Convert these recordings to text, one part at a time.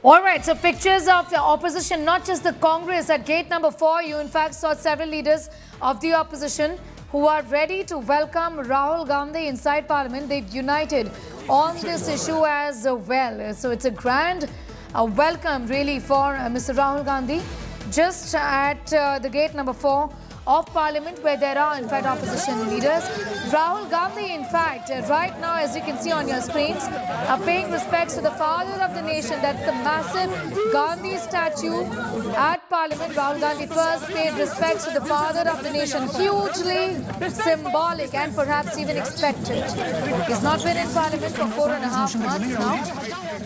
All right, so pictures of the opposition, not just the Congress. At gate number 4, you in fact saw several leaders of the opposition who are ready to welcome Rahul Gandhi inside Parliament. They've united on this issue as well. So it's a grand welcome really for Mr. Rahul Gandhi just at the gate number 4 of Parliament, where there are in fact opposition leaders. Rahul Gandhi in fact right now, as you can see on your screens, are paying respects to the father of the nation. That's the massive Gandhi statue at Parliament. Rahul Gandhi first paid respects to the father of the nation. Hugely symbolic and perhaps even expected. He's not been in Parliament for 4.5 months now,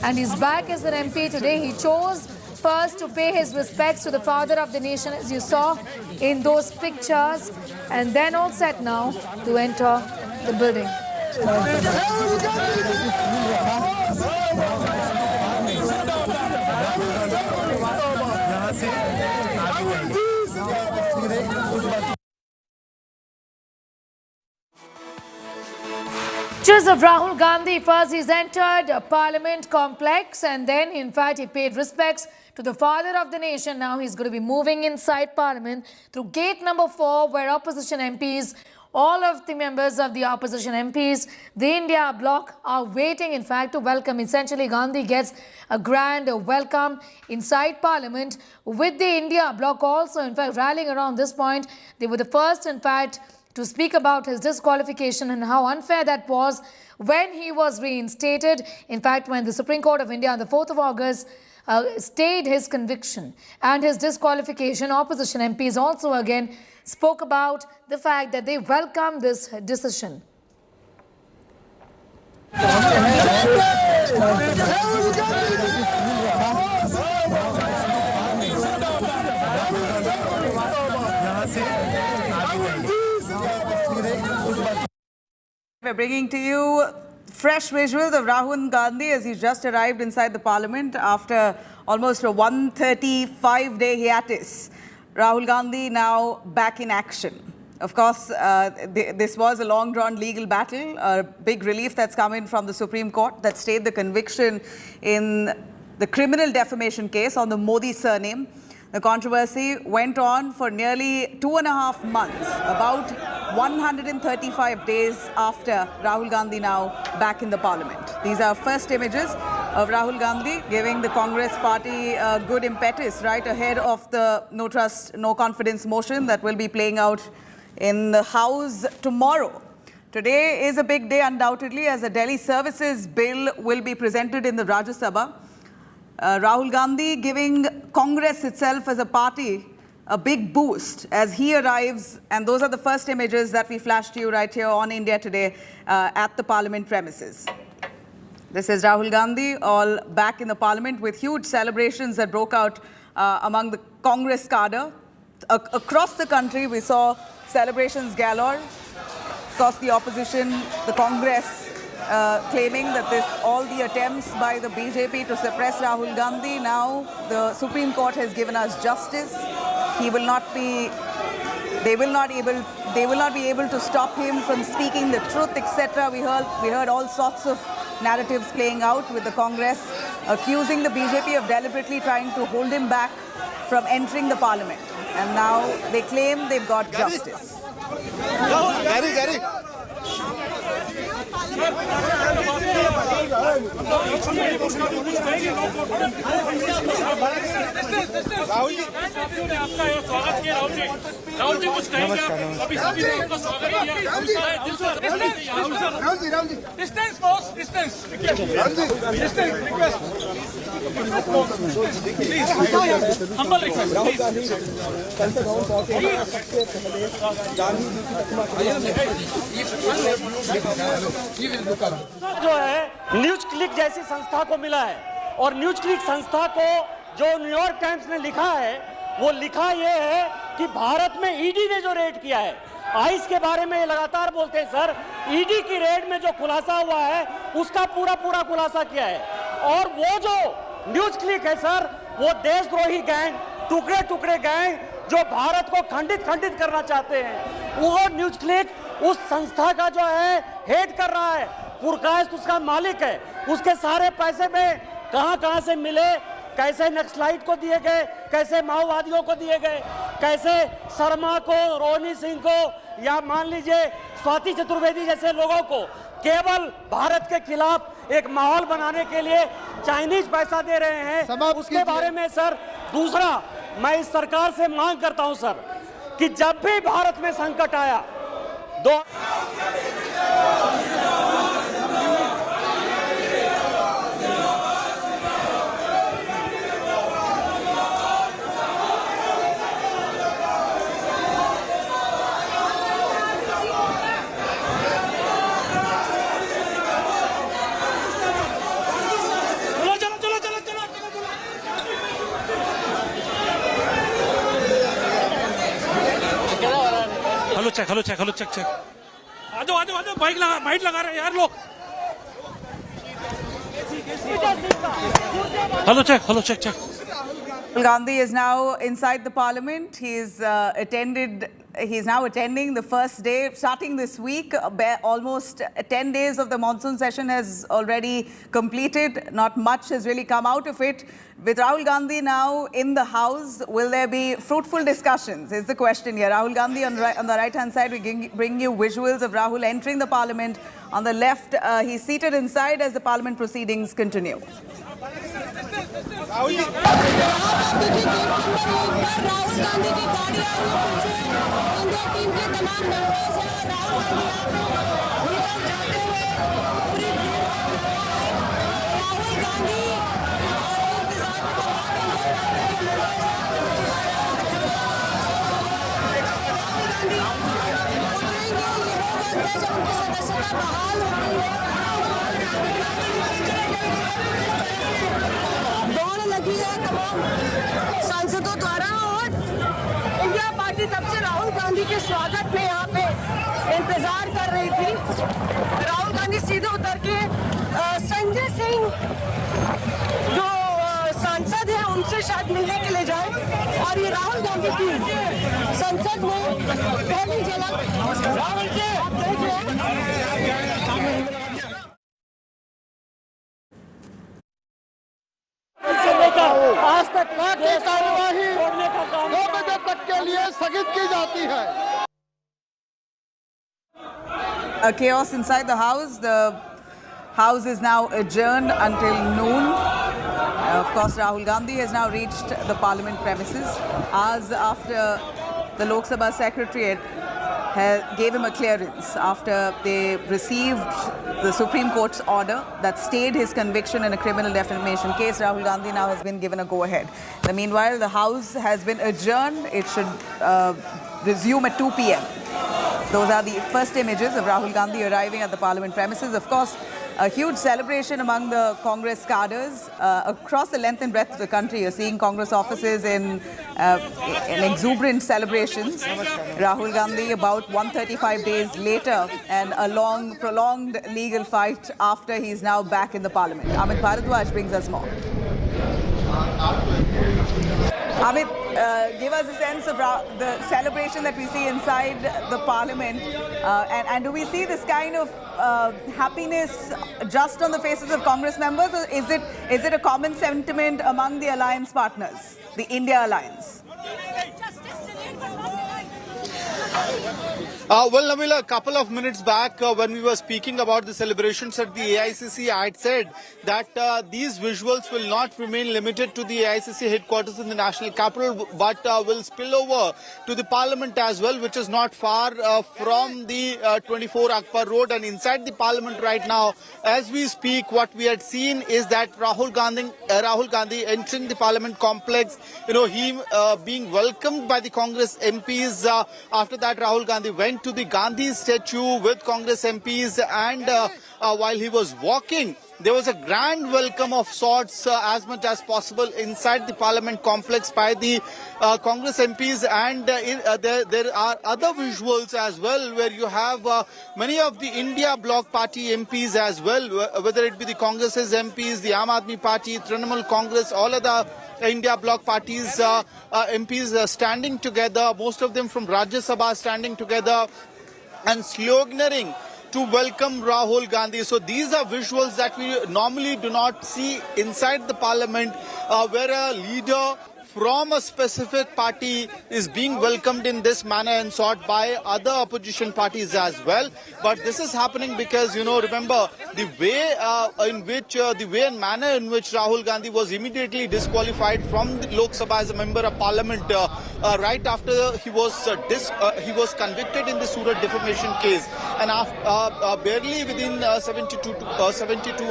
and he's back as an MP today. He chose first to pay his respects to the father of the nation, as you saw in those pictures, and then all set now to enter the building. Pictures of Rahul Gandhi. First he's entered a Parliament complex, and then in fact he paid respects to the father of the nation. Now he's going to be moving inside Parliament through gate number 4, where opposition MPs, all of the members of the opposition MPs, the India bloc, are waiting in fact to welcome. Essentially, Gandhi gets a grand welcome inside Parliament, with the India bloc also in fact rallying around this point. They were the first in fact to speak about his disqualification and how unfair that was when he was reinstated. In fact, when the Supreme Court of India on the 4th of August stayed his conviction and his disqualification, opposition MPs also again spoke about the fact that they welcome this decision. We're bringing to you fresh visuals of Rahul Gandhi as he's just arrived inside the Parliament after almost a 135-day hiatus. Rahul Gandhi now back in action. Of course, this was a long-drawn legal battle, a big relief that's come in from the Supreme Court that stayed the conviction in the criminal defamation case on the Modi surname. The controversy went on for nearly 2.5 months, about 135 days after Rahul Gandhi now back in the Parliament. These are first images of Rahul Gandhi giving the Congress party a good impetus right ahead of the no trust, no confidence motion that will be playing out in the House tomorrow. Today is a big day undoubtedly, as a Delhi Services Bill will be presented in the Rajya Sabha. Rahul Gandhi giving Congress itself as a party a big boost as he arrives, and those are the first images that we flashed to you right here on India Today at the Parliament premises. This is Rahul Gandhi all back in the Parliament with huge celebrations that broke out among the Congress cadre. Across the country we saw celebrations galore. Of course, the opposition, the Congress, claiming that all the attempts by the BJP to suppress Rahul Gandhi, now the Supreme Court has given us justice. He will not be, they will not be able to stop him from speaking the truth, etc. We heard all sorts of narratives playing out, with the Congress accusing the BJP of deliberately trying to hold him back from entering the Parliament. And now they claim they've got justice. Gary. Rahul ji आपका स्वागत किया। राहुल जी कुछ कहेंगे आप? अभी आपका स्वागत किया। Distance boss, distance request please, humble request. Rahul Gandhi कल तक जो है न्यूज क्लिक जैसी संस्था को मिला है, और न्यूज क्लिक संस्था को जो न्यूयॉर्क टाइम्स ने लिखा है, वो लिखा ये है कि भारत में ईडी ने जो रेड किया है, आइस के बारे में लगातार बोलते हैं सर, ईडी की रेड में जो खुलासा हुआ है उसका पूरा खुलासा किया है। और वो जो न्यूज क्लिक है सर, वो देशद्रोही गैंग, टुकड़े गैंग जो भारत को खंडित करना चाहते हैं, वो न्यूज क्लिक उस संस्था का जो है हेड कर रहा है, पुरकायस्त उसका मालिक है। उसके सारे पैसे में कहां से मिले, कैसे नक्सलाइट को दिए गए, कैसे माओवादियों को दिए गए, कैसे शर्मा को, रोहिणी सिंह को या मान लीजिए स्वाति चतुर्वेदी जैसे लोगों को केवल भारत के खिलाफ एक माहौल बनाने के लिए चाइनीज पैसा दे रहे हैं, उसके बारे में सर। दूसरा, मैं इस सरकार से मांग करता हूं सर कि जब भी भारत में संकट आया हेलो चेक आ जाओ बाइट लगा रहे हैं यार लोग। Hello check Rahul Gandhi is now inside the parliament. He's now attending the first day, starting this week. Almost 10 days of the monsoon session has already completed. Not much has really come out of it. With Rahul Gandhi now in the house, will there be fruitful discussions is the question here. Rahul Gandhi on the right-hand side, we bring you visuals of Rahul entering the parliament. On the left, he's seated inside as the parliament proceedings continue. Rahul Gandhi की गाड़ी आ रही है, India team के तमाम members हैं और राहुल गांधी जाते हुए पूरी राहुल गांधी जब उनकी सदस्यता बहाल हो रही है, दौड़ लगी है तमाम सांसदों द्वारा और इंडिया पार्टी तब से राहुल गांधी के स्वागत में यहाँ पे इंतजार कर रही थी। राहुल गांधी सीधे उतर के संजय सिंह जो सांसद है उनसे शायद मिलने के लिए जाए और ये राहुल गांधी की संसद में पहली झलक राहुल जी आप देख रहे हैं। आज तक की कार्यवाही 2 बजे तक के लिए स्थगित की जाती है। A chaos inside the house. The house is now adjourned until noon. Of course, Rahul Gandhi has now reached the parliament premises. Hours after the Lok Sabha Secretariat gave him a clearance after they received the Supreme Court's order that stayed his conviction in a criminal defamation case. Rahul Gandhi now has been given a go-ahead. Meanwhile, the House has been adjourned. It should resume at 2 p.m. Those are the first images of Rahul Gandhi arriving at the parliament premises. Of course, a huge celebration among the Congress cadres across the length and breadth of the country. You're seeing Congress offices in exuberant celebrations. Rahul Gandhi about 135 days later and a long, prolonged legal fight after he's now back in the parliament. Amit Bharadwaj brings us more. Amit, give us a sense of the celebration that we see inside the parliament. And do we see this kind of happiness just on the faces of Congress members, or is it a common sentiment among the alliance partners, the India alliance? Well, Namila, a couple of minutes back when we were speaking about the celebrations at the AICC, I had said that these visuals will not remain limited to the AICC headquarters in the national capital, but will spill over to the parliament as well, which is not far from the 24 Akbar Road. And inside the parliament right now, as we speak, what we had seen is that Rahul Gandhi entering the parliament complex, he being welcomed by the Congress MPs. After that, Rahul Gandhi went to the Gandhi statue with Congress MPs, and while he was walking, there was a grand welcome of sorts as much as possible inside the parliament complex by the Congress MPs. And there are other visuals as well where you have many of the India Bloc Party MPs as well, whether it be the Congress's MPs, the Aam Aadmi Party, Trinamool Congress, all other India Bloc Parties MPs standing together, most of them from Rajya Sabha standing together and sloganeering to welcome Rahul Gandhi. So these are visuals that we normally do not see inside the parliament, where a leader from a specific party is being welcomed in this manner and sort by other opposition parties as well. But this is happening because, remember the way the way and manner in which Rahul Gandhi was immediately disqualified from the Lok Sabha as a member of parliament right after he was convicted in the Surat defamation case, and after barely within 72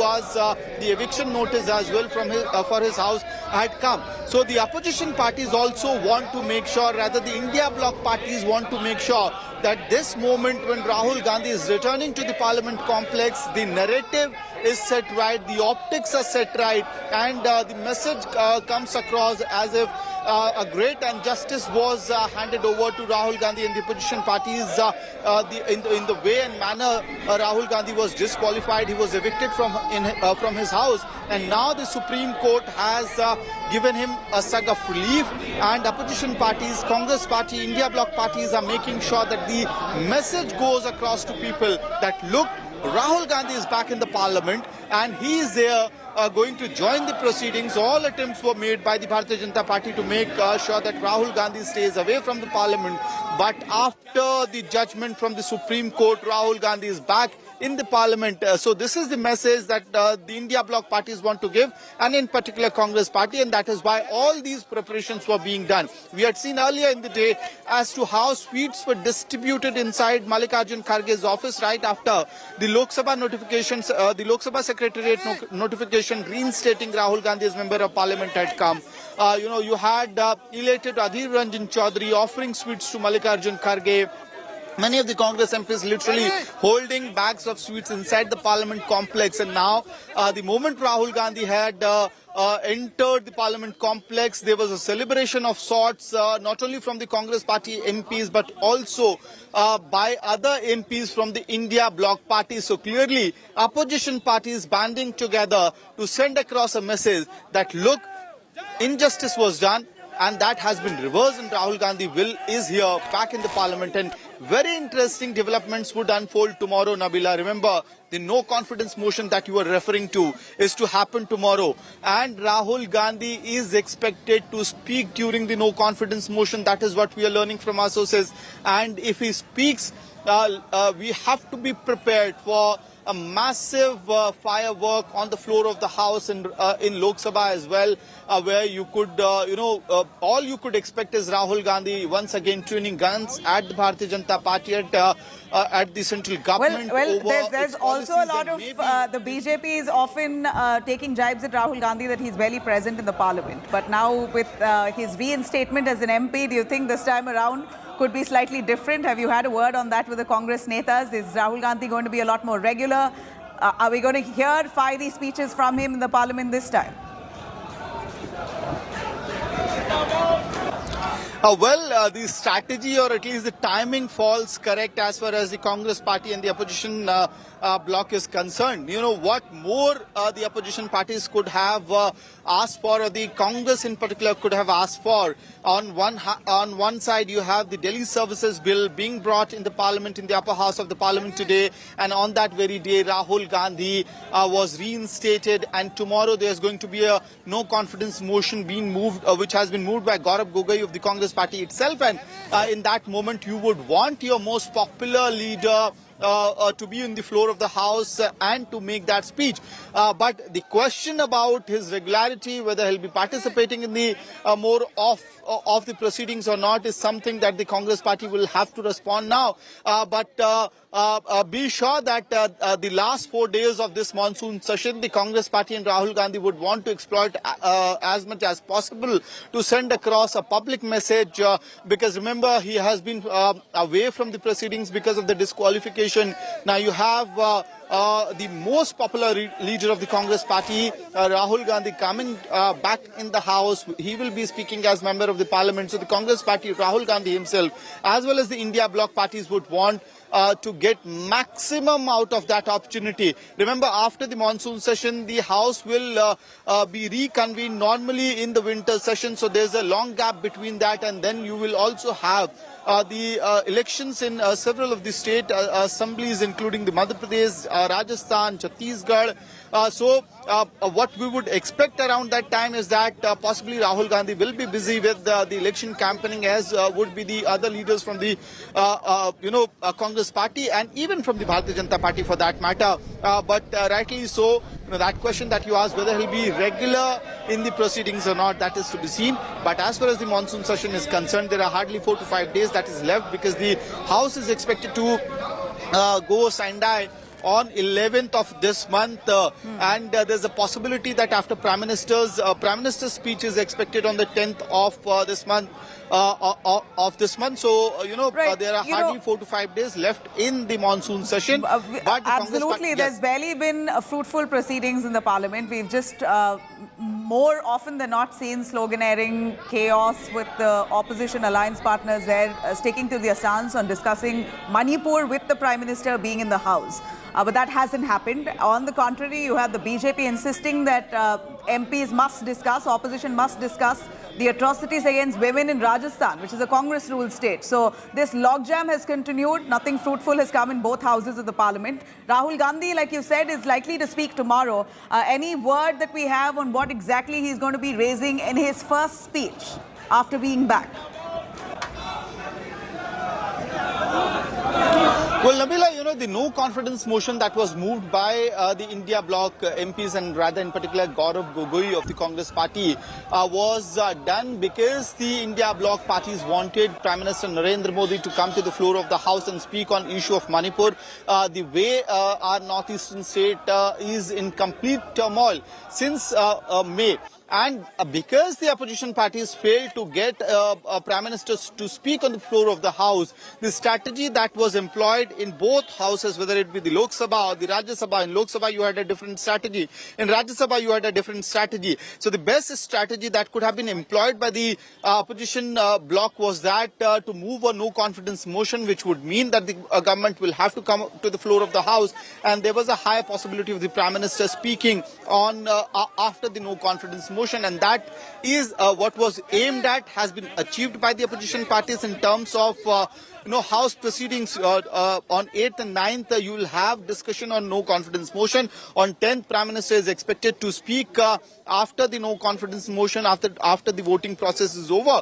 hours the eviction notice as well from for his house had come. So the opposition parties also want to make sure, rather the India bloc parties want to make sure that this moment when Rahul Gandhi is returning to the parliament complex, the narrative is set right, the optics are set right, and the message comes across as if a great injustice was handed over to Rahul Gandhi and the opposition parties. In the way and manner Rahul Gandhi was disqualified, he was evicted from his house, and now the Supreme Court has given him a sag of relief, and opposition parties, Congress party, India bloc parties are making sure that the message goes across to people that look, Rahul Gandhi is back in the parliament and he is there going to join the proceedings. All attempts were made by the Bharatiya Janata Party to make sure that Rahul Gandhi stays away from the parliament. But after the judgment from the Supreme Court, Rahul Gandhi is back in the parliament. So this is the message that the India bloc parties want to give, and in particular Congress party, and that is why all these preparations were being done. We had seen earlier in the day as to how sweets were distributed inside Mallikarjun Kharge's office right after the Lok Sabha notifications, the Lok Sabha Secretariat notification reinstating Rahul Gandhi as member of parliament had come. You had elated Adhir Ranjan Chaudhary offering sweets to Mallikarjun Kharge. Many of the Congress MPs literally holding bags of sweets inside the parliament complex. And now, the moment Rahul Gandhi had entered the parliament complex, there was a celebration of sorts, not only from the Congress party MPs, but also by other MPs from the India bloc party. So clearly, opposition parties banding together to send across a message that, look, injustice was done, and that has been reversed, and Rahul Gandhi is here back in the parliament. And very interesting developments would unfold tomorrow, Nabila. Remember, the no confidence motion that you were referring to is to happen tomorrow, and Rahul Gandhi is expected to speak during the no confidence motion. That is what we are learning from our sources. And if he speaks, we have to be prepared for a massive firework on the floor of the House and in Lok Sabha as well, where you could, all you could expect is Rahul Gandhi once again tuning guns at the Bharatiya Janata Party, at the central government. Well, there's also a lot of, the BJP is often taking jibes at Rahul Gandhi that he's barely present in the parliament. But now with his reinstatement as an MP, do you think this time around could be slightly different? Have you had a word on that with the Congress netas? Is Rahul Gandhi going to be a lot more regular? Are we going to hear fiery speeches from him in the parliament this time? The strategy, or at least the timing, falls correct as far as the Congress party and the opposition bloc is concerned. You know what more the opposition parties could have asked for, or the Congress in particular could have asked for. On one side, you have the Delhi Services Bill being brought in the parliament, in the upper house of the parliament today, and on that very day, Rahul Gandhi was reinstated, and tomorrow there's going to be a no confidence motion being moved, which has been moved by Gaurav Gogoi of the Congress party itself. And in that moment, you would want your most popular leader to be in the floor of the House and to make that speech. But the question about his regularity, whether he'll be participating in the more of the proceedings or not, is something that the Congress party will have to respond now. But be sure that the last 4 days of this monsoon session, the Congress party and Rahul Gandhi would want to exploit as much as possible to send across a public message, because remember, he has been away from the proceedings because of the disqualification. Now you have the most popular leader of the Congress party, Rahul Gandhi, coming back in the House. He will be speaking as member of the parliament. So the Congress party, Rahul Gandhi himself, as well as the India bloc parties would want to get maximum out of that opportunity. Remember, after the monsoon session, the House will be reconvened normally in the winter session. So there's a long gap between that, and then you will also have the elections in several of the state assemblies, including the Madhya Pradesh, Rajasthan, Chhattisgarh. So what we would expect around that time is that possibly Rahul Gandhi will be busy with the election campaigning, as would be the other leaders from the Congress party and even from the Bharatiya Janata Party for that matter. But rightly so, that question that you asked, whether he'll be regular in the proceedings or not, that is to be seen. But as far as the monsoon session is concerned, there are hardly 4 to 5 days that is left, because the House is expected to go Sandai on 11th of this month, and there's a possibility that after Prime Minister's speech is expected on the 10th of this month. So Right. there are hardly 4 to 5 days left in the monsoon session. But the Absolutely, there's barely been fruitful proceedings in the parliament. We've just more often than not seen sloganeering, chaos with the opposition alliance partners there sticking to their stance on discussing Manipur with the Prime Minister being in the House. But that hasn't happened. On the contrary, you have the BJP insisting that MPs must discuss, opposition must discuss the atrocities against women in Rajasthan, which is a Congress-ruled state. So this logjam has continued. Nothing fruitful has come in both houses of the parliament. Rahul Gandhi, like you said, is likely to speak tomorrow. Any word that we have on what exactly he's going to be raising in his first speech after being back? Well, Nabila, the no confidence motion that was moved by the India bloc MPs, and rather in particular Gaurav Gogoi of the Congress party, was done because the India bloc parties wanted Prime Minister Narendra Modi to come to the floor of the House and speak on issue of Manipur. The way our northeastern state is in complete turmoil since May. And because the opposition parties failed to get Prime Ministers to speak on the floor of the House, the strategy that was employed in both houses, whether it be the Lok Sabha or the Rajya Sabha, in Lok Sabha you had a different strategy, in Rajya Sabha you had a different strategy. So the best strategy that could have been employed by the opposition bloc was that to move a no confidence motion, which would mean that the government will have to come to the floor of the House, and there was a high possibility of the Prime Minister speaking on after the no confidence motion, and that is what was aimed at, has been achieved by the opposition parties in terms of House proceedings. On 8th and 9th, you will have discussion on no confidence motion. On 10th, Prime Minister is expected to speak after the no confidence motion, after the voting process is over.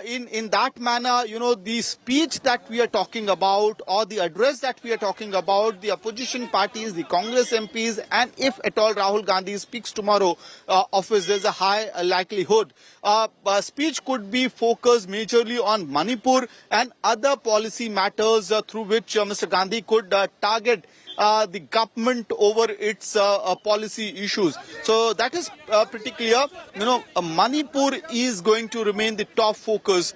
In that manner, the speech that we are talking about, or the address that we are talking about, the opposition parties, the Congress MPs, and if at all Rahul Gandhi speaks tomorrow, office, there's a high likelihood. Speech could be focused majorly on Manipur and other policy matters through which Mr. Gandhi could target the government over its policy issues. So that is pretty clear. Manipur is going to remain the top focus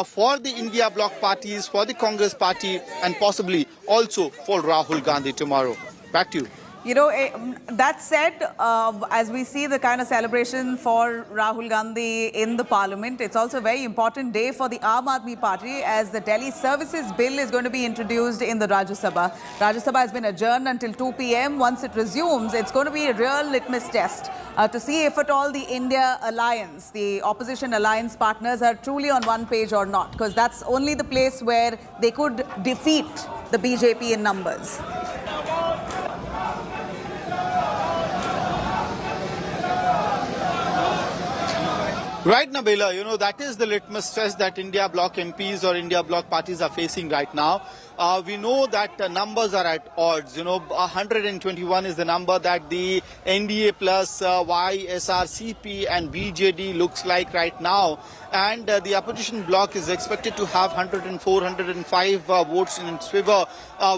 for the India bloc parties, for the Congress party, and possibly also for Rahul Gandhi tomorrow. Back to you. That said, as we see the kind of celebration for Rahul Gandhi in the parliament, it's also a very important day for the Aam Aadmi Party, as the Delhi Services Bill is going to be introduced in the Rajya Sabha. Rajya Sabha has been adjourned until 2 p.m. Once it resumes, it's going to be a real litmus test to see if at all the India alliance, the opposition alliance partners, are truly on one page or not, because that's only the place where they could defeat the BJP in numbers. Right, Nabila, that is the litmus test that India bloc MPs or India bloc parties are facing right now. We know that numbers are at odds. 121 is the number that the NDA plus YSR, CP and BJD looks like right now. And the opposition bloc is expected to have 104, 105 votes in its favor,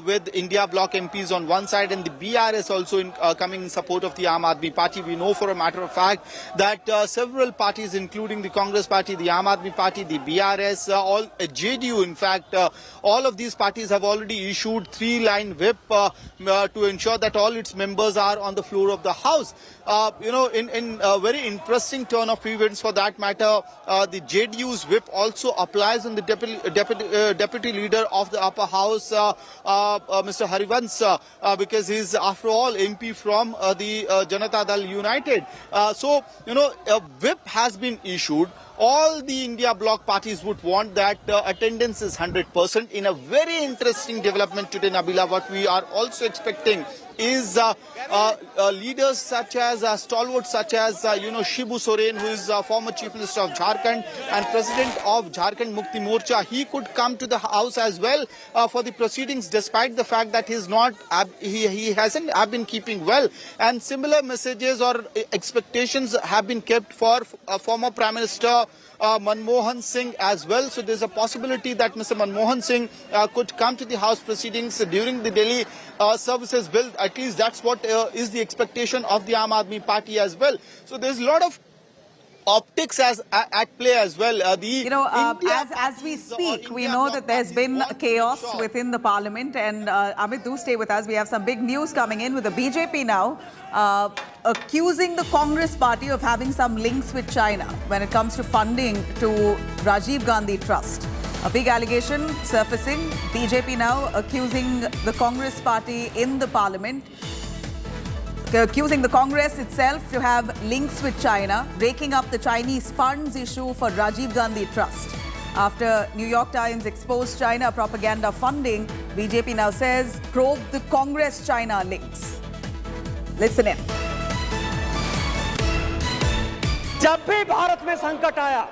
with India bloc MPs on one side and the BRS also coming in support of the Aam Aadmi Party. We know for a matter of fact that several parties, including the Congress Party, the Aam Aadmi Party, the BRS, all JDU, in fact, all of these parties parties have already issued 3-line whip to ensure that all its members are on the floor of the House. In a very interesting turn of events for that matter, the JDU's whip also applies on the deputy leader of the upper house, Mr. Harivansh, because he's after all MP from the Janata Dal United. So a whip has been issued. All the India bloc parties would want that attendance is 100%. In a very interesting development today, Nabila, what we are also expecting is leaders such as stalwarts such as Shibu Soren, who is former Chief Minister of Jharkhand and President of Jharkhand Mukti Morcha. He could come to the House as well for the proceedings, despite the fact that he hasn't been keeping well. And similar messages or expectations have been kept for former Prime Minister Manmohan Singh as well. So there's a possibility that Mr. Manmohan Singh could come to the House proceedings during the Delhi services bill. At least that's what is the expectation of the Aam Aadmi Party as well. So there's a lot of optics at play as well. As we speak, we know that there's been chaos within the parliament. And Amit, do stay with us. We have some big news coming in with the BJP now accusing the Congress party of having some links with China when it comes to funding to Rajiv Gandhi Trust. A big allegation surfacing. BJP now accusing the Congress party in the parliament, accusing the Congress itself to have links with China, breaking up the Chinese funds issue for Rajiv Gandhi Trust. After New York Times exposed China propaganda funding, BJP now says probe the Congress-China links. Listen in. जब भी भारत में संकट आया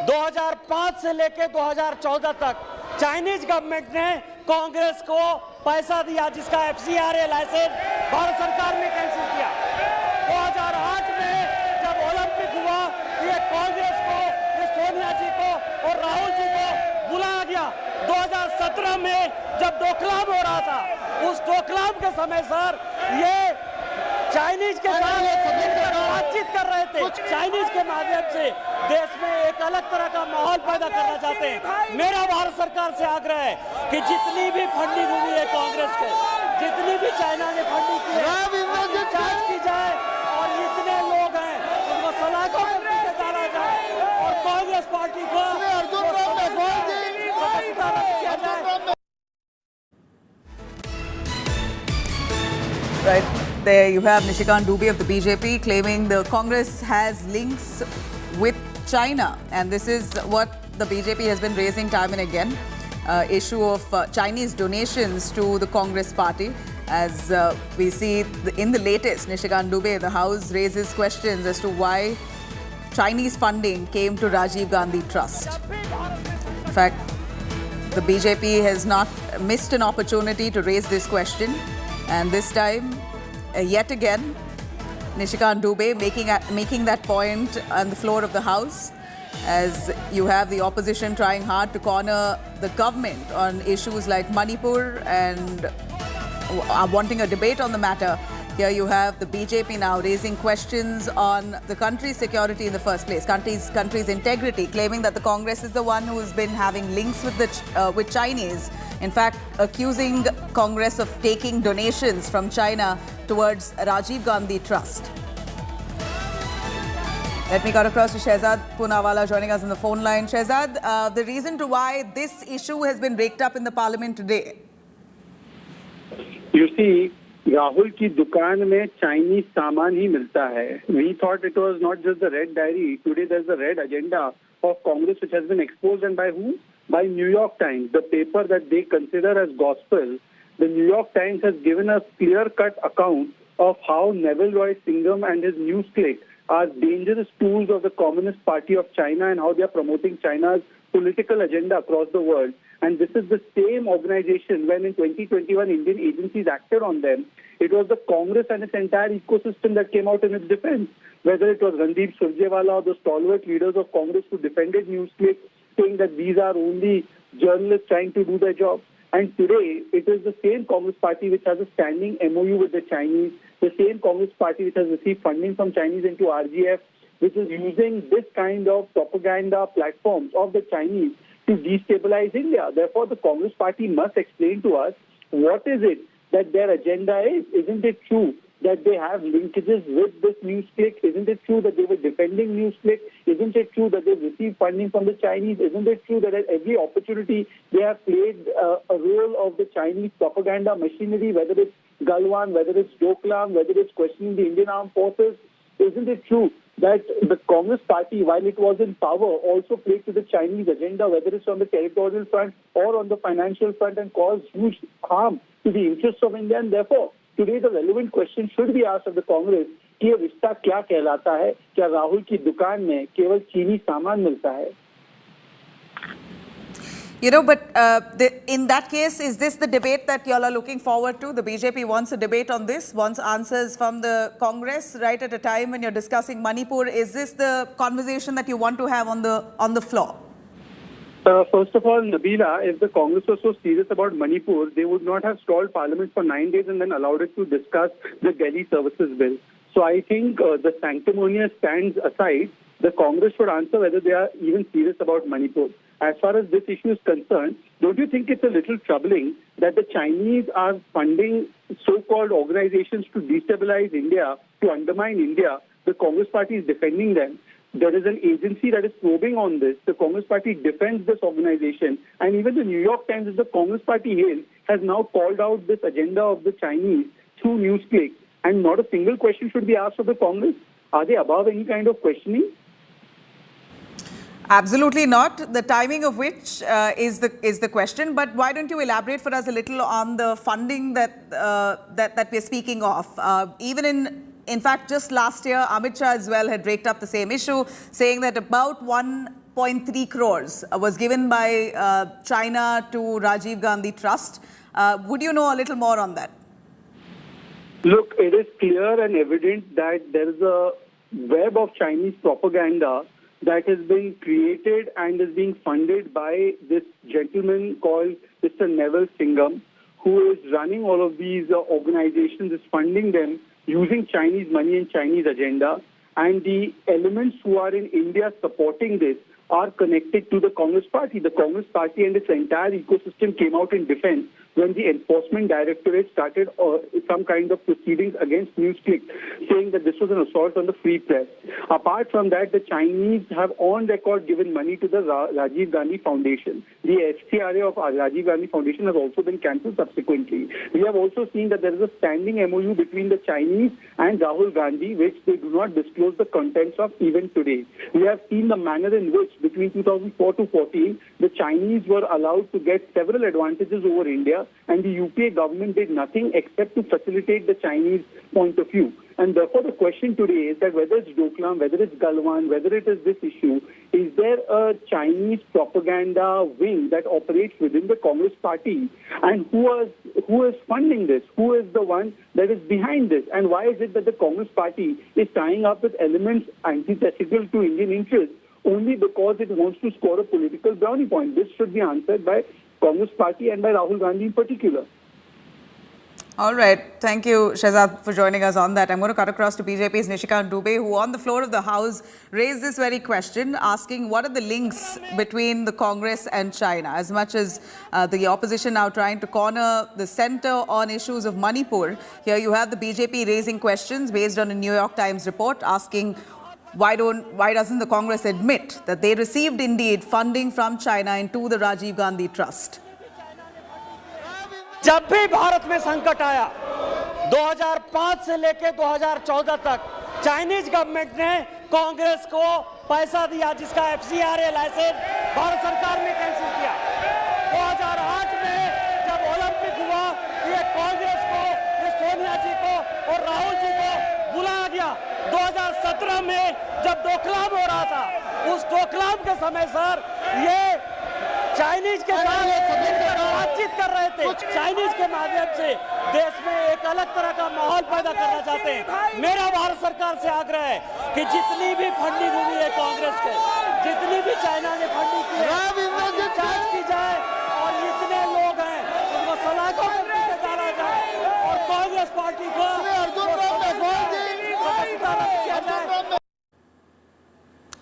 2005 से लेकर 2014 तक Chinese government ने कांग्रेस को पैसा दिया, जिसका FCRA लाइसेंस भारत सरकार ने कैंसिल किया। 2008 में जब ओलंपिक हुआ, ये कांग्रेस को, ये सोनिया जी को और राहुल जी को बुलाया गया। 2017 में जब डोकलाम हो रहा था, उस डोकलाम के समय सर ये चाइनीज के साथ बातचीत कर रहे थे। चाइनीज के माध्यम से देश में एक अलग तरह का माहौल पैदा करना चाहते हैं। मेरा भारत सरकार से आग्रह है कि जितनी भी फंडिंग हुई है कांग्रेस को, जितनी भी चाइना ने फंडिंग की है, जांच की जाए और जितने लोग हैं उनको सलाखों में डाला जाए और कांग्रेस पार्टी को किया जाए। Right. There you have Nishikant Dubey of the BJP claiming the Congress has links with China. And this is what the BJP has been raising time and again. Issue of Chinese donations to the Congress party. As we see in the latest, Nishikant Dubey, the House raises questions as to why Chinese funding came to Rajiv Gandhi Trust. In fact, the BJP has not missed an opportunity to raise this question. And this time, yet again, Nishikant Dubey making that point on the floor of the House, as you have the opposition trying hard to corner the government on issues like Manipur and wanting a debate on the matter. Here you have the BJP now raising questions on the country's security in the first place, country's integrity, claiming that the Congress is the one who's been having links with Chinese. In fact, accusing Congress of taking donations from China towards Rajiv Gandhi Trust. Let me cut across to Shehzad Poonawala joining us on the phone line. Shehzad, the reason to why this issue has been raked up in the parliament today? You see, Rahul की दुकान में Chinese सामान ही मिलता है. We thought it was not just the red diary. Today there's the red agenda of Congress which has been exposed, and by whom? By New York Times, the paper that they consider as gospel. The New York Times has given a clear-cut account of how Neville Roy Singham and his news clique are dangerous tools of the Communist Party of China and how they are promoting China's political agenda across the world. And this is the same organization when in 2021 Indian agencies acted on them. It was the Congress and its entire ecosystem that came out in its defense. Whether it was Randeep Surjewala or the stalwart leaders of Congress who defended news cliques, saying that these are only journalists trying to do their job. And today, it is the same Congress party which has a standing MOU with the Chinese, the same Congress party which has received funding from Chinese into RGF, which is using this kind of propaganda platforms of the Chinese to destabilize India. Therefore, the Congress party must explain to us what is it that their agenda is. Isn't it true that they have linkages with this news click? Isn't it true that they were defending news click? Isn't it true that they've received funding from the Chinese? Isn't it true that at every opportunity they have played a role of the Chinese propaganda machinery, whether it's Galwan, whether it's Doklam, whether it's questioning the Indian Armed Forces? Isn't it true that the Congress party, while it was in power, also played to the Chinese agenda, whether it's on the territorial front or on the financial front, and caused huge harm to the interests of India? And therefore, today the relevant question should be asked of the Congress कि ये रिश्ता क्या कहलाता है? क्या राहुल की दुकान में केवल चीनी सामान मिलता है? You know, but in that case, is this the debate that y'all are looking forward to? The BJP wants a debate on this, wants answers from the Congress right at a time when you're discussing Manipur. Is this the conversation that you want to have on the floor? First of all, Nabila, if the Congress was so serious about Manipur, they would not have stalled Parliament for 9 days and then allowed it to discuss the Delhi Services Bill. So I think the sanctimonious stands aside, the Congress should answer whether they are even serious about Manipur. As far as this issue is concerned, don't you think it's a little troubling that the Chinese are funding so-called organizations to destabilize India, to undermine India? The Congress party is defending them. There is an agency that is probing on this. The Congress party defends this organization. And even the New York Times, as the Congress party hails, has now called out this agenda of the Chinese through NewsClick. And not a single question should be asked of the Congress. Are they above any kind of questioning? Absolutely not. The timing of which is the question. But why don't you elaborate for us a little on the funding that we're speaking of? In fact, just last year, Amit Shah as well had raked up the same issue, saying that about 1.3 crores was given by China to Rajiv Gandhi Trust. Would you know a little more on that? Look, it is clear and evident that there is a web of Chinese propaganda that has been created and is being funded by this gentleman called Mr. Neville Singham, who is running all of these organizations, is funding them using Chinese money and Chinese agenda. And the elements who are in India supporting this are connected to the Congress party. The Congress party and its entire ecosystem came out in defense when the Enforcement Directorate started some kind of proceedings against NewsClick, saying that this was an assault on the free press. Apart from that, the Chinese have on record given money to the Rajiv Gandhi Foundation. The FCRA of Rajiv Gandhi Foundation has also been cancelled subsequently. We have also seen that there is a standing MOU between the Chinese and Rahul Gandhi, which they do not disclose the contents of even today. We have seen the manner in which between 2004 to 14, the Chinese were allowed to get several advantages over India, and the UPA government did nothing except to facilitate the Chinese point of view. And therefore, the question today is that whether it's Doklam, whether it's Galwan, whether it is this issue, is there a Chinese propaganda wing that operates within the Congress party? And who is funding this? Who is the one that is behind this? And why is it that the Congress party is tying up with elements antithetical to Indian interests only because it wants to score a political brownie point? This should be answered by Congress party and by Rahul Gandhi in particular. All right. Thank you, Shehzad, for joining us on that. I'm going to cut across to BJP's Nishikant Dubey, who on the floor of the House raised this very question, asking what are the links between the Congress and China? As much as the opposition now trying to corner the center on issues of Manipur, here you have the BJP raising questions based on a New York Times report asking why doesn't the Congress admit that they received indeed funding from China into the Rajiv Gandhi Trust? जब भी भारत में संकट आया 2005 से लेकर 2014 तक Chinese government ने कांग्रेस को पैसा दिया, जिसका FCRA लाइसेंस भारत सरकार ने कैंसिल किया। 2008 में जब ओलंपिक हुआ, ये कांग्रेस को, ये सोनिया जी को और राहुल जी को बुलाया गया। 2017 में जब डोकलाम हो रहा था, उस डोकलाम के समय सर ये चाइनीज के साथ बातचीत कर रहे थे। चाइनीज के माध्यम से देश में एक अलग तरह का माहौल पैदा करना चाहते हैं। मेरा भारत सरकार से आग्रह है कि जितनी भी फंडिंग हुई है कांग्रेस को, जितनी भी चाइना ने फंडिंग की है, जांच की जाए और जितने लोग हैं उनको सलाखों पर नीचे डाला जाए और कांग्रेस पार्टी को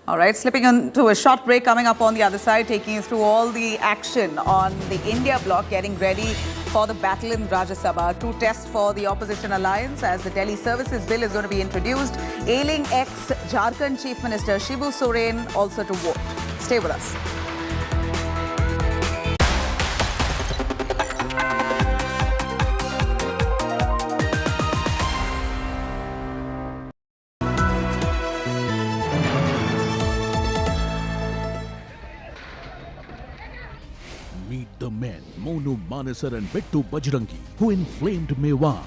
All right, slipping into a short break, coming up on the other side, taking you through all the action on the India bloc, getting ready for the battle in Rajya Sabha. Two tests for the opposition alliance as the Delhi Services Bill is going to be introduced, ailing ex-Jharkhand Chief Minister Shibu Soren also to vote. Stay with us. Meet the men Monu Manesar and Bittu Bajrangi who inflamed Mewar,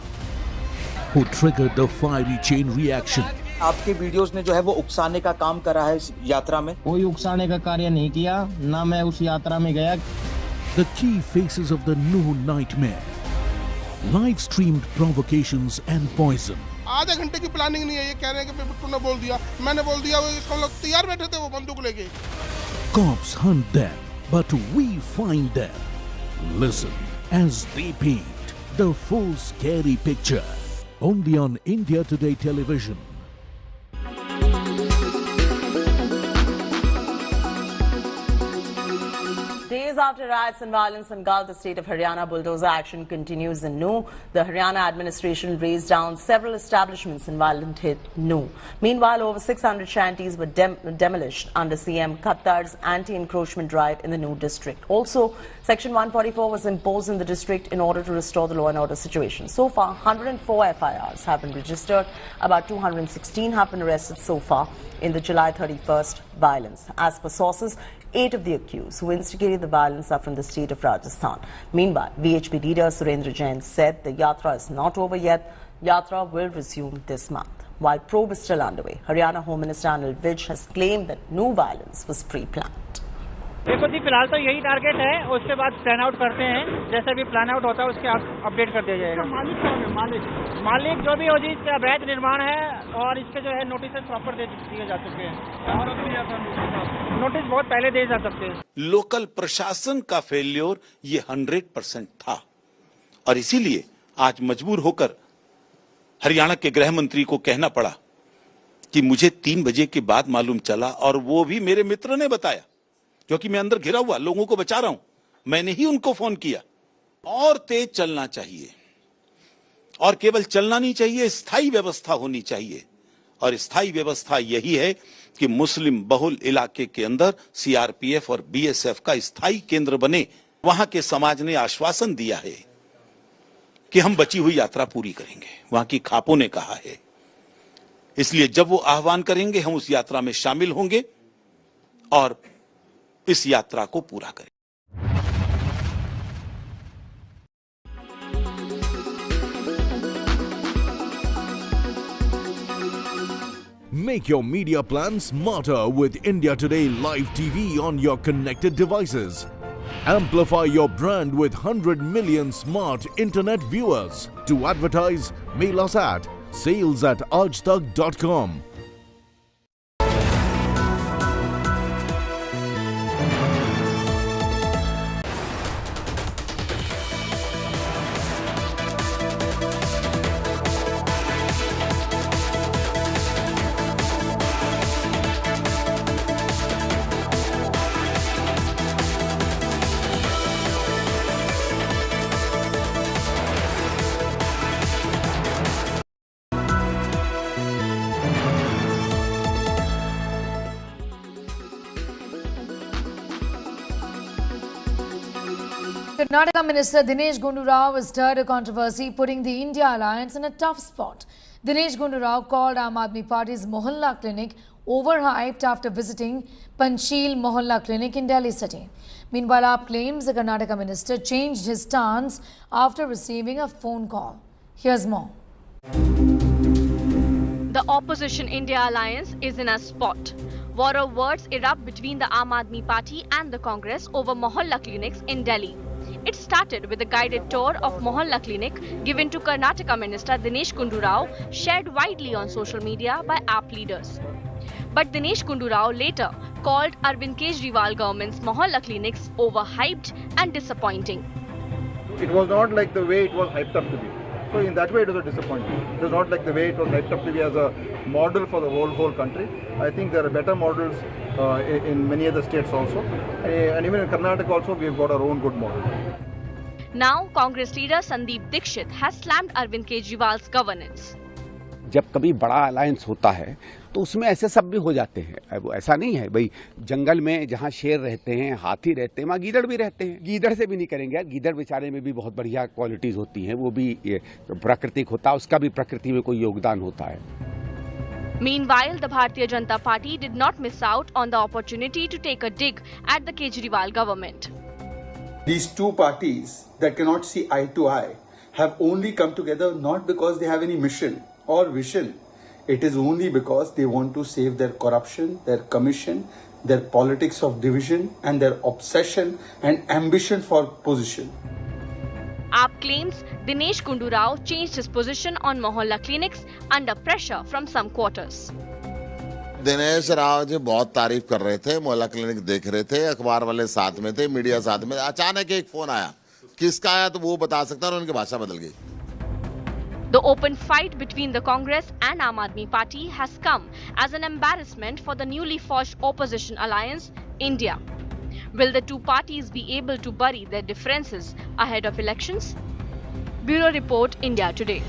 who triggered the fiery chain reaction. आपके videos ने जो है वो उकसाने का काम करा है इस यात्रा में। कोई उकसाने का कार्य नहीं किया, ना मैं उस यात्रा में गया। The key faces of the new nightmare. Live streamed provocations and poison. आधे घंटे की प्लानिंग नहीं है, ये कह रहे हैं कि बिट्टू ने बोल दिया, मैंने बोल दिया, वो इसको लोग तैयार बैठे थे वो बंदूक लेके। Cops hunt them, but we find them. Listen as they paint the full scary picture. Only on India Today Television. Days after riots and violence engulfed the state of Haryana, bulldozer action continues in Nuh. The Haryana administration razed down several establishments in violent hit Nuh. Meanwhile, over 600 shanties were demolished under CM Khattar's anti-encroachment drive in the Nuh district. Also, Section 144 was imposed in the district in order to restore the law and order situation. So far, 104 FIRs have been registered. About 216 have been arrested so far in the July 31st violence. As per sources, 8 of the accused who instigated the violence are from the state of Rajasthan. Meanwhile, VHP leader Surendra Jain said the yatra is not over yet. Yatra will resume this month. While probe is still underway, Haryana Home Minister Anil Vij has claimed that no violence was pre-planned. देखो जी, फिलहाल तो यही target है, उसके बाद plan out करते हैं, जैसे भी प्लान आउट होता है उसके अपडेट कर दिया जाएगा। मालिक कौन है? मालिक जो भी हो जी, इसका अवैध निर्माण है और इसके जो है नोटिस प्रॉपर दे दिए जा चुके हैं। नोटिस बहुत पहले दिए जा सकते हैं। लोकल प्रशासन का फेल्योर ये 100% था और इसीलिए आज मजबूर होकर हरियाणा के गृह मंत्री को कहना पड़ा कि मुझे 3 बजे के बाद मालूम चला और वो भी मेरे मित्र ने बताया, क्योंकि मैं अंदर घिरा हुआ लोगों को बचा रहा हूं, मैंने ही उनको फोन किया। और तेज चलना चाहिए और केवल चलना नहीं चाहिए, स्थायी व्यवस्था होनी चाहिए और स्थायी व्यवस्था यही है कि मुस्लिम बहुल इलाके के अंदर सीआरपीएफ और बीएसएफ का स्थायी केंद्र बने। वहां के समाज ने आश्वासन दिया है कि हम बची हुई यात्रा पूरी करेंगे, वहां की खापों ने कहा है। इसलिए जब वो आह्वान करेंगे हम उस यात्रा में शामिल होंगे और इस यात्रा को पूरा करें। Make your media plan smarter with India Today Live TV on your connected devices. Amplify your brand with 100 million smart internet viewers. To advertise, mail us at sales@aajtak.com. Karnataka Minister Dinesh Gundu Rao has stirred a controversy, putting the India alliance in a tough spot. Dinesh Gundu Rao called Aam Aadmi Party's Mohalla Clinic overhyped after visiting Panchsheel Mohalla Clinic in Delhi city. Meanwhile, AAP claims the Karnataka minister changed his stance after receiving a phone call. Here's more. The opposition India alliance is in a spot. War of words erupt between the Aam Aadmi Party and the Congress over Mohalla clinics in Delhi. It started with a guided tour of Mohalla clinic given to Karnataka Minister Dinesh Gundu Rao, shared widely on social media by AAP leaders. But Dinesh Gundu Rao later called Arvind Kejriwal government's Mohalla clinics overhyped and disappointing. It was not like the way it was hyped up to be. So in that way, it was a disappointment. It was not like the way it was set up to be as a model for the whole country. I think there are better models in many other states also. And even in Karnataka also, we've got our own good model. Now, Congress leader Sandeep Dixit has slammed Arvind Kejriwal's governance. जब कभी बड़ा alliance होता है तो उसमें ऐसे सब भी हो जाते हैं। अब ऐसा नहीं है भाई, जंगल में जहाँ शेर रहते हैं, हाथी रहते हैं, वहाँ गीदड़ भी रहते हैं। गीदड़ से भी नहीं करेंगे यार, गीदड़ बेचारे में भी बहुत बढ़िया क्वालिटीज होती हैं, वो भी प्राकृतिक होता है, उसका भी प्रकृति में कोई योगदान होता है। Meanwhile, the Bharatiya Janata Party did not miss out on the opportunity to take a dig at the Kejriwal government. These two parties that cannot see eye to eye have only come together not because they have any mission or vision. It is only because they want to save their corruption, their commission, their politics of division and their obsession and ambition for position. AAP claims Dinesh Gundu Rao changed his position on Mohalla clinics under pressure from some quarters. Dinesh Rao ji बहुत तारीफ कर रहे थे, मोहल्ला clinic देख रहे थे, अखबार वाले साथ में थे, मीडिया साथ में। अचानक एक फोन आया, किसका आया तो वो बता सकता है, और उनकी भाषा बदल गई। The open fight between the Congress and Aam Aadmi Party has come as an embarrassment for the newly forged opposition alliance, India. Will the two parties be able to bury their differences ahead of elections? Bureau Report, India Today.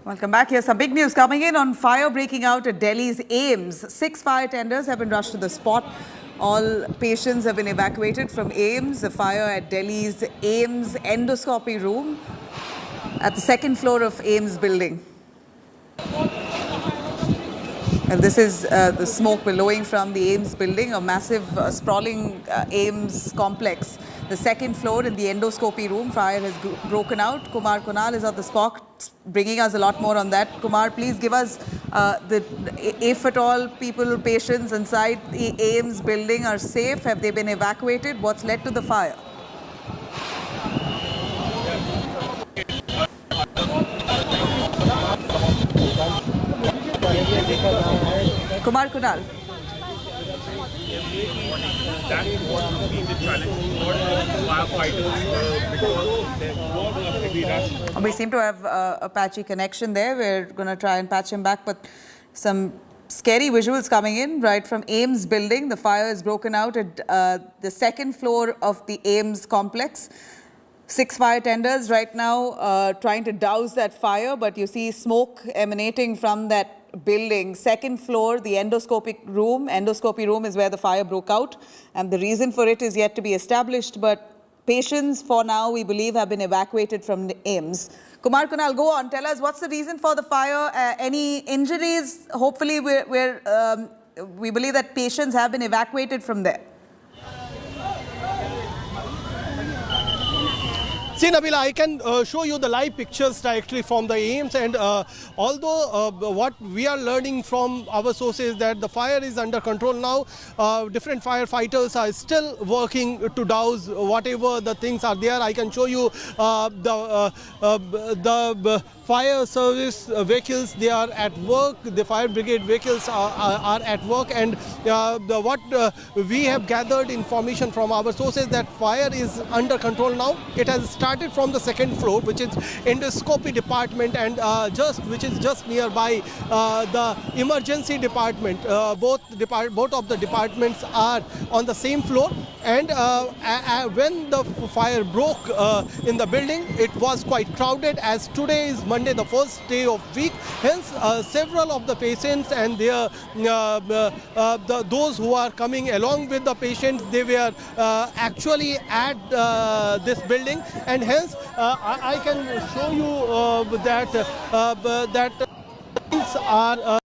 Welcome back. Here's some big news coming in on fire breaking out at Delhi's AIIMS. 6 fire tenders have been rushed to the spot. All patients have been evacuated from AIIMS. The fire at Delhi's AIIMS endoscopy room at the second floor of AIIMS building. And this is the smoke billowing from the AIIMS building, a massive sprawling AIIMS complex. The second floor in the endoscopy room, fire has broken out. Kumar Kunal is at the spot, bringing us a lot more on that. Kumar, please give us if at all patients inside the AIIMS building are safe. Have they been evacuated? What's led to the fire? Kumar Kunal. We seem to have a patchy connection there. We're going to try and patch him back, but some scary visuals coming in right from AIIMS building. The fire is broken out at the second floor of the AIIMS complex. 6 fire tenders right now trying to douse that fire, but you see smoke emanating from that building. Second floor, the endoscopy room is where the fire broke out, and the reason for it is yet to be established, but patients for now we believe have been evacuated from the AIIMS. Kumar Kunal, go on, tell us what's the reason for the fire, any injuries? Hopefully we believe that patients have been evacuated from there. See, Nabila, I can show you the live pictures directly from the AIIMS, and although what we are learning from our sources that the fire is under control now, different firefighters are still working to douse whatever the things are there. I can show you the fire service vehicles, they are at work, the fire brigade vehicles are at work, and what we have gathered information from our sources that fire is under control now. It has started from the second floor, which is endoscopy department, and which is just nearby the emergency department. Both of the departments are on the same floor, and when the fire broke in the building, it was quite crowded, as today is Monday, the first day of week. Hence, several of the patients and their those who are coming along with the patients, they were actually at this building, and hence I can show you that are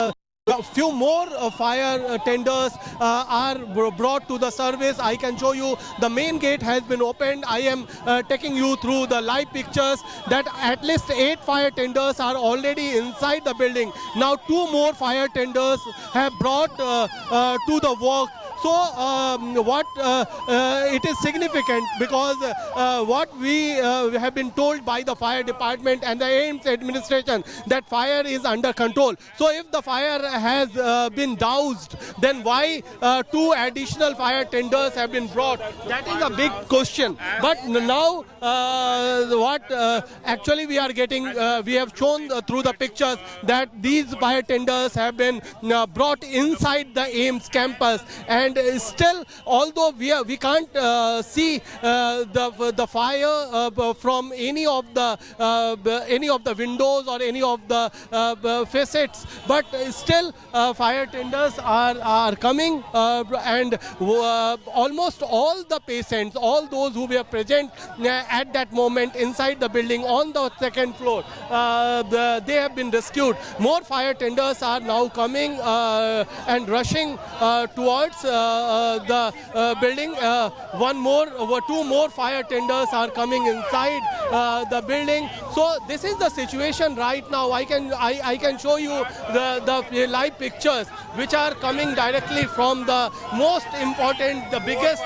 a few more fire tenders are brought to the service. I can show you the main gate has been opened. I am taking you through the live pictures that at least 8 fire tenders are already inside the building. Now 2 more fire tenders have brought to the work. So it is significant because what we have been told by the fire department and the AIMS administration that fire is under control. So if the fire has been doused, then why 2 additional fire tenders have been brought? That is a big question. But now what actually we are getting, we have shown through the pictures that these fire tenders have been brought inside the AIMS campus, and still, although we can't see the fire from any of the windows or any of the facets, but still fire tenders are coming, and almost all the patients, all those who were present at that moment inside the building on the 2nd floor, they have been rescued. More fire tenders are now coming and rushing towards the building. 2 more fire tenders are coming inside the building. So this is the situation right now. I can show you the live pictures which are coming directly from the most important, the biggest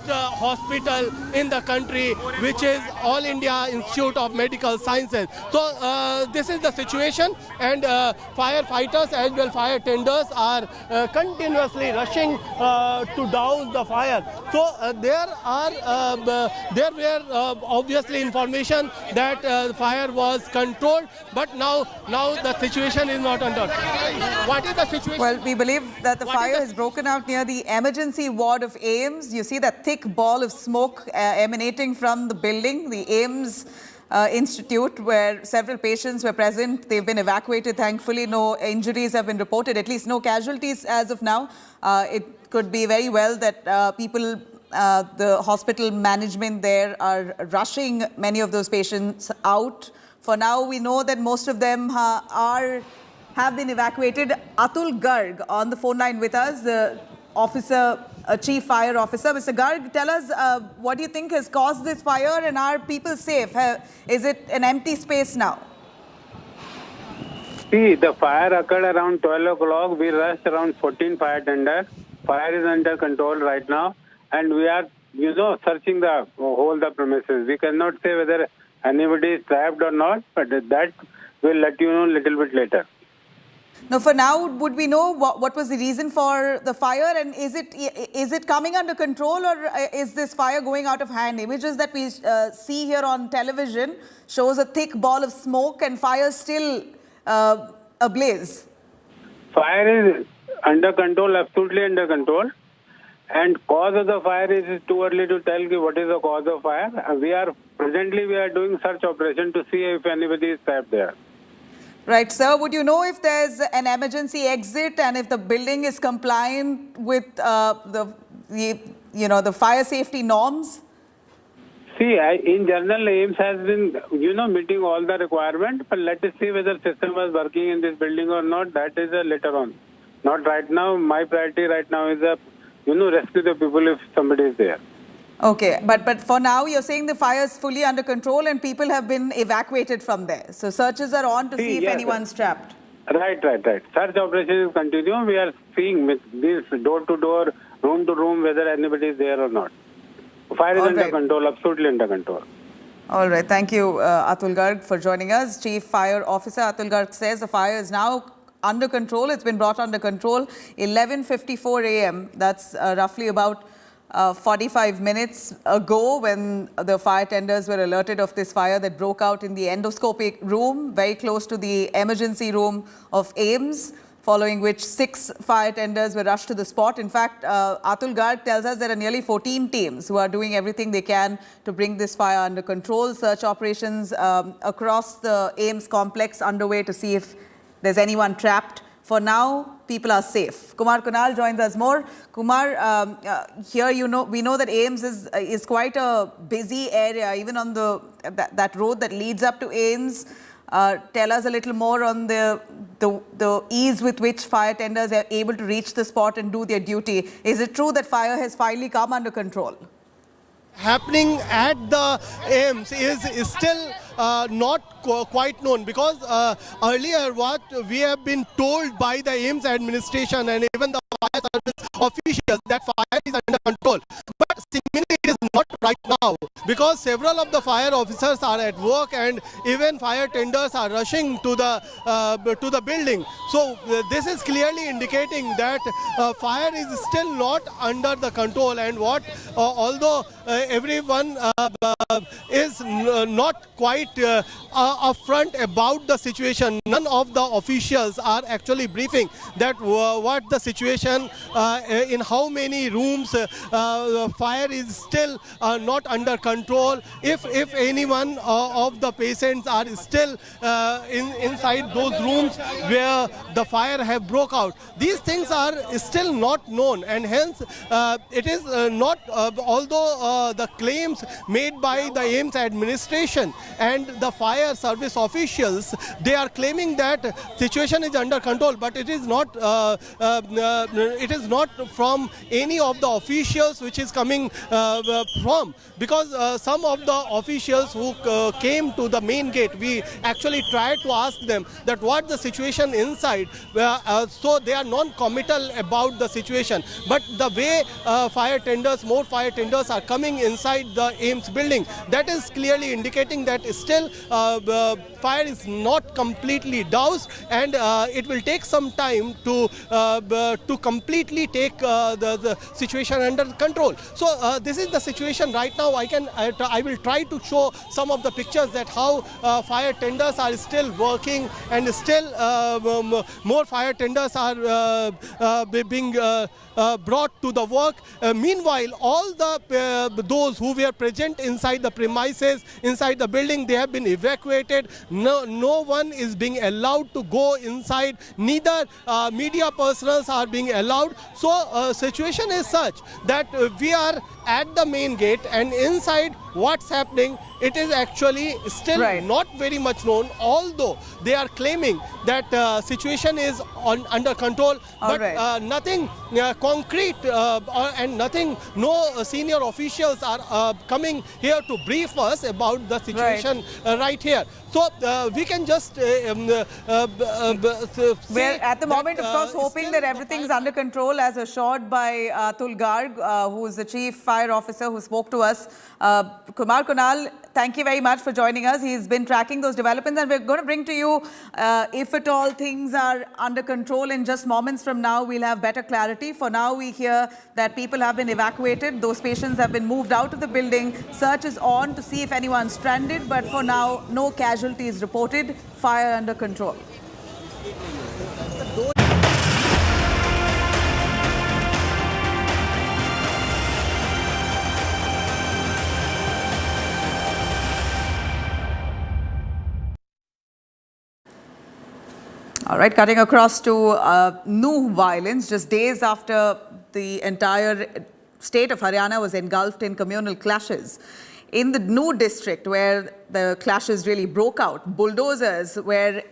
hospital in the country, which is All India Institute of Medical Sciences. So this is the situation, and firefighters as well fire tenders are continuously rushing to douse the fire. So there were obviously information that fire was controlled, but now the situation is not under. What is the situation? Well, we believe that the fire has broken out near the emergency ward of AIMS. You see that thick ball of smoke emanating from the building, the AIMS Institute, where several patients were present. They've been evacuated, thankfully. No injuries have been reported, at least no casualties as of now. It could be very well that the hospital management there are rushing many of those patients out. For now, we know that most of them have been evacuated. Atul Garg on the phone line with us, the Chief Fire Officer. Mr. Garg, tell us what do you think has caused this fire, and are people safe? Is it an empty space now? See, the fire occurred around 12 o'clock. We rushed around 14 fire tenders. Fire is under control right now, and we are, searching the whole premises. We cannot say whether anybody is trapped or not, but that we'll let you know a little bit later. Now, for now, would we know what was the reason for the fire, and is it coming under control, or is this fire going out of hand? Images that we see here on television shows a thick ball of smoke and fire still ablaze. Fire is under control, absolutely under control. And cause of the fire is too early to tell what is the cause of fire. Presently we are doing search operation to see if anybody is trapped there. Right, sir. Would you know if there's an emergency exit and if the building is compliant with the fire safety norms? See, in general, AIMS has been, meeting all the requirements, but let us see whether system was working in this building or not. That is later on. Not right now. My priority right now is rescue the people if somebody is there. Okay, but for now, you're saying the fire is fully under control and people have been evacuated from there. So searches are on to see if anyone's trapped. Right. Search operation is continuing. We are seeing this door to door, room to room, whether anybody is there or not. Fire is under control, absolutely under control. All right. Thank you, Atul Garg, for joining us. Chief Fire Officer Atul Garg says the fire is now under control. It's been brought under control. 11:54 a.m. That's roughly about 45 minutes ago when the fire tenders were alerted of this fire that broke out in the endoscopic room, very close to the emergency room of AIMS. following which 6 fire tenders were rushed to the spot. In fact, Atul Garg tells us there are nearly 14 teams who are doing everything they can to bring this fire under control. Search operations across the AIIMS complex underway to see if there's anyone trapped. For now, people are safe. Kumar Kunal joins us more. Kumar, here we know that AIIMS is quite a busy area, even on that road that leads up to AIIMS. Tell us a little more on the ease with which fire tenders are able to reach the spot and do their duty. Is it true that fire has finally come under control? Happening at the AIIMS is still not quite known, because earlier what we have been told by the AIIMS administration and even the fire service officials that fire is under control. But seemingly it is not right now, because several of the fire officers are at work and even fire tenders are rushing to the building. So this is clearly indicating that fire is still not under the control, and although everyone is not quite upfront about the situation, none of the officials are actually briefing that what the situation, in how many rooms fire is still not under control, if anyone of the patients are still inside those rooms where the fire have broke out. These things are still not known, and hence it is not, although the claims made by the AIIMS administration and the fire service officials, they are claiming that situation is under control, but it is not from any of the officials which is coming from, because some of the officials who came to the main gate, we actually tried to ask them that what the situation inside, so they are non-committal about the situation. But the way more fire tenders are coming inside the AIIMS building, that is clearly indicating that still fire is not completely doused, and it will take some time to completely take the situation under control. So this is the situation right now. I will try to show some of the pictures that how fire tenders are still working, and still more fire tenders are being brought to the work. Meanwhile, all those who were present inside the premises, inside the building, they have been evacuated. No one is being allowed to go inside. Neither media personnel are being allowed. So situation is such that we are at the main gate, and inside what's happening, it is actually still not very much known, although they are claiming that situation is under control, but nothing concrete and nothing, no senior officials are coming here to brief us about the situation right here. So we can just we're at the moment, of course, hoping that everything's under control, as assured by Atul Garg, who is the chief fire officer who spoke to us. Kumar Kunal, thank you very much for joining us. He's been tracking those developments, and we're going to bring to you, if at all things are under control in just moments from now, we'll have better clarity. For now, we hear that people have been evacuated. Those patients have been moved out of the building. Search is on to see if anyone's stranded, but for now, no casualties reported. Fire under control. All right, cutting across to new violence, just days after the entire state of Haryana was engulfed in communal clashes. In the New district, where the clashes really broke out, bulldozers were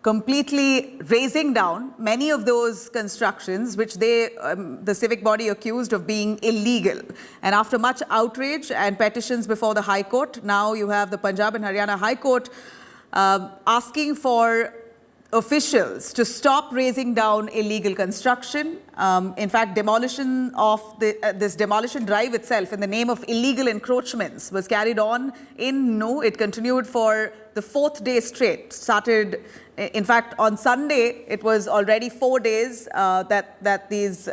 completely razing down many of those constructions which the civic body accused of being illegal. And after much outrage and petitions before the High Court, now you have the Punjab and Haryana High Court asking for officials to stop razing down illegal construction. In fact, demolition of this demolition drive itself in the name of illegal encroachments was carried on in New. It continued for the 4th day straight. Started, in fact, on Sunday, it was already 4 days that these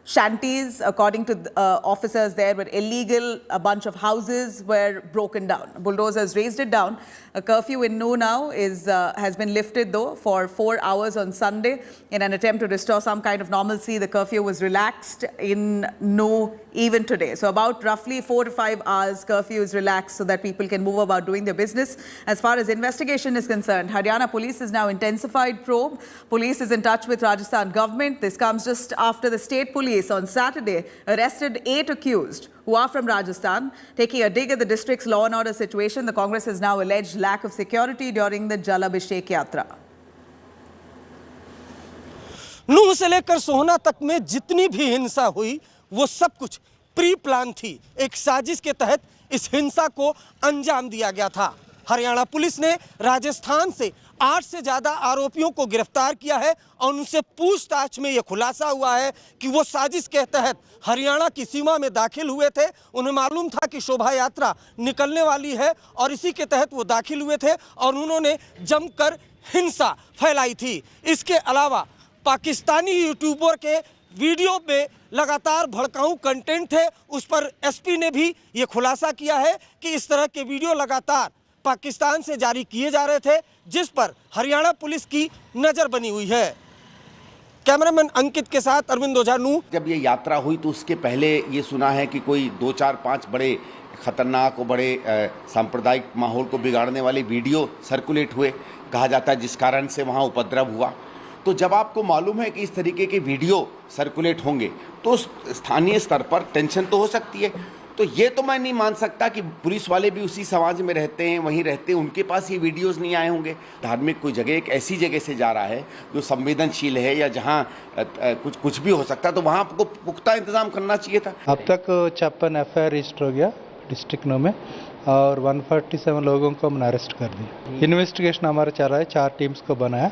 shanties, according to officers there, were illegal. A bunch of houses were broken down. Bulldozers raised it down. A curfew in No now has been lifted, though, for 4 hours on Sunday in an attempt to restore some kind of normalcy. The curfew was relaxed in No even today. So about roughly 4 to 5 hours, curfew is relaxed so that people can move about doing their business. As far as investigation is concerned, Haryana police has now intensified probe. Police is in touch with Rajasthan government. This comes just after the state police on Saturday arrested 8 accused who are from Rajasthan, taking a dig at the district's law and order situation. The Congress has now alleged lack of security during the Jal Abhishek Yatra. नूह से लेकर सोहना तक में जितनी भी हिंसा हुई वो सब कुछ प्री प्लान थी। एक साजिश के तहत इस हिंसा को अंजाम दिया गया था। हरियाणा पुलिस ने राजस्थान से 8 से ज़्यादा आरोपियों को गिरफ्तार किया है और उनसे पूछताछ में यह खुलासा हुआ है कि वो साजिश के तहत हरियाणा की सीमा में दाखिल हुए थे। उन्हें मालूम था कि शोभा यात्रा निकलने वाली है और इसी के तहत वो दाखिल हुए थे और उन्होंने जमकर हिंसा फैलाई थी। इसके अलावा पाकिस्तानी यूट्यूबर के वीडियो में लगातार भड़काऊ कंटेंट थे, उस पर एसपी ने भी ये खुलासा किया है कि इस तरह के वीडियो लगातार पाकिस्तान से जारी किए जा रहे थे, जिस पर हरियाणा पुलिस की नज़र बनी हुई है। कैमरामैन अंकित के साथ अरविंद ओझा। जब ये यात्रा हुई तो उसके पहले ये सुना है कि कोई 2, 4, 5 बड़े खतरनाक और बड़े सांप्रदायिक माहौल को बिगाड़ने वाले वीडियो सर्कुलेट हुए, कहा जाता है, जिस कारण से वहाँ उपद्रव हुआ। तो जब आपको मालूम है कि इस तरीके के वीडियो सर्कुलेट होंगे तो स्थानीय स्तर पर टेंशन तो हो सकती है। तो ये तो मैं नहीं मान सकता कि पुलिस वाले भी उसी समाज में रहते हैं, वहीं रहते हैं, उनके पास ये वीडियोस नहीं आए होंगे। धार्मिक कोई जगह एक ऐसी जगह से जा रहा है जो संवेदनशील है या जहाँ कुछ भी हो सकता है, तो वहाँ आपको पुख्ता इंतजाम करना चाहिए था। अब तक 56 FIR रजिस्टर हो गया डिस्ट्रिक्ट नो में और 147 लोगों को हमने अरेस्ट कर दिया। इन्वेस्टिगेशन हमारा चल रहा है, 4 टीम्स को बनाया।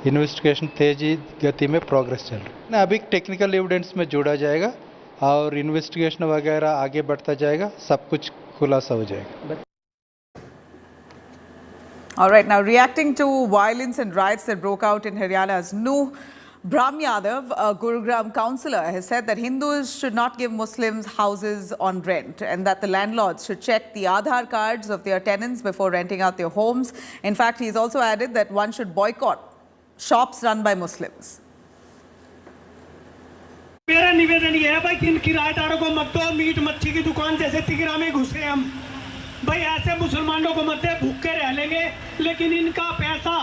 इन्वेस्टिगेशन तेजी गति में प्रोग्रेस चल रहा है। अभी टेक्निकल एविडेंस में जोड़ा जाएगा और इन्वेस्टिगेशन वगैरह आगे बढ़ता जाएगा, सब कुछ खुलासा हो जाएगा। All right, now reacting to violence and riots that broke out in Haryana's Nuh, Brahm Yadav, a Gurugram councillor, has said that Hindus should not give Muslims houses on rent and that the landlords should check the Aadhaar cards of their tenants before renting out their homes. In fact, he's also added that one should boycott shops run by Muslims. मेरा निवेदन ये है भाई कि इन किराएदारों को मत दो, meet मच्छी की दुकान जैसे तिगरा में घुसे हम भाई, ऐसे मुसलमानों को मत दे, भूखे रह लेंगे, लेकिन इनका पैसा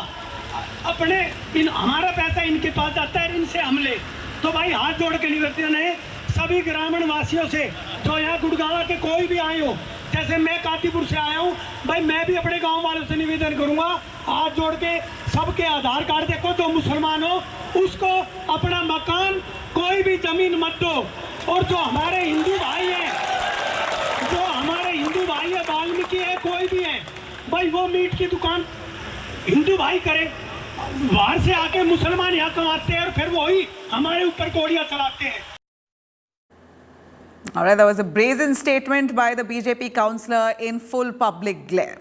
हमारा पैसा इनके पास जाता है, इनसे हम ले। तो भाई हाथ जोड़ के निवेदन है सभी ग्रामीण वासियों से जो यहाँ गुड़गांव के कोई भी आए हो, जैसे मैं कातीपुर से आया हूँ भाई, मैं भी अपने गांव वालों से निवेदन करूंगा हाथ जोड़ के सबके आधार कार्ड देखो, जो मुसलमान हो उसको अपना मकान कोई भी जमीन मत दो। और जो हमारे हिंदू भाई है वाल्मीकि है, कोई भी है भाई, वो मीट की दुकान हिंदू भाई करे, बाहर से आके मुसलमान यहाँ कमाते हैं और फिर वही हमारे ऊपर गोलियां चलाते हैं। All right, that was a brazen statement by the BJP councillor in full public glare.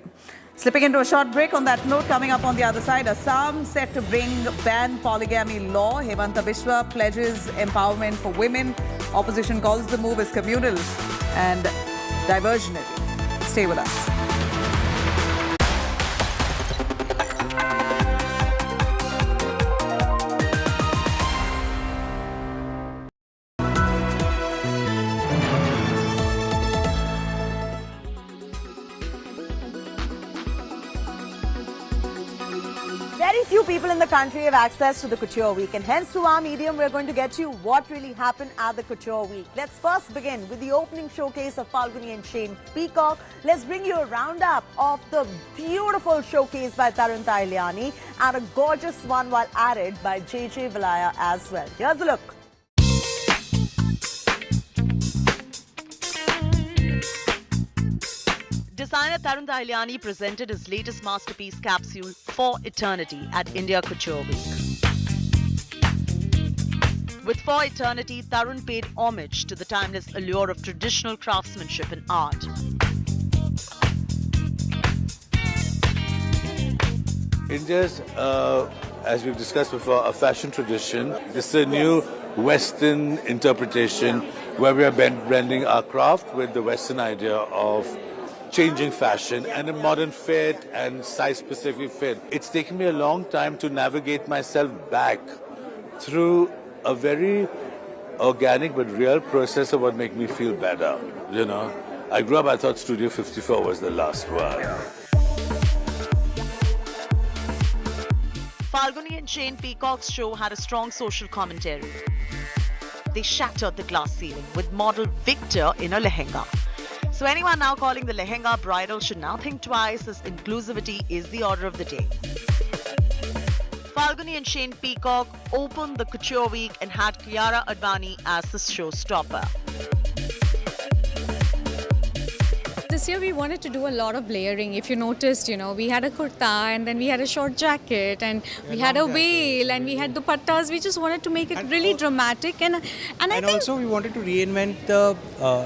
Slipping into a short break on that note, coming up on the other side, Assam set to bring ban polygamy law. Hemanta Biswa pledges empowerment for women. Opposition calls the move as communal and diversionary. Stay with us. Very few people in the country have access to the Couture Week, and hence through our medium we're going to get you what really happened at the Couture Week. Let's first begin with the opening showcase of Falguni and Shane Peacock. Let's bring you a roundup of the beautiful showcase by Tarun Tahiliani and a gorgeous one while added by JJ Valaya as well. Here's a look. Designer Tarun Tahiliani presented his latest masterpiece capsule, For Eternity, at India Couture Week. With For Eternity, Tarun paid homage to the timeless allure of traditional craftsmanship and art. India's, as we've discussed before, a fashion tradition. This is a new Western interpretation where we are blending our craft with the Western idea of changing fashion and a modern fit and size-specific fit. It's taken me a long time to navigate myself back through a very organic but real process of what makes me feel better, you know. I grew up, I thought Studio 54 was the last word. Falguni and Shane Peacock's show had a strong social commentary. They shattered the glass ceiling with model Victor in a lehenga. So anyone now calling the lehenga bridal should now think twice, as inclusivity is the order of the day. Falguni and Shane Peacock opened the Couture Week and had Kiara Advani as the showstopper. This year we wanted to do a lot of layering. If you noticed, we had a kurta and then we had a short jacket and we had a veil and we had dupattas. We just wanted to make it really dramatic and I think also we wanted to reinvent the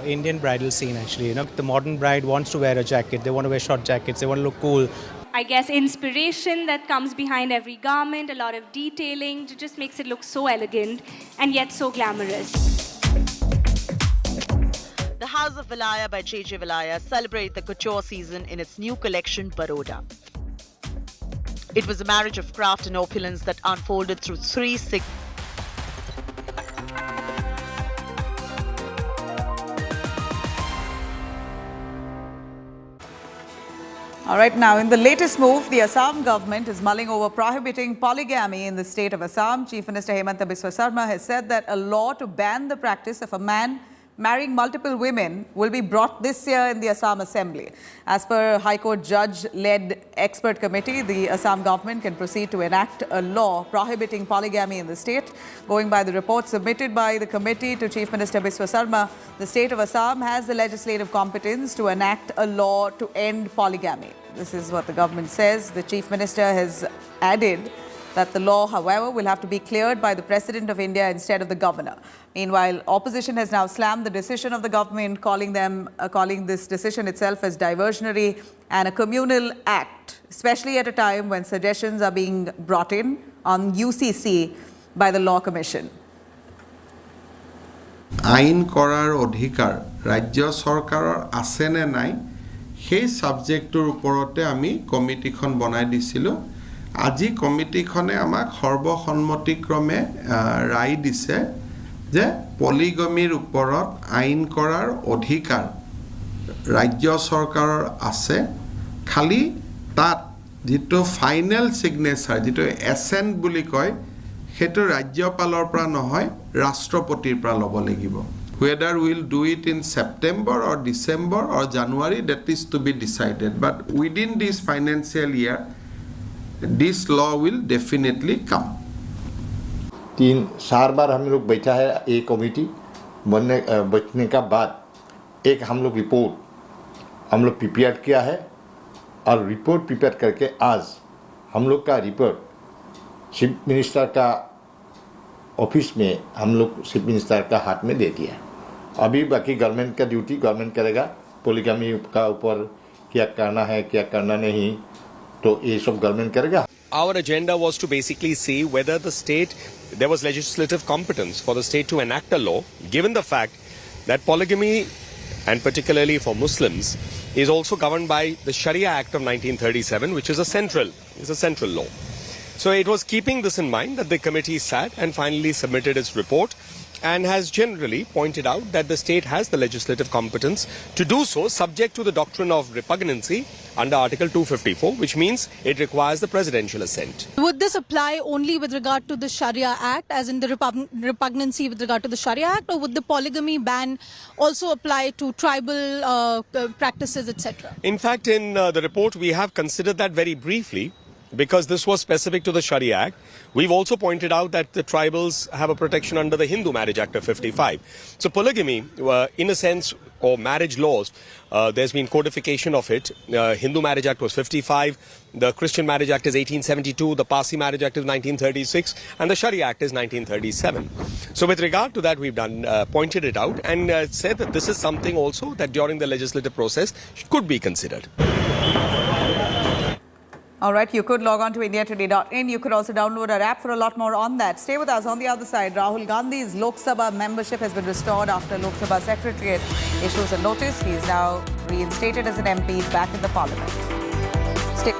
Indian bridal scene actually. The modern bride wants to wear a jacket, they want to wear short jackets, they want to look cool. I guess inspiration that comes behind every garment, a lot of detailing, it just makes it look so elegant and yet so glamorous. The House of Valaya by J.J. Valaya celebrate the couture season in its new collection, Baroda. It was a marriage of craft and opulence that unfolded through three All right, now in the latest move, the Assam government is mulling over prohibiting polygamy in the state of Assam. Chief Minister Hemanta Biswa Sarma has said that a law to ban the practice of a man marrying multiple women will be brought this year in the Assam Assembly. As per High Court judge-led expert committee, the Assam government can proceed to enact a law prohibiting polygamy in the state. Going by the report submitted by the committee to Chief Minister Biswa Sarma, the state of Assam has the legislative competence to enact a law to end polygamy. This is what the government says. The Chief Minister has added that the law, however, will have to be cleared by the President of India instead of the Governor. Meanwhile, opposition has now slammed the decision of the government, calling this decision itself as diversionary and a communal act, especially at a time when suggestions are being brought in on UCC by the Law Commission. আইন কৰাৰ অধিকাৰ ৰাজ্য চৰকাৰৰ আছে নে নাই সেই সাবজেক্টৰ ওপৰতে আমি কমিটিখন বনাই দিছিলোঁ আজি কমিটিখনে আমাক সৰ্বসন্মতিক্ৰমে ৰায় দিছে যে পলিগমিৰ ওপৰত আইন কৰাৰ অধিকাৰ ৰাজ্য চৰকাৰৰ আছে খালি তাত যেটো ফাইনাল সিগনেচাৰ যেটো এসেন্ট বুলি কয় হেতু ৰাজ্যপালৰ পৰা নহয় ৰাষ্ট্ৰপতিৰ পৰা ল'ব লাগিব whether we will do it in September or December or January that is to be decided but within this financial year this law will definitely come. 4 बार हम लोग बैठा है एक कमेटी बैठने का बाद एक हम लोग रिपोर्ट हम लोग प्रिपेयर किया है और रिपोर्ट प्रिपेयर करके आज हम लोग का रिपोर्ट चीफ मिनिस्टर का ऑफिस में हम लोग चीफ मिनिस्टर का हाथ में दे दिया अभी बाकी गवर्नमेंट का ड्यूटी गवर्नमेंट करेगा पॉलीगमी का ऊपर क्या करना है क्या करना नहीं तो ये सब गवर्नमेंट करेगा. Our agenda was to basically see whether there was legislative competence for the state to enact a law, given the fact that polygamy, and particularly for Muslims, is also governed by the Sharia Act of 1937, which is a central law. So it was keeping this in mind that the committee sat and finally submitted its report and has generally pointed out that the state has the legislative competence to do so subject to the doctrine of repugnancy under Article 254, which means it requires the presidential assent. Would this apply only with regard to the Sharia Act, as in the repugnancy with regard to the Sharia Act, or would the polygamy ban also apply to tribal practices, etc.? In fact, in the report, we have considered that very briefly, because this was specific to the Sharia Act. We've also pointed out that the tribals have a protection under the Hindu Marriage Act of 55. So polygamy, in a sense, or marriage laws, there's been codification of it. Hindu Marriage Act was 55, the Christian Marriage Act is 1872, the Parsi Marriage Act is 1936, and the Sharia Act is 1937. So with regard to that, we've pointed it out and said that this is something also that during the legislative process could be considered. All right, you could log on to indiatoday.in. You could also download our app for a lot more on that. Stay with us. On the other side, Rahul Gandhi's Lok Sabha membership has been restored after Lok Sabha Secretariat issues a notice. He is now reinstated as an MP back in the parliament. Stay.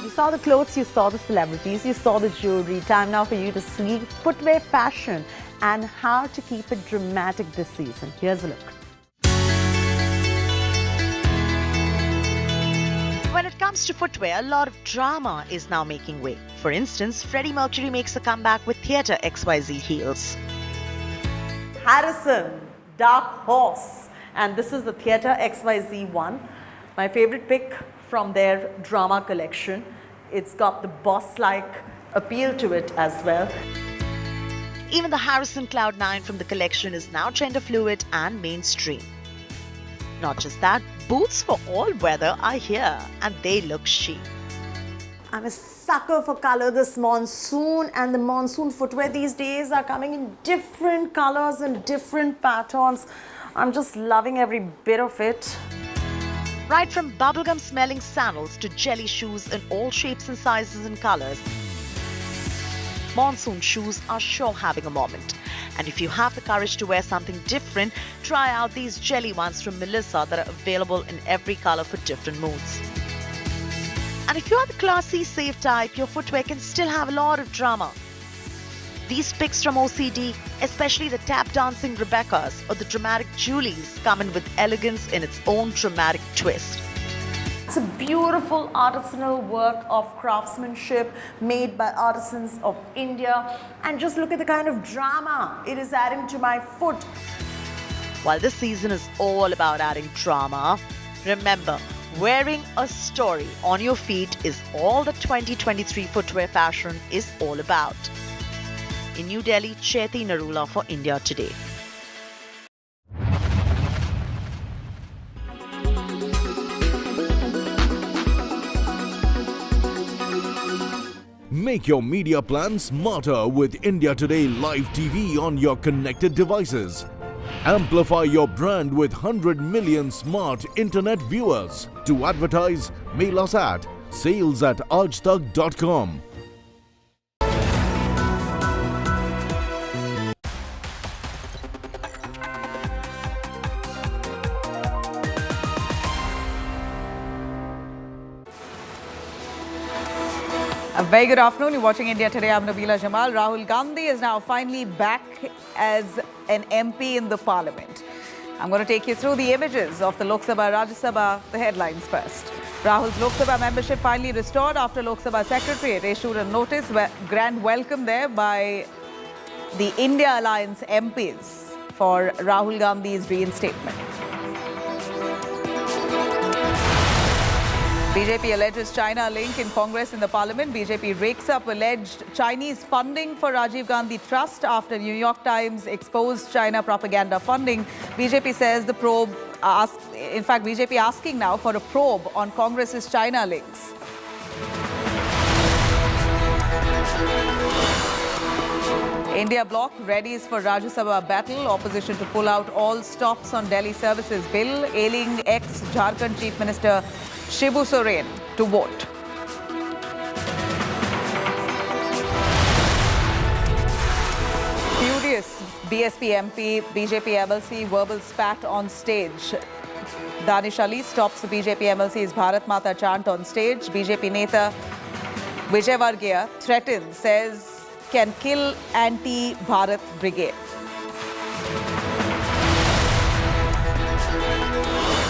You saw the clothes, you saw the celebrities, you saw the jewelry. Time now for you to see footwear fashion and how to keep it dramatic this season. Here's a look. When it comes to footwear, a lot of drama is now making way. For instance, Freddie Mercury makes a comeback with Theatre XYZ heels. Harrison, Dark Horse, and this is the Theatre XYZ one. My favorite pick from their drama collection. It's got the boss-like appeal to it as well. Even the Harrison Cloud9 from the collection is now gender fluid and mainstream. Not just that, boots for all weather are here and they look chic. I'm a sucker for color this monsoon, and the monsoon footwear these days are coming in different colors and different patterns. I'm just loving every bit of it. Right from bubblegum smelling sandals to jelly shoes in all shapes and sizes and colors, monsoon shoes are sure having a moment. And if you have the courage to wear something different, try out these jelly ones from Melissa that are available in every color for different moods. And if you are the classy, safe type, your footwear can still have a lot of drama. These picks from OCD, especially the tap dancing Rebeccas or the dramatic Julies, come in with elegance in its own dramatic twist. It's a beautiful artisanal work of craftsmanship made by artisans of India. And just look at the kind of drama it is adding to my foot. While this season is all about adding drama, remember, wearing a story on your feet is all the 2023 footwear fashion is all about. In New Delhi, Chaiti Narula for India Today. Make your media plan smarter with India Today Live TV on your connected devices. Amplify your brand with 100 million smart internet viewers. To advertise, mail us at sales@aajtak.com. A very good afternoon. You're watching India Today. I'm Nabila Jamal. Rahul Gandhi is now finally back as an MP in the parliament. I'm going to take you through the images of the Lok Sabha, Rajya Sabha, the headlines first. Rahul's Lok Sabha membership finally restored after Lok Sabha Secretariat issued a notice. Grand welcome there by the India Alliance MPs for Rahul Gandhi's reinstatement. BJP alleges China link in Congress in the parliament. BJP rakes up alleged Chinese funding for Rajiv Gandhi Trust after New York Times exposed China propaganda funding. BJP says the probe, BJP asking now for a probe on Congress's China links. India bloc readies for Rajya Sabha battle. Opposition to pull out all stops on Delhi services bill, ailing ex-Jharkhand Chief Minister Shibu Soren to vote. Furious BSP MP, BJP MLC verbal spat on stage. Danish Ali stops the BJP MLC's Bharat Mata chant on stage. BJP Neta Vijay Vargiya threatens, says can kill anti-Bharat brigade.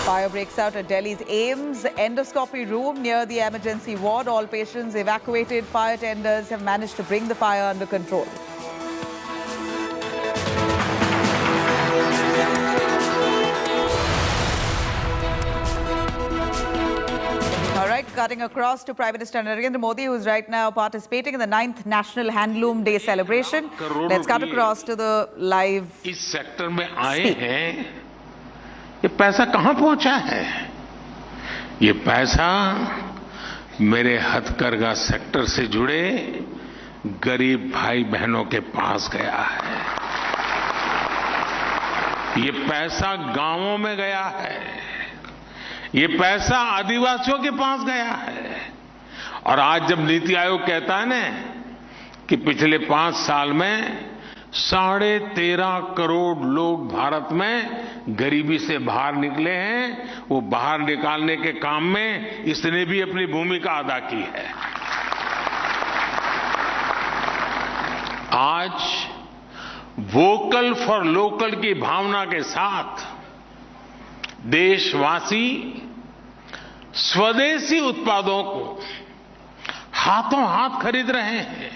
Fire breaks out at Delhi's AIIMS endoscopy room near the emergency ward. All patients evacuated. Fire tenders have managed to bring the fire under control. All right, cutting across to Prime Minister Narendra Modi, who is right now participating in the 9th National Handloom Day celebration. Let's cut across to the live इस sector में आए हैं, ये पैसा कहां पहुंचा है? ये पैसा मेरे हथकरघा सेक्टर से जुड़े गरीब भाई बहनों के पास गया है। ये पैसा गांवों में गया है। ये पैसा आदिवासियों के पास गया है। और आज जब नीति आयोग कहता है ना कि पिछले 5 साल में 13.5 करोड़ लोग भारत में गरीबी से बाहर निकले हैं, वो बाहर निकालने के काम में इसने भी अपनी भूमिका अदा की है। आज वोकल फॉर लोकल की भावना के साथ देशवासी स्वदेशी उत्पादों को हाथों हाथ खरीद रहे हैं।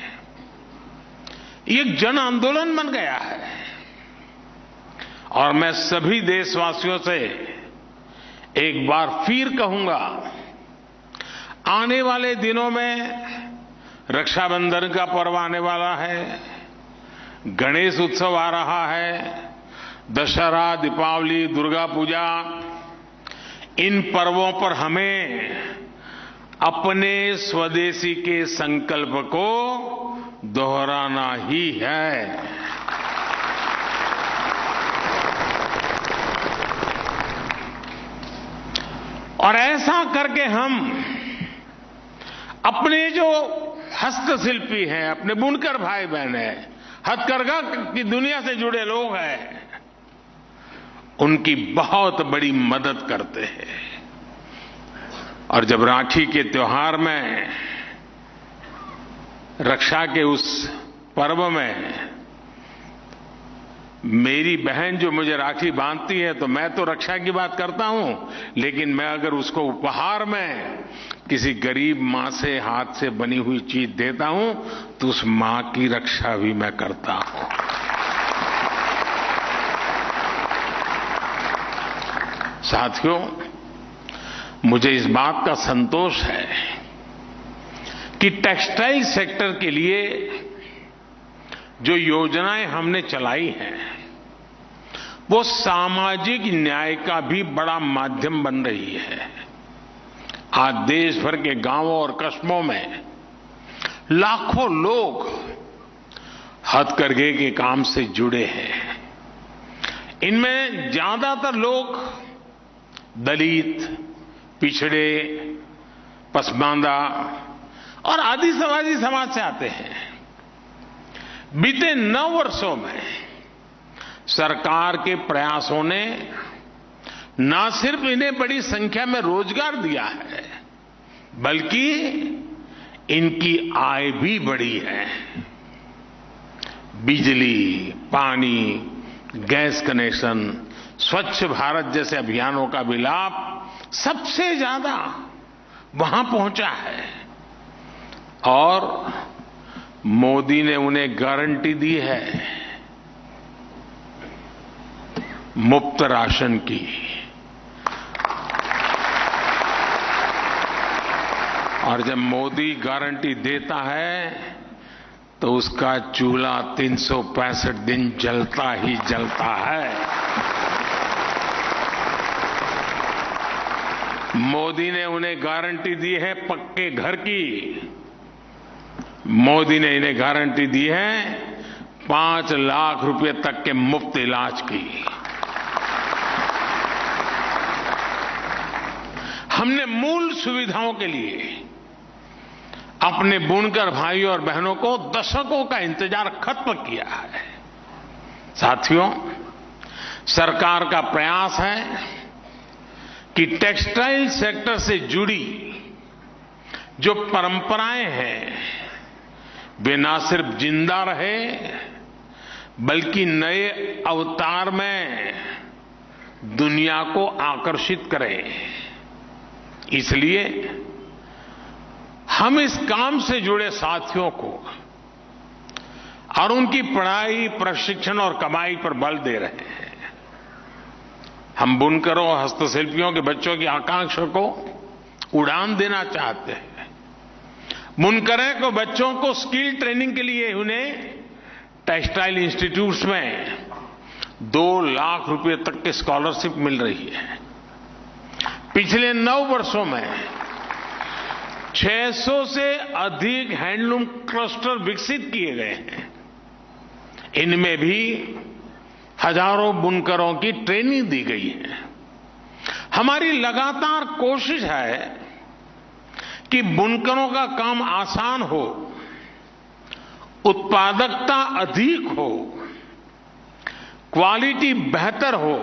ये एक जन आंदोलन बन गया है। और मैं सभी देशवासियों से एक बार फिर कहूंगा, आने वाले दिनों में रक्षाबंधन का पर्व आने वाला है, गणेश उत्सव आ रहा है, दशहरा, दीपावली, दुर्गा पूजा, इन पर्वों पर हमें अपने स्वदेशी के संकल्प को दोहराना ही है। और ऐसा करके हम अपने जो हस्तशिल्पी हैं, अपने बुनकर भाई बहन हैं, हथकरघा की दुनिया से जुड़े लोग हैं, उनकी बहुत बड़ी मदद करते हैं। और जब राखी के त्योहार में, रक्षा के उस पर्व में मेरी बहन जो मुझे राखी बांधती है, तो मैं तो रक्षा की बात करता हूं, लेकिन मैं अगर उसको उपहार में किसी गरीब मां से हाथ से बनी हुई चीज देता हूं, तो उस मां की रक्षा भी मैं करता हूं। साथियों, मुझे इस बात का संतोष है कि टेक्सटाइल सेक्टर के लिए जो योजनाएं हमने चलाई हैं, वो सामाजिक न्याय का भी बड़ा माध्यम बन रही है। आज देश भर के गांवों और कस्बों में लाखों लोग हथकरघे के काम से जुड़े हैं। इनमें ज्यादातर लोग दलित, पिछड़े, पसमानदा और आदि समाजी समाज से आते हैं। बीते 9 वर्षों में सरकार के प्रयासों ने न सिर्फ इन्हें बड़ी संख्या में रोजगार दिया है, बल्कि इनकी आय भी बढ़ी है। बिजली, पानी, गैस कनेक्शन, स्वच्छ भारत जैसे अभियानों का भी लाभ सबसे ज्यादा वहां पहुंचा है। और मोदी ने उन्हें गारंटी दी है मुफ्त राशन की। और जब मोदी गारंटी देता है तो उसका चूल्हा 365 दिन जलता ही जलता है। मोदी ने उन्हें गारंटी दी है पक्के घर की। मोदी ने इन्हें गारंटी दी है 5 लाख रुपए तक के मुफ्त इलाज की। हमने मूल सुविधाओं के लिए अपने बुनकर भाइयों और बहनों को दशकों का इंतजार खत्म किया है। साथियों, सरकार का प्रयास है कि टेक्सटाइल सेक्टर से जुड़ी जो परंपराएं हैं, वे ना सिर्फ जिंदा रहे, बल्कि नए अवतार में दुनिया को आकर्षित करें। इसलिए हम इस काम से जुड़े साथियों को और उनकी पढ़ाई, प्रशिक्षण और कमाई पर बल दे रहे हैं। हम बुनकरों और हस्तशिल्पियों के बच्चों की आकांक्षा को उड़ान देना चाहते हैं। बुनकरों को बच्चों को स्किल ट्रेनिंग के लिए उन्हें टेक्सटाइल इंस्टीट्यूट्स में 2 लाख रुपए तक की स्कॉलरशिप मिल रही है। पिछले 9 वर्षों में 600 से अधिक हैंडलूम क्लस्टर विकसित किए गए हैं। इनमें भी हजारों बुनकरों की ट्रेनिंग दी गई है। हमारी लगातार कोशिश है कि बुनकरों का काम आसान हो, उत्पादकता अधिक हो, क्वालिटी बेहतर हो,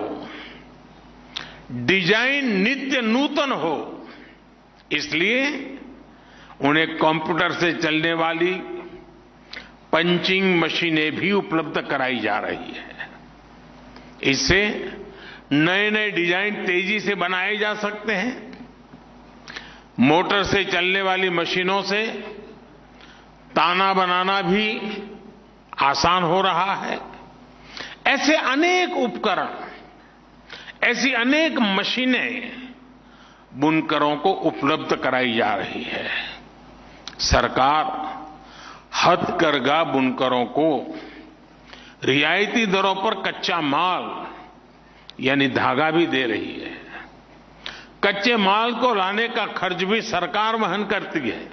डिजाइन नित्य नूतन हो। इसलिए उन्हें कंप्यूटर से चलने वाली पंचिंग मशीनें भी उपलब्ध कराई जा रही है। इससे नए नए डिजाइन तेजी से बनाए जा सकते हैं। मोटर से चलने वाली मशीनों से ताना बनाना भी आसान हो रहा है। ऐसे अनेक उपकरण, ऐसी अनेक मशीनें बुनकरों को उपलब्ध कराई जा रही है। सरकार हथकरघा बुनकरों को रियायती दरों पर कच्चा माल यानी धागा भी दे रही है। कच्चे माल को लाने का खर्च भी सरकार वहन करती है।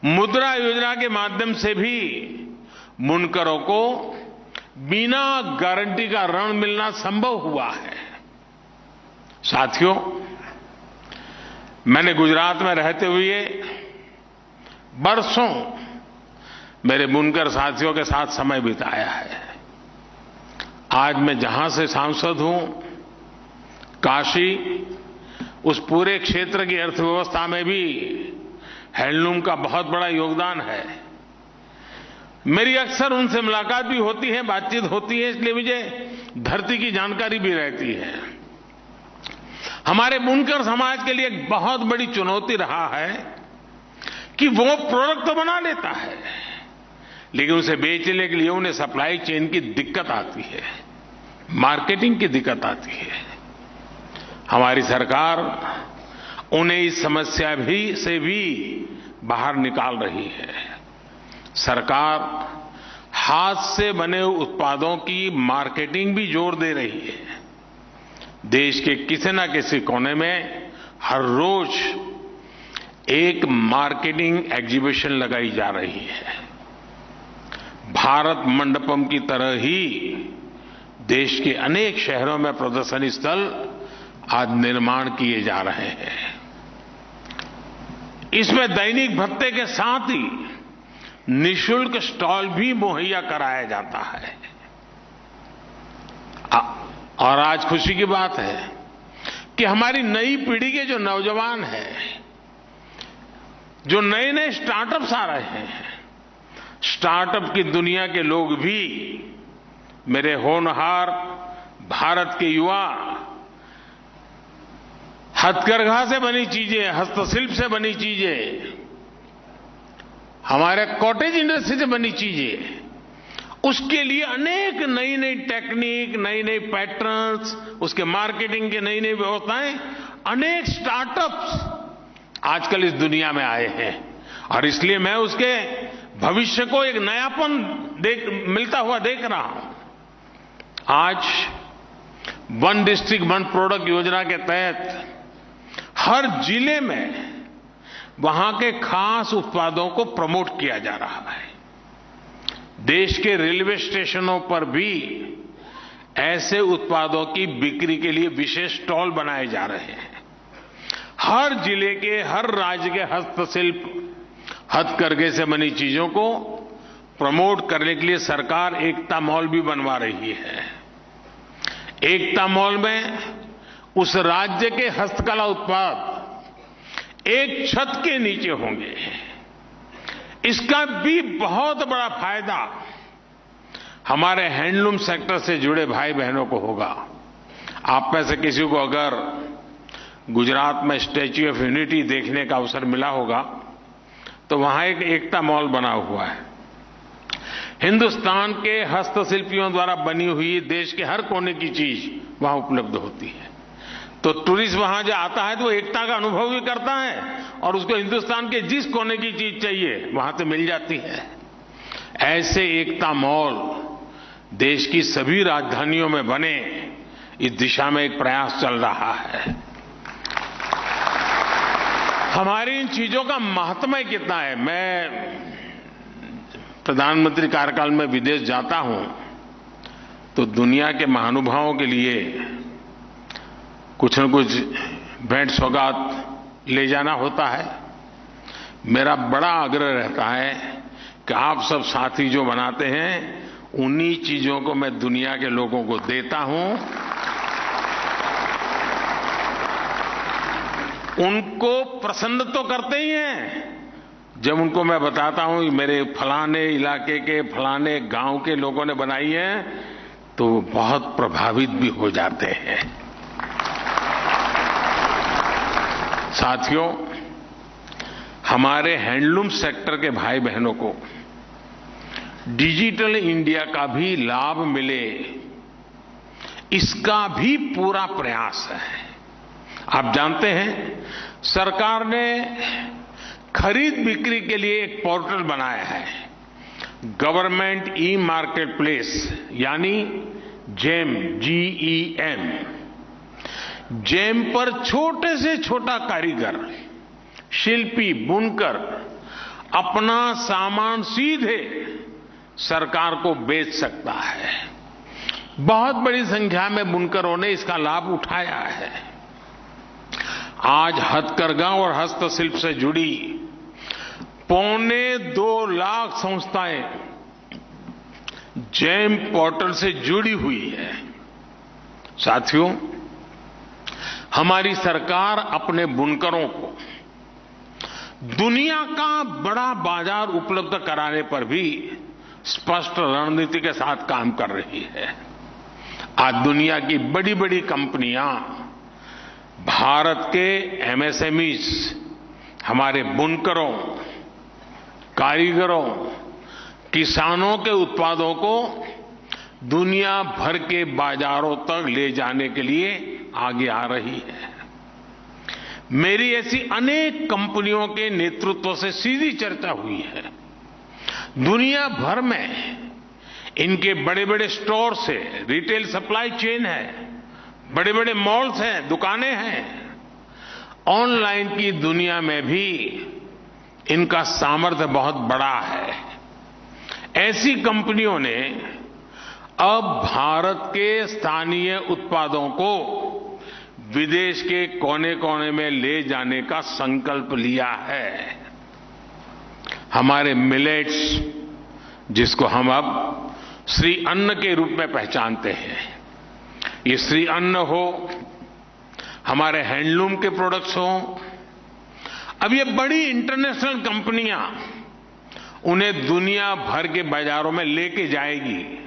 मुद्रा योजना के माध्यम से भी बुनकरों को बिना गारंटी का ऋण मिलना संभव हुआ है। साथियों, मैंने गुजरात में रहते हुए बरसों मेरे बुनकर साथियों के साथ समय बिताया है। आज मैं जहां से सांसद हूं, काशी, उस पूरे क्षेत्र की अर्थव्यवस्था में भी हैंडलूम का बहुत बड़ा योगदान है। मेरी अक्सर उनसे मुलाकात भी होती है, बातचीत होती है, इसलिए मुझे धरती की जानकारी भी रहती है। हमारे बुनकर समाज के लिए एक बहुत बड़ी चुनौती रहा है कि वो प्रोडक्ट तो बना लेता है, लेकिन उसे बेचने के लिए उन्हें सप्लाई चेन की दिक्कत आती है, मार्केटिंग की दिक्कत आती है। हमारी सरकार उन्हें इस समस्या से भी बाहर निकाल रही है। सरकार हाथ से बने उत्पादों की मार्केटिंग भी जोर दे रही है। देश के किसी न किसी कोने में हर रोज एक मार्केटिंग एग्जीबिशन लगाई जा रही है। भारत मंडपम की तरह ही देश के अनेक शहरों में प्रदर्शनी स्थल आज निर्माण किए जा रहे हैं। इसमें दैनिक भत्ते के साथ ही निःशुल्क स्टॉल भी मुहैया कराया जाता है। और आज खुशी की बात है कि हमारी नई पीढ़ी के जो नौजवान हैं, जो नए नए स्टार्टअप्स आ रहे हैं, स्टार्टअप की दुनिया के लोग भी मेरे होनहार भारत के युवा हथकरघा से बनी चीजें, हस्तशिल्प से बनी चीजें, हमारे कॉटेज इंडस्ट्री से बनी चीजें, उसके लिए अनेक नई नई टेक्निक, नई नई पैटर्न्स, उसके मार्केटिंग की नई नई व्यवस्थाएं, अनेक स्टार्टअप्स आजकल इस दुनिया में आए हैं। और इसलिए मैं उसके भविष्य को एक नयापन मिलता हुआ देख रहा हूं। आज वन डिस्ट्रिक्ट वन प्रोडक्ट योजना के तहत हर जिले में वहां के खास उत्पादों को प्रमोट किया जा रहा है। देश के रेलवे स्टेशनों पर भी ऐसे उत्पादों की बिक्री के लिए विशेष स्टॉल बनाए जा रहे हैं। हर जिले के, हर राज्य के हस्तशिल्प, हथकरघे से बनी चीजों को प्रमोट करने के लिए सरकार एकता मॉल भी बनवा रही है। एकता मॉल में उस राज्य के हस्तकला उत्पाद एक छत के नीचे होंगे। इसका भी बहुत बड़ा फायदा हमारे हैंडलूम सेक्टर से जुड़े भाई बहनों को होगा। आप में से किसी को अगर गुजरात में स्टैच्यू ऑफ यूनिटी देखने का अवसर मिला होगा तो वहां एक एकता मॉल बना हुआ है। हिंदुस्तान के हस्तशिल्पियों द्वारा बनी हुई देश के हर कोने की चीज वहां उपलब्ध होती है। तो टूरिस्ट वहां जो आता है तो वो एकता का अनुभव भी करता है और उसको हिंदुस्तान के जिस कोने की चीज चाहिए वहां से मिल जाती है। ऐसे एकता मॉल देश की सभी राजधानियों में बने, इस दिशा में एक प्रयास चल रहा है। हमारी इन चीजों का महात्म्य कितना है। मैं प्रधानमंत्री कार्यकाल में विदेश जाता हूं तो दुनिया के महानुभावों के लिए कुछ न कुछ भेंट सौगात ले जाना होता है। मेरा बड़ा आग्रह रहता है कि आप सब साथी जो बनाते हैं उन्हीं चीजों को मैं दुनिया के लोगों को देता हूं, उनको प्रसन्न तो करते ही हैं। जब उनको मैं बताता हूं कि मेरे फलाने इलाके के फलाने गांव के लोगों ने बनाई है तो वो बहुत प्रभावित भी हो जाते हैं। साथियों, हमारे हैंडलूम सेक्टर के भाई बहनों को डिजिटल इंडिया का भी लाभ मिले, इसका भी पूरा प्रयास है। आप जानते हैं सरकार ने खरीद बिक्री के लिए एक पोर्टल बनाया है, गवर्नमेंट ई मार्केट प्लेस यानी जेम, GEM। जेम पर छोटे से छोटा कारीगर, शिल्पी, बुनकर अपना सामान सीधे सरकार को बेच सकता है। बहुत बड़ी संख्या में बुनकरों ने इसका लाभ उठाया है। आज हथकरघा और हस्तशिल्प से जुड़ी 2.25 लाख संस्थाएं जेम पोर्टल से जुड़ी हुई है। साथियों, हमारी सरकार अपने बुनकरों को दुनिया का बड़ा बाजार उपलब्ध कराने पर भी स्पष्ट रणनीति के साथ काम कर रही है। आज दुनिया की बड़ी बड़ी कंपनियां भारत के MSMEs, हमारे बुनकरों, कारीगरों, किसानों के उत्पादों को दुनिया भर के बाजारों तक ले जाने के लिए आगे आ रही है। मेरी ऐसी अनेक कंपनियों के नेतृत्व से सीधी चर्चा हुई है। दुनिया भर में इनके बड़े बड़े स्टोर से, रिटेल सप्लाई चेन है, बड़े बड़े मॉल्स हैं, दुकानें हैं। ऑनलाइन की दुनिया में भी इनका सामर्थ्य बहुत बड़ा है। ऐसी कंपनियों ने अब भारत के स्थानीय उत्पादों को विदेश के कोने कोने में ले जाने का संकल्प लिया है। हमारे मिलेट्स, जिसको हम अब श्री अन्न के रूप में पहचानते हैं, ये श्री अन्न हो, हमारे हैंडलूम के प्रोडक्ट्स हो, अब ये बड़ी इंटरनेशनल कंपनियां उन्हें दुनिया भर के बाजारों में लेके जाएगी।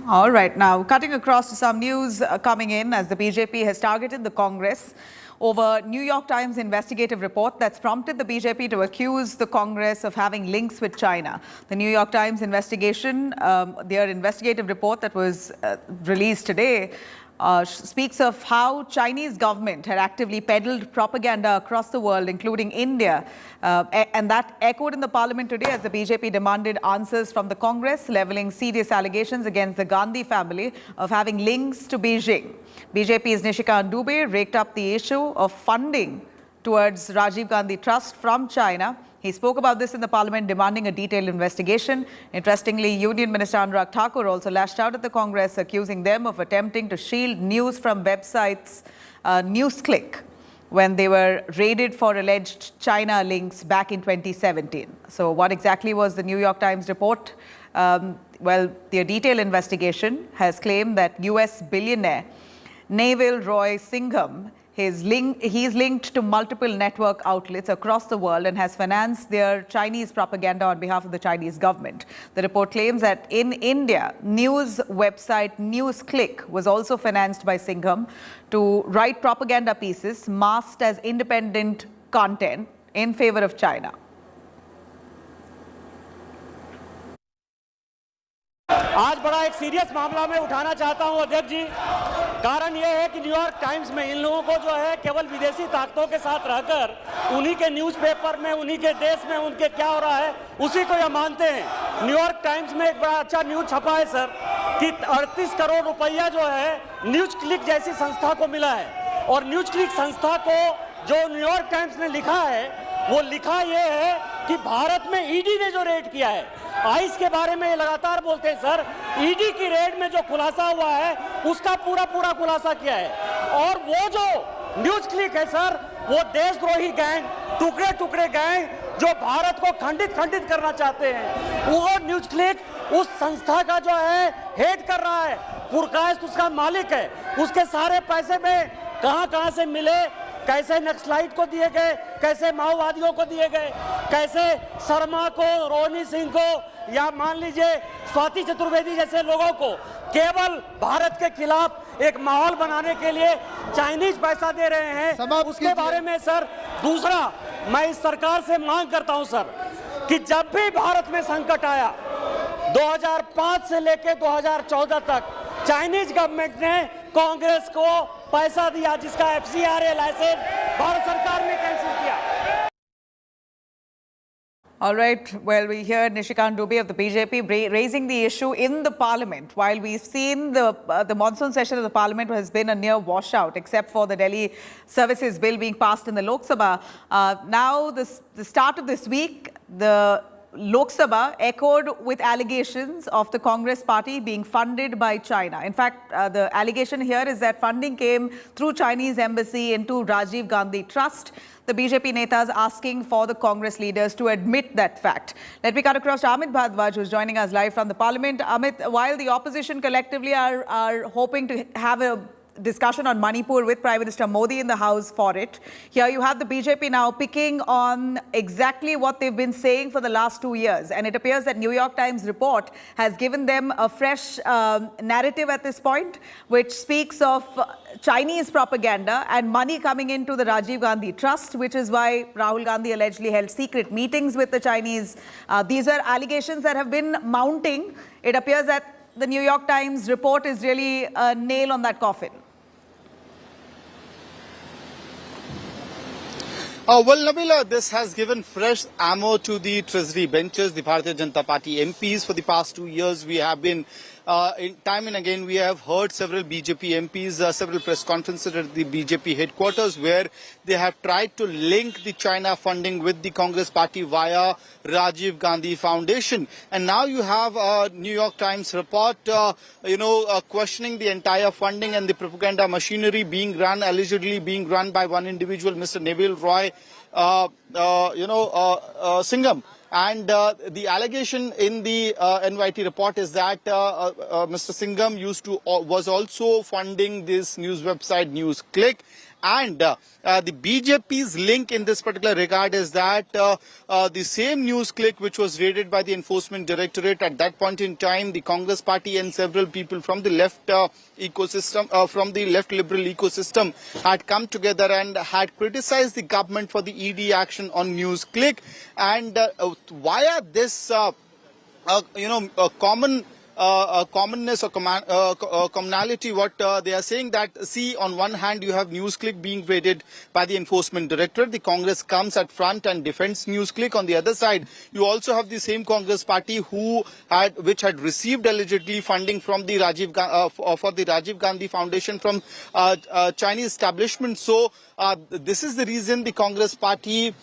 All right, now cutting across to some news coming in as the BJP has targeted the Congress over New York Times investigative report that's prompted the BJP to accuse the Congress of having links with China. The New York Times investigation, their investigative report that was released today, speaks of how Chinese government had actively peddled propaganda across the world, including India. And that echoed in the parliament today as the BJP demanded answers from the Congress, leveling serious allegations against the Gandhi family of having links to Beijing. BJP's Nishikant Dubey raked up the issue of funding towards Rajiv Gandhi Trust from China. He spoke about this in the parliament, demanding a detailed investigation. Interestingly, Union Minister Anurag Thakur also lashed out at the Congress, accusing them of attempting to shield news from websites NewsClick when they were raided for alleged China links back in 2017. So what exactly was the New York Times report? Well, their detailed investigation has claimed that US billionaire Neville Roy Singham, he's linked to multiple network outlets across the world and has financed their Chinese propaganda on behalf of the Chinese government. The report claims that in India, news website NewsClick was also financed by Singham to write propaganda pieces masked as independent content in favor of China. आज बड़ा एक serious मामला मैं उठाना चाहता हूं अध्यक्ष जी। कारण यह है कि न्यूयॉर्क टाइम्स में इन लोगों को जो है केवल विदेशी ताकतों के साथ रहकर उन्हीं के न्यूज़पेपर में, उन्हीं के देश में उनके क्या हो रहा है उसी को यह मानते हैं। न्यूयॉर्क टाइम्स में एक बड़ा अच्छा न्यूज छपा है सर कि 38 करोड़ रुपया जो है न्यूज क्लिक जैसी संस्था को मिला है। और न्यूज क्लिक संस्था को जो न्यूयॉर्क टाइम्स ने लिखा है, वो लिखा ये है कि भारत में ईडी ने जो रेड किया है, आइस के बारे में ये लगातार बोलते हैं सर, ईडी की रेड में जो खुलासा हुआ है उसका पूरा खुलासा किया है। और वो जो न्यूज क्लिक है सर, वो देशद्रोही गैंग, टुकड़े गैंग जो भारत को खंडित करना चाहते हैं, वो न्यूज क्लिक उस संस्था का जो है हेड कर रहा है, पुरकायस्त उसका मालिक है। उसके सारे पैसे में कहां से मिले, कैसे नक्सलाइट को दिए गए, कैसे माओवादियों को दिए गए, कैसे शर्मा को, रोहिणी सिंह को, या मान लीजिए स्वाति चतुर्वेदी जैसे लोगों को केवल भारत के खिलाफ एक माहौल बनाने के लिए चाइनीज पैसा दे रहे हैं, उसके बारे में सर। दूसरा, मैं इस सरकार से मांग करता हूं सर कि जब भी भारत में संकट आया 2005 से लेकर 2014 तक चाइनीज गवर्नमेंट ने कांग्रेस को पैसा दिया, जिसका FCRA लाइसेंस भारत सरकार ने कैंसिल किया। All right. Well, we heard Nishikant Dubey of the BJP raising the issue in the parliament. While we've seen the monsoon session of the parliament has been a near washout, except for the Delhi Services Bill being passed in the Lok Sabha. Now, the start of this week, the Lok Sabha echoed with allegations of the Congress party being funded by China. In fact, the allegation here is that funding came through Chinese embassy into Rajiv Gandhi Trust. The BJP netas asking for the Congress leaders to admit that fact. Let me cut across to Amit Bhardwaj, who's joining us live from the parliament. Amit, while the opposition collectively are hoping to have a discussion on Manipur with Prime Minister Modi in the House for it, here you have the BJP now picking on exactly what they've been saying for the last 2 years. And it appears that New York Times report has given them a fresh narrative at this point, which speaks of Chinese propaganda and money coming into the Rajiv Gandhi Trust, which is why Rahul Gandhi allegedly held secret meetings with the Chinese. These are allegations that have been mounting. It appears that the New York Times report is really a nail on that coffin. Well, Nabila, this has given fresh ammo to the Treasury benches, the Bharatiya Janata Party MPs. For the past 2 years, we have been, time and again, we have heard several BJP MPs, several press conferences at the BJP headquarters where they have tried to link the China funding with the Congress party via Rajiv Gandhi Foundation. And now you have a New York Times report, questioning the entire funding and the propaganda machinery being run, allegedly being run by one individual, Mr. Neville Roy Singham. And the allegation in the NYT report is that Mr. Singham was also funding this news website News Click. And the BJP's link in this particular regard is that the same News Click which was raided by the Enforcement Directorate, at that point in time, the Congress party and several people from the left ecosystem, from the left liberal ecosystem had come together and had criticized the government for the ED action on News Click. And via this, commonness or commonality, what they are saying that, see, on one hand you have NewsClick being raided by the Enforcement Directorate. The Congress comes at front and defends NewsClick. On the other side, you also have the same Congress party which had received allegedly funding from the for the Rajiv Gandhi Foundation from Chinese establishment. So this is the reason the Congress party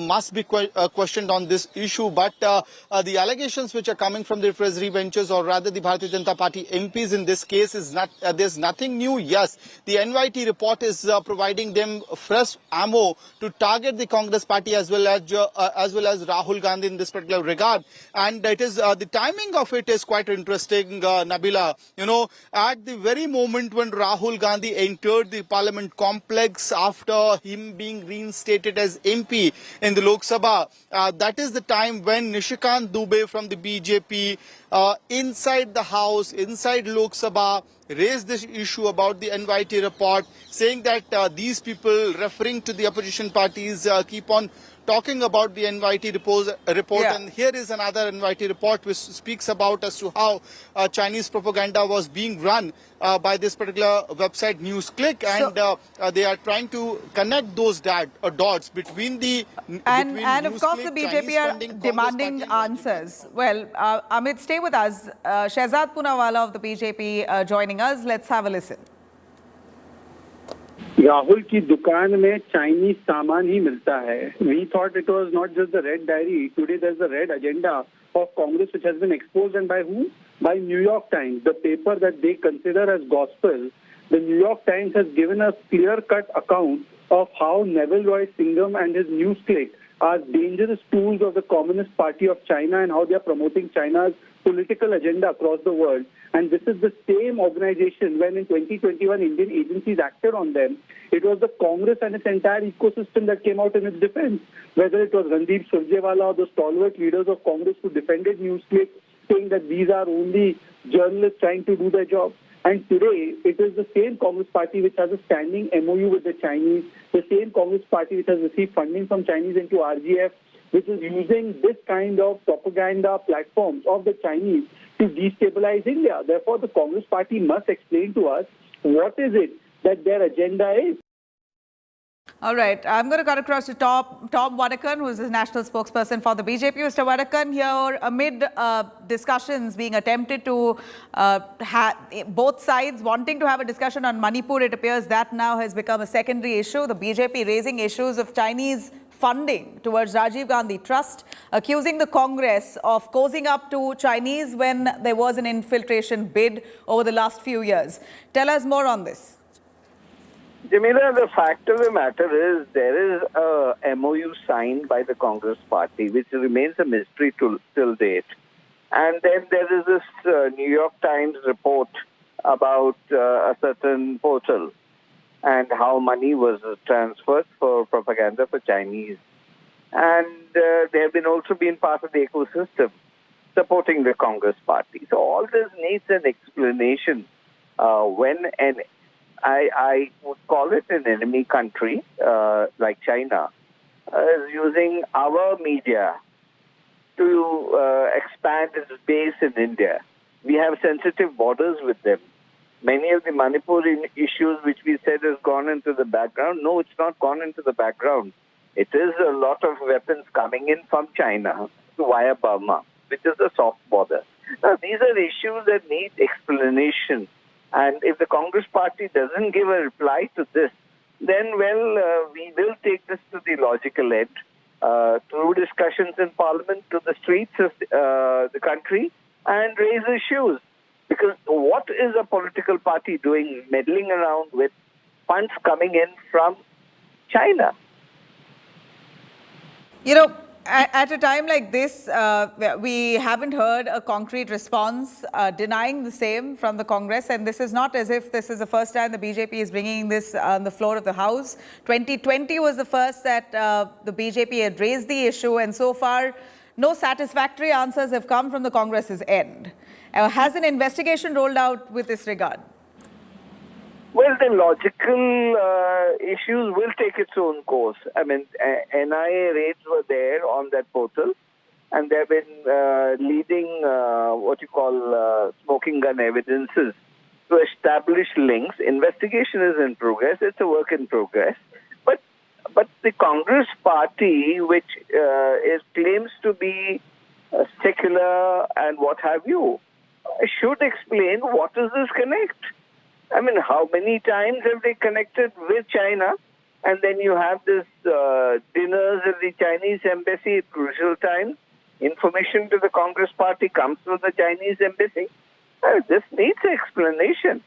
must be questioned on this issue. But the allegations which are coming from the Treasury benches, or rather the Bharatiya Janata Party MPs in this case, is not there's nothing new. Yes, the NYT report is providing them fresh ammo to target the Congress party as well as Rahul Gandhi in this particular regard. And it is the timing of it is quite interesting, Nabila. At the very moment when Rahul Gandhi entered the Parliament complex after him being reinstated as MP in the Lok Sabha, that is the time when Nishikant Dubey from the BJP inside the House, inside Lok Sabha, raised this issue about the NYT report, saying that these people referring to the opposition parties keep on talking about the NYT report. Yeah. And here is another NYT report which speaks about as to how Chinese propaganda was being run by this particular website News Click, and they are trying to connect those dots between the and of course the BJP are demanding answers. Well, Amit, stay with us. Shehzad Poonawala of the BJP joining us. Let's have a listen. Rahul की दुकान में Chinese सामान ही मिलता है. We thought it was not just the red diary. Today there's a red agenda of Congress which has been exposed, and by whom? By New York Times, the paper that they consider as gospel. The New York Times has given a clear-cut account of how Neville Roy Singham and his news clique are dangerous tools of the Communist Party of China and how they are promoting China's political agenda across the world. And this is the same organization when in 2021 Indian agencies acted on them. It was the Congress and its entire ecosystem that came out in its defense. Whether it was Randeep Surjewala or the stalwart leaders of Congress who defended news cliques, saying that these are only journalists trying to do their job. And today, it is the same Congress party which has a standing MOU with the Chinese, the same Congress party which has received funding from Chinese into RGF, which is using this kind of propaganda platforms of the Chinese to destabilize India. Therefore, the Congress party must explain to us what is it that their agenda is. All right, I'm going to cut across to Tom Vadakan, who is the national spokesperson for the BJP. Mr. Vadakan, here amid discussions being attempted to both sides wanting to have a discussion on Manipur, it appears that now has become a secondary issue. The BJP raising issues of Chinese funding towards Rajiv Gandhi Trust, accusing the Congress of cozying up to Chinese when there was an infiltration bid over the last few years. Tell us more on this. Jamila, the fact of the matter is there is a MOU signed by the Congress party, which remains a mystery till date. And then there is this New York Times report about a certain portal and how money was transferred for propaganda for Chinese. And they have been also been part of the ecosystem supporting the Congress party. So all this needs an explanation when I would call it an enemy country like China is using our media to expand its base in India. We have sensitive borders with them. Many of the Manipur issues which we said has gone into the background. No, it's not gone into the background. It is a lot of weapons coming in from China via Burma, which is a soft border. Now, these are issues that need explanation. And if the Congress party doesn't give a reply to this, then, well, we will take this to the logical end through discussions in Parliament to the streets of the country and raise issues. Because what is a political party doing meddling around with funds coming in from China? You know, at a time like this, we haven't heard a concrete response denying the same from the Congress. And this is not as if this is the first time the BJP is bringing this on the floor of the House. 2020 was the first that the BJP had raised the issue. And so far, no satisfactory answers have come from the Congress's end. Has an investigation rolled out with this regard? Well, the logical issues will take its own course. I mean, NIA raids were there on that portal, and they've been leading what you call smoking gun evidences to establish links. Investigation is in progress. It's a work in progress. But the Congress party, which claims to be secular and what have you, should explain what is this connect. I mean, how many times have they connected with China? And then you have this dinners at the Chinese embassy at crucial times. Information to the Congress party comes from the Chinese embassy. This needs an explanation.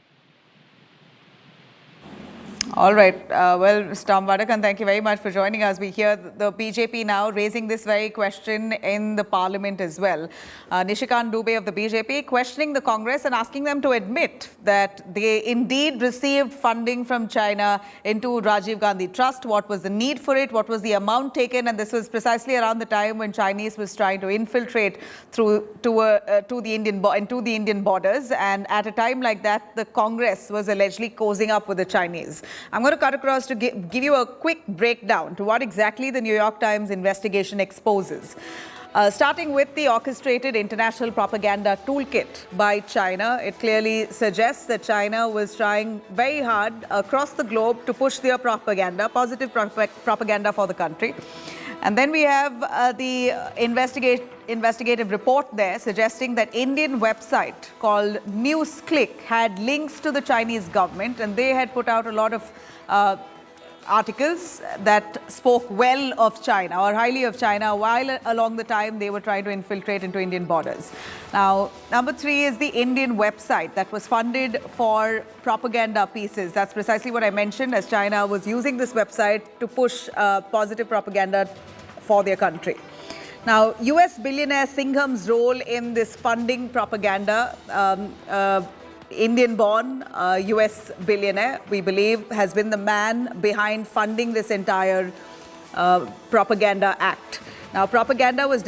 All right. Well, Mr. Tom Vadakan, thank you very much for joining us. We hear the BJP now raising this very question in the Parliament as well. Nishikant Dubey of the BJP questioning the Congress and asking them to admit that they indeed received funding from China into Rajiv Gandhi Trust. What was the need for it? What was the amount taken? And this was precisely around the time when Chinese was trying to infiltrate to the Indian borders. And at a time like that, the Congress was allegedly cozying up with the Chinese. I'm going to cut across to give you a quick breakdown to what exactly the New York Times investigation exposes. Starting with the orchestrated international propaganda toolkit by China, it clearly suggests that China was trying very hard across the globe to push their propaganda, positive propaganda for the country. And then we have the investigative report there suggesting that Indian website called NewsClick had links to the Chinese government, and they had put out a lot of articles that spoke well of China or highly of China while along the time they were trying to infiltrate into Indian borders. Now, number 3 is the Indian website that was funded for propaganda pieces. That's precisely what I mentioned, as China was using this website to push positive propaganda for their country. Now, US billionaire Singham's role in this funding propaganda, Indian-born US billionaire, we believe, has been the man behind funding this entire propaganda act. Now, propaganda was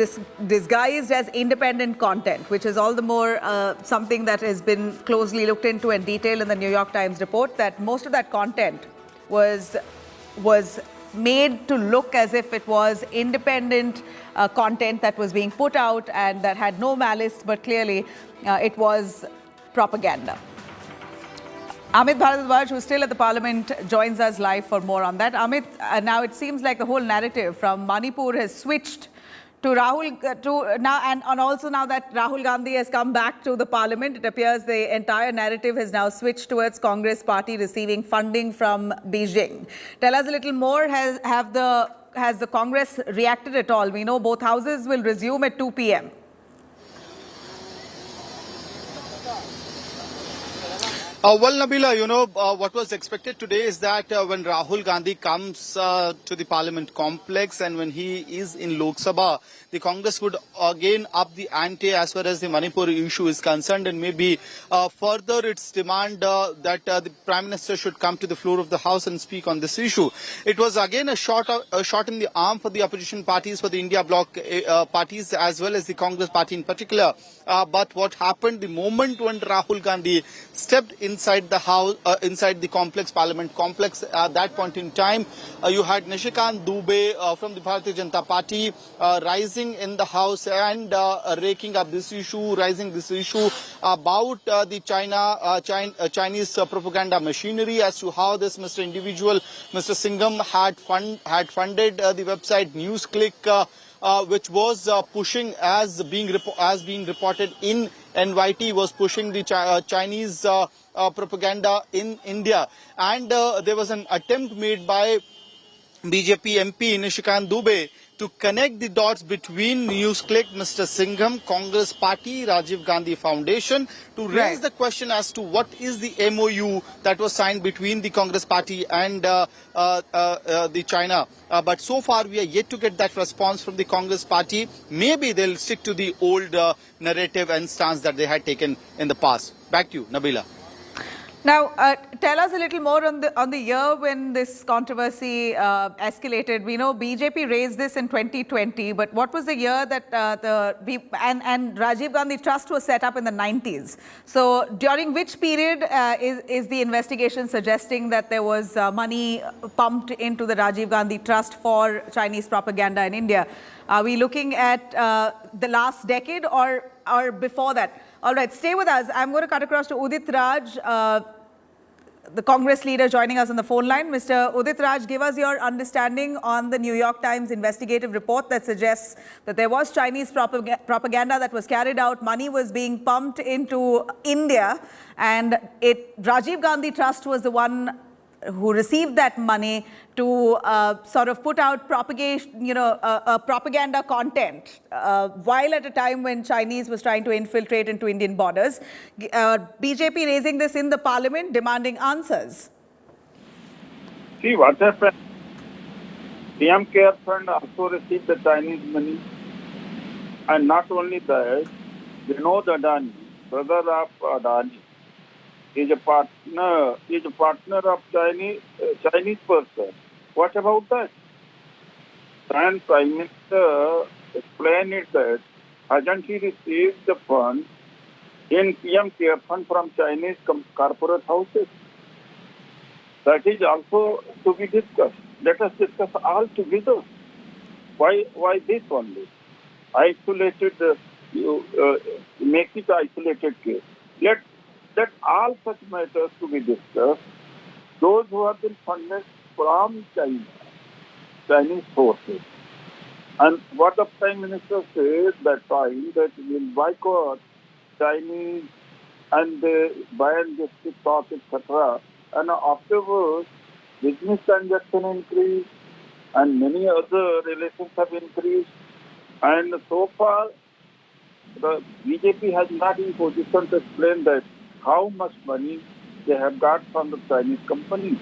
disguised as independent content, which is all the more something that has been closely looked into and detailed in the New York Times report, that most of that content was made to look as if it was independent content that was being put out and that had no malice, but clearly it was propaganda. Amit Bharadwaj, who's still at the parliament, joins us live for more on that. Amit, now it seems like the whole narrative from Manipur has switched to Rahul, and also now that Rahul Gandhi has come back to the parliament, it appears the entire narrative has now switched towards Congress party receiving funding from Beijing. Tell us a little more. Has the Congress reacted at all? We know both houses will resume at 2 p.m. Well, Nabila, you know, what was expected today is that when Rahul Gandhi comes to the Parliament complex and when he is in Lok Sabha, the Congress would again up the ante as far as the Manipur issue is concerned, and maybe further its demand that the Prime Minister should come to the floor of the House and speak on this issue. It was again a shot in the arm for the opposition parties, for the India bloc parties, as well as the Congress party in particular. But what happened the moment when Rahul Gandhi stepped inside the house, inside the Parliament complex, at that point in time, you had Nishikant Dubey from the Bharatiya Janata Party rising in the House and raking up this issue, raising this issue about the Chinese propaganda machinery, as to how this Mr. Singham had funded the website NewsClick, which was pushing, as being reported in NYT, was pushing the Chinese propaganda in India. And there was an attempt made by BJP MP Nishikant Dubey to connect the dots between NewsClick, Mr. Singham, Congress Party, Rajiv Gandhi Foundation, to raise the question as to what is the MOU that was signed between the Congress Party and the China. But so far we are yet to get that response from the Congress Party. Maybe they'll stick to the old narrative and stance that they had taken in the past. Back to you, Nabila. Now, tell us a little more on the year when this controversy escalated. We know BJP raised this in 2020, but what was the year that and Rajiv Gandhi Trust was set up in the 90s? So during which period is the investigation suggesting that there was money pumped into the Rajiv Gandhi Trust for Chinese propaganda in India? Are we looking at the last decade or before that? All right, stay with us. I'm going to cut across to Udit Raj, the Congress leader, joining us on the phone line. Mr. Udit Raj, give us your understanding on the New York Times investigative report that suggests that there was Chinese propaganda that was carried out, money was being pumped into India, and Rajiv Gandhi Trust was the one who received that money to sort of put out propaganda content while at a time when Chinese was trying to infiltrate into Indian borders. BJP raising this in the parliament, demanding answers. See what happened. PM Care Fund also received the Chinese money. And not only that, Vinod Adani, brother of Adani, is a partner of Chinese person. What about that? And Prime Minister explained it that hasn't he received the fund in PM Care Fund from Chinese corporate houses? That is also to be discussed. Let us discuss all together. Why this only? Isolated, make it isolated case. Let all such matters to be discussed. Those who have been funded from China, Chinese forces, And what the Prime Minister said that time that we'll boycott Chinese and they ban this TikTok, etc. And afterwards, business transaction increased and many other relations have increased. And so far, the BJP has not in position to explain that how much money they have got from the Chinese companies.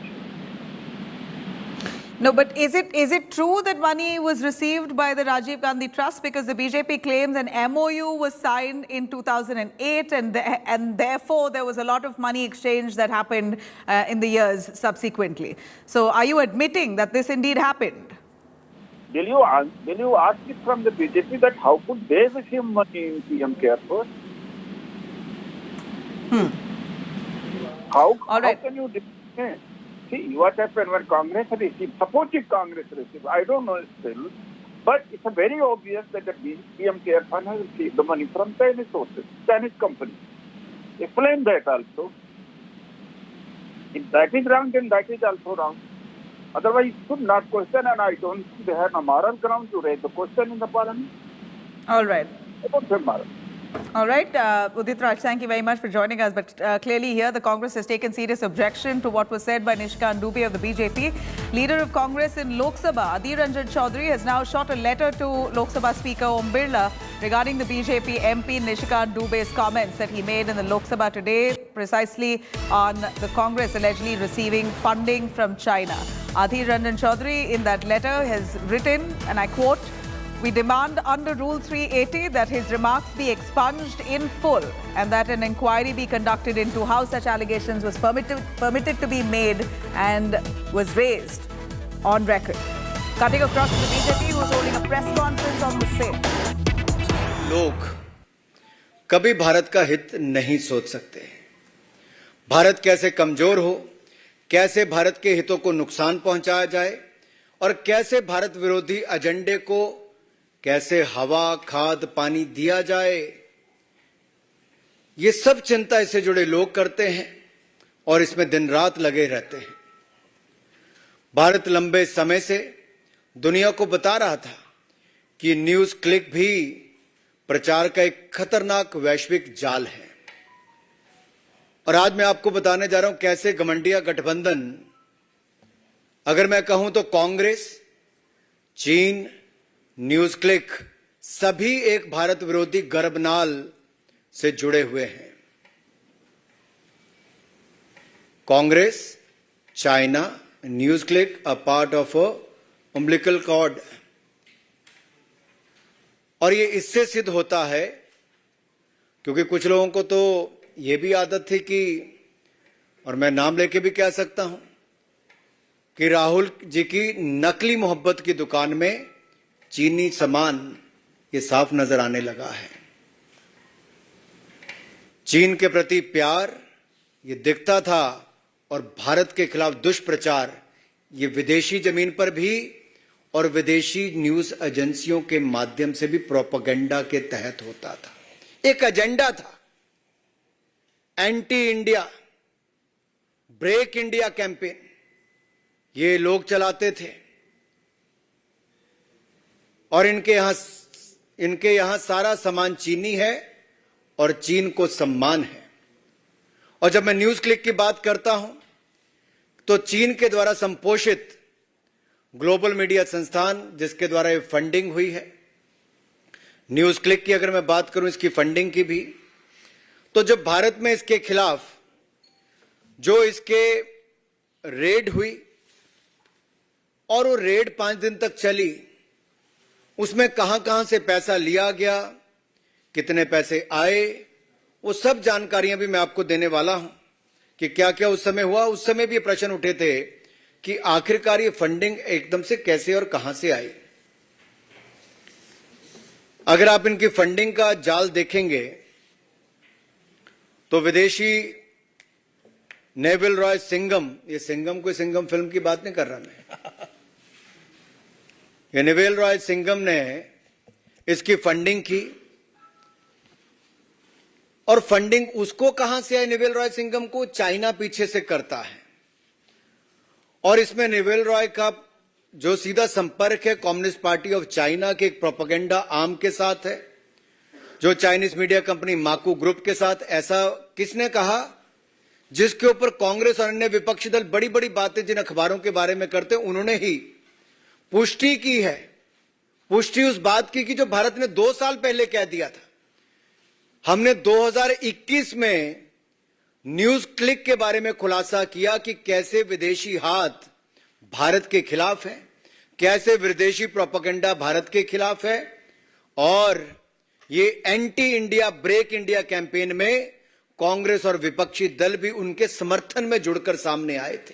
No, but is it true that money was received by the Rajiv Gandhi Trust? Because the BJP claims an MOU was signed in 2008 and therefore there was a lot of money exchange that happened in the years subsequently. So are you admitting that this indeed happened? Will you ask it from the BJP that how could they receive money in PM Care First? How can you define? See, what happened when Congress received, suppose if Congress received, I don't know still, but it's very obvious that the PM Care Fund has received the money from Chinese sources, Chinese companies. Explain that also. If that is wrong, then that is also wrong. Otherwise, you should not question, and I don't think they have a moral ground to raise the question in the parliament. All right. I don't have moral. All right, Udit Raj, thank you very much for joining us. But clearly here, the Congress has taken serious objection to what was said by Nishikant Dubey of the BJP. Leader of Congress in Lok Sabha, Adhir Ranjan Chaudhary, has now shot a letter to Lok Sabha Speaker Om Birla regarding the BJP MP Nishikant Dubey's comments that he made in the Lok Sabha today, precisely on the Congress allegedly receiving funding from China. Adhir Ranjan Chaudhary in that letter has written, and I quote, "We demand under Rule 380 that his remarks be expunged in full and that an inquiry be conducted into how such allegations was permitted to be made and was raised on record." Cutting across to the BJP, who is holding a press conference on the same. लोग कभी भारत का हित नहीं सोच सकते। भारत कैसे कमजोर हो, कैसे भारत के हितों को नुकसान पहुंचाया जाए और कैसे भारत विरोधी एजेंडे को कैसे हवा, खाद, पानी दिया जाए, ये सब चिंता इससे जुड़े लोग करते हैं और इसमें दिन रात लगे रहते हैं। भारत लंबे समय से दुनिया को बता रहा था कि न्यूज क्लिक भी प्रचार का एक खतरनाक वैश्विक जाल है। और आज मैं आपको बताने जा रहा हूं कैसे घमंडिया गठबंधन, अगर मैं कहूं तो कांग्रेस, चीन, न्यूज क्लिक सभी एक भारत विरोधी गर्भनाल से जुड़े हुए हैं। Congress, China, news click a part of a umbilical cord। और ये इससे सिद्ध होता है क्योंकि कुछ लोगों को तो ये भी आदत थी कि, और मैं नाम लेके भी कह सकता हूं, कि राहुल जी की नकली मोहब्बत की दुकान में चीनी सामान ये साफ नजर आने लगा है। चीन के प्रति प्यार ये दिखता था और भारत के खिलाफ दुष्प्रचार ये विदेशी जमीन पर भी और विदेशी न्यूज एजेंसियों के माध्यम से भी प्रोपेगेंडा के तहत होता था। एक एजेंडा था, anti India, break India campaign, ये लोग चलाते थे। और इनके यहां सारा सामान चीनी है और चीन को सम्मान है। और जब मैं न्यूज क्लिक की बात करता हूं तो चीन के द्वारा संपोषित ग्लोबल मीडिया संस्थान जिसके द्वारा ये फंडिंग हुई है, न्यूज क्लिक की अगर मैं बात करूं इसकी फंडिंग की भी, तो जब भारत में इसके खिलाफ जो इसके रेड हुई और वो रेड 5 दिन तक चली, उसमें कहां से पैसा लिया गया, कितने पैसे आए, वो सब जानकारियां भी मैं आपको देने वाला हूं कि क्या क्या उस समय हुआ। उस समय भी प्रश्न उठे थे कि आखिरकार ये फंडिंग एकदम से कैसे और कहां से आई। अगर आप इनकी फंडिंग का जाल देखेंगे तो विदेशी नेविल रॉय सिंघम, ये सिंघम कोई सिंघम फिल्म की बात नहीं कर रहा मैं, ये नेविल रॉय सिंघम ने इसकी फंडिंग की। और फंडिंग उसको कहां से आई? नेविल रॉय सिंघम को चाइना पीछे से करता है। और इसमें नेविल रॉय का जो सीधा संपर्क है कम्युनिस्ट पार्टी ऑफ चाइना के एक प्रोपेगेंडा आर्म के साथ है, जो चाइनीज मीडिया कंपनी माकू ग्रुप के साथ। ऐसा किसने कहा जिसके ऊपर कांग्रेस और अन्य विपक्षी दल बड़ी बड़ी बातें जिन अखबारों के बारे में करते हैं, उन्होंने ही पुष्टि की है। पुष्टि उस बात की कि जो भारत ने 2 साल पहले कह दिया था। हमने 2021 में न्यूज क्लिक के बारे में खुलासा किया कि कैसे विदेशी हाथ भारत के खिलाफ है, कैसे विदेशी प्रोपेगेंडा भारत के खिलाफ है, और ये anti India break India campaign में कांग्रेस और विपक्षी दल भी उनके समर्थन में जुड़कर सामने आए थे।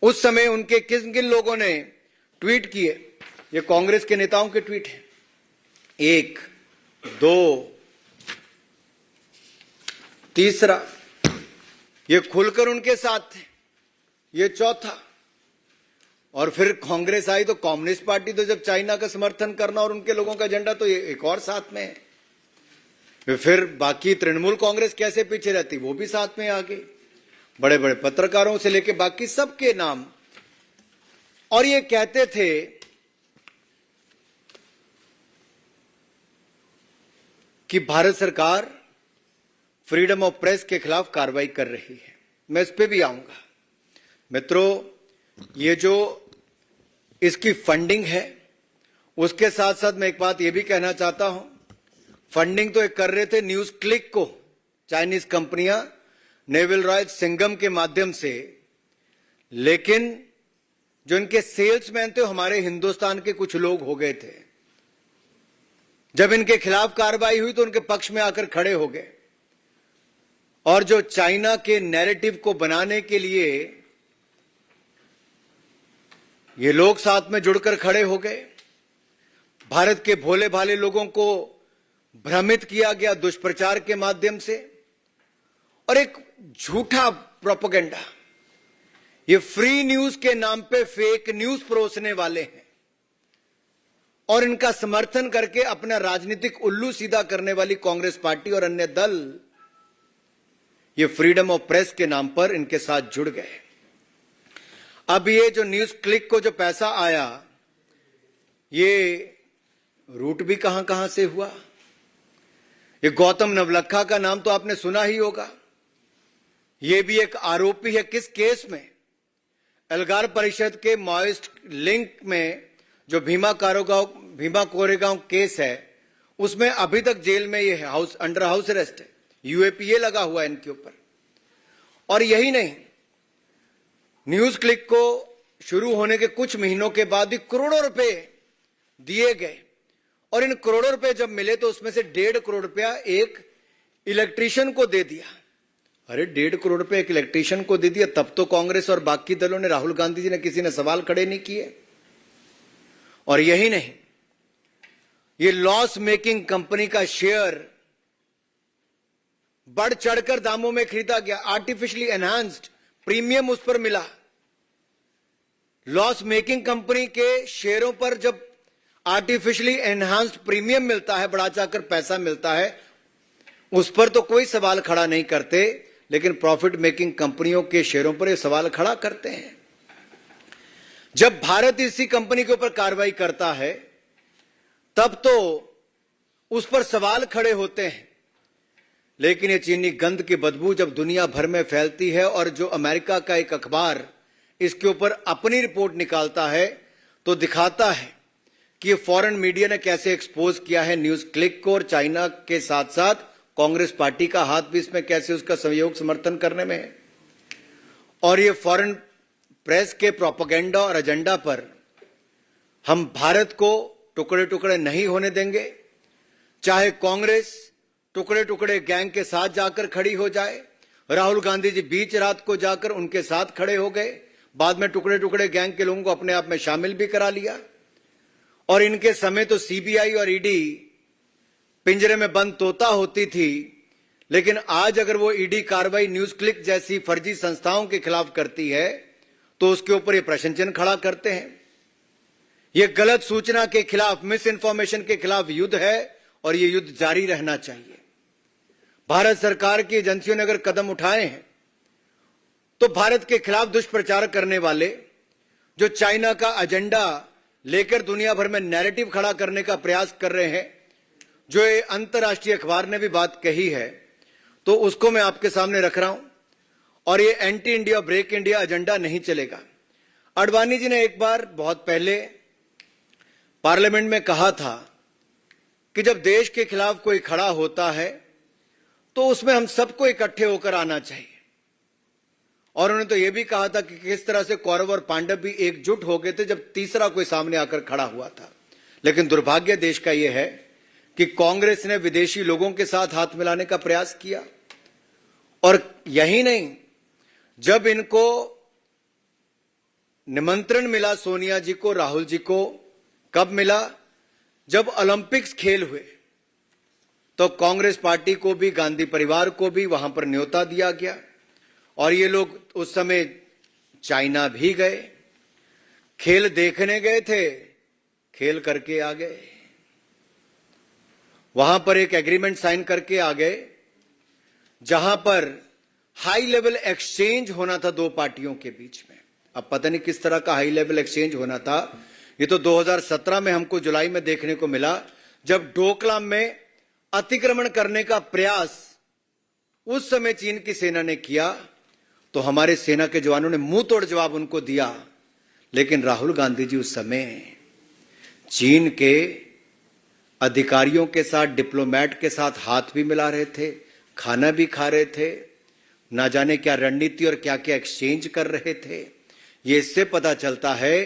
उस समय उनके किन किन लोगों ने ट्वीट किए, ये कांग्रेस के नेताओं के ट्वीट हैं। 1, 2, तीसरा, ये खुलकर उनके साथ थे, ये चौथा। और फिर कांग्रेस आई तो कम्युनिस्ट पार्टी तो जब चाइना का समर्थन करना और उनके लोगों का एजेंडा, तो ये एक और साथ में है। फिर बाकी तृणमूल कांग्रेस कैसे पीछे रहती, वो भी साथ में आ गई, बड़े बड़े पत्रकारों से लेके बाकी सबके नाम। और ये कहते थे कि भारत सरकार फ्रीडम ऑफ प्रेस के खिलाफ कार्रवाई कर रही है। मैं इस पे भी आऊंगा। मित्रों, ये जो इसकी फंडिंग है, उसके साथ साथ मैं एक बात ये भी कहना चाहता हूं, फंडिंग तो एक कर रहे थे न्यूज क्लिक को चाइनीज कंपनियां नेवल रॉय सिंघम के माध्यम से, लेकिन जो इनके सेल्समैन थे हमारे हिंदुस्तान के कुछ लोग हो गए थे। जब इनके खिलाफ कार्रवाई हुई तो उनके पक्ष में आकर खड़े हो गए, और जो चाइना के नैरेटिव को बनाने के लिए ये लोग साथ में जुड़कर खड़े हो गए। भारत के भोले भाले लोगों को भ्रमित किया गया दुष्प्रचार के माध्यम से, और एक झूठा प्रोपेगेंडा, ये फ्री न्यूज के नाम पे फेक न्यूज परोसने वाले हैं, और इनका समर्थन करके अपना राजनीतिक उल्लू सीधा करने वाली कांग्रेस पार्टी और अन्य दल ये फ्रीडम ऑफ प्रेस के नाम पर इनके साथ जुड़ गए। अब ये जो न्यूज क्लिक को जो पैसा आया, ये रूट भी कहां कहां से हुआ। ये गौतम नवलखा का नाम तो आपने सुना ही होगा। ये भी एक आरोपी है। किस केस में? एल्गार परिषद के माओइस्ट लिंक में जो भीमा कोरेगांव केस है, उसमें अभी तक जेल में ये है, अंडर हाउस अरेस्ट है, यूएपीए लगा हुआ है इनके ऊपर। और यही नहीं, न्यूज क्लिक को शुरू होने के कुछ महीनों के बाद ही करोड़ों रुपए दिए गए, और इन करोड़ों रुपए जब मिले तो उसमें से 1.5 करोड़ रुपया एक इलेक्ट्रीशियन को दे दिया। अरे 1.5 करोड़ रुपए एक इलेक्ट्रीशियन को दे दिया, तब तो कांग्रेस और बाकी दलों ने, राहुल गांधी जी ने, किसी ने सवाल खड़े नहीं किए। और यही नहीं, ये लॉस मेकिंग कंपनी का शेयर बढ़ चढ़कर दामों में खरीदा गया, आर्टिफिशियली एनहांस्ड प्रीमियम उस पर मिला। लॉस मेकिंग कंपनी के शेयरों पर जब आर्टिफिशियली एनहांस्ड प्रीमियम मिलता है, बढ़ा चढ़कर पैसा मिलता है, उस पर तो कोई सवाल खड़ा नहीं करते, लेकिन प्रॉफिट मेकिंग कंपनियों के शेयरों पर यह सवाल खड़ा करते हैं। जब भारत इसी कंपनी के ऊपर कार्रवाई करता है, तब तो उस पर सवाल खड़े होते हैं। लेकिन ये चीनी गंध की बदबू जब दुनिया भर में फैलती है, और जो अमेरिका का एक अखबार इसके ऊपर अपनी रिपोर्ट निकालता है, तो दिखाता है कि फॉरेन मीडिया ने कैसे एक्सपोज किया है न्यूज क्लिक को, और चाइना के साथ साथ कांग्रेस पार्टी का हाथ भी इसमें कैसे उसका सहयोग समर्थन करने में है। और ये फॉरेन प्रेस के प्रोपेगेंडा और एजेंडा पर हम भारत को टुकड़े टुकड़े नहीं होने देंगे। चाहे कांग्रेस टुकड़े टुकड़े गैंग के साथ जाकर खड़ी हो जाए। राहुल गांधी जी बीच रात को जाकर उनके साथ खड़े हो गए, बाद में टुकड़े टुकड़े गैंग के लोगों को अपने आप में शामिल भी करा लिया। और इनके समय तो सीबीआई और ईडी पिंजरे में बंद तोता होती थी, लेकिन आज अगर वो ईडी कार्रवाई न्यूज क्लिक जैसी फर्जी संस्थाओं के खिलाफ करती है, तो उसके ऊपर ये प्रश्न चिन्ह खड़ा करते हैं। ये गलत सूचना के खिलाफ, मिस इन्फॉर्मेशन के खिलाफ युद्ध है, और ये युद्ध जारी रहना चाहिए। भारत सरकार की एजेंसियों ने अगर कदम उठाए हैं, तो भारत के खिलाफ दुष्प्रचार करने वाले जो चाइना का एजेंडा लेकर दुनिया भर में नैरेटिव खड़ा करने का प्रयास कर रहे हैं, जो ये अंतर्राष्ट्रीय अखबार ने भी बात कही है, तो उसको मैं आपके सामने रख रहा हूं। और ये anti India break India agenda नहीं चलेगा। आडवाणी जी ने एक बार बहुत पहले पार्लियामेंट में कहा था कि जब देश के खिलाफ कोई खड़ा होता है तो उसमें हम सबको इकट्ठे होकर आना चाहिए। और उन्होंने तो यह भी कहा था कि किस तरह से कौरव और पांडव भी एकजुट हो गए थे जब तीसरा कोई सामने आकर खड़ा हुआ था। लेकिन दुर्भाग्य देश का यह है कि कांग्रेस ने विदेशी लोगों के साथ हाथ मिलाने का प्रयास किया। और यही नहीं, जब इनको निमंत्रण मिला सोनिया जी को, राहुल जी को, कब मिला? जब ओलंपिक्स खेल हुए तो कांग्रेस पार्टी को भी, गांधी परिवार को भी वहां पर न्योता दिया गया। और ये लोग उस समय चाइना भी गए, खेल देखने गए थे, खेल करके आ गए। वहां पर एक एग्रीमेंट साइन करके आ गए जहां पर हाई लेवल एक्सचेंज होना था दो पार्टियों के बीच में। अब पता नहीं किस तरह का हाई लेवल एक्सचेंज होना था। ये तो 2017 में हमको जुलाई में देखने को मिला, जब डोकलाम में अतिक्रमण करने का प्रयास उस समय चीन की सेना ने किया तो हमारे सेना के जवानों ने मुंह तोड़ जवाब उनको दिया। लेकिन राहुल गांधी जी उस समय चीन के अधिकारियों के साथ, डिप्लोमेट के साथ हाथ भी मिला रहे थे, खाना भी खा रहे थे, ना जाने क्या रणनीति और क्या क्या एक्सचेंज कर रहे थे। ये इससे पता चलता है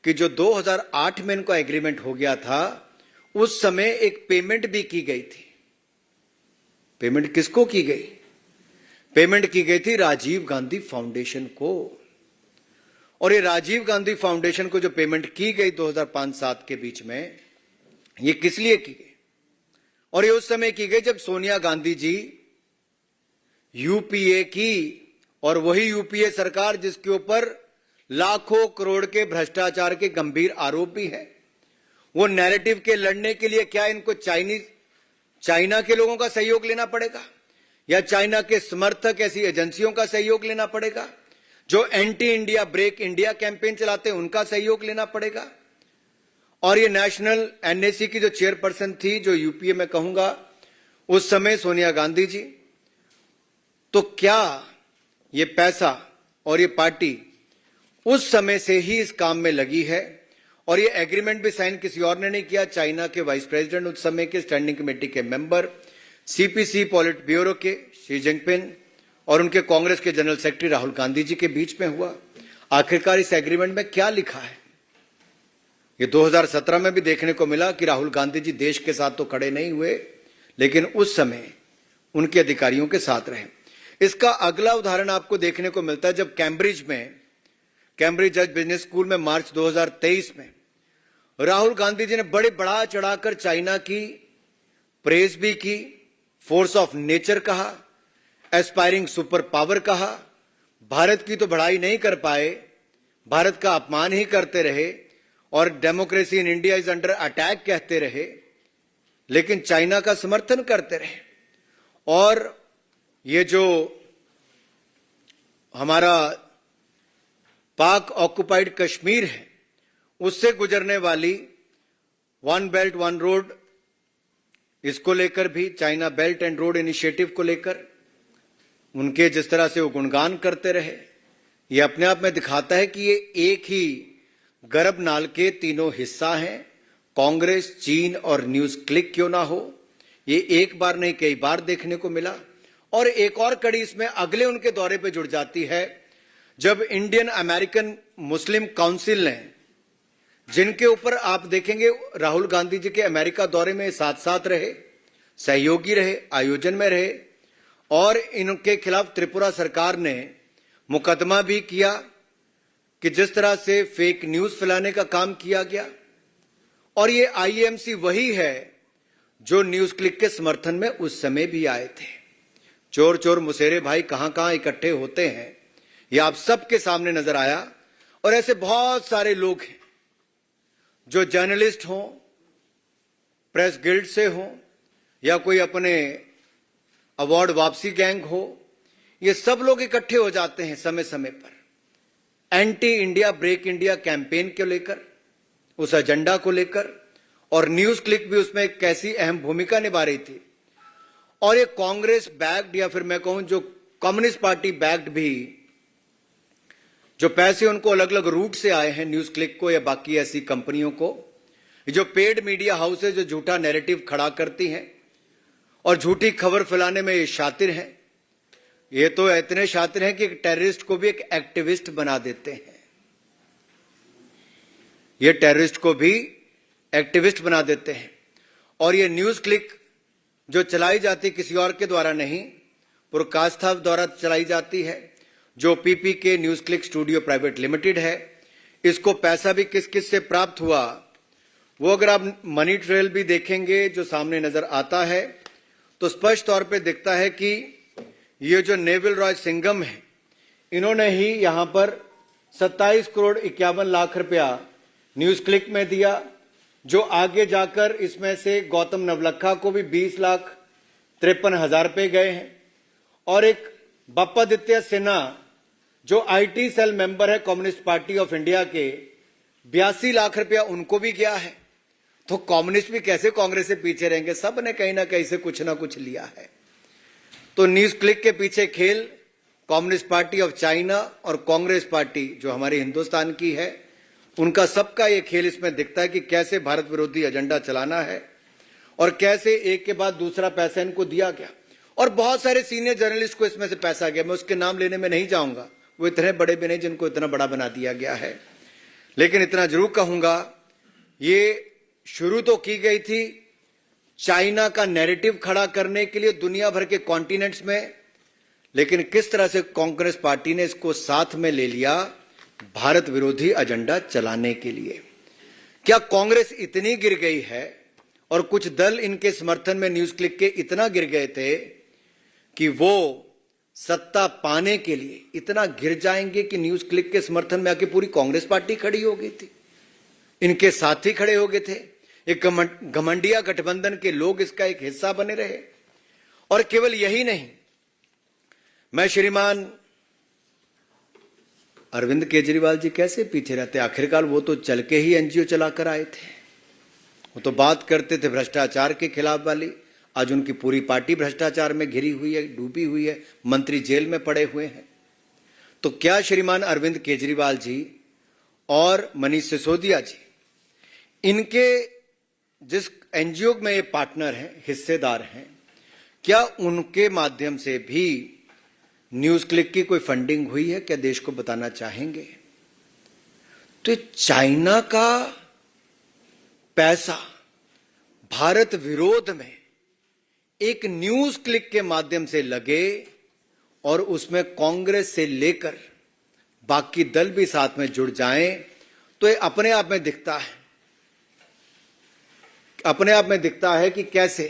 कि जो 2008 में इनको एग्रीमेंट हो गया था, उस समय एक पेमेंट भी की गई थी। पेमेंट किसको की गई? पेमेंट की गई थी राजीव गांधी फाउंडेशन को। और ये राजीव गांधी फाउंडेशन को जो पेमेंट की गई 2005-7 के बीच में, ये किस लिए की गई? और ये उस समय की गई जब सोनिया गांधी जी यूपीए की, और वही यूपीए सरकार जिसके ऊपर लाखों करोड़ के भ्रष्टाचार के गंभीर आरोप भी हैं। वो नैरेटिव के लड़ने के लिए क्या इनको चाइना के लोगों का सहयोग लेना पड़ेगा, या चाइना के समर्थक ऐसी एजेंसियों का सहयोग लेना पड़ेगा जो anti India break India campaign चलाते हैं, उनका सहयोग लेना पड़ेगा? और ये नेशनल एनएसी की जो चेयरपर्सन थी, जो यूपीए में कहूंगा उस समय सोनिया गांधी जी, तो क्या ये पैसा और ये पार्टी उस समय से ही इस काम में लगी है? और ये एग्रीमेंट भी साइन किसी और ने नहीं किया, चाइना के वाइस प्रेसिडेंट, उस समय के स्टैंडिंग कमेटी के मेंबर, सीपीसी पॉलिट ब्यूरो के शी जिनपिंग और उनके कांग्रेस के जनरल सेक्रेटरी राहुल गांधी जी के बीच में हुआ। आखिरकार इस एग्रीमेंट में क्या लिखा है? ये 2017 में भी देखने को मिला कि राहुल गांधी जी देश के साथ तो खड़े नहीं हुए, लेकिन उस समय उनके अधिकारियों के साथ रहे। इसका अगला उदाहरण आपको देखने को मिलता है जब कैम्ब्रिज जज बिजनेस स्कूल में मार्च 2023 में राहुल गांधी जी ने बड़े बढ़ा चढ़ाकर चाइना की प्रेज भी की, फोर्स ऑफ नेचर कहा, एस्पायरिंग सुपर पावर कहा। भारत की तो बढ़ाई नहीं कर पाए, भारत का अपमान ही करते रहे और democracy in India is under attack कहते रहे, लेकिन चाइना का समर्थन करते रहे। और ये जो हमारा पाक ऑक्युपाइड कश्मीर है, उससे गुजरने वाली वन बेल्ट वन रोड, इसको लेकर भी China belt and road initiative को लेकर उनके जिस तरह से वो गुणगान करते रहे, ये अपने आप में दिखाता है कि ये एक ही गर्भ नाल के तीनों हिस्सा हैं। कांग्रेस, चीन और न्यूज क्लिक क्यों ना हो, ये एक बार नहीं कई बार देखने को मिला। और एक और कड़ी इसमें अगले उनके दौरे पे जुड़ जाती है जब इंडियन अमेरिकन मुस्लिम काउंसिल ने, जिनके ऊपर आप देखेंगे राहुल गांधी जी के अमेरिका दौरे में साथ साथ रहे, सहयोगी रहे, आयोजन में रहे, और इनके खिलाफ त्रिपुरा सरकार ने मुकदमा भी किया कि जिस तरह से फेक न्यूज फैलाने का काम किया गया। और ये आईएमसी वही है जो न्यूज क्लिक के समर्थन में उस समय भी आए थे। चोर चोर मुसेरे भाई कहां कहां इकट्ठे होते हैं, ये आप सबके सामने नजर आया। और ऐसे बहुत सारे लोग हैं जो जर्नलिस्ट हों, प्रेस गिल्ड से हों, या कोई अपने अवार्ड वापसी गैंग हो, ये सब लोग इकट्ठे हो जाते हैं समय समय पर। Anti India break India campaign को लेकर, उस एजेंडा को लेकर, और न्यूज क्लिक भी उसमें एक कैसी अहम भूमिका निभा रही थी। और ये कांग्रेस बैक्ड, या फिर मैं कहूं जो कम्युनिस्ट पार्टी बैक्ड भी, जो पैसे उनको अलग अलग रूट से आए हैं न्यूज क्लिक को या बाकी ऐसी कंपनियों को, जो पेड मीडिया हाउसेज जो झूठा नैरेटिव खड़ा करती हैं और झूठी खबर फैलाने में ये शातिर हैं। ये तो इतने शातिर हैं कि एक टेररिस्ट को भी एक एक्टिविस्ट बना देते हैं। ये टेररिस्ट को भी एक्टिविस्ट बना देते हैं। और ये न्यूज क्लिक जो चलाई जाती किसी और के द्वारा नहीं, पुरकास्था द्वारा चलाई जाती है, जो PPK news click studio private limited है। इसको पैसा भी किस किस से प्राप्त हुआ, वो अगर आप मनी ट्रेल भी देखेंगे जो सामने नजर आता है, तो स्पष्ट तौर पे दिखता है कि ये जो नेविल रॉय सिंघम है, इन्होंने ही यहां पर 27 करोड़ 51 लाख रुपया न्यूज क्लिक में दिया, जो आगे जाकर इसमें से गौतम नवलखा को भी 20,53,000 रुपए गए हैं। और एक बप्पादित्य सिन्हा जो आईटी सेल मेंबर है कम्युनिस्ट पार्टी ऑफ इंडिया के, 82 लाख रुपया उनको भी गया है। तो कम्युनिस्ट भी कैसे कांग्रेस से पीछे रहेंगे, सब ने कहीं ना कहीं से कुछ ना कुछ लिया है। तो न्यूज क्लिक के पीछे खेल कम्युनिस्ट पार्टी ऑफ चाइना और कांग्रेस पार्टी जो हमारे हिंदुस्तान की है, उनका सबका ये खेल इसमें दिखता है कि कैसे भारत विरोधी एजेंडा चलाना है और कैसे एक के बाद दूसरा पैसा इनको दिया गया। और बहुत सारे सीनियर जर्नलिस्ट को इसमें से पैसा गया, मैं उसके नाम लेने में नहीं जाऊंगा, वो इतने बड़े भी नहीं जिनको इतना बड़ा बना दिया गया है। लेकिन इतना जरूर कहूंगा, ये शुरू तो की गई थी चाइना का नैरेटिव खड़ा करने के लिए दुनिया भर के कॉन्टिनेंट्स में, लेकिन किस तरह से कांग्रेस पार्टी ने इसको साथ में ले लिया भारत विरोधी एजेंडा चलाने के लिए। क्या कांग्रेस इतनी गिर गई है और कुछ दल इनके समर्थन में न्यूज क्लिक के इतना गिर गए थे कि वो सत्ता पाने के लिए इतना गिर जाएंगे कि न्यूज क्लिक के समर्थन में आके पूरी कांग्रेस पार्टी खड़ी हो गई थी, इनके साथी खड़े हो गए थे, एक घमंडिया गठबंधन के लोग इसका एक हिस्सा बने रहे। और केवल यही नहीं, मैं श्रीमान अरविंद केजरीवाल जी कैसे पीछे रहते, आखिरकार वो तो चल के ही एनजीओ चलाकर आए थे, वो तो बात करते थे भ्रष्टाचार के खिलाफ वाली। आज उनकी पूरी पार्टी भ्रष्टाचार में घिरी हुई है, डूबी हुई है, मंत्री जेल में पड़े हुए हैं। तो क्या श्रीमान अरविंद केजरीवाल जी और मनीष सिसोदिया जी, इनके जिस एनजीओ में ये पार्टनर हैं, हिस्सेदार हैं, क्या उनके माध्यम से भी न्यूज क्लिक की कोई फंडिंग हुई है? क्या देश को बताना चाहेंगे? तो चाइना का पैसा भारत विरोध में एक न्यूज क्लिक के माध्यम से लगे और उसमें कांग्रेस से लेकर बाकी दल भी साथ में जुड़ जाएं, तो ये अपने आप में दिखता है, अपने आप में दिखता है कि कैसे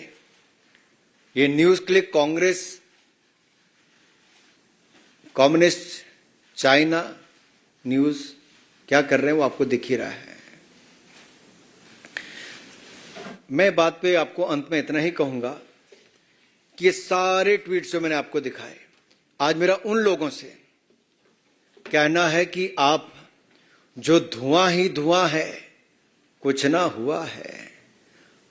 ये news click Congress, communist, China news क्या कर रहे हैं वो आपको दिख ही रहा है। मैं बात पे आपको अंत में इतना ही कहूंगा कि ये सारे ट्वीट्स जो मैंने आपको दिखाए, आज मेरा उन लोगों से कहना है कि आप जो धुआं ही धुआं है, कुछ ना हुआ है।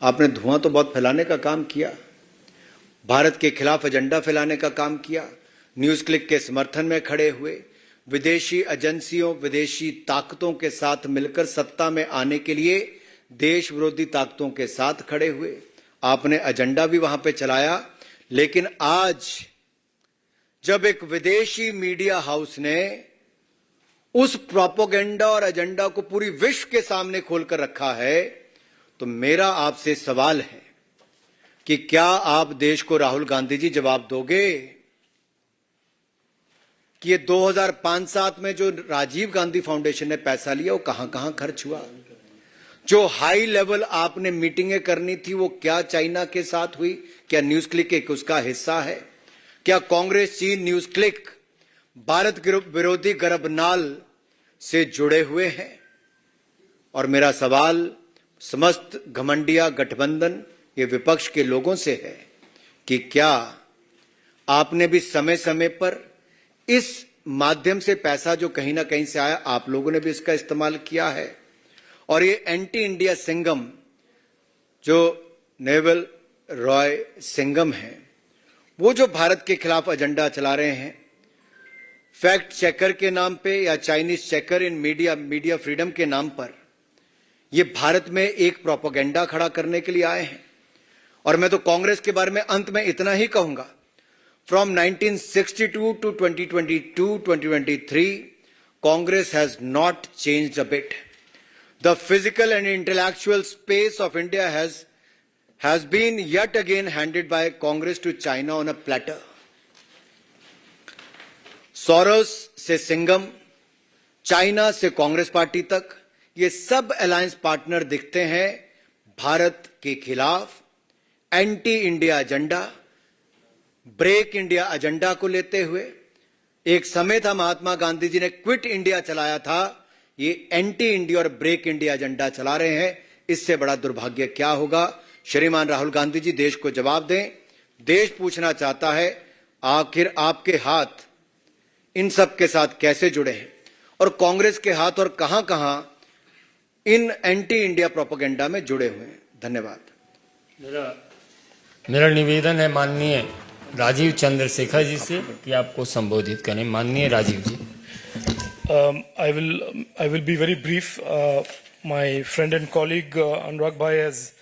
आपने धुआं तो बहुत फैलाने का काम किया, भारत के खिलाफ एजेंडा फैलाने का काम किया, न्यूज क्लिक के समर्थन में खड़े हुए, विदेशी एजेंसियों, विदेशी ताकतों के साथ मिलकर सत्ता में आने के लिए देश विरोधी ताकतों के साथ खड़े हुए, आपने एजेंडा भी वहां पे चलाया। लेकिन आज जब एक विदेशी मीडिया हाउस ने उस प्रोपेगेंडा और एजेंडा को पूरी विश्व के सामने खोलकर रखा है, तो मेरा आपसे सवाल है कि क्या आप देश को, राहुल गांधी जी, जवाब दोगे कि ये 2005-7 में जो राजीव गांधी फाउंडेशन ने पैसा लिया वो कहां कहां खर्च हुआ? जो हाई लेवल आपने मीटिंगें करनी थी वो क्या चाइना के साथ हुई? क्या न्यूज क्लिक एक उसका हिस्सा है? क्या कांग्रेस, चीन, न्यूज क्लिक भारत विरोधी गर्भनाल से जुड़े हुए हैं? और मेरा सवाल समस्त घमंडिया गठबंधन, ये विपक्ष के लोगों से है कि क्या आपने भी समय समय पर इस माध्यम से पैसा जो कहीं ना कहीं से आया, आप लोगों ने भी इसका इस्तेमाल किया है। और ये एंटी इंडिया सिंगम जो नेवल रॉय सिंगम है, वो जो भारत के खिलाफ एजेंडा चला रहे हैं, फैक्ट चेकर के नाम पे या चाइनीज चेकर इन मीडिया फ्रीडम के नाम पर, ये भारत में एक प्रोपेगेंडा खड़ा करने के लिए आए हैं। और मैं तो कांग्रेस के बारे में अंत में इतना ही कहूंगा, from 1962 to 2022-2023, Congress has not changed a bit. The physical and intellectual space of India has been yet again handed by Congress to China on a platter. Soros से सिंगम, चाइना से कांग्रेस पार्टी तक, ये सब अलायंस पार्टनर दिखते हैं भारत के खिलाफ anti India agenda, break India agenda को लेते हुए। एक समय था महात्मा गांधी जी ने क्विट इंडिया चलाया था, ये एंटी इंडिया और ब्रेक इंडिया एजेंडा चला रहे हैं। इससे बड़ा दुर्भाग्य क्या होगा? श्रीमान राहुल गांधी जी, देश को जवाब दें। देश पूछना चाहता है, आखिर आपके हाथ इन सब के साथ कैसे जुड़े हैं और कांग्रेस के हाथ और कहां-कहां इन एंटी इंडिया प्रोपेगेंडा में जुड़े हुए हैं? धन्यवाद। मेरा निवेदन है माननीय राजीव चंद्रशेखर जी से कि आपको संबोधित करें। माननीय राजीव जी। I will be very brief. My friend and colleague Anurag Bhai has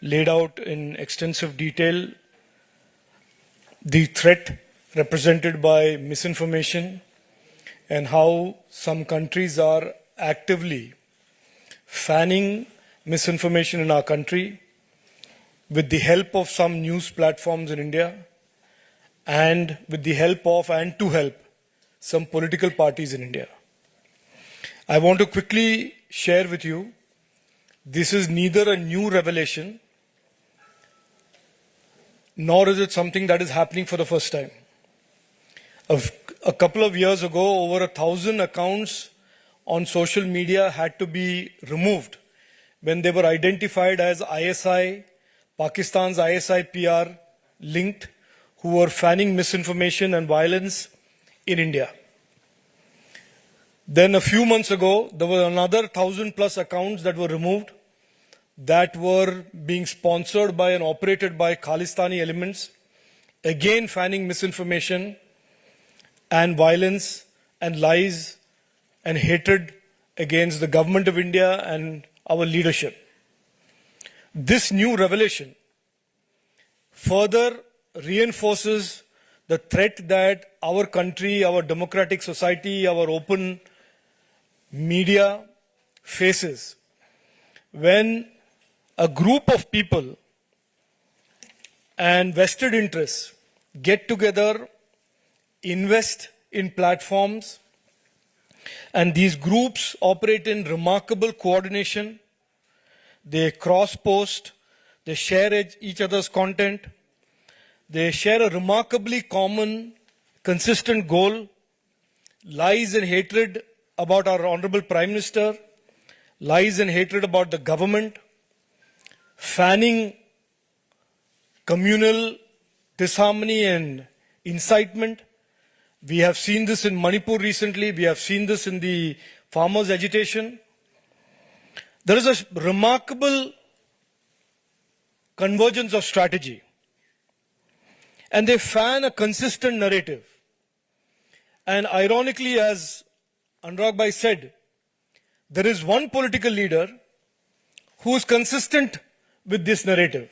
laid out in extensive detail the threat represented by misinformation and how some countries are actively fanning misinformation in our country with the help of some news platforms in India and with the help of and to help some political parties in India. I want to quickly share with you, this is neither a new revelation nor is it something that is happening for the first time. A couple of years ago, over 1,000 accounts on social media had to be removed when they were identified as ISI, Pakistan's ISI PR linked, who were fanning misinformation and violence in India. Then a few months ago, there were another 1,000 plus accounts that were removed that were being sponsored by and operated by Khalistani elements, again fanning misinformation and violence and lies and hatred against the government of India and our leadership. This new revelation further reinforces the threat that our country, our democratic society, our open media faces when a group of people and vested interests get together, invest in platforms, and these groups operate in remarkable coordination. They cross-post, they share each other's content, they share a remarkably common, consistent goal, lies and hatred about our Honorable Prime Minister, lies and hatred about the government, fanning communal disharmony and incitement. We have seen this in Manipur recently, we have seen this in the farmers' agitation. There is a remarkable convergence of strategy. And they fan a consistent narrative. And ironically, as Anurag Bhai said, there is one political leader who is consistent with this narrative.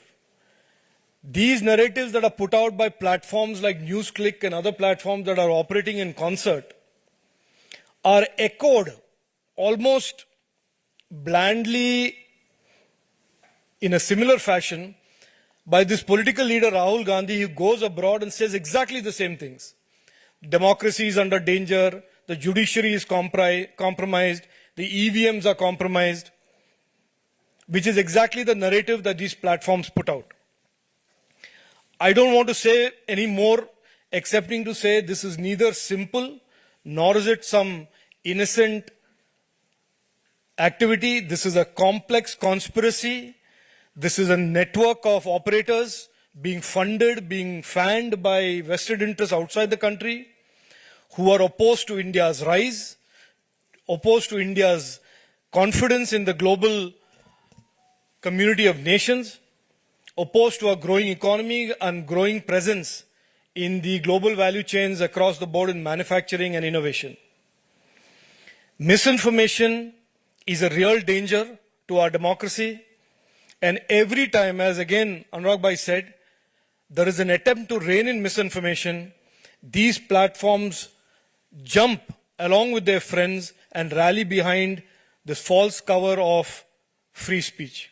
These narratives that are put out by platforms like NewsClick and other platforms that are operating in concert are echoed almost blandly in a similar fashion by this political leader Rahul Gandhi, who goes abroad and says exactly the same things. Democracy is under danger, the judiciary is compromised, the EVMs are compromised, which is exactly the narrative that these platforms put out. I don't want to say any more excepting to say this is neither simple nor is it some innocent activity. This is a complex conspiracy. This is a network of operators being funded, being fanned by vested interests outside the country, who are opposed to India's rise, opposed to India's confidence in the global community of nations, opposed to a growing economy and growing presence in the global value chains across the board in manufacturing and innovation. Misinformation is a real danger to our democracy, and every time, as again Anurag Bhai said, there is an attempt to rein in misinformation, these platforms jump along with their friends and rally behind this false cover of free speech.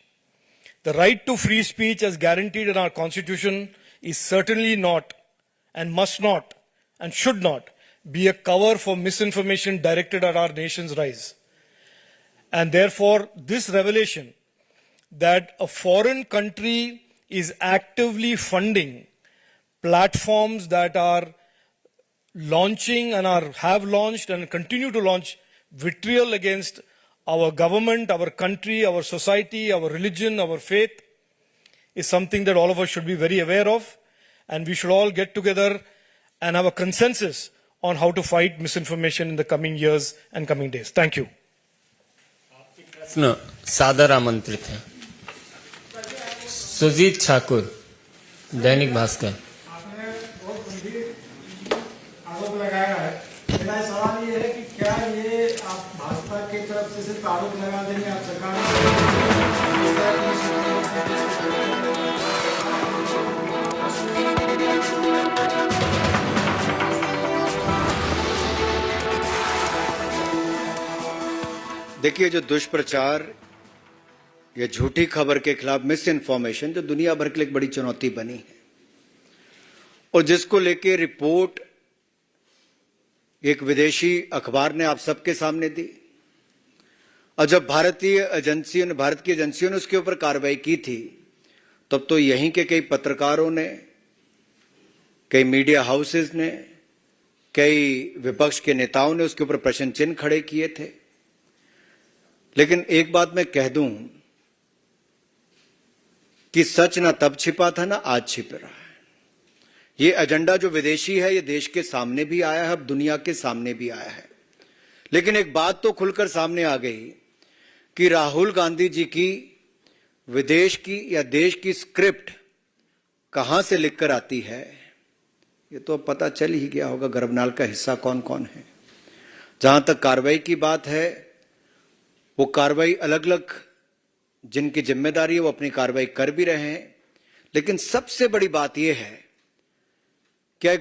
The right to free speech as guaranteed in our Constitution is certainly not and must not and should not be a cover for misinformation directed at our nation's rise. And therefore, this revelation that a foreign country is actively funding platforms that are launching and have launched and continue to launch vitriol against our government, our country, our society, our religion, our faith, is something that all of us should be very aware of, and we should all get together and have a consensus on how to fight misinformation in the coming years and coming days. Thank you. प्रश्न सादर आमंत्रित है। सुजीत ठाकुर, दैनिक भास्कर। आरोप लगाया है, मेरा सवाल ये है कि क्या ये आप भाजपा की तरफ से सिर्फ आरोप लगा देंगे, आप सरकार देखिए, जो दुष्प्रचार या झूठी खबर के खिलाफ मिस इन्फॉर्मेशन जो दुनिया भर के लिए एक बड़ी चुनौती बनी है और जिसको लेके रिपोर्ट एक विदेशी अखबार ने आप सबके सामने दी, और जब भारत की एजेंसियों ने उसके ऊपर कार्रवाई की थी, तब तो यहीं के कई पत्रकारों ने, कई मीडिया हाउसेस ने, कई विपक्ष के नेताओं ने उसके ऊपर प्रश्न चिन्ह खड़े किए थे। लेकिन एक बात मैं कह दूं कि सच ना तब छिपा था ना आज छिप रहा है। ये एजेंडा जो विदेशी है, ये देश के सामने भी आया है, अब दुनिया के सामने भी आया है। लेकिन एक बात तो खुलकर सामने आ गई कि राहुल गांधी जी की विदेश की या देश की स्क्रिप्ट कहां से लिखकर आती है, ये तो अब पता चल ही गया होगा गर्भनाल का हिस्सा कौन कौन है। जहां तक कार्रवाई की बात है, वो कार्रवाई अलग अलग जिनकी जिम्मेदारी है वो अपनी कार्रवाई कर भी रहे हैं, लेकिन सबसे बड़ी बात यह है कि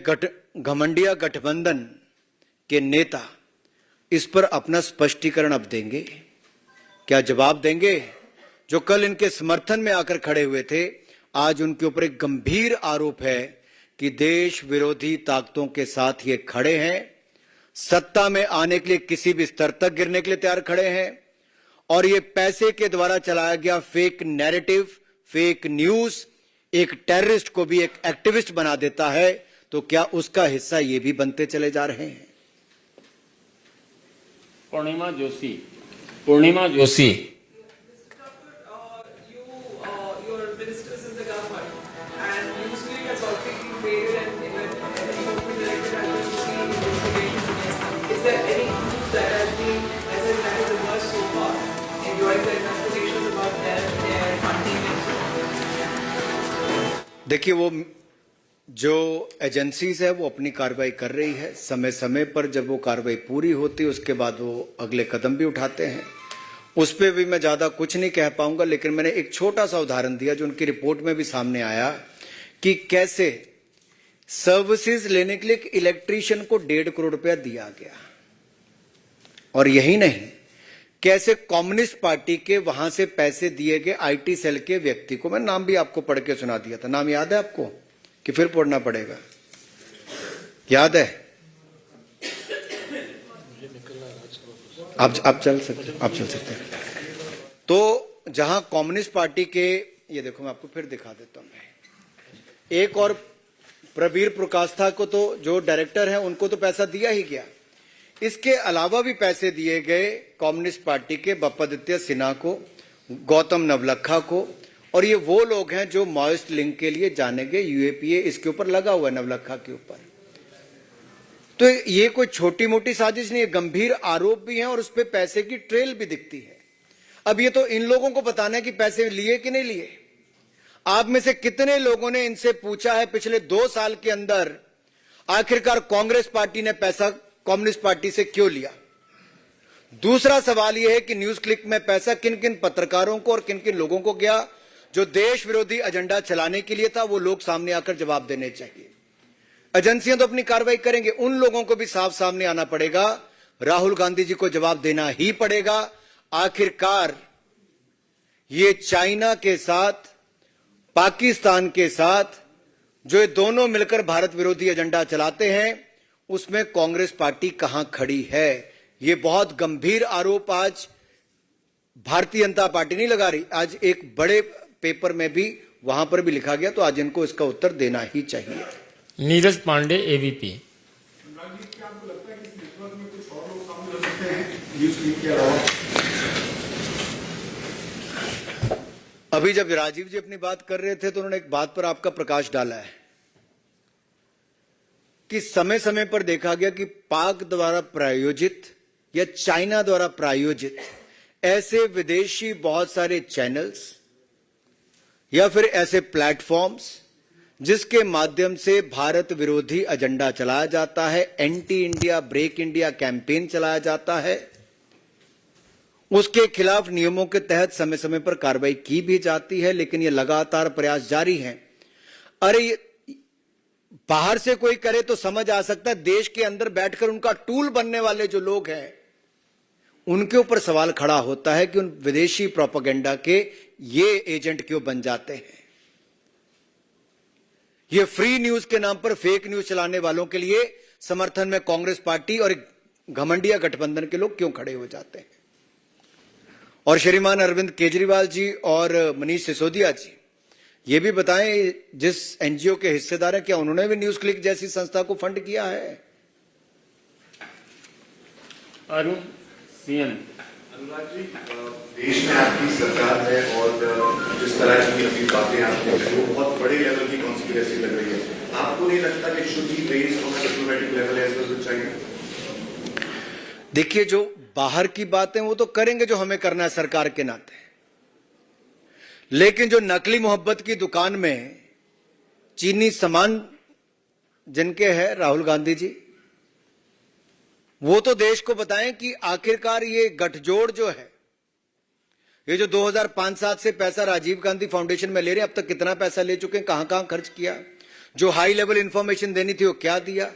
घमंडिया गठबंधन के नेता इस पर अपना स्पष्टीकरण अब देंगे, क्या जवाब देंगे? जो कल इनके समर्थन में आकर खड़े हुए थे, आज उनके ऊपर एक गंभीर आरोप है कि देश विरोधी ताकतों के साथ ये खड़े हैं, सत्ता में आने के लिए किसी भी स्तर तक गिरने के लिए तैयार खड़े हैं, और ये पैसे के द्वारा चलाया गया फेक नैरेटिव, फेक न्यूज एक टेररिस्ट को भी एक एक्टिविस्ट बना देता है, तो क्या उसका हिस्सा ये भी बनते चले जा रहे हैं? पूर्णिमा जोशी। देखिए, वो जो एजेंसीज है वो अपनी कार्रवाई कर रही है, समय समय पर जब वो कार्रवाई पूरी होती है उसके बाद वो अगले कदम भी उठाते हैं। उस पर भी मैं ज्यादा कुछ नहीं कह पाऊंगा, लेकिन मैंने एक छोटा सा उदाहरण दिया जो उनकी रिपोर्ट में भी सामने आया कि कैसे सर्विसेज लेने के लिए एक इलेक्ट्रीशियन को 1.5 करोड़ रुपया दिया गया, और यही नहीं, कैसे कम्युनिस्ट पार्टी के वहां से पैसे दिए गए आईटी सेल के व्यक्ति को। मैं नाम भी आपको पढ़ के सुना दिया था, नाम याद है आपको कि फिर पढ़ना पड़ेगा? याद है? आप चल सकते हैं। तो जहां कम्युनिस्ट पार्टी के, ये देखो मैं आपको फिर दिखा देता हूं, एक और प्रवीर प्रकाष्ठा को तो जो डायरेक्टर हैं उनको तो पैसा दिया ही गया, इसके अलावा भी पैसे दिए गए कम्युनिस्ट पार्टी के बप्पादित्य सिन्हा को, गौतम नवलखा को, और ये वो लोग हैं जो माओइस्ट लिंक के लिए जाने गए। यूएपीए इसके ऊपर लगा हुआ है, नवलखा के ऊपर। तो ये कोई छोटी मोटी साजिश नहीं है, गंभीर आरोप भी है और उस पर पैसे की ट्रेल भी दिखती है। अब ये तो इन लोगों को बताना है कि पैसे लिए कि नहीं लिए। आप में से कितने लोगों ने इनसे पूछा है पिछले 2 साल के अंदर आखिरकार कांग्रेस पार्टी ने पैसा कम्युनिस्ट पार्टी से क्यों लिया? दूसरा सवाल यह है कि न्यूज क्लिक में पैसा किन किन पत्रकारों को और किन किन लोगों को गया जो देश विरोधी एजेंडा चलाने के लिए था, वो लोग सामने आकर जवाब देने चाहिए। एजेंसियां तो अपनी कार्रवाई करेंगे, उन लोगों को भी साफ सामने आना पड़ेगा, राहुल गांधी जी को जवाब देना ही पड़ेगा। आखिरकार ये चाइना के साथ, पाकिस्तान के साथ जो ये दोनों मिलकर भारत विरोधी एजेंडा चलाते हैं, उसमें कांग्रेस पार्टी कहां खड़ी है? ये बहुत गंभीर आरोप आज भारतीय जनता पार्टी नहीं लगा रही, आज एक बड़े पेपर में भी वहां पर भी लिखा गया, तो आज इनको इसका उत्तर देना ही चाहिए। नीरज पांडे, एबीपी। अभी जब राजीव जी अपनी बात कर रहे थे तो उन्होंने एक बात पर आपका प्रकाश डाला है कि समय समय पर देखा गया कि पाक द्वारा प्रायोजित या चाइना द्वारा प्रायोजित ऐसे विदेशी बहुत सारे चैनल्स या फिर ऐसे प्लेटफॉर्म्स जिसके माध्यम से भारत विरोधी एजेंडा चलाया जाता है, anti India, break India campaign चलाया जाता है, उसके खिलाफ नियमों के तहत समय समय पर कार्रवाई की भी जाती है, लेकिन ये लगातार प्रयास जारी है। अरे बाहर से कोई करे तो समझ आ सकता है, देश के अंदर बैठकर उनका टूल बनने वाले जो लोग हैं उनके ऊपर सवाल खड़ा होता है कि उन विदेशी प्रोपेगेंडा के ये एजेंट क्यों बन जाते हैं। ये फ्री न्यूज के नाम पर फेक न्यूज चलाने वालों के लिए समर्थन में कांग्रेस पार्टी और घमंडिया गठबंधन के लोग क्यों खड़े हो जाते हैं। और श्रीमान अरविंद केजरीवाल जी और मनीष सिसोदिया जी ये भी बताएं, जिस एनजीओ के हिस्सेदार हैं, क्या उन्होंने भी न्यूज क्लिक जैसी संस्था को फंड किया है? अरुण सीएन। अनुराग जी, देश में आपकी सरकार है और जिस तरह की अभी बातें आपने कही वो बहुत बड़े लेवल की कॉन्स्पिरेसी लग रही है। आपको नहीं लगता कि should be raised on a diplomatic level as well with China? देखिए, जो बाहर की बातें वो तो करेंगे जो हमें करना है सरकार के नाते, लेकिन जो नकली मोहब्बत की दुकान में चीनी सामान जिनके है राहुल गांधी जी, वो तो देश को बताएं कि आखिरकार ये गठजोड़ जो है, ये जो 2005-7 से पैसा राजीव गांधी फाउंडेशन में ले रहे हैं, अब तक कितना पैसा ले चुके हैं, कहां कहां खर्च किया, जो हाई लेवल इंफॉर्मेशन देनी थी वो क्या दिया,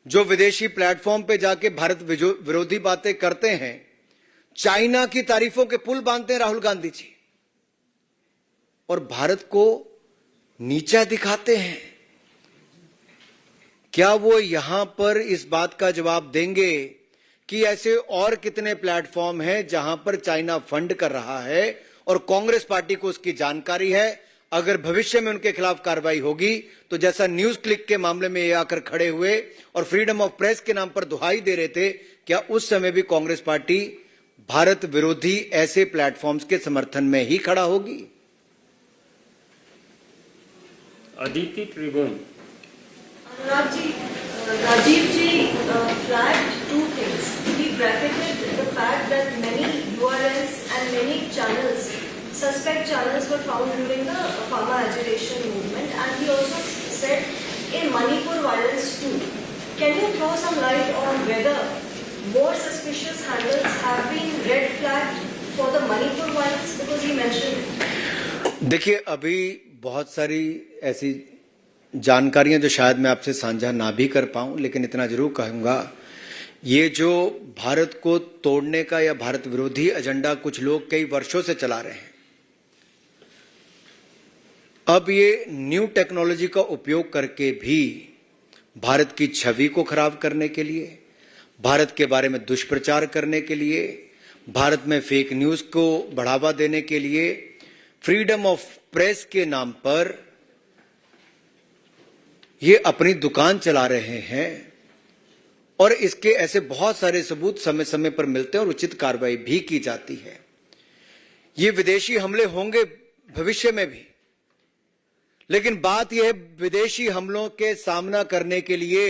जो विदेशी प्लेटफॉर्म पे जाके भारत विरोधी बातें करते हैं, चाइना की तारीफों के पुल बांधते हैं राहुल गांधी जी और भारत को नीचा दिखाते हैं। क्या वो यहां पर इस बात का जवाब देंगे कि ऐसे और कितने प्लेटफॉर्म हैं जहां पर चाइना फंड कर रहा है और कांग्रेस पार्टी को उसकी जानकारी है? अगर भविष्य में उनके खिलाफ कार्रवाई होगी तो जैसा न्यूज क्लिक के मामले में ये आकर खड़े हुए और फ्रीडम ऑफ प्रेस के नाम पर दुहाई दे रहे थे, क्या उस समय भी कांग्रेस पार्टी भारत विरोधी ऐसे प्लेटफॉर्म्स के समर्थन में ही खड़ा होगी? अदिति त्रिभुवन। Rajiv ji flagged two things. He bracketed the fact that many URLs and many channels, suspect channels, were found during the Pharma agitation movement, and he also said in Manipur violence too. Can you throw some light on whether more suspicious handles have been red flagged for the Manipur violence, because he mentioned it? देखिए, अभी बहुत सारी ऐसी जानकारियां जो शायद मैं आपसे साझा ना भी कर पाऊं, लेकिन इतना जरूर कहूंगा, ये जो भारत को तोड़ने का या भारत विरोधी एजेंडा कुछ लोग कई वर्षों से चला रहे हैं, अब ये न्यू टेक्नोलॉजी का उपयोग करके भी भारत की छवि को खराब करने के लिए, भारत के बारे में दुष्प्रचार करने के लिए, भारत में फेक न्यूज को बढ़ावा देने के लिए, फ्रीडम ऑफ प्रेस के नाम पर ये अपनी दुकान चला रहे हैं और इसके ऐसे बहुत सारे सबूत समय समय पर मिलते हैं और उचित कार्रवाई भी की जाती है। ये विदेशी हमले होंगे भविष्य में भी, लेकिन बात यह है विदेशी हमलों के सामना करने के लिए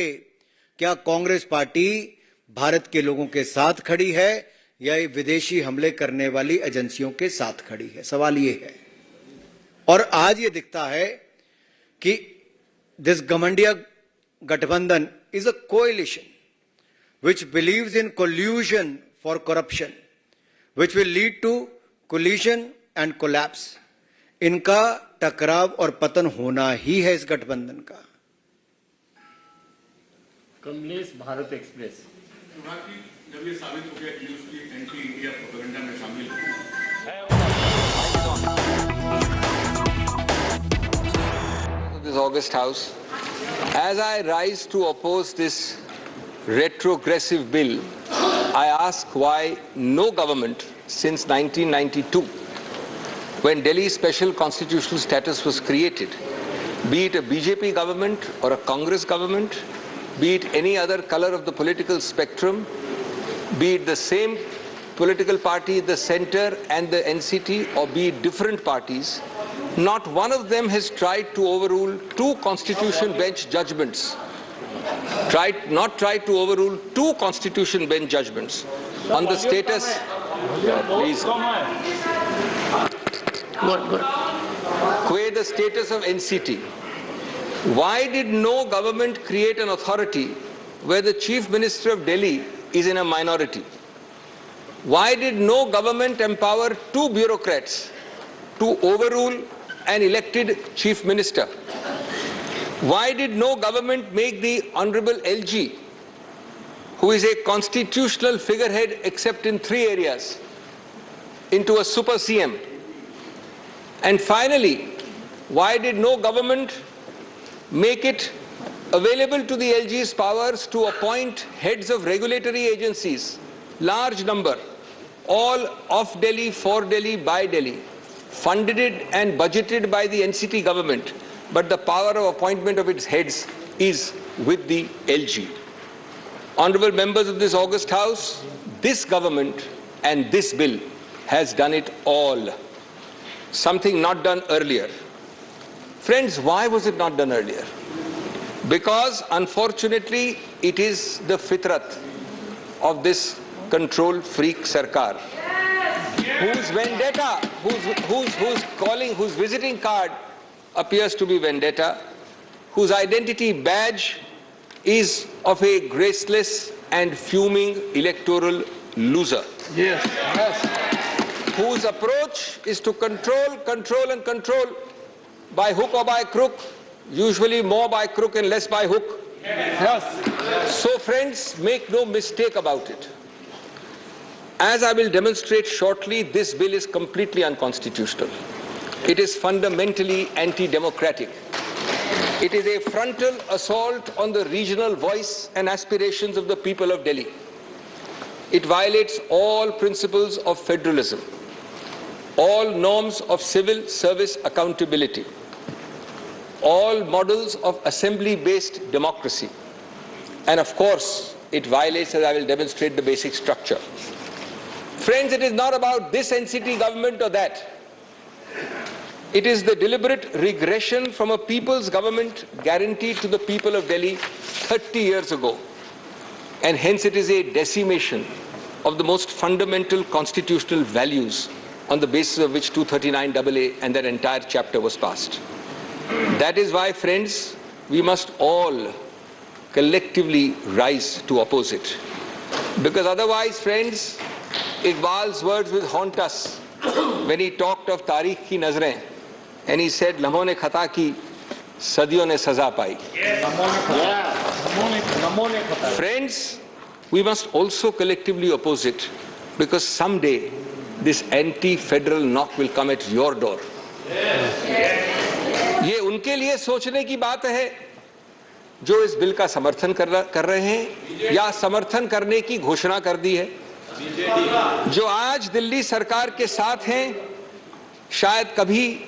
क्या कांग्रेस पार्टी भारत के लोगों के साथ खड़ी है या ये विदेशी हमले करने वाली एजेंसियों के साथ खड़ी है? सवाल ये है। और आज ये दिखता है कि दिस गमंडिया गठबंधन is a coalition which believes in collusion for corruption, which will lead to collision and collapse. इनका टकराव और पतन होना ही है इस गठबंधन का। कमलेश, भारत एक्सप्रेस। जब ये साबित हो गया कि उसकी एंटी इंडिया प्रोपेगेंडा में शामिल है। This August House, as I rise to oppose this retrogressive bill, I ask why no government since 1992, when Delhi's special constitutional status was created, be it a BJP government or a Congress government, be it any other color of the political spectrum, be it the same political party, the center and the NCT, or be it different parties, not one of them has tried to overrule two constitution bench judgments. Not tried to overrule two constitution bench judgments on the status. Please. The status of NCT. Why did no government create an authority where the Chief Minister of Delhi is in a minority? Why did no government empower two bureaucrats to overrule an elected Chief Minister? Why did no government make the Honorable LG, who is a constitutional figurehead except in 3 areas, into a super CM? And finally, why did no government make it available to the LG's powers to appoint heads of regulatory agencies, large number, all of Delhi, for Delhi, by Delhi, funded and budgeted by the NCT government, but the power of appointment of its heads is with the LG. Honorable members of this August House, this government and this bill has done it all. Something not done earlier. Friends, why was it not done earlier? Because unfortunately it is the fitrat of this control freak sarkar, whose vendetta, whose visiting card appears to be vendetta, whose identity badge is of a graceless and fuming electoral loser. Yes. Whose approach is to control by hook or by crook, usually more by crook and less by hook. Yes. So friends, make no mistake about it. As I will demonstrate shortly, this bill is completely unconstitutional. It is fundamentally anti-democratic. It is a frontal assault on the regional voice and aspirations of the people of Delhi. It violates all principles of federalism, all norms of civil service accountability, all models of assembly-based democracy, and of course, it violates, as I will demonstrate, the basic structure. Friends, it is not about this NCT government or that. It is the deliberate regression from a people's government guaranteed to the people of Delhi 30 years ago. And hence it is a decimation of the most fundamental constitutional values on the basis of which 239AA and that entire chapter was passed. That is why, friends, we must all collectively rise to oppose it. Because otherwise, friends, Iqbal's words will haunt us when he talked of Tariq ki nazrein, and he said, "Lamhon ne khata ki, sadiyon ne saza pai." Friends, we must also collectively oppose it, because someday this anti-federal knock will come at your door. ये उनके लिए सोचने की बात है जो इस bill का समर्थन कर रहे हैं या समर्थन करने की घोषणा कर दी है, जो आज दिल्ली सरकार के साथ हैं, शायद कभी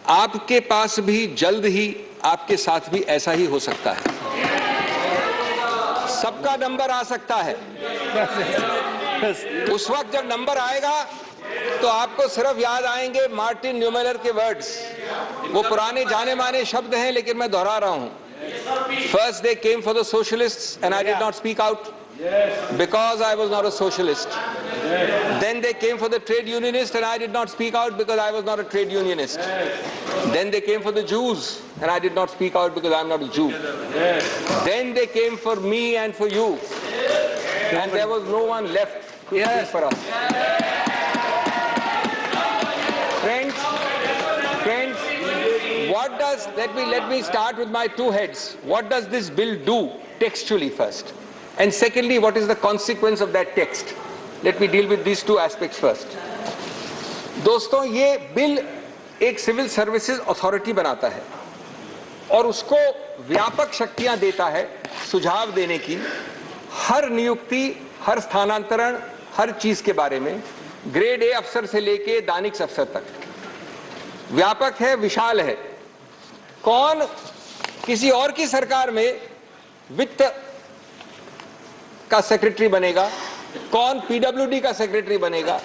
आपके पास भी जल्द ही आपके साथ भी ऐसा ही हो सकता है। सबका नंबर आ सकता है। उस वक्त जब नंबर आएगा तो आपको सिर्फ याद आएंगे मार्टिन न्यूमेलर के वर्ड्स। वो पुराने जाने माने शब्द हैं, लेकिन मैं दोहरा रहा हूं। First they came for the socialists and I did not speak out because I was not a socialist. Then they came for the trade unionists and I did not speak out because I was not a trade unionist. Then they came for the Jews and I did not speak out because I am not a Jew. Then they came for me and for you. And there was no one left to speak for us. Friends, what does, let me start with my two heads. What does this bill do textually first? And secondly, what is the consequence of that text? Let me deal with these two aspects first. दोस्तों, ये bill एक civil services authority बनाता है और उसको व्यापक शक्तियां देता है सुझाव देने की, हर नियुक्ति, हर स्थानांतरण, हर चीज के बारे में, ग्रेड ए अफसर से लेके दानिश अफसर तक। व्यापक है, विशाल है। कौन किसी और की सरकार में वित्त का सेक्रेटरी बनेगा, कौन पीडब्ल्यूडी का सेक्रेटरी बनेगा,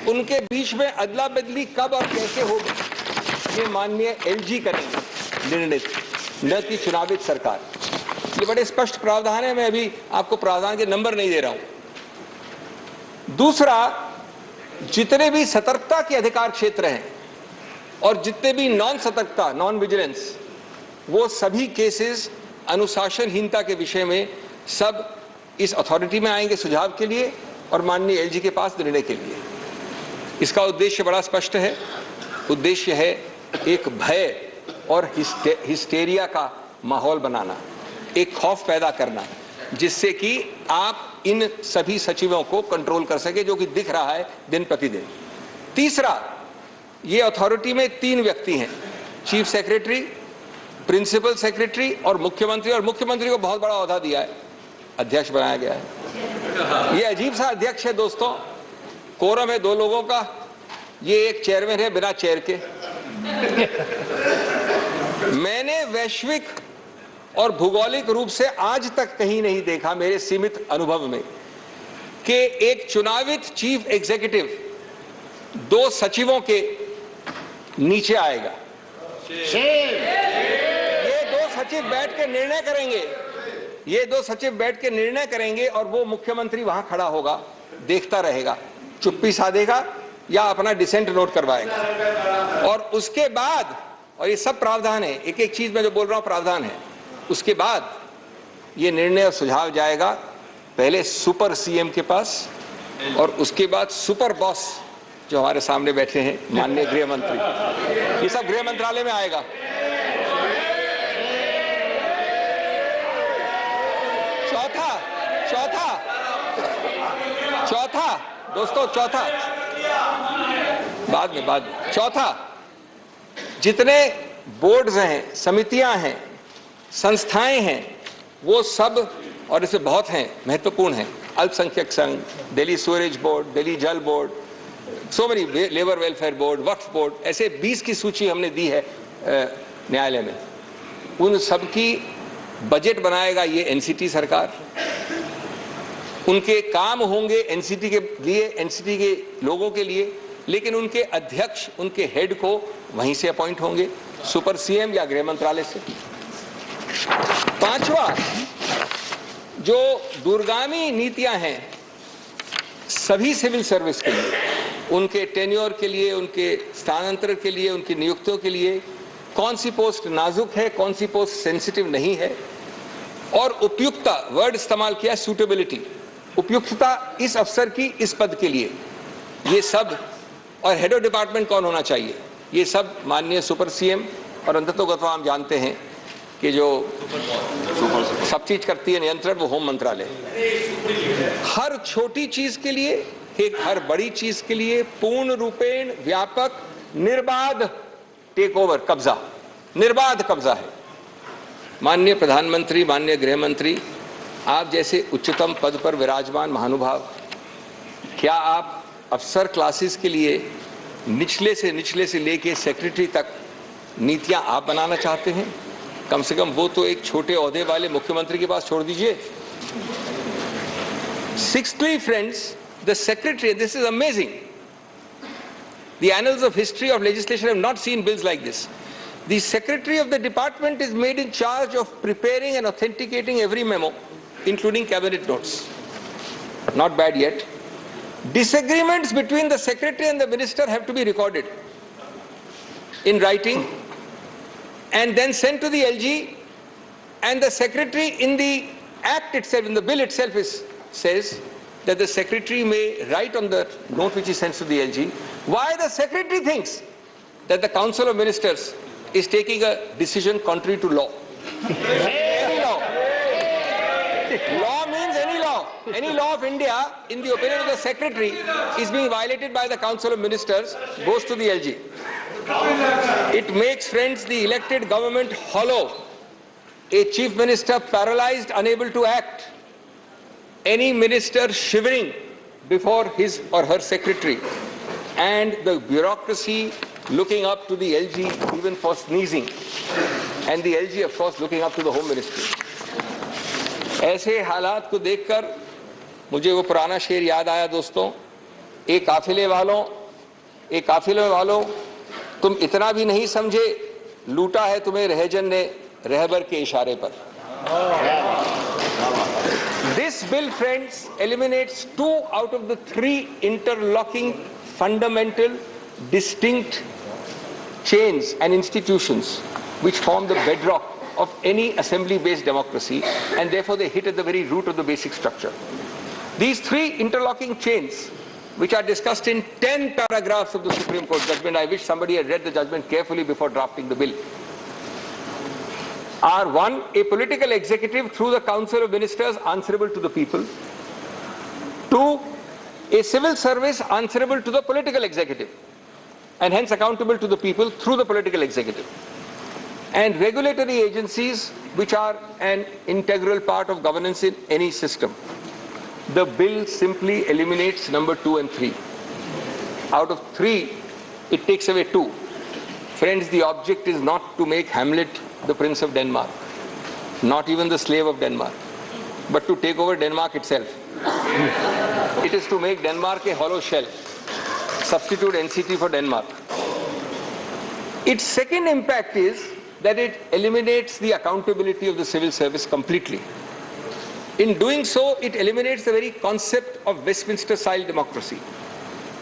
उनके बीच में अदला बदली कब और कैसे होगी, ये माननीय एलजी करेंगे निर्णय, न कि चुनावित सरकार। ये बड़े स्पष्ट प्रावधान है, मैं अभी आपको प्रावधान के नंबर नहीं दे रहा हूं। दूसरा, जितने भी सतर्कता के अधिकार क्षेत्र हैं और जितने भी नॉन सतर्कता, नॉन विजिलेंस, वो सभी केसेस अनुशासनहीनता के विषय में सब इस अथॉरिटी में आएंगे सुझाव के लिए और माननीय एलजी के पास निर्णय के लिए। इसका उद्देश्य बड़ा स्पष्ट है। उद्देश्य है एक भय और हिस्टेरिया का माहौल बनाना, एक खौफ पैदा करना, जिससे कि आप इन सभी सचिवों को कंट्रोल कर सके, जो कि दिख रहा है दिन प्रतिदिन। तीसरा, ये अथॉरिटी में 3 व्यक्ति हैं, चीफ सेक्रेटरी, प्रिंसिपल सेक्रेटरी और मुख्यमंत्री, और मुख्यमंत्री को बहुत बड़ा ओहदा दिया है, अध्यक्ष बनाया गया है। ये अजीब सा अध्यक्ष है दोस्तों, कोरम है 2 लोगों का, ये एक चेयरमैन है बिना चेयर के। मैंने वैश्विक और भौगोलिक रूप से आज तक कहीं नहीं देखा मेरे सीमित अनुभव में कि एक चुनावित चीफ एग्जीक्यूटिव 2 सचिवों के नीचे आएगा। ये 2 सचिव बैठ के निर्णय करेंगे, ये 2 सचिव बैठ के निर्णय करेंगे और वो मुख्यमंत्री वहां खड़ा होगा, देखता रहेगा, चुप्पी साधेगा या अपना डिसेंट नोट करवाएगा। और उसके बाद, और ये सब प्रावधान है, एक एक चीज में जो बोल रहा हूं प्रावधान है, उसके बाद ये निर्णय और सुझाव जाएगा पहले सुपर सीएम के पास और उसके बाद सुपर बॉस जो हमारे सामने बैठे हैं माननीय गृह मंत्री, ये सब गृह मंत्रालय में आएगा। चौथा दोस्तों, बाद में चौथा, जितने बोर्ड्स हैं, समितियां हैं, संस्थाएं हैं, वो सब, और इसमें बहुत हैं, महत्वपूर्ण हैं, अल्पसंख्यक संघ, Delhi सूरेज board, Delhi Jal board, so many, labour welfare board, Waqf board, ऐसे 20 की सूची हमने दी है न्यायालय में। उन सब की बजट बनाएगा ये एनसीटी सरकार, उनके काम होंगे एनसीटी के लिए, एनसीटी के लोगों के लिए, लेकिन उनके अध्यक्ष, उनके हेड को वहीं से अपॉइंट होंगे, सुपर सीएम या गृह मंत्रालय से। 5वां, जो दूरगामी नीतियां हैं सभी सिविल सर्विस के लिए, उनके टेन्योर के लिए, उनके स्थानांतरण के लिए, उनकी नियुक्तियों के लिए, कौन सी पोस्ट नाजुक है, कौन सी पोस्ट सेंसिटिव नहीं है, और उपयुक्तता, वर्ड इस्तेमाल किया सूटेबिलिटी, उपयुक्तता इस अफसर की इस पद के लिए, ये सब, और हेड ऑफ डिपार्टमेंट कौन होना चाहिए, ये सब माननीय सुपर सीएम, और अंततोगत्वा हम जानते हैं कि जो सब चीज करती है नियंत्रण, वो होम मंत्रालय। हर छोटी चीज के लिए, एक हर बड़ी चीज के लिए पूर्ण रूपेण व्यापक निर्बाध टेक ओवर, कब्जा, निर्बाध कब्जा है। माननीय प्रधानमंत्री, माननीय गृह मंत्री, आप जैसे उच्चतम पद पर विराजमान महानुभाव, क्या आप अफसर क्लासेस के लिए निचले से लेके सेक्रेटरी तक नीतियां आप बनाना चाहते हैं? कम से कम वो तो एक छोटे ओहदे वाले मुख्यमंत्री के पास छोड़ दीजिए। Sixthly, friends, the secretary, this is amazing. The annals of history of legislation have not seen bills like this. The secretary of the department is made in charge of preparing and authenticating every memo, including cabinet notes. Not bad yet. Disagreements between the secretary and the minister have to be recorded in writing and then sent to the LG, and the secretary in the act itself, in the bill itself, says that the secretary may write on the note which he sends to the LG why the secretary thinks that the Council of Ministers is taking a decision contrary to law. Any law. Law means any law. Any law of India, in the opinion of the secretary, is being violated by the Council of Ministers, goes to the LG. It makes, friends, the elected government hollow. A chief minister paralyzed, unable to act. Any minister shivering before his or her secretary. And the bureaucracy looking up to the LG even for sneezing. And the LG, of course, looking up to the Home Ministry. ऐसे हालात को देखकर मुझे वो पुराना शेर याद आया दोस्तों, एक काफिले वालों तुम इतना भी नहीं समझे, लूटा है तुम्हें रहजन ने रहबर के इशारे पर. This bill, friends, eliminates 2 out of the 3 interlocking, fundamental, distinct chains and institutions which form the bedrock of any assembly-based democracy, and therefore they hit at the very root of the basic structure. These 3 interlocking chains, which are discussed in 10 paragraphs of the Supreme Court judgment, I wish somebody had read the judgment carefully before drafting the bill, are 1, a political executive through the Council of Ministers answerable to the people; 2, a civil service answerable to the political executive and hence accountable to the people through the political executive; and regulatory agencies which are an integral part of governance in any system. The bill simply eliminates number 2 and 3. Out of 3, it takes away 2. Friends, the object is not to make Hamlet the Prince of Denmark, not even the slave of Denmark, but to take over Denmark itself. It is to make Denmark a hollow shell, substitute NCT for Denmark. Its second impact is that it eliminates the accountability of the civil service completely. In doing so, it eliminates the very concept of Westminster-style democracy,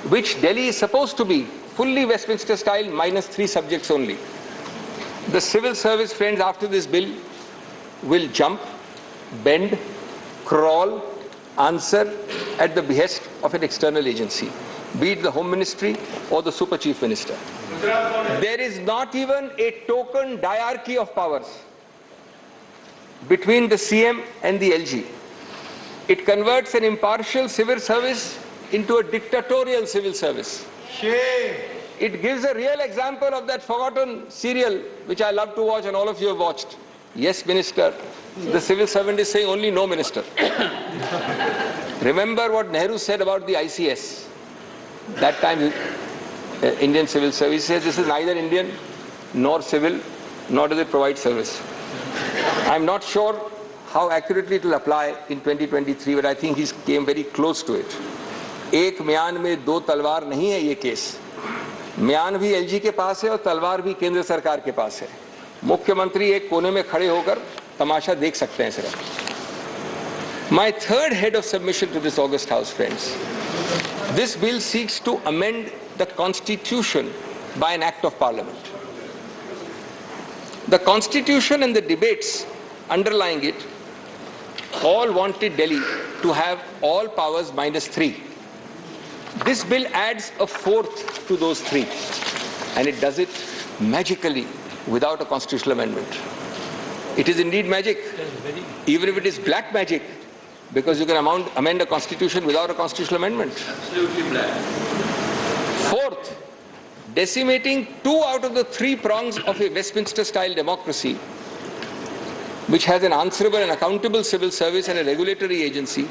which Delhi is supposed to be fully Westminster-style minus 3 subjects only. The civil service, friends, after this bill will jump, bend, crawl, answer at the behest of an external agency, be it the Home Ministry or the Super Chief Minister. There is not even a token diarchy of powers between the CM and the LG. It converts an impartial civil service into a dictatorial civil service. Shame. It gives a real example of that forgotten serial which I love to watch and all of you have watched. Yes, Minister. The civil servant is saying only no, Minister. Remember what Nehru said about the ICS. That time, Indian Civil Service says this is neither Indian nor civil, nor does it provide service. I'm not sure how accurately it will apply in 2023, but I think he came very close to it. एक म्यान में 2 तलवार नहीं है ये case. म्यान भी LG के पास है और तलवार भी केंद्र सरकार के पास है. मुख्यमंत्री एक कोने में खड़े होकर तमाशा देख सकते हैं सिर्फ. My third head of submission to this august house, friends. This bill seeks to amend the constitution by an act of parliament. The constitution and the debates underlying it all wanted Delhi to have all powers minus 3. This bill adds a 4th to those 3, and it does it magically without a constitutional amendment. It is indeed magic, even if it is black magic, because you can amend a constitution without a constitutional amendment. Absolutely black. 4th, decimating 2 out of the 3 prongs of a Westminster-style democracy, which has an answerable and accountable civil service and a regulatory agency,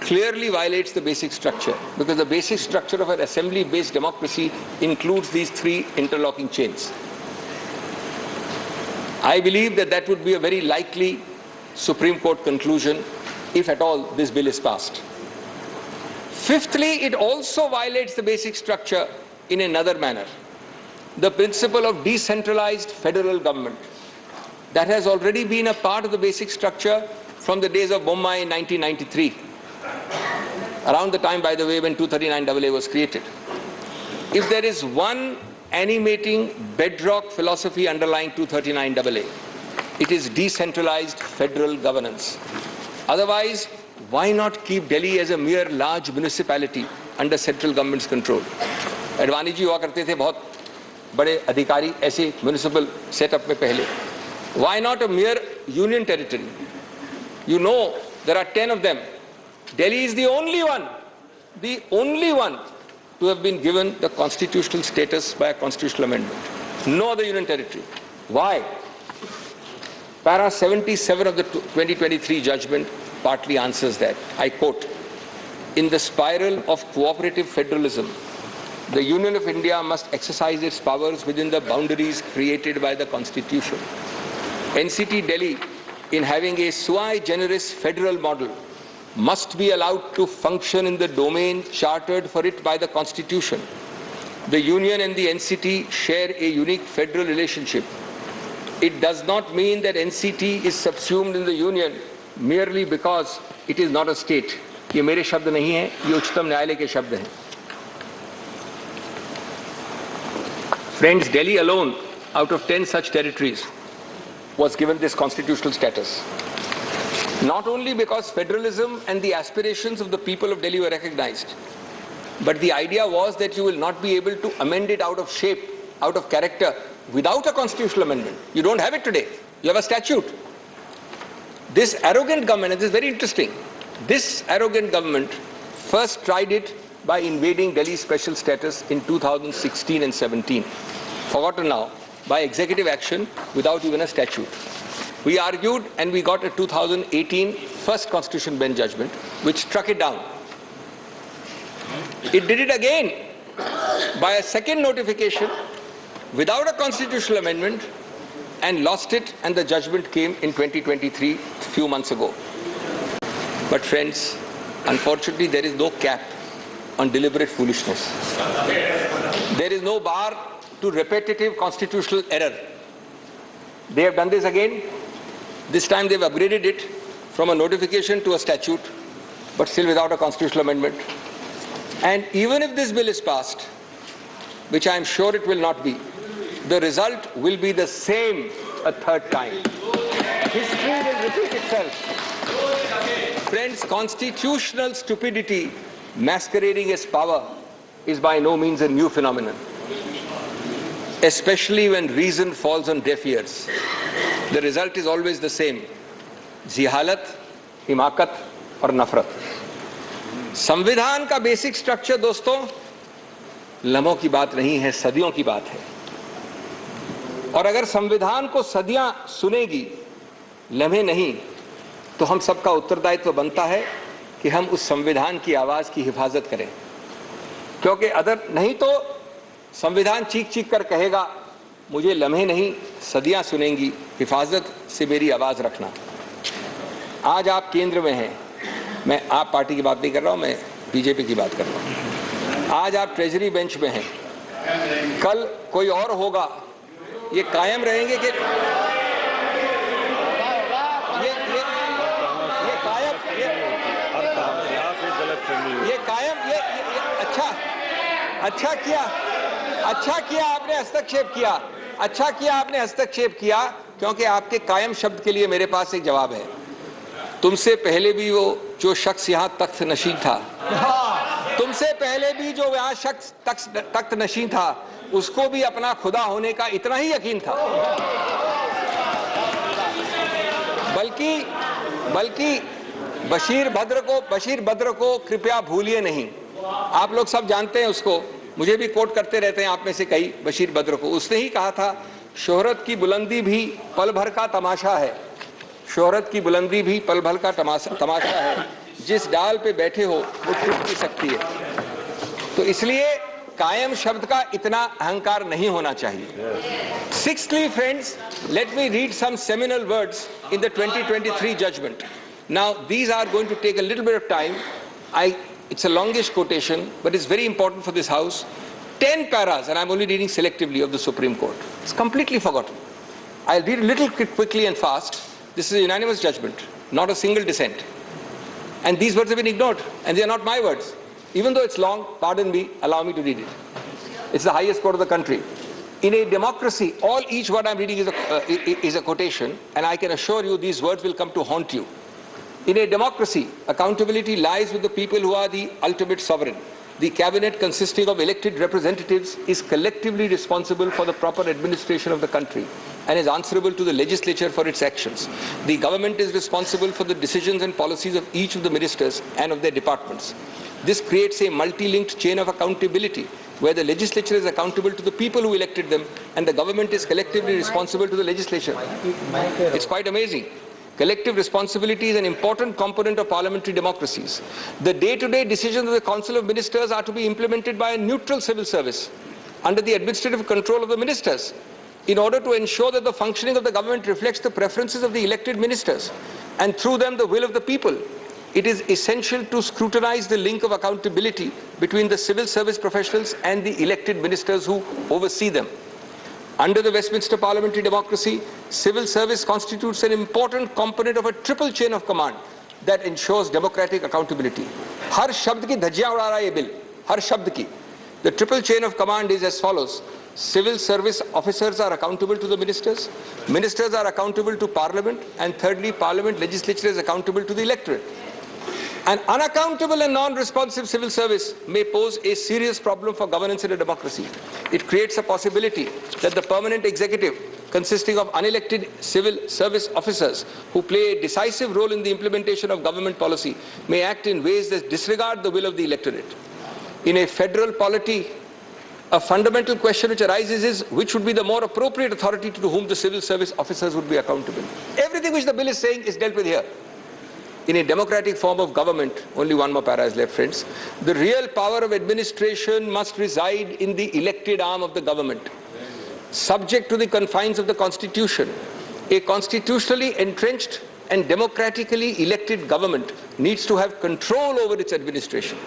clearly violates the basic structure, because the basic structure of an assembly-based democracy includes these 3 interlocking chains. I believe that that would be a very likely Supreme Court conclusion if at all this bill is passed. Fifthly, it also violates the basic structure in another manner. the principle of decentralized federal government that has already been a part of the basic structure from the days of Bombay in 1993, around the time, by the way, when 239AA was created. If there is one animating bedrock philosophy underlying 239AA, it is decentralized federal governance. Otherwise, why not keep Delhi as a mere large municipality under central government's control? Advani ji हुआ करते थे बहुत बड़े अधिकारी ऐसे municipal setup में पहले. Why not a mere union territory? You know, there are 10 of them. Delhi is the only one to have been given the constitutional status by a constitutional amendment. No other union territory. Why? Para 77 of the 2023 judgment partly answers that. I quote, "In the spiral of cooperative federalism, the Union of India must exercise its powers within the boundaries created by the Constitution. NCT Delhi, in having a sui generis federal model, must be allowed to function in the domain chartered for it by the Constitution. The Union and the NCT share a unique federal relationship. It does not mean that NCT is subsumed in the Union merely because it is not a state." ये मेरे शब्द नहीं हैं, ये उच्चतम न्यायालय के शब्द हैं. Friends, Delhi alone, out of 10 such territories, was given this constitutional status. Not only because federalism and the aspirations of the people of Delhi were recognized, but the idea was that you will not be able to amend it out of shape, out of character, without a constitutional amendment. You don't have it today. You have a statute. This arrogant government, and this is very interesting, this arrogant government first tried it by invading Delhi's special status in 2016 and 17. Forgotten now, by executive action without even a statute. We argued and we got a 2018 first Constitution Bench judgment which struck it down. It did it again by a second notification without a constitutional amendment and lost it, and the judgment came in 2023, a few months ago. But friends, unfortunately there is no cap on deliberate foolishness. There is no bar to repetitive constitutional error. They have done this again. This time they've upgraded it from a notification to a statute, but still without a constitutional amendment. And even if this bill is passed, which I am sure it will not be, the result will be the same a third time. History will repeat itself. Friends, constitutional stupidity masquerading as power is by no means a new phenomenon, especially when reason falls on deaf ears. The result is always the same: जिहालत, हिमाकत और नफरत. संविधान का basic structure दोस्तों लम्हों की बात नहीं है, सदियों की बात है. और अगर संविधान को सदियां सुनेगी, लम्हे नहीं, तो हम सबका उत्तरदायित्व बनता है कि हम उस संविधान की आवाज की हिफाजत करें. क्योंकि अदर नहीं तो संविधान चीख चीख कर कहेगा मुझे लम्हे नहीं, सदियां सुनेंगी, हिफाजत से मेरी आवाज रखना. आज आप केंद्र में हैं, मैं आप पार्टी की बात नहीं कर रहा हूं, मैं बीजेपी की बात कर रहा हूं. आज आप ट्रेजरी बेंच में हैं, कल कोई और होगा. ये कायम रहेंगे कि अच्छा किया आपने हस्तक्षेप किया, क्योंकि आपके कायम शब्द के लिए मेरे पास एक जवाब है. तुमसे पहले भी वो जो शख्स यहाँ तख्त नशीन था, तुमसे पहले भी जो यहाँ शख्स तख्त नशीन था, उसको भी अपना खुदा होने का इतना ही यकीन था. बल्कि बशीर बद्र को कृपया भूलिए नहीं. आप लोग सब जानते हैं उसको, मुझे भी कोट करते रहते हैं आप में से कई. बशीर बद्र को उसने ही कहा था, शोहरत की बुलंदी भी पल भर का तमाशा है, शोहरत की बुलंदी भी पल भर का तमाशा है, जिस डाल पे बैठे हो वो टूट भी सकती है. तो इसलिए कायम शब्द का इतना अहंकार नहीं होना चाहिए. Sixthly, friends, let me read some seminal words in the 2023 judgment. Now, these are going to take a little bit of time. It's a longish quotation, but it's very important for this House. 10 paras, and I'm only reading selectively, of the Supreme Court. It's completely forgotten. I'll read a little quickly and fast. This is a unanimous judgment, not a single dissent. And these words have been ignored, and they are not my words. Even though it's long, pardon me, allow me to read it. It's the highest court of the country. In a democracy, each word I'm reading is a quotation, and I can assure you these words will come to haunt you. In a democracy, accountability lies with the people who are the ultimate sovereign. The cabinet, consisting of elected representatives, is collectively responsible for the proper administration of the country and is answerable to the legislature for its actions. The government is responsible for the decisions and policies of each of the ministers and of their departments. This creates a multi-linked chain of accountability where the legislature is accountable to the people who elected them and the government is collectively responsible to the legislature. It's quite amazing. Collective responsibility is an important component of parliamentary democracies. The day-to-day decisions of the Council of Ministers are to be implemented by a neutral civil service under the administrative control of the ministers in order to ensure that the functioning of the government reflects the preferences of the elected ministers and through them the will of the people. It is essential to scrutinize the link of accountability between the civil service professionals and the elected ministers who oversee them. Under the Westminster parliamentary democracy, civil service constitutes an important component of a triple chain of command that ensures democratic accountability. Har shabd ki dhajjiyan uda raha hai ye bill. Har shabd ki. The triple chain of command is as follows. Civil service officers are accountable to the ministers. Ministers are accountable to parliament. And thirdly, parliament legislature is accountable to the electorate. An unaccountable and non-responsive civil service may pose a serious problem for governance in a democracy. It creates a possibility that the permanent executive, consisting of unelected civil service officers who play a decisive role in the implementation of government policy, may act in ways that disregard the will of the electorate. In a federal polity, a fundamental question which arises is which would be the more appropriate authority to whom the civil service officers would be accountable. Everything which the bill is saying is dealt with here. In a democratic form of government, only one more para is left, friends, the real power of administration must reside in the elected arm of the government. Subject to the confines of the Constitution, a constitutionally entrenched and democratically elected government needs to have control over its administration.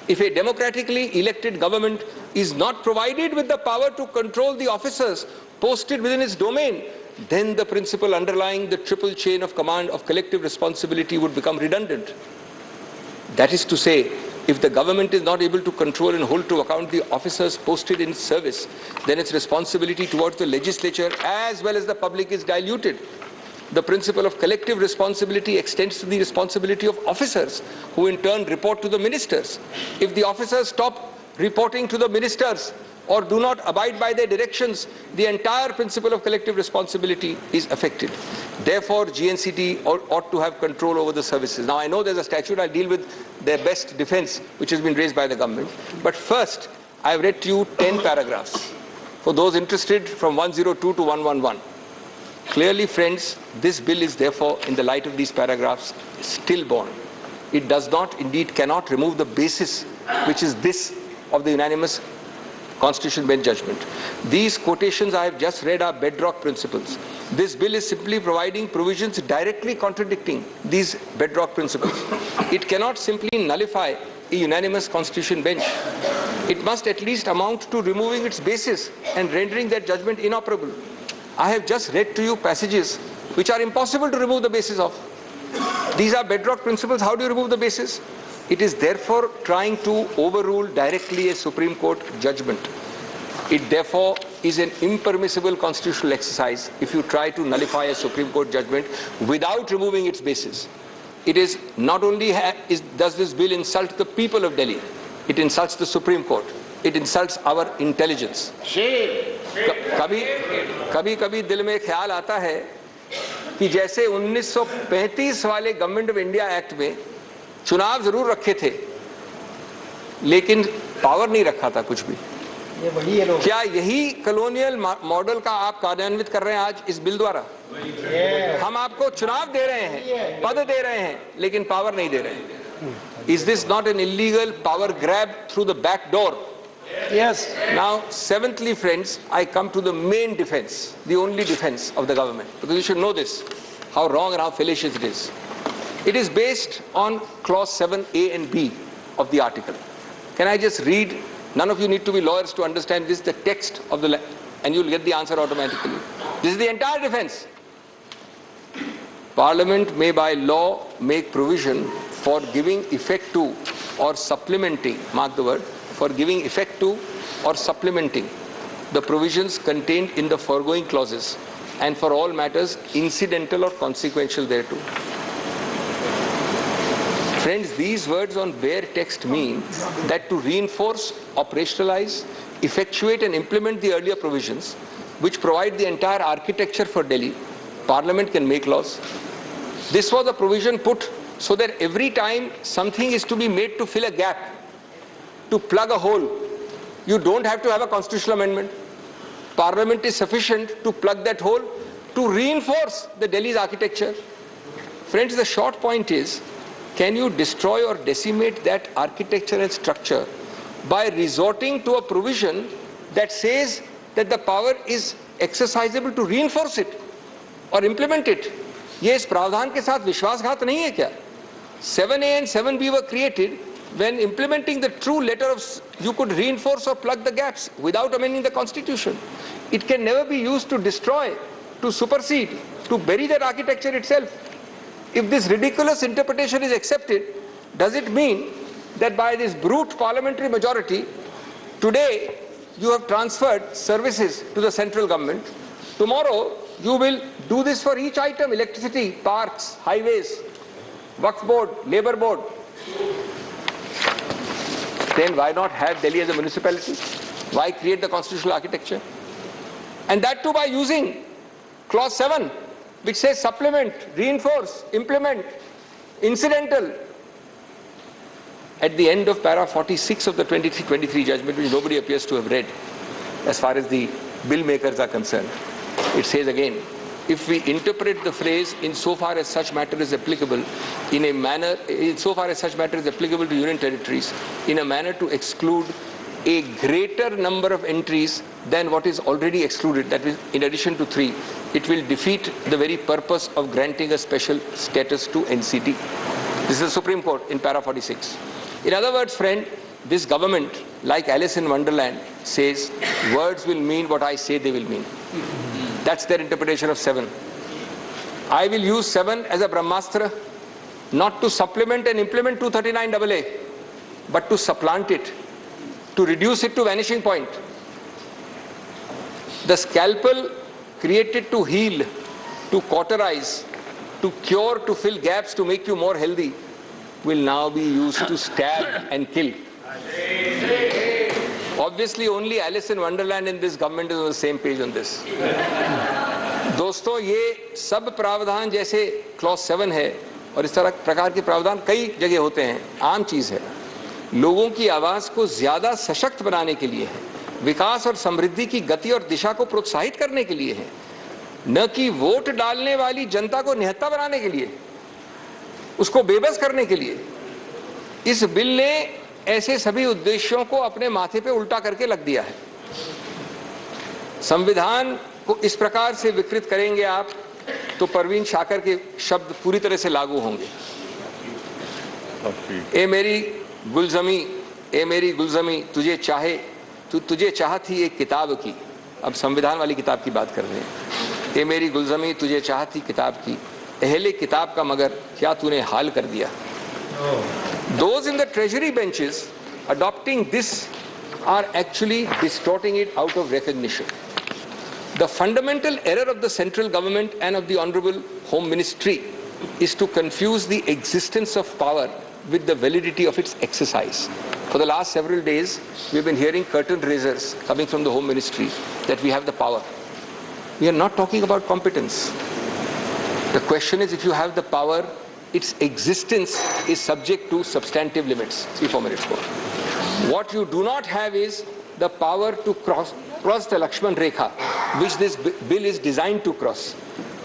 If a democratically elected government is not provided with the power to control the officers posted within its domain, then the principle underlying the triple chain of command of collective responsibility would become redundant. That is to say, if the government is not able to control and hold to account the officers posted in service, then its responsibility towards the legislature as well as the public is diluted. The principle of collective responsibility extends to the responsibility of officers, who in turn report to the ministers. If the officers stop reporting to the ministers, or do not abide by their directions, the entire principle of collective responsibility is affected. Therefore, GNCT ought to have control over the services. Now, I know there's a statute. I'll deal with their best defense, which has been raised by the government. But first, I've read to you 10 paragraphs. For those interested, from 102 to 111. Clearly, friends, this bill is therefore, in the light of these paragraphs, stillborn. It does not, indeed cannot remove the basis, which is this of the unanimous Constitution Bench judgment. These quotations I have just read are bedrock principles. This bill is simply providing provisions directly contradicting these bedrock principles. It cannot simply nullify a unanimous Constitution Bench. It must at least amount to removing its basis and rendering that judgment inoperable. I have just read to you passages which are impossible to remove the basis of. These are bedrock principles. How do you remove the basis? It is therefore trying to overrule directly a Supreme Court judgment. It therefore is an impermissible constitutional exercise if you try to nullify a Supreme Court judgment without removing its basis. It is not only does this bill insult the people of Delhi, it insults the Supreme Court. It insults our intelligence. कभी दिल में ख्याल आता है कि जैसे 1935 वाले government of India act में चुनाव जरूर रखे थे, लेकिन पावर नहीं रखा था कुछ भी। क्या यही कॉलोनियल मॉडल का आप कार्यान्वित कर रहे हैं आज इस बिल द्वारा? हम आपको चुनाव दे रहे हैं, पद दे रहे हैं, लेकिन पावर नहीं दे रहे हैं। Is this not an illegal power grab through the back door? Yes. Now, seventhly, friends, I come to the main defense, the only defense of the government, because you should know this, how wrong and how fallacious it is. It is based on clause 7A and B of the article. Can I just read None of you need to be lawyers to understand this, the text of the and you'll get the answer automatically. This is the entire defense. Parliament may by law make provision for giving effect to or supplementing, mark the word, for giving effect to or supplementing the provisions contained in the foregoing clauses and for all matters incidental or consequential thereto. Friends, these words on bare text mean that to reinforce, operationalize, effectuate and implement the earlier provisions which provide the entire architecture for Delhi, Parliament can make laws. This was a provision put so that every time something is to be made to fill a gap, to plug a hole, you don't have to have a constitutional amendment. Parliament is sufficient to plug that hole, to reinforce the Delhi's architecture. Friends, the short point is, can you destroy or decimate that architecture and structure by resorting to a provision that says that the power is exercisable to reinforce it or implement it? ये इस प्रावधान के साथ विश्वासघात नहीं है क्या? 7A and 7B were created when implementing the true letter of you could reinforce or plug the gaps without amending the constitution. It can never be used to destroy, to supersede, to bury that architecture itself. If this ridiculous interpretation is accepted, does it mean that by this brute parliamentary majority, today you have transferred services to the central government, tomorrow you will do this for each item, electricity, parks, highways, Waqf board, labor board. Then why not have Delhi as a municipality? Why create the constitutional architecture? And that too by using clause 7, which says supplement, reinforce, implement, incidental. At the end of para 46 of the 23 judgment, which nobody appears to have read, as far as the bill makers are concerned, it says again, if we interpret the phrase insofar as such matter is applicable in a manner, insofar as such matter is applicable to union territories, in a manner to exclude a greater number of entries than what is already excluded, that is in addition to 3, it will defeat the very purpose of granting a special status to NCT. This is the Supreme Court in para 46. In other words, friend, this government, like Alice in Wonderland, says words will mean what I say they will mean. That's their interpretation of 7. I will use 7 as a Brahmastra, not to supplement and implement 239AA, but to supplant it, to reduce it to vanishing point. The scalpel created to heal, to cauterize, to cure, to fill gaps, to make you more healthy, will now be used to stab and kill. Obviously, only Alice in Wonderland in this government is on the same page on this. दोस्तों, ये सब प्रावधान जैसे clause 7 है और इस तरह प्रकार के प्रावधान कई जगह होते हैं, आम चीज है, लोगों की आवाज को ज्यादा सशक्त बनाने के लिए है, विकास और समृद्धि की गति और दिशा को प्रोत्साहित करने के लिए है, न कि वोट डालने वाली जनता को निहत्था बनाने के लिए, उसको बेबस करने के लिए। इस बिल ने ऐसे सभी उद्देश्यों को अपने माथे पे उल्टा करके लग दिया है। संविधान को इस प्रकार से विकृत करेंगे आप तो परवीन शाकर के शब्द पूरी तरह से लागू होंगे। ए मेरी गुलजमी तुझे चाह थी एक किताब की। अब संविधान वाली किताब की बात कर रहे हैं। ए मेरी गुलजमी तुझे चाह थी किताब की, अहले किताब का मगर क्या तूने हाल कर दिया। Those in the treasury benches adopting this are actually distorting it out of recognition. The fundamental error of the central government and of the Honorable Home Ministry is to confuse the existence of power with the validity of its exercise. For the last several days, we've been hearing curtain raisers coming from the Home Ministry that we have the power. We are not talking about competence. The question is, if you have the power, its existence is subject to substantive limits. 3-4 minutes more. What you do not have is the power to cross the Lakshman Rekha, which this bill is designed to cross.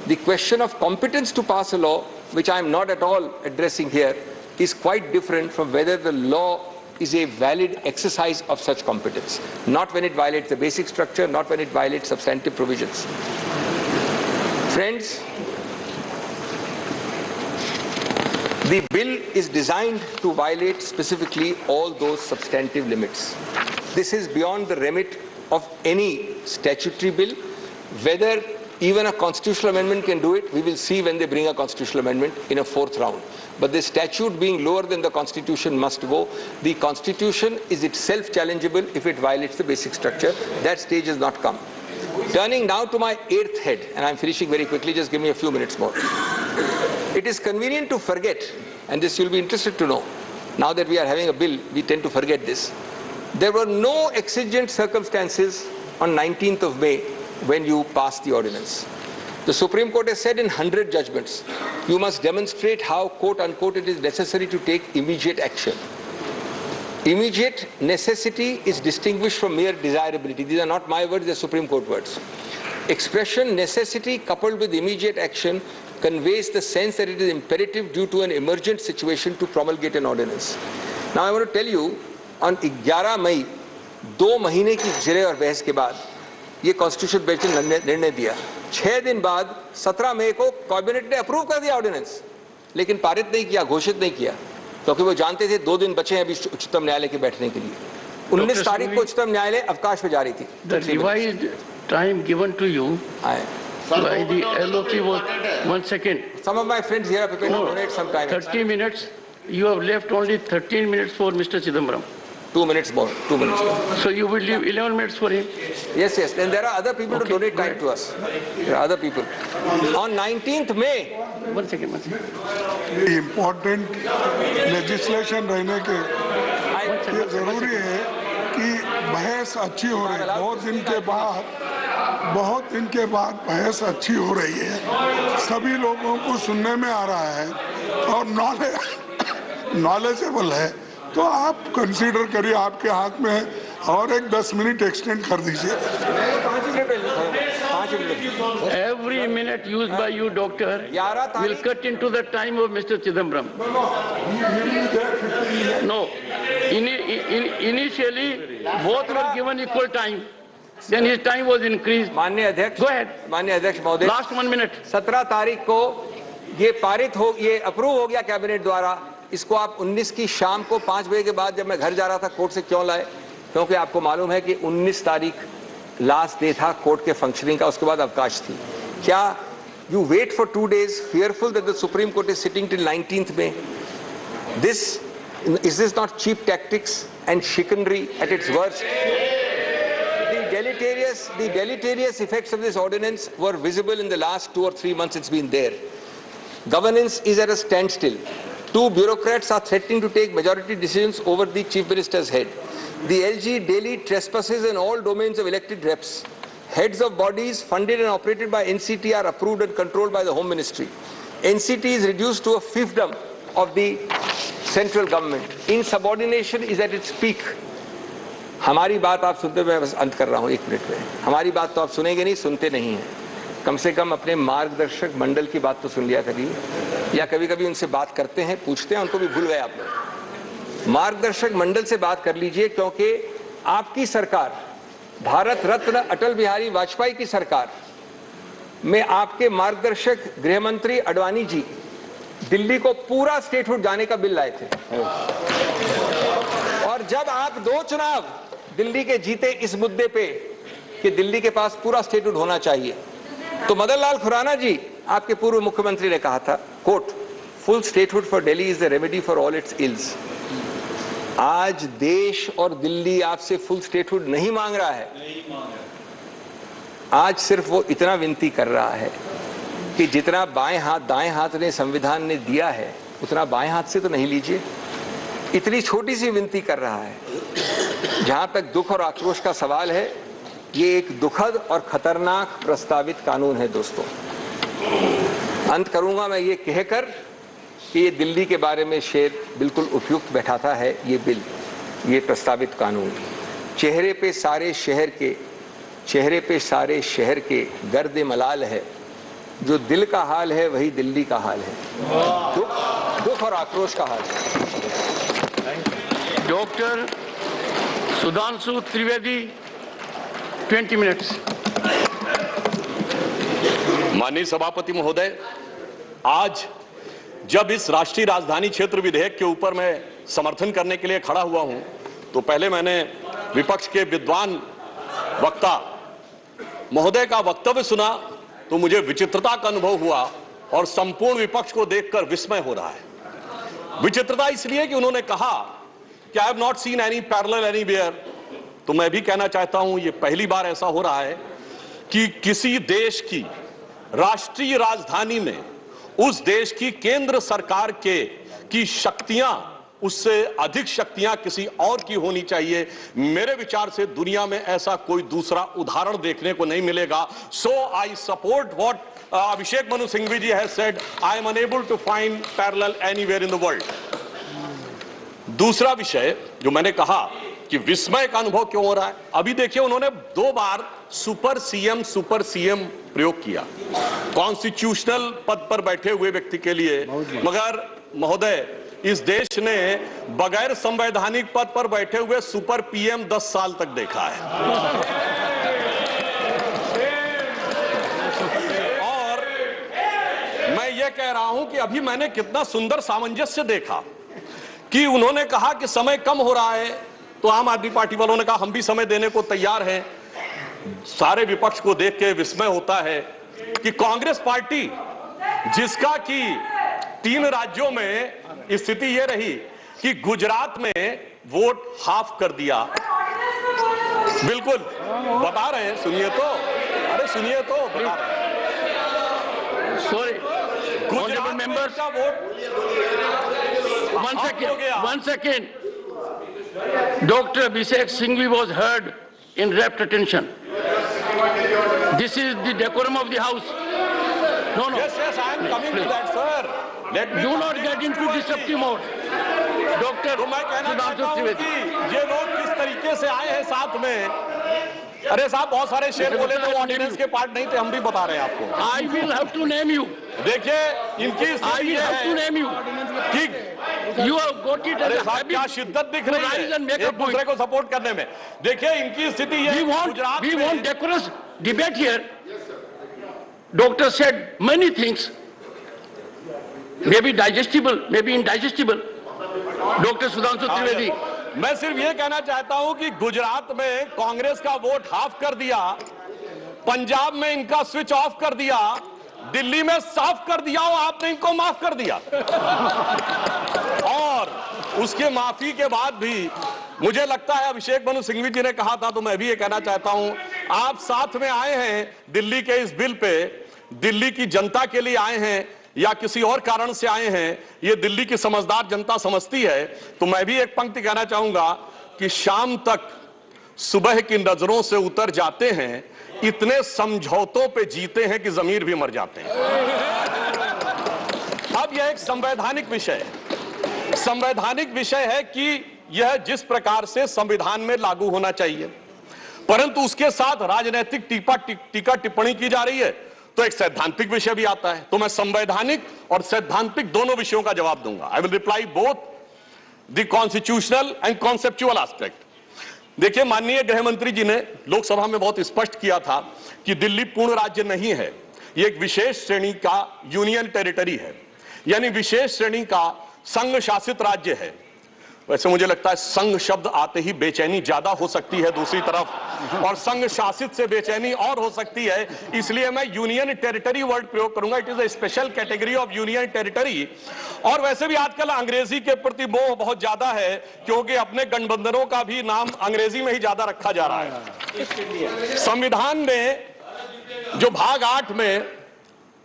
The question of competence to pass a law, which I am not at all addressing here, is quite different from whether the law is a valid exercise of such competence. Not when it violates the basic structure, not when it violates substantive provisions. Friends, The bill is designed to violate specifically all those substantive limits. This is beyond the remit of any statutory bill. Whether even a constitutional amendment can do it, we will see when they bring a constitutional amendment in a fourth round. But the statute being lower than the Constitution must go. The Constitution is itself challengeable if it violates the basic structure. That stage has not come. Turning now to my eighth head, and I'm finishing very quickly, just give me a few minutes more. It is convenient to forget, and this you'll be interested to know, now that we are having a bill, we tend to forget this. There were no exigent circumstances on 19th of May when you passed the ordinance. The Supreme Court has said in 100 judgments, you must demonstrate how, quote unquote, it is necessary to take immediate action. Immediate necessity is distinguished from mere desirability. These are not my words, they're Supreme Court words. Expression necessity coupled with immediate action conveys the sense that it is imperative due to an emergent situation to promulgate an ordinance. Now I want to tell you, on 11 May, 2 महीने की जिरे और बहस के बाद ये constitution bench ने निर्णय दिया। 6 दिन बाद 17 मई को कैबिनेट ने अप्रूव कर दिया ऑर्डिनेंस, लेकिन पारित नहीं किया, घोषित नहीं किया, क्योंकि वो जानते थे 2 दिन बचे हैं अभी उच्चतम न्यायालय के बैठने के लिए। 19 तारीख को उच्चतम न्यायालय अवकाश पे जा रही थी। The revised time given to you by the LOC was 1 second. Some of my friends here are prepared to donate some time. 30 minutes. You have left only 13 minutes for Mr. Chidambaram. 2 minutes more. 2 minutes more. So you will leave 11 minutes for him? Yes, yes. And there are other people to donate time to us. There are other people. On 19th May. 1 second. Important legislation रहने के ये जरूरी है कि बहस अच्छी हो रही है। बहुत दिन के बाद बहस अच्छी हो रही है। सभी लोगों को सुनने में आ रहा है और नॉलेजेबल है, तो आप कंसीडर करिए, आपके हाथ में है, और एक 10 मिनट एक्सटेंड कर दीजिए। Every minute used by you, doctor, will cut into the time of Mr. Chidambaram. No. Initially, both were given equal time. Then his time was increased. माननीय अध्यक्ष, Go ahead. माननीय अध्यक्ष महोदय, Last 1 minute. 17 तारीख को ये अप्रूव हो गया कैबिनेट द्वारा। इसको आप 19 की शाम को 5 बजे के बाद जब मैं घर जा रहा था कोर्ट से क्यों लाए? क्योंकि आपको मालूम है कि 19 तारीख लास्ट डे था कोर्ट के फंक्शनिंग का, उसके बाद अवकाश थी। क्या you wait for 2 days fearful that the Supreme Court is sitting till 19th May? Is this not cheap tactics and chicanery at its worst? The deleterious effects of this ordinance were visible in the last 2 or 3 months it's been there. Governance is at a standstill. 2 bureaucrats are threatening to take majority decisions over the Chief Minister's head. The LG daily trespasses in all domains of elected reps. Heads of bodies funded and operated by NCT are approved and controlled by the Home Ministry. NCT is reduced to a fiefdom of the central government. Insubordination is at its peak. हमारी बात आप सुनते, मैं बस अंत कर रहा हूँ 1 मिनट में। हमारी बात तो आप सुनेंगे नहीं, सुनते नहीं हैं। कम से कम अपने मार्गदर्शक मंडल की बात तो सुन लिया करिए, या कभी कभी उनसे बात करते हैं, पूछते हैं, उनको भी भूल गए आप लोग। मार्गदर्शक मंडल से बात कर लीजिए, क्योंकि आपकी सरकार, भारत रत्न अटल बिहारी वाजपेयी की सरकार में आपके मार्गदर्शक गृह मंत्री अडवाणी जी दिल्ली को पूरा स्टेटहुड जाने का बिल लाए थे। और जब आप 2 चुनाव दिल्ली के जीते इस मुद्दे पे कि दिल्ली के पास पूरा स्टेटहुड होना चाहिए, तो मदन लाल खुराना जी, आपके पूर्व मुख्यमंत्री, ने कहा था, quote, full statehood for Delhi is the remedy for all its ills. आज देश और दिल्ली आपसे फुल स्टेटहुड नहीं मांग रहा है। आज सिर्फ वो इतना विनती कर रहा है कि जितना बाएं हाथ दाएं हाथ ने संविधान ने दिया है उतना बाएं हाथ से तो नहीं लीजिए। इतनी छोटी सी विनती कर रहा है। जहां तक दुख और आक्रोश का सवाल है, ये एक दुखद और खतरनाक प्रस्तावित कानून है दोस्तों। अंत करूंगा मैं ये कहकर कि ये दिल्ली के बारे में शेर बिल्कुल उपयुक्त बैठाता है ये बिल, ये प्रस्तावित कानून। चेहरे पे सारे शहर के गर्द मलाल है, जो दिल का हाल है वही दिल्ली का हाल है, दुख और आक्रोश का हाल है। Doctor Sudhanshu Trivedi, 20 minutes. माननीय सभापति महोदय, आज जब इस राष्ट्रीय राजधानी क्षेत्र विधेयक के ऊपर मैं समर्थन करने के लिए खड़ा हुआ हूं, तो पहले मैंने विपक्ष के विद्वान वक्ता महोदय का वक्तव्य सुना तो मुझे विचित्रता का अनुभव हुआ और संपूर्ण विपक्ष को देखकर विस्मय हो रहा है। विचित्रता इसलिए कि उन्होंने कहा कि I have not seen any parallel anywhere. तो मैं भी कहना चाहता हूं, ये पहली बार ऐसा हो रहा है कि किसी देश की राष्ट्रीय राजधानी में उस देश की केंद्र सरकार की शक्तियां, उससे अधिक शक्तियां किसी और की होनी चाहिए। मेरे विचार से दुनिया में ऐसा कोई दूसरा उदाहरण देखने को नहीं मिलेगा। So I support what Abhishek Manu Singhvi ji has said, I am unable to find parallel anywhere in the world. दूसरा विषय जो मैंने कहा कि विस्मय का अनुभव क्यों हो रहा है, अभी देखिए उन्होंने 2 बार सुपर सीएम प्रयोग किया कॉन्स्टिट्यूशनल पद पर बैठे हुए व्यक्ति के लिए, मगर महोदय इस देश ने बगैर संवैधानिक पद पर बैठे हुए सुपर पीएम 10 साल तक देखा है। और मैं ये कह रहा हूं कि अभी मैंने कितना सुंदर सामंजस्य देखा कि उन्होंने कहा कि समय कम हो रहा है, तो आम आदमी पार्टी वालों ने कहा हम भी समय देने को तैयार हैं। सारे विपक्ष को देख के विस्मय होता है कि कांग्रेस पार्टी, जिसका कि 3 राज्यों में स्थिति यह रही कि गुजरात में वोट हाफ कर दिया, बिल्कुल बता रहे हैं, सुनिए तो, अरे सुनिए तो, बता रहे हैं, सॉरी गुजरात मेंबर्स का vote one second. Dr. Abhishek Singhvi was heard in rapt attention. This is the decorum of the house. No. Yes, I am coming to that, sir. Let me do not get into disruptive mode. Dr. तो मैं कहना चाहता हूं कि ये लोग किस तरीके से आए हैं साथ में। अरे साहब बहुत सारे शेर बोले थे, ऑर्डिनेंस के पार्ट नहीं थे, हम भी बता रहे हैं आपको। I will have to name you. देखिए इनकी I will have to name you. कि you have got it as a habit. क्या शिद्दत दिख रही है एक दूसरे को सपोर्ट करने में। देखिए इनकी स्थिति ये, we want decorous debate here. Doctor said many things, maybe digestible, maybe indigestible. Dr. Sudhanshu Trivedi. मैं सिर्फ ये कहना चाहता हूं कि गुजरात में कांग्रेस का वोट हाफ कर दिया, पंजाब में इनका स्विच ऑफ कर दिया, दिल्ली में साफ कर दिया और आपने इनको माफ कर दिया। और उसके माफी के बाद भी मुझे लगता है, अभिषेक मनु सिंघवी जी ने कहा था तो मैं भी ये कहना चाहता हूं, आप साथ में आए हैं दिल्ली के इस बिल पे, दिल्ली की जनता के लिए आए हैं या किसी और कारण से आए हैं, ये दिल्ली की समझदार जनता समझती है। तो मैं भी एक पंक्ति कहना चाहूंगा कि शाम तक सुबह की नजरों से उतर जाते हैं, इतने समझौतों पे जीते हैं कि जमीर भी मर जाते हैं। अब यह एक संवैधानिक विषय है, संवैधानिक विषय है कि यह जिस प्रकार से संविधान में लागू होना चाहिए, परंतु उसके साथ राजनीतिक टीका टिप्पणी की जा रही है, तो एक सैद्धांतिक विषय भी आता है। तो मैं संवैधानिक और सैद्धांतिक दोनों विषयों का जवाब दूंगा। I will reply both the constitutional and conceptual aspect. देखिए माननीय गृह मंत्री जी ने लोकसभा में बहुत स्पष्ट किया था कि दिल्ली पूर्ण राज्य नहीं है, यह एक विशेष श्रेणी का यूनियन टेरिटरी है, यानी विशेष श्रेणी का संघ शासित राज्य है। वैसे मुझे लगता है संघ शब्द आते ही बेचैनी ज्यादा हो सकती है दूसरी तरफ, और संघ शासित से बेचैनी और हो सकती है, इसलिए मैं यूनियन टेरिटरी वर्ड प्रयोग करूंगा। It is a special category of union territory. और वैसे भी आजकल अंग्रेजी के प्रति मोह बहुत ज्यादा है, क्योंकि अपने गठबंधनों का भी नाम अंग्रेजी में ही ज्यादा रखा जा रहा है। संविधान में जो भाग 8 में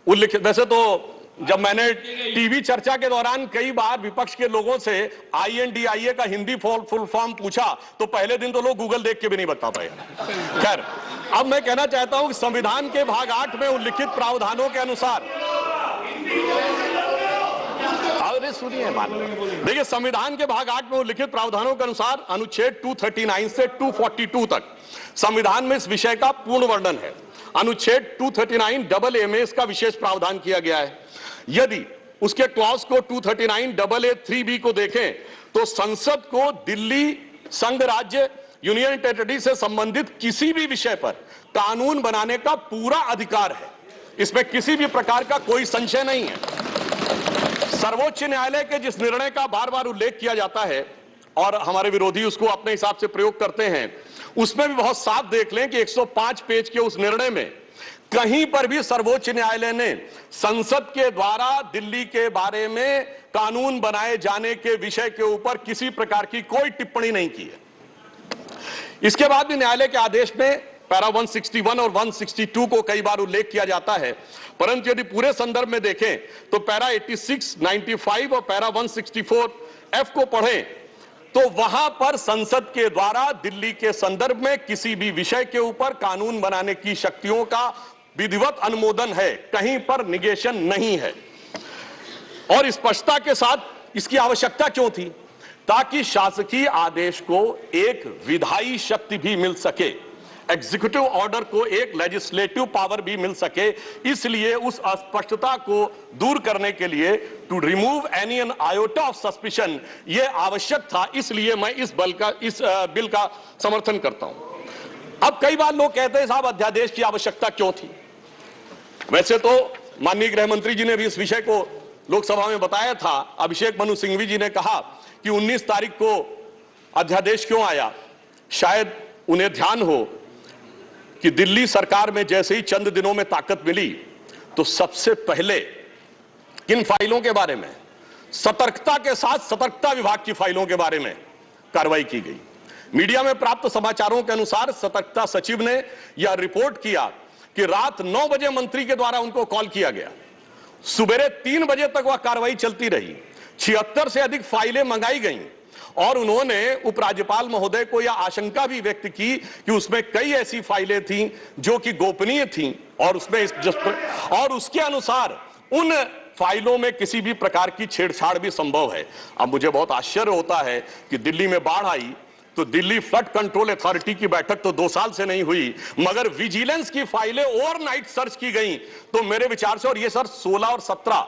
उल्लिखित, वैसे तो जब मैंने टीवी चर्चा के दौरान कई बार विपक्ष के लोगों से INDIA का हिंदी फुल फॉर्म पूछा, तो पहले दिन तो लोग गूगल देख के भी नहीं बता पाए। खैर, अब मैं कहना चाहता हूं कि संविधान के भाग 8 में उल्लिखित प्रावधानों के अनुसार, अरे सुनिए बात, देखिए संविधान के भाग 8 में उल्लिखित प्रावधानों के अनुसार अनुच्छेद 239 से 242 तक संविधान में इस विषय का पूर्ण वर्णन है। अनुच्छेद 239AA में इसका विशेष प्रावधान किया गया है। यदि उसके क्लॉज को 239AA3B को देखें तो संसद को दिल्ली संघ राज्य यूनियन टेरिटरी से संबंधित किसी भी विषय पर कानून बनाने का पूरा अधिकार है, इसमें किसी भी प्रकार का कोई संशय नहीं है। सर्वोच्च न्यायालय के जिस निर्णय का बार बार उल्लेख किया जाता है और हमारे विरोधी उसको अपने हिसाब से प्रयोग करते हैं, उसमें भी बहुत साफ देख लें कि 105 पेज के उस निर्णय में कहीं पर भी सर्वोच्च न्यायालय ने संसद के द्वारा दिल्ली के बारे में कानून बनाए जाने के विषय के ऊपर किसी प्रकार की कोई टिप्पणी नहीं की है। इसके बाद भी न्यायालय के आदेश में पैरा 161 और 162 को कई बार उल्लेख किया जाता है, परंतु यदि पूरे संदर्भ में देखें तो पैरा 86, 95 और पैरा 164F को पढ़ें तो वहां पर संसद के द्वारा दिल्ली के संदर्भ में किसी भी विषय के ऊपर कानून बनाने की शक्तियों का विधिवत अनुमोदन है, कहीं पर निगेशन नहीं है। और स्पष्टता के साथ इसकी आवश्यकता क्यों थी? ताकि शासकीय आदेश को एक विधायी शक्ति भी मिल सके, एग्जीक्यूटिव ऑर्डर को एक लेजिस्लेटिव पावर भी मिल सके। इसलिए उस अस्पष्टता को दूर करने के लिए to remove any an iota of suspicion ये आवश्यक था। इसलिए मैं इस बिल का समर्थन करता हूं। अब कई बार लोग कहते हैं साहब अध्यादेश की आवश्यकता क्यों थी? वैसे तो माननीय गृह मंत्री जी ने भी इस विषय को लोकसभा में बताया था। अभिषेक मनु सिंघवी जी ने कहा कि 19 तारीख को अध्यादेश क्यों आया। शायद उन्हें ध्यान हो कि दिल्ली सरकार में जैसे ही चंद दिनों में ताकत मिली तो सबसे पहले किन फाइलों के बारे में, सतर्कता के साथ सतर्कता विभाग की फाइलों के बारे में कार्रवाई की गई। मीडिया में प्राप्त समाचारों के अनुसार सतर्कता सचिव ने यह रिपोर्ट किया कि रात 9 बजे मंत्री के द्वारा उनको कॉल किया गया, सुबह 3 बजे तक वह कार्रवाई चलती रही, 76 से अधिक फाइलें मंगाई गईं और उन्होंने उपराज्यपाल महोदय को यह आशंका भी व्यक्त की कि उसमें कई ऐसी फाइलें थीं जो कि गोपनीय थीं और उसके अनुसार उन फाइलों में किसी भी प्रकार की छेड़छाड़ भी संभव है। अब मुझे बहुत आश्चर्य होता है कि दिल्ली में बाढ़ आई तो दिल्ली फ्लड कंट्रोल अथॉरिटी की बैठक तो 2 साल से नहीं हुई, मगर विजिलेंस की फाइलें ओवरनाइट सर्च की गई। तो मेरे विचार से, और ये सर 16 और 17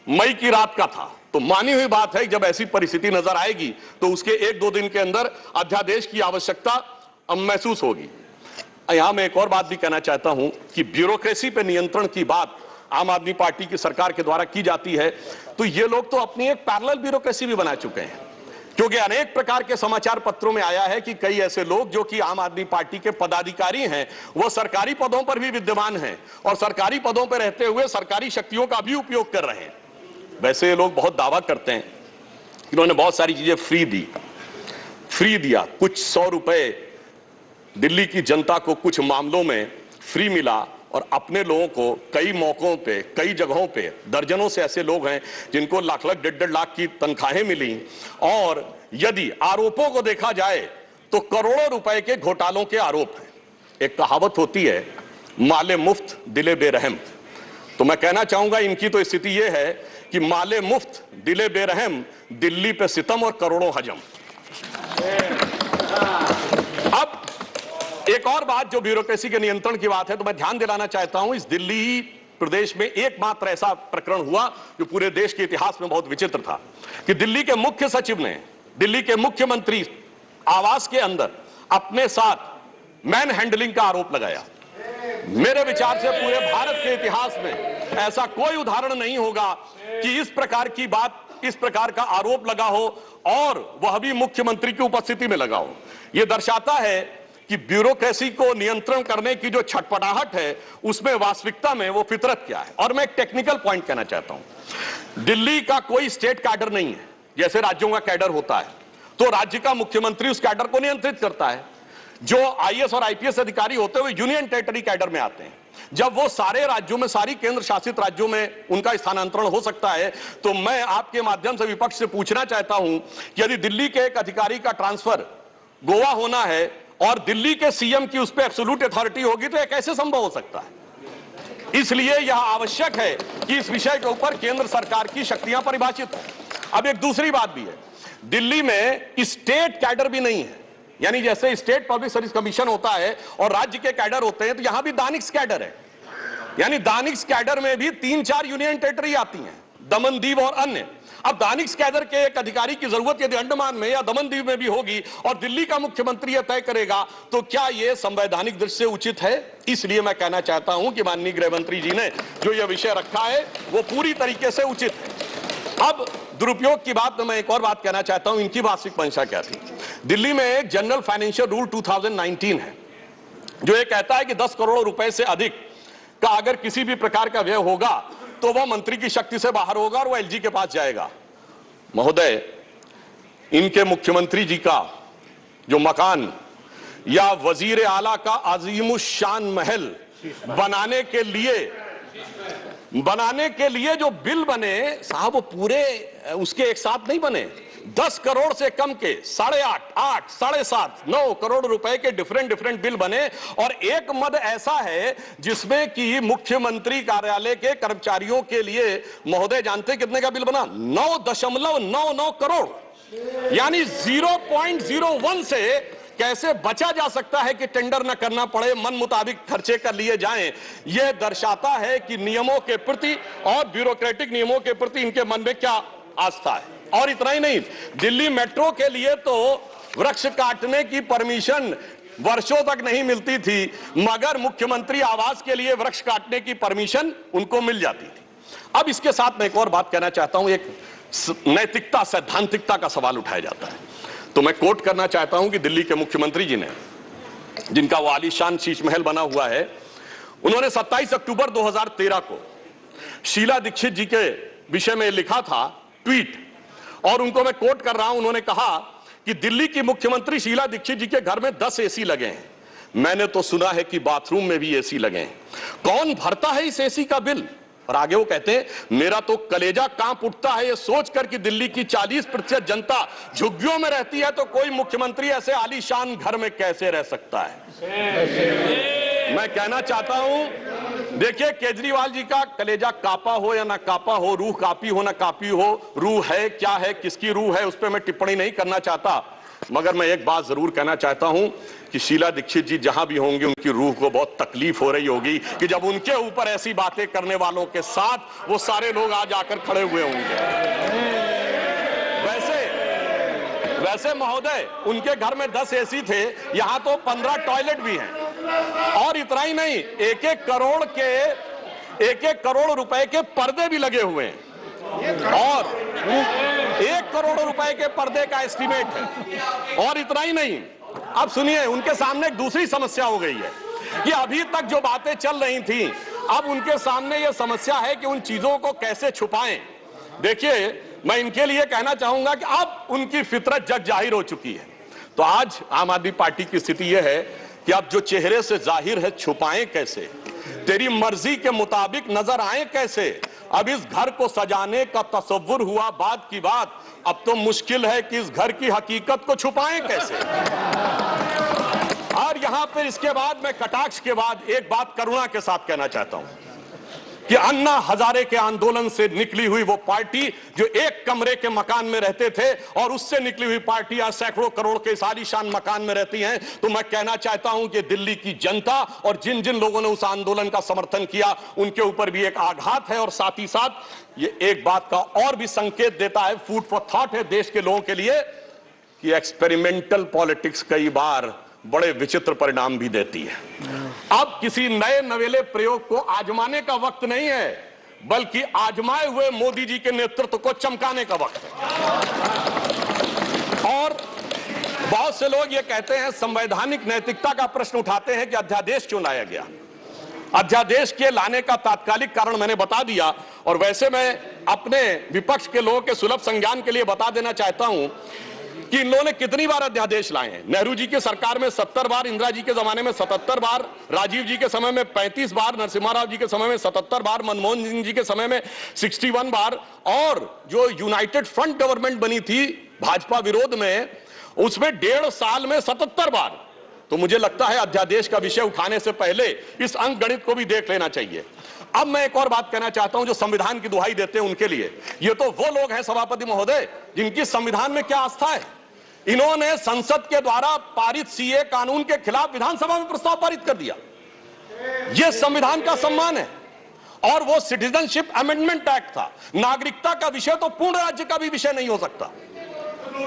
मई की रात का था, तो मानी हुई बात है जब ऐसी परिस्थिति नजर आएगी तो उसके 1-2 दिन के अंदर अध्यादेश की आवश्यकता महसूस होगी। यहां मैं एक और बात भी कहना चाहता हूं कि ब्यूरोक्रेसी पर नियंत्रण की बात आम आदमी पार्टी की सरकार के द्वारा की जाती है, तो ये लोग तो अपनी एक पैरेलल ब्यूरोक्रेसी भी बना चुके हैं, क्योंकि अनेक प्रकार के समाचार पत्रों में आया है कि कई ऐसे लोग जो कि आम आदमी पार्टी के पदाधिकारी हैं वो सरकारी पदों पर भी विद्यमान हैं और सरकारी पदों पर रहते हुए सरकारी शक्तियों का भी उपयोग कर रहे हैं। वैसे ये लोग बहुत दावा करते हैं कि इन्होंने बहुत सारी चीजें फ्री दिया, कुछ 100 रुपए दिल्ली की जनता को कुछ मामलों में फ्री मिला और अपने लोगों को कई मौकों पे, कई जगहों पे, दर्जनों से ऐसे लोग हैं जिनको लाख लाख 1.5 लाख की तनख्वाहें मिली। और यदि आरोपों को देखा जाए तो करोड़ों रुपए के घोटालों के आरोप हैं। एक कहावत होती है, माले मुफ्त दिले बेरहम। तो मैं कहना चाहूंगा इनकी तो स्थिति यह है कि माले मुफ्त दिले बेरहम, दिल्ली पे सितम और करोड़ों हजम। अब एक और बात जो ब्यूरोक्रेसी के नियंत्रण की बात है, तो मैं ध्यान दिलाना चाहता हूं, इस दिल्ली प्रदेश में एकमात्र ऐसा प्रकरण हुआ जो पूरे देश के इतिहास में बहुत विचित्र था कि दिल्ली के मुख्य सचिव ने दिल्ली के मुख्यमंत्री आवास के अंदर अपने साथ मैन हैंडलिंग का आरोप लगाया। मेरे विचार से पूरे भारत के इतिहास में ऐसा कोई उदाहरण नहीं होगा कि इस प्रकार की बात, इस प्रकार का आरोप लगा हो और वह भी मुख्यमंत्री की उपस्थिति में लगा हो। यह दर्शाता है कि ब्यूरोक्रेसी को नियंत्रण करने की जो छटपटाहट है उसमें वास्तविकता में वो फितरत क्या है। और मैं एक टेक्निकल पॉइंट कहना चाहता हूं, दिल्ली का कोई स्टेट कैडर नहीं है, जैसे राज्यों का कैडर होता है तो राज्य का मुख्यमंत्री उस कैडर को नियंत्रित करता है। जो आईएएस और आईपीएस अधिकारी होते हैं वो यूनियन टेरिटरी कैडर में आते हैं। जब वो सारे राज्यों में, सारी केंद्र शासित राज्यों में उनका स्थानांतरण हो सकता है, तो मैं आपके माध्यम से विपक्ष से पूछना चाहता हूं कि यदि दिल्ली के एक अधिकारी का ट्रांसफर गोवा होना है और दिल्ली के सीएम की उस पर एब्सोल्यूट अथॉरिटी होगी तो यह कैसे संभव हो सकता है? इसलिए यह आवश्यक है कि इस विषय के ऊपर केंद्र सरकार की शक्तियां परिभाषित हैं। अब एक दूसरी बात भी है, दिल्ली में स्टेट कैडर भी नहीं है, यानी जैसे स्टेट पब्लिक सर्विस कमीशन होता है और राज्य के कैडर होते हैं, तो यहां भी दानिश कैडर है। यानी दानिश कैडर में भी 3-4 यूनियन टेरिटरी आती हैं, दमन दीव और अन्य। अब दानिश कैडर के एक अधिकारी की जरूरत यदि अंडमान में या दमन दीव में भी होगी और दिल्ली का मुख्यमंत्री यह तय करेगा, तो क्या यह संवैधानिक दृष्टि से उचित है? इसलिए मैं कहना चाहता हूं कि माननीय गृह मंत्री जी ने जो यह विषय रखा है वो पूरी तरीके से उचित है। अब दुरुपयोग की बात में मैं एक और बात कहना चाहता हूं, इनकी वास्तविक मंशा क्या थी। दिल्ली में एक जनरल फाइनेंशियल रूल 2019 है जो ये कहता है कि 10 करोड़ रुपए से अधिक का अगर किसी भी प्रकार का व्यय होगा तो वह मंत्री की शक्ति से बाहर होगा और वह एलजी के पास जाएगा। महोदय, इनके मुख्यमंत्री जी का जो मकान या वजीर आला का अजीमुशान महल बनाने के लिए जो बिल बने साहब, वो पूरे उसके एक साथ नहीं बने। 10 करोड़ से कम के 8.5, 8, 7.5, 9 करोड़ रुपए के डिफरेंट बिल बने। और एक मद ऐसा है जिसमें कि मुख्यमंत्री कार्यालय के कर्मचारियों के लिए, महोदय जानते कितने का बिल बना? 9.99 करोड़, यानी 0.01 से कैसे बचा जा सकता है कि टेंडर न करना पड़े, मन मुताबिक खर्चे कर लिए जाएं। यह दर्शाता है कि नियमों के प्रति और ब्यूरोक्रेटिक नियमों के प्रति इनके मन में क्या आस्था है। और इतना ही नहीं, दिल्ली मेट्रो के लिए तो वृक्ष काटने की परमिशन वर्षों तक नहीं मिलती थी, मगर मुख्यमंत्री आवास के लिए वृक्ष काटने की परमिशन उनको मिल जाती थी। अब इसके साथ मैं एक और बात कहना चाहता हूं, एक नैतिकता, सैद्धांतिकता का सवाल उठाया जाता है। तो मैं कोट करना चाहता हूं कि दिल्ली के मुख्यमंत्री जी ने, जिनका वो आलीशान शीश महल बना हुआ है, उन्होंने 27 अक्टूबर 2013 को शीला दीक्षित जी के विषय में लिखा था ट्वीट, और उनको मैं कोट कर रहा हूं। उन्होंने कहा कि दिल्ली की मुख्यमंत्री शीला दीक्षित जी के घर में 10 एसी लगे हैं, मैंने तो सुना है कि बाथरूम में भी एसी लगे हैं, कौन भरता है इस एसी का बिल? और आगे वो कहते हैं, मेरा तो कलेजा कांप उठता है ये सोचकर कि दिल्ली की 40% जनता झुग्गियों में रहती है, तो कोई मुख्यमंत्री ऐसे आलीशान घर में कैसे रह सकता है। मैं कहना चाहता हूं, देखिए, केजरीवाल जी का कलेजा कापा हो या ना कापा हो, रूह कापी हो ना कापी हो, रूह है क्या है, किसकी रूह है, उस पर मैं टिप्पणी नहीं करना चाहता, मगर मैं एक बात जरूर कहना चाहता हूं कि शीला दीक्षित जी जहां भी होंगे उनकी रूह को बहुत तकलीफ हो रही होगी कि जब उनके ऊपर ऐसी बातें करने वालों के साथ वो सारे लोग आज आकर खड़े हुए होंगे। वैसे महोदय, उनके घर में 10 एसी थे, यहां तो 15 टॉयलेट भी हैं। और इतना ही नहीं, 1-1 करोड़ रुपए के पर्दे भी लगे हुए हैं, और 1 करोड़ रुपए के पर्दे का एस्टीमेट है। और इतना ही नहीं, अब सुनिए, उनके सामने एक दूसरी समस्या हो गई है कि अभी तक जो बातें चल रही थी, अब उनके सामने यह समस्या है कि उन चीजों को कैसे छुपाएं। देखिए, मैं इनके लिए कहना चाहूंगा कि अब उनकी फितरत जग जाहिर हो चुकी है। तो आज आम आदमी पार्टी की स्थिति यह है कि अब जो चेहरे से जाहिर है छुपाएं कैसे, तेरी मर्जी के मुताबिक नजर आए कैसे। अब इस घर को सजाने का तसव्वुर हुआ बात की बात, अब तो मुश्किल है कि इस घर की हकीकत को छुपाएं कैसे। और यहां पर इसके बाद मैं कटाक्ष के बाद एक बात करुणा के साथ कहना चाहता हूं कि अन्ना हजारे के आंदोलन से निकली हुई वो पार्टी जो एक कमरे के मकान में रहते थे, और उससे निकली हुई पार्टी आज सैकड़ों करोड़ के इस आलीशान मकान में रहती हैं, तो मैं कहना चाहता हूं कि दिल्ली की जनता और जिन जिन लोगों ने उस आंदोलन का समर्थन किया उनके ऊपर भी एक आघात है। और साथ ही साथ ये एक बात का और भी संकेत देता है, फूड फॉर थॉट है देश के लोगों के लिए, कि एक्सपेरिमेंटल पॉलिटिक्स कई बार बड़े विचित्र परिणाम भी देती है। अब किसी नए नवेले प्रयोग को आजमाने का वक्त नहीं है, बल्कि आजमाए हुए मोदी जी के नेतृत्व को चमकाने का वक्त है। और बहुत से लोग ये कहते हैं, संवैधानिक नैतिकता का प्रश्न उठाते हैं कि अध्यादेश क्यों लाया गया। अध्यादेश के लाने का तात्कालिक कारण मैंने बता दिया, और वैसे मैं अपने विपक्ष के लोगों के सुलभ संज्ञान के लिए बता देना चाहता हूं कि इन लोगों ने कितनी बार अध्यादेश लाए हैं। नेहरू जी की सरकार में 70 बार, इंदिरा जी के जमाने में 77 बार, राजीव जी के समय में 35 बार, नरसिम्हा राव जी के समय में 77 बार, मनमोहन सिंह जी के समय में 61 बार, और जो यूनाइटेड फ्रंट गवर्नमेंट बनी थी भाजपा विरोध में, उसमें 1.5 साल में 77 बार। तो मुझे लगता है अध्यादेश का विषय उठाने से पहले इस अंक गणित को भी देख लेना चाहिए। अब मैं एक और बात कहना चाहता हूं, जो संविधान की दुहाई देते हैं उनके लिए, ये तो वो लोग हैं सभापति महोदय जिनकी संविधान में क्या आस्था है। इन्होंने संसद के द्वारा पारित सीए कानून के खिलाफ विधानसभा में प्रस्ताव पारित कर दिया। यह संविधान का सम्मान है। और वो सिटीजनशिप अमेंडमेंट एक्ट था, नागरिकता का विषय तो पूर्ण राज्य का भी विषय नहीं हो सकता।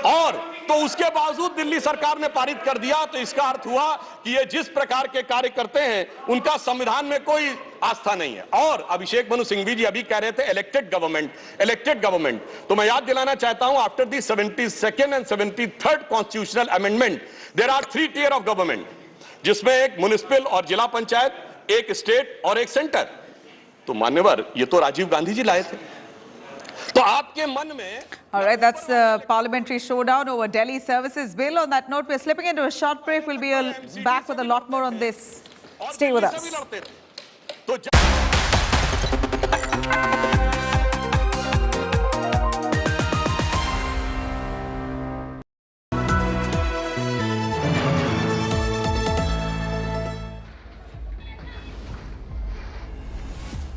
और तो उसके बावजूद दिल्ली सरकार ने पारित कर दिया। तो इसका अर्थ हुआ कि ये जिस प्रकार के कार्य करते हैं उनका संविधान में कोई आस्था नहीं है। और अभिषेक मनु सिंघवी जी अभी कह रहे थे इलेक्टेड गवर्नमेंट, तो मैं याद दिलाना चाहता हूं after the 72nd and 73rd constitutional amendment there are 3 tier of government, जिसमें एक म्युनिसिपल और जिला पंचायत, एक स्टेट और एक सेंटर। तो मान्यवर ये तो राजीव गांधी जी लाए थे। तो आपके मन में All right, that's the parliamentary showdown over Delhi Services Bill. On that note, we're slipping into a short break. We'll be back with a lot more on this. Stay with us.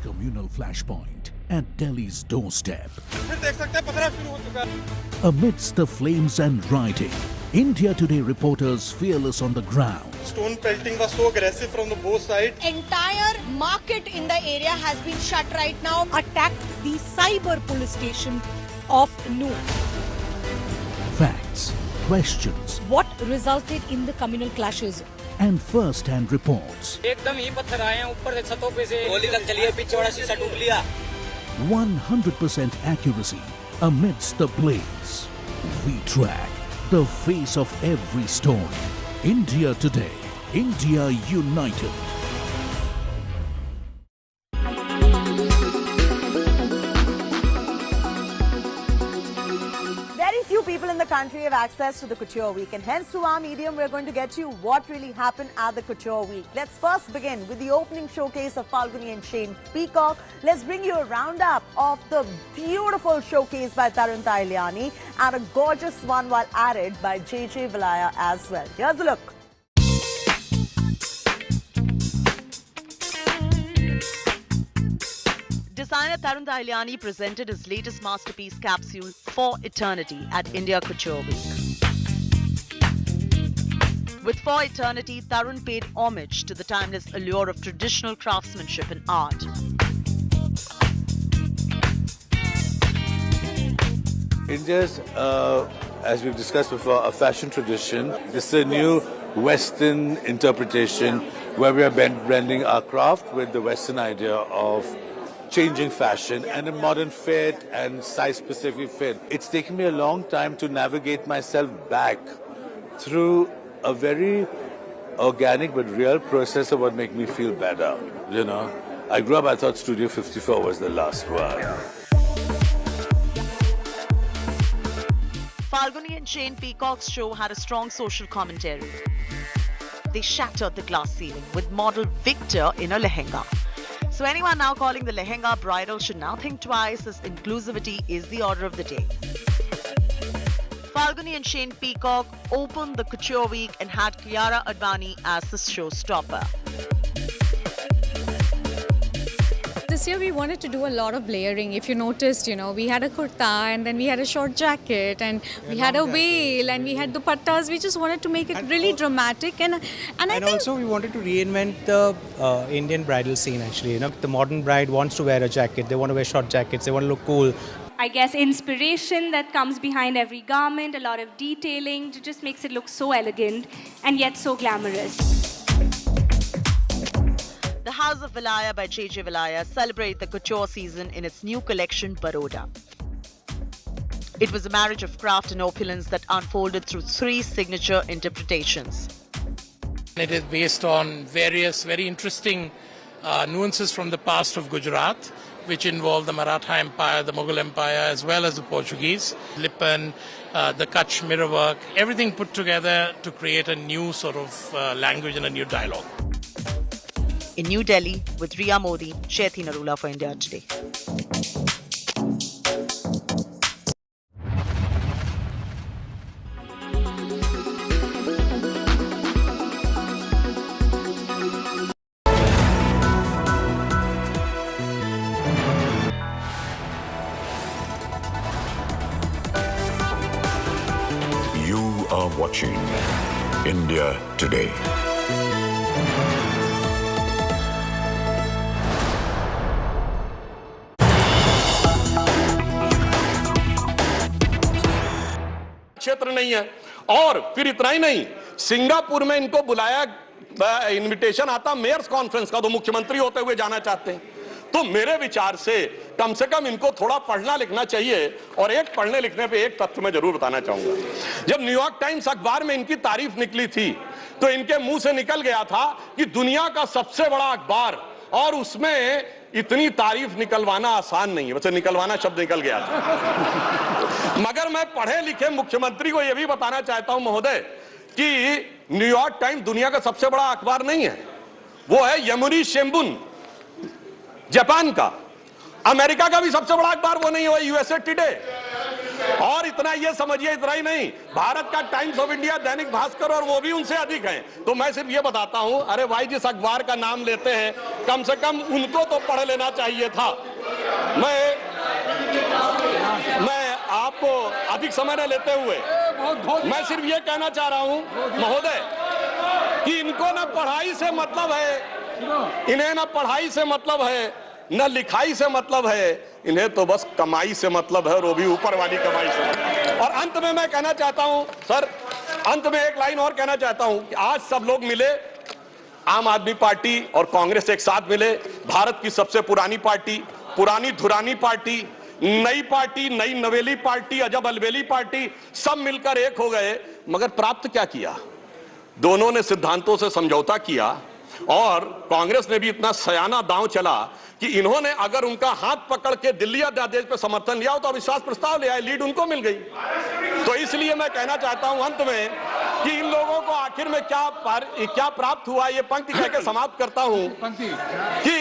Communal flashpoint at Delhi's doorstep. Amidst the flames and rioting, India Today reporters fearless on the ground. Stone pelting was so aggressive from the both sides. Entire market in the area has been shut right now. Attacked the cyber police station of Noor. Facts, questions, What resulted in the communal clashes? and first-hand reports. एकदम ही पत्थर आए हैं ऊपर से छतों पे से गोली तक चली है, पीछे वाला शीशा टूट लिया। 100% accuracy amidst the blaze. We track the face of every story. India Today. India United. Very few people in the country have access to the Couture Week, and hence through our medium we're going to get you what really happened at the Couture Week. Let's first begin with the opening showcase of Falguni and Shane Peacock. Let's bring you a roundup of the beautiful showcase by Tarun Tahiliani and a gorgeous one while added by JJ Vilaya as well. Here's a look. Designer Tarun Tahiliani presented his latest masterpiece capsule, For Eternity, at India Couture Week. With For Eternity, Tarun paid homage to the timeless allure of traditional craftsmanship and art. India's, as we've discussed before, a fashion tradition. This is a new Western interpretation where we are blending our craft with the Western idea of changing fashion and a modern fit and size-specific fit. It's taken me a long time to navigate myself back through a very organic but real process of what make me feel better, you know. I grew up, I thought Studio 54 was the last one. Falguni and Shane Peacock's show had a strong social commentary. They shattered the glass ceiling with model Victor in a lehenga. So anyone now calling the lehenga bridal should now think twice, as inclusivity is the order of the day. Falguni and Shane Peacock opened the Couture Week and had Kiara Advani as the showstopper. This year we wanted to do a lot of layering. If you noticed, we had a kurta and then we had a short jacket and we had a veil and we had dupattas. We just wanted to make it really dramatic and I think also we wanted to reinvent the Indian bridal scene actually. The modern bride wants to wear a jacket, they want to wear short jackets, they want to look cool. I guess inspiration that comes behind every garment, a lot of detailing, it just makes it look so elegant and yet so glamorous. The House of Vilaya by JJ Vilaya celebrate the couture season in its new collection, Baroda. It was a marriage of craft and opulence that unfolded through 3 signature interpretations. It is based on various very interesting nuances from the past of Gujarat, which involve the Maratha Empire, the Mughal Empire, as well as the Portuguese. Lipan, the Kutch mirror work, everything put together to create a new sort of language and a new dialogue. In New Delhi, with Riya Modi, Chethi Narula for India Today. You are watching India Today. क्षेत्र नहीं है। और फिर इतना ही नहीं, Singapore में इनको बुलाया, इनविटेशन आता मेयर्स कॉन्फ्रेंस का, तो मुख्यमंत्री होते हुए जाना चाहते हैं। तो मेरे विचार से कम इनको थोड़ा पढ़ना लिखना चाहिए। और एक पढ़ने लिखने पे एक तथ्य मैं जरूर बताना चाहूंगा। जब न्यूयॉर्क टाइम्स अखबार में इनकी तारीफ निकली थी तो इनके मुंह से निकल गया था कि दुनिया का सबसे बड़ा अखबार, और उसमें इतनी तारीफ निकलवाना आसान नहीं है। वैसे निकलवाना शब्द निकल गया था। मगर मैं पढ़े लिखे मुख्यमंत्री को यह भी बताना चाहता हूं महोदय कि न्यूयॉर्क टाइम्स दुनिया का सबसे बड़ा अखबार नहीं है, वो है यमुनी शिंबुन जापान का। अमेरिका का भी सबसे बड़ा अखबार वो नहीं है, यूएसए टुडे। और इतना ये समझिए, इतना ही नहीं, भारत का times of India, Dainik Bhaskar, और वो भी उनसे अधिक हैं। तो मैं सिर्फ ये बताता हूं, अरे भाई जिस अखबार का नाम लेते हैं कम से कम उनको तो पढ़ लेना चाहिए था। मैं आपको अधिक समय न लेते हुए मैं सिर्फ ये कहना चाह रहा हूं महोदय कि इनको ना पढ़ाई से मतलब है, इन्हें ना पढ़ाई से मतलब है, न लिखाई से मतलब है, इन्हें तो बस कमाई से मतलब है, और वो भी ऊपर वाली कमाई से। और अंत में मैं कहना चाहता हूं सर, अंत में एक लाइन और कहना चाहता हूं कि आज सब लोग मिले, आम आदमी पार्टी और कांग्रेस एक साथ मिले, भारत की सबसे पुरानी पार्टी, पुरानी धुरानी पार्टी, नई पार्टी, नई नवेली पार्टी, अजब अलबेली पार्टी, सब मिलकर एक हो गए। मगर प्राप्त क्या किया? दोनों ने सिद्धांतों से समझौता किया, और कांग्रेस ने भी इतना सयाना दांव चला कि इन्होंने अगर उनका हाथ पकड़ के दिल्ली अध्यादेश पे समर्थन लिया हो तो अविश्वास प्रस्ताव ले आए, लीड उनको मिल गई। तो इसलिए मैं कहना चाहता हूं अंत में कि इन लोगों को आखिर में क्या प्राप्त हुआ, ये पंक्ति कह के समाप्त करता हूं कि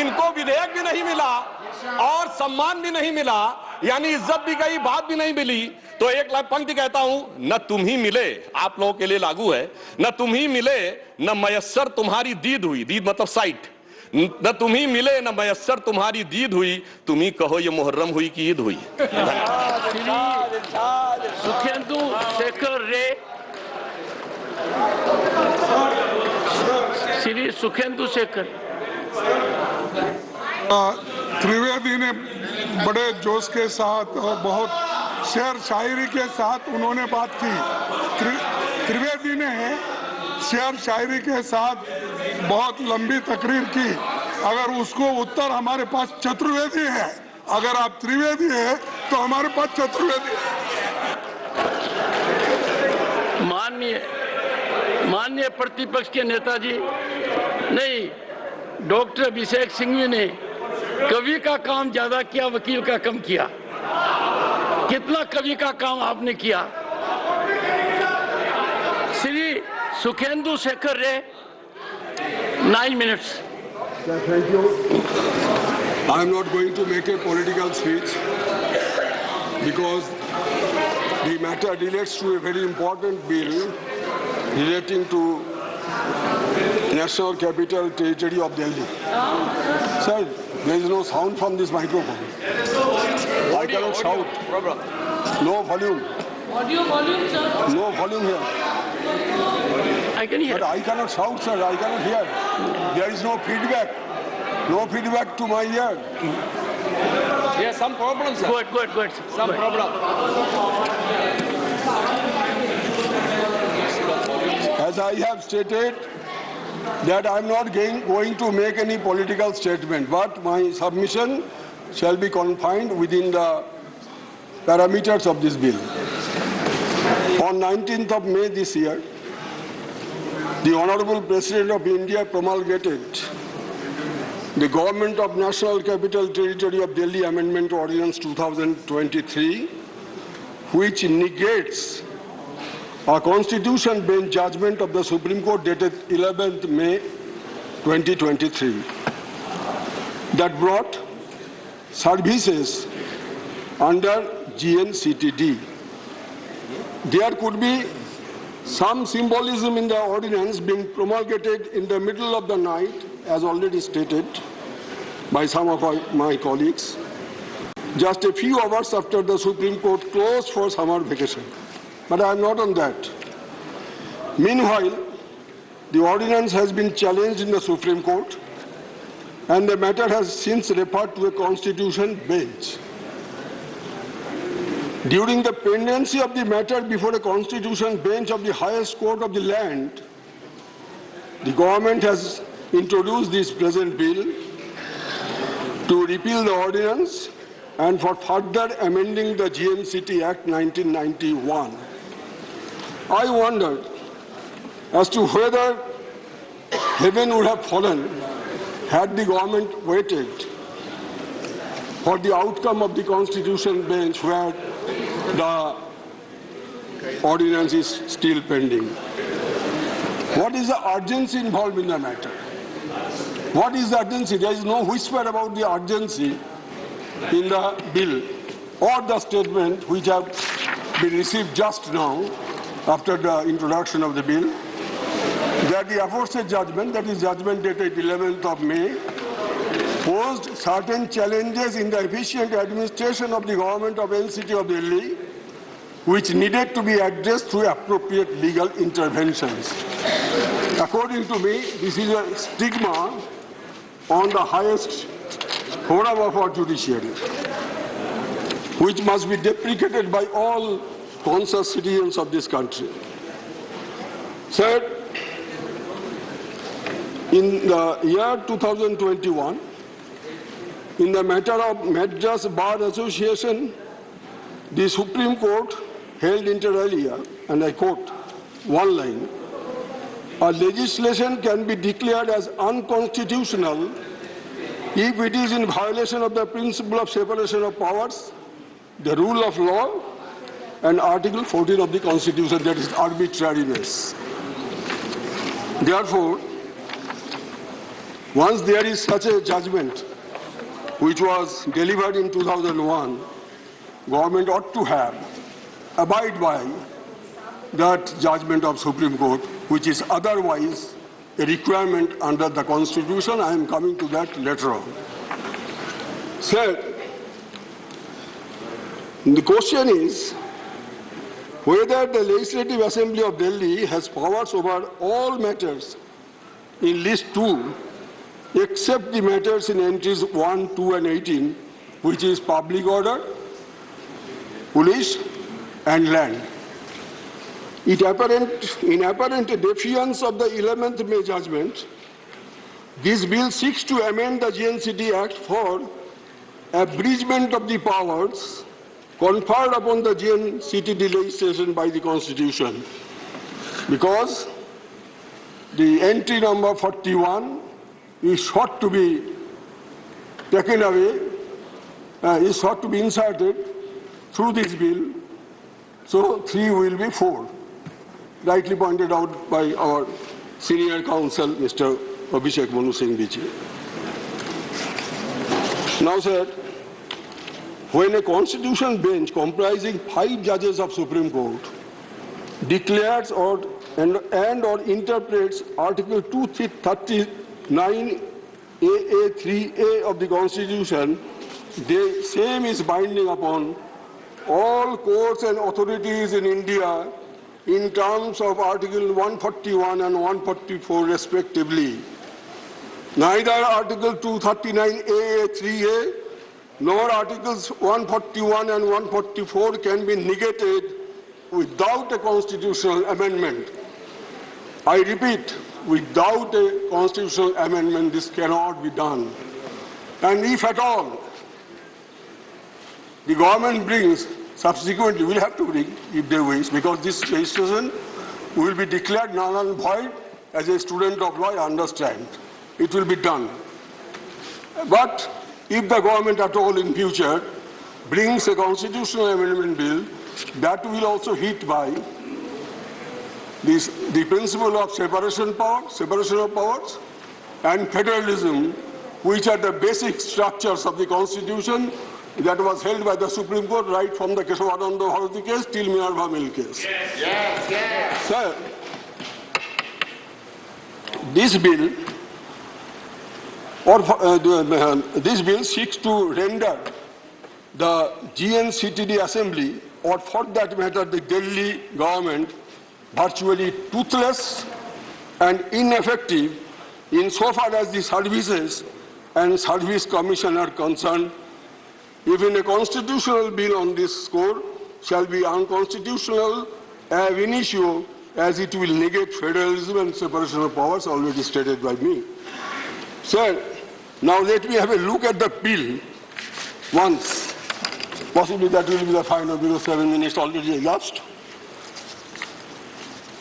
इनको विधेयक भी नहीं मिला और सम्मान भी नहीं मिला, यानी इज्जत भी गई, बात भी नहीं मिली। तो एक पंक्ति कहता हूं, न तुम ही मिले, आप लोगों के लिए लागू है, न तुम ही मिले न मयस्सर तुम्हारी दीद हुई, दीद मतलब साइट, न तुम ही मिले न मयस्सर तुम्हारी दीद हुई, तुम ही कहो ये मुहर्रम हुई कि ईद हुई। सुखेंदु शेखर रे, श्री सुखेंदु शेखर त्रिवेदी ने बड़े जोश के साथ और बहुत शेर शायरी के साथ उन्होंने बात की। त्रिवेदी ने शेर शायरी के साथ बहुत लंबी तकरीर की। अगर उसको उत्तर हमारे पास चतुर्वेदी है, अगर आप त्रिवेदी है तो हमारे पास चतुर्वेदी है। माननीय प्रतिपक्ष के नेताजी, नहीं, डॉक्टर अभिषेक सिंघवी ने कवि का काम ज्यादा किया, वकील का कम किया। कितना कवि का काम आपने किया। श्री सुखेंदु शेखर रे, 9 minutes. Thank you. I am not going to make a political speech because the matter relates to a very important bill relating to National Capital Territory of Delhi. Sir, there is no sound from this microphone. I cannot shout. No volume. Volume, sir. No volume here. I can hear. But I cannot shout, sir. I cannot hear. There is no feedback. No feedback to my ear. Yes, some problems, sir. Go ahead. Some problem. As I have stated, that I am not going to make any political statement, but my submission shall be confined within the parameters of this bill. On 19th of May this year, the Honorable President of India promulgated the Government of National Capital Territory of Delhi Amendment Ordinance 2023, which negates a constitution bench judgment of the Supreme Court dated 11th May 2023 that brought services under GNCTD. There could be some symbolism in the ordinance being promulgated in the middle of the night, as already stated by some of my colleagues, just a few hours after the Supreme Court closed for summer vacation. But I am not on that. Meanwhile, the ordinance has been challenged in the Supreme Court, and the matter has since referred to a constitution bench. During the pendency of the matter before a constitution bench of the highest court of the land, the government has introduced this present bill to repeal the ordinance and for further amending the GNCT Act 1991. I wondered as to whether heaven would have fallen had the government waited for the outcome of the Constitution bench where the ordinance is still pending. What is the urgency involved in the matter? What is the urgency? There is no whisper about the urgency in the bill or the statement which have been received just now after the introduction of the bill, that the aforesaid judgment, that is judgment dated 11th of May, posed certain challenges in the efficient administration of the government of NCT of Delhi, which needed to be addressed through appropriate legal interventions. According to me, this is a stigma on the highest forum of our judiciary, which must be deprecated by all conscious citizens of this country. Third, in the year 2021, in the matter of Madras Bar Association, the Supreme Court held inter alia, and I quote one line, "A legislation can be declared as unconstitutional if it is in violation of the principle of separation of powers, the rule of law, and Article 14 of the Constitution, that is arbitrariness." Therefore, once there is such a judgment, which was delivered in 2001, government ought to abide by that judgment of Supreme Court, which is otherwise a requirement under the Constitution. I am coming to that later on. Third, the question is whether the Legislative Assembly of Delhi has powers over all matters in List 2 except the matters in entries 1, 2 and 18, which is public order, police and land. In apparent defiance of the 11th May judgment, this bill seeks to amend the GNCT Act for abridgment of the powers conferred upon the GNCT legislation by the Constitution, because the entry number 41 is sought to be taken away, is sought to be inserted through this bill, so 3 will be 4, rightly pointed out by our senior counsel, Mr. Abhishek Manu Singh Bichi. Now, sir, when a constitutional bench comprising 5 judges of Supreme Court declares or interprets Article 239 AA3A of the Constitution, the same is binding upon all courts and authorities in India in terms of Article 141 and 144 respectively. Neither Article 239 AA3A nor Articles 141 and 144 can be negated without a constitutional amendment. I repeat, without a constitutional amendment, this cannot be done. And if at all the government brings, subsequently will have to bring, if they wish, because this legislation will be declared null and void. As a student of law, I understand. It will be done. But if the government at all in future brings a constitutional amendment bill, that will also hit by the principle of separation of powers, and federalism, which are the basic structures of the Constitution that was held by the Supreme Court right from the Keshavananda Bharati case till Minerva Mill case. Yes. Sir, this bill seeks to render the GNCTD Assembly, or for that matter the Delhi government, virtually toothless and ineffective insofar as the services and service commission are concerned. If in a constitutional bill on this score, shall be unconstitutional ab initio, as it will negate federalism and separation of powers, already stated by me. Sir, now let me have a look at the bill once. Possibly that will be the final, because 7 minutes already elapsed.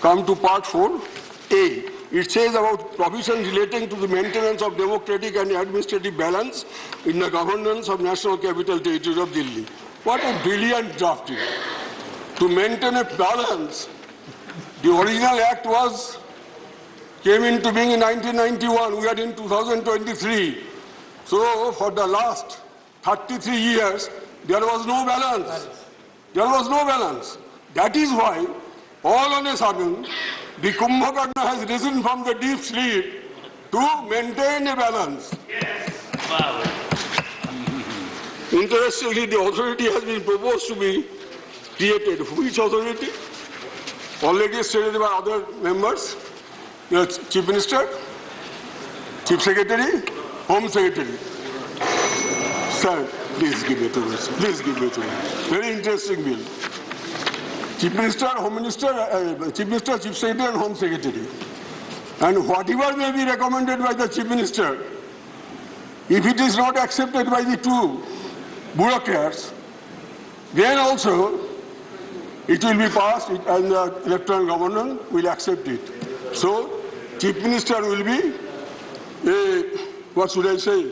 Come to part 4A. It says about provisions relating to the maintenance of democratic and administrative balance in the governance of National Capital Territory of Delhi. What a brilliant drafting. To maintain a balance, the original act came into being in 1991. We are in 2023. So for the last 33 years, there was no balance. There was no balance. That is why, all on a sudden, the Kumbhakarna has risen from the deep sleep to maintain a balance. Yes. Wow. Interestingly, the authority has been proposed to be created. Which authority? Already stated by other members. The Chief Minister, Chief Secretary, Home Secretary. Sir, please give it to us. Please give it to us. Very interesting bill. Chief Minister, Home Minister, Chief Minister, Chief Secretary and Home Secretary. And whatever may be recommended by the Chief Minister, if it is not accepted by the two bureaucrats, then also it will be passed and the Lieutenant Governor will accept it. So, Chief Minister will be what should I say?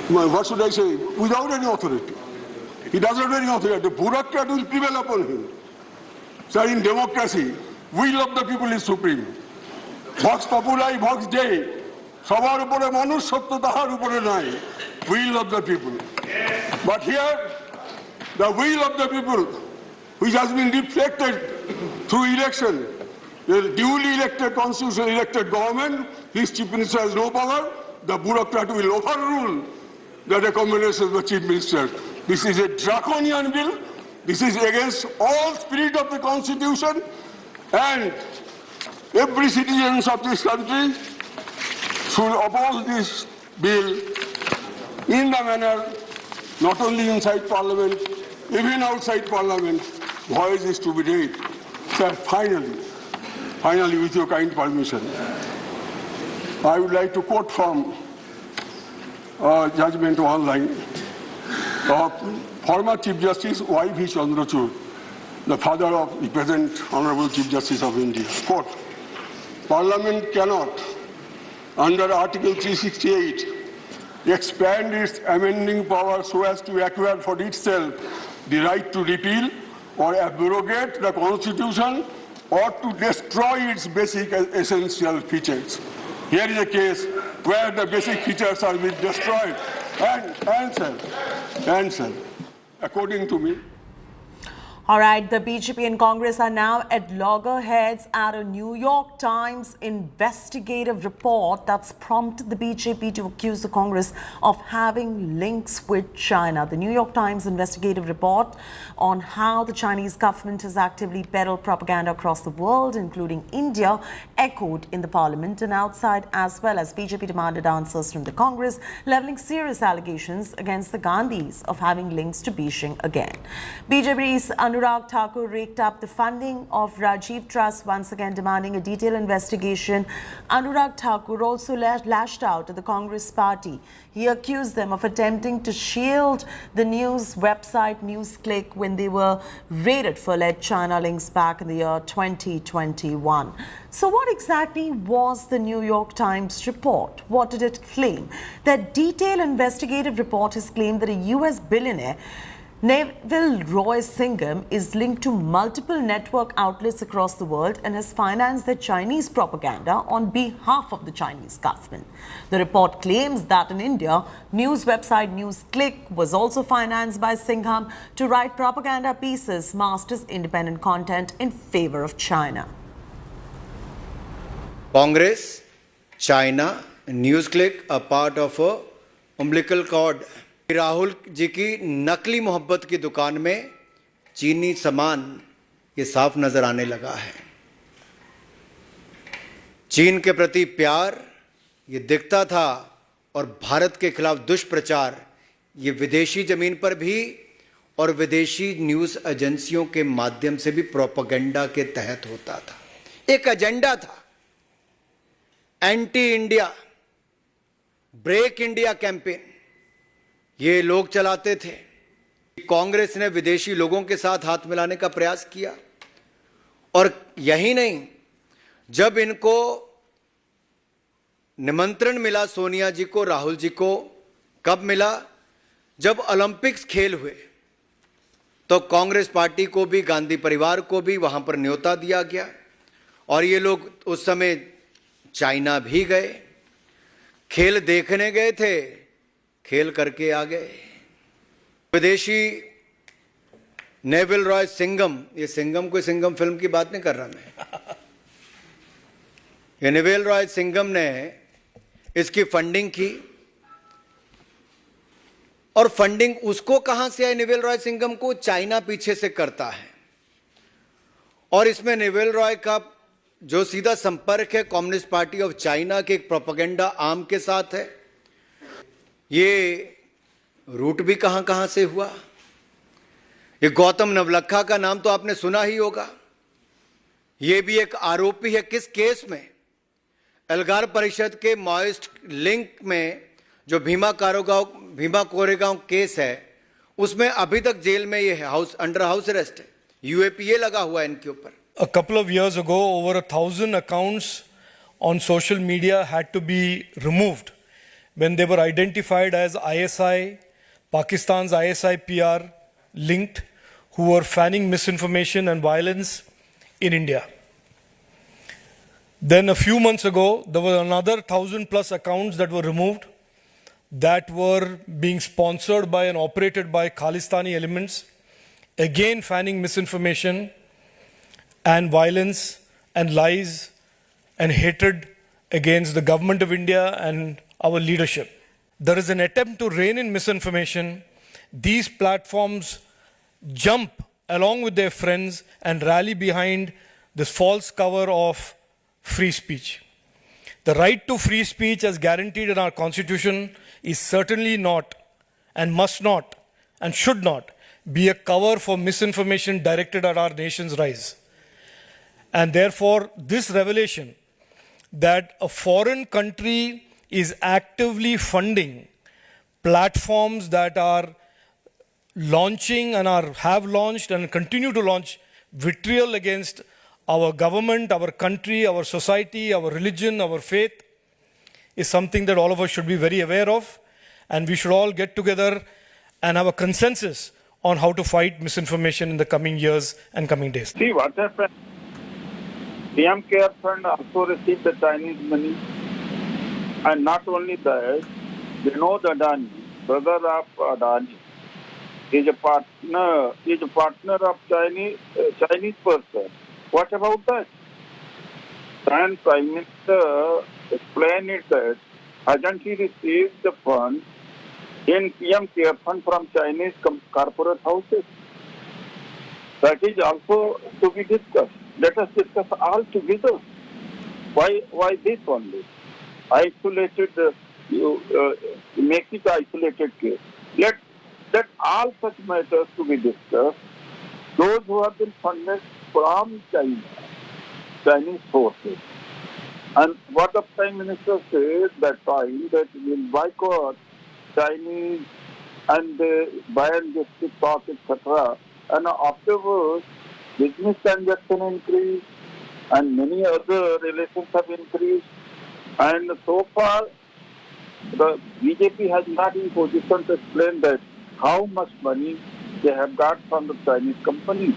What should I say? Without any authority. He doesn't have any authority. The bureaucrat will prevail upon him. So in democracy, will of the people is supreme. Vox populi, vox dei. Sabar upore manush satya tahar upore nai. Will of the people. But here, the will of the people, which has been reflected through election, the duly elected, constitutionally elected government, his Chief Minister has no power. The bureaucrat will overrule the recommendations of the Chief Minister. This is a draconian bill. This is against all spirit of the Constitution, and every citizen of this country should oppose this bill in the manner, not only inside Parliament, even outside Parliament, voice is to be raised. Sir, finally, with your kind permission, I would like to quote from judgment online of former Chief Justice Y.V. Chandrachud, the father of the present Honorable Chief Justice of India. Quote, Parliament cannot, under Article 368, expand its amending power so as to acquire for itself the right to repeal or abrogate the Constitution or to destroy its basic essential features. Here is a case where the basic features are being destroyed. And sir, according to me. All right, the BJP and Congress are now at loggerheads at a New York Times investigative report that's prompted the BJP to accuse the Congress of having links with China. The New York Times investigative report on how the Chinese government has actively peddled propaganda across the world, including India, echoed in the parliament and outside, as well as BJP demanded answers from the Congress, leveling serious allegations against the Gandhis of having links to Beijing again. BJP's Anurag Thakur raked up the funding of Rajiv Trust, once again demanding a detailed investigation. Anurag Thakur also lashed out at the Congress party. He accused them of attempting to shield the news website NewsClick when they were raided for alleged China links back in the year 2021. So what exactly was the New York Times report? What did it claim? That detailed investigative report has claimed that a US billionaire, Neville Roy Singham, is linked to multiple network outlets across the world and has financed the Chinese propaganda on behalf of the Chinese government. The report claims that in India, news website NewsClick was also financed by Singham to write propaganda pieces masked as independent content in favor of China. Congress, China, NewsClick are part of a umbilical cord. Rahul ji की नकली मोहब्बत की दुकान में चीनी सामान ये साफ नजर आने लगा है। चीन के प्रति प्यार ये दिखता था और भारत के खिलाफ दुष्प्रचार ये विदेशी जमीन पर भी और विदेशी न्यूज़ एजेंसियों के माध्यम से भी प्रोपेगेंडा के तहत होता था। एक एजेंडा था, anti India, break India campaign, ये लोग चलाते थे। कांग्रेस ने विदेशी लोगों के साथ हाथ मिलाने का प्रयास किया, और यही नहीं, जब इनको निमंत्रण मिला सोनिया जी को, राहुल जी को, कब मिला? जब ओलंपिक्स खेल हुए तो कांग्रेस पार्टी को भी, गांधी परिवार को भी वहां पर न्योता दिया गया, और ये लोग उस समय चाइना भी गए, खेल देखने गए थे, खेल करके आ गए। विदेशी नेविल रॉय सिंघम, ये सिंघम कोई सिंघम फिल्म की बात नहीं कर रहा मैं, ये नेविल रॉय सिंघम ने इसकी फंडिंग की, और फंडिंग उसको कहां से आई? नेविल रॉय सिंघम को चाइना पीछे से करता है, और इसमें नेविल रॉय का जो सीधा संपर्क है कम्युनिस्ट पार्टी ऑफ चाइना के एक प्रोपेगेंडा आर्म के साथ है। ये रूट भी कहां कहां से हुआ। ये गौतम नवलखा का नाम तो आपने सुना ही होगा, ये भी एक आरोपी है। किस केस में? एल्गार परिषद के माओइस्ट लिंक में जो भीमा कोरेगांव केस है, उसमें अभी तक जेल में ये अंडर हाउस अरेस्ट है, यूएपीए लगा हुआ है इनके ऊपर। A couple of years ago, over 1,000 accounts on social media had to be removed when they were identified as ISI, Pakistan's ISI PR linked, who were fanning misinformation and violence in India. Then a few months ago, there were another 1,000 plus accounts that were removed that were being sponsored by and operated by Khalistani elements, again fanning misinformation and violence and lies and hatred against the government of India and our leadership. There is an attempt to rein in misinformation. These platforms jump along with their friends and rally behind this false cover of free speech. The right to free speech as guaranteed in our constitution is certainly not and must not and should not be a cover for misinformation directed at our nation's rise. And therefore, this revelation that a foreign country is actively funding platforms that are launching and have launched and continue to launch vitriol against our government, our country, our society, our religion, our faith, is something that all of us should be very aware of, and we should all get together and have a consensus on how to fight misinformation in the coming years and coming days. See what happened. PM Care Fund also received the Chinese money, and not only that, Vinod Adani, brother of Adani, is a partner of Chinese person. What about that? And Prime Minister explained it that hasn't he received the fund in PM Care Fund from Chinese corporate houses? That is also to be discussed. Let us discuss all together. Why this only? Isolated, make it isolated case. Let all such matters to be discussed. Those who have been funded from China, Chinese forces. And what the Prime Minister said that time, that we will boycott Chinese and ban this TikTok, etc. And afterwards, business transaction increased and many other relations have increased. And so far, the BJP has not in position to explain that how much money they have got from the Chinese companies.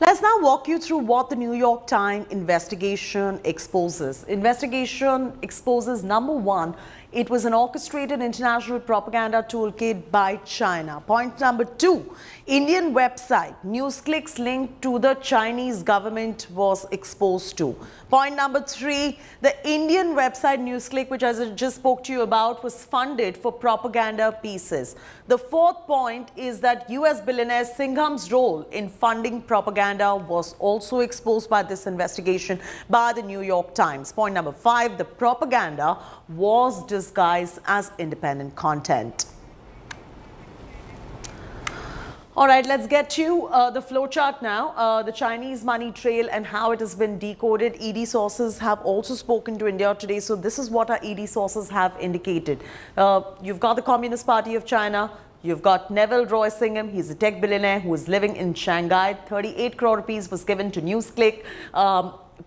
Let's now walk you through what the New York Times investigation exposes. Investigation exposes, number one, it was an orchestrated international propaganda toolkit by China. Point number two, Indian website NewsClick's link to the Chinese government was exposed to. Point number three, the Indian website NewsClick, which I just spoke to you about, was funded for propaganda pieces. The fourth point is that US billionaire Singham's role in funding propaganda was also exposed by this investigation by the New York Times. Point number five, the propaganda was designed disguised as independent content. All right, let's get to the flowchart now. The Chinese money trail and how it has been decoded. ED sources have also spoken to India today. So this is what our ED sources have indicated. You've got the Communist Party of China. You've got Neville Roy Singham. He's a tech billionaire who is living in Shanghai. 38 crore rupees was given to NewsClick.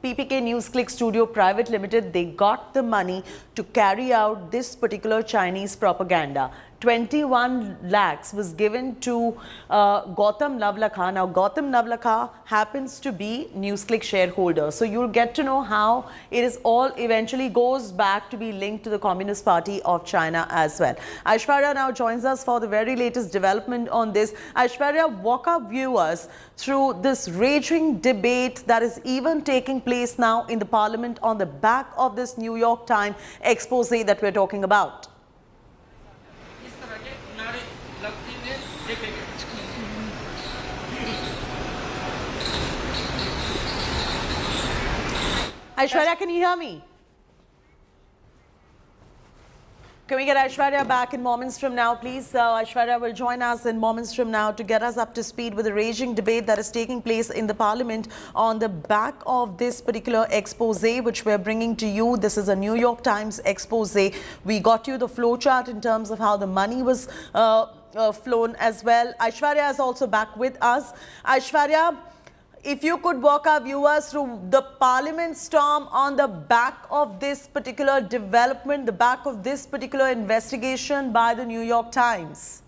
PPK NewsClick Studio Private Limited, they got the money to carry out this particular Chinese propaganda. 21 lakhs was given to Gautam Navlakha. Now, Gautam Navlakha happens to be NewsClick shareholder. So you'll get to know how it is all eventually goes back to be linked to the Communist Party of China as well. Aishwarya now joins us for the very latest development on this. Aishwarya, walk our viewers through this raging debate that is even taking place now in the parliament on the back of this New York Times expose that we're talking about. Aishwarya, can you hear me? Can we get Aishwarya back in moments from now, please? Aishwarya will join us in moments from now to get us up to speed with the raging debate that is taking place in the parliament on the back of this particular expose which we're bringing to you. This is a New York Times expose. We got you the flowchart in terms of how the money was flown as well. Aishwarya is also back with us. Aishwarya, if you could walk our viewers through the parliament storm on the back of this particular development, the back of this particular investigation by the New York Times.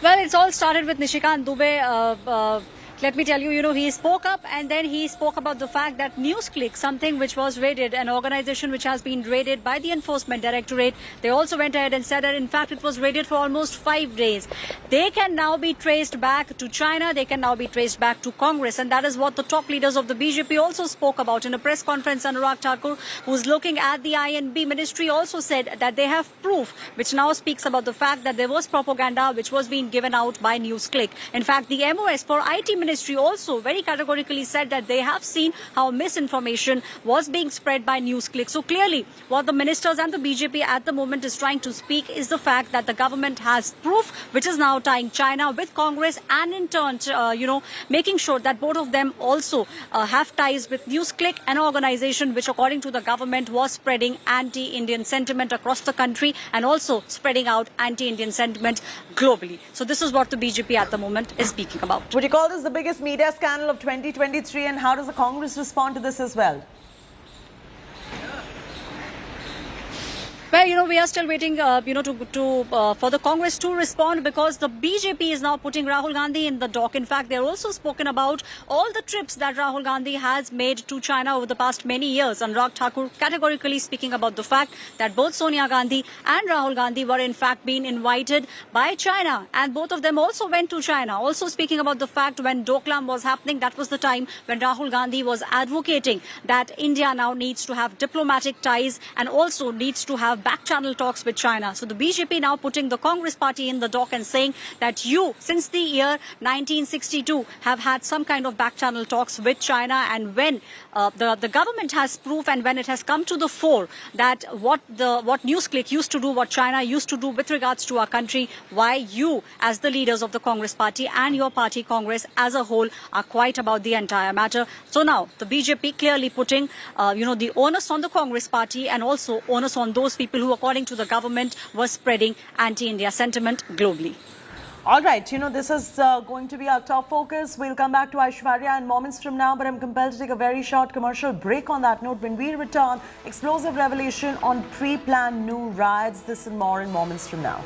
Well, it's all started with Nishikant Dubey. Let me tell you, he spoke up and then he spoke about the fact that NewsClick, something which was raided, an organization which has been raided by the Enforcement Directorate. They also went ahead and said that, in fact, it was raided for almost 5 days. They can now be traced back to China. They can now be traced back to Congress. And that is what the top leaders of the BJP also spoke about in a press conference. Anurag Thakur, who's looking at the INB ministry, also said that they have proof, which now speaks about the fact that there was propaganda which was being given out by NewsClick. In fact, the MOS for IT ministry also very categorically said that they have seen how misinformation was being spread by NewsClick. So clearly, what the ministers and the BJP at the moment is trying to speak is the fact that the government has proof, which is now tying China with Congress and in turn, making sure that both of them also have ties with NewsClick, an organization which, according to the government, was spreading anti-Indian sentiment across the country and also spreading out anti-Indian sentiment globally. So this is what the BJP at the moment is speaking about. Would you call this the biggest media scandal of 2023, and how does the Congress respond to this as well? Well, we are still waiting, for the Congress to respond, because the BJP is now putting Rahul Gandhi in the dock. In fact, they're also spoken about all the trips that Rahul Gandhi has made to China over the past many years. Anurag Thakur categorically speaking about the fact that both Sonia Gandhi and Rahul Gandhi were in fact being invited by China, and both of them also went to China. Also speaking about the fact when Doklam was happening, that was the time when Rahul Gandhi was advocating that India now needs to have diplomatic ties and also needs to have back channel talks with China. So the BJP now putting the Congress party in the dock and saying that you, since the year 1962, have had some kind of back channel talks with China, and when the government has proof and when it has come to the fore that what NewsClick used to do, what China used to do with regards to our country, why you, as the leaders of the Congress party and your party Congress as a whole, are quiet about the entire matter. So now the BJP clearly putting the onus on the Congress party and also onus on those people who, according to the government, were spreading anti-India sentiment globally. All right, this is going to be our top focus. We'll come back to Aishwarya in moments from now, but I'm compelled to take a very short commercial break on that note. When we return, explosive revelation on pre-planned new riots. This and more in moments from now.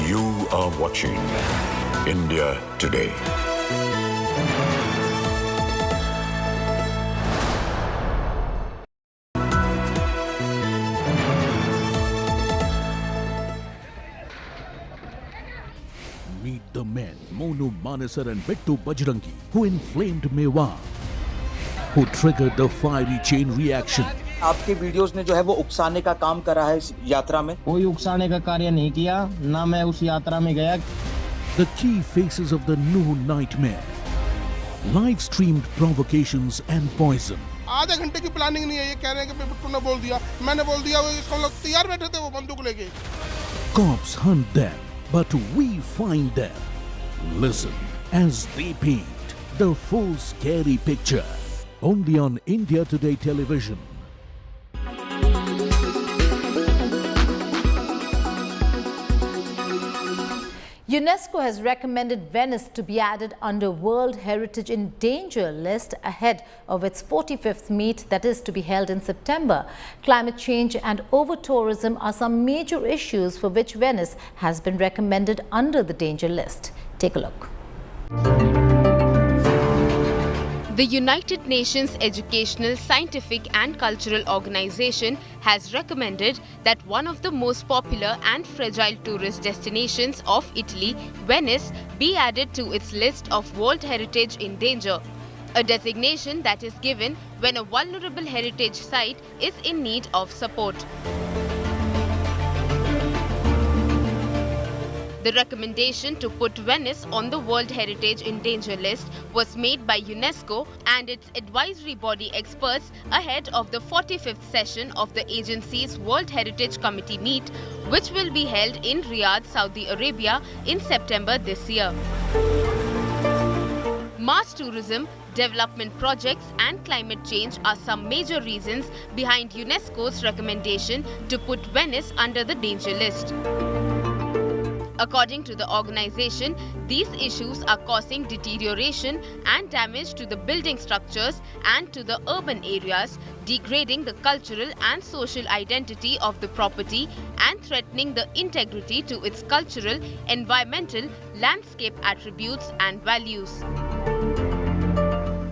You are watching India Today. Meet the men Monu Manesar and Bittu Bajrangi who inflamed Mewar, who triggered the fiery chain reaction आपके videos ने जो है वो उकसाने का काम करा है इस यात्रा में। कोई उकसाने का कार्य नहीं किया, ना मैं उस यात्रा में गया। The key faces of the new nightmare. Live streamed provocations and poison. आधे घंटे की प्लानिंग नहीं है, ये कह रहे हैं कि बिट्टू ने बोल दिया, मैंने बोल दिया, वो इसको लोग तैयार बैठे थे वो बंदूक लेके। Cops hunt them, but we find them. Listen as they paint the full scary picture. Only on India Today Television. UNESCO has recommended Venice to be added under World Heritage in Danger list ahead of its 45th meet that is to be held in September. Climate change and over-tourism are some major issues for which Venice has been recommended under the danger list. Take a look. The United Nations Educational, Scientific and Cultural Organization has recommended that one of the most popular and fragile tourist destinations of Italy, Venice, be added to its list of World Heritage in Danger, a designation that is given when a vulnerable heritage site is in need of support. The recommendation to put Venice on the World Heritage in Danger list was made by UNESCO and its advisory body experts ahead of the 45th session of the agency's World Heritage Committee meet, which will be held in Riyadh, Saudi Arabia in September this year. Mass tourism, development projects and climate change are some major reasons behind UNESCO's recommendation to put Venice under the danger list. According to the organization, these issues are causing deterioration and damage to the building structures and to the urban areas, degrading the cultural and social identity of the property and threatening the integrity to its cultural, environmental, landscape attributes and values.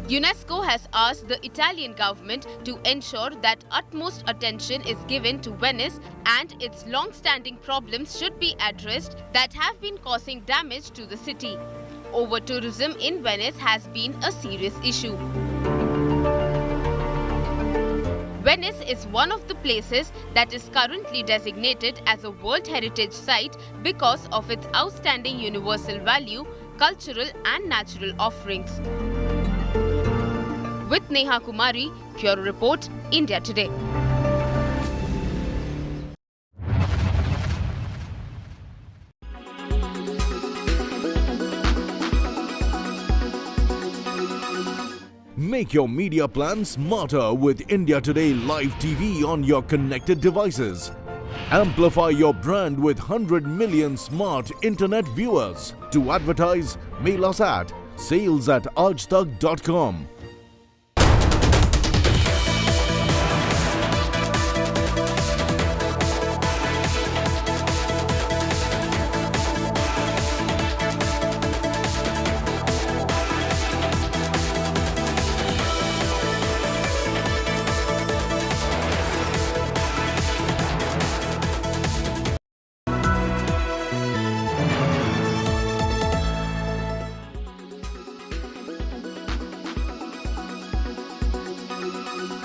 UNESCO has asked the Italian government to ensure that utmost attention is given to Venice and its long-standing problems should be addressed that have been causing damage to the city. Over-tourism in Venice has been a serious issue. Venice is one of the places that is currently designated as a World Heritage Site because of its outstanding universal value, cultural and natural offerings. With Neha Kumari, Bureau Report, India Today. Make your media plan smarter with India Today Live TV on your connected devices. Amplify your brand with 100 million smart internet viewers. To advertise, mail us at sales@aajtak.com.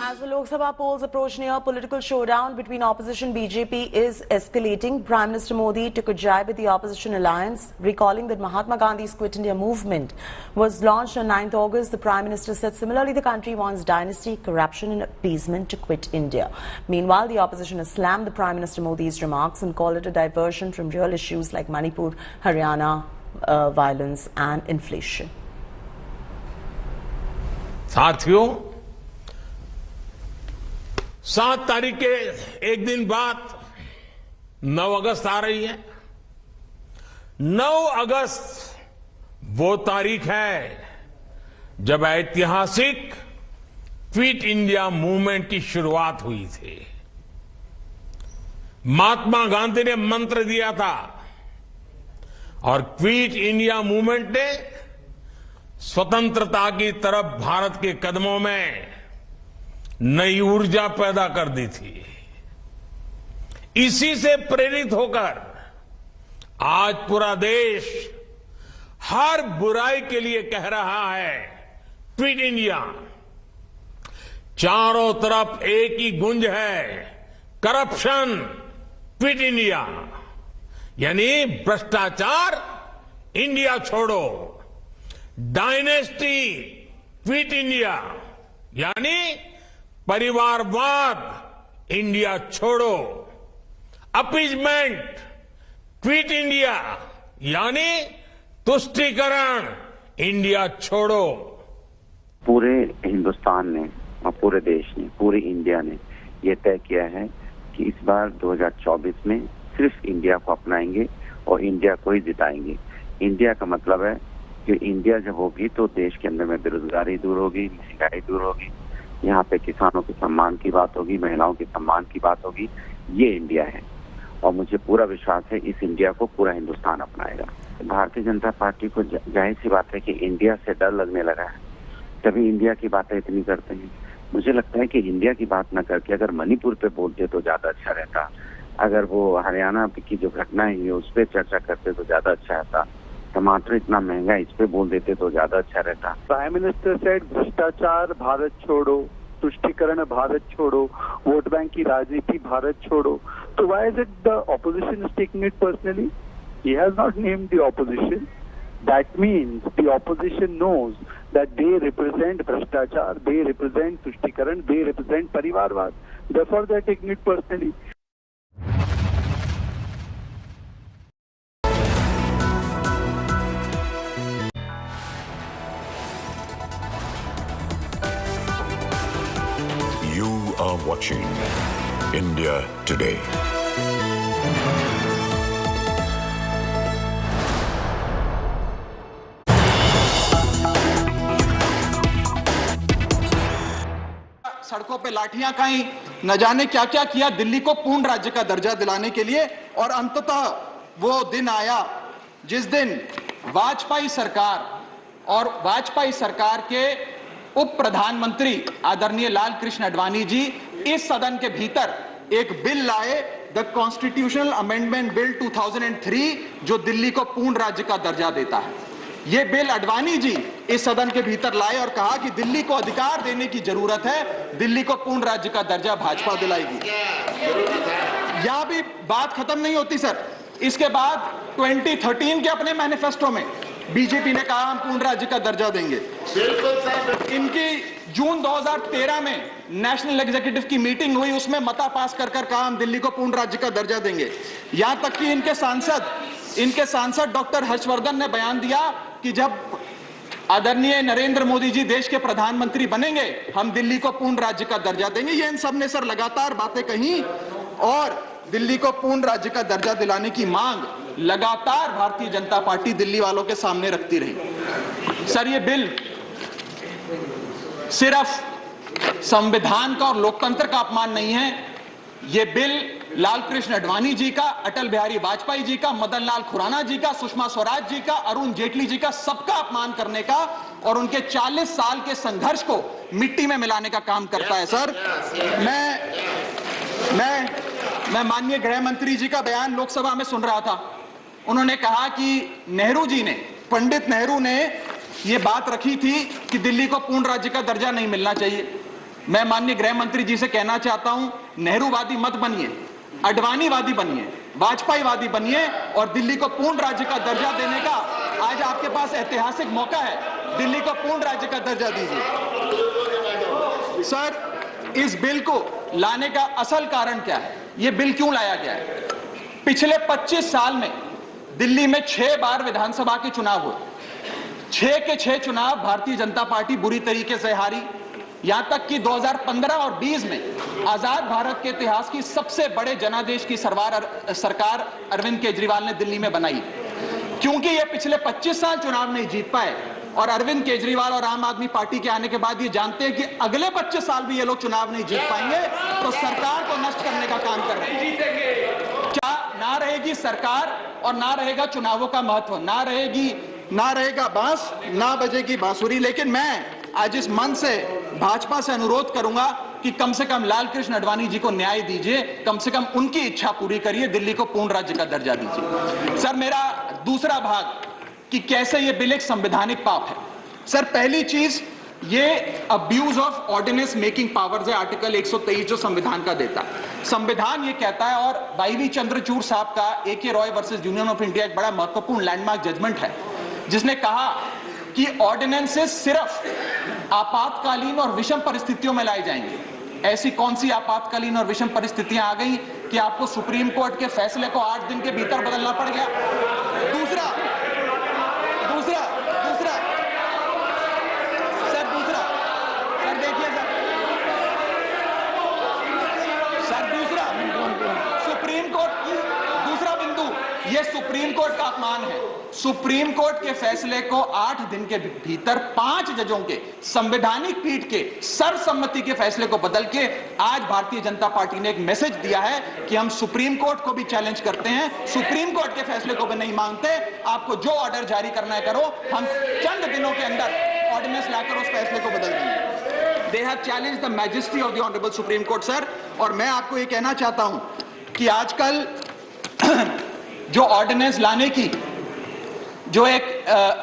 As the Lok Sabha polls approach near, political showdown between opposition BJP is escalating. Prime Minister Modi took a jab at the opposition alliance, recalling that Mahatma Gandhi's Quit India movement was launched on 9th August. The Prime Minister said similarly the country wants dynasty, corruption and appeasement to quit India. Meanwhile, the opposition has slammed the Prime Minister Modi's remarks and called it a diversion from real issues like Manipur, Haryana, violence and inflation. साथियों, 7 तारीख के एक दिन बाद 9 अगस्त आ रही है। 9 अगस्त वो तारीख है जब ऐतिहासिक क्विट इंडिया मूवमेंट की शुरुआत हुई थी। महात्मा गांधी ने मंत्र दिया था और क्विट इंडिया मूवमेंट ने स्वतंत्रता की तरफ भारत के कदमों में नई ऊर्जा पैदा कर दी थी। इसी से प्रेरित होकर आज पूरा देश हर बुराई के लिए कह रहा है क्विट इंडिया। चारों तरफ एक ही गुंज है, करप्शन क्विट इंडिया, यानी भ्रष्टाचार इंडिया छोड़ो, डायनेस्टी क्विट इंडिया, यानी परिवारवाद इंडिया छोड़ो, अपीजमेंट क्विट इंडिया, यानी तुष्टीकरण इंडिया छोड़ो। पूरे हिंदुस्तान ने और पूरे देश ने, पूरी इंडिया ने ये तय किया है कि इस बार 2024 में सिर्फ इंडिया को अपनाएंगे और इंडिया को ही जिताएंगे। इंडिया का मतलब है कि इंडिया जब होगी तो देश के अंदर में बेरोजगारी दूर होगी, महंगाई दूर होगी, यहाँ पे किसानों के सम्मान की बात होगी, महिलाओं के सम्मान की बात होगी। ये इंडिया है और मुझे पूरा विश्वास है इस इंडिया को पूरा हिंदुस्तान अपनाएगा। भारतीय जनता पार्टी को जाहिर सी बात है कि इंडिया से डर लगने लगा है, तभी इंडिया की बातें इतनी करते हैं। मुझे लगता है कि इंडिया की बात न करके अगर मणिपुर पे बोलते तो ज्यादा अच्छा रहता, अगर वो हरियाणा की जो घटनाएं हुई उस पर चर्चा करते तो ज्यादा अच्छा रहता, टमाटर इतना महंगा इस पे बोल देते तो ज्यादा अच्छा रहता। प्राइम मिनिस्टर सेड भ्रष्टाचार भारत छोड़ो, तुष्टीकरण भारत छोड़ो, वोट बैंक की राजनीति भारत छोड़ो। तो why is it the opposition is taking it personally? He has not named the opposition. That means the opposition knows that they represent Bhrashtachar, they represent Tushtikarana, they represent Parivarvad. Therefore, they are taking it personally. You are watching India Today. सड़कों पे लाठियां खाई, न जाने क्या क्या किया दिल्ली को पूर्ण राज्य का दर्जा दिलाने के लिए। और अंततः वो दिन आया जिस दिन वाजपेयी सरकार के उप प्रधानमंत्री आदरणीय लाल कृष्ण आडवाणी जी इस सदन के भीतर एक बिल लाए, द कॉन्स्टिट्यूशनल अमेंडमेंट बिल 2003, जो दिल्ली को पूर्ण राज्य का दर्जा देता है। ये बिल आडवाणी जी इस सदन के भीतर लाए और कहा कि दिल्ली को अधिकार देने की जरूरत है, दिल्ली को पूर्ण राज्य का दर्जा भाजपा दिलाएगी। यहां भी बात खत्म नहीं होती सर। इसके बाद 2013 के अपने मैनिफेस्टो में बीजेपी ने कहा हम पूर्ण राज्य का दर्जा देंगे। इनकी जून 2013 में नेशनल एग्जीक्यूटिव की मीटिंग हुई, उसमें मता पास कर कहा हम दिल्ली को पूर्ण राज्य का दर्जा देंगे। यहां तक कि इनके सांसद डॉक्टर हर्षवर्धन ने बयान दिया कि जब आदरणीय नरेंद्र मोदी जी देश के प्रधानमंत्री बनेंगे हम दिल्ली को पूर्ण राज्य का दर्जा देंगे। ये इन सब ने सर लगातार बातें कही और दिल्ली को पूर्ण राज्य का दर्जा दिलाने की मांग लगातार भारतीय जनता पार्टी दिल्ली वालों के सामने रखती रही। सर ये बिल सिर्फ संविधान का और लोकतंत्र का अपमान नहीं है, ये बिल लाल कृष्ण आडवाणी जी का, अटल बिहारी वाजपेयी जी का, मदन लाल खुराना जी का, सुषमा स्वराज जी का, अरुण जेटली जी का, सबका अपमान करने का और उनके 40 साल के संघर्ष को मिट्टी में मिलाने का काम करता है। सर मैं माननीय गृह मंत्री जी का बयान लोकसभा में सुन रहा था। उन्होंने कहा कि पंडित नेहरू ने यह बात रखी थी कि दिल्ली को पूर्ण राज्य का दर्जा नहीं मिलना चाहिए। मैं माननीय गृह मंत्री जी से कहना चाहता हूं, नेहरूवादी मत बनिए, आडवाणीवादी बनिए, वाजपेयीवादी बनिए और दिल्ली को पूर्ण राज्य का दर्जा देने का आज आपके पास ऐतिहासिक मौका है। दिल्ली को पूर्ण राज्य का दर्जा दीजिए। सर इस बिल को लाने का असल कारण क्या है? यह बिल क्यों लाया गया है? पिछले 25 साल में दिल्ली में 6 बार विधानसभा के चुनाव हुए। 6 के 6 चुनाव भारतीय जनता पार्टी बुरी तरीके से हारी। यहां तक कि 2015 और 20 में आजाद भारत के इतिहास की सबसे बड़े जनादेश की सरकार अरविंद केजरीवाल ने दिल्ली में बनाई। क्योंकि ये पिछले 25 साल चुनाव नहीं जीत पाए और अरविंद केजरीवाल और आम आदमी पार्टी के आने के बाद ये जानते हैं कि अगले 25 साल भी ये लोग चुनाव नहीं जीत पाएंगे, तो सरकार को नष्ट करने का काम कर रहे हैं। क्या ना रहेगी सरकार और ना रहेगा चुनावों का महत्व, ना रहेगा बांस, ना बजेगी बांसुरी। लेकिन मैं आज इस मंच से भाजपा से अनुरोध करूंगा कि कम से कम लाल कृष्ण आडवाणी जी को न्याय दीजिए, कम से कम उनकी इच्छा पूरी करिए, दिल्ली को पूर्ण राज्य का दर्जा दीजिए। सर मेरा दूसरा भाग कि कैसे यह बिल एक संवैधानिक पाप है। सर पहली चीज, ये abuse of ordinance making powers है, आर्टिकल 123 जो संविधान का देता है। संविधान ये कहता है, और वाईवी चंद्रचूड़ साहब का AK Roy versus union of India एक बड़ा महत्वपूर्ण लैंडमार्क जजमेंट है, जिसने कहा कि ऑर्डिनेंसेस सिर्फ आपातकालीन और विषम परिस्थितियों में लाए जाएंगे। ऐसी कौन सी आपातकालीन और विषम परिस्थितियां आ गई कि आपको सुप्रीम कोर्ट के फैसले को 8 दिन के भीतर बदलना पड़ गया? दूसरा सुप्रीम कोर्ट, दूसरा बिंदु, यह सुप्रीम कोर्ट का अपमान है। सुप्रीम कोर्ट के फैसले को 8 दिन के भीतर 5 जजों के संवैधानिक पीठ के सर्वसम्मति के फैसले को बदल के आज भारतीय जनता पार्टी ने एक मैसेज दिया है कि हम सुप्रीम कोर्ट को भी चैलेंज करते हैं, सुप्रीम कोर्ट के फैसले को भी नहीं मांगते, आपको जो ऑर्डर जारी करना है करो, हम चंद दिनों के अंदर ऑर्डिनेंस लाकर उस फैसले को बदल देंगे। They have challenged the majesty of the Honorable Supreme Court, sir. और मैं आपको ये कहना चाहता हूं कि आजकल जो ऑर्डिनेंस लाने की जो एक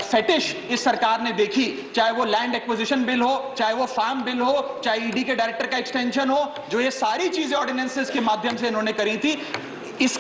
फेटिश इस सरकार ने देखी, चाहे वो लैंड एक्विजिशन बिल हो, चाहे वो फार्म बिल हो, चाहे ईडी के डायरेक्टर का एक्सटेंशन हो, जो ये सारी चीजें ऑर्डिनेंसेस के माध्यम से इन्होंने करी थी, इस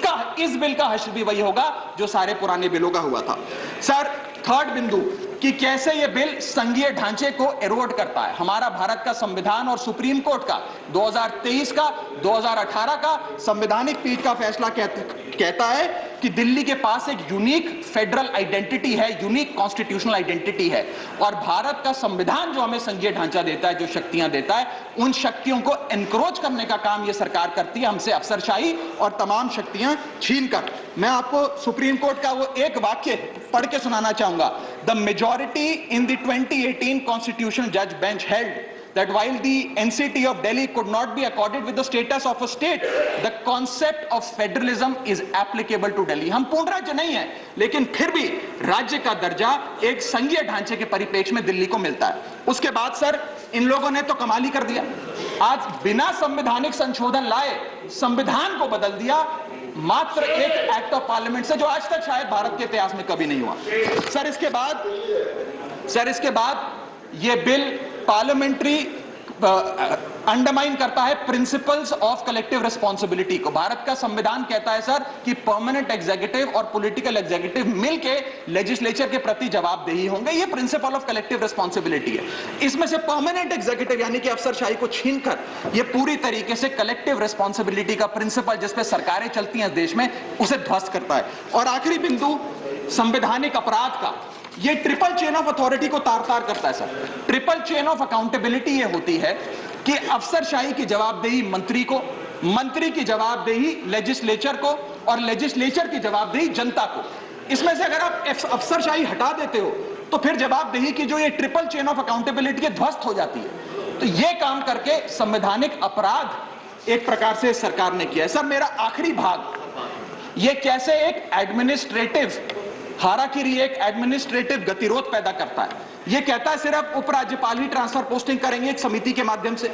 बिल का हश्र भी वही होगा जो सारे पुराने बिलों का हुआ था। सर, थर्ड बिंदु कि कैसे ये बिल संघीय ढांचे को एरोड करता है। हमारा भारत का संविधान और सुप्रीम कोर्ट का 2023 का 2018 का संवैधानिक पीठ का फैसला कहता है कि दिल्ली के पास एक यूनिक फेडरल आइडेंटिटी है, यूनिक कॉन्स्टिट्यूशनल आइडेंटिटी है, और भारत का संविधान जो हमें संघीय ढांचा देता है, जो शक्तियां देता है, उन शक्तियों को एनक्रोच करने का काम ये सरकार करती है, हमसे अफसरशाही और तमाम शक्तियां छीनकर। मैं आपको सुप्रीम कोर्ट का वो एक वाक्य पढ़ के सुनाना चाहूंगा। The majority in the 2018 constitutional जज bench held that while the NCT of Delhi could not be accorded with the status of a state, the concept of federalism is applicable to Delhi. हम पूर्ण राज्य नहीं है, लेकिन फिर भी राज्य का दर्जा एक संघीय ढांचे के परिप्रेक्ष्य में दिल्ली को मिलता है। उसके बाद सर, इन लोगों ने तो कमाल ही कर दिया, आज बिना संवैधानिक संशोधन लाए संविधान को बदल दिया, मात्र एक एक्ट ऑफ पार्लियामेंट से, जो आज तक शायद भारत के इतिहास में कभी नहीं हुआ। सर, इसके बाद ये बिल पार्लियामेंट्री अंडरमाइन करता है प्रिंसिपल्स ऑफ कलेक्टिव रिस्पॉन्सिबिलिटी को। भारत का संविधान कहता है सर कि परमानेंट एग्जीक्यूटिव और पॉलिटिकल एग्जीक्यूटिव मिलके लेजिस्लेचर के प्रति जवाबदेही होंगे, ये प्रिंसिपल ऑफ कलेक्टिव रिस्पॉन्सिबिलिटी है। इसमें से परमानेंट एग्जीक्यूटिव यानी कि अफसरशाही को छीनकर ये पूरी तरीके से कलेक्टिव रिस्पॉन्सिबिलिटी का प्रिंसिपल जिसपे सरकारें चलती हैं देश में, उसे ध्वस्त करता है। और आखिरी बिंदु, संवैधानिक अपराध का, ये ट्रिपल चेन ऑफ अथॉरिटी को तार-तार करता है sir. Triple chain of accountability ये होती है कि अफसरशाही की जवाबदेही मंत्री को, मंत्री की जवाबदेही लेजिस्लेचर को, और लेजिस्लेचर की जवाबदेही जनता को। इसमें से अगर आप अफसरशाही हटा देते हो तो फिर जवाबदेही की जो ये ट्रिपल चेन ऑफ अकाउंटेबिलिटी है ध्वस्त हो जाती है। तो ये काम करके संवैधानिक अपराध एक प्रकार से सरकार ने किया है। सर, मेरा आखिरी भाग, ये कैसे एक एडमिनिस्ट्रेटिव हाराकिरी, एक एडमिनिस्ट्रेटिव गतिरोध पैदा करता है। यह कहता है सिर्फ उपराज्यपाल ही ट्रांसफर पोस्टिंग करेंगे एक समिति के माध्यम से,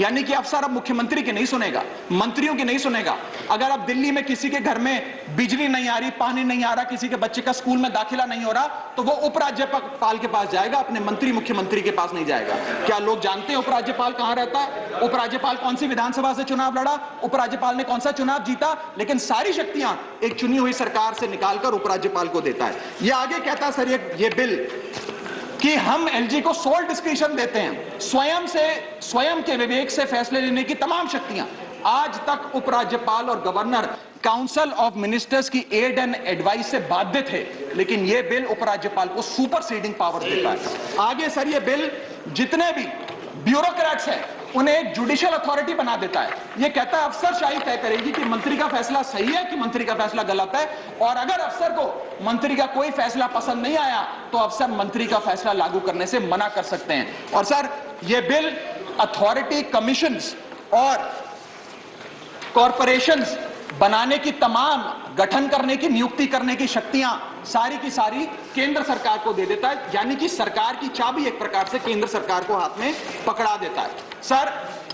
यानी कि अफसर अब मुख्यमंत्री की नहीं सुनेगा, मंत्रियों की नहीं सुनेगा। अगर अब दिल्ली में किसी के घर में बिजली नहीं आ रही, पानी नहीं आ रहा, किसी के बच्चे का स्कूल में दाखिला नहीं हो रहा, तो वो उपराज्यपाल के पास जाएगा, अपने मंत्री मुख्यमंत्री के पास नहीं जाएगा। क्या लोग जानते हैं उपराज्यपाल कहां रहता है? उपराज्यपाल कौन सी विधानसभा से चुनाव लड़ा, उपराज्यपाल ने कौन सा चुनाव जीता? लेकिन सारी शक्तियां एक चुनी हुई सरकार से निकालकर उपराज्यपाल को देता है। यह आगे कहता है सर ये बिल कि हम एलजी को सोल डिस्क्रिशन देते हैं, स्वयं के विवेक से फैसले लेने की तमाम शक्तियां। आज तक उपराज्यपाल और गवर्नर काउंसिल ऑफ मिनिस्टर्स की एड एंड एडवाइस से बाध्य थे, लेकिन यह बिल उपराज्यपाल को सुपरसीडिंग पावर देता है। आगे सर, यह बिल जितने भी ब्यूरोक्रेट्स हैं उन्हें एक जुडिशियल अथॉरिटी बना देता है। यह कहता है अफसरशाही तय करेगी कि मंत्री का फैसला सही है कि मंत्री का फैसला गलत है, और अगर अफसर को मंत्री का कोई फैसला पसंद नहीं आया तो अफसर मंत्री का फैसला लागू करने से मना कर सकते हैं। और सर, यह बिल अथॉरिटी, कमीशंस और कॉरपोरेशंस बनाने की, तमाम गठन करने की, नियुक्ति करने की शक्तियां सारी की सारी केंद्र सरकार को दे देता है, यानी कि सरकार की चाबी एक प्रकार से केंद्र सरकार को हाथ में पकड़ा देता है। सर,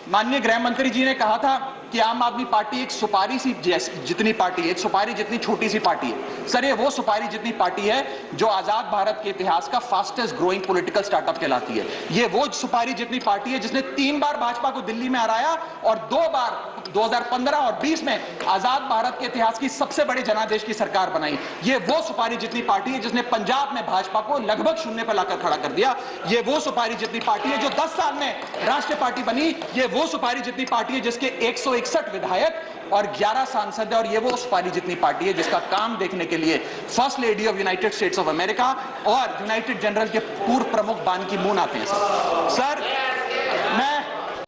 माननीय गृह मंत्री जी ने कहा था कि आम आदमी पार्टी एक सुपारी सी जितनी पार्टी है, एक सुपारी जितनी छोटी सी पार्टी है। सर, ये वो सुपारी जितनी पार्टी है जो आजाद भारत के इतिहास का फास्टेस्ट ग्रोइंग पॉलिटिकल स्टार्टअप कहलाती है। ये वो सुपारी जितनी पार्टी है जिसने 3 बार भाजपा को दिल्ली में हराया और 2 बार 2015 और 20 में आजाद भारत के इतिहास की सबसे बड़ी जनादेश की सरकार बनाई। ये वो सुपारी जितनी पार्टी है जिसने पंजाब में भाजपा को लगभग शून्य पर लाकर खड़ा कर दिया। ये वो सुपारी जितनी पार्टी है जो 10 साल में राष्ट्रीय पार्टी बनी। ये वो सुपारी जितनी पार्टी है जिसके 161 विधायक और 11 सांसद है। और ये वो सुपारी जितनी पार्टी है जिसका काम देखने के लिए first lady of United states of America और यूनाइटेड जनरल के पूर्व प्रमुख बान की मून आते हैं। सर, मैं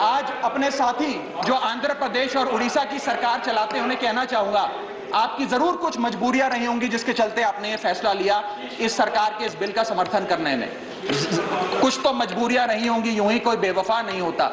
आज अपने साथी जो आंध्र प्रदेश और उड़ीसा की सरकार चलाते हैं उन्हें कहना चाहूंगा, आपकी जरूर कुछ मजबूरियां रही होंगी जिसके चलते आपने ये फैसला लिया इस सरकार के इस बिल का समर्थन करने में। कुछ तो मजबूरियां रही होंगी, यूं ही कोई बेवफा नहीं होता।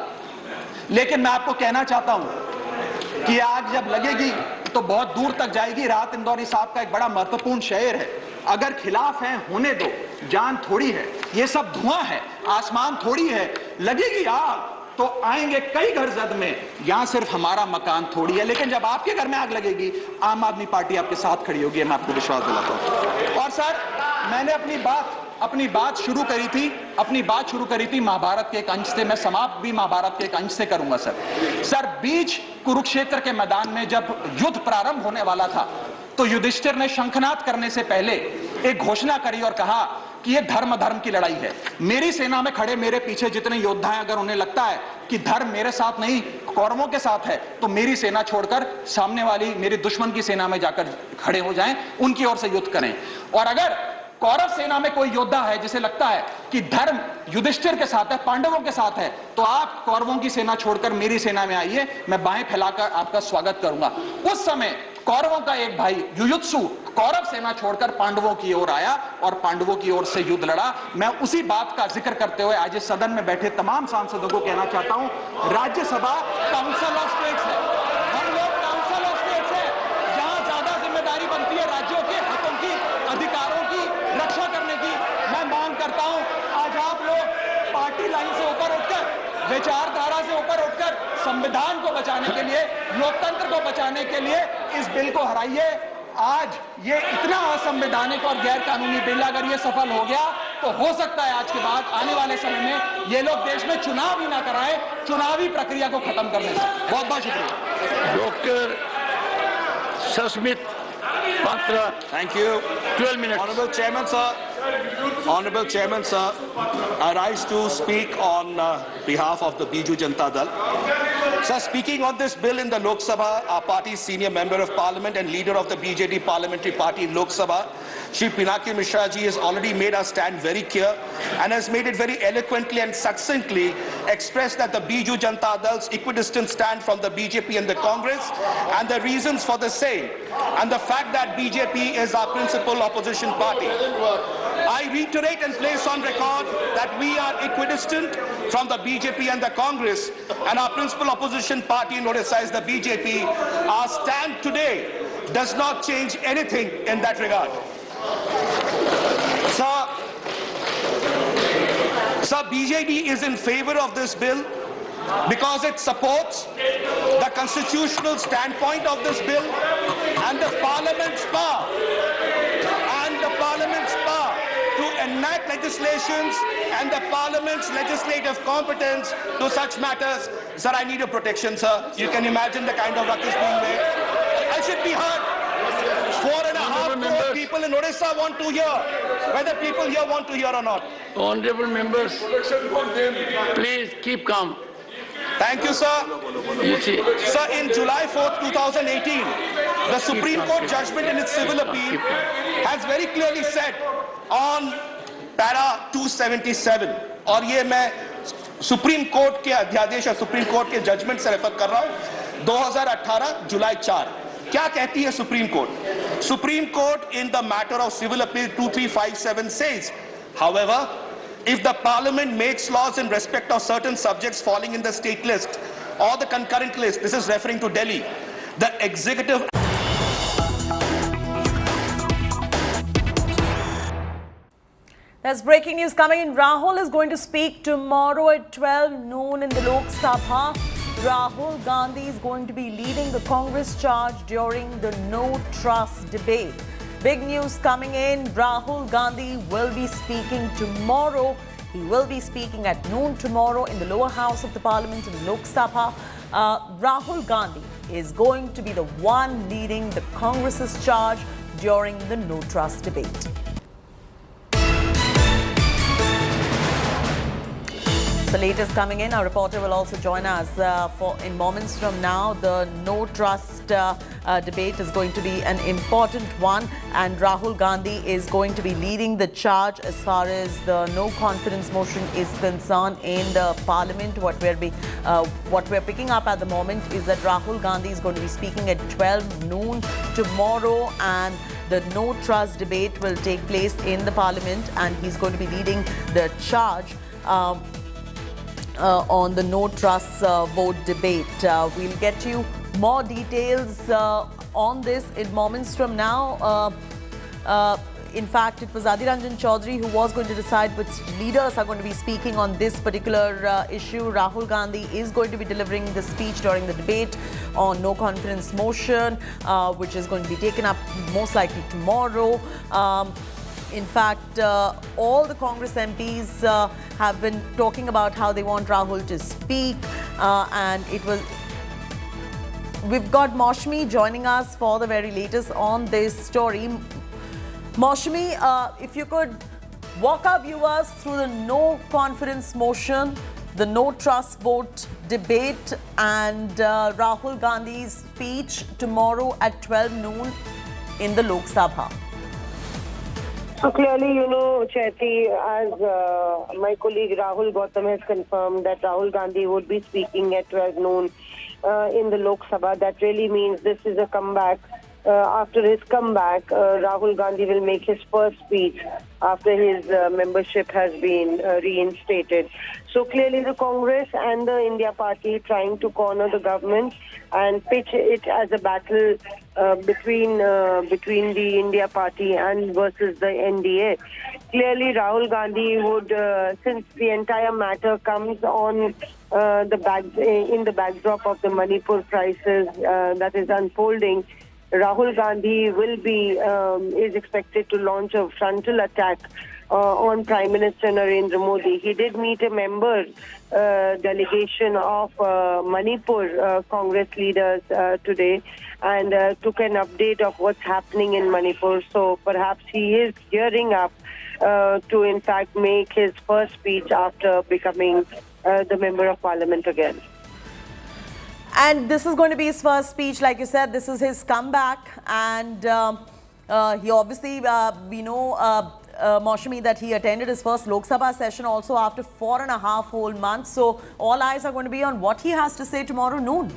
लेकिन मैं आपको कहना चाहता हूं कि आग जब लगेगी तो बहुत दूर तक जाएगी। राहत इंदौरी साहब का एक बड़ा महत्वपूर्ण शेर है, अगर खिलाफ है होने दो, जान थोड़ी है, ये सब धुआं है, आसमान थोड़ी है, लगेगी आग तो आएंगे कई घर जद में, यहां सिर्फ हमारा मकान थोड़ी है। लेकिन जब आपके घर में आग लगेगी, आम आदमी पार्टी आपके साथ खड़ी होगी, मैं आपको विश्वास दिलाता हूं। और सर, मैंने अपनी बात शुरू करी थी महाभारत के एक अंश से, मैं समाप्त भी महाभारत के एक अंश से करूंगा। सर, बीच कुरुक्षेत्र के मैदान में जब युद्ध प्रारंभ होने वाला था तो युधिष्ठिर ने शंखनाद करने से पहले एक घोषणा करी और कहा कि ये धर्म की लड़ाई है। मेरी सेना में खड़े मेरे पीछे जितने योद्धा हैं, अगर उन्हें लगता है कि धर्म मेरे साथ नहीं कौरवों के साथ है, तो मेरी सेना छोड़कर सामने वाली मेरे दुश्मन की सेना में जाकर खड़े हो जाएं, उनकी ओर से युद्ध करें। और अगर कौरव सेना में कोई योद्धा है जिसे लगता है कि धर्म युधिष्ठिर के साथ है, पांडवों के साथ है, तो आप कौरवों की सेना छोड़कर मेरी सेना में आइए, मैं बाहें फैलाकर आपका स्वागत करूंगा। उस समय कौरवों का एक भाई युयुत्सु कौरव सेना छोड़कर पांडवों की ओर आया और पांडवों की ओर से युद्ध लड़ा। मैं उसी बात का जिक्र करते हुए आज इस सदन में बैठे तमाम सांसदों को कहना चाहता हूं, राज्यसभा काउंसिल ऑफ स्टेट्स है, हम लोग काउंसिल ऑफ स्टेट्स है, जहां ज्यादा जिम्मेदारी बनती है राज्यों के हकों की, अधिकारों की रक्षा करने की। मैं मांग करता हूं, आज आप लोग पार्टी लाइन से ऊपर उठकर, विचारधारा से ऊपर उठकर संविधान को बचाने के लिए, लोकतंत्र को बचाने के लिए इस बिल को हराइए। आज ये इतना असंवैधानिक और गैर कानूनी बिल अगर ये सफल हो गया तो हो सकता है आज के बाद आने वाले समय में ये लोग देश में चुनाव ही ना कराएं, चुनावी प्रक्रिया को खत्म करने से। बहुत बहुत शुक्रिया। Doctor Sasmit Patra, Thank you. 12 minutes. Honorable Chairman, sir, I rise to speak on behalf of the Biju Janata Dal. Sir, speaking on this bill in the Lok Sabha, our party's senior member of parliament and leader of the BJD parliamentary party in Lok Sabha, Shri Pinaki Mishra ji has already made our stand very clear and has made it very eloquently and succinctly expressed that the Biju Janata Dal's equidistant stand from the BJP and the Congress and the reasons for the same and the fact that BJP is our principal opposition party. I reiterate and place on record that we are equidistant from the BJP and the Congress, and our principal opposition party in Odisha is the BJP. Our stand today does not change anything in that regard. Sir, BJD is in favor of this bill because it supports the constitutional standpoint of this bill and the Parliament's power to enact legislations and the Parliament's legislative competence to such matters. Sir, I need a protection, sir. You can imagine the kind of ruckus being made. I should be heard. 4.5 crore people in Odisha want to hear, whether people here want to hear or not. Honorable members, please keep calm. Thank you, sir. You see, Sir, in July 4th, 2018, the Supreme Court judgment in its civil appeal has very clearly said on para 277, और ये मैं supreme court के अध्यादेश और supreme court के judgement से refer कर रहा हूं, 2018 जुलाई 4, क्या कहती है supreme court? Supreme court in the matter of civil appeal 2357 says, however, if the parliament makes laws in respect of certain subjects falling in the state list or the concurrent list, this is referring to Delhi, the executive. There's breaking news coming in. Rahul is going to speak tomorrow at 12 noon in the Lok Sabha. Rahul Gandhi is going to be leading the Congress charge during the No Trust debate. Big news coming in. Rahul Gandhi will be speaking tomorrow. He will be speaking at noon tomorrow in the lower house of the parliament in Lok Sabha. Rahul Gandhi is going to be the one leading the Congress's charge during the No Trust debate. The latest coming in. Our reporter will also join us in moments from now. The No Trust debate is going to be an important one, and Rahul Gandhi is going to be leading the charge as far as the no confidence motion is concerned in the parliament. What we're picking up at the moment is that Rahul Gandhi is going to be speaking at 12 noon tomorrow, and the No Trust debate will take place in the parliament, and he's going to be leading the charge on the No Trust vote debate. We'll get you more details on this in moments from now. In fact, it was Adhiranjan Chaudhary who was going to decide which leaders are going to be speaking on this particular issue. Rahul Gandhi is going to be delivering the speech during the debate on no confidence motion, which is going to be taken up most likely tomorrow. In fact, all the Congress MPs have been talking about how they want Rahul to speak, and we've got Maushmi joining us for the very latest on this story. Maushmi, if you could walk our viewers through the no confidence motion, the no trust vote debate, and Rahul Gandhi's speech tomorrow at 12 noon in the Lok Sabha. So clearly, Chaiti, as my colleague Rahul Gautam has confirmed that Rahul Gandhi would be speaking at 12 noon in the Lok Sabha. That really means this is a comeback. After his comeback, Rahul Gandhi will make his first speech after his membership has been reinstated. So clearly the Congress and the India Party trying to corner the government and pitch it as a battle between the India Party and versus the NDA. Clearly Rahul Gandhi would, since the entire matter comes on in the backdrop of the Manipur crisis that is unfolding, Rahul Gandhi is expected to launch a frontal attack on Prime Minister Narendra Modi. He did meet a member delegation of Manipur Congress leaders today and took an update of what's happening in Manipur. So perhaps he is gearing up to in fact make his first speech after becoming the Member of Parliament again. And this is going to be his first speech. Like you said, this is his comeback. And he obviously, we know, Maushmi, that he attended his first Lok Sabha session also after 4.5 whole months. So all eyes are going to be on what he has to say tomorrow noon.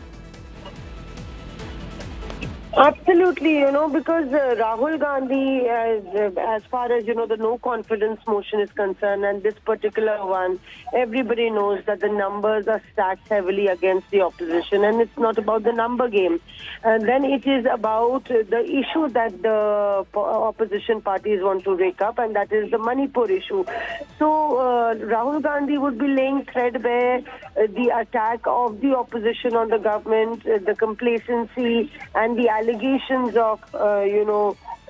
Absolutely, because Rahul Gandhi, as far as, the no confidence motion is concerned, and this particular one, everybody knows that the numbers are stacked heavily against the opposition, and it's not about the number game. And then it is about the issue that the opposition parties want to rake up, and that is the Manipur issue. So Rahul Gandhi would be laying threadbare the attack of the opposition on the government, the complacency and the allegations of,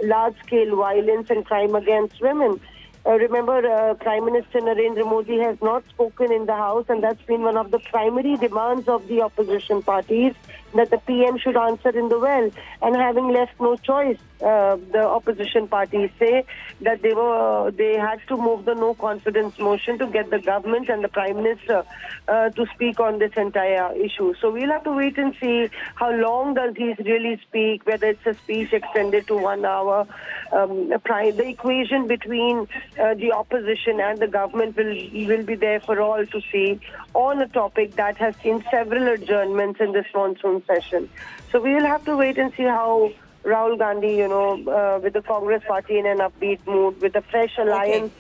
large-scale violence and crime against women. Remember, Prime Minister Narendra Modi has not spoken in the House, and that's been one of the primary demands of the opposition parties, that the PM should answer in the well. And having left no choice, the opposition parties say that they had to move the no confidence motion to get the government and the Prime Minister to speak on this entire issue. So we'll have to wait and see how long does he really speak, whether it's a speech extended to 1 hour. The equation between the opposition and the government will be there for all to see on a topic that has seen several adjournments in this monsoon session. So we will have to wait and see how Rahul Gandhi, with the Congress party in an upbeat mood, with a fresh alliance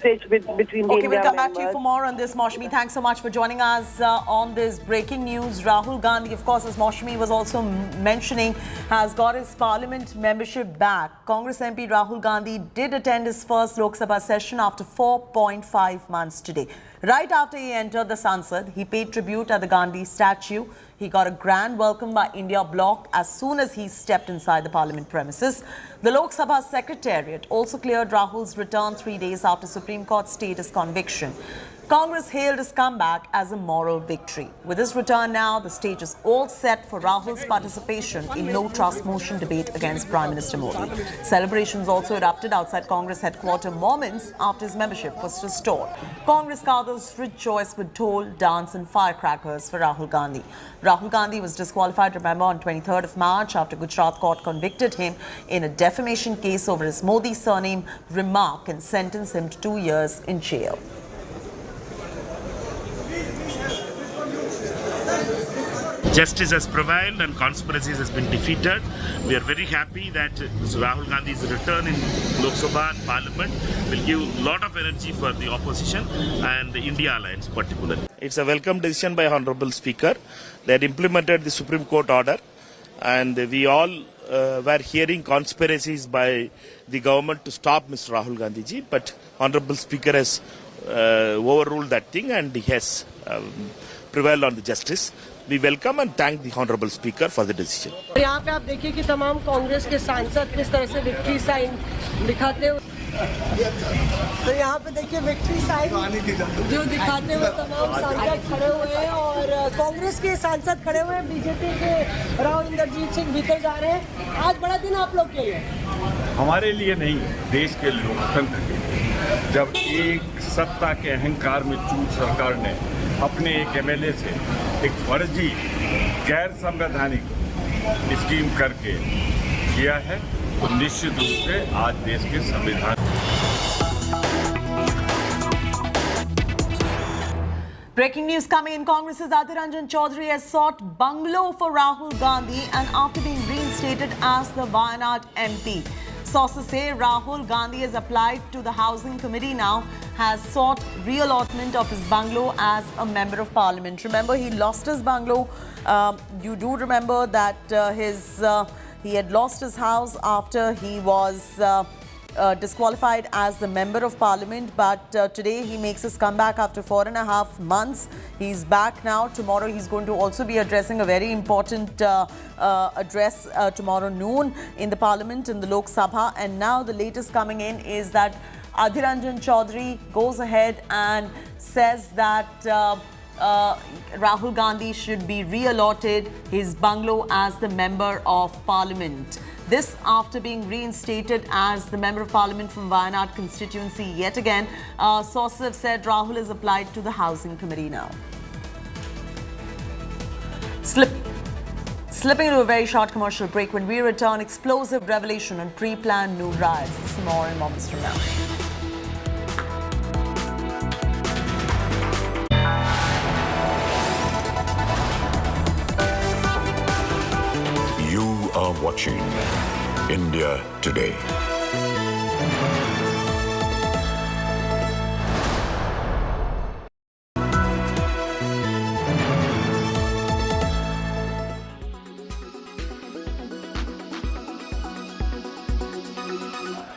between the India we'll come back members. to you for more on this, Maushmi. Thanks so much for joining us on this breaking news. Rahul Gandhi, of course, as Maushmi was also mentioning, has got his parliament membership back. Congress MP Rahul Gandhi did attend his first Lok Sabha session after 4.5 months today. Right after he entered the Sansad, he paid tribute at the Gandhi statue. He got a grand welcome by India bloc as soon as he stepped inside the parliament premises. The Lok Sabha secretariat also cleared Rahul's return 3 days after Supreme Court stayed his conviction. Congress hailed his comeback as a moral victory. With his return now, the stage is all set for Rahul's participation in no-trust motion debate against Prime Minister Modi. Celebrations also erupted outside Congress headquarters moments after his membership was restored. Congress cadres rejoiced with dhol, dance and firecrackers for Rahul Gandhi. Rahul Gandhi was disqualified, remember, on 23rd of March after Gujarat court convicted him in a defamation case over his Modi surname remark and sentenced him to 2 years in jail. Justice has prevailed and conspiracies has been defeated. We are very happy that Rahul Gandhi's return in Lok Sabha and Parliament will give a lot of energy for the opposition and the India Alliance particularly. It's a welcome decision by Honorable Speaker. They had implemented the Supreme Court order and we all were hearing conspiracies by the government to stop Mr. Rahul Gandhi ji, but Honorable Speaker has overruled that thing and he has prevailed on the justice. We welcome and thank the Honorable Speaker for the decision. यहाँ पे आप देखिए कि तमाम कांग्रेस के सांसद किस तरह से विक्ट्री साइन दिखाते हुए, तो यहाँ पे देखिए विक्ट्री साइन जो दिखाते हुए तमाम सांसद खड़े हुए हैं और कांग्रेस के सांसद खड़े हुए हैं, बीजेपी के राव इंद्रजीत सिंह भीतर जा रहे हैं। आज बड़ा दिन आप लोग के लिए, हमारे लिए नहीं, देश के लोकतंत्र के लिए। जब एक सत्ता के अहंकार में चूर सरकार ने अपने एक एमएलए से एक फर्जी गैर संवैधानिक स्कीम करके किया है, तो निश्चित रूप से आज देश के संविधान। Breaking news coming in. Congress's Adhir Ranjan Chaudhary has sought bungalow for Rahul Gandhi and after being reinstated as the Wayanad MP. Sources say Rahul Gandhi has applied to the Housing Committee now, has sought reallotment of his bungalow as a Member of Parliament. Remember, he lost his bungalow. You do remember that he had lost his house after he was disqualified as the Member of Parliament, but today he makes his comeback after 4.5 months. He's back now. Tomorrow he's going to also be addressing a very important address tomorrow noon in the Parliament, in the Lok Sabha. And now the latest coming in is that Adhir Ranjan Chaudhary goes ahead and says that Rahul Gandhi should be reallotted his bungalow as the Member of Parliament. This after being reinstated as the Member of Parliament from Wayanad constituency yet again. Sources have said Rahul has applied to the Housing Committee now. Slipping into a very short commercial break. When we return, explosive revelation on pre-planned new riots. This is more in moments from now. You are watching India Today.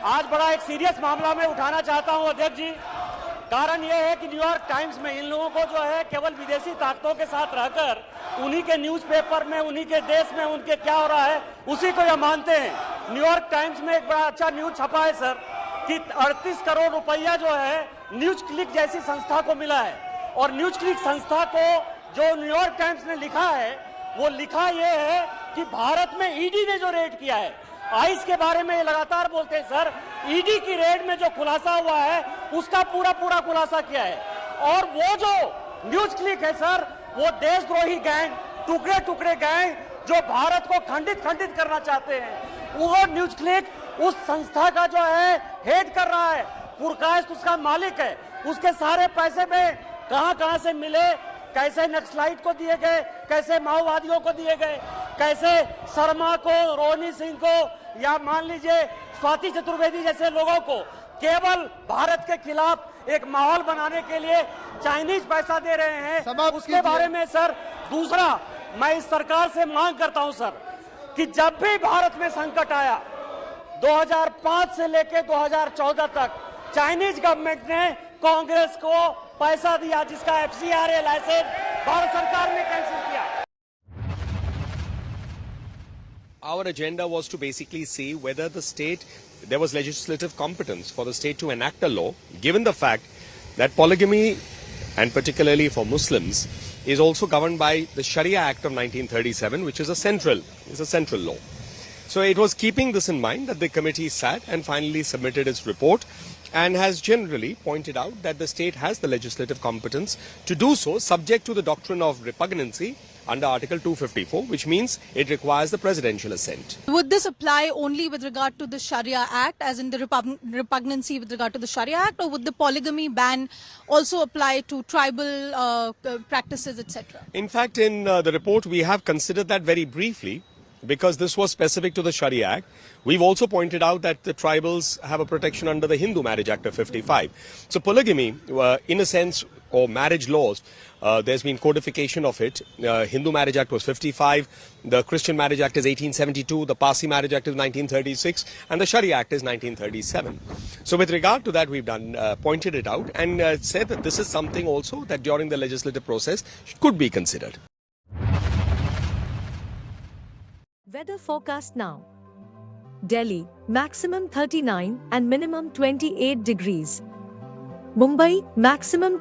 आज बड़ा एक serious मामला मैं उठाना चाहता हूं अध्यक्ष जी। कारण यह है कि न्यूयॉर्क टाइम्स में इन लोगों को जो है केवल विदेशी ताकतों के साथ रहकर उन्हीं के न्यूज़पेपर में, उन्हीं के देश में उनके क्या हो रहा है उसी को यह मानते हैं। न्यूयॉर्क टाइम्स में एक बड़ा अच्छा न्यूज छपा है सर कि 38 करोड़ रुपया जो है न्यूज क्लिक जैसी संस्था को मिला है। और न्यूज क्लिक संस्था को जो न्यूयॉर्क टाइम्स ने लिखा है वो लिखा यह है कि भारत में ईडी ने जो रेड किया है, आइस के बारे में लगातार बोलते हैं सर, ईडी की रेड में जो खुलासा हुआ है उसका पूरा खुलासा किया है। और वो जो न्यूज क्लिक है सर, वो देशद्रोही गैंग, टुकड़े गैंग जो भारत को खंडित करना चाहते हैं, वो न्यूज क्लिक उस संस्था का जो है हेड कर रहा है, पुरकायस्त उसका मालिक है। उसके सारे पैसे में कहां से मिले, कैसे नक्सलाइट को दिए गए, कैसे माओवादियों को दिए गए, कैसे शर्मा को, रोहिणी सिंह को या मान लीजिए स्वाति चतुर्वेदी जैसे लोगों को केवल भारत के खिलाफ एक माहौल बनाने के लिए चाइनीज पैसा दे रहे हैं, उसके बारे में सर। दूसरा, मैं इस सरकार से मांग करता हूं सर कि जब भी भारत में संकट आया 2005 से लेकर 2014 तक चाइनीज गवर्नमेंट ने कांग्रेस को पैसा दिया, जिसका FCRA लाइसेंस भारत सरकार ने कैंसिल किया। Our agenda was to basically see whether there was legislative competence for the state to enact a law, given the fact that polygamy, and particularly for Muslims, is also governed by the Sharia Act of 1937, which is a central law. So it was keeping this in mind that the committee sat and finally submitted its report, and has generally pointed out that the state has the legislative competence to do so, subject to the doctrine of repugnancy under Article 254, which means it requires the presidential assent. Would this apply only with regard to the Sharia Act, as in the repugnancy with regard to the Sharia Act, or would the polygamy ban also apply to tribal practices, etc.? In fact, in the report, we have considered that very briefly, because this was specific to the Sharia Act. We've also pointed out that the tribals have a protection under the Hindu Marriage Act of 55. So polygamy, in a sense, or marriage laws, there's been codification of it. Hindu Marriage Act was 55, the Christian Marriage Act is 1872, the Parsi Marriage Act is 1936, and the Sharia Act is 1937. So with regard to that, we've pointed it out and said that this is something also that during the legislative process could be considered. Weather forecast now. Delhi, maximum 39 and minimum 28 degrees. Mumbai, maximum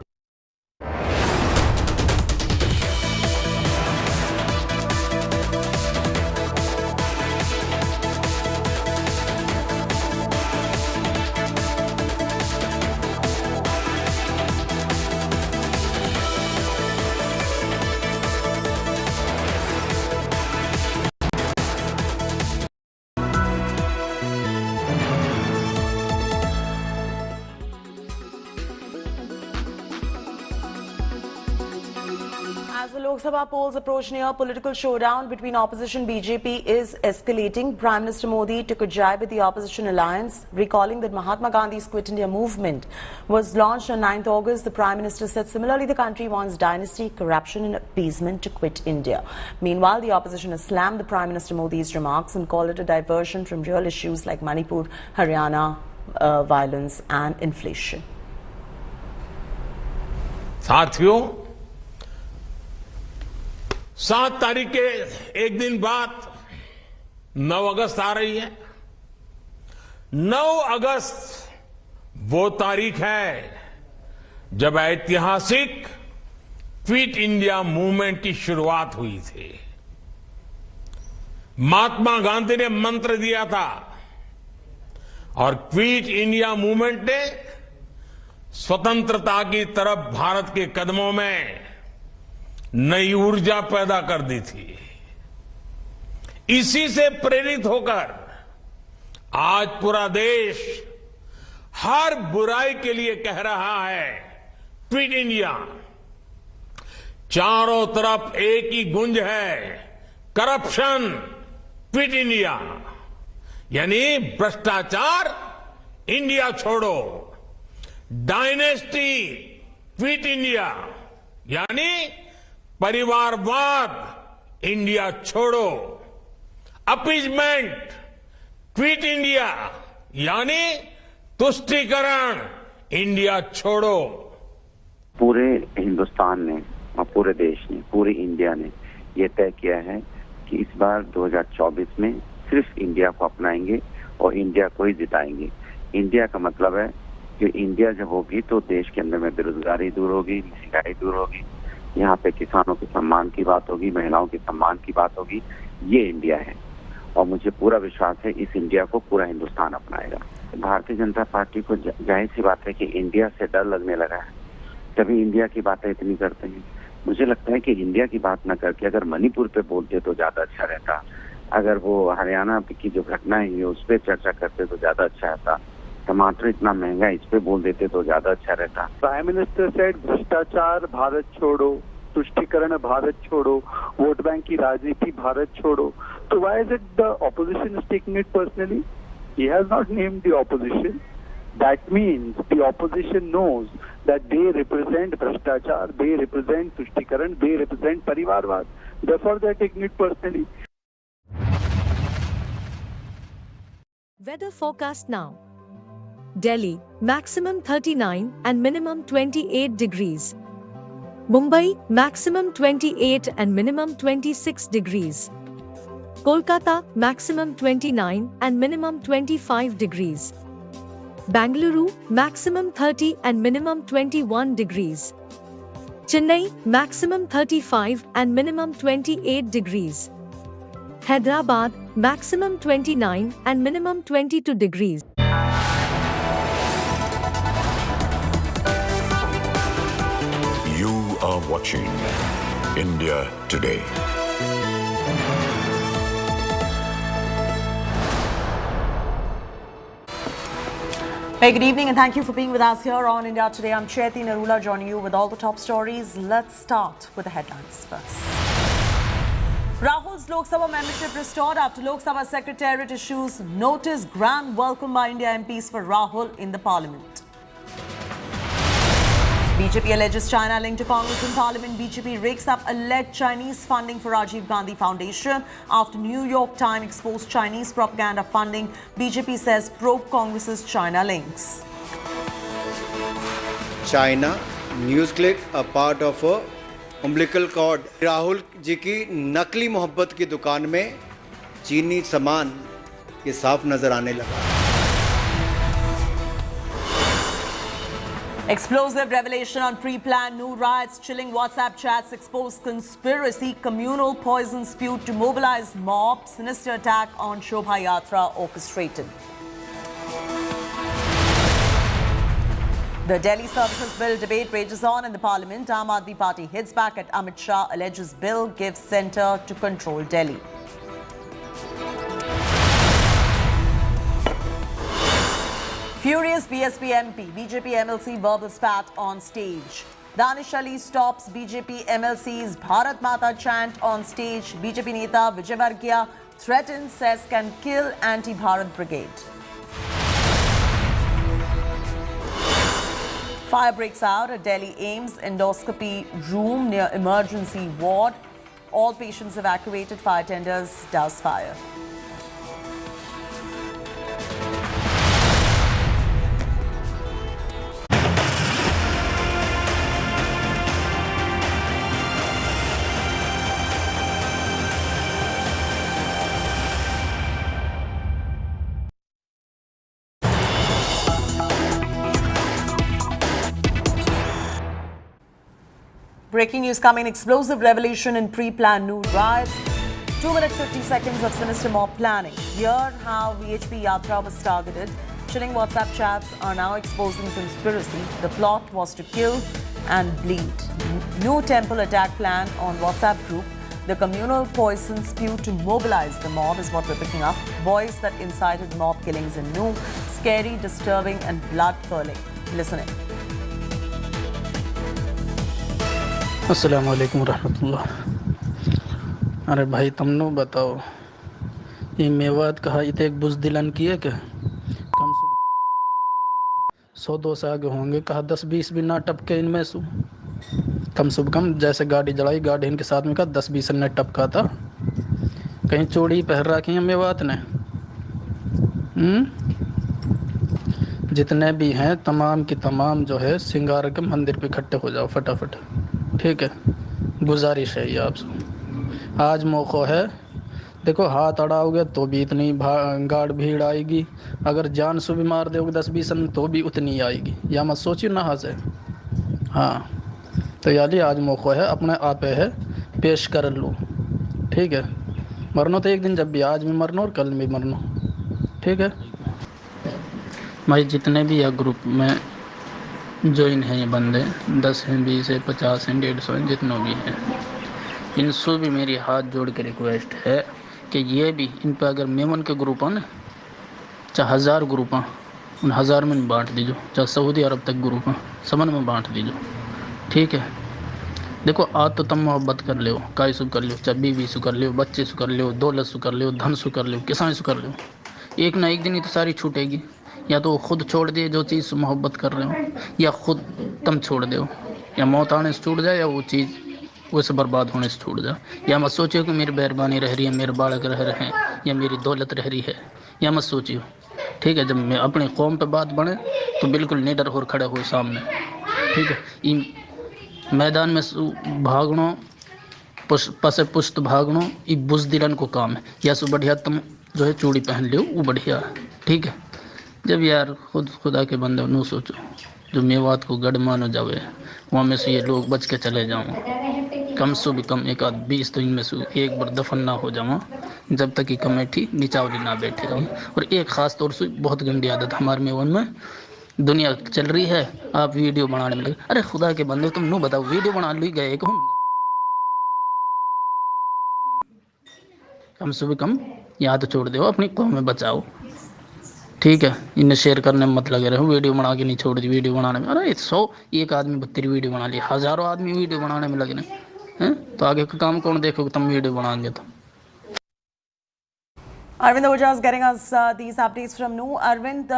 As the Lok Sabha polls approach near, political showdown between opposition BJP is escalating. Prime Minister Modi took a jab at the opposition alliance, recalling that Mahatma Gandhi's Quit India movement was launched on 9th August. The Prime Minister said similarly the country wants dynasty, corruption and appeasement to quit India. Meanwhile, the opposition has slammed the Prime Minister Modi's remarks and called it a diversion from real issues like Manipur, Haryana, violence and inflation. साथियों, 7 तारीख के एक दिन बाद 9 अगस्त आ रही है। 9 अगस्त वो तारीख है जब ऐतिहासिक क्विट इंडिया मूवमेंट की शुरुआत हुई थी। महात्मा गांधी ने मंत्र दिया था और क्विट इंडिया मूवमेंट ने स्वतंत्रता की तरफ भारत के कदमों में नई ऊर्जा पैदा कर दी थी। इसी से प्रेरित होकर आज पूरा देश हर बुराई के लिए कह रहा है क्विट इंडिया। चारों तरफ एक ही गुंज है, करप्शन, क्विट इंडिया, यानी भ्रष्टाचार, इंडिया छोड़ो, डायनेस्टी, क्विट इंडिया, यानी परिवारवाद, इंडिया छोड़ो, अपीजमेंट, क्विट इंडिया, यानी तुष्टीकरण, इंडिया छोड़ो। पूरे हिंदुस्तान ने और पूरे देश ने, पूरी इंडिया ने ये तय किया है कि इस बार 2024 में सिर्फ इंडिया को अपनाएंगे और इंडिया को ही जिताएंगे। इंडिया का मतलब है कि इंडिया जब होगी तो देश के अंदर में बेरोजगारी दूर होगी, महंगाई दूर होगी, यहाँ पे किसानों के सम्मान की बात होगी, महिलाओं के सम्मान की बात होगी। ये इंडिया है और मुझे पूरा विश्वास है इस इंडिया को पूरा हिंदुस्तान अपनाएगा। भारतीय जनता पार्टी को जाहिर सी बात है कि इंडिया से डर लगने लगा है, तभी इंडिया की बातें इतनी करते हैं। मुझे लगता है कि इंडिया की बात न करके अगर मणिपुर पे बोलते तो ज्यादा अच्छा रहता, अगर वो हरियाणा की जो घटनाएं हुई उस पर चर्चा करते तो ज्यादा अच्छा रहता, टमाटर इतना महंगा इस पे बोल देते तो ज्यादा अच्छा रहता। प्राइम मिनिस्टर सेड भ्रष्टाचार भारत छोड़ो, तुष्टीकरण भारत छोड़ो, वोट बैंक की राजनीति भारत छोड़ो। तो why is it the opposition is taking it personally? He has not named the opposition. That means the opposition knows that they represent भ्रष्टाचार, they represent तुष्टीकरण, they represent परिवारवाद. Therefore they are taking it personally. Weather forecast now. Delhi, maximum 39 and minimum 28 degrees. Mumbai, maximum 28 and minimum 26 degrees. Kolkata, maximum 29 and minimum 25 degrees. Bangalore, maximum 30 and minimum 21 degrees. Chennai, maximum 35 and minimum 28 degrees. Hyderabad, maximum 29 and minimum 22 degrees. You are watching India Today. Hey, good evening and thank you for being with us here on India Today. I'm Chaiti Narula joining you with all the top stories. Let's start with the headlines first. Rahul's Lok Sabha membership restored after Lok Sabha Secretariat issues notice. Grand welcome by India MPs for Rahul in the parliament. BJP alleges China linked to Congress in Parliament. BJP rakes up alleged Chinese funding for Rajiv Gandhi Foundation. After New York Times exposed Chinese propaganda funding, BJP says probe Congress's China links. China, news clip, a part of a umbilical cord. Rahul ji की नकली मोहब्बत की दुकान में चीनी सामान ये साफ नजर आने लगा. Explosive revelation on pre-planned new riots, chilling WhatsApp chats, exposed conspiracy, communal poison spewed to mobilize mob, sinister attack on Shobha Yatra orchestrated. The Delhi Services Bill debate rages on in the Parliament. Aam Aadmi Party hits back at Amit Shah, alleges bill gives centre to control Delhi. Furious BSP MP, BJP MLC verbal spat on stage. Danish Ali stops BJP MLC's Bharat Mata chant on stage. BJP Neta Vijay Vargiya threatens, says can kill anti-Bharat brigade. Fire breaks out at Delhi AIIMS endoscopy room near emergency ward. All patients evacuated. Fire tenders douse fire. Breaking news coming, explosive revelation in pre-planned new riots. 2 minutes 50 seconds of sinister mob planning. Here how VHP Yatra was targeted. Chilling WhatsApp chats are now exposing conspiracy. The plot was to kill and bleed. New temple attack plan on WhatsApp group. The communal poison spewed to mobilize the mob is what we're picking up. Voice that incited mob killings in new. Scary, disturbing and blood-curdling. Listen in. अस्सलाम वालेकुम रहमतुल्लाह. अरे भाई तुमनो बताओ ये मेवात कहा इतने एक बुज़दिलन किए के कम से 100-200 आगे होंगे कहा 10-20 भी ना टपके इनमें से कम से कम जैसे गाड़ी जलाई गाड़ी इनके साथ में कहा 10-20 ने टपका था कहीं चोड़ी पहन रखी है मेवात ने. जितने भी हैं तमाम की तमाम जो है सिंगार के मंदिर पे इकट्ठे हो जाओ फटाफट. ठीक है, गुजारिश है ये आपसे. आज मौका है. देखो हाथ अड़ाओगे तो भी इतनी गाड़ भीड़ आएगी. अगर जान से भी मार दोगे 10-20 तो भी उतनी आएगी. या मत सोचिए ना से. हाँ तो यानी आज मौका है अपने आप है पेश कर लो. ठीक है, मरना तो एक दिन जब भी आज भी मरना और कल भी मरना. ठीक है भाई, जितने भी है ग्रुप में ज्वाइन हैं ये बंदे 10 हैं 20 हैं 50 हैं 150 हैं जितनों भी हैं इनसे भी मेरी हाथ जोड़ के रिक्वेस्ट है कि ये भी इन पर अगर मेमन के ग्रुप हैं ना चाहे 1000 ग्रुप हैं उन 1000 में बांट दीजिए. चाहे सऊदी अरब तक ग्रुप हैं समन में बांट दीजिए. ठीक है, देखो आज तो तुम मोहब्बत कर लो काई सु कर लो चाहे बीवी से कर लो बच्चे से कर लो दौलत से कर लो धन से कर लो किसान से कर लो. एक ना एक दिन ही तो सारी छूटेगी. या तो खुद छोड़ दे जो चीज़ से मोहब्बत कर रहे हो या खुद तुम छोड़ दो. या मौत आने से छूट जाए या वो चीज़ वैसे बर्बाद होने से छूट जाए. या मत सोचियो कि मेरी मेहरबानी रह रही है मेरे बालक रह रहे हैं या मेरी दौलत रह रही है. या मत सोचियो. ठीक है, जब मैं अपनी कौम पे बात बने तो बिल्कुल निडर होकर खड़े हो सामने। ठीक है, मैदान में भागनो पसे पुष्ट भागनो ये बुजदिलन को काम है। या सो बढ़िया तुम जो है चूड़ी पहन लियो वो बढ़िया है। ठीक है, जब यार खुदा के बंदे नो सोचो जो मेवात को गढ़ मानो जावे वहाँ में से ये लोग बच के चले जाऊँ, कम से भी कम एक आध 20 तो इनमें से एक बार दफन ना हो जाऊँ जब तक कि कमेटी निचावली ना बैठे रहूँ। और एक ख़ास तौर से बहुत गंदी आदत हमारे मेवन में, दुनिया चल रही है आप वीडियो बनाने में लगे। अरे खुदा के बंदे तुम नो बताओ वीडियो बना ली गए कौन, कम से भी कम याद छोड़ दो अपनी कौम में बचाओ। ठीक है, इन्हें शेयर करने में मत लगे रहो, वीडियो बना के नहीं छोड़ दी वीडियो बनाने में। अरे 100 एक आदमी 32 वीडियो बना लिया, हज़ारों आदमी वीडियो बनाने में लगे हैं, तो आगे का काम कौन देखोगे तुम वीडियो बनाएंगे तो। Arvind Oja is getting us these updates from Nu. Arvind,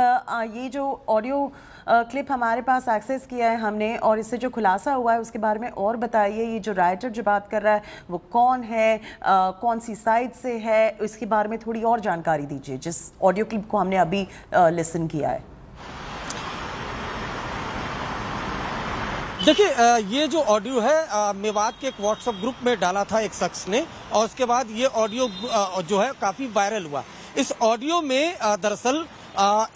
ये जो ऑडियो क्लिप हमारे पास एक्सेस किया है हमने और इससे जो खुलासा हुआ है उसके बारे में और बताइए। ये जो राइटर जो बात कर रहा है वो कौन है, कौन सी साइड से है, इसके बारे में थोड़ी और जानकारी दीजिए जिस ऑडियो क्लिप को हमने अभी लिसन किया है। देखिए, ये जो ऑडियो है मेवात के एक व्हाट्सएप ग्रुप में डाला था एक शख्स ने और उसके बाद ये ऑडियो जो है काफी वायरल हुआ। इस ऑडियो में दरअसल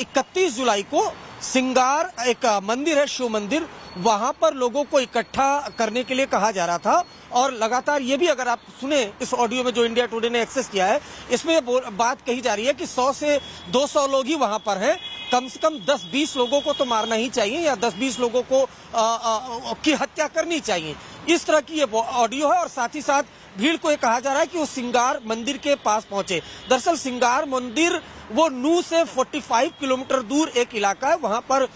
31 जुलाई को सिंगार एक मंदिर है, शिव मंदिर, वहां पर लोगों को इकट्ठा करने के लिए कहा जा रहा था। और लगातार ये भी अगर आप सुने इस ऑडियो में जो इंडिया टुडे ने एक्सेस किया है, इसमें बात कही जा रही है कि 100 से 200 लोग ही वहां पर हैं, कम से कम 10-20 लोगों को तो मारना ही चाहिए या 10-20 लोगों को की हत्या करनी चाहिए। इस तरह की ये ऑडियो है और साथ ही साथ भीड़ को ये कहा जा रहा है कि वो सिंगार मंदिर के पास पहुंचे। दरअसल सिंगार मंदिर वो नू से 45 किलोमीटर दूर एक इलाका है, वहां पर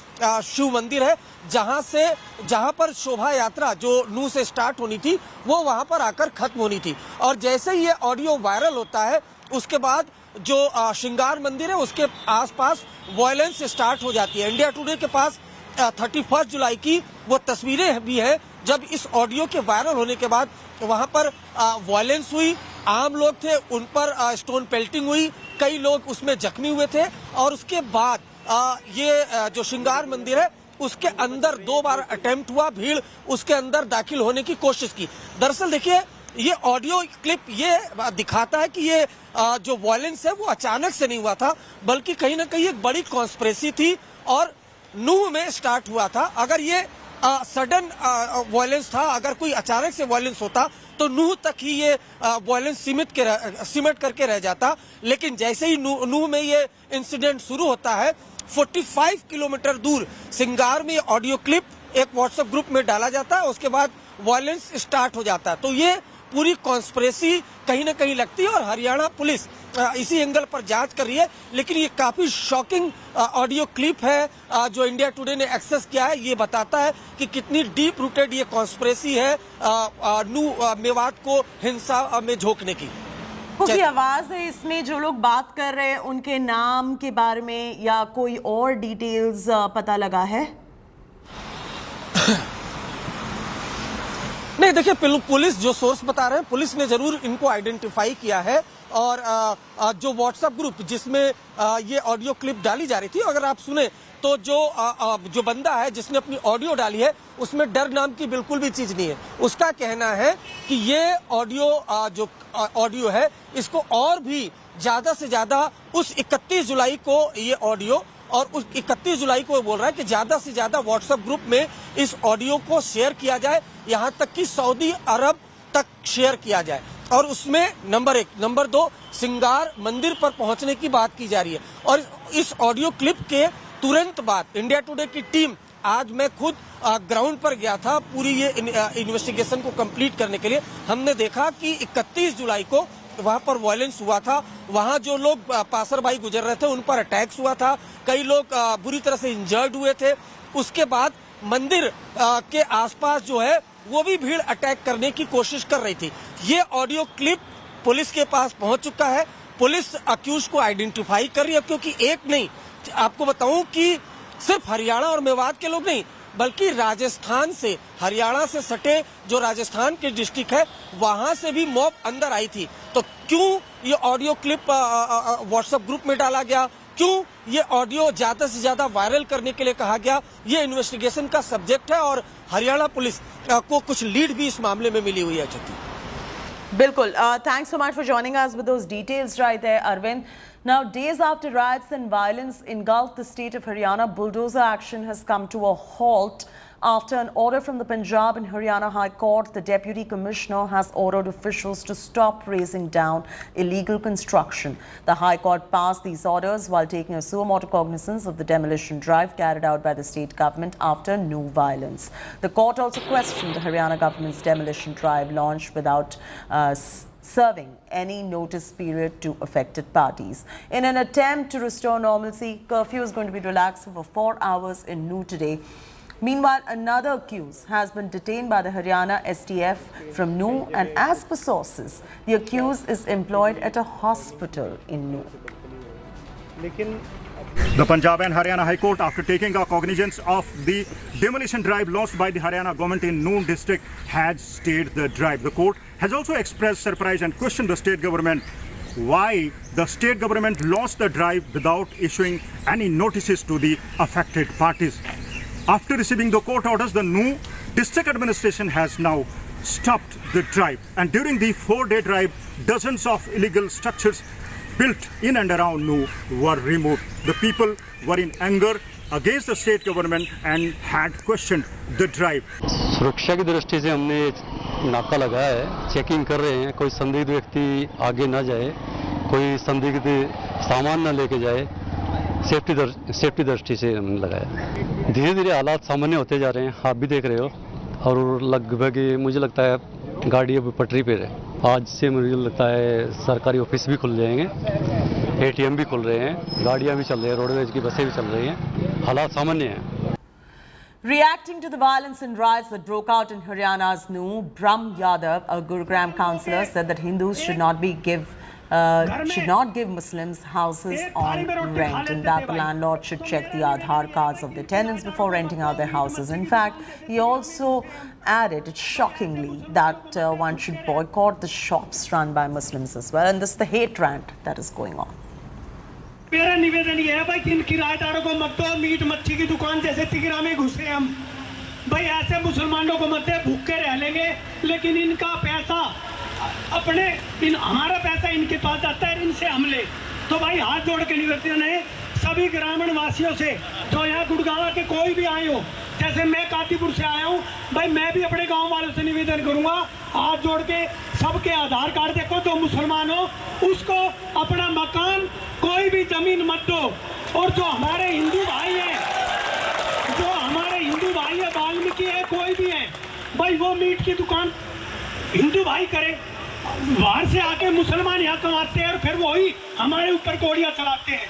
शिव मंदिर है जहां पर शोभा यात्रा जो नू से स्टार्ट होनी थी वो वहां पर आकर खत्म होनी थी। और जैसे ही ये ऑडियो वायरल होता है उसके बाद जो श्रृंगार मंदिर है उसके आसपास वायलेंस स्टार्ट हो जाती है। इंडिया टुडे के पास 31 जुलाई की वो तस्वीरें भी हैं जब इस ऑडियो के वायरल होने के बाद वहां पर वायलेंस हुई, आम लोग थे उन पर स्टोन पेल्टिंग हुई, कई लोग उसमें जख्मी हुए थे। और उसके बाद ये जो श्रृंगार मंदिर है उसके अंदर 2 बार अटेम्प्ट हुआ, भीड़ उसके अंदर दाखिल होने की कोशिश की। दरअसल देखिए ये ऑडियो क्लिप ये दिखाता है कि ये जो वायलेंस है वो अचानक से नहीं हुआ था, बल्कि कहीं ना कहीं एक बड़ी कॉन्स्पिरेसी थी और नूह में स्टार्ट हुआ था। अगर ये सडन वायलेंस था, अगर कोई अचानक से वायलेंस होता तो नूह तक ही ये वायलेंस सिमट करके रह जाता। लेकिन जैसे ही नूह में ये इंसिडेंट शुरू होता है 45 किलोमीटर दूर सिंगार में ऑडियो क्लिप एक व्हाट्सएप ग्रुप में डाला जाता है, उसके बाद वायलेंस स्टार्ट हो जाता है। तो ये पूरी कॉन्स्पिरेसी कहीं ना कहीं लगती है और हरियाणा पुलिस इसी एंगल पर जांच कर रही है। लेकिन ये काफी शॉकिंग ऑडियो क्लिप है जो इंडिया टुडे ने एक्सेस किया है। ये बताता है कि कितनी डीप रूटेड ये कॉन्स्पिरेसी है मेवात को हिंसा में झोंकने की। की आवाज है इसमें, जो लोग बात कर रहे हैं उनके नाम के बारे में या कोई और डिटेल्स पता लगा है? नहीं, देखिए पुलिस जो सोर्स बता रहे हैं पुलिस ने जरूर इनको आइडेंटिफाई किया है। और जो व्हाट्सएप ग्रुप जिसमें ये ऑडियो क्लिप डाली जा रही थी, अगर आप सुने तो जो बंदा है जिसने अपनी ऑडियो डाली है उसमें डर नाम की बिल्कुल भी चीज नहीं है। उसका कहना है कि ये ऑडियो है इसको और भी ज्यादा से ज्यादा उस 31 जुलाई को ये ऑडियो और उस 31 जुलाई को बोल रहा है कि ज्यादा से ज्यादा व्हाट्सएप ग्रुप में इस ऑडियो को शेयर किया जाए, यहाँ तक कि सऊदी अरब तक शेयर किया जाए। और उसमें नंबर 1, नंबर 2 सिंगार मंदिर पर पहुंचने की बात की जा रही है। और इस ऑडियो क्लिप के तुरंत बाद इंडिया टुडे की टीम, आज मैं खुद ग्राउंड पर गया था पूरी ये इन्वेस्टिगेशन को कंप्लीट करने के लिए, हमने देखा कि 31 जुलाई को वहां पर वायलेंस हुआ था, वहां जो लोग पासरबाई गुजर रहे थे उन पर अटैक्स हुआ था, कई लोग बुरी तरह से इंजर्ड हुए थे। उसके बाद मंदिर के आसपास जो है वो भी भीड़ अटैक करने की कोशिश कर रही थी। ये ऑडियो क्लिप पुलिस के पास पहुंच चुका है, पुलिस अक्यूज को आइडेंटिफाई कर रही है। क्योंकि एक नहीं, आपको बताऊं कि सिर्फ हरियाणा और मेवात के लोग नहीं बल्कि राजस्थान से, हरियाणा से सटे जो राजस्थान के डिस्ट्रिक्ट है वहां से भी मॉब अंदर आई थी। तो क्यों ये ऑडियो क्लिप व्हाट्सएप ग्रुप में डाला गया, क्यों ये ऑडियो ज्यादा से ज्यादा वायरल करने के लिए कहा गया, ये इन्वेस्टिगेशन का सब्जेक्ट है और हरियाणा पुलिस को कुछ लीड भी इस मामले में मिली हुई है। Bilkul. Thanks so much for joining us with those details right there, Arvind. Now, days after riots and violence engulfed the state of Haryana, bulldozer action has come to a halt. After an order from the Punjab and Haryana High Court, the Deputy Commissioner has ordered officials to stop razing down illegal construction. The High Court passed these orders while taking a suo motu cognizance of the demolition drive carried out by the state government after no violence. The court also questioned the Haryana government's demolition drive launched without serving any notice period to affected parties. In an attempt to restore normalcy, curfew is going to be relaxed for 4 hours in New today. Meanwhile, another accused has been detained by the Haryana STF from New, and as per sources, the accused is employed at a hospital in New. The Punjab and Haryana High Court, after taking a cognizance of the demolition drive launched by the Haryana government in Noon district, has stayed the drive. The court has also expressed surprise and questioned the state government why the state government launched the drive without issuing any notices to the affected parties. After receiving the court orders, the Noon district administration has now stopped the drive. And during the 4-day drive, dozens of illegal structures built in and around Noon were removed. The people were in anger against the state government and had questioned the drive. सुरक्षा की दृष्टि से हमने नाका लगाया है, checking कर रहे हैं, कोई संदिग्ध व्यक्ति आगे ना जाए, कोई संदिग्ध सामान ना लेके जाए, सेफ्टी दृष्टि से हमने लगाया। धीरे धीरे हालात सामान्य होते जा रहे हैं, आप भी देख रहे हो, और लगभग मुझे लगता है गाड़ी अब पटरी पे है। आज से मुझे लगता है सरकारी ऑफिस भी खुल जाएंगे, ATM भी खुल रहे हैं, गाड़ियां भी चल रही हैं, रोडवेज की बसें भी चल रही हैं, हालात सामान्य हैं। Reacting to the violence and riots that broke out in Haryana's New, Brahm Yadav, a Gurugram councillor, said that Hindus should not give Muslims houses on rent, and that the landlord should check the Aadhaar cards of their tenants before renting out their houses. In fact, he also added, shockingly, that one should boycott the shops run by Muslims as well. And this is the hate rant that is going on. मेरा निवेदन ये है भाई, इन किराएदारों को मत दो, meet मच्छी की दुकान जैसे तिगरा में घुसे हम भाई, ऐसे मुसलमानों को मत दे, भूखे रह लेंगे, लेकिन इनका पैसा अपने हमारा पैसा इनके पास जाता है, इनसे हम ले। तो भाई हाथ जोड़ के निवेदन है सभी ग्रामीण वासियों से, जो यहाँ गुड़गांव के कोई भी आए हो, जैसे मैं कातीपुर से आया हूँ भाई, मैं भी अपने गांव वालों से निवेदन करूंगा, हाथ जोड़ के सबके आधार कार्ड देखो, जो मुसलमान हो उसको अपना मकान, कोई भी जमीन मत दो। और जो हमारे हिंदू भाई है, वाल्मीकि है, कोई भी है भाई, वो मीट की दुकान हिंदू भाई करे, बाहर से आके मुसलमान यहाँ कमाते हैं और फिर वही हमारे ऊपर गोलियां चलाते हैं।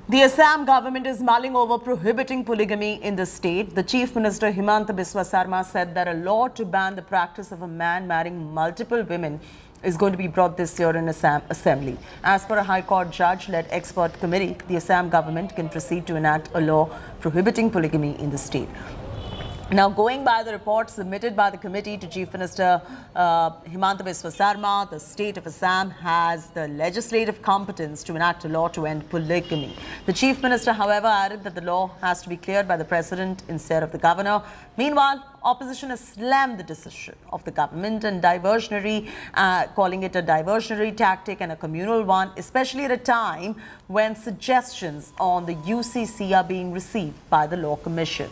The Assam government is mulling over prohibiting polygamy in the state. The Chief Minister Himanta Biswa Sarma said that a law to ban the practice of a man marrying multiple women is going to be brought this year in Assam Assembly. As per a High Court judge-led expert committee, the Assam government can proceed to enact a law prohibiting polygamy in the state. Now, going by the report submitted by the committee to Chief Minister Himanta Biswa Sarma, the state of Assam has the legislative competence to enact a law to end polygamy. The Chief Minister, however, added that the law has to be cleared by the President instead of the Governor. Meanwhile, opposition has slammed the decision of the government and calling it a diversionary tactic and a communal one, especially at a time when suggestions on the UCC are being received by the Law Commission.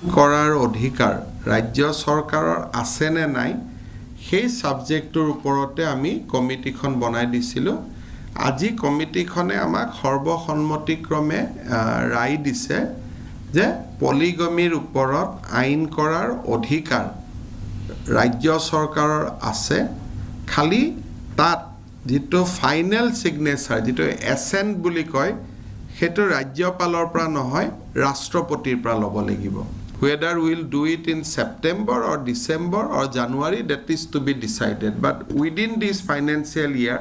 কৰাৰ অধিকাৰ ৰাজ্য চৰকাৰৰ আছে নে নাই সেই সাবজেক্টৰ ওপৰতে আমি কমিটিখন বনাই দিছিলো। আজি কমিটিখনে আমাক সৰ্বসন্মতিক্ৰমে ৰায় দিছে যে পলিগমিৰ ওপৰত আইন কৰাৰ অধিকাৰ ৰাজ্য চৰকাৰৰ আছে, খালি তাত যেটো ফাইনেল সিগনেচাৰ যেটো এসেন্ট বুলি কয় হেতু ৰাজ্যপালৰ পৰা নহয় ৰাষ্ট্ৰপতিৰ পৰা ল'ব লাগিব। Whether we'll do it in September or December or January, that is to be decided. But within this financial year,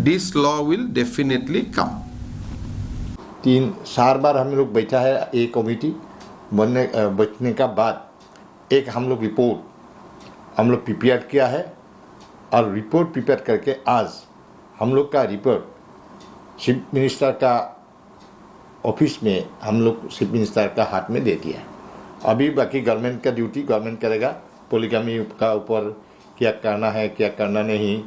this law will definitely come. 3-4 बार हम लोग बैठा है एक कमेटी बैठने का बाद एक हम लोग रिपोर्ट हम लोग प्रिपेयर किया है और रिपोर्ट प्रिपेयर करके आज हम लोग का रिपोर्ट चीफ मिनिस्टर का ऑफिस में हम लोग चीफ मिनिस्टर का हाथ में दे दिया। अभी बाकी गवर्नमेंट का ड्यूटी गवर्नमेंट करेगा। पॉलीगैमी का ऊपर क्या करना है क्या करना नहीं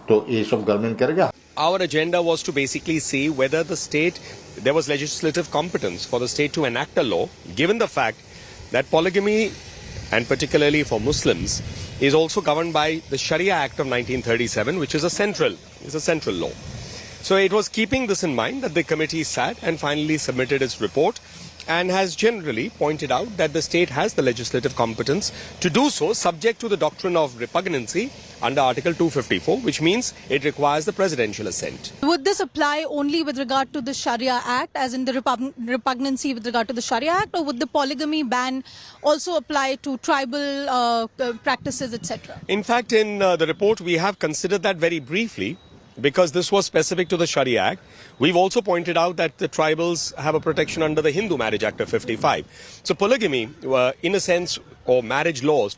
तो ये सब गवर्नमेंट करेगा। Our agenda was to basically see whether there was legislative competence for the state to enact a law, given the fact that polygamy, and particularly for Muslims, is also governed by the Sharia Act of 1937, which is a central law. So it was keeping this in mind that the committee sat and finally submitted its report, and has generally pointed out that the state has the legislative competence to do so, subject to the doctrine of repugnancy under Article 254, which means it requires the presidential assent. Would this apply only with regard to the Sharia Act, as in the repugnancy with regard to the Sharia Act, or would the polygamy ban also apply to tribal practices, etc.? In fact, in the report, we have considered that very briefly, because this was specific to the Sharia Act. We've also pointed out that the tribals have a protection under the Hindu Marriage Act of 55. So polygamy, in a sense, or marriage laws,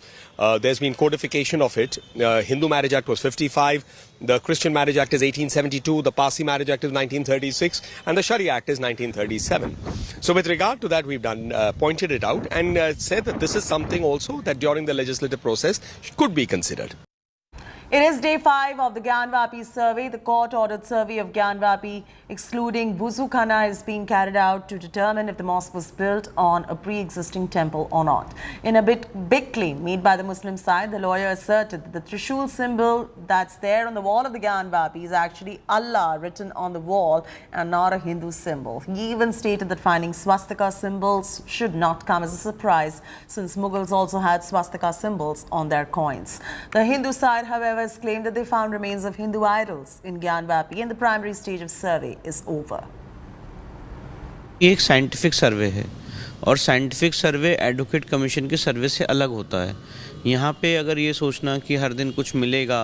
there's been codification of it. Hindu Marriage Act was 55, the Christian Marriage Act is 1872, the Parsi Marriage Act is 1936, and the Sharia Act is 1937. So with regard to that, we've pointed it out and said that this is something also that during the legislative process could be considered. It is day 5 of the Gyanvapi survey. The court-ordered survey of Gyanvapi, excluding Buzukhana, is being carried out to determine if the mosque was built on a pre-existing temple or not. In a big claim made by the Muslim side, the lawyer asserted that the Trishul symbol that's there on the wall of the Gyanvapi is actually Allah written on the wall and not a Hindu symbol. He even stated that finding swastika symbols should not come as a surprise, since Mughals also had swastika symbols on their coins. The Hindu side, however, has claimed that they found remains of Hindu idols in Gyanvapi and the primary stage of survey is over. ये एक scientific सर्वे है और scientific सर्वे advocate commission के सर्वे से अलग होता है। यहाँ पे अगर ये सोचना कि हर दिन कुछ मिलेगा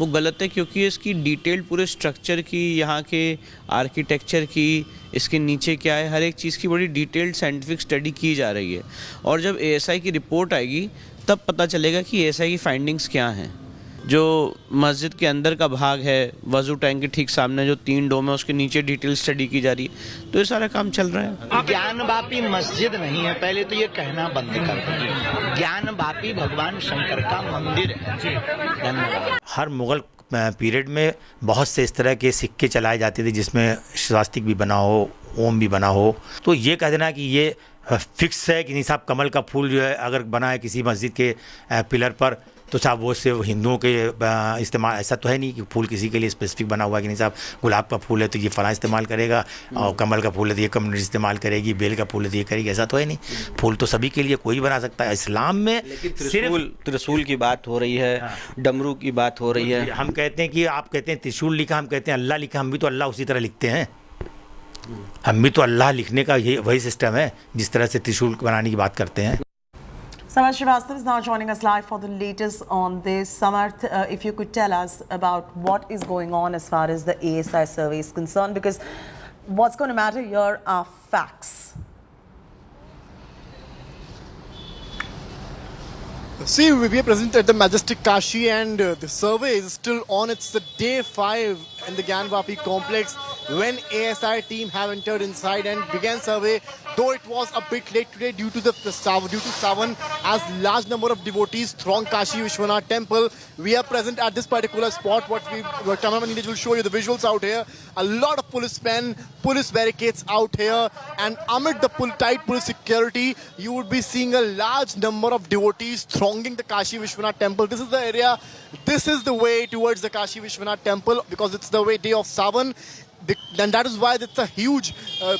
वो गलत है, क्योंकि इसकी डिटेल पूरे स्ट्रक्चर की, यहाँ के आर्किटेक्चर की, इसके नीचे क्या है, हर एक चीज़ की बड़ी डिटेल्ड साइंटिफिक स्टडी की जा रही है। और जब एएसआई की रिपोर्ट आएगी तब पता चलेगा कि एएसआई की फाइंडिंग्स क्या हैं। जो मस्जिद के अंदर का भाग है, वजू टैंक के ठीक सामने जो 3 डोम है, उसके नीचे डिटेल स्टडी की जा रही है। तो ये सारा काम चल रहा है। ज्ञानवापी मस्जिद नहीं है, पहले तो ये कहना बंद कर दीजिए। ज्ञानवापी भगवान शंकर का मंदिर है। हर मुगल पीरियड में बहुत से इस तरह के सिक्के चलाए जाते थे जिसमें स्वास्तिक भी बना हो, ओम भी बना हो। तो ये कह देना कि ये फिक्स है कि नहीं साहब, कमल का फूल जो है अगर बना है किसी मस्जिद के पिलर पर तो साहब वो सिर्फ हिंदुओं के इस्तेमाल, ऐसा तो है नहीं कि फूल किसी के लिए स्पेसिफिक बना हुआ है कि नहीं साहब गुलाब का फूल है तो ये फलां इस्तेमाल करेगा और कमल का फूल है तो ये कम्युनिटी इस्तेमाल करेगी, बेल का फूल है तो ये करेगी, ऐसा तो है नहीं। फूल तो सभी के लिए कोई बना सकता है। इस्लाम में सिर्फ त्रिशूल की बात हो रही है, डमरू की बात हो रही है। हम कहते हैं कि आप कहते हैं त्रिशूल लिखा, हम कहते हैं अल्लाह लिखा, हम भी तो अल्लाह उसी तरह लिखते हैं। हम भी तो अल्लाह लिखने का यही वही सिस्टम है जिस तरह से त्रिशूल बनाने की बात करते हैं। Samarth Srivastava is now joining us live for the latest on this. Samarth, if you could tell us about what is going on as far as the ASI survey is concerned, because what's going to matter here are facts. See, we are present at the Majestic Kashi and the survey is still on. It's the day 5 in the Gyanvapi complex when ASI team have entered inside and began survey. Though it was a bit late today due to Savan, as large number of devotees throng Kashi Vishwanath temple. We are present at this particular spot. What cameraman Neeraj will show you the visuals out here. A lot of policemen, police barricades out here, and amid the tight police security, you would be seeing a large number of devotees thronging the Kashi Vishwanath temple. This is the area. This is the way towards the Kashi Vishwanath temple because it's the way day of Savan. And that is why it's a huge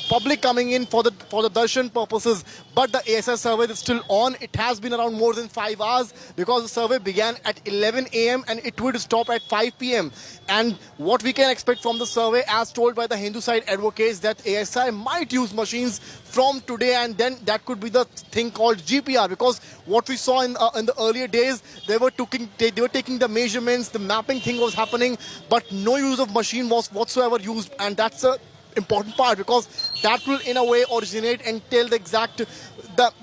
public coming in for the darshan purposes. But the ASI survey is still on. It has been around more than 5 hours because the survey began at 11 a.m. and it would stop at 5 p.m. And what we can expect from the survey, as told by the Hindu side advocates, that ASI might use machines from today, and then that could be the thing called GPR, because what we saw in the earlier days, they were taking the measurements, the mapping thing was happening, but no use of machine was whatsoever used, and that's a important part because that will in a way originate and tell the exact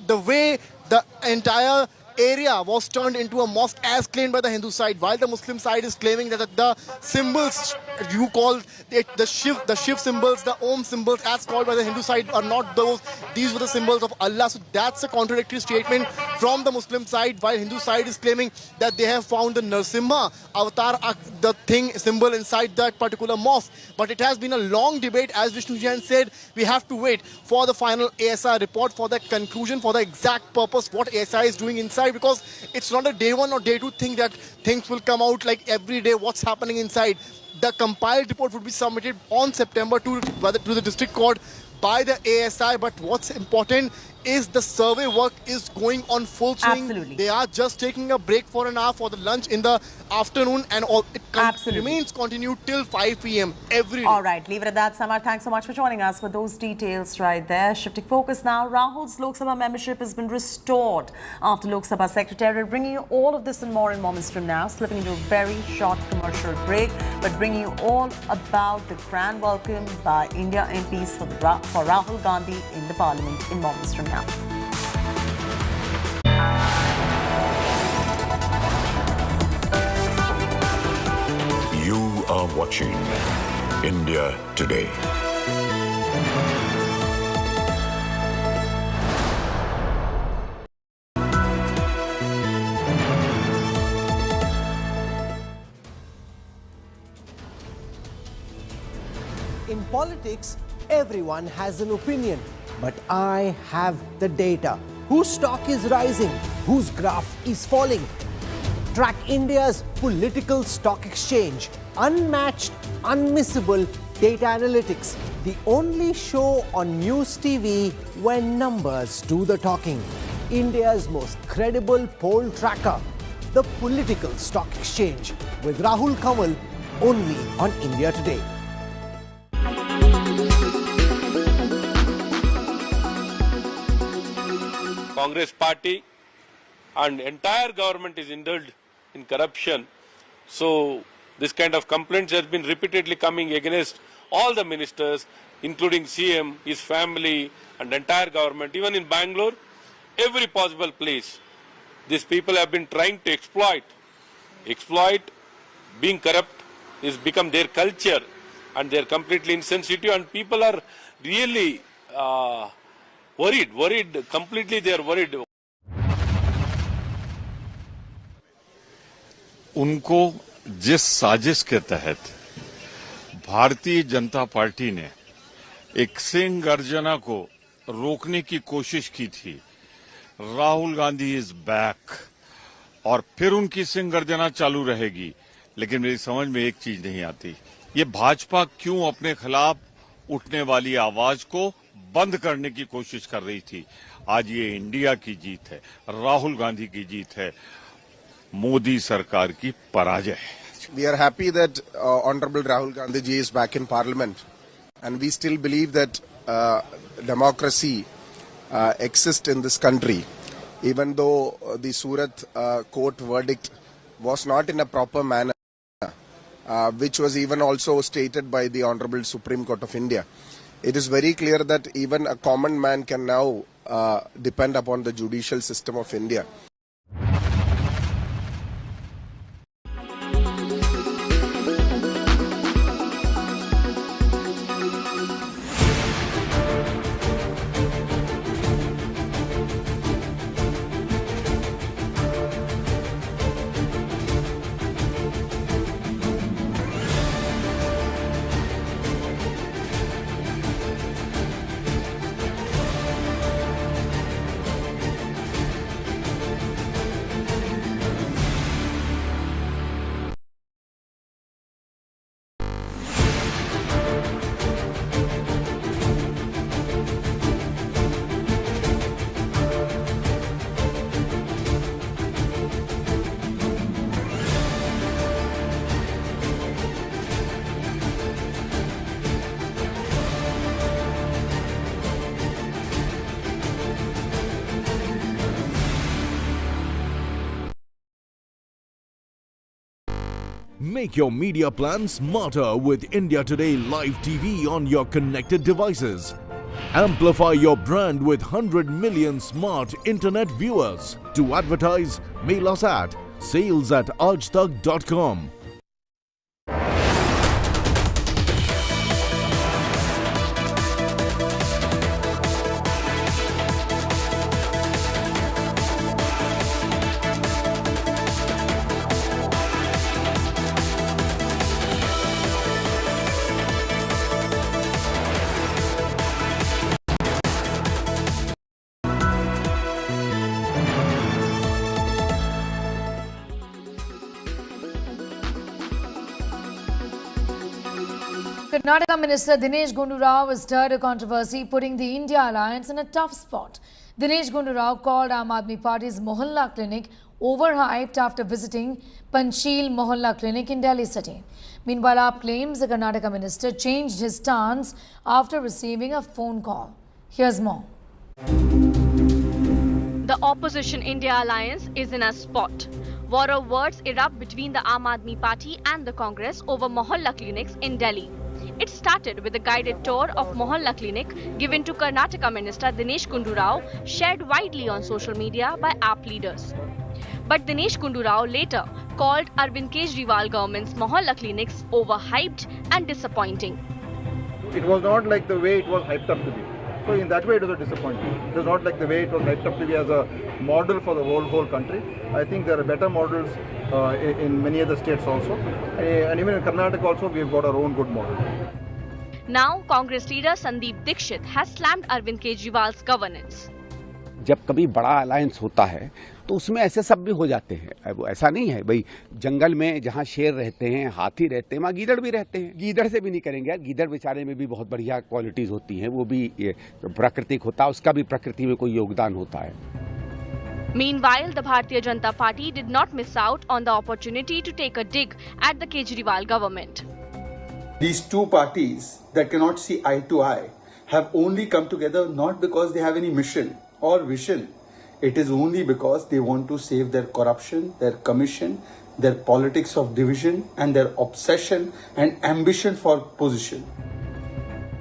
the way the entire area was turned into a mosque as claimed by the Hindu side, while the Muslim side is claiming that the symbols you call it the Shiv symbols, the Om symbols as called by the Hindu side are not those. These were the symbols of Allah. So that's a contradictory statement from the Muslim side, while Hindu side is claiming that they have found the Narsimha avatar, the thing symbol inside that particular mosque. But it has been a long debate. As Vishnu Jain said, we have to wait for the final ASI report, for the conclusion, for the exact purpose what ASI is doing inside, because it's not a day one or day two thing that things will come out like every day what's happening inside. The compiled report would be submitted on September to the district court by the ASI. But what's important is the survey work is going on full swing. Absolutely. They are just taking a break for an hour for the lunch in the afternoon, and it remains continued till 5 p.m. every day. All right, leave it at that, Samar. Thanks so much for joining us with those details right there. Shifting focus now, Rahul's Lok Sabha membership has been restored after Lok Sabha Secretariat, bringing you all of this and more in moments from now, slipping into a very short commercial break, but bringing you all about the grand welcome by India MPs for Rahul Gandhi in the Parliament in moments from now. You are watching India Today. In politics, everyone has an opinion, but I have the data. Whose stock is rising? Whose graph is falling? Track India's political stock exchange. Unmatched, unmissable data analytics. The only show on News TV when numbers do the talking. India's most credible poll tracker. The Political Stock Exchange with Rahul Gandhi only on India Today. Congress party and entire government is indulged in corruption. So this kind of complaints has been repeatedly coming against all the ministers, including CM, his family and entire government. Even in Bangalore, every possible place, these people have been trying to exploit. Being corrupt is become their culture, and they are completely insensitive, and people are really worried, completely they are worried. उनको जिस साजिश के तहत Bharatiya Janata party ने एक सिंह गर्जना को रोकने की कोशिश की थी, राहुल गांधी इज बैक, और फिर उनकी सिंह गर्जना चालू रहेगी। लेकिन मेरी समझ में एक चीज नहीं आती, ये भाजपा क्यों अपने खिलाफ उठने वाली आवाज को बंद करने की कोशिश कर रही थी। आज ये इंडिया की जीत है, राहुल गांधी की जीत है, मोदी सरकार की पराजय है। We are happy that Honorable Rahul Gandhi ji is back in Parliament, and we still believe that democracy exists in this country, even though the Surat court verdict was not in a proper manner, which was even also stated by the Honorable Supreme Court of India. It is very clear that even a common man can now depend upon the judicial system of India. Make your media plan smarter with India Today Live TV on your connected devices. Amplify your brand with 100 million smart internet viewers. To advertise, mail us at sales@aajtak.com. Karnataka Minister Dinesh Gundu Rao has stirred a controversy, putting the India alliance in a tough spot. Dinesh Gundu Rao called Aam Aadmi Party's Mohalla Clinic overhyped after visiting Panchsheel Mohalla Clinic in Delhi city. Meanwhile, AAP claims the Karnataka minister changed his stance after receiving a phone call. Here's more. The opposition India alliance is in a spot. War of words erupt between the Aam Aadmi Party and the Congress over Mohalla clinics in Delhi. It started with a guided tour of Mohalla clinic given to Karnataka Minister Dinesh Gundu Rao, shared widely on social media by AAP leaders. But Dinesh Gundu Rao later called Arvind Kejriwal government's Mohalla clinics overhyped and disappointing. It was not like the way it was hyped up to be. So in that way it was a disappointment. It was not like the way it was hyped up to be as a model for the whole country. I think there are better models in many other states also. And even in Karnataka also we've got our own good model. Now Congress leader Sandeep Dixit has slammed Arvind Kejriwal's governance. जब कभी बड़ा alliance होता है तो उसमें ऐसे सब भी हो जाते हैं। वो ऐसा नहीं है भाई, जंगल में जहाँ शेर रहते हैं, हाथी रहते हैं, वहाँ गीदड़ भी रहते हैं। गीदड़ से भी नहीं करेंगे यार, गीदड़ बेचारे में भी बहुत बढ़िया क्वालिटीज होती हैं, वो भी प्राकृतिक होता है, उसका भी प्रकृति में कोई योगदान होता है। Meanwhile, the Bharatiya Janata Party did not miss out on the opportunity to take a dig at the Kejriwal government. These two parties that cannot see eye to eye have only come together not because they have any mission or vision. It is only because they want to save their corruption, their commission, their politics of division and their obsession and ambition for position.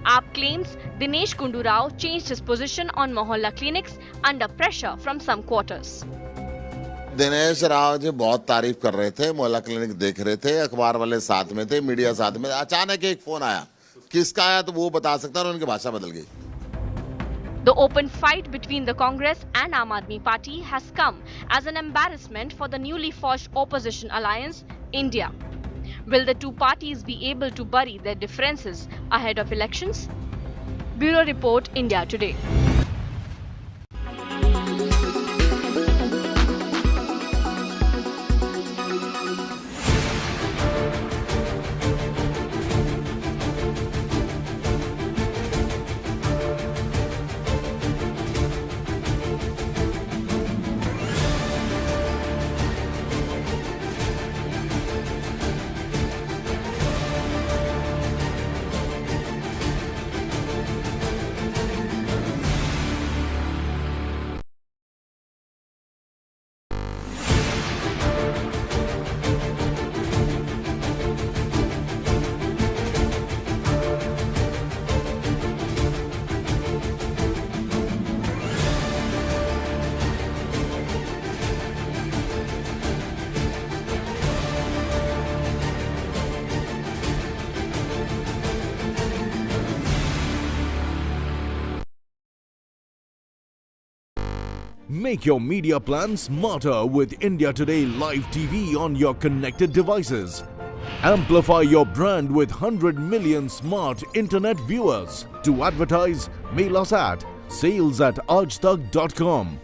AAP claims Dinesh Gundu Rao changed his position on Mohalla clinics under pressure from some quarters. Dinesh Rao ji बहुत तारीफ कर रहे थे, मोहल्ला clinic देख रहे थे, अखबार वाले साथ में थे, मीडिया साथ में, अचानक एक फोन आया, किसका आया तो वो बता सकता है और उनकी भाषा बदल गई। The open fight between the Congress and Aam Aadmi Party has come as an embarrassment for the newly forged opposition alliance, India. Will the two parties be able to bury their differences ahead of elections? Bureau Report, India Today. Make your media plan smarter with India Today Live TV on your connected devices. Amplify your brand with 100 million smart internet viewers. To advertise, mail us at sales@aajtak.com.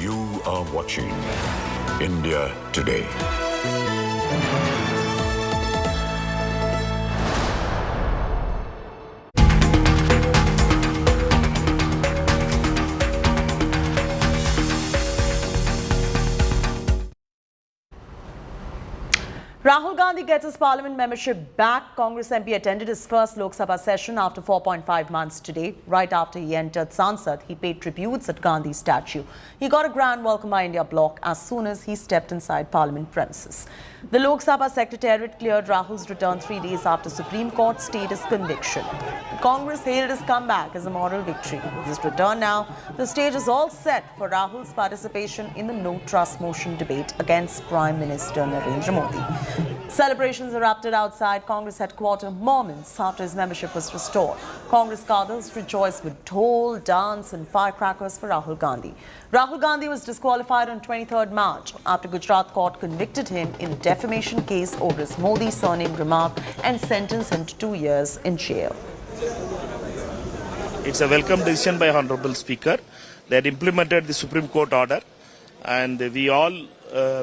You are watching India Today. Rahul Gandhi gets his parliament membership back. Congress MP attended his first Lok Sabha session after 4.5 months today. Right after he entered Sansad, he paid tributes at Gandhi's statue. He got a grand welcome by India bloc as soon as he stepped inside parliament premises. The Lok Sabha secretariat cleared Rahul's return 3 days after Supreme Court stayed his conviction. Congress hailed his comeback as a moral victory. With his return now, the stage is all set for Rahul's participation in the no trust motion debate against Prime Minister Narendra Modi. Celebrations erupted outside Congress headquarters moments after his membership was restored. Congress cadres rejoiced with dhol, dance and firecrackers for Rahul Gandhi. Rahul Gandhi was disqualified on 23rd March after Gujarat court convicted him in a defamation case over his Modi surname remark and sentenced him to 2 years in jail. It's a welcome decision by Honorable Speaker that implemented the Supreme Court order, and we all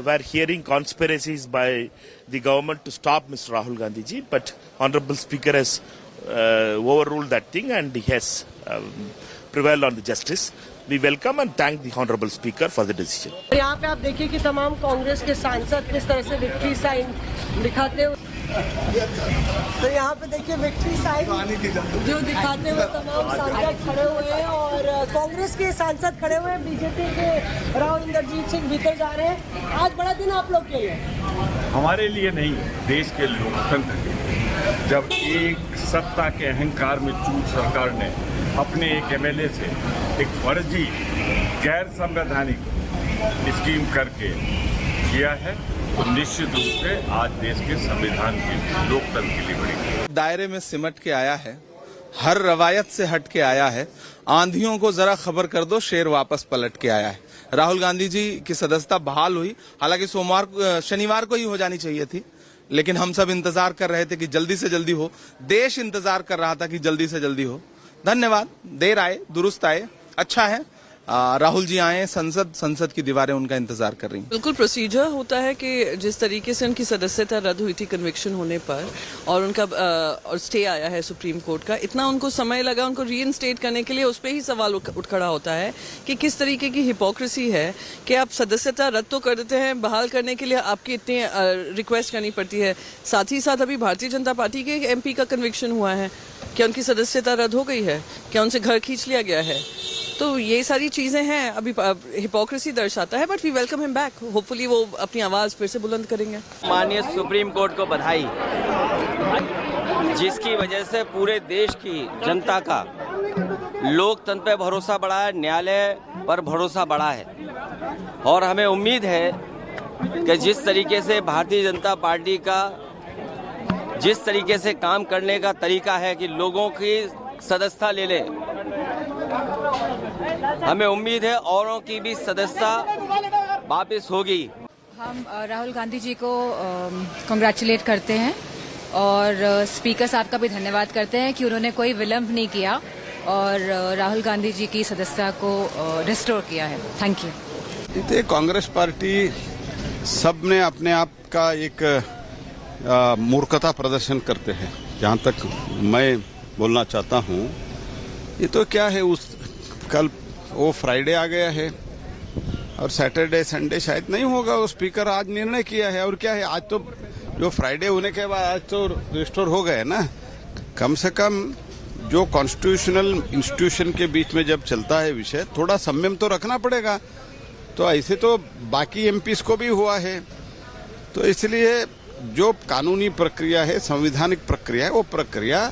were hearing conspiracies by the government to stop Mr. Rahul Gandhi ji, but Honorable Speaker has overruled that thing and he has prevailed on the justice. We welcome and thank the Honorable Speaker for the decision. यहाँ पे आप देखिए कि तमाम कांग्रेस के सांसद किस तरह से विक्ट्री साइन दिखाते हुए, तो यहाँ पे देखिए विक्ट्री साइन जो दिखाते हुए तमाम सांसद खड़े हुए हैं और कांग्रेस के सांसद खड़े हुए हैं, बीजेपी के राव इंद्रजीत सिंह भीतर जा रहे हैं। आज बड़ा दिन आप लोग के लिए, हमारे लिए नहीं, देश के लोकतंत्र के लिए। जब एक सत्ता के अहंकार में चूर सरकार ने अपने एक एमएलए से एक फर्जी गैर संवैधानिक स्कीम करके किया है, तो निश्चित रूप से आज देश के संविधान के लोकतंत्र के लिए बड़ी दायरे में सिमट के आया है, हर रवायत से हट के आया है। आंधियों को जरा खबर कर दो, शेर वापस पलट के आया है। राहुल गांधी जी की सदस्यता बहाल हुई, हालांकि शनिवार को ही हो जानी चाहिए थी, लेकिन हम सब इंतजार कर रहे थे कि जल्दी से जल्दी हो, देश इंतजार कर रहा था कि जल्दी से जल्दी हो। धन्यवाद, देर आए दुरुस्त आए, अच्छा है। राहुल जी आए, संसद की दीवारें उनका इंतजार कर रही हैं। बिल्कुल प्रोसीजर होता है कि जिस तरीके से उनकी सदस्यता रद्द हुई थी कन्विक्शन होने पर, और उनका और स्टे आया है सुप्रीम कोर्ट का, इतना उनको समय लगा उनको रीइंस्टेट करने के लिए। उस पर ही सवाल उठ खड़ा होता है कि किस तरीके की हिपोक्रेसी है कि आप सदस्यता रद्द तो कर देते हैं, बहाल करने के लिए आपकी इतनी रिक्वेस्ट करनी पड़ती है। साथ ही साथ अभी भारतीय जनता पार्टी के MP का कन्विक्शन हुआ है, क्या उनकी सदस्यता रद्द हो गई है, क्या उनसे घर खींच लिया गया है? तो ये सारी चीजें हैं, अभी हिपोक्रेसी दर्शाता है, but we welcome him back. Hopefully वो अपनी आवाज फिर से बुलंद करेंगे। माननीय सुप्रीम कोर्ट को बधाई, जिसकी वजह से पूरे देश की जनता का लोकतंत्र पर भरोसा बढ़ा है, न्यायालय पर भरोसा बढ़ा है, और हमें उम्मीद है कि जिस तरीके से भारतीय जनता पार्टी का जिस तरीके से काम करने का तरीका है कि लोगों की सदस्यता ले ले, हमें उम्मीद है औरों की भी सदस्यता वापस होगी। हम राहुल गांधी जी को कांग्रेचुलेट करते हैं और स्पीकर साहब का भी धन्यवाद करते हैं कि उन्होंने कोई विलंब नहीं किया और राहुल गांधी जी की सदस्यता को रिस्टोर किया है। Thank you. कांग्रेस पार्टी सब ने अपने आप का एक मूर्खता प्रदर्शन करते हैं, जहाँ तक मैं बोलना चाहता हूँ। ये तो क्या है, उस कल वो फ्राइडे आ गया है और सैटरडे संडे शायद नहीं होगा। वो स्पीकर आज निर्णय किया है, और क्या है, आज तो जो फ्राइडे होने के बाद आज तो रिस्टोर हो गए ना। कम से कम जो कॉन्स्टिट्यूशनल इंस्टीट्यूशन के बीच में जब चलता है विषय, थोड़ा संयम तो रखना पड़ेगा। तो ऐसे तो बाकी MPs को भी हुआ है, तो इसलिए जो कानूनी प्रक्रिया है, संवैधानिक प्रक्रिया है, वो प्रक्रिया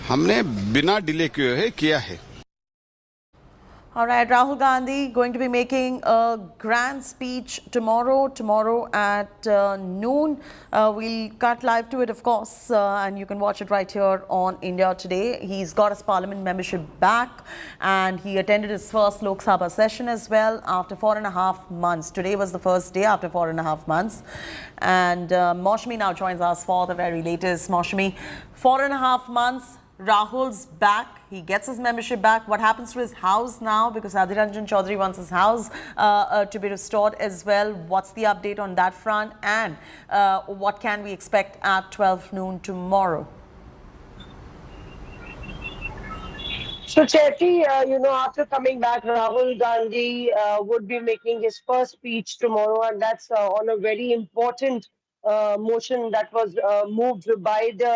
हमने बिना डिले किया है। All right, Rahul Gandhi going to be making a grand speech tomorrow at noon. We'll cut live to it, of course, and you can watch it right here on India Today. He's got his parliament membership back, and he attended his first Lok Sabha session as well after 4.5 months. Today was the first day after 4.5 months. And Maushami now joins us for the very latest. Maushami, 4.5 months. Rahul's back. He gets his membership back. What happens to his house now? Because Adhir Ranjan Chaudhary wants his house to be restored as well. What's the update on that front? And what can we expect at 12 noon tomorrow? So, Chetty, after coming back, Rahul Gandhi would be making his first speech tomorrow, and that's on a very important motion that was moved by the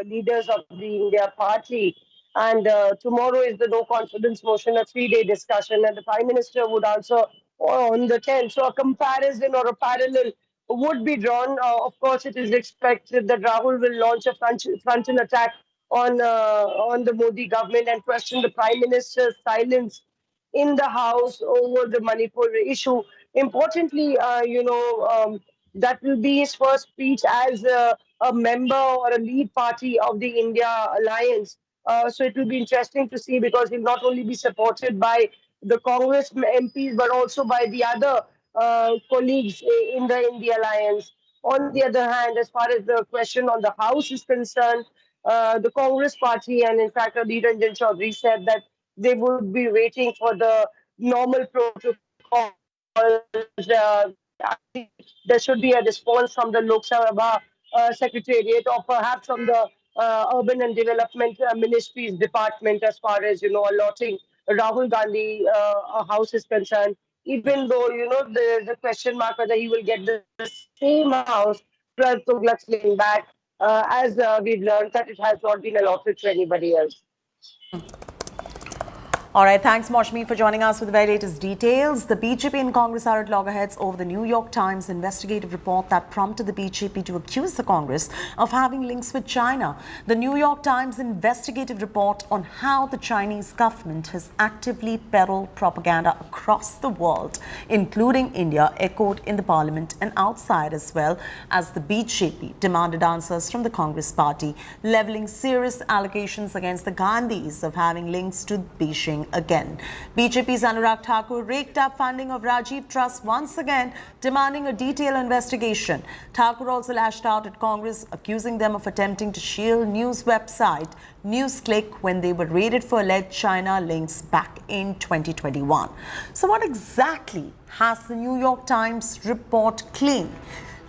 leaders of the India party. And tomorrow is the no confidence motion, a 3-day discussion, and the Prime Minister would answer on the 10th. So a comparison or a parallel would be drawn. Of course, it is expected that Rahul will launch a frontal attack on the Modi government and question the Prime Minister's silence in the House over the Manipur issue. Importantly, that will be his first speech as a member or a lead party of the India alliance. So it will be interesting to see, because he'll not only be supported by the Congress MPs but also by the other colleagues in the alliance. On the other hand, as far as the question on the House is concerned, the Congress party and in fact Ranjan Chaudhary said that they would be waiting for the normal protocol. There should be a response from the Lok Sabha Secretariat, or perhaps from the Urban and Development Ministry's department, as far as allotting Rahul Gandhi a house is concerned. Even though there's a question mark whether he will get the same house, plus Tughlaq's laying back, as we've learned that it has not been allotted to anybody else. All right, thanks Moshmi for joining us with the very latest details. The BJP and Congress are at loggerheads over the New York Times investigative report that prompted the BJP to accuse the Congress of having links with China. The New York Times investigative report on how the Chinese government has actively peddled propaganda across the world, including India, echoed in the parliament and outside, as well as the BJP demanded answers from the Congress party, levelling serious allegations against the Gandhis of having links to Beijing again. BJP's Anurag Thakur raked up funding of Rajiv Trust once again, demanding a detailed investigation. Thakur also lashed out at Congress, accusing them of attempting to shield news website NewsClick when they were raided for alleged China links back in 2021. So what exactly has the New York Times report claimed?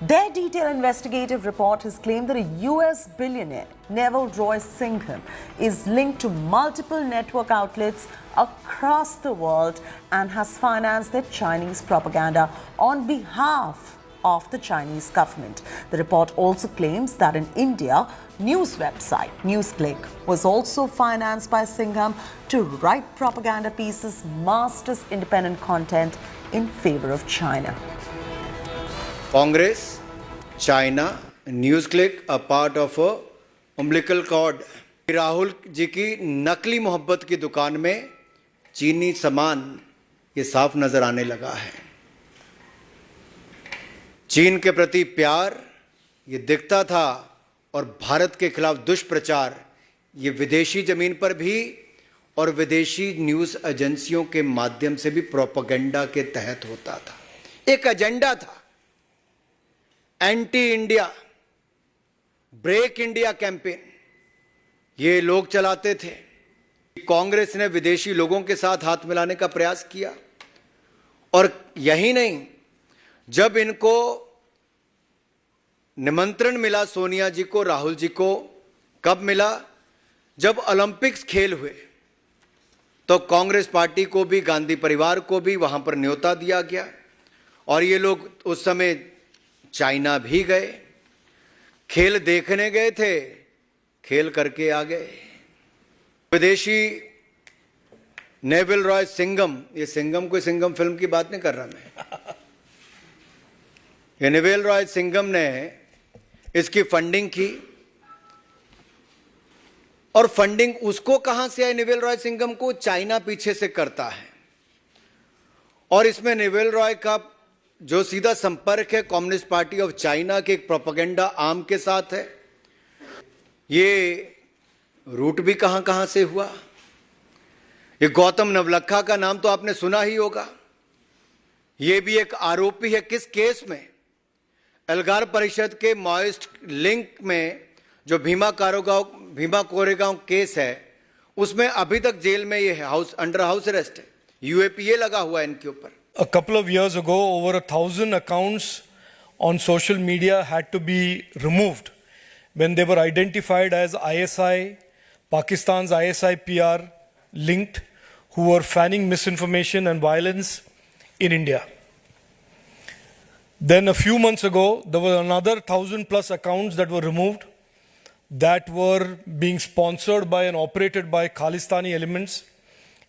Their detailed investigative report has claimed that a US billionaire, Neville Roy Singham, is linked to multiple network outlets across the world and has financed their Chinese propaganda on behalf of the Chinese government. The report also claims that in India, news website NewsClick was also financed by Singham to write propaganda pieces masked as independent content in favor of China. Congress, China, NewsClick are part of a umbilical cord. Rahul ji की नकली मोहब्बत की दुकान में चीनी सामान ये साफ नजर आने लगा है। चीन के प्रति प्यार ये दिखता था और भारत के खिलाफ दुष्प्रचार ये विदेशी जमीन पर भी और विदेशी न्यूज़ एजेंसियों के माध्यम से भी प्रोपेगेंडा के तहत होता था। एक एजेंडा था, anti India, break India campaign ये लोग चलाते थे। कांग्रेस ने विदेशी लोगों के साथ हाथ मिलाने का प्रयास किया, और यही नहीं, जब इनको निमंत्रण मिला सोनिया जी को, राहुल जी को, कब मिला? जब ओलंपिक्स खेल हुए तो कांग्रेस पार्टी को भी, गांधी परिवार को भी वहां पर न्योता दिया गया, और ये लोग उस समय चाइना भी गए, खेल देखने गए थे, खेल करके आ गए। विदेशी नेविल रॉय सिंघम, ये सिंघम कोई सिंघम फिल्म की बात नहीं कर रहा मैं, ये नेविल रॉय सिंघम ने इसकी फंडिंग की, और फंडिंग उसको कहां से आई? नेविल रॉय सिंघम को चाइना पीछे से करता है, और इसमें नेविल रॉय का जो सीधा संपर्क है कम्युनिस्ट पार्टी ऑफ चाइना के एक प्रोपेगेंडा आर्म के साथ है। ये रूट भी कहां कहां से हुआ? ये गौतम नवलखा का नाम तो आपने सुना ही होगा, ये भी एक आरोपी है। किस केस में? एल्गार परिषद के माओइस्ट लिंक में जो भीमा कोरेगांव केस है, उसमें अभी तक जेल में ये हाउस अंडर हाउस अरेस्ट है, यूएपीए लगा हुआ है इनके ऊपर। A couple of years ago, over 1,000 accounts on social media had to be removed when they were identified as ISI, Pakistan's ISI PR linked, who were fanning misinformation and violence in India. Then a few months ago, there were another 1,000+ accounts that were removed that were being sponsored by and operated by Khalistani elements,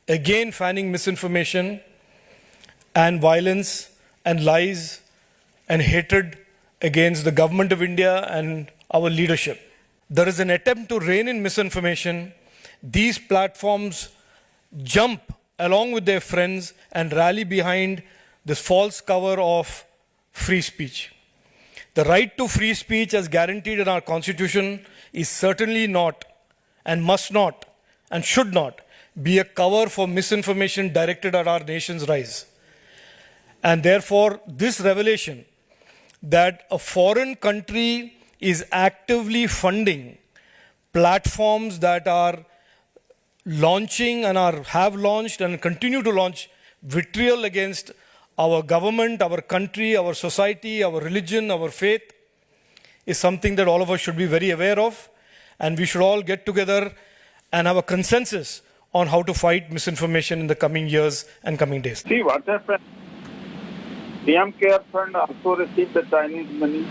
again fanning misinformation and violence and lies and hatred against the government of India and our leadership. There is an attempt to rein in misinformation. These platforms jump along with their friends and rally behind this false cover of free speech. The right to free speech as guaranteed in our Constitution is certainly not and must not and should not be a cover for misinformation directed at our nation's rise. And therefore, this revelation that a foreign country is actively funding platforms that are launching and have launched and continue to launch vitriol against our government, our country, our society, our religion, our faith, is something that all of us should be very aware of, and we should all get together and have a consensus on how to fight misinformation in the coming years and coming days. See what happened. PM Care Fund also received the Chinese money,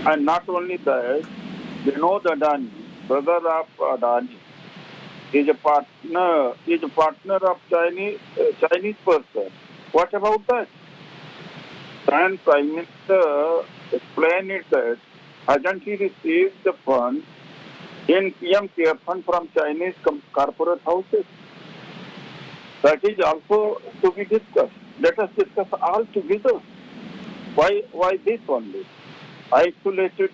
and not only that, they know the Adani, brother of Adani, is a partner of Chinese person. What about that? And Prime Minister explained it that hasn't he received the fund in PM Care Fund from Chinese corporate houses? That is also to be discussed. Let us discuss all together. Why this only? Isolated,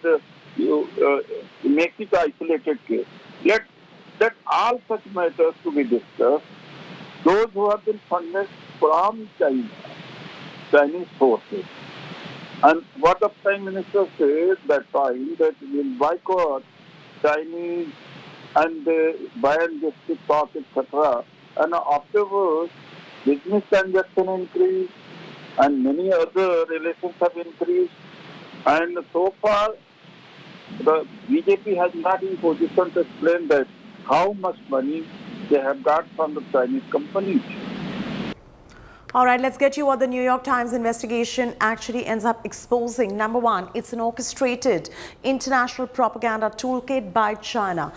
make it isolated case. Let all such matters to be discussed. Those who have been funded from China, Chinese forces. And what the Prime Minister said that time that will boycott Chinese and ban this TikTok, etc. And afterwards, business transaction increased and many other relations have increased. And so far, the BJP has not in position to explain that how much money they have got from the Chinese companies. All right, let's get you what the New York Times investigation actually ends up exposing. Number one, it's an orchestrated international propaganda toolkit by China.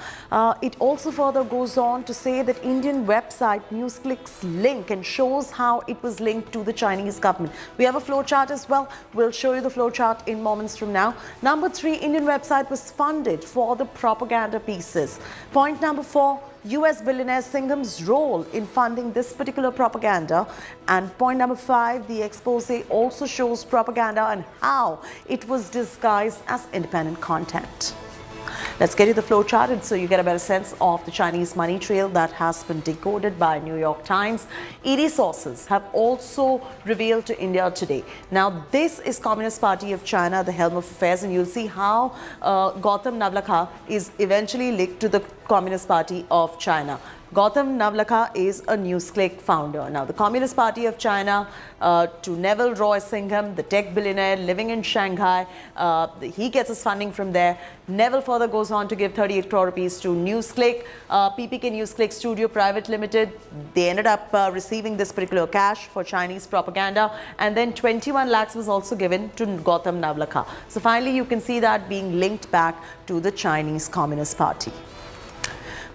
It also further goes on to say that Indian website NewsClick's link and shows how it was linked to the Chinese government. We have a flowchart as well. We'll show you the flowchart in moments from now. Number three, Indian website was funded for the propaganda pieces. Point number four, US billionaire Singham's role in funding this particular propaganda. And point number five, the expose also shows propaganda and how it was disguised as independent content. Let's get you the flowchart and so you get a better sense of the Chinese money trail that has been decoded by New York Times. ED sources have also revealed to India today. Now, this is Communist Party of China, the helm of affairs, and you'll see how Gautam Navlakha is eventually linked to the Communist Party of China. Gautam Navlakha is a NewsClick founder. Now, the Communist Party of China, to Neville Roy Singham, the tech billionaire living in Shanghai, he gets his funding from there. Neville further goes on to give 38 crore rupees to NewsClick, PPK NewsClick Studio Private Limited. They ended up receiving this particular cash for Chinese propaganda, and then 21 lakhs was also given to Gautam Navlakha. So finally, you can see that being linked back to the Chinese Communist Party.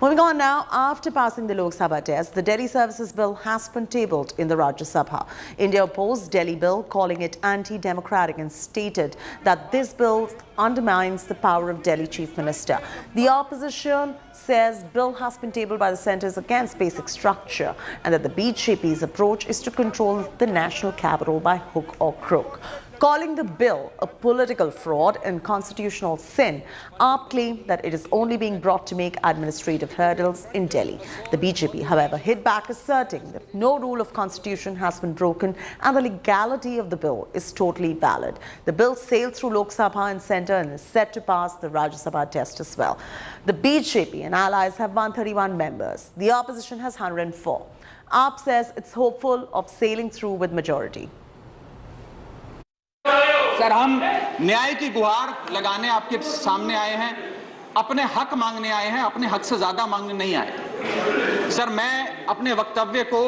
Moving on now, after passing the Lok Sabha test, the Delhi Services Bill has been tabled in the Rajya Sabha. India opposed Delhi Bill, calling it anti-democratic, and stated that this bill undermines the power of Delhi Chief Minister. The opposition says bill has been tabled by the centers against basic structure and that the BJP's approach is to control the national capital by hook or crook. Calling the bill a political fraud and constitutional sin, AAP claimed that it is only being brought to make administrative hurdles in Delhi. The BJP, however, hit back, asserting that no rule of constitution has been broken and the legality of the bill is totally valid. The bill sailed through Lok Sabha and Centre and is set to pass the Rajya Sabha test as well. The BJP and allies have 131 members. The opposition has 104. AAP says it's hopeful of sailing through with majority. Sir, हम न्याय की गुहार लगाने आपके सामने आए हैं, अपने हक मांगने आए हैं, अपने हक से ज्यादा मांगने नहीं आए। सर, मैं अपने वक्तव्य को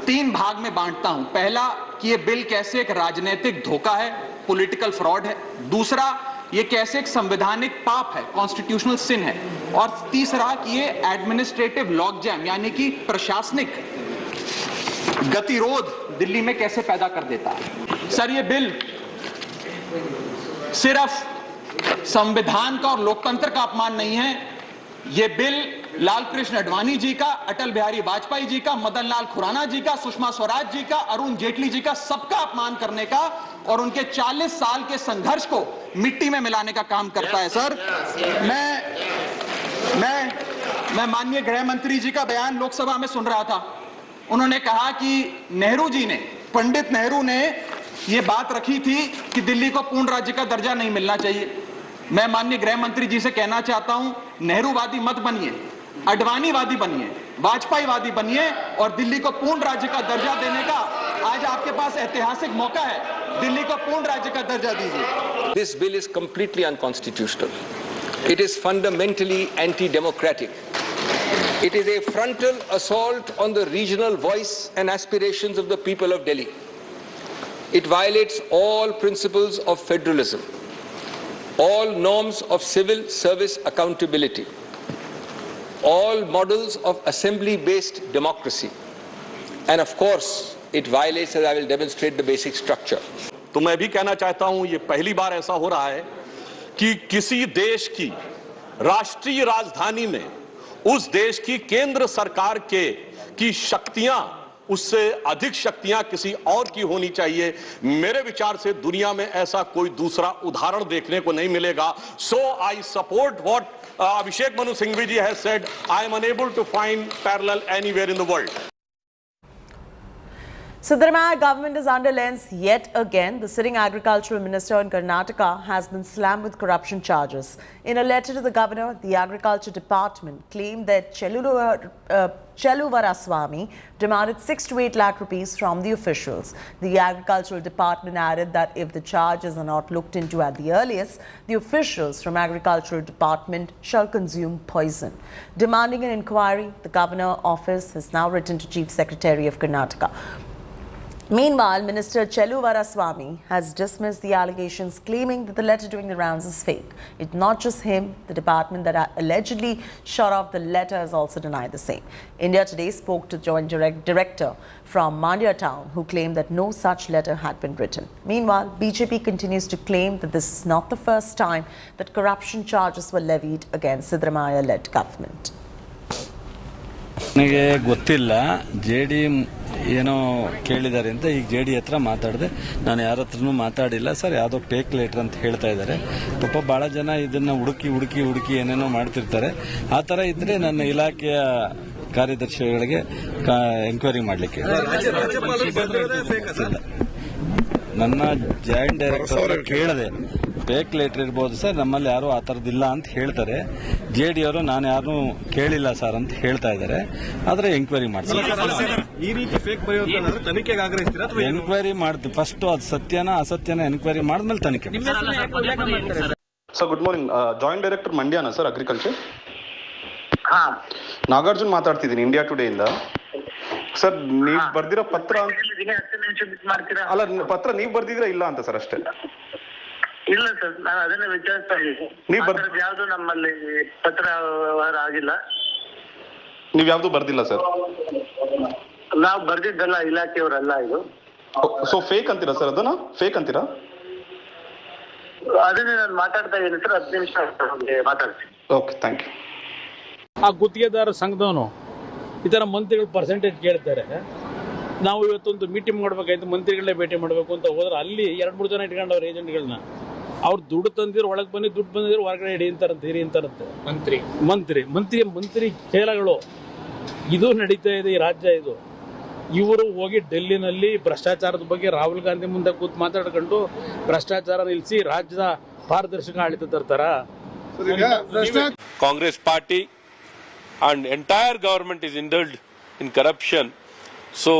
तीन भाग में बांटता हूं। पहला कि ये बिल कैसे एक राजनीतिक धोखा है, पॉलिटिकल फ्रॉड है। दूसरा, ये कैसे एक संवैधानिक पाप है, कॉन्स्टिट्यूशनल सिन है। और तीसरा कि ये एडमिनिस्ट्रेटिव लॉकजैम यानी कि प्रशासनिक गतिरोध दिल्ली में कैसे पैदा कर देता है। सर, ये बिल सिर्फ संविधान का और लोकतंत्र का अपमान नहीं है, ये बिल लाल कृष्ण आडवाणी जी का, अटल बिहारी वाजपेयी जी का, मदन लाल खुराना जी का, सुषमा स्वराज जी का, अरुण जेटली जी का, सबका अपमान करने का और उनके 40 साल के संघर्ष को मिट्टी में मिलाने का काम करता है। सर, मैं माननीय गृह मंत्री जी का बयान लोकसभा में सुन रहा था। उन्होंने कहा कि नेहरू जी ने, पंडित नेहरू ने यह बात रखी थी कि दिल्ली को पूर्ण राज्य का दर्जा नहीं मिलना चाहिए। मैं माननीय गृह मंत्री जी से कहना चाहता हूं, नेहरूवादी मत बनिए, आडवाणीवादी बनिए, वाजपेयीवादी बनिए और दिल्ली को पूर्ण राज्य का दर्जा देने का आज आपके पास ऐतिहासिक मौका है। दिल्ली को पूर्ण राज्य का दर्जा दीजिए। This bill is completely unconstitutional. It is fundamentally anti-democratic. It is a frontal assault on the regional voice and aspirations of the people of Delhi. It violates all principles of federalism, all norms of civil service accountability, all models of assembly-based democracy, and of course, it violates, as I will demonstrate, the basic structure. तो मैं भी कहना चाहता हूं, ये पहली बार ऐसा हो रहा है कि किसी देश की राष्ट्रीय राजधानी में उस देश की केंद्र सरकार की शक्तियां, उससे अधिक शक्तियां किसी और की होनी चाहिए। मेरे विचार से दुनिया में ऐसा कोई दूसरा उदाहरण देखने को नहीं मिलेगा। So I support what Abhishek Manu Singhvi ji has said. I am unable to find parallel anywhere in the world. Siddaramaiah government is under lens yet again. The sitting agricultural minister in Karnataka has been slammed with corruption charges. In a letter to the governor, the agriculture department claimed that Cheluvaraswamy demanded 6 to 8 lakh rupees from the officials. The agricultural department added that if the charges are not looked into at the earliest, the officials from agricultural department shall consume poison. Demanding an inquiry, the governor office has now written to Chief Secretary of Karnataka. Meanwhile, Minister Cheluvaraswamy has dismissed the allegations, claiming that the letter doing the rounds is fake. It's not just him. The department that allegedly shot off the letter has also denied the same. India Today spoke to Joint Director from Mandya town, who claimed that no such letter had been written. Meanwhile, BJP continues to claim that this is not the first time that corruption charges were levied against Siddaramaiah-led government. ನನಗೆ ಗೊತ್ತಿಲ್ಲ, JD ಏನೋ ಕೇಳಿದ್ದಾರೆ ಅಂತ. ಈಗ JD ಹತ್ರ ಮಾತಾಡಿದೆ, ನಾನು ಯಾರ ಹತ್ರನೂ ಮಾತಾಡಿಲ್ಲ ಸರ್. ಯಾವುದೋ ಫೇಕ್ ಲೆಟರ್ ಅಂತ ಹೇಳ್ತಾ ಇದ್ದಾರೆ. ಪಾಪ ಭಾಳ ಜನ ಇದನ್ನ ಹುಡುಕಿ ಏನೇನೋ ಮಾಡ್ತಿರ್ತಾರೆ. ಆ ಥರ ಇದ್ರೆ ನನ್ನ ಇಲಾಖೆಯ ಕಾರ್ಯದರ್ಶಿಗಳಿಗೆ ಎಂಕ್ವೈರಿ ಮಾಡಲಿಕ್ಕೆ ನನ್ನ ಜಾಯಿಂಟ್ ಡೈರೆಕ್ಟರ್ ಕೇಳಿದೆ. ಫೇಕ್ ಲೆಟರ್ ಇರ್ಬೋದು ಸರ್, ನಮ್ಮಲ್ಲಿ ಯಾರು ಆ ಥರದ್ದಿಲ್ಲ ಅಂತ ಹೇಳ್ತಾರೆ. ಜೆಡಿ ಅವರು ನಾನು ಯಾರು ಕೇಳಿಲ್ಲ ಸರ್ ಅಂತ ಹೇಳ್ತಾ ಇದ್ದಾರೆ. ಆದರೆ ಎಂಕ್ವೈರಿ ಮಾಡ್ತೀನಿ. ಈ ರೀತಿ ಫೇಕ್ ಬರೆಯೋದು ತನಿಖೆಗೆ ಆಗ್ರಹಿಸ್ತೀರಾ ಅಥವಾ ಎಂಕ್ವೈರಿ ಮಾಡ್ತೀವಿ. ಫಸ್ಟ್ ಅದು ಸತ್ಯನ ಅಸತ್ಯನ ಎಂಕ್ವೈರಿ ಮಾಡಿದ್ಮೇಲೆ ತನಿಖೆ. Sir, good morning. Joint director ಮಂಡ್ಯನಾ ಸರ್, ಅಗ್ರಿಕಲ್ಚರ್? ನಾಗಾರ್ಜುನ್ ಮಾತಾಡ್ತಿದ್ದೀನಿ, ಇಂಡಿಯಾ ಟುಡೇ ಇಂದ. ಸರ್, ನೀವು ಬರ್ದಿರೋ ಪತ್ರ ಅಲ್ಲ, ಪತ್ರ ನೀವು ಬರ್ದಿದ್ದೀರಾ ಇಲ್ಲ ಅಂತ ಸರ್ ಅಷ್ಟೇ. ಇಲ್ಲ ಸರ್, ನಾನು ಅದನ್ನೇ ವಿಚಾರಿಸ್ತಾ ಇದ್ದೀನಿ. ಯಾವ್ದು ನಮ್ಮಲ್ಲಿ ಪತ್ರ ಆಗಿಲ್ಲ. ನೀವ್ ಯಾವ್ದು ಬರ್ದಿಲ್ಲ ಸರ್? ನಾವು ಬರ್ದಿದ್ದಲ್ಲ, ಇಲಾಖೆಯವರಲ್ಲ ಇದು. ಸೊ ಫೇಕ್ ಅಂತೀರಾ ಸರ್? ಅದನ್ನ ಫೇಕ್ ಅಂತೀರಾ? ಅದನ್ನೇ ನಾನು ಮಾತಾಡ್ತಾ ಇದ್ದೀನಿ ಸರ್. 10 ನಿಮಿಷ ಮಾತಾಡ್ತೀನಿ. Okay, thank you. ಆ ಗುತ್ತಿಗೆದಾರ ಸಂಘದವನು ಈ ಥರ ಮಂತ್ರಿಗಳು ಪರ್ಸೆಂಟೇಜ್ ಕೇಳ್ತಾರೆ. ನಾವು ಇವತ್ತೊಂದು ಮೀಟಿಂಗ್ ಮಾಡ್ಬೇಕಾಯ್ತು, ಮಂತ್ರಿಗಳೇ ಭೇಟಿ ಮಾಡಬೇಕು ಅಂತ ಹೋದ್ರೆ ಅಲ್ಲಿ 2-3 ಜನ ಇಟ್ಕೊಂಡವ್ರು ಏಜೆಂಟ್ಗಳನ್ನ. ಅವ್ರು ದುಡ್ಡು ತಂದಿರು, ಒಳಗೆ ಬನ್ನಿ, ದುಡ್ಡು ಬಂದಿದ್ರು ಹೊರಗಡೆ ಹಿಡಿ ಅಂತಾರಂತೆ ಮಂತ್ರಿ ಚೇಲಗಳು. ಇದು ನಡೀತಾ ಇದೆ ಈ ರಾಜ್ಯ. ಇದು ಇವರು ಹೋಗಿ ಡೆಲ್ಲಿನಲ್ಲಿ ಭ್ರಷ್ಟಾಚಾರದ ಬಗ್ಗೆ ರಾಹುಲ್ ಗಾಂಧಿ ಮುಂದೆ ಕೂತ್ ಮಾತಾಡ್ಕೊಂಡು ಭ್ರಷ್ಟಾಚಾರ ನಿಲ್ಲಿಸಿ ರಾಜ್ಯದ ಪಾರದರ್ಶಕ ಆಡಳಿತ ತರ್ತಾರ. Congress party and entire government is indulged in corruption. So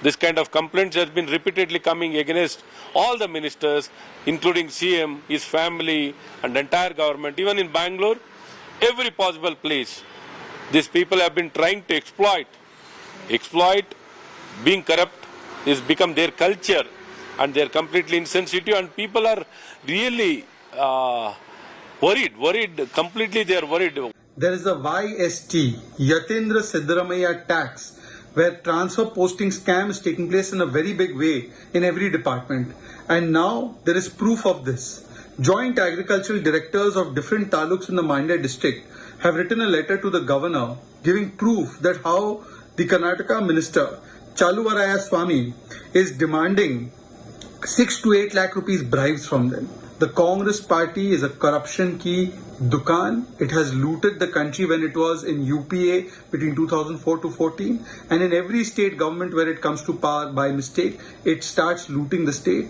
this kind of complaints has been repeatedly coming against all the ministers, including CM, his family and entire government. Even in Bangalore, every possible place, these people have been trying to exploit being corrupt is become their culture, and they are completely insensitive, and people are really worried completely. They are worried. There is a YST, Yatindra Siddaramaiah tax, where transfer posting scam is taking place in a very big way in every department. And now there is proof of this. Joint agricultural directors of different taluks in the Mandya district have written a letter to the governor giving proof that how the Karnataka minister Chaluvaraya Swamy is demanding 6 to 8 lakh rupees bribes from them. The Congress party is a corruption ki dukan. It has looted the country when it was in UPA between 2004 to 14, and in every state government where it comes to power by mistake, it starts looting the state.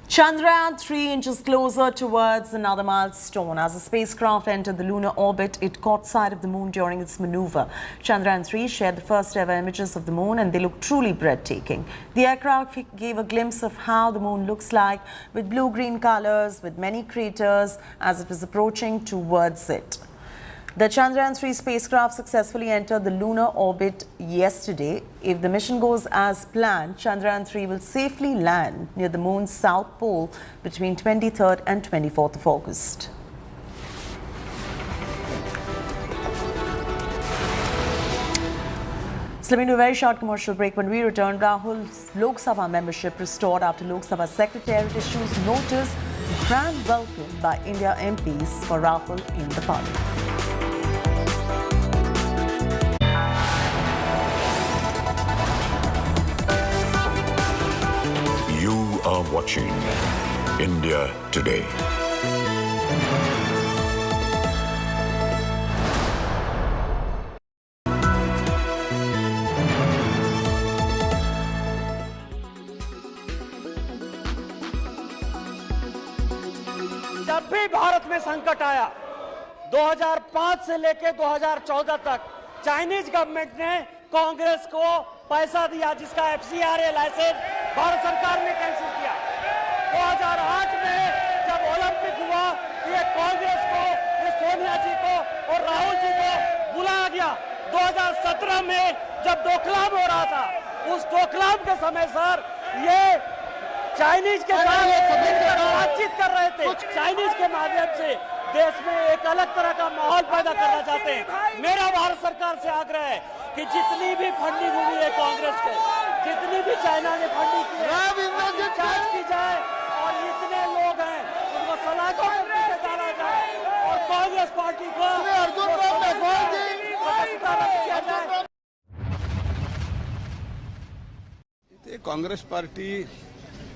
Chandrayaan 3 inches closer towards another milestone. As the spacecraft entered the lunar orbit, it caught sight of the moon during its maneuver. Chandrayaan 3 shared the first ever images of the moon, and they look truly breathtaking. The aircraft gave a glimpse of how the moon looks like, with blue-green colors, with many craters as it was approaching towards it. The Chandrayaan 3 spacecraft successfully entered the lunar orbit yesterday. If the mission goes as planned, Chandrayaan 3 will safely land near the moon's south pole between 23rd and 24th of August. Slipping to a very short commercial break. When we return, Rahul's Lok Sabha membership restored after Lok Sabha Secretariat issues notice grand welcome by India MPs for Rahul in the parliament. You are watching India Today. जब भी भारत में संकट आया 2005 से लेकर 2014 तक Chinese government ने कांग्रेस को पैसा दिया, जिसका FCRA लाइसेंस भारत सरकार ने कैंसिल किया। 2008 में जब ओलंपिक हुआ, ये कांग्रेस को, ये सोनिया जी को और राहुल जी को बुलाया गया। 2017 में जब डोकलाम हो रहा था, उस डोकलाम के समय सर ये चाइनीज के साथ बातचीत कर रहे थे। चाइनीज के माध्यम से देश में एक अलग तरह का माहौल पैदा करना चाहते हैं। मेरा भारत सरकार से आग्रह है कि जितनी भी फंडिंग हुई है कांग्रेस को, जितनी भी चाइना ने फंडिंग की है, जांच की जाए और इतने लोग हैं उनको सलाखों में पीछे डाला जाए और कांग्रेस पार्टी को किया जाए। कांग्रेस पार्टी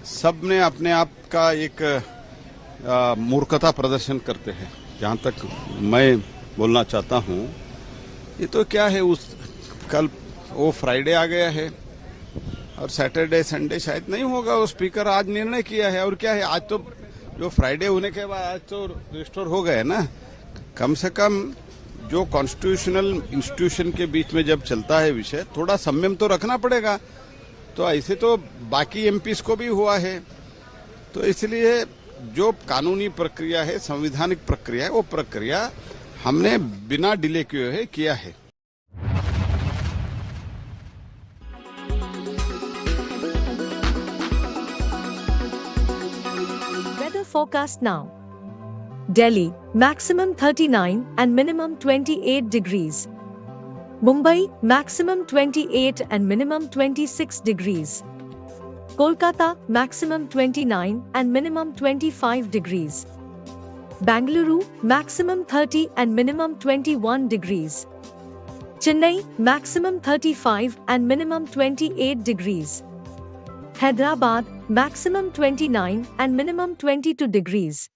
सब ने अपने आप का एक मूर्खता प्रदर्शन करते हैं, जहां तक मैं बोलना चाहता हूं। ये तो क्या है, उस कल वो फ्राइडे आ गया है और सैटरडे संडे शायद नहीं होगा। वो स्पीकर आज निर्णय किया है और क्या है, आज तो जो फ्राइडे होने के बाद आज तो रिस्टोर हो गए ना। कम से कम जो कॉन्स्टिट्यूशनल इंस्टीट्यूशन के बीच में जब चलता है विषय, थोड़ा संयम तो रखना पड़ेगा। तो ऐसे तो बाकी एमपीज को भी हुआ है। तो इसलिए जो कानूनी प्रक्रिया है, संवैधानिक प्रक्रिया है, वो प्रक्रिया हमने बिना डिले किए किया है। Weather forecast now. Delhi, maximum 39 and minimum 28 degrees. Mumbai, maximum 28 and minimum 26 degrees. Kolkata, maximum 29 and minimum 25 degrees. Bangalore, maximum 30 and minimum 21 degrees. Chennai, maximum 35 and minimum 28 degrees. Hyderabad, maximum 29 and minimum 22 degrees.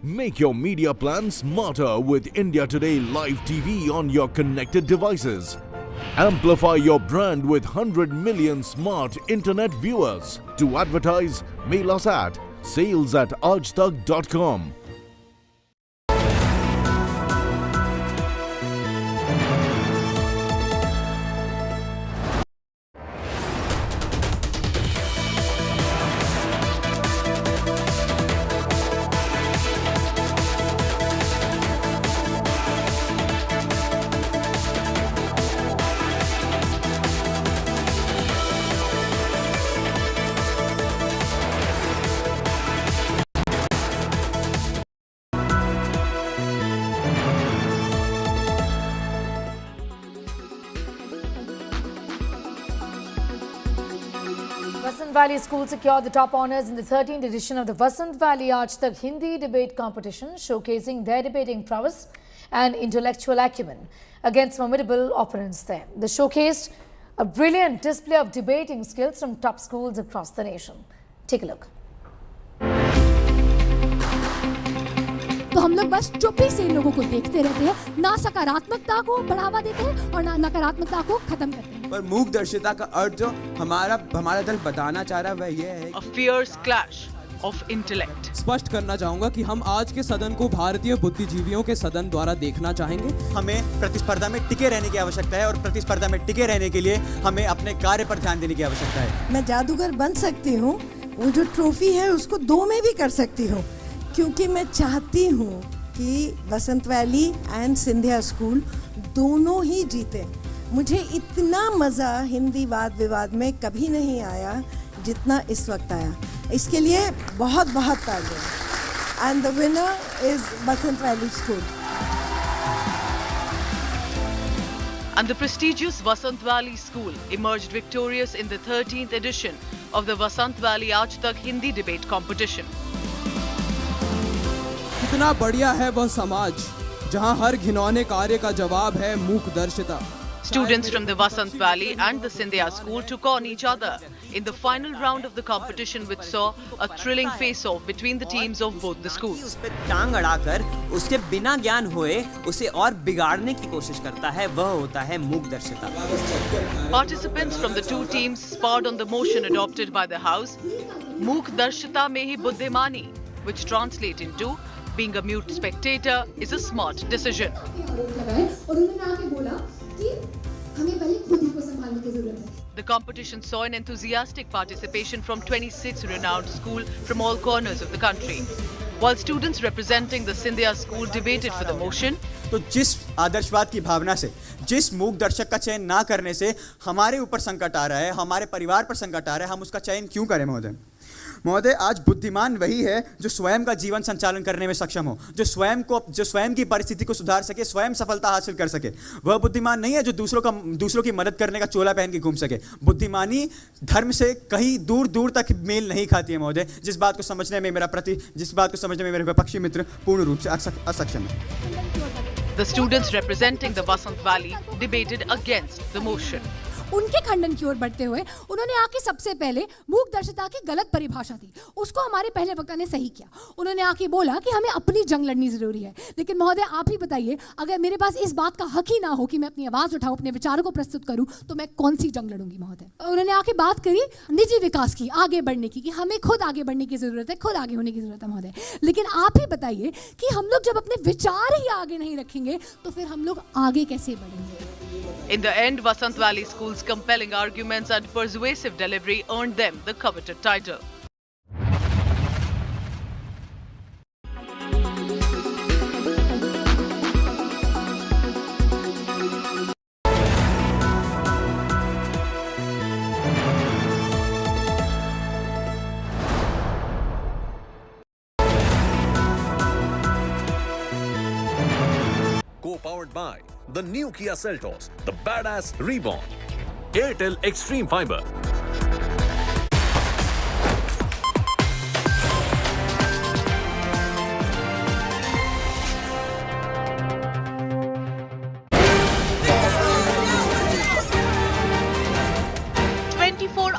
Make your media plan smarter with India Today Live TV on your connected devices. Amplify your brand with 100 million smart internet viewers. To advertise, mail us at sales@aajtak.com. Vasant Valley School secured the top honours in the 13th edition of the Vasant Valley Aaj Tak Hindi debate competition, showcasing their debating prowess and intellectual acumen against formidable opponents there. They showcased a brilliant display of debating skills from top schools across the nation. Take a look. तो हम लोग बस चुप्पी से इन लोगों को देखते रहते हैं, ना सकारात्मकता को बढ़ावा देते हैं और ना नकारात्मकता को खत्म करते हैं। पर मूक दर्शिता का अर्थ जो हमारा दल बताना चाह रहा है वह यह है A fierce clash of intellect. स्पष्ट करना चाहूंगा कि हम आज के सदन को भारतीय बुद्धिजीवियों के सदन द्वारा देखना चाहेंगे। हमें प्रतिस्पर्धा में टिके रहने की आवश्यकता है और प्रतिस्पर्धा में टिके रहने के लिए हमें अपने कार्य पर ध्यान देने की आवश्यकता है। मैं जादूगर बन सकती हूँ, वो जो ट्रॉफी है उसको 2 में भी कर सकती हूँ, क्योंकि मैं चाहती हूँ कि वसंत वैली एंड सिंधिया स्कूल दोनों ही जीते। मुझे इतना मज़ा हिंदी वाद विवाद में कभी नहीं आया जितना इस वक्त आया। इसके लिए बहुत बहुत तालियां। And the winner is Vasant valley school. And the prestigious Vasant Valley School emerged victorious in the 13th edition of the Vasant Valley Aaj Tak Hindi debate competition. कितना बढ़िया है वह समाज जहां हर घिनौने कार्य का जवाब है मूक दर्शिता। Students from the Vasant Valley and the Scindia School took on each other in the final round of the competition, which saw a thrilling face-off between the teams of both the schools. उस पे टांग अड़ाकर उसके बिना ज्ञान हुए उसे और बिगाड़ने की कोशिश करता है, वह होता है मूक दर्शिता। Participants from the two teams sparred on the motion adopted by the House, Mook Darshita mein hi buddhimani, which translates into being a mute spectator is a smart decision. The competition saw an enthusiastic participation from 26 renowned schools from all corners of the country. While students representing the Scindia school debated for the motion, तो जिस आदर्शवाद की भावना से, जिस मूक दर्शक का चयन ना करने से हमारे ऊपर संकट आ रहा है, हमारे परिवार पर संकट आ रहा है, हम उसका चयन क्यों करें महोदय? महोदय, आज बुद्धिमान वही है जो स्वयं का जीवन संचालन करने में सक्षम हो, जो स्वयं की परिस्थिति को सुधार सके, स्वयं सफलता हासिल कर सके। वह बुद्धिमान नहीं है जो दूसरों की मदद करने का चोला पहन के घूम सके। बुद्धिमानी धर्म से कहीं दूर दूर तक मेल नहीं खाती है महोदय, जिस बात को समझने में मेरे विपक्षी मित्र पूर्ण रूप से असक्षम है। the students representing the Vasant Valley debated against the motion. उनके खंडन की ओर बढ़ते हुए उन्होंने आके सबसे पहले मूक दर्शिता की गलत परिभाषा दी, उसको हमारे पहले वक्ता ने सही किया। उन्होंने आके बोला कि हमें अपनी जंग लड़नी जरूरी है। लेकिन महोदय, आप ही बताइए, अगर मेरे पास इस बात का हक ही ना हो कि मैं अपनी आवाज उठाऊं, अपने विचारों को प्रस्तुत करूं, तो मैं कौन सी जंग लड़ूंगी महोदय? उन्होंने आके बात करी निजी विकास की, आगे बढ़ने की, कि हमें खुद आगे बढ़ने की जरूरत है, खुद आगे होने की जरूरत है महोदय। लेकिन आप ही बताइए कि हम लोग जब अपने विचार ही आगे नहीं रखेंगे तो फिर हम लोग आगे कैसे बढ़ेंगे? In the end, Vasant Valley School's compelling arguments and persuasive delivery earned them the coveted title. Co-powered by the new Kia Seltos, the badass reborn. Airtel Extreme Fiber.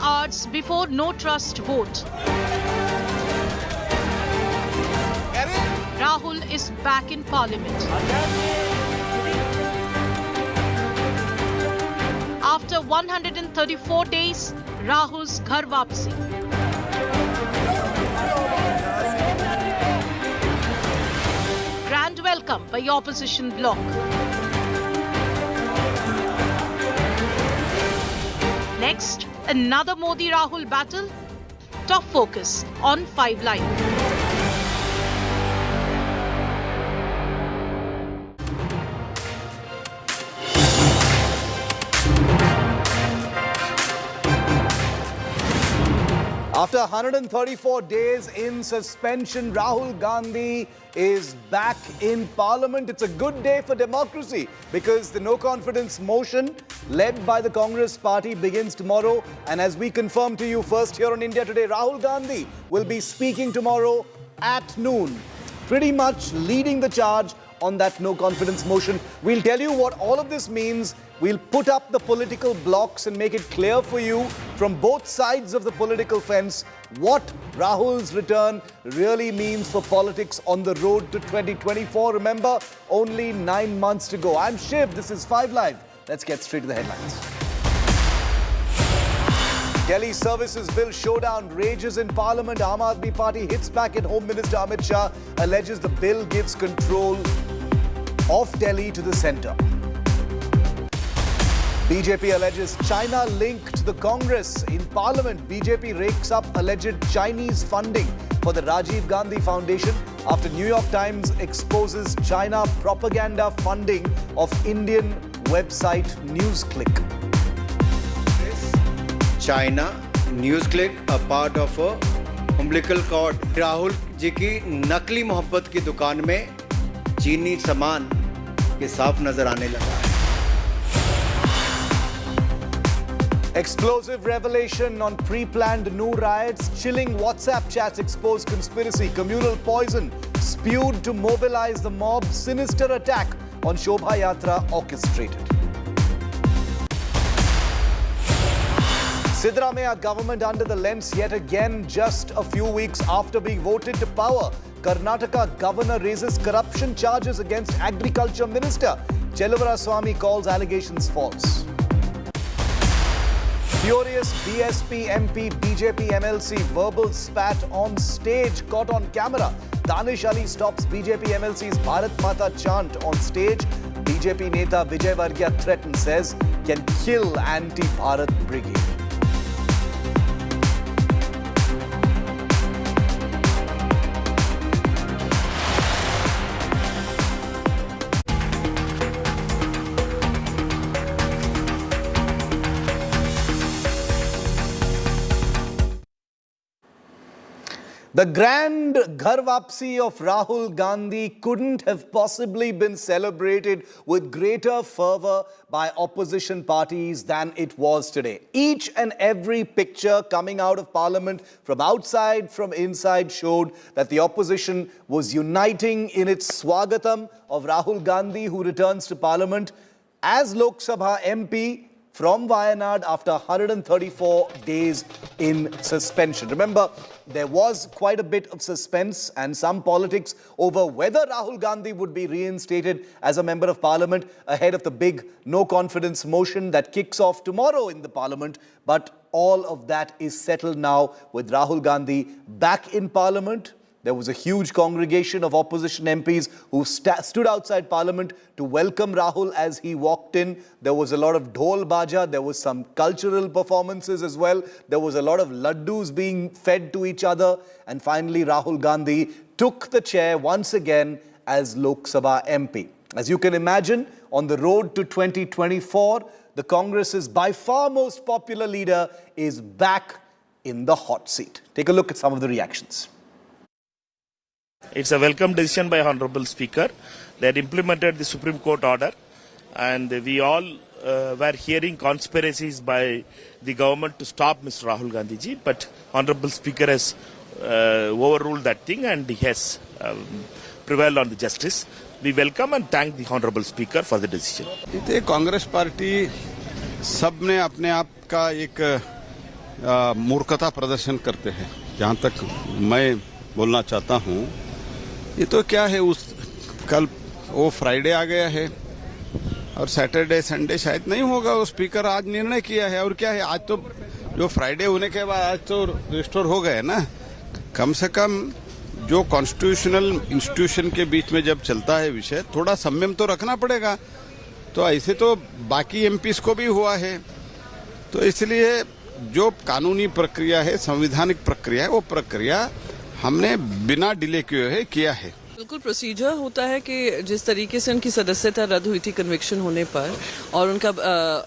Hours before no trust vote, Rahul Rahul is back in parliament. After 134 days, Rahul's ghar wapsi. Grand welcome by opposition bloc. Next, another Modi-Rahul battle. Top focus on 5 Line. After 134 days in suspension, Rahul Gandhi is back in parliament. It's a good day for democracy because the no confidence motion led by the Congress party begins tomorrow. And as we confirm to you first here on India Today, Rahul Gandhi will be speaking tomorrow at noon, pretty much leading the charge on that no confidence motion. We'll tell you what all of this means. We'll put up the political blocks and make it clear for you from both sides of the political fence what Rahul's return really means for politics on the road to 2024. Remember, only 9 months to go. I'm Shiv. This is 5 Live. Let's get straight to the headlines. Delhi Services Bill showdown rages in Parliament. Aam Aadmi Party hits back at Home Minister Amit Shah, alleges the bill gives control of Delhi to the centre. BJP alleges China link to the Congress. In Parliament, BJP rakes up alleged Chinese funding for the Rajiv Gandhi Foundation after New York Times exposes China propaganda funding of Indian website NewsClick. China NewsClick, a part of a umbilical cord. Rahul ji की नकली मोहब्बत की दुकान में चीनी सामान के साफ नजर आने लगा है. Explosive revelation on pre-planned new riots. Chilling WhatsApp chats expose conspiracy. Communal poison spewed to mobilize the mob. Sinister attack on Shobha Yatra orchestrated. Siddaramaiah government under the lens yet again just a few weeks after being voted to power. Karnataka governor raises corruption charges against agriculture minister. Chellavara Swamy calls allegations false. Furious BSP MP, BJP MLC verbal spat on stage caught on camera. Danish Ali stops BJP MLC's Bharat Mata chant on stage. BJP Neta Vijay Varghya threatens, says can kill anti-Bharat brigade. The grand ghar wapsi of Rahul Gandhi couldn't have possibly been celebrated with greater fervour by opposition parties than it was today. Each and every picture coming out of Parliament from outside, from inside showed that the opposition was uniting in its swagatam of Rahul Gandhi, who returns to Parliament as Lok Sabha MP from Wayanad after 134 days in suspension. Remember, there was quite a bit of suspense and some politics over whether Rahul Gandhi would be reinstated as a member of Parliament ahead of the big no-confidence motion that kicks off tomorrow in the Parliament. But all of that is settled now with Rahul Gandhi back in Parliament. There was a huge congregation of opposition MPs who stood outside Parliament to welcome Rahul as he walked in. There was a lot of dhol baja. There was some cultural performances as well. There was a lot of laddus being fed to each other. And finally, Rahul Gandhi took the chair once again as Lok Sabha MP. As you can imagine, on the road to 2024, the Congress's by far most popular leader is back in the hot seat. Take a look at some of the reactions. It's a welcome decision by Honorable Speaker. They had implemented the Supreme Court order, and we all were hearing conspiracies by the government to stop Mr. Rahul Gandhi ji, but Honorable Speaker has overruled that thing and he has prevailed on the justice. We welcome and thank the Honorable Speaker for the decision. इतने Congress party सब ने अपने आप का एक मूर्खता प्रदर्शन करते हैं. जहाँ तक मैं बोलना चाहता हूँ, ये तो क्या है, उस कल वो फ्राइडे आ गया है और सैटरडे संडे शायद नहीं होगा। वो स्पीकर आज निर्णय किया है। और क्या है, आज तो जो फ्राइडे होने के बाद आज तो रिस्टोर हो गए ना। कम से कम जो कॉन्स्टिट्यूशनल इंस्टीट्यूशन के बीच में जब चलता है विषय, थोड़ा संयम तो रखना पड़ेगा। तो ऐसे तो बाकी एमपीज को भी हुआ है। तो इसलिए जो कानूनी प्रक्रिया है, संवैधानिक प्रक्रिया है, वो प्रक्रिया हमने बिना डिले किया है। बिल्कुल प्रोसीजर होता है कि जिस तरीके से उनकी सदस्यता रद्द हुई थी कन्विक्शन होने पर, और उनका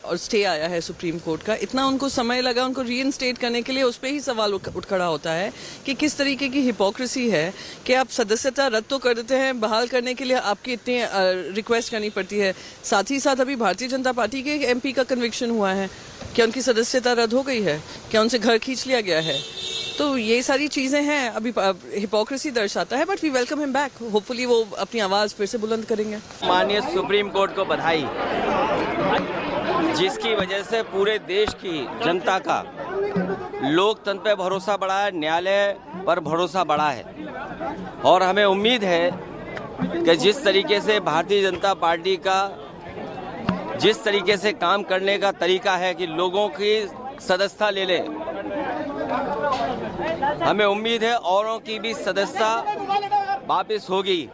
और स्टे आया है सुप्रीम कोर्ट का, इतना उनको समय लगा उनको रीइंस्टेट करने के लिए। उस पर ही सवाल उठ खड़ा होता है कि किस तरीके की हिपोक्रेसी है कि आप सदस्यता रद्द तो कर देते हैं, बहाल करने के लिए आपकी इतनी रिक्वेस्ट करनी पड़ती है। साथ ही साथ अभी भारतीय जनता पार्टी के एमपी का कन्विक्शन हुआ है, क्या उनकी सदस्यता रद्द हो गई है, क्या उनसे घर खींच लिया गया है। तो ये सारी चीजें हैं, अभी हिपोक्रेसी दर्शाता है। But we welcome him back. Hopefully वो अपनी आवाज फिर से बुलंद करेंगे। माननीय सुप्रीम कोर्ट को बधाई, जिसकी वजह से पूरे देश की जनता का लोकतंत्र पर भरोसा बढ़ा है, न्यायालय पर भरोसा बढ़ा है। और हमें उम्मीद है कि जिस तरीके से भारतीय जनता पार्टी का जिस तरीके से काम करने का तरीका है कि लोगों की सदस्यता ले ले, हमें उम्मीद है औरों की भी सदस्यता वापस होगी।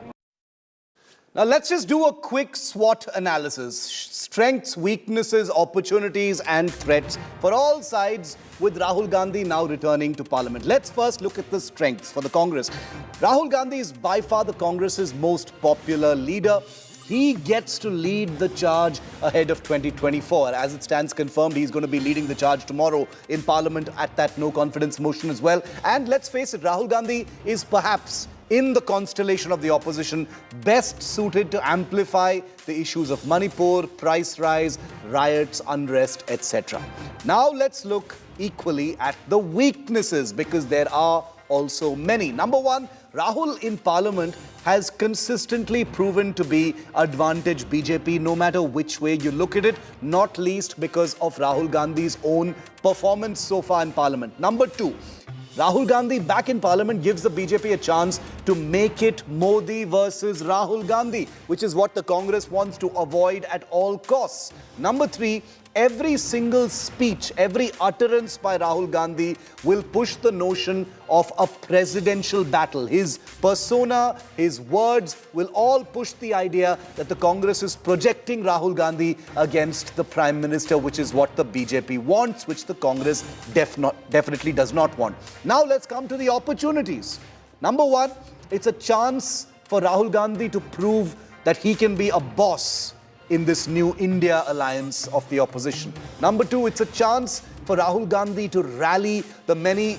Now let's just do a quick SWOT analysis. Strengths, weaknesses, opportunities and threats for all sides, with Rahul Gandhi now returning to Parliament. Let's first look at the strengths for the Congress. Rahul Gandhi is by far the Congress's most popular leader. He gets to lead the charge ahead of 2024. As it stands confirmed, he's going to be leading the charge tomorrow in Parliament at that no confidence motion as well. And let's face it, Rahul Gandhi is perhaps, in the constellation of the opposition, best suited to amplify the issues of Manipur, price rise, riots, unrest, etc. Now let's look equally at the weaknesses, because there are also many. Number one, Rahul in Parliament has consistently proven to be advantage BJP no matter which way you look at it, not least because of Rahul Gandhi's own performance so far in Parliament. Number two, Rahul Gandhi back in Parliament gives the BJP a chance to make it Modi versus Rahul Gandhi, which is what the Congress wants to avoid at all costs. Number three, every single speech, every utterance by Rahul Gandhi will push the notion of a presidential battle. His persona, his words will all push the idea that the Congress is projecting Rahul Gandhi against the Prime Minister, which is what the BJP wants, which the Congress definitely does not want. Now let's come to the opportunities. Number one, it's a chance for Rahul Gandhi to prove that he can be a boss in this new India alliance of the opposition. Number two, it's a chance for Rahul Gandhi to rally the many,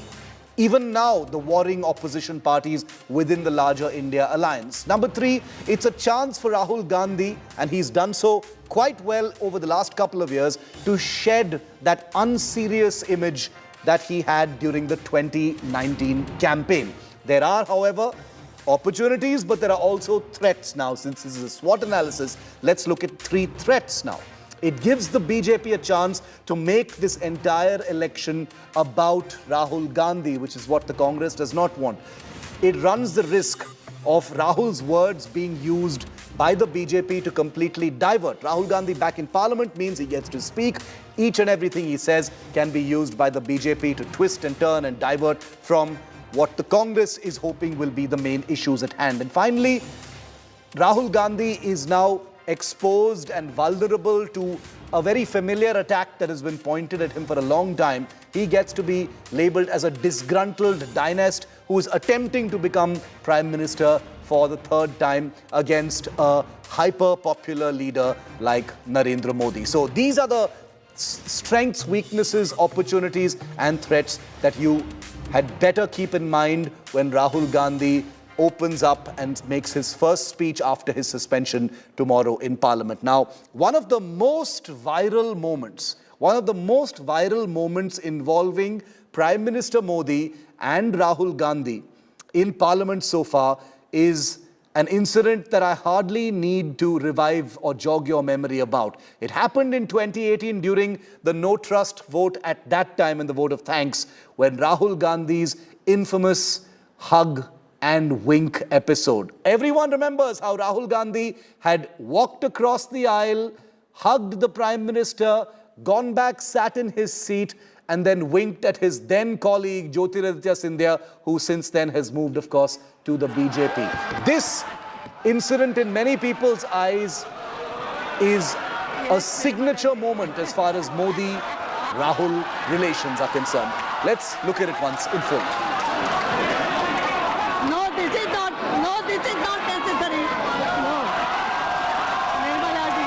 even now, the warring opposition parties within the larger India alliance. Number three, it's a chance for Rahul Gandhi, and he's done so quite well over the last couple of years, to shed that unserious image that he had during the 2019 campaign. There are, however, opportunities, but there are also threats now. Since this is a SWOT analysis, let's look at three threats now. It gives the BJP a chance to make this entire election about Rahul Gandhi, which is what the Congress does not want. It runs the risk of Rahul's words being used by the BJP to completely divert. Rahul Gandhi back in Parliament means he gets to speak. Each and everything he says can be used by the BJP to twist and turn and divert from what the Congress is hoping will be the main issues at hand. And finally, Rahul Gandhi is now exposed and vulnerable to a very familiar attack that has been pointed at him for a long time. He gets to be labelled as a disgruntled dynast who is attempting to become Prime Minister for the third time against a hyper-popular leader like Narendra Modi. So these are the strengths, weaknesses, opportunities and threats that you had better keep in mind when Rahul Gandhi opens up and makes his first speech after his suspension tomorrow in Parliament. Now, one of the most viral moments involving Prime Minister Modi and Rahul Gandhi in Parliament so far is an incident that I hardly need to revive or jog your memory about. It happened in 2018 during the no trust vote at that time, in the vote of thanks, when Rahul Gandhi's infamous hug and wink episode. Everyone remembers how Rahul Gandhi had walked across the aisle, hugged the Prime Minister, gone back, sat in his seat, and then winked at his then colleague Jyotiraditya Scindia, who since then has moved, of course, to the BJP. This incident in many people's eyes is a signature moment as far as Modi-Rahul relations are concerned. Let's look at it once in full. No, this is not necessary. No. Nirmala ji.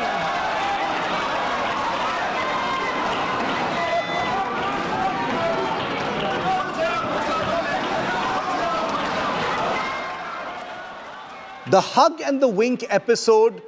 The hug and the wink episode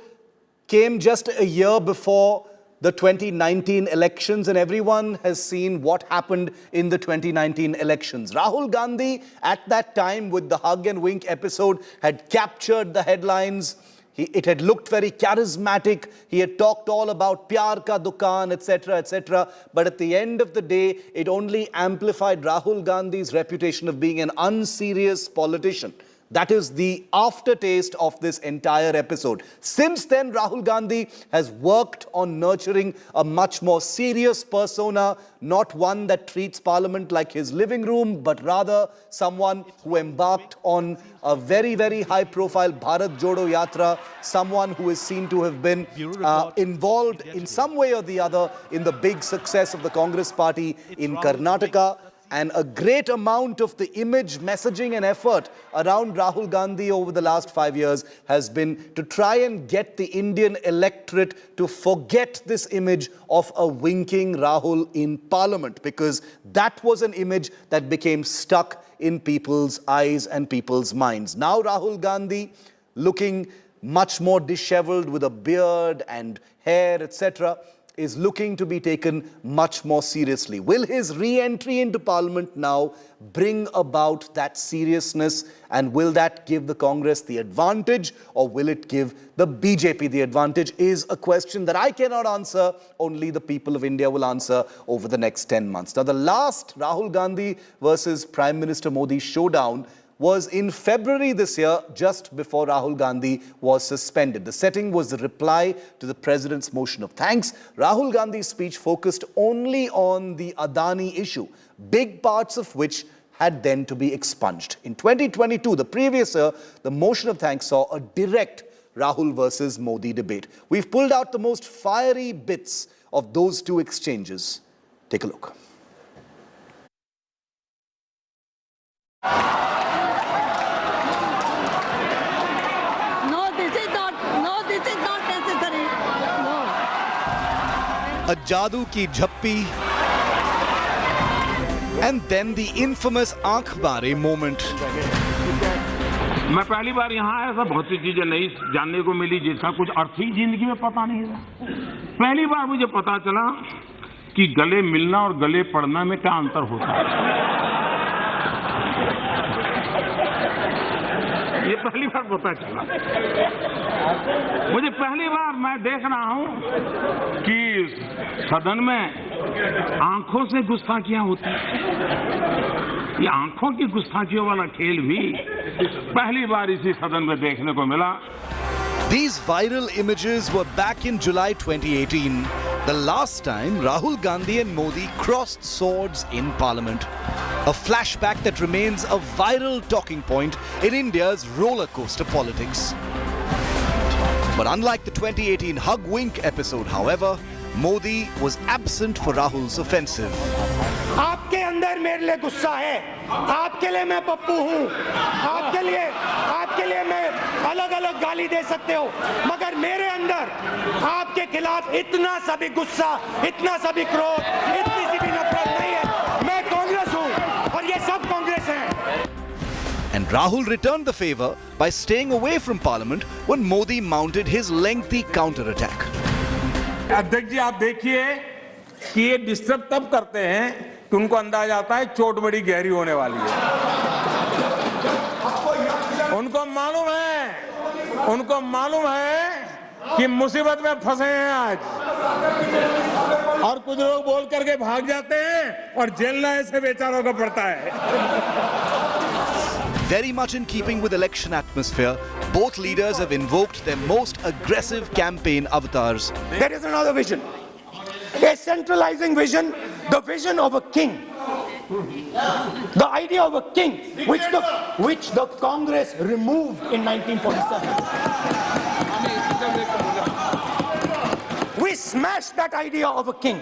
came just a year before the 2019 elections, and everyone has seen what happened in the 2019 elections. Rahul Gandhi, at that time, with the hug and wink episode, had captured the headlines. It had looked very charismatic. He had talked all about pyar ka dukaan, etc., etc. But at the end of the day, it only amplified Rahul Gandhi's reputation of being an unserious politician. That is the aftertaste of this entire episode. Since then, Rahul Gandhi has worked on nurturing a much more serious persona, not one that treats Parliament like his living room, but rather someone who embarked on a very, very high-profile Bharat Jodo Yatra, someone who is seen to have been involved in some way or the other in the big success of the Congress party in Karnataka. And a great amount of the image, messaging and effort around Rahul Gandhi over the last 5 years has been to try and get the Indian electorate to forget this image of a winking Rahul in Parliament, because that was an image that became stuck in people's eyes and people's minds. Now Rahul Gandhi, looking much more disheveled with a beard and hair, etc., is looking to be taken much more seriously. Will his re-entry into Parliament now bring about that seriousness, and will that give the Congress the advantage, or will it give the BJP the advantage, is a question that I cannot answer. Only the people of India will answer over the next 10 months. Now, the last Rahul Gandhi versus Prime Minister Modi showdown was in February this year, just before Rahul Gandhi was suspended. The setting was the reply to the president's motion of thanks. Rahul Gandhi's speech focused only on the Adani issue, big parts of which had then to be expunged. In 2022, the previous year, the motion of thanks saw a direct Rahul versus Modi debate. We've pulled out the most fiery bits of those two exchanges. Take a look. A jadoo ki jhappi, and then the infamous aankh mare moment. मैं पहली बार यहाँ आया था, बहुत सी चीजें नई जानने को मिली जिसका कुछ अर्थ ही जिंदगी में पता नहीं था। पहली बार मुझे पता चला कि गले मिलना और गले पड़ना में क्या अंतर होता है। ये पहली बार पता चला मुझे। पहली बार मैं देख रहा हूं कि सदन में आंखों से गुस्ताखियां होती हैं। ये आंखों की गुस्ताखियों वाला खेल भी पहली बार इसी सदन में देखने को मिला। These viral images were back in July 2018, the last time Rahul Gandhi and Modi crossed swords in Parliament. A flashback that remains a viral talking point in India's roller coaster politics. But unlike the 2018 hug-wink episode, however, Modi was absent for Rahul's offensive. आपके अंदर मेरे लिए गुस्सा है, आपके लिए मैं पप्पू हूँ, आपके लिए मैं अलग अलग गाली दे सकते हो, मगर मेरे अंदर आपके खिलाफ इतना सा भी गुस्सा, इतना सा भी क्रोध, इतनी सी भी नफरत नहीं है। मैं कांग्रेस हूँ और ये सब कांग्रेस हैं। And Rahul returned the favour by staying away from Parliament when Modi mounted his lengthy counter-attack. अध्यक्ष जी, आप देखिए कि ये डिस्टर्ब तब करते हैं कि उनको अंदाजा आता है चोट बड़ी गहरी होने वाली है। उनको मालूम है कि मुसीबत में फंसे हैं आज, और कुछ लोग बोल करके भाग जाते हैं और जेल ना ऐसे बेचारों को पड़ता है। Very much in keeping with election atmosphere, both leaders have invoked their most aggressive campaign avatars. There is another vision, a centralizing vision, the vision of a king. The idea of a king, which the Congress removed in 1947. We smashed that idea of a king.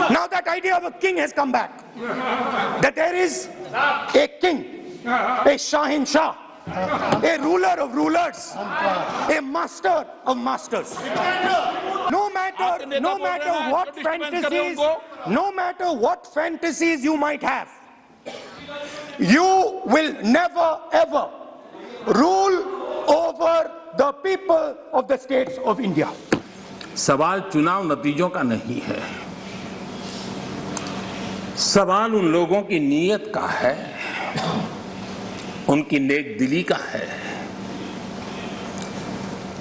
Now that idea of a king has come back. That there is a king, a Shahin Shah, a ruler of rulers, a master of masters. No matter what fantasies you might have, you will never ever rule over the people of the states of India. सवाल चुनाव नतीजों का नहीं है, सवाल उन लोगों की नीयत का है, उनकी नेक दिली का है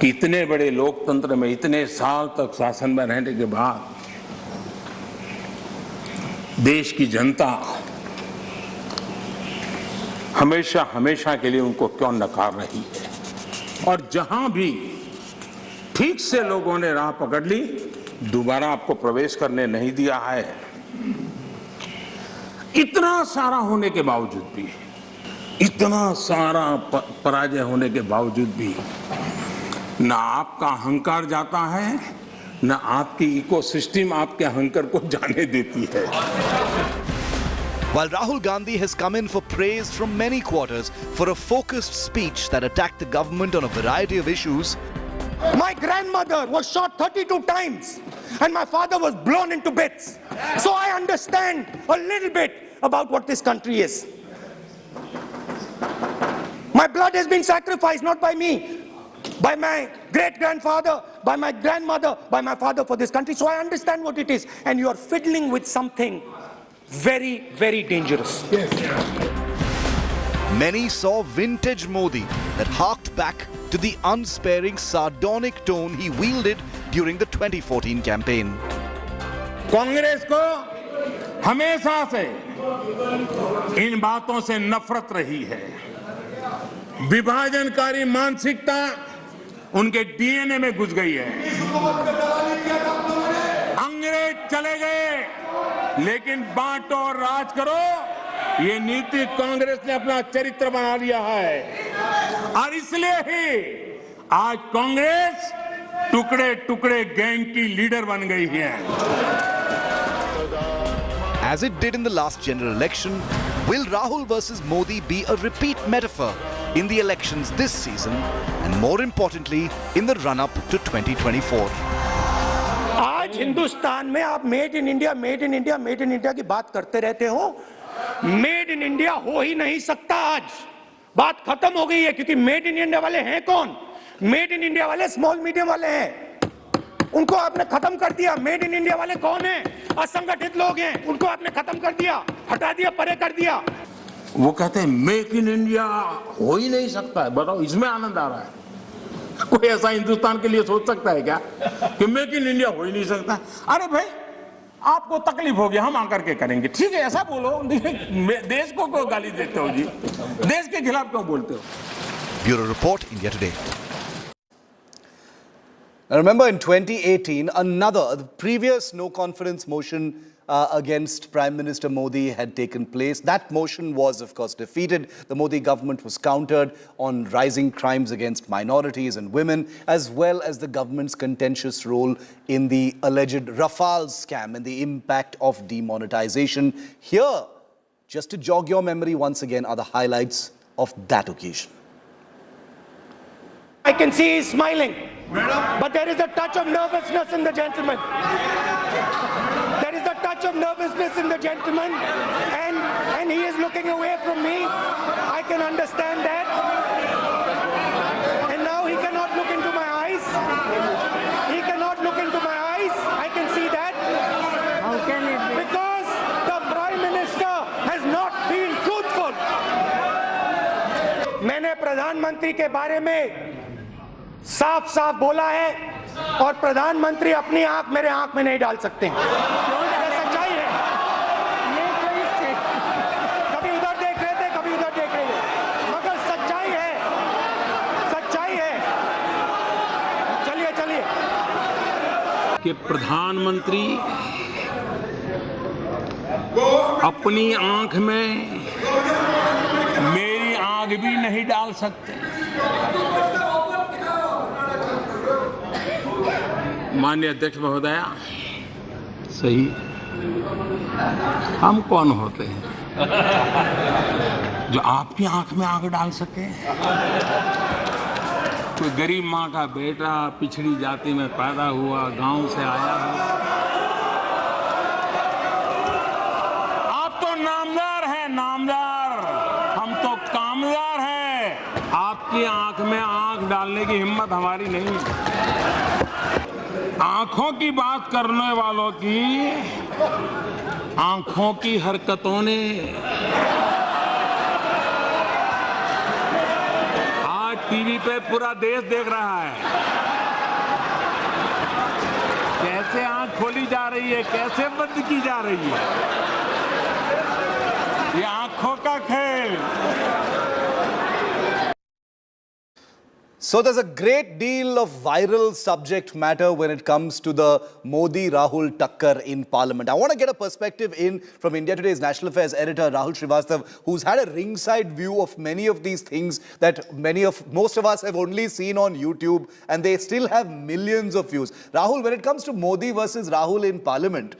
कि इतने बड़े लोकतंत्र में इतने साल तक शासन में रहने के बाद देश की जनता हमेशा हमेशा के लिए उनको क्यों नकार रही है। और जहां भी ठीक से लोगों ने राह पकड़ ली, दोबारा आपको प्रवेश करने नहीं दिया है। इतना सारा होने के बावजूद भी, इतना सारा पराजय होने के बावजूद भी ना आपका अहंकार जाता है, ना आपकी इकोसिस्टम आपके अहंकार को जाने देती है। While Rahul Gandhi has come in for praise from many quarters for a focused speech that attacked the government on a variety of issues, my grandmother was shot 32 times and my father was blown into bits. So I understand a little bit about what this country is. My blood has been sacrificed, not by me, by my great-grandfather, by my grandmother, by my father for this country. So I understand what it is. And you are fiddling with something very, very dangerous. Yes. Many saw vintage Modi that harked back to the unsparing sardonic tone he wielded during the 2014 campaign. Congress को हमेशा से इन बातों से नफरत रही है। विभाजनकारी मानसिकता उनके डीएनए में घुस गई है। अंग्रेज चले गए, लेकिन बांटो और राज करो, ये नीति कांग्रेस ने अपना चरित्र बना लिया है। और इसलिए ही आज कांग्रेस टुकड़े टुकड़े गैंग की लीडर बन गई है। As it did in the last general election, will Rahul versus Modi be a repeat metaphor in the elections this season, and more importantly, in the run-up to 2024? आज हिंदुस्तान में आप made in India, made in India, made in India की बात करते रहते हो। Made in India हो ही नहीं सकता। आज बात खत्म हो गई है, क्योंकि मेड इन इंडिया वाले हैं कौन? मेड इन इंडिया वाले स्मॉल मीडियम वाले हैं, उनको आपने खत्म कर दिया। मेड इन इंडिया वाले कौन हैं? असंगठित लोग हैं, उनको आपने खत्म कर दिया, हटा दिया, परे कर दिया। वो कहते हैं मेक इन इंडिया हो ही नहीं सकता है। बताओ, इसमें आनंद आ रहा है? कोई ऐसा हिंदुस्तान के लिए सोच सकता है क्या कि मेक इन इंडिया हो ही नहीं सकता? अरे भाई, आपको तकलीफ होगी, हम आकर के करेंगे, ठीक है, ऐसा बोलो। देश को क्यों गाली देते हो जी? देश के खिलाफ क्यों बोलते हो? Bureau report, India today. Now remember, in 2018, the previous no-confidence motion against Prime Minister Modi had taken place. That motion was, of course, defeated. The Modi government was countered on rising crimes against minorities and women, as well as the government's contentious role in the alleged Rafale scam and the impact of demonetization. Here, just to jog your memory once again, are the highlights of that occasion. I can see he's smiling, but there is a touch of nervousness in the gentleman. There is a touch of nervousness in the gentleman, and he is looking away from me. I can understand that. And now he cannot look into my eyes. He cannot look into my eyes. I can see that. How can it be? Because the Prime Minister has not been truthful. मैंने प्रधानमंत्री के बारे में साफ साफ बोला है, और प्रधानमंत्री अपनी आंख मेरे आंख में नहीं डाल सकते हैं। ये सच्चाई है। कभी उधर देख रहे थे, कभी उधर देख रहे थे। प्रधानमंत्री अपनी आंख में मेरी आंख भी नहीं डाल सकते। माननीय अध्यक्ष महोदया, सही, हम कौन होते हैं जो आपकी आंख में आंख डाल सके? कोई गरीब माँ का बेटा, पिछड़ी जाति में पैदा हुआ, गांव से आया है। आप तो नामदार हैं, नामदार, हम तो कामदार हैं। आपकी आंख में आंख डालने की हिम्मत हमारी नहीं। आंखों की बात करने वालों की आंखों की हरकतों ने आज टीवी पे पूरा देश देख रहा है कैसे आंख खोली जा रही है, कैसे बंद की जा रही है। ये आंखों का खेल। So there's a great deal of viral subject matter when it comes to the Modi-Rahul Takkar in Parliament. I want to get a perspective in from India Today's National Affairs editor Rahul Srivastav, who's had a ringside view of many of these things that most of us have only seen on YouTube, and they still have millions of views. Rahul, when it comes to Modi versus Rahul in Parliament,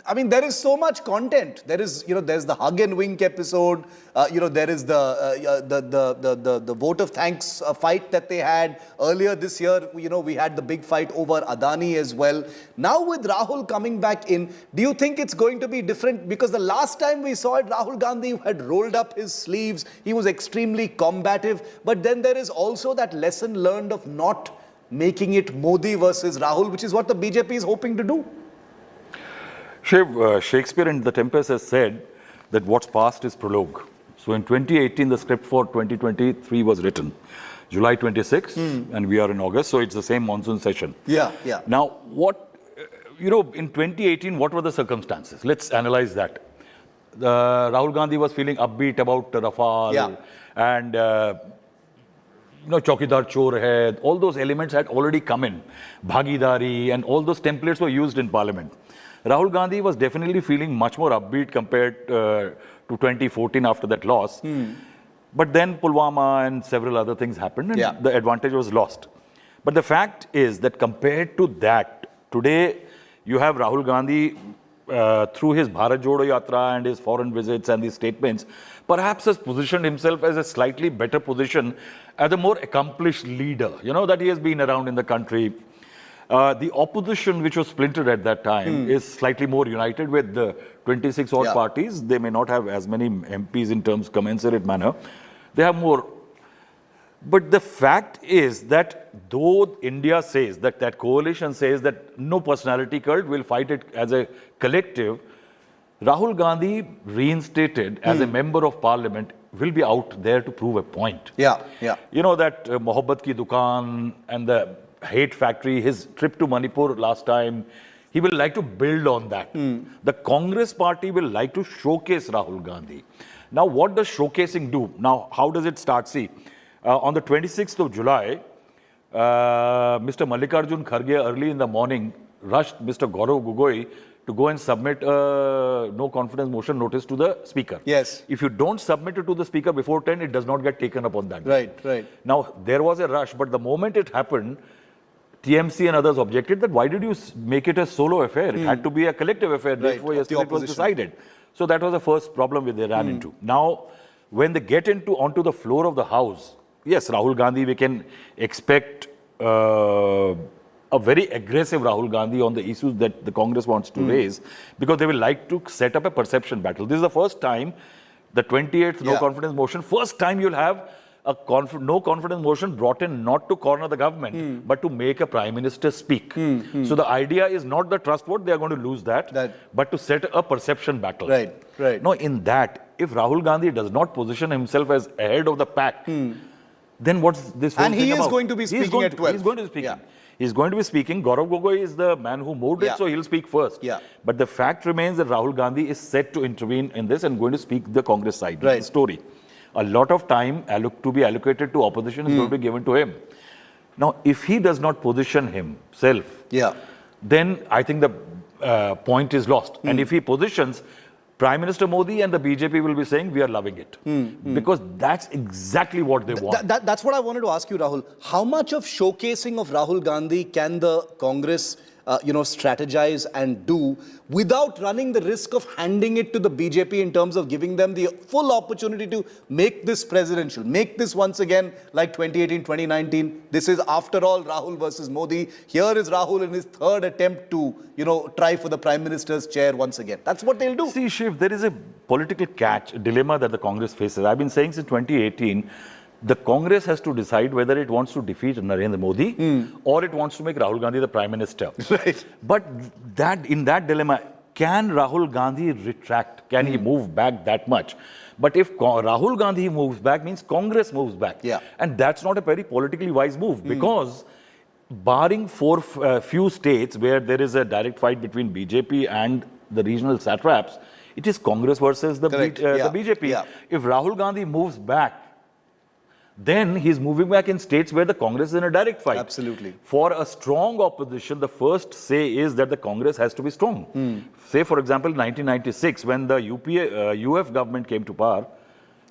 I mean, there is so much content. There is, there's the hug and wink episode. There is the vote of thanks fight that they had earlier this year. We had the big fight over Adani as well. Now with Rahul coming back in, do you think it's going to be different? Because the last time we saw it, Rahul Gandhi had rolled up his sleeves. He was extremely combative. But then there is also that lesson learned of not making it Modi versus Rahul, which is what the BJP is hoping to do. Shiv, Shakespeare in The Tempest has said that what's past is prologue. So in 2018, the script for 2023 was written. July 26, and we are in August, so it's the same monsoon session. Yeah. Now, in 2018, what were the circumstances? Let's analyze that. Rahul Gandhi was feeling upbeat about Rafale, and Chaukidar Chor hai, all those elements had already come in. Bhagidari, and all those templates were used in Parliament. Rahul Gandhi was definitely feeling much more upbeat compared to 2014 after that loss. But then Pulwama and several other things happened, and the advantage was lost. But the fact is that compared to that, today you have Rahul Gandhi through his Bharat Jodo Yatra and his foreign visits and these statements, perhaps has positioned himself as a slightly better position as a more accomplished leader, that he has been around in the country. The opposition, which was splintered at that time, is slightly more united with the 26 odd parties. They may not have as many MPs in terms commensurate manner. They have more. But the fact is that though India says that coalition says that no personality cult, will fight it as a collective, Rahul Gandhi, reinstated as a member of parliament, will be out there to prove a point. Yeah. That Mohabbat ki Dukaan and the hate factory, his trip to Manipur last time, he will like to build on that. The Congress party will like to showcase Rahul Gandhi. Now, what does showcasing do? Now, how does it start? See, on the 26th of July, Mr. Mallikarjun Kharge early in the morning rushed Mr. Gaurav Gogoi to go and submit a no confidence motion notice to the speaker. Yes. If you don't submit it to the speaker before 10, it does not get taken up on that day. Right. Now, there was a rush, but the moment it happened, TMC and others objected that why did you make it a solo affair? It had to be a collective affair. Therefore, yesterday it was decided. So that was the first problem which they ran into. Now, when they get onto the floor of the House, yes, Rahul Gandhi, we can expect a very aggressive Rahul Gandhi on the issues that the Congress wants to raise, because they will like to set up a perception battle. This is the first time, the 28th no confidence motion, first time you'll have a no confidence motion brought in not to corner the government, but to make a prime minister speak. So the idea is not the trust vote, they are going to lose that, but to set a perception battle. Right. Now, in that, if Rahul Gandhi does not position himself as ahead of the pack, then what's this whole thing about? And he is going to be speaking at 12. He's going to be speaking. He's going to be speaking. Gaurav Gogoi is the man who moved it, so he'll speak first. But the fact remains that Rahul Gandhi is set to intervene in this and going to speak the Congress side. Right. The story. A lot of time to be allocated to opposition is going to be given to him. Now, if he does not position himself, then I think the point is lost. And if he positions, Prime Minister Modi and the BJP will be saying, we are loving it. Because that's exactly what they want. That's what I wanted to ask you, Rahul. How much of showcasing of Rahul Gandhi can the Congress strategize and do without running the risk of handing it to the BJP in terms of giving them the full opportunity to make this presidential, make this once again like 2018, 2019. This is, after all, Rahul versus Modi. Here is Rahul in his third attempt to, try for the Prime Minister's chair once again. That's what they'll do. See, Shiv, there is a political dilemma that the Congress faces. I've been saying since 2018, the Congress has to decide whether it wants to defeat Narendra Modi or it wants to make Rahul Gandhi the Prime Minister. Right. But in that dilemma, can Rahul Gandhi retract? Can he move back that much? But if Rahul Gandhi moves back, means Congress moves back. Yeah. And that's not a very politically wise move because barring few states where there is a direct fight between BJP and the regional satraps, it is Congress versus the BJP. Yeah. If Rahul Gandhi moves back, then he's moving back in states where the Congress is in a direct fight. Absolutely. For a strong opposition, the first say is that the Congress has to be strong. Say, for example, 1996, when the UF government came to power,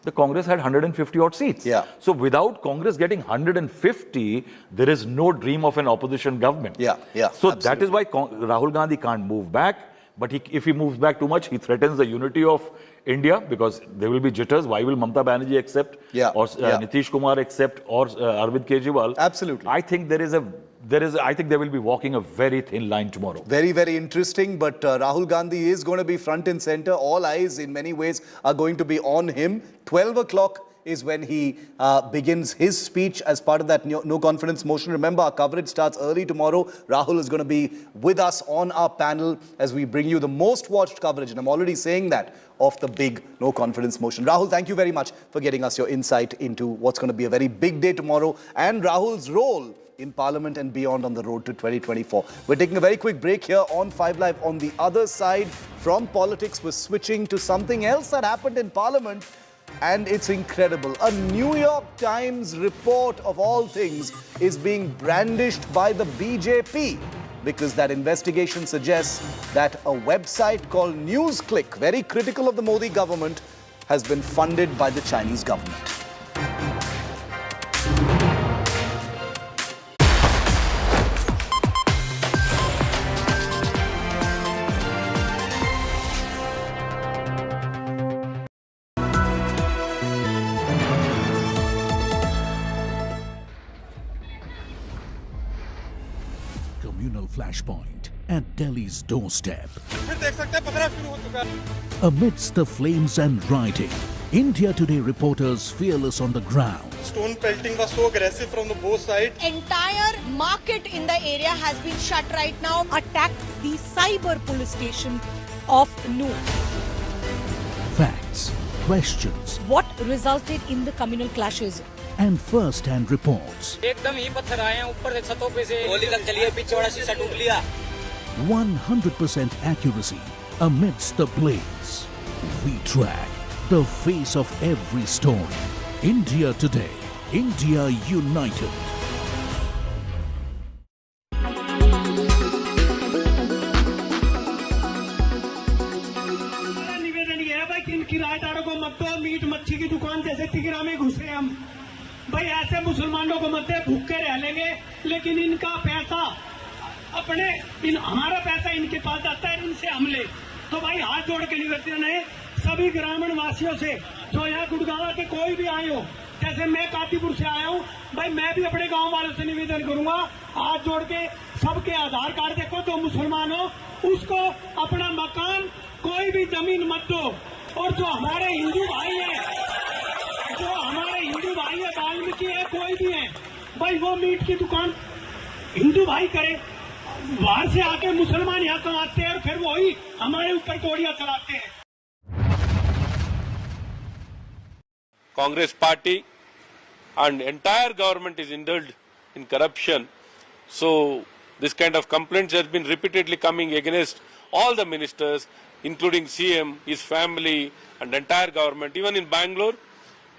the Congress had 150 odd seats. Yeah. So without Congress getting 150, there is no dream of an opposition government. Yeah. So that is why Rahul Gandhi can't move back. But if he moves back too much, he threatens the unity of India because there will be jitters. Why will Mamata Banerjee accept? Or Nitish Kumar accept? Or Arvind Kejriwal? Absolutely. I think I think they will be walking a very thin line tomorrow. Very, very interesting. But Rahul Gandhi is going to be front and center. All eyes in many ways are going to be on him. 12 o'clock is when he begins his speech as part of that no confidence motion. Remember, our coverage starts early tomorrow. Rahul is going to be with us on our panel as we bring you the most watched coverage, and I'm already saying that, of the big no confidence motion. Rahul, thank you very much for getting us your insight into what's going to be a very big day tomorrow and Rahul's role in Parliament and beyond on the road to 2024. We're taking a very quick break here on 5 Live. On the other side, from politics, we're switching to something else that happened in Parliament. And it's incredible. A New York Times report, of all things, is being brandished by the BJP because that investigation suggests that a website called NewsClick, very critical of the Modi government, has been funded by the Chinese government. Communal flashpoint at Delhi's doorstep. Amidst the flames and rioting, India Today reporters fearless on the ground. Stone pelting was so aggressive from the both sides. Entire market in the area has been shut right now. Attacked the cyber police station of Noor. Facts, questions, What resulted in the communal clashes? and first-hand reports. एकदम ही पत्थर आए हैं ऊपर से छतों पे से गोली लग चली है पीछे वाला शीशा टूट लिया 100% accuracy amidst the blaze. We track the face of every story. India Today. India United. निवेदन ये है भाई कि इन किराएदारों को मत दो, मीट मच्छी की दुकान जैसे तिगरा में घुसे हम भाई, ऐसे मुसलमानों को मत दे, भूखे रह लेंगे, लेकिन इनका पैसा हमारा पैसा इनके पास जाता है, इनसे हमले। तो भाई हाथ जोड़ के निवेदन है सभी ग्रामीण वासियों से जो यहाँ गुड़गांव के कोई भी आए हो, जैसे मैं कातीपुर से आया हूँ भाई, मैं भी अपने गांव वालों से निवेदन करूंगा, हाथ जोड़ के सबके आधार कार्ड देखो, जो मुसलमान हो उसको अपना मकान, कोई भी जमीन मत दो। और जो हमारे हिंदू भाई है, वाल्मीकि है, कोई भी है भाई, वो मीट की दुकान हिंदू भाई करे, बाहर से आके मुसलमान यहाँ कमाते हैं और फिर वही हमारे ऊपर गोलियां चलाते हैं। Congress party and entire government is indulged in corruption. So this kind of complaints has been repeatedly coming against all the ministers, including CM, his family and entire government. Even in Bangalore,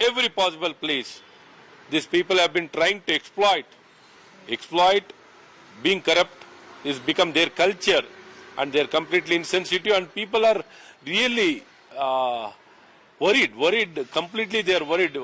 every possible place, these people have been trying to exploit being corrupt is become their culture, and they're completely insensitive, and people are really worried, completely they are worried.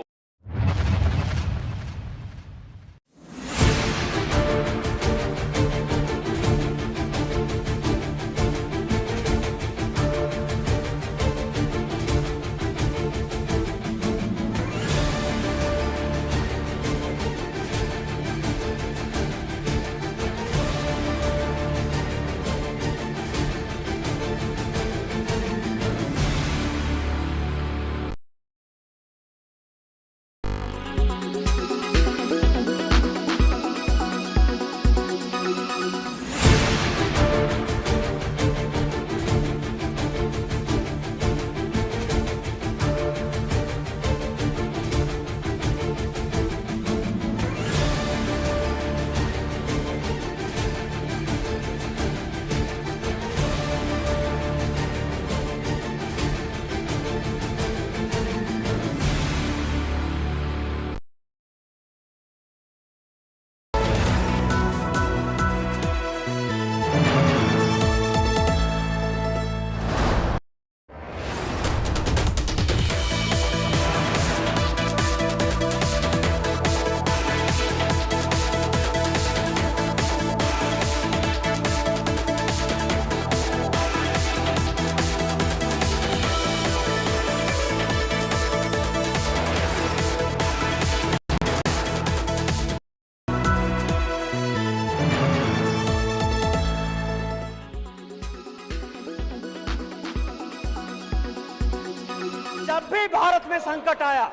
जब भी भारत में संकट आया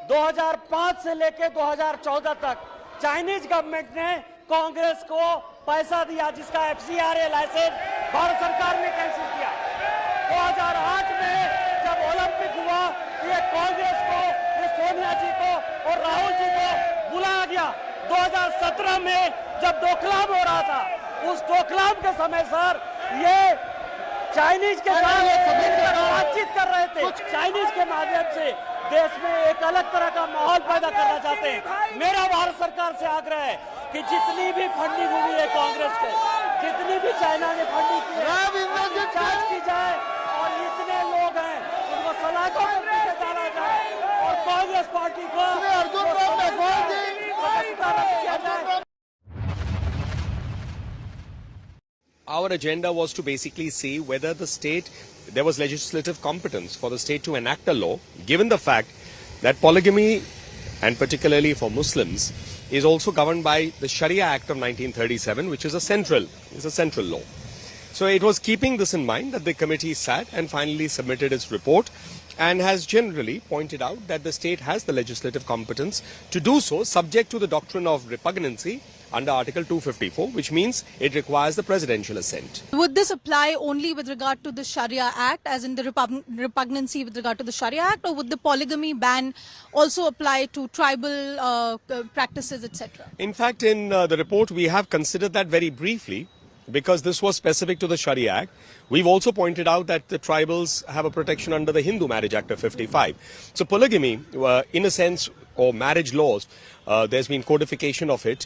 2005 से लेकर 2014 तक Chinese government ने कांग्रेस को पैसा दिया, जिसका एफसीआरए लाइसेंस भारत सरकार ने कैंसिल किया। 2008 में जब ओलंपिक हुआ, ये कांग्रेस को, ये सोनिया जी को और राहुल जी को बुलाया गया। 2017 में जब डोकलाम हो रहा था, उस डोकलाम के समय सर ये चाइनीज के साथ बातचीत कर रहे थे। चाइनीज के माध्यम से देश में एक अलग तरह का माहौल पैदा करना चाहते हैं। मेरा भारत सरकार से आग्रह है कि जितनी भी फंडिंग हुई है कांग्रेस को, जितनी भी चाइना ने फंडिंग की है, जांच की जाए और इतने लोग हैं उनको सलाखों पर पीछे डाला जाए और कांग्रेस पार्टी को किया जाए। Our agenda was to basically see whether the state, there was legislative competence for the state to enact a law, given the fact that polygamy, and particularly for Muslims, is also governed by the Sharia Act of 1937, which is a central law. So it was keeping this in mind that the committee sat and finally submitted its report and has generally pointed out that the state has the legislative competence to do so, subject to the doctrine of repugnancy under Article 254, which means it requires the presidential assent. Would this apply only with regard to the Sharia Act, as in the repugnancy with regard to the Sharia Act, or would the polygamy ban also apply to tribal practices, etc.? In fact, in the report, we have considered that very briefly, because this was specific to the Sharia Act. We've also pointed out that the tribals have a protection under the Hindu Marriage Act of 55. So polygamy, in a sense, or marriage laws, there's been codification of it.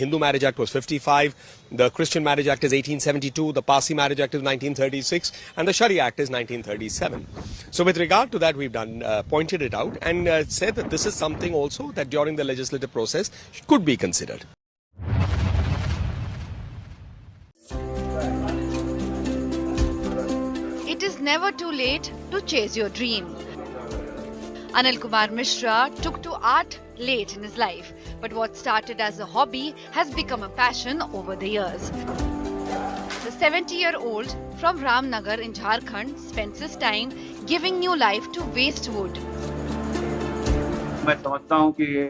Hindu Marriage Act was 55, the Christian Marriage Act is 1872, the Parsi Marriage Act is 1936, and the Sharia Act is 1937. So with regard to that, we've pointed it out and said that this is something also that during the legislative process could be considered. It is never too late to chase your dream. Anil Kumar Mishra took to art late in his life, but what started as a hobby has become a passion over the years. The 70-year-old from Ramnagar in Jharkhand spends his time giving new life to waste wood. मैं समझता हूँ कि ये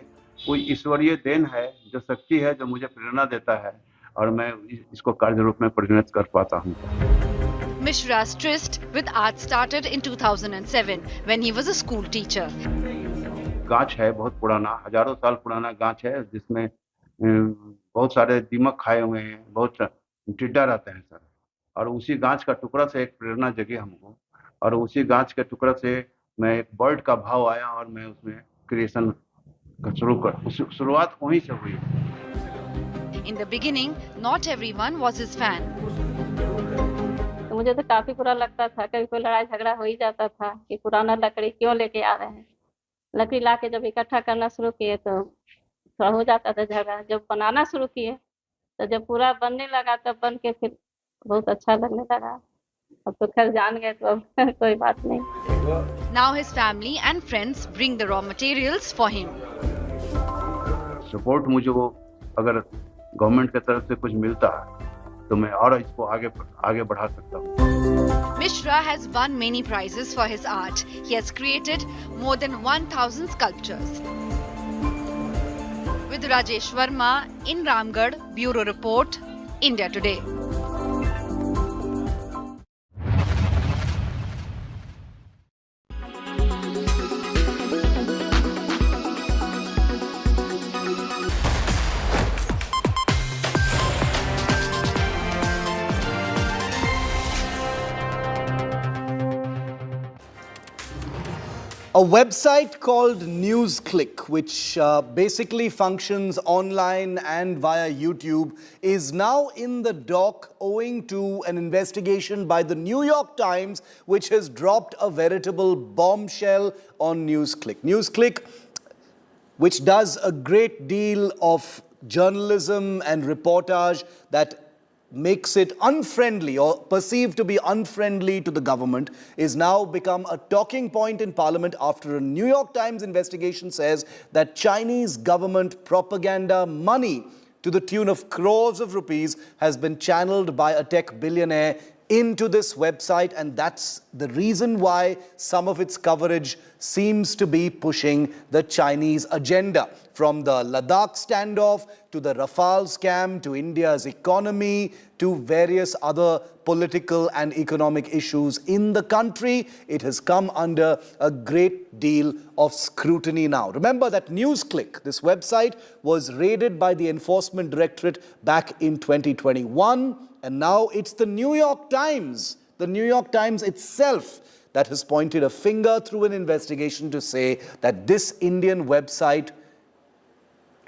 कोई ईश्वरीय then है, जो शक्ति है, जो मुझे प्रेरणा देता है और मैं इसको कार्य रूप में परिणत कर पाता हूँ। Mishra's tryst with art started in 2007 when he was a school teacher. गाछ है बहुत पुराना, हजारों साल पुराना गाछ है, जिसमें बहुत सारे दीमक खाए हुए हैं, बहुत टिड्डा रहते हैं सर। और उसी गाछ का टुकड़ा से एक प्रेरणा जगी हमको, और उसी गाछ के टुकड़ा से मैं एक बर्ड का भाव आया और मैं उसमें क्रिएशन का शुरुआत वहीं से हुई। In the beginning, not everyone was his fan. तो मुझे तो काफी बुरा लगता था, कभी कोई लड़ाई झगड़ा हो ही जाता था कि पुराना लकड़ी क्यों लेके आ रहे हैं। लकड़ी लाके जब इकट्ठा करना शुरू किए तो थोड़ा हो जाता था झगड़ा। जब बनाना शुरू किए तो जब पूरा बनने लगा तब बन के फिर बहुत अच्छा लगने लगा। अब तो खैर जान गए तो अब कोई बात नहीं। Now his family and friends bring the raw materials for him. Support मुझे वो अगर गवर्नमेंट की तरफ से कुछ मिलता तो मैं और इसको आगे बढ़ा सकता हूँ। Mishra has won many prizes for his art. He has created more than 1,000 sculptures. With Rajesh Verma in Ramgarh, Bureau Report, India Today. A website called NewsClick, which basically functions online and via YouTube, is now in the dock owing to an investigation by the New York Times, which has dropped a veritable bombshell on NewsClick. NewsClick, which does a great deal of journalism and reportage that makes it unfriendly or perceived to be unfriendly to the government, is now become a talking point in Parliament after a New York Times investigation says that Chinese government propaganda money to the tune of crores of rupees has been channeled by a tech billionaire into this website, and that's the reason why some of its coverage seems to be pushing the Chinese agenda. From the Ladakh standoff, to the Rafale scam, to India's economy, to various other political and economic issues in the country, it has come under a great deal of scrutiny now. Remember that NewsClick, this website, was raided by the Enforcement Directorate back in 2021, and now it's the New York Times itself that has pointed a finger through an investigation to say that this Indian website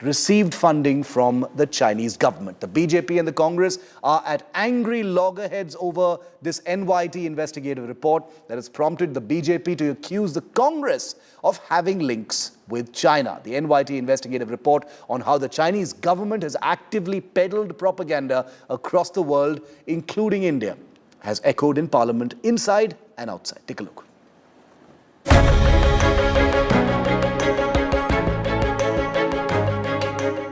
received funding from the Chinese government. The BJP and the Congress are at angry loggerheads over this NYT investigative report that has prompted the BJP to accuse the Congress of having links with China. The NYT investigative report on how the Chinese government has actively peddled propaganda across the world, including India, has echoed in Parliament inside and outside. Take a look.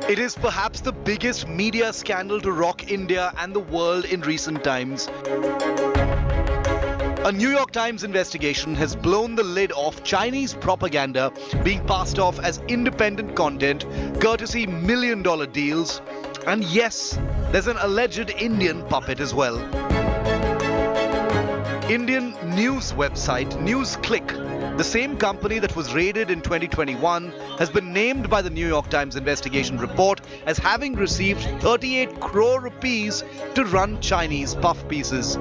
It is perhaps the biggest media scandal to rock India and the world in recent times. A New York Times investigation has blown the lid off Chinese propaganda being passed off as independent content, courtesy million-dollar deals. And yes, there's an alleged Indian puppet as well. Indian news website NewsClick, the same company that was raided in 2021, has been named by the New York Times investigation report as having received 38 crore rupees to run Chinese puff pieces.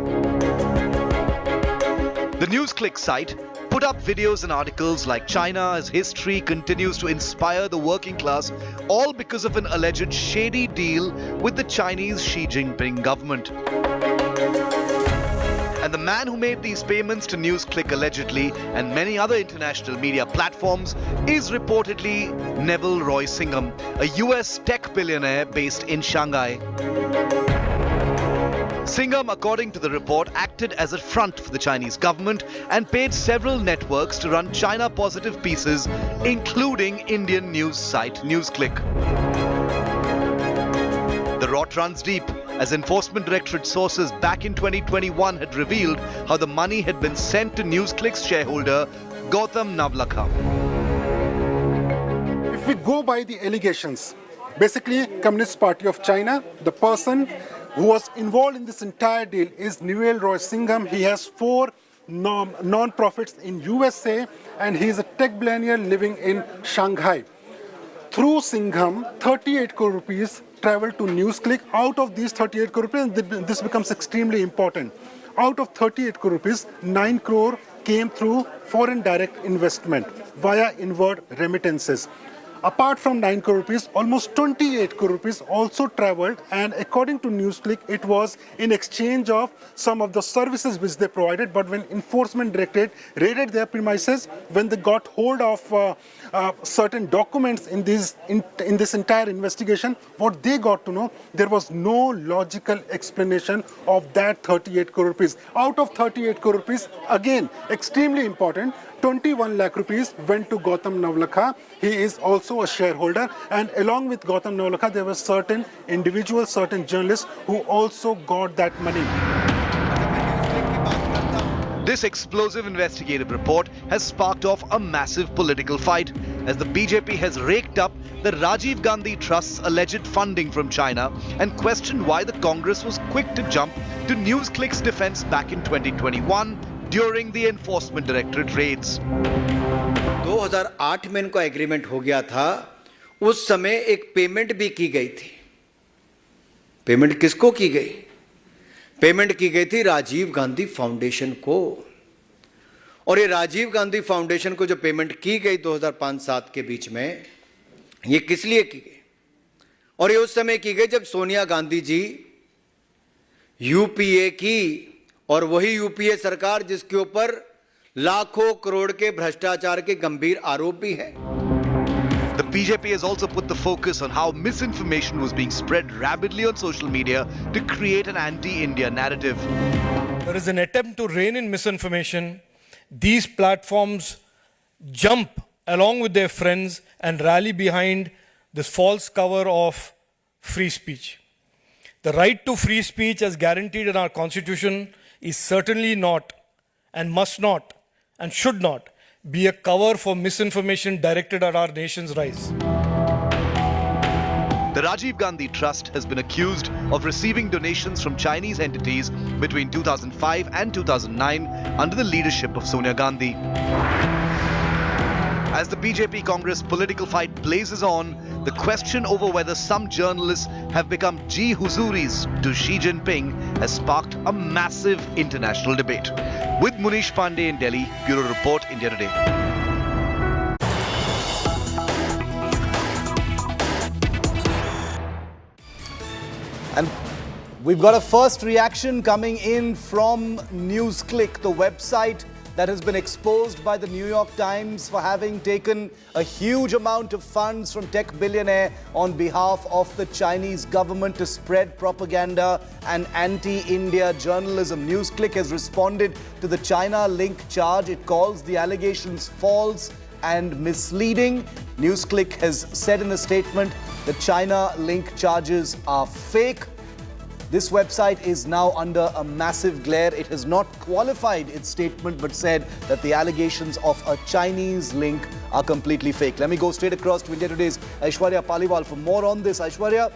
The NewsClick site put up videos and articles like China's history continues to inspire the working class, all because of an alleged shady deal with the Chinese Xi Jinping government. And the man who made these payments to NewsClick allegedly and many other international media platforms is reportedly Neville Roy Singham, a US tech billionaire based in Shanghai. Singham, according to the report, acted as a front for the Chinese government and paid several networks to run China-positive pieces, including Indian news site NewsClick. The rot runs deep, as Enforcement Directorate sources back in 2021 had revealed how the money had been sent to NewsClick's shareholder, Gautam Navlakha. If we go by the allegations, basically Communist Party of China, the person who was involved in this entire deal is Neville Roy Singham. He has 4 non-profits in USA and he is a tech billionaire living in Shanghai. Through Singham, 38 crore rupees traveled to NewsClick. Out of these 38 crore rupees, this becomes extremely important. Out of 38 crore rupees, 9 crore came through foreign direct investment via inward remittances. Apart from 9 crore rupees, almost 28 crore rupees also travelled, and according to NewsClick, it was in exchange of some of the services which they provided. But when Enforcement Directorate raided their premises, when they got hold of certain documents in this entire investigation, what they got to know, there was no logical explanation of that 38 crore rupees. Out of 38 crore rupees, again, extremely important, 21 lakh rupees went to Gautam Navlakha. He is also a shareholder, and along with Gautam Navlakha, there were certain individuals, certain journalists who also got that money. This explosive investigative report has sparked off a massive political fight as the BJP has raked up the Rajiv Gandhi Trust's alleged funding from China and questioned why the Congress was quick to jump to NewsClick's defense back in 2021 during the Enforcement Directorate raids. 2008 में इनका agreement हो गया था, उस समय एक payment भी की गई थी। पेमेंट किसको की गई? पेमेंट की गई थी राजीव गांधी फाउंडेशन को। और ये राजीव गांधी फाउंडेशन को जो पेमेंट की गई 2005-7 के बीच में, ये किस लिए की गई? और ये उस समय की गई जब सोनिया गांधी जी यूपीए की, और वही यूपीए सरकार जिसके ऊपर लाखों करोड़ के भ्रष्टाचार के गंभीर आरोप भी हैं। The BJP has also put the focus on how misinformation was being spread rapidly on social media to create an anti-India narrative. There is an attempt to rein in misinformation. These platforms jump along with their friends and rally behind this false cover of free speech. The right to free speech as guaranteed in our constitution is certainly not and must not and should not be a cover for misinformation directed at our nation's rise. The Rajiv Gandhi Trust has been accused of receiving donations from Chinese entities between 2005 and 2009 under the leadership of Sonia Gandhi. As the BJP Congress political fight blazes on, the question over whether some journalists have become Ji Huzuris to Xi Jinping has sparked a massive international debate. With Munish Pandey in Delhi, Bureau Report, India Today. And we've got a first reaction coming in from NewsClick, the website that has been exposed by the New York Times for having taken a huge amount of funds from tech billionaire on behalf of the Chinese government to spread propaganda and anti-India journalism. NewsClick has responded to the China link charge. It calls the allegations false and misleading. NewsClick has said in a statement that China link charges are fake. This website is now under a massive glare. It has not qualified its statement but said that the allegations of a Chinese link are completely fake. Let me go straight across to India Today's Aishwarya Paliwal for more on this. Aishwarya,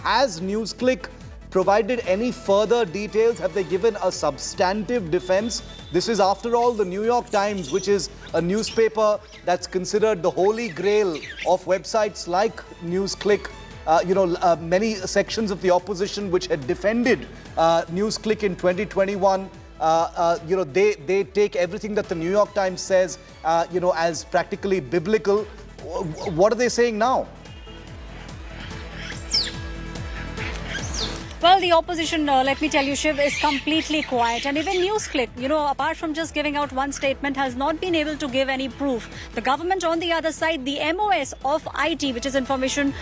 has NewsClick provided any further details? Have they given a substantive defense? This is, after all, the New York Times, which is a newspaper that's considered the holy grail of websites like NewsClick. Many sections of the opposition which had defended NewsClick in 2021, they take everything that the New York Times says, as practically biblical. What are they saying now? Well, the opposition, let me tell you, Shiv, is completely quiet. And even NewsClick, apart from just giving out one statement, has not been able to give any proof. The government on the other side, the MOS of IT, which is Information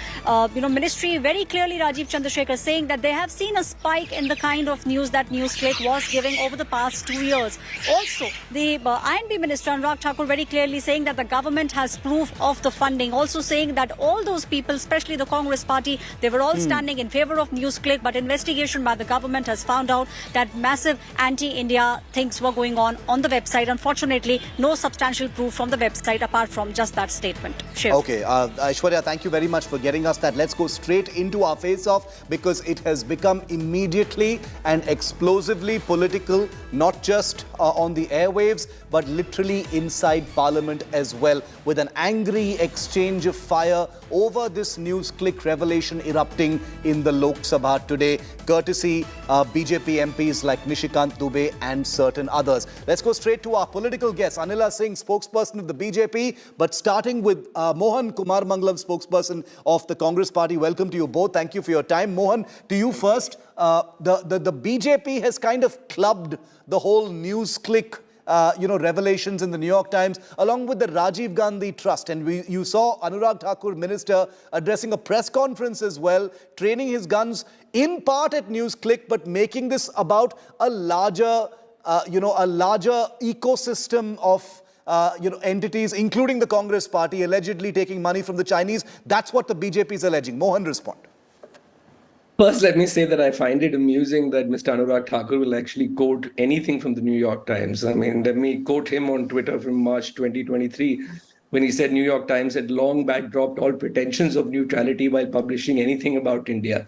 Ministry, very clearly Rajiv Chandrasekhar saying that they have seen a spike in the kind of news that NewsClick was giving over the past 2 years. Also, the INB Minister Anurag Thakur very clearly saying that the government has proof of the funding. Also saying that all those people, especially the Congress party, they were all standing in favor of NewsClick, but investigation by the government has found out that massive anti-India things were going on the website. Unfortunately, no substantial proof from the website apart from just that statement. Shiv. Okay, Aishwarya, thank you very much for getting us that. Let's go straight into our face-off because it has become immediately and explosively political, not just on the airwaves, but literally inside Parliament as well, with an angry exchange of fire over this NewsClick revelation erupting in the Lok Sabha today. courtesy BJP MPs like Nishikant Dubey and certain others. Let's go straight to our political guest, Anila Singh, spokesperson of the BJP, but starting with Mohan Kumar Mangalam, spokesperson of the Congress Party. Welcome to you both. Thank you for your time. Mohan, to you first. The BJP has kind of clubbed the whole news click revelations in the New York Times, along with the Rajiv Gandhi Trust. And you saw Anurag Thakur, minister, addressing a press conference as well, training his guns in part at NewsClick, but making this about a larger ecosystem of entities, including the Congress Party, allegedly taking money from the Chinese. That's what the BJP is alleging. Mohan, respond. First, let me say that I find it amusing that Mr. Anurag Thakur will actually quote anything from the New York Times. I mean, let me quote him on Twitter from March 2023, when he said New York Times had long back dropped all pretensions of neutrality while publishing anything about India.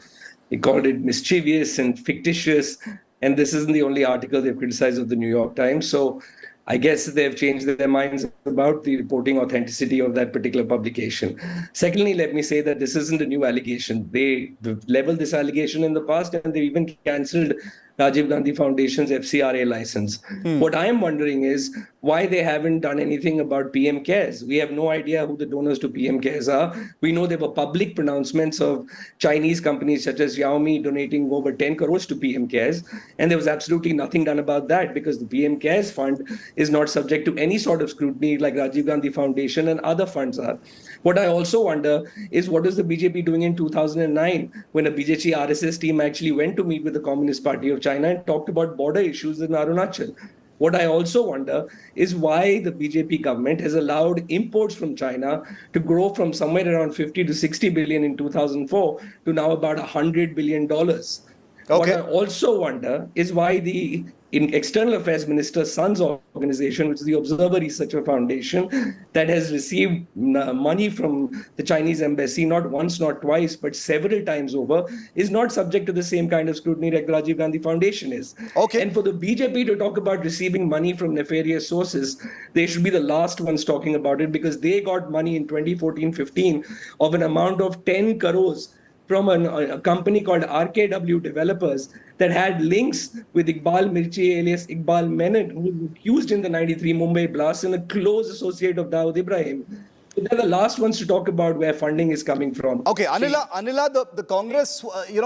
He called it mischievous and fictitious, and this isn't the only article they've criticized of the New York Times. So I guess they've changed their minds about the reporting authenticity of that particular publication. Secondly, let me say that this isn't a new allegation. They leveled this allegation in the past, and they even cancelled Rajiv Gandhi Foundation's FCRA license. What I am wondering is why they haven't done anything about PM Cares. We have no idea who the donors to PM Cares are. We know there were public pronouncements of Chinese companies such as Xiaomi donating over 10 crores to PM Cares, and there was absolutely nothing done about that because the PM Cares fund is not subject to any sort of scrutiny like Rajiv Gandhi Foundation and other funds are. What I also wonder is what is the BJP doing in 2009 when a BJP RSS team actually went to meet with the Communist Party of China and talked about border issues in Arunachal. What I also wonder is why the BJP government has allowed imports from China to grow from somewhere around 50 to 60 billion in 2004 to now about $100 billion. What I also wonder is why the External Affairs Minister's son's organization, which is the Observer Researcher Foundation, that has received money from the Chinese embassy, not once, not twice, but several times over, is not subject to the same kind of scrutiny like the Rajiv Gandhi Foundation is. And for the BJP to talk about receiving money from nefarious sources, they should be the last ones talking about it because they got money in 2014-15 of an amount of 10 crores from a company called RKW Developers that had links with Iqbal Mirchi alias Iqbal Menon, who was accused in the 93 Mumbai blast and a close associate of Dawood Ibrahim. So they're the last ones to talk about where funding is coming from. Okay, Anila, the Congress,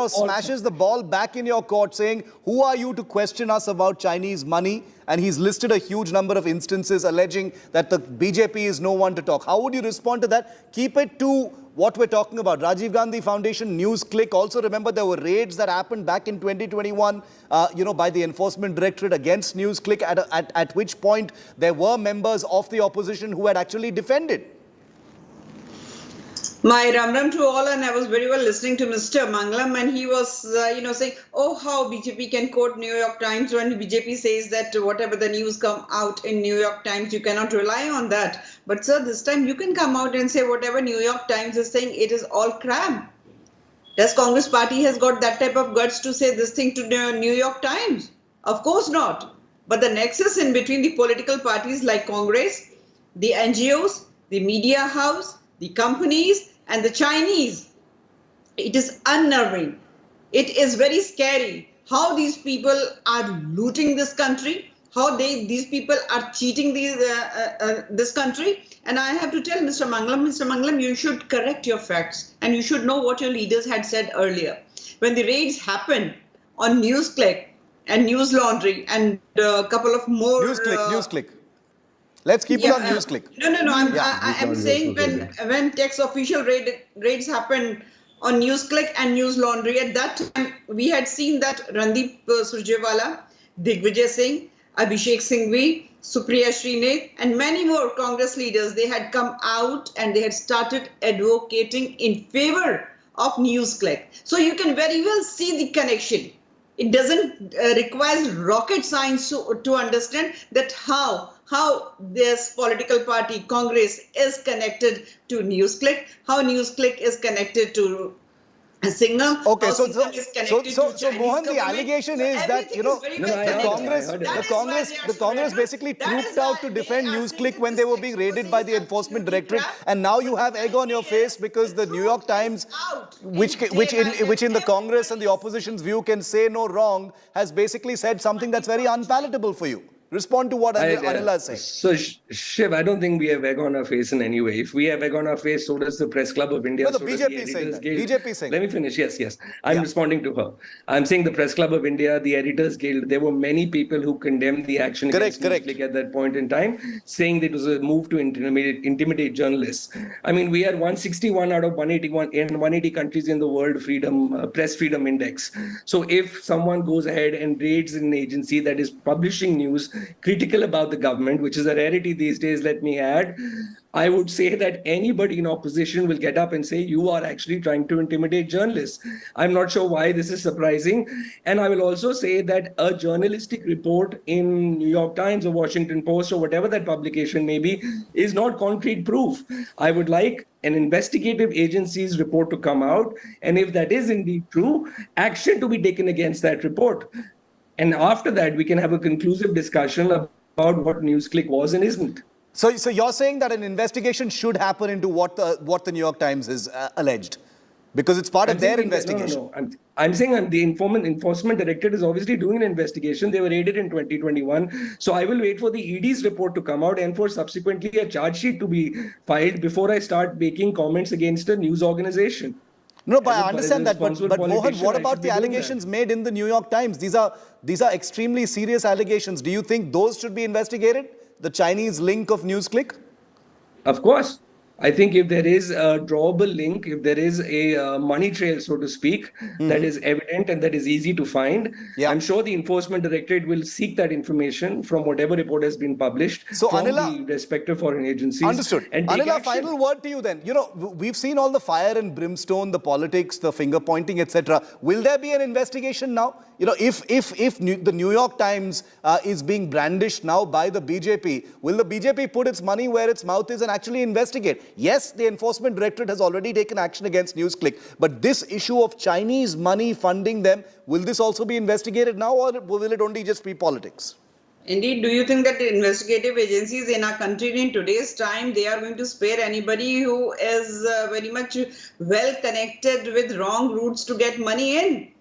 smashes the ball back in your court saying, who are you to question us about Chinese money? And he's listed a huge number of instances alleging that the BJP is no one to talk. How would you respond to that? Keep it to what we're talking about. Rajiv Gandhi Foundation, NewsClick. Also remember there were raids that happened back in 2021, by the Enforcement Directorate against NewsClick, at which point there were members of the opposition who had actually defended. My Ram to all, and I was very well listening to Mr. Mangalam, and he was, saying, oh, how BJP can quote New York Times when BJP says that whatever the news come out in New York Times, you cannot rely on that. But sir, this time you can come out and say whatever New York Times is saying, it is all crap. Does Congress Party has got that type of guts to say this thing to the New York Times? Of course not. But the nexus in between the political parties like Congress, the NGOs, the media house, the companies, and the Chinese, it is unnerving. It is very scary how these people are looting this country, how these people are cheating this country. And I have to tell Mr. Mangalam, you should correct your facts and you should know what your leaders had said earlier. When the raids happened on NewsClick and News Laundry and a couple of more... NewsClick. Let's keep it on NewsClick. No. I'm saying when tax official raids happened on NewsClick and News Laundry, at that time we had seen that Randeep Surjewala, Digvijay Singh, Abhishek Singhvi, Supriya Srinath, and many more Congress leaders, they had come out and they had started advocating in favor of NewsClick. So you can very well see the connection. It doesn't require rocket science to understand that how this political party, Congress, is connected to NewsClick, how NewsClick is connected to Singham. Okay, so Singham is connected to Chinese Mohan, the government. allegation So is that everything is very well connected. the Congress basically trooped out to defend NewsClick when they were being raided by the Enforcement Directorate, and now you have egg on your face because the New York Times, which in the Congress and the opposition's view can say no wrong, has basically said something that's very unpalatable for you. Respond to what Anila is saying. So, Shiv, I don't think we have egg on our face in any way. If we have egg on our face, so does the Press Club of India. No, the so does BJP saying that. BJP saying Let me finish. Yes. I'm responding to her. I'm saying the Press Club of India, the Editors Guild, there were many people who condemned the action against NewsClick at that point in time, saying that it was a move to intimidate journalists. I mean, we are 161 out of 181 in 180 countries in the world press freedom index. So if someone goes ahead and raids an agency that is publishing news critical about the government, which is a rarity these days, let me add, I would say that anybody in opposition will get up and say, you are actually trying to intimidate journalists. I'm not sure why this is surprising. And I will also say that a journalistic report in New York Times or Washington Post or whatever that publication may be is not concrete proof. I would like an investigative agency's report to come out. And if that is indeed true, action to be taken against that report. And after that, we can have a conclusive discussion about what NewsClick was and isn't. So you're saying that an investigation should happen into what the New York Times is alleged, because it's part of their investigation. No. I'm saying the Enforcement Directorate is obviously doing an investigation. They were raided in 2021. So I will wait for the ED's report to come out and for subsequently a charge sheet to be filed before I start making comments against a news organization. No, but I understand that. But Mohan, what about the allegations made in the New York Times? These are extremely serious allegations. Do you think those should be investigated? The Chinese link of NewsClick? Of course. I think if there is a drawable link, if there is a money trail, so to speak, that is evident and that is easy to find, I'm sure the Enforcement Directorate will seek that information from whatever report has been published from the respective foreign agencies. Understood. And Anila, final word to you then. You know, we've seen all the fire and brimstone, the politics, the finger pointing, etc. Will there be an investigation now? You know, if the New York Times is being brandished now by the BJP, will the BJP put its money where its mouth is and actually investigate? Yes, the Enforcement Directorate has already taken action against NewsClick, but this issue of Chinese money funding them, will this also be investigated now, or will it only just be politics? Indeed, do you think that the investigative agencies in our country in today's time, they are going to spare anybody who is very much well connected with wrong routes to get money in?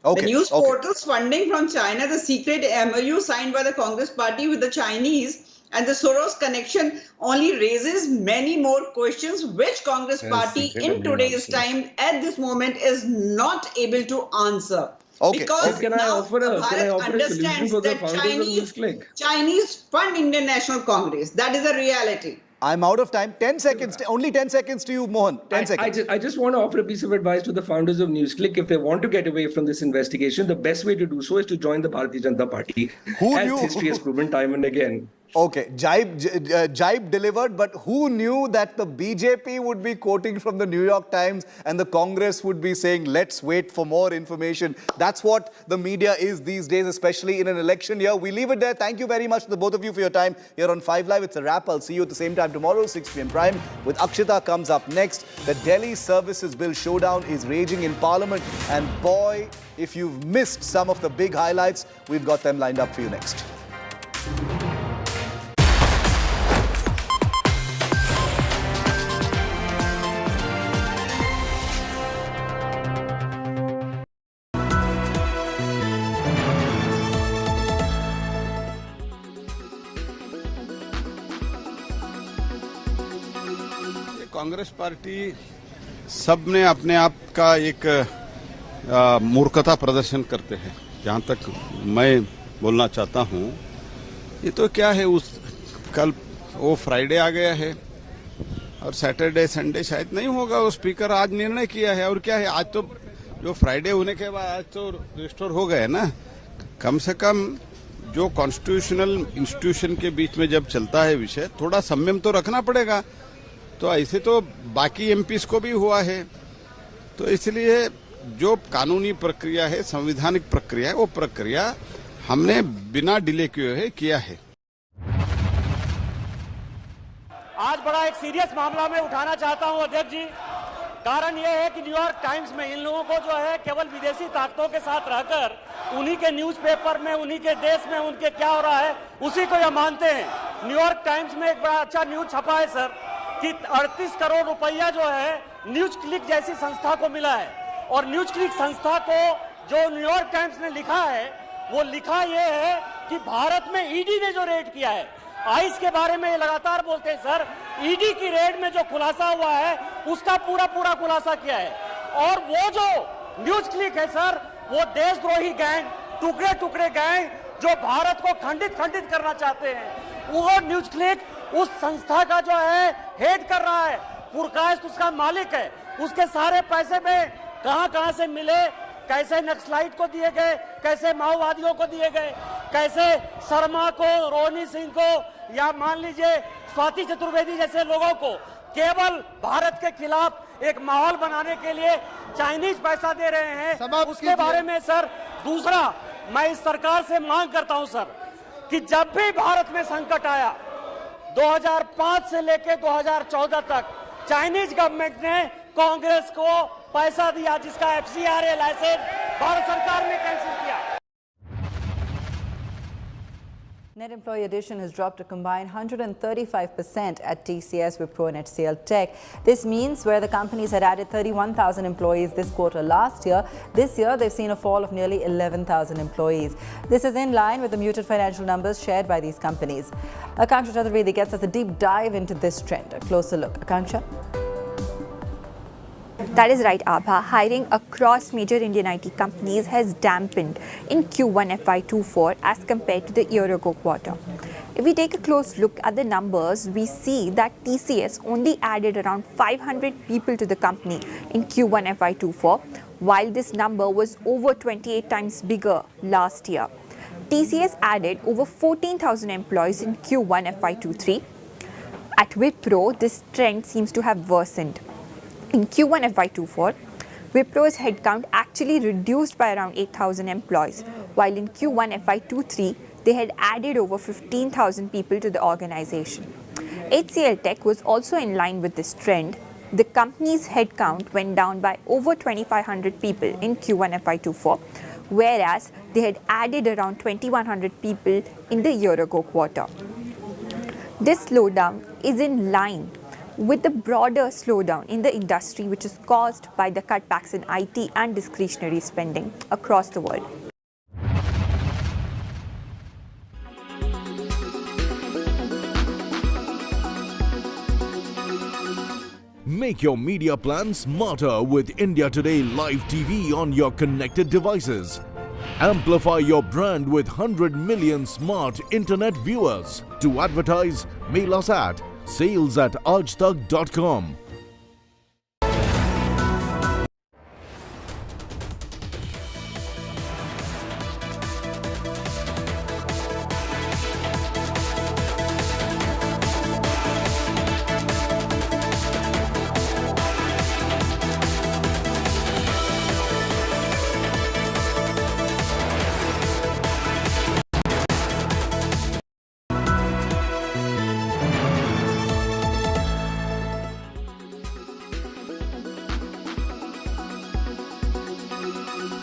The news portals funding from China, the secret MOU signed by the Congress party with the Chinese, and the Soros connection only raises many more questions, which Congress party in today's time at this moment is not able to answer. Because now Bharat understands that Chinese fund Indian National Congress. That is a reality. I'm out of time. 10 seconds. Only 10 seconds to you, Mohan. 10 seconds. I just want to offer a piece of advice to the founders of NewsClick. If they want to get away from this investigation, the best way to do so is to join the Bharatiya Janata Party. As history has proven time and again. Okay, jibe delivered, but who knew that the BJP would be quoting from the New York Times and the Congress would be saying, let's wait for more information. That's what the media is these days, especially in an election year. We leave it there. Thank you very much to the both of you for your time here on 5 Live. It's a wrap. I'll see you at the same time tomorrow, 6 p.m. Prime with Akshita comes up next. The Delhi Services Bill showdown is raging in Parliament. And boy, if you've missed some of the big highlights, we've got them lined up for you next. Congress party सब ने अपने आप का एक मूर्खता प्रदर्शन करते हैं। जहां तक मैं बोलना चाहता हूं, ये तो क्या है, कल वो फ्राइडे आ गया है और सैटरडे संडे शायद नहीं होगा। वो स्पीकर आज निर्णय किया है और क्या है, आज तो जो फ्राइडे होने के बाद आज तो रिस्टोर हो गए ना। कम से कम जो कॉन्स्टिट्यूशनल इंस्टीट्यूशन के बीच में जब चलता है विषय, थोड़ा संयम तो रखना पड़ेगा। तो ऐसे तो बाकी एमपीज को भी हुआ है। तो इसलिए जो कानूनी प्रक्रिया है, संवैधानिक प्रक्रिया है, वो प्रक्रिया हमने बिना डिले किया है। आज बड़ा एक सीरियस मामला मैं उठाना चाहता हूं अध्यक्ष जी। कारण यह है कि न्यूयॉर्क टाइम्स में इन लोगों को जो है केवल विदेशी ताकतों के साथ रहकर उन्हीं के न्यूज़पेपर में, उन्हीं के देश में उनके क्या हो रहा है उसी को ये मानते हैं। न्यूयॉर्क टाइम्स में एक बड़ा अच्छा न्यूज छपा है सर कि 38 करोड़ रुपया जो है न्यूज क्लिक जैसी संस्था को मिला है। और न्यूज क्लिक संस्था को जो न्यूयॉर्क टाइम्स ने लिखा है वो लिखा ये है कि भारत में ईडी ने जो रेड किया है, आइस के बारे में ये लगातार बोलते हैं सर, ईडी की रेड में जो खुलासा हुआ है उसका पूरा खुलासा किया है। और वो जो न्यूज क्लिक है सर, वो देशद्रोही गैंग, टुकड़े गैंग जो भारत को खंडित करना चाहते हैं, वो न्यूज क्लिक उस संस्था का जो है हेड कर रहा है, पुरकायस्त उसका मालिक है। उसके सारे पैसे में कहां से मिले, कैसे नक्सलाइट को दिए गए, कैसे माओवादियों को दिए गए, कैसे शर्मा को, रोहिणी सिंह को या मान लीजिए स्वाति चतुर्वेदी जैसे लोगों को केवल भारत के खिलाफ एक माहौल बनाने के लिए चाइनीज पैसा दे रहे हैं, उसके बारे में सर। दूसरा, मैं इस सरकार से मांग करता हूं सर कि जब भी भारत में संकट आया 2005 से लेकर 2014 तक चाइनीज गवर्नमेंट ने कांग्रेस को पैसा दिया, जिसका FCRA लाइसेंस भारत सरकार ने कैंसिल किया। Net employee addition has dropped a combined 135% at TCS, Wipro and HCL Tech. This means where the companies had added 31,000 employees this quarter last year, this year they've seen a fall of nearly 11,000 employees. This is in line with the muted financial numbers shared by these companies. Akanksha Chaturvedi gets us a deep dive into this trend. A closer look. Akanksha? That is right, Abha. Hiring across major Indian IT companies has dampened in Q1 FY24 as compared to the year-ago quarter. If we take a close look at the numbers, we see that TCS only added around 500 people to the company in Q1 FY24, while this number was over 28 times bigger last year. TCS added over 14,000 employees in Q1 FY23. At Wipro, this trend seems to have worsened. In Q1 FY24, Wipro's headcount actually reduced by around 8,000 employees, while in Q1 FY23, they had added over 15,000 people to the organization. HCL Tech was also in line with this trend. The company's headcount went down by over 2,500 people in Q1 FY24, whereas they had added around 2,100 people in the year-ago quarter. This slowdown is in line with the broader slowdown in the industry, which is caused by the cutbacks in IT and discretionary spending across the world. Make your media plan smarter with India Today Live TV on your connected devices. Amplify your brand with 100 million smart internet viewers. To advertise, mail us at sales@aajtak.com.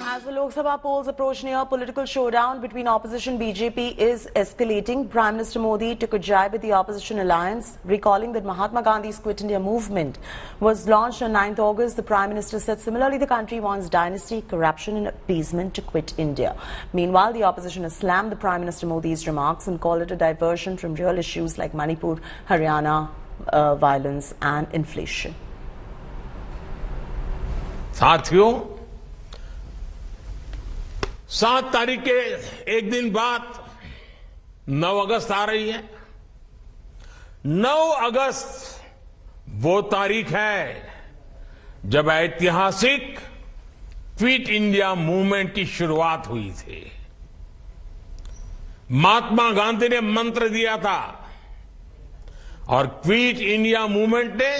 As the Lok Sabha polls approach near, political showdown between opposition BJP is escalating. Prime Minister Modi took a jab at the opposition alliance, recalling that Mahatma Gandhi's Quit India movement was launched on 9th August. The Prime Minister said similarly the country wants dynasty, corruption and appeasement to quit India. Meanwhile, the opposition has slammed the Prime Minister Modi's remarks and called it a diversion from real issues like Manipur, Haryana, violence and inflation. साथियों, 7 तारीख के एक दिन बाद 9 अगस्त आ रही है। 9 अगस्त वो तारीख है जब ऐतिहासिक क्विट इंडिया मूवमेंट की शुरुआत हुई थी। महात्मा गांधी ने मंत्र दिया था और क्विट इंडिया मूवमेंट ने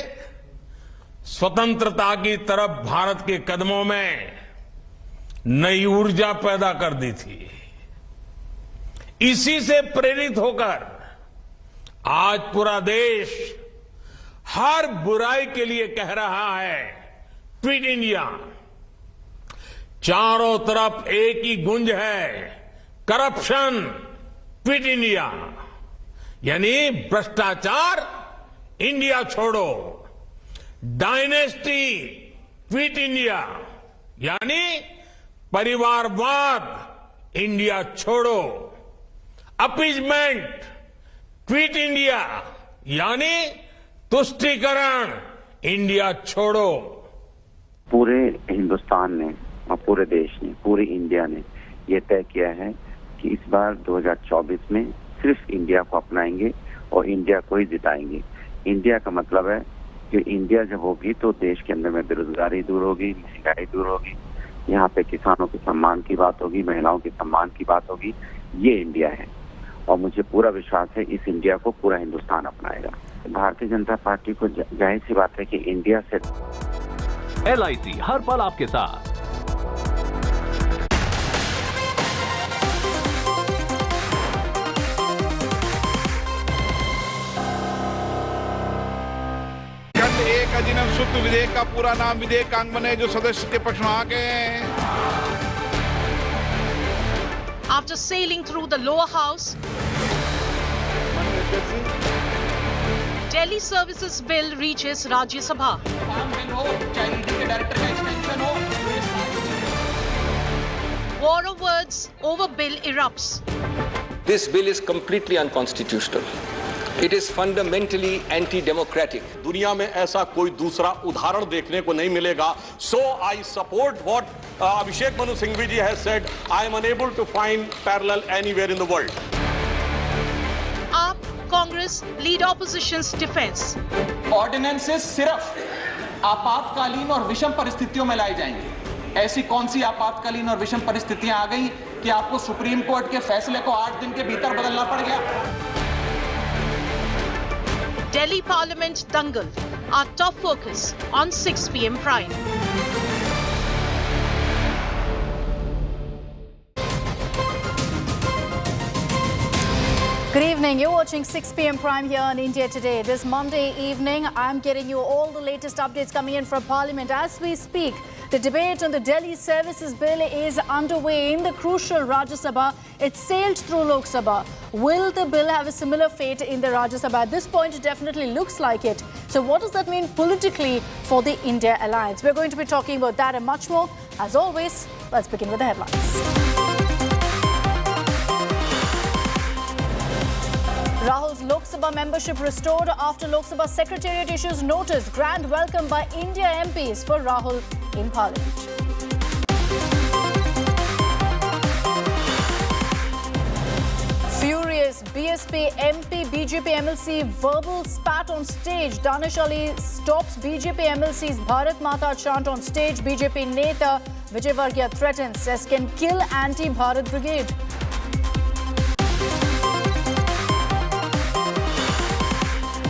स्वतंत्रता की तरफ भारत के कदमों में नई ऊर्जा पैदा कर दी थी। इसी से प्रेरित होकर आज पूरा देश हर बुराई के लिए कह रहा है क्विट इंडिया। चारों तरफ एक ही गुंज है, करप्शन क्विट इंडिया, यानी भ्रष्टाचार इंडिया छोड़ो, डायनेस्टी क्विट इंडिया, यानी परिवारवाद इंडिया छोड़ो, अपीजमेंट क्विट इंडिया, यानी तुष्टीकरण इंडिया छोड़ो। पूरे हिंदुस्तान ने और पूरे देश ने, पूरी इंडिया ने ये तय किया है कि इस बार 2024 में सिर्फ इंडिया को अपनाएंगे और इंडिया को ही जिताएंगे। इंडिया का मतलब है कि इंडिया जब होगी तो देश के अंदर में बेरोजगारी दूर होगी, महंगाई दूर होगी, यहाँ पे किसानों के सम्मान की बात होगी, महिलाओं के सम्मान की बात होगी। ये इंडिया है और मुझे पूरा विश्वास है इस इंडिया को पूरा हिंदुस्तान अपनाएगा। भारतीय जनता पार्टी को जाहिर सी बात है कि इंडिया से LIC हर पल आपके साथ। एक अधिनियम शुद्ध विधेयक का पूरा नाम विधेयकांग है जो सदस्य के पक्ष में आ गए हैं। After sailing through the lower house, Delhi Services Bill reaches Rajya Sabha. War of words over bill erupts. This bill is completely unconstitutional. It is fundamentally anti-democratic. दुनिया में ऐसा कोई दूसरा उदाहरण देखने को नहीं मिलेगा। So I support what Abhishek Manu Singhvi ji has said. I am unable to find parallel anywhere in the world. AAP, Congress lead opposition's defense. Ordinances सिर्फ आपातकालीन और विषम परिस्थितियों में लाए जाएंगे। ऐसी कौन सी आपातकालीन और विषम परिस्थितियां आ गई कि आपको सुप्रीम कोर्ट के फैसले को 8 दिन के भीतर बदलना पड़ गया? Delhi Parliament dangle, our top focus on 6 p.m. Prime. Good evening. You're watching 6 p.m. Prime here on India Today. This Monday evening, I'm getting you all the latest updates coming in from Parliament. As we speak, the debate on the Delhi Services Bill is underway in the crucial Rajya Sabha. It sailed through Lok Sabha. Will the bill have a similar fate in the Rajya Sabha? At this point, it definitely looks like it. So what does that mean politically for the India alliance? We're going to be talking about that and much more. As always, let's begin with the headlines. Rahul's Lok Sabha membership restored after Lok Sabha Secretariat issues notice. Grand welcome by India MPs for Rahul in Parliament. Furious BSP MP BJP MLC verbal spat on stage. Danish Ali stops BJP MLC's Bharat Mata chant on stage. BJP Neta Vijay Varghya threatens says can kill anti-Bharat brigade.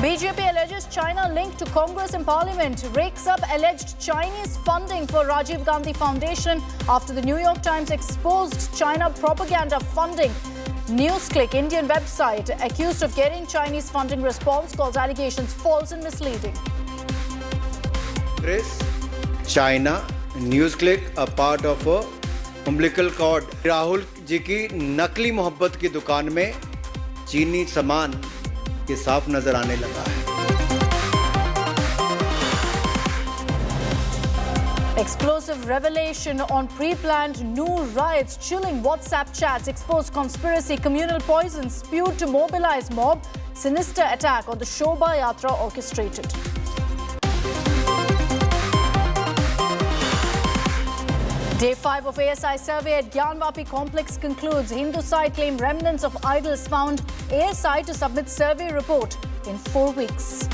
BJP alleges China linked to Congress in Parliament, rakes up alleged Chinese funding for Rajiv Gandhi Foundation after the New York Times exposed China propaganda funding. NewsClick, Indian website, accused of getting Chinese funding response, calls allegations false and misleading. Chris, China, NewsClick, a part of a umbilical cord. Rahul ji की नकली मोहब्बत की दुकान में चीनी सामान ये साफ नजर आने लगा है। Explosive revelation on pre-planned new riots, chilling WhatsApp chats, exposed conspiracy, communal poison spewed to mobilize mob, sinister attack on the Shobha Yatra orchestrated. Day 5 of ASI survey at Gyanvapi complex concludes. Hindu side claim remnants of idols found. ASI to submit survey report in 4 weeks.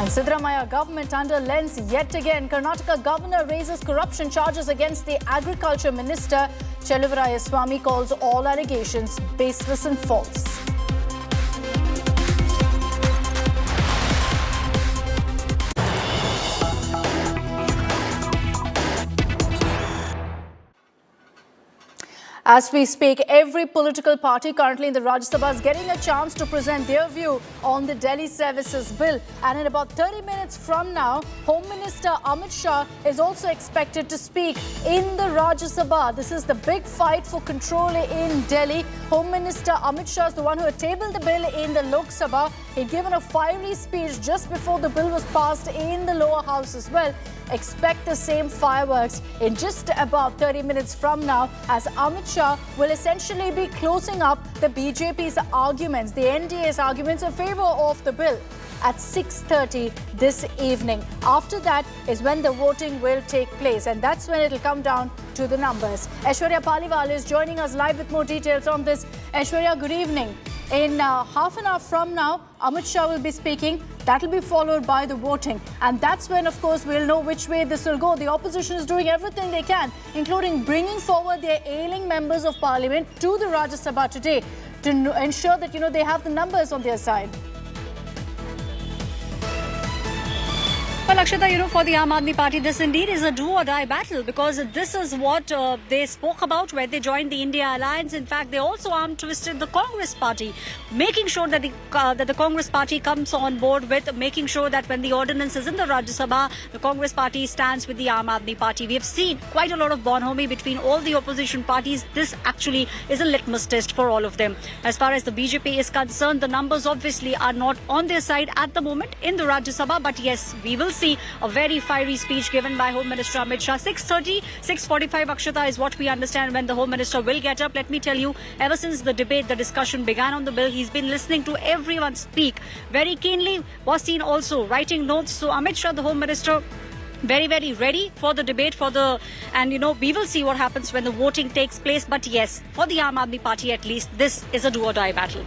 And Siddaramaiah government under lens yet again. Karnataka governor raises corruption charges against the agriculture minister. Cheluvaraya Swamy calls all allegations baseless and false. As we speak, every political party currently in the Rajya Sabha is getting a chance to present their view on the Delhi Services Bill. And in about 30 minutes from now, Home Minister Amit Shah is also expected to speak in the Rajya Sabha. This is the big fight for control in Delhi. Home Minister Amit Shah is the one who had tabled the bill in the Lok Sabha. He'd given a fiery speech just before the bill was passed in the lower house as well. Expect the same fireworks in just about 30 minutes from now, as Amit Shah will essentially be closing up the BJP's arguments, the NDA's arguments in favor of the bill at 6:30 this evening. After that is when the voting will take place, and that's when it'll come down to the numbers. Aishwarya Paliwal is joining us live with more details on this. Aishwarya, good evening. In half an hour from now, Amit Shah will be speaking. That will be followed by the voting. And that's when, of course, we'll know which way this will go. The opposition is doing everything they can, including bringing forward their ailing members of parliament to the Rajya Sabha today to ensure that, they have the numbers on their side. Well, Akshata, for the Aam Aadmi Party, this indeed is a do-or-die battle, because this is what they spoke about when they joined the India Alliance. In fact, they also arm-twisted the Congress Party, making sure that the Congress Party comes on board with making sure that when the ordinance is in the Rajya Sabha, the Congress Party stands with the Aam Aadmi Party. We have seen quite a lot of bonhomie between all the opposition parties. This actually is a litmus test for all of them. As far as the BJP is concerned, the numbers obviously are not on their side at the moment in the Rajya Sabha, but yes, we will see a very fiery speech given by Home Minister Amit Shah. 6:30, 6:45, Akshata, is what we understand when the Home Minister will get up. Let me tell you, ever since the debate, the discussion began on the bill, he's been listening to everyone speak very keenly. Was seen also writing notes. So Amit Shah, the Home Minister, very, very ready for the debate, and we will see what happens when the voting takes place. But yes, for the Aam Aadmi Party at least, this is a do-or-die battle.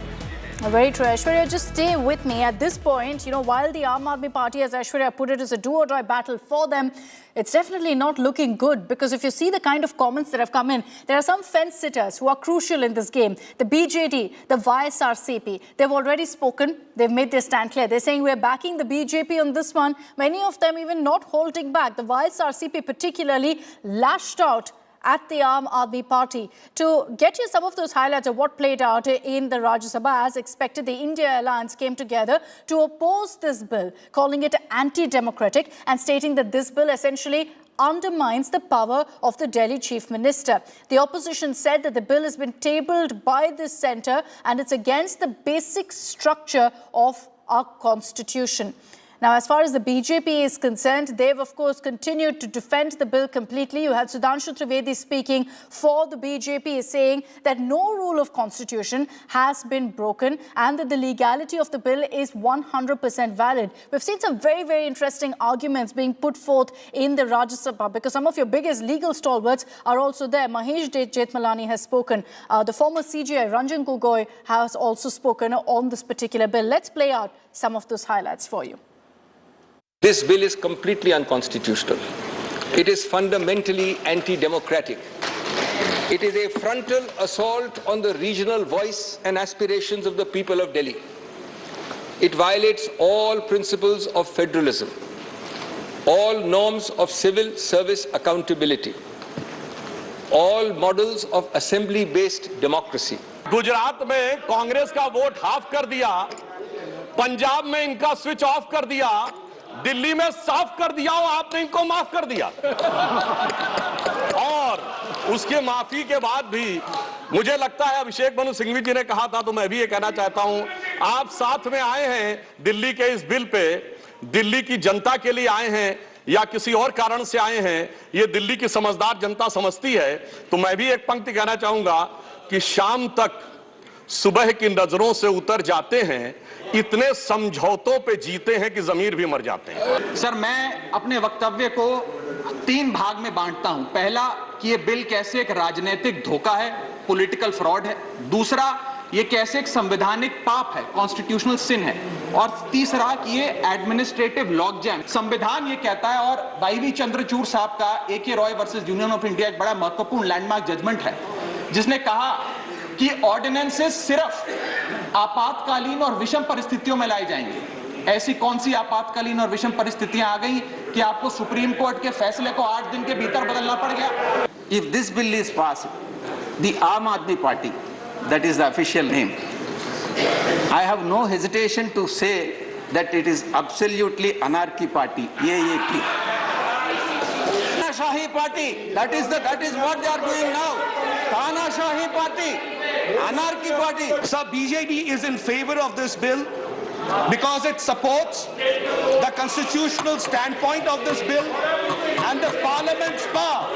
Very true. Aishwarya, just stay with me. At this point, while the Aam Aadmi Party, as Aishwarya put it, is a do-or-die battle for them, it's definitely not looking good, because if you see the kind of comments that have come in, there are some fence-sitters who are crucial in this game. The BJD, the YSRCP, they've already spoken. They've made their stand clear. They're saying we're backing the BJP on this one. Many of them even not holding back. The YSRCP particularly lashed out at the Aam Aadmi Party. To get you some of those highlights of what played out in the Rajya Sabha, as expected, the India Alliance came together to oppose this bill, calling it anti-democratic and stating that this bill essentially undermines the power of the Delhi Chief Minister. The opposition said that the bill has been tabled by the centre and it's against the basic structure of our constitution. Now, as far as the BJP is concerned, they've, of course, continued to defend the bill completely. You had Sudhanshu Trivedi speaking for the BJP, saying that no rule of constitution has been broken and that the legality of the bill is 100% valid. We've seen some very, very interesting arguments being put forth in the Rajya Sabha, because some of your biggest legal stalwarts are also there. Mahesh Jethmalani has spoken. The former CJI, Ranjan Gogoi, has also spoken on this particular bill. Let's play out some of those highlights for you. This bill is completely unconstitutional. It is fundamentally anti-democratic. It is a frontal assault on the regional voice and aspirations of the people of Delhi. It violates all principles of federalism, all norms of civil service accountability, all models of assembly-based democracy. Gujarat में कांग्रेस का vote half कर दिया, पंजाब में इनका switch off कर दिया, दिल्ली में साफ कर दिया और आपने इनको माफ कर दिया। और उसके माफी के बाद भी मुझे लगता है, अभिषेक मनु सिंघवी जी ने कहा था, तो मैं भी ये कहना चाहता हूं, आप साथ में आए हैं दिल्ली के इस बिल पे, दिल्ली की जनता के लिए आए हैं या किसी और कारण से आए हैं, ये दिल्ली की समझदार जनता समझती है। तो मैं भी एक पंक्ति कहना चाहूंगा कि शाम तक सुबह की नजरों से उतर जाते हैं, इतने समझौतों पे जीते हैं कि जमीर भी मर जाते हैं। सर, मैं अपने वक्तव्य को 3 भाग में बांटता हूं। पहला कि ये बिल कैसे एक राजनीतिक धोखा है, पॉलिटिकल फ्रॉड है। दूसरा, ये कैसे एक संवैधानिक पाप है, कॉन्स्टिट्यूशनल सिन है। और तीसरा कि ये एडमिनिस्ट्रेटिव लॉक जैम। संविधान ये कहता है, और वाईवी चंद्रचूड़ साहब का AK Roy versus union of India एक बड़ा महत्वपूर्ण लैंडमार्क जजमेंट है, जिसने कहा कि ऑर्डिनेंसेस सिर्फ आपातकालीन और विषम परिस्थितियों में लाए जाएंगे। ऐसी कौन सी आपातकालीन और विषम परिस्थितियां आ गई कि आपको सुप्रीम कोर्ट के फैसले को 8 दिन के भीतर बदलना पड़ गया? If this bill is passed, the Aam Aadmi Party, that is the official name, I have no hesitation to say that it is absolutely anarchy party. AAP. Shahi party. That is what they are doing now. Tana Shahi party. Anarchy party. So BJP is in favor of this bill because it supports the constitutional standpoint of this bill and the Parliament's power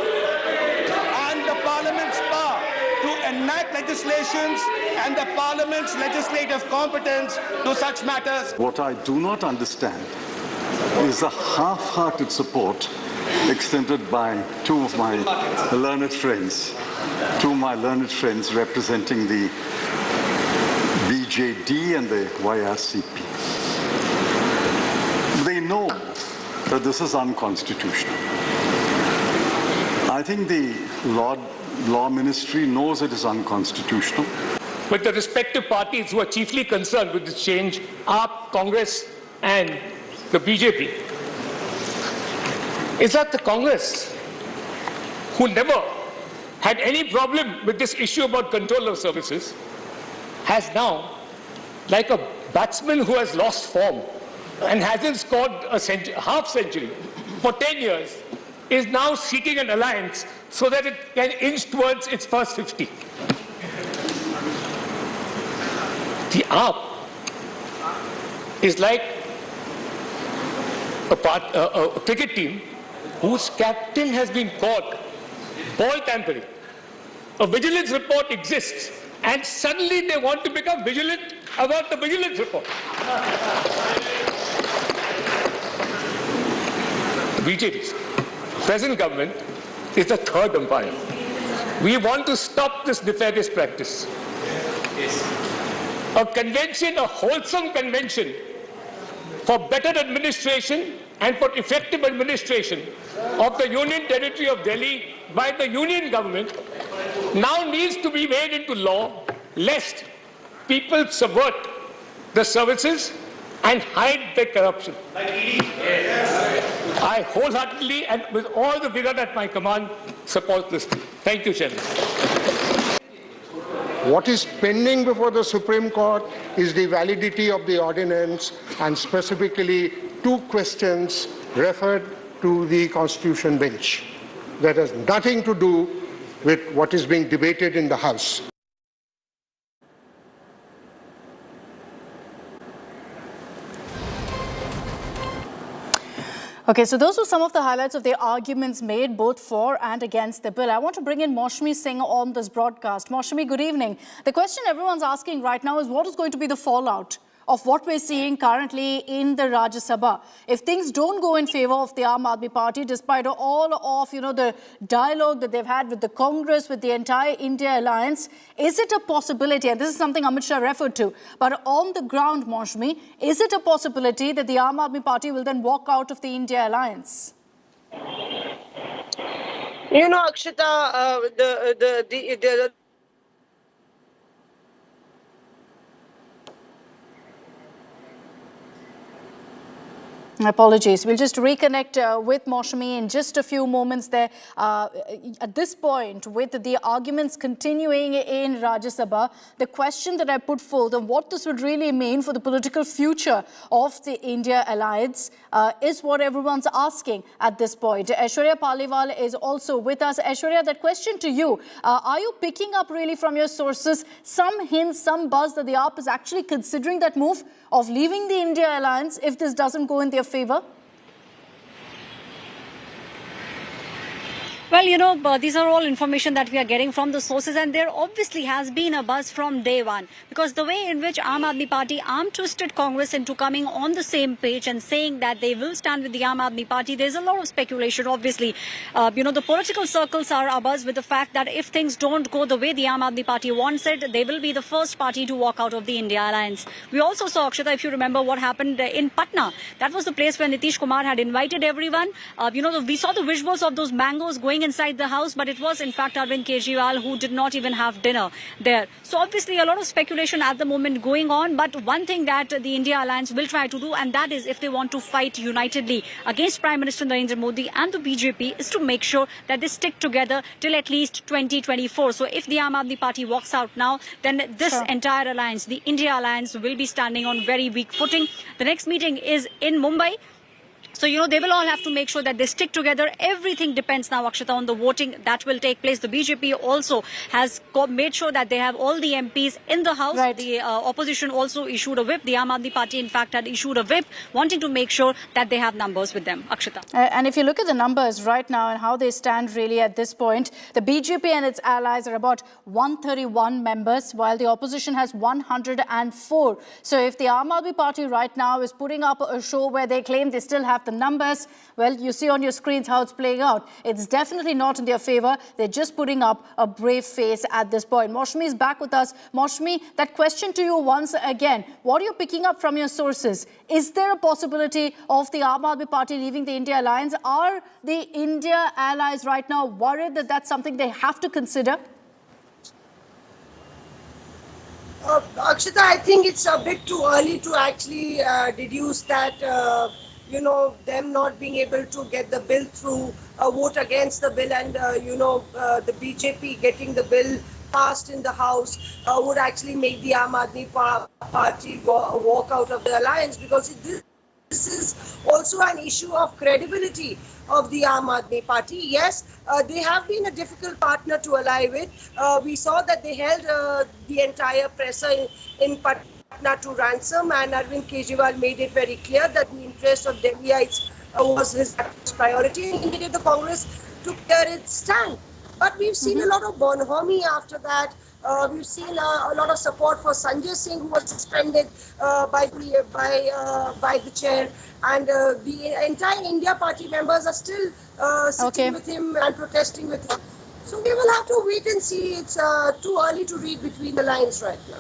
to enact legislations and the Parliament's legislative competence to such matters. What I do not understand is the half-hearted support extended by two of my learned friends representing the BJD and the YRCP. They know that this is unconstitutional. I think the Law Ministry knows it is unconstitutional. But the respective parties who are chiefly concerned with this change are Congress and the BJP. Is that the Congress, who never had any problem with this issue about control of services, has now, like a batsman who has lost form and hasn't scored a half century for 10 years, is now seeking an alliance so that it can inch towards its first 50. The AAP is like a cricket team whose captain has been caught ball tampering. A vigilance report exists, and suddenly they want to become vigilant about the vigilance report. The BJP's present government is the third umpire. We want to stop this nefarious practice. A convention, a wholesome convention for better administration and for effective administration of the Union Territory of Delhi by the Union government now needs to be made into law, lest people subvert the services and hide their corruption. I wholeheartedly and with all the vigor at my command support this. Thank you, Chairman. What is pending before the Supreme Court is the validity of the ordinance, and specifically 2 questions referred to the Constitution bench. That has nothing to do with what is being debated in the House. Okay, so those were some of the highlights of the arguments made both for and against the bill. I want to bring in Maushami Singh on this broadcast. Maushami, good evening. The question everyone's asking right now is what is going to be the fallout of what we're seeing currently in the Rajya Sabha? If things don't go in favor of the Aam Aadmi Party, despite all of, the dialogue that they've had with the Congress, with the entire India alliance, is it a possibility, and this is something Amit Shah referred to, but on the ground, Maushami, is it a possibility that the Aam Aadmi Party will then walk out of the India alliance? Akshita, the Apologies. We'll just reconnect with Maushami in just a few moments there. At this point, with the arguments continuing in Rajya Sabha, the question that I put forth on what this would really mean for the political future of the India alliance is what everyone's asking at this point. Aishwarya Paliwal is also with us. Aishwarya, that question to you. Are you picking up really from your sources some hints, some buzz that the AAP is actually considering that move of leaving the India alliance if this doesn't go in their favor? Well, these are all information that we are getting from the sources, and there obviously has been a buzz from day one, because the way in which Aam Aadmi Party arm-twisted Congress into coming on the same page and saying that they will stand with the Aam Aadmi Party, there's a lot of speculation, obviously. The political circles are abuzz with the fact that if things don't go the way the Aam Aadmi Party wants it, they will be the first party to walk out of the India alliance. We also saw, Akshita, if you remember what happened in Patna. That was the place where Nitish Kumar had invited everyone. We saw the visuals of those mangoes going happening inside the house, but it was in fact Arvind Kejriwal who did not even have dinner there. So obviously a lot of speculation at the moment going on, but one thing that the India Alliance will try to do, and that is if they want to fight unitedly against Prime Minister Narendra Modi and the BJP, is to make sure that they stick together till at least 2024. So if the Aam Aadmi Party walks out now, then this entire alliance, the India Alliance, will be standing on very weak footing. The next meeting is in Mumbai. So, they will all have to make sure that they stick together. Everything depends now, Akshita, on the voting that will take place. The BJP also has made sure that they have all the MPs in the House. Right. The opposition also issued a whip. The Aam Aadmi Party, in fact, had issued a whip wanting to make sure that they have numbers with them. Akshita. And if you look at the numbers right now and how they stand really at this point, the BJP and its allies are about 131 members, while the opposition has 104. So if the Aam Aadmi Party right now is putting up a show where they claim they still have the numbers, well, you see on your screens how it's playing out. It's definitely not in their favor. They're just putting up a brave face at this point. Moshmi is back with us. Moshmi, that question to you once again. What are you picking up from your sources? Is there a possibility of the Aam Aadmi Party leaving the India Alliance? Are the India allies right now worried that that's something they have to consider? Akshita, I think it's a bit too early to actually deduce that them not being able to get the bill through, vote against the bill, and the BJP getting the bill passed in the House would actually make the Aam Aadmi Party walk out of the alliance, because this is also an issue of credibility of the Aam Aadmi Party. Yes, they have been a difficult partner to ally with. We saw that they held the entire presser in Patna to ransom, and Arvind Kejriwal made it very clear that the interest of Delhiites was his priority, and the Congress took its stand. But we've seen a lot of bonhomie after that. We've seen a lot of support for Sanjay Singh, who was suspended by the chair, and the entire India Party members are still sitting with him and protesting with him. So we will have to wait and see. It's too early to read between the lines right now.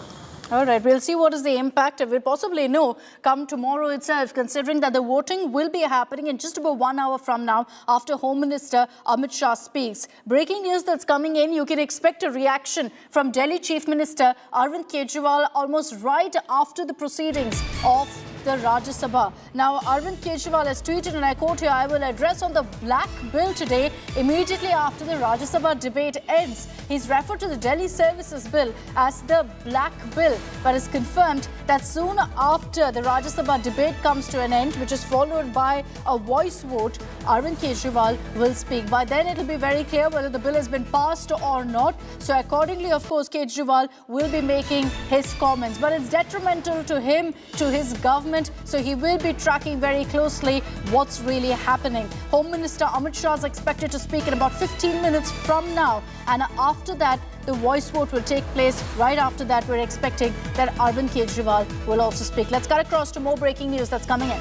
All right, we'll see what is the impact. We'll possibly know come tomorrow itself, considering that the voting will be happening in just about 1 hour from now after Home Minister Amit Shah speaks. Breaking news that's coming in, you can expect a reaction from Delhi Chief Minister Arvind Kejriwal almost right after the proceedings of the Rajya Sabha. Now, Arvind Kejriwal has tweeted, and I quote here, "I will address on the black bill today immediately after the Rajya Sabha debate ends." He's referred to the Delhi Services Bill as the black bill, but is confirmed that soon after the Rajya Sabha debate comes to an end, which is followed by a voice vote, Arvind Kejriwal will speak. By then, it will be very clear whether the bill has been passed or not. So accordingly, of course, Kejriwal will be making his comments. But it's detrimental to him, to his government, so he will be tracking very closely what's really happening. Home Minister Amit Shah is expected to speak in about 15 minutes from now, and after that, the voice vote will take place. Right after that, we're expecting that Arvind Kejriwal will also speak. Let's cut across to more breaking news that's coming in.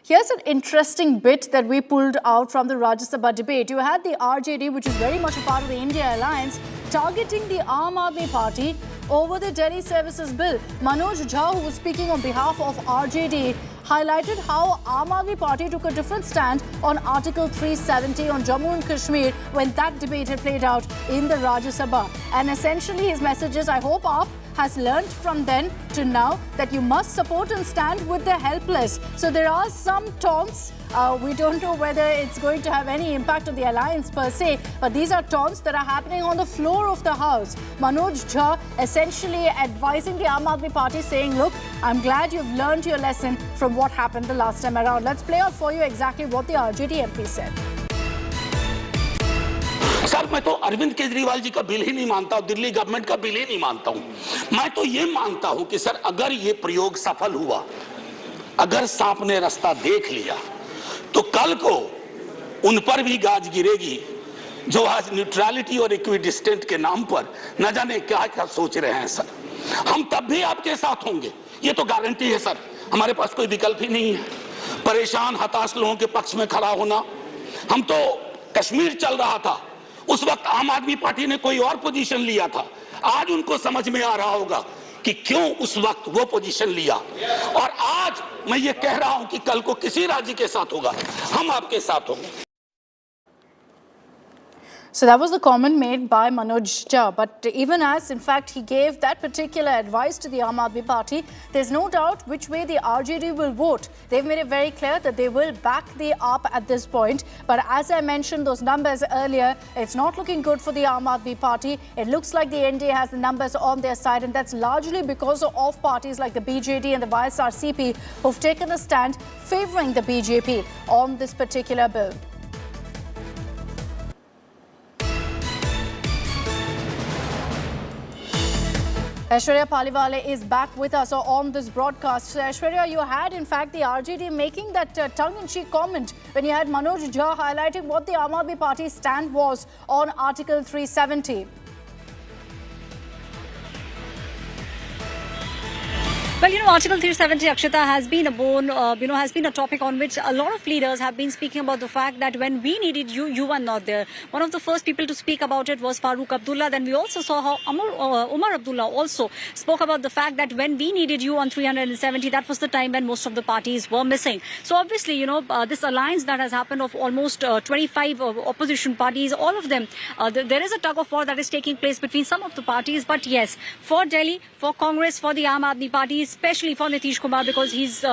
Here's an interesting bit that we pulled out from the Rajya Sabha debate. You had the RJD, which is very much a part of the India Alliance, targeting the Aam Aadmi Party over the Delhi Services Bill. Manoj Jha, who was speaking on behalf of RJD, highlighted how Aam Aadmi Party took a different stand on Article 370 on Jammu and Kashmir when that debate had played out in the Rajya Sabha. And essentially his message is, I hope AAP has learned from then to now that you must support and stand with the helpless. So there are some taunts. We don't know whether it's going to have any impact on the alliance per se, but these are taunts that are happening on the floor of the House. Manoj Jha essentially advising the Aam Aadmi Party, saying, look, I'm glad you've learned your lesson from what happened the last time around. Let's play out for you exactly what the RJD MP said. Sir मैं तो अरविंद केजरीवाल जी का bill ही नहीं मानता हूं, Delhi government का bill ही नहीं मानता हूं। मैं तो ये मानता हूं कि सर अगर ये प्रयोग सफल हुआ, अगर सांप ने रास्ता देख लिया, तो कल को उन पर भी गाज गिरेगी जो आज न्यूट्रलिटी और इक्विडिस्टेंट के नाम पर न जाने क्या क्या सोच रहे हैं। सर हम तब भी आपके साथ होंगे, ये तो गारंटी है सर, हमारे पास कोई विकल्प ही नहीं है। परेशान हताश लोगों के पक्ष में खड़ा होना, हम तो कश्मीर चल रहा था, उस वक्त आम आदमी पार्टी ने कोई और पोजीशन लिया था। आज उनको समझ में आ रहा होगा कि क्यों उस वक्त वो पोजीशन लिया, और आज मैं ये कह रहा हूं कि कल को किसी राज्य के साथ होगा, हम आपके साथ होंगे। So that was the comment made by Manoj Jha. But even as, in fact, he gave that particular advice to the Aam Aadmi Party, there's no doubt which way the RJD will vote. They've made it very clear that they will back the AAP at this point. But as I mentioned those numbers earlier, it's not looking good for the Aam Aadmi Party. It looks like the NDA has the numbers on their side, and that's largely because of parties like the BJD and the YSRCP who've taken a stand favouring the BJP on this particular bill. Aishwarya Paliwale is back with us on this broadcast. So Aishwarya, you had in fact the RJD making that tongue-in-cheek comment when you had Manoj Jha highlighting what the Aam Aadmi Party's stand was on Article 370. Well, Article 370, Akshita, has been a bone, has been a topic on which a lot of leaders have been speaking about the fact that when we needed you, you were not there. One of the first people to speak about it was Farooq Abdullah. Then we also saw how Umar Abdullah also spoke about the fact that when we needed you on 370, that was the time when most of the parties were missing. So obviously, this alliance that has happened of almost 25 opposition parties, all of them, there is a tug of war that is taking place between some of the parties. But yes, for Delhi, for Congress, for the Aam Aadmi Party, especially for Nitish Kumar, because he's,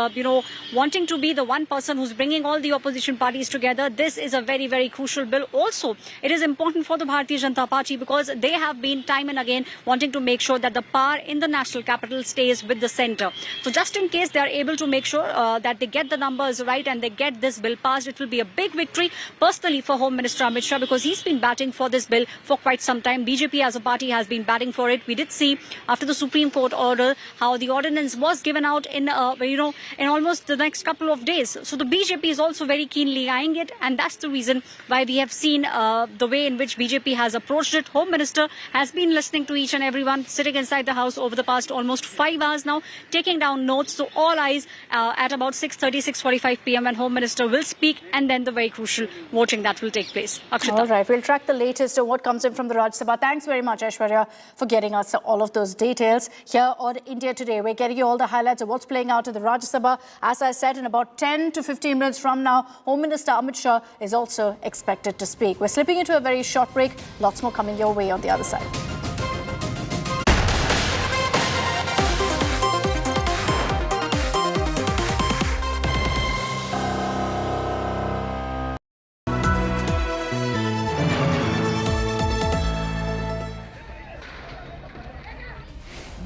wanting to be the one person who's bringing all the opposition parties together. This is a very, very crucial bill. Also, it is important for the Bharatiya Janata Party because they have been time and again wanting to make sure that the power in the national capital stays with the centre. So just in case they are able to make sure that they get the numbers right and they get this bill passed, it will be a big victory personally for Home Minister Amit Shah, because he's been batting for this bill for quite some time. BJP as a party has been batting for it. We did see after the Supreme Court order how the ordinance was given out in almost the next couple of days. So the BJP is also very keenly eyeing it, and that's the reason why we have seen the way in which BJP has approached it. Home Minister has been listening to each and everyone, sitting inside the house over the past almost 5 hours now, taking down notes. So all eyes at about 6:30, 6:45 p.m. when Home Minister will speak, and then the very crucial voting that will take place. Akshita. All right, we'll track the latest of what comes in from the Rajya Sabha. Thanks very much, Aishwarya, for getting us all of those details here on India Today. We're getting you all the highlights of what's playing out in the Rajya Sabha. As I said, in about 10 to 15 minutes from now, Home Minister Amit Shah is also expected to speak. We're slipping into a very short break. Lots more coming your way on the other side.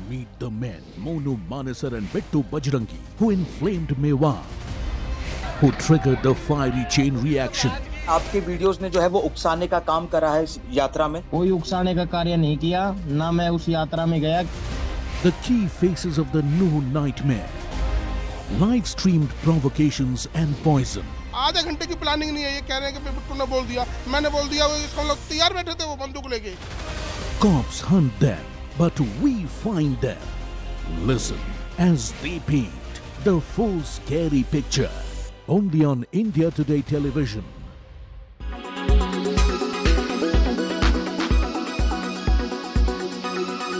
Meet the men Monu Manesar and Bittu Bajrangi who inflamed Mewa, who triggered the fiery chain reaction. आपके videos ने जो है वो उकसाने का काम करा है इस यात्रा में। कोई उकसाने का कार्य नहीं किया, ना मैं उस यात्रा में गया। The key faces of the new nightmare. Live streamed provocations and poison. आधे घंटे की प्लानिंग नहीं है, ये कह रहे हैं कि बिट्टू ने बोल दिया, मैंने बोल दिया, वो इसको लोग तैयार बैठे थे वो बंदूक लेके। Cops hunt them, but we find them. Listen as they paint the full scary picture. Only on India Today Television.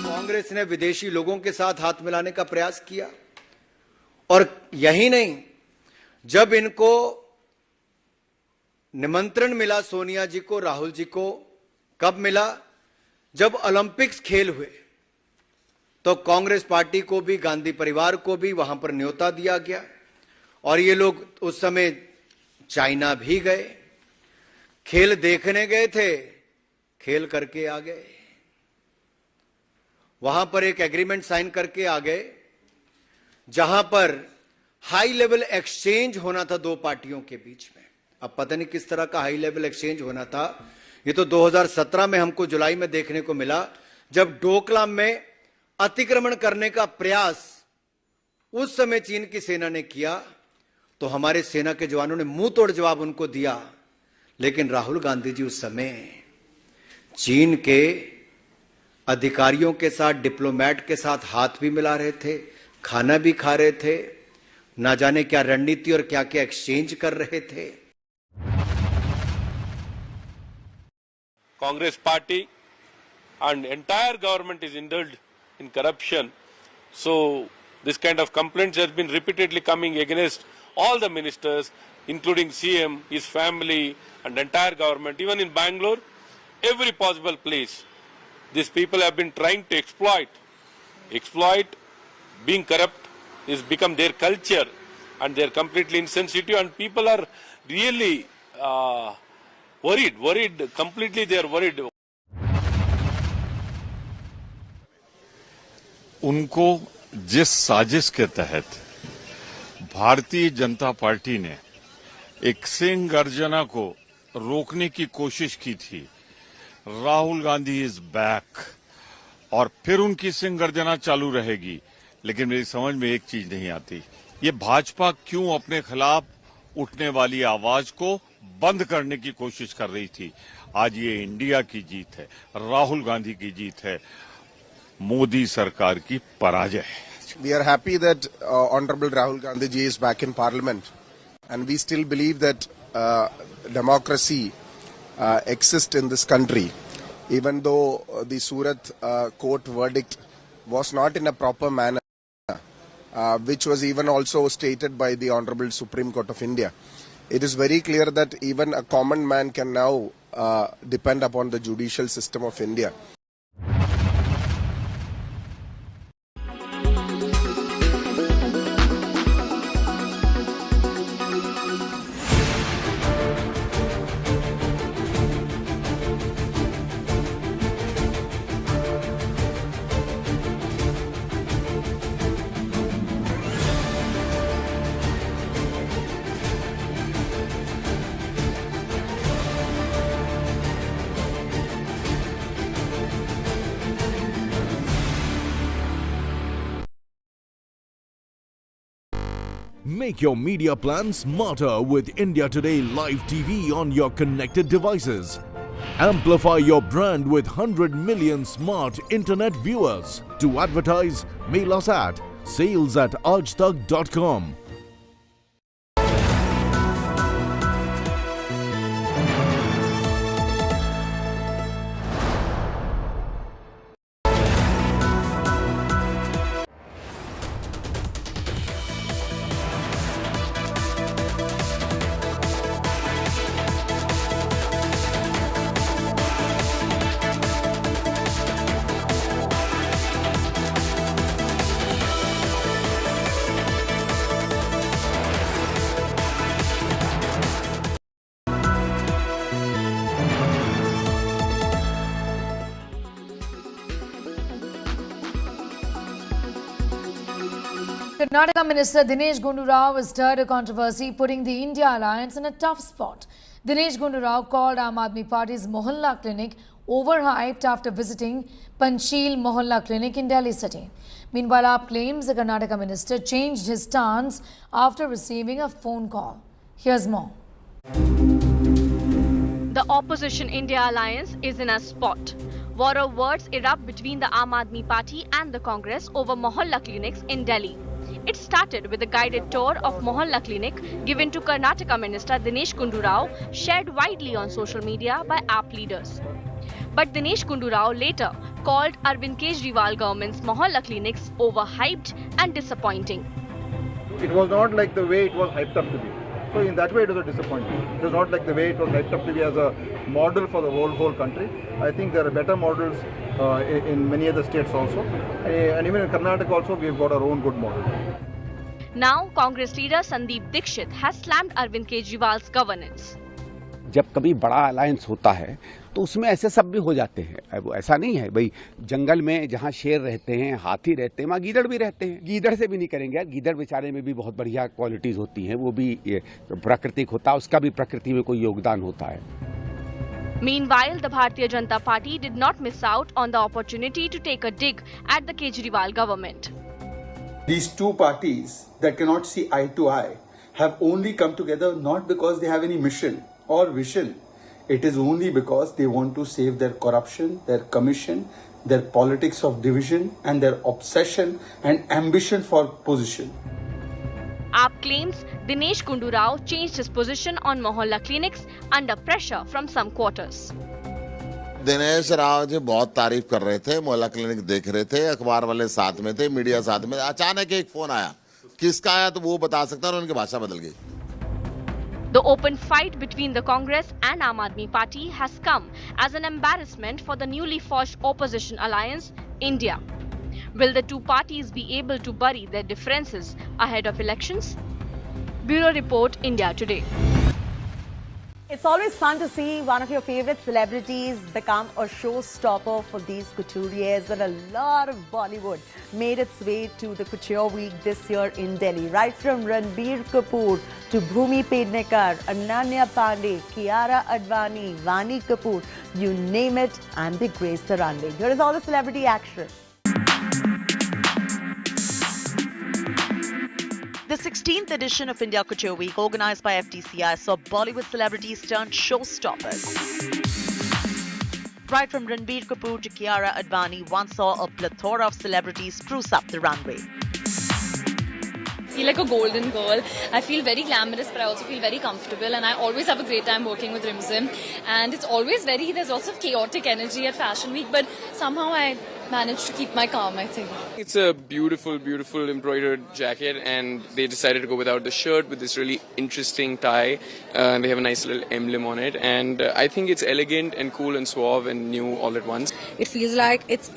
Congress ने विदेशी लोगों के साथ हाथ मिलाने का प्रयास किया, और यही नहीं, जब इनको निमंत्रण मिला सोनिया जी को, राहुल जी को, कब मिला? जब ओलंपिक्स खेल हुए तो कांग्रेस पार्टी को भी, गांधी परिवार को भी वहां पर न्योता दिया गया, और ये लोग उस समय चाइना भी गए, खेल देखने गए थे, खेल करके आ गए, वहां पर एक एग्रीमेंट साइन करके आ गए, जहां पर हाई लेवल एक्सचेंज होना था दो पार्टियों के बीच में। अब पता नहीं किस तरह का हाई लेवल एक्सचेंज होना था, ये तो 2017 में हमको जुलाई में देखने को मिला, जब डोकलाम में अतिक्रमण करने का प्रयास उस समय चीन की सेना ने किया, तो हमारे सेना के जवानों ने मुंह तोड़ जवाब उनको दिया। लेकिन राहुल गांधी जी उस समय चीन के अधिकारियों के साथ, डिप्लोमेट के साथ हाथ भी मिला रहे थे, खाना भी खा रहे थे, ना जाने क्या रणनीति और क्या क्या एक्सचेंज कर रहे थे। Congress party and entire government is indulged in corruption, So this kind of complaints has been repeatedly coming against all the ministers, including CM, his family and entire government. Even in Bangalore, every possible place, these people have been trying to exploit. Being corrupt is become their culture and they are completely insensitive, and people are really worried, completely they are worried. उनको जिस साजिश के तहत Bharatiya Janata party ने एक सिंह गर्जना को रोकने की कोशिश की थी, राहुल गांधी इज बैक, और फिर उनकी सिंह गर्जना चालू रहेगी। लेकिन मेरी समझ में एक चीज नहीं आती, ये भाजपा क्यों अपने खिलाफ उठने वाली आवाज को बंद करने की कोशिश कर रही थी। आज ये इंडिया की जीत है, राहुल गांधी की जीत है, मोदी सरकार की पराजय है। We are happy that Honorable Rahul Gandhi ji is back in Parliament, and we still believe that democracy exists in this country, even though the Surat court verdict was not in a proper manner, which was even also stated by the Honorable Supreme Court of India. It is very clear that even a common man can now depend upon the judicial system of India. Make your media plan smarter with India Today Live TV on your connected devices. Amplify your brand with 100 million smart internet viewers. To advertise, mail us at sales@aajtak.com. Karnataka Minister Dinesh Gundu Rao has stirred a controversy, putting the India alliance in a tough spot. Dinesh Gundu Rao called Aam Aadmi Party's Mohalla Clinic overhyped after visiting Panchsheel Mohalla Clinic in Delhi city. Meanwhile, AAP claims the Karnataka minister changed his stance after receiving a phone call. Here's more. The opposition India alliance is in a spot. War of words erupt between the Aam Aadmi Party and the Congress over Mohalla clinics in Delhi. It started with a guided tour of Mohalla clinic given to Karnataka Minister Dinesh Gundu Rao, shared widely on social media by AAP leaders. But Dinesh Gundu Rao later called Arvind Kejriwal government's Mohalla clinics overhyped and disappointing. It was not like the way it was hyped up to be. So in that way it was a disappointment. It was not like the way it was hyped up to be as a model for the whole country. I think there are better models in many other states also. And even in Karnataka also we have got our own good model. Now Congress leader Sandeep Dixit has slammed Arvind Kejriwal's governance. जब कभी बड़ा alliance होता है तो उसमें ऐसे सब भी हो जाते हैं। अब ऐसा नहीं है भाई, जंगल में जहाँ शेर रहते हैं, हाथी रहते हैं, वहाँ गीदड़ भी रहते हैं। गीदड़ से भी नहीं करेंगे यार, गीदड़ बेचारे में भी बहुत बढ़िया क्वालिटीज होती हैं, वो भी प्राकृतिक होता है, उसका भी प्रकृति में कोई योगदान होता है। Meanwhile, the Bharatiya Janata Party did not miss out on the opportunity to take a dig at the Kejriwal government. These two parties that cannot see eye to eye have only come together not because they have any mission or vision. It is only because they want to save their corruption, their commission, their politics of division and their obsession and ambition for position. AAP claims Dinesh Gundu Rao changed his position on Mohalla clinics under pressure from some quarters. Dinesh Rao ji बहुत तारीफ कर रहे थे, मोहल्ला clinic देख रहे थे, अखबार वाले साथ में थे, मीडिया साथ में, अचानक एक फोन आया, किसका आया तो वो बता सकता है, और उनकी भाषा बदल गई. The open fight between the Congress and Aam Aadmi Party has come as an embarrassment for the newly forged opposition alliance, India. Will the two parties be able to bury their differences ahead of elections? Bureau Report, India Today. It's always fun to see one of your favorite celebrities become a showstopper for these couturiers, and a lot of Bollywood made its way to the Couture Week this year in Delhi. Right from Ranbir Kapoor to Bhumi Pednekar, Ananya Pandey, Kiara Advani, Vani Kapoor, you name it, and they grace the runway. Here is all the celebrity action. The 16th edition of India Couture Week, organized by FTCI, saw Bollywood celebrities turned showstoppers. Right from Ranbir Kapoor to Kiara Advani, one saw a plethora of celebrities spruce up the runway. I feel like a golden girl. I feel very glamorous, but I also feel very comfortable, and I always have a great time working with Rimzim. And it's always there's lots of chaotic energy at Fashion Week, but somehow I managed to keep my calm, I think. It's a beautiful, beautiful embroidered jacket, and they decided to go without the shirt with this really interesting tie. And they have a nice little emblem on it, and I think it's elegant and cool and suave and new all at once. It feels like it's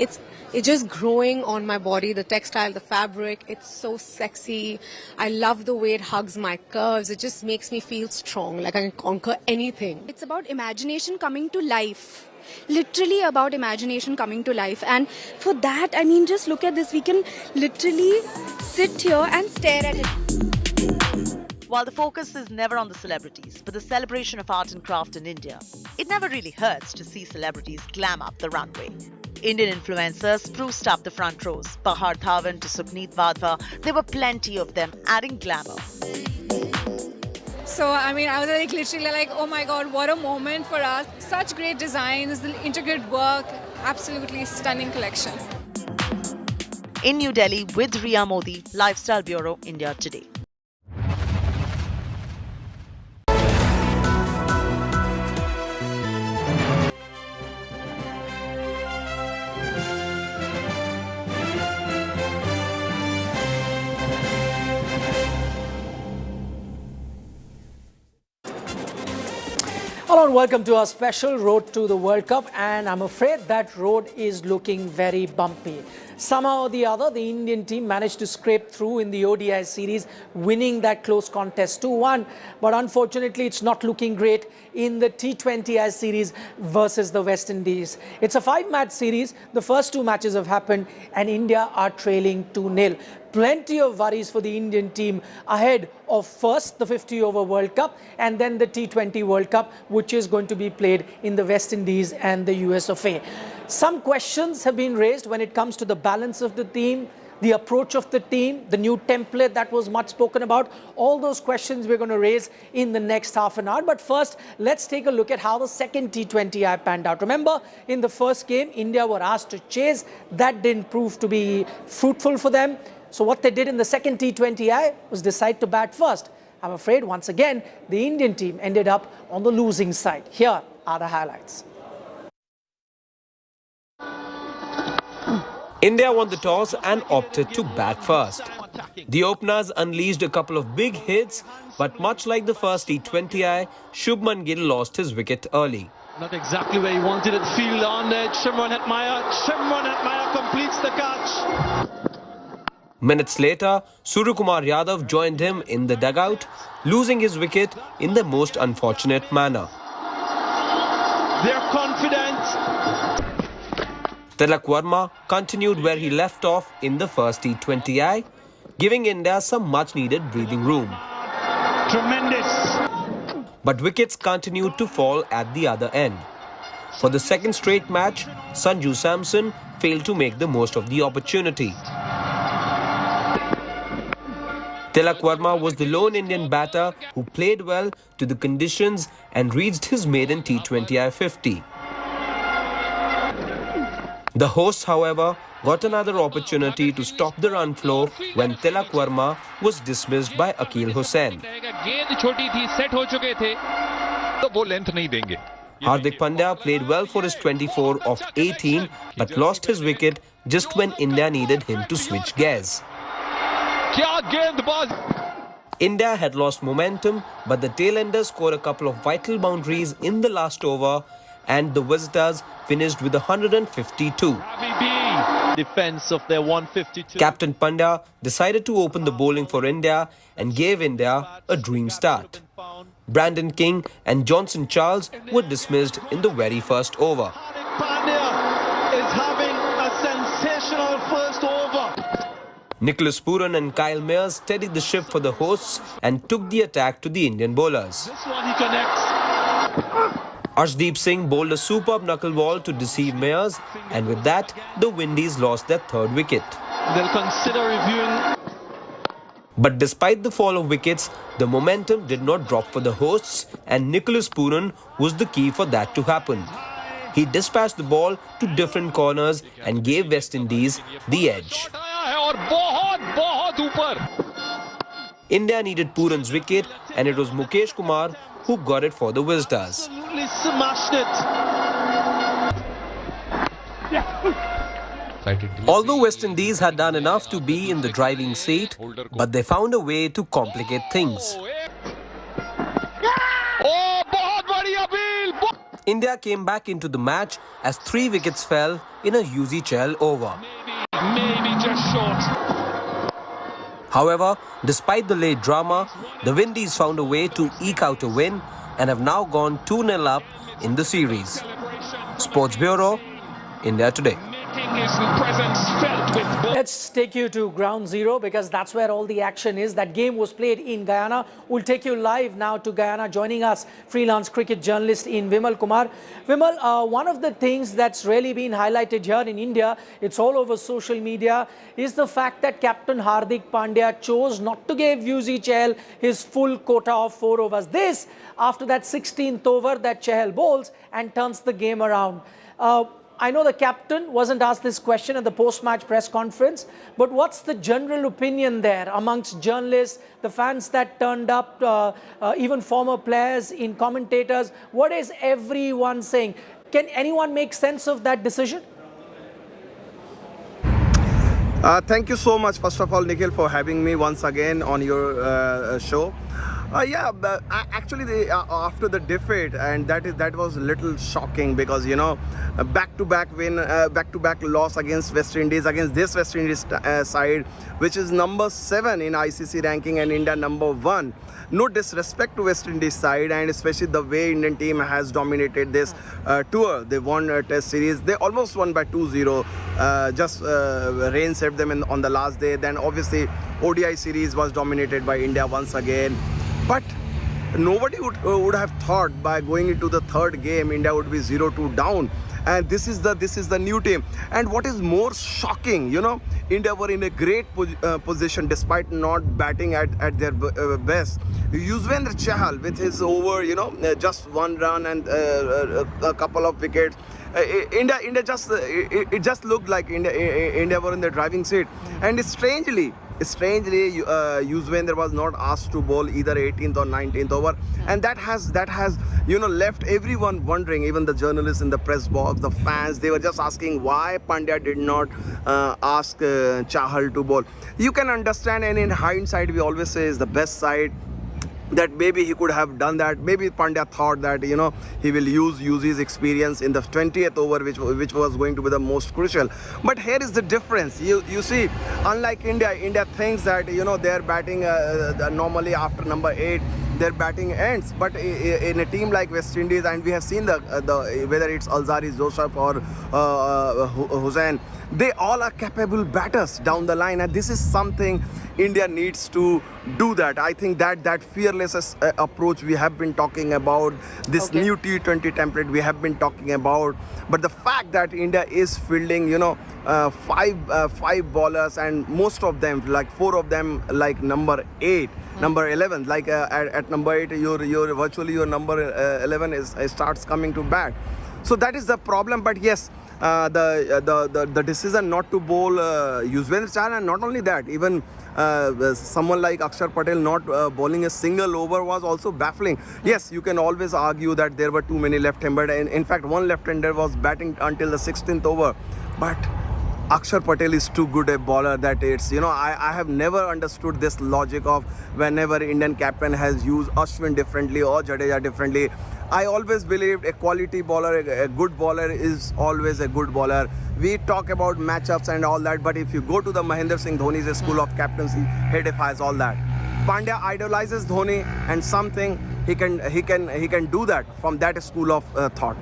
just growing on my body, the textile, the fabric. It's so sexy. I love the way it hugs my curves. It just makes me feel strong, like I can conquer anything. It's about imagination coming to life. Literally about imagination coming to life. And for that, I mean, just look at this. We can literally sit here and stare at it. While the focus is never on the celebrities, but the celebration of art and craft in India, it never really hurts to see celebrities glam up the runway. Indian influencers spruced up the front rows. Bahar Dhawan to Sukhneet Wadhwa, there were plenty of them adding glamour. So, I mean, I was like literally like, oh my God, what a moment for us. Such great designs, the intricate work, absolutely stunning collection. In New Delhi with Riya Modi, Lifestyle Bureau, India Today. Hello and welcome to our special Road to the World Cup, and I'm afraid that road is looking very bumpy. Somehow or the other, the Indian team managed to scrape through in the ODI series, winning that close contest 2-1. But unfortunately, it's not looking great in the T20I series versus the West Indies. It's a 5-match series. The first 2 matches have happened and India are trailing 2-0. Plenty of worries for the Indian team ahead of first the 50-over World Cup and then the T20 World Cup, which is going to be played in the West Indies and the US of A. Some questions have been raised when it comes to the balance of the team, the approach of the team, the new template that was much spoken about. All those questions we're going to raise in the next half an hour. But first, let's take a look at how the second T20I panned out. Remember, in the first game, India were asked to chase. That didn't prove to be fruitful for them. So what they did in the second T20I was decide to bat first. I'm afraid, once again, the Indian team ended up on the losing side. Here are the highlights. India won the toss and opted to bat first. The openers unleashed a couple of big hits, but much like the first T20I, Shubman Gill lost his wicket early. Not exactly where he wanted it. Field on it. Shimron Hetmyer completes the catch. Minutes later, Suryakumar Yadav joined him in the dugout, losing his wicket in the most unfortunate manner. They're confident. Tilak Verma continued where he left off in the first T20I, giving India some much-needed breathing room. Tremendous. But wickets continued to fall at the other end. For the second straight match, Sanju Samson failed to make the most of the opportunity. Tilak Verma was the lone Indian batter who played well to the conditions and reached his maiden T20I 50. The hosts, however, got another opportunity to stop the run flow when Tilak Verma was dismissed by Akil Hussain. Hardik Pandya played well for his 24 of 18 but lost his wicket just when India needed him to switch gears. India had lost momentum, but the tailenders scored a couple of vital boundaries in the last over and the visitors finished with 152. Defense of their 152. Captain Pandya decided to open the bowling for India and gave India a dream start. Brandon King and Johnson Charles were dismissed in the very first over. Pandya is having a sensational first over. Nicholas Pooran and Kyle Mayers steadied the ship for the hosts and took the attack to the Indian bowlers. This one he connects. Arshdeep Singh bowled a superb knuckle ball to deceive Mayers, and with that, the Windies lost their third wicket. They'll consider reviewing. But despite the fall of wickets, the momentum did not drop for the hosts, and Nicholas Pooran was the key for that to happen. He dispatched the ball to different corners and gave West Indies the edge. India needed Pooran's wicket, and it was Mukesh Kumar who got it for the visitors. Absolutely smashed it. Although West Indies had done enough to be in the driving seat, but they found a way to complicate things. India came back into the match as 3 wickets fell in a Yuzi Chahal over. Maybe just short. However, despite the late drama, the Windies found a way to eke out a win and have now gone 2-0 up in the series. Sports Bureau, India Today. Let's take you to ground zero because that's where all the action is. That game was played in Guyana. We'll take you live now to Guyana. Joining us, freelance cricket journalist in Vimal Kumar. Vimal, one of the things that's really been highlighted here in India, it's all over social media, is the fact that Captain Hardik Pandya chose not to give Yuzi Chahal his full quota of 4 overs. This after that 16th over that Chahal bowls and turns the game around. I know the captain wasn't asked this question at the post-match press conference, but what's the general opinion there amongst journalists, the fans that turned up, even former players, in commentators? What is everyone saying? Can anyone make sense of that decision? Thank you so much, first of all, Nikhil, for having me once again on your show. Actually, after the defeat, and that was a little shocking because, you know, back-to-back win, back-to-back loss against West Indies, against this West Indies side, which is number 7 in ICC ranking and India number 1. No disrespect to West Indies side, and especially the way Indian team has dominated this tour. They won a test series. They almost won by 2-0. Just rain saved them on the last day. Then obviously ODI series was dominated by India once again. But nobody would have thought by going into the third game India would be 0-2 down. And this is the new team. And what is more shocking, you know, India were in a great position despite not batting at their best. Yuzvendra Chahal with his over, you know, just 1 run and a couple of wickets. India it just looked like India were in the driving seat. And strangely, Yuzvendra was not asked to bowl either 18th or 19th over, and that has you know left everyone wondering. Even the journalists in the press box, the fans, they were just asking why Pandya did not ask Chahal to bowl. You can understand, and in hindsight, we always say is the best side, that maybe he could have done that. Maybe Pandya thought that, you know, he will use his experience in the 20th over, which was going to be the most crucial. But here is the difference. You see, unlike India thinks that, you know, they're batting normally after number 8. Their batting ends, but in a team like West Indies, and we have seen the whether it's Alzari, Joseph or Hussain, they all are capable batters down the line, and this is something India needs to do. That I think that fearless approach we have been talking about, this new T20 template we have been talking about, but the fact that India is fielding, you know, 5 bowlers, and most of them, like 4 of them, like number 8. Number 11, like at number 8, your virtually your number 11 starts coming to bat. So that is the problem. But yes, the decision not to bowl Yuzvendra Chahal, and not only that, even someone like Akshar Patel not bowling a single over was also baffling. Yes, you can always argue that there were too many left-handed, and in fact one left-hander was batting until the 16th over, but Akshar Patel is too good a bowler that it's, I have never understood this logic of whenever Indian captain has used Ashwin differently or Jadeja differently. I always believed a quality bowler, a good bowler is always a good bowler. We talk about matchups and all that, but if you go to the Mahendra Singh Dhoni's school of captaincy, he defies all that. Pandya idolizes Dhoni, and something he can do that from that school of thought.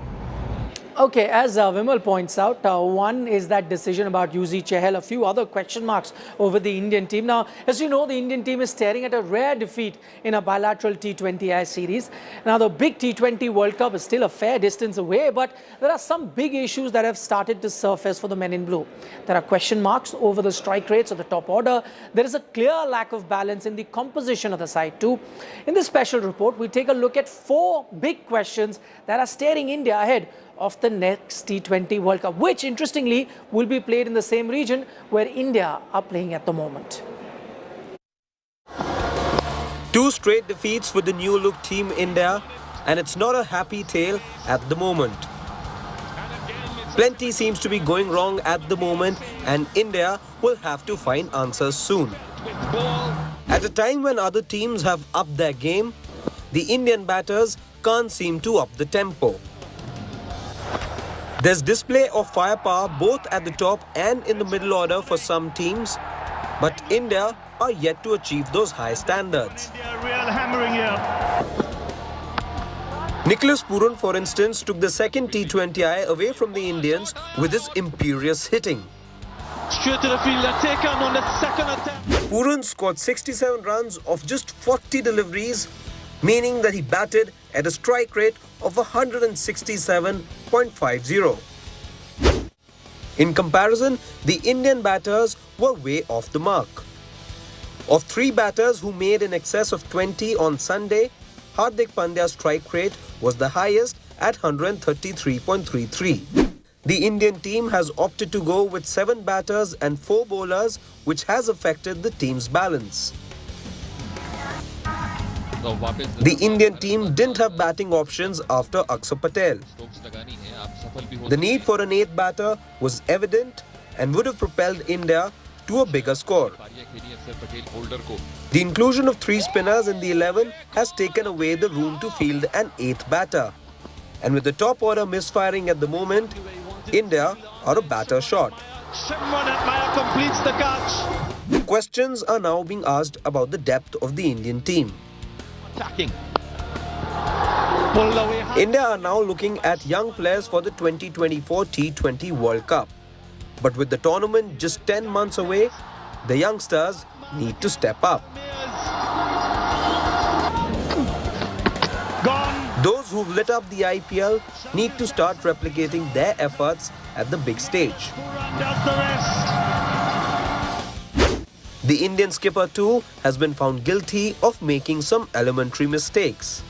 Okay, as Vimal points out, one is that decision about Yuzi Chahal, a few other question marks over the Indian team. Now, as you know, the Indian team is staring at a rare defeat in a bilateral T20I series. Now, the big T20 World Cup is still a fair distance away, but there are some big issues that have started to surface for the men in blue. There are question marks over the strike rates of the top order. There is a clear lack of balance in the composition of the side too. In this special report, we take a look at 4 big questions that are staring India ahead of the next T20 World Cup, which interestingly will be played in the same region where India are playing at the moment. 2 straight defeats for the new look team India, and it's not a happy tale at the moment. Plenty seems to be going wrong at the moment, and India will have to find answers soon. At a time when other teams have upped their game, the Indian batters can't seem to up the tempo. There's display of firepower both at the top and in the middle order for some teams, but India are yet to achieve those high standards. Nicholas Pooran, for instance, took the second T20I away from the Indians with his imperious hitting. Straight to the field and taken on the second attempt. Pooran scored 67 runs off just 40 deliveries, meaning that he batted at a strike rate of 167.50. In comparison, the Indian batters were way off the mark. Of 3 batters who made in excess of 20 on Sunday, Hardik Pandya's strike rate was the highest at 133.33. The Indian team has opted to go with 7 batters and 4 bowlers, which has affected the team's balance. The Indian team didn't have batting options after Akshar Patel. The need for an 8th batter was evident and would have propelled India to a bigger score. The inclusion of 3 spinners in the 11 has taken away the room to field an 8th batter. And with the top order misfiring at the moment, India are a batter short. Completes the catch. Questions are now being asked about the depth of the Indian team. Attacking. India are now looking at young players for the 2024 T20 World Cup. But with the tournament just 10 months away, the youngsters need to step up. Those who've lit up the IPL need to start replicating their efforts at the big stage. The Indian skipper too has been found guilty of making some elementary mistakes.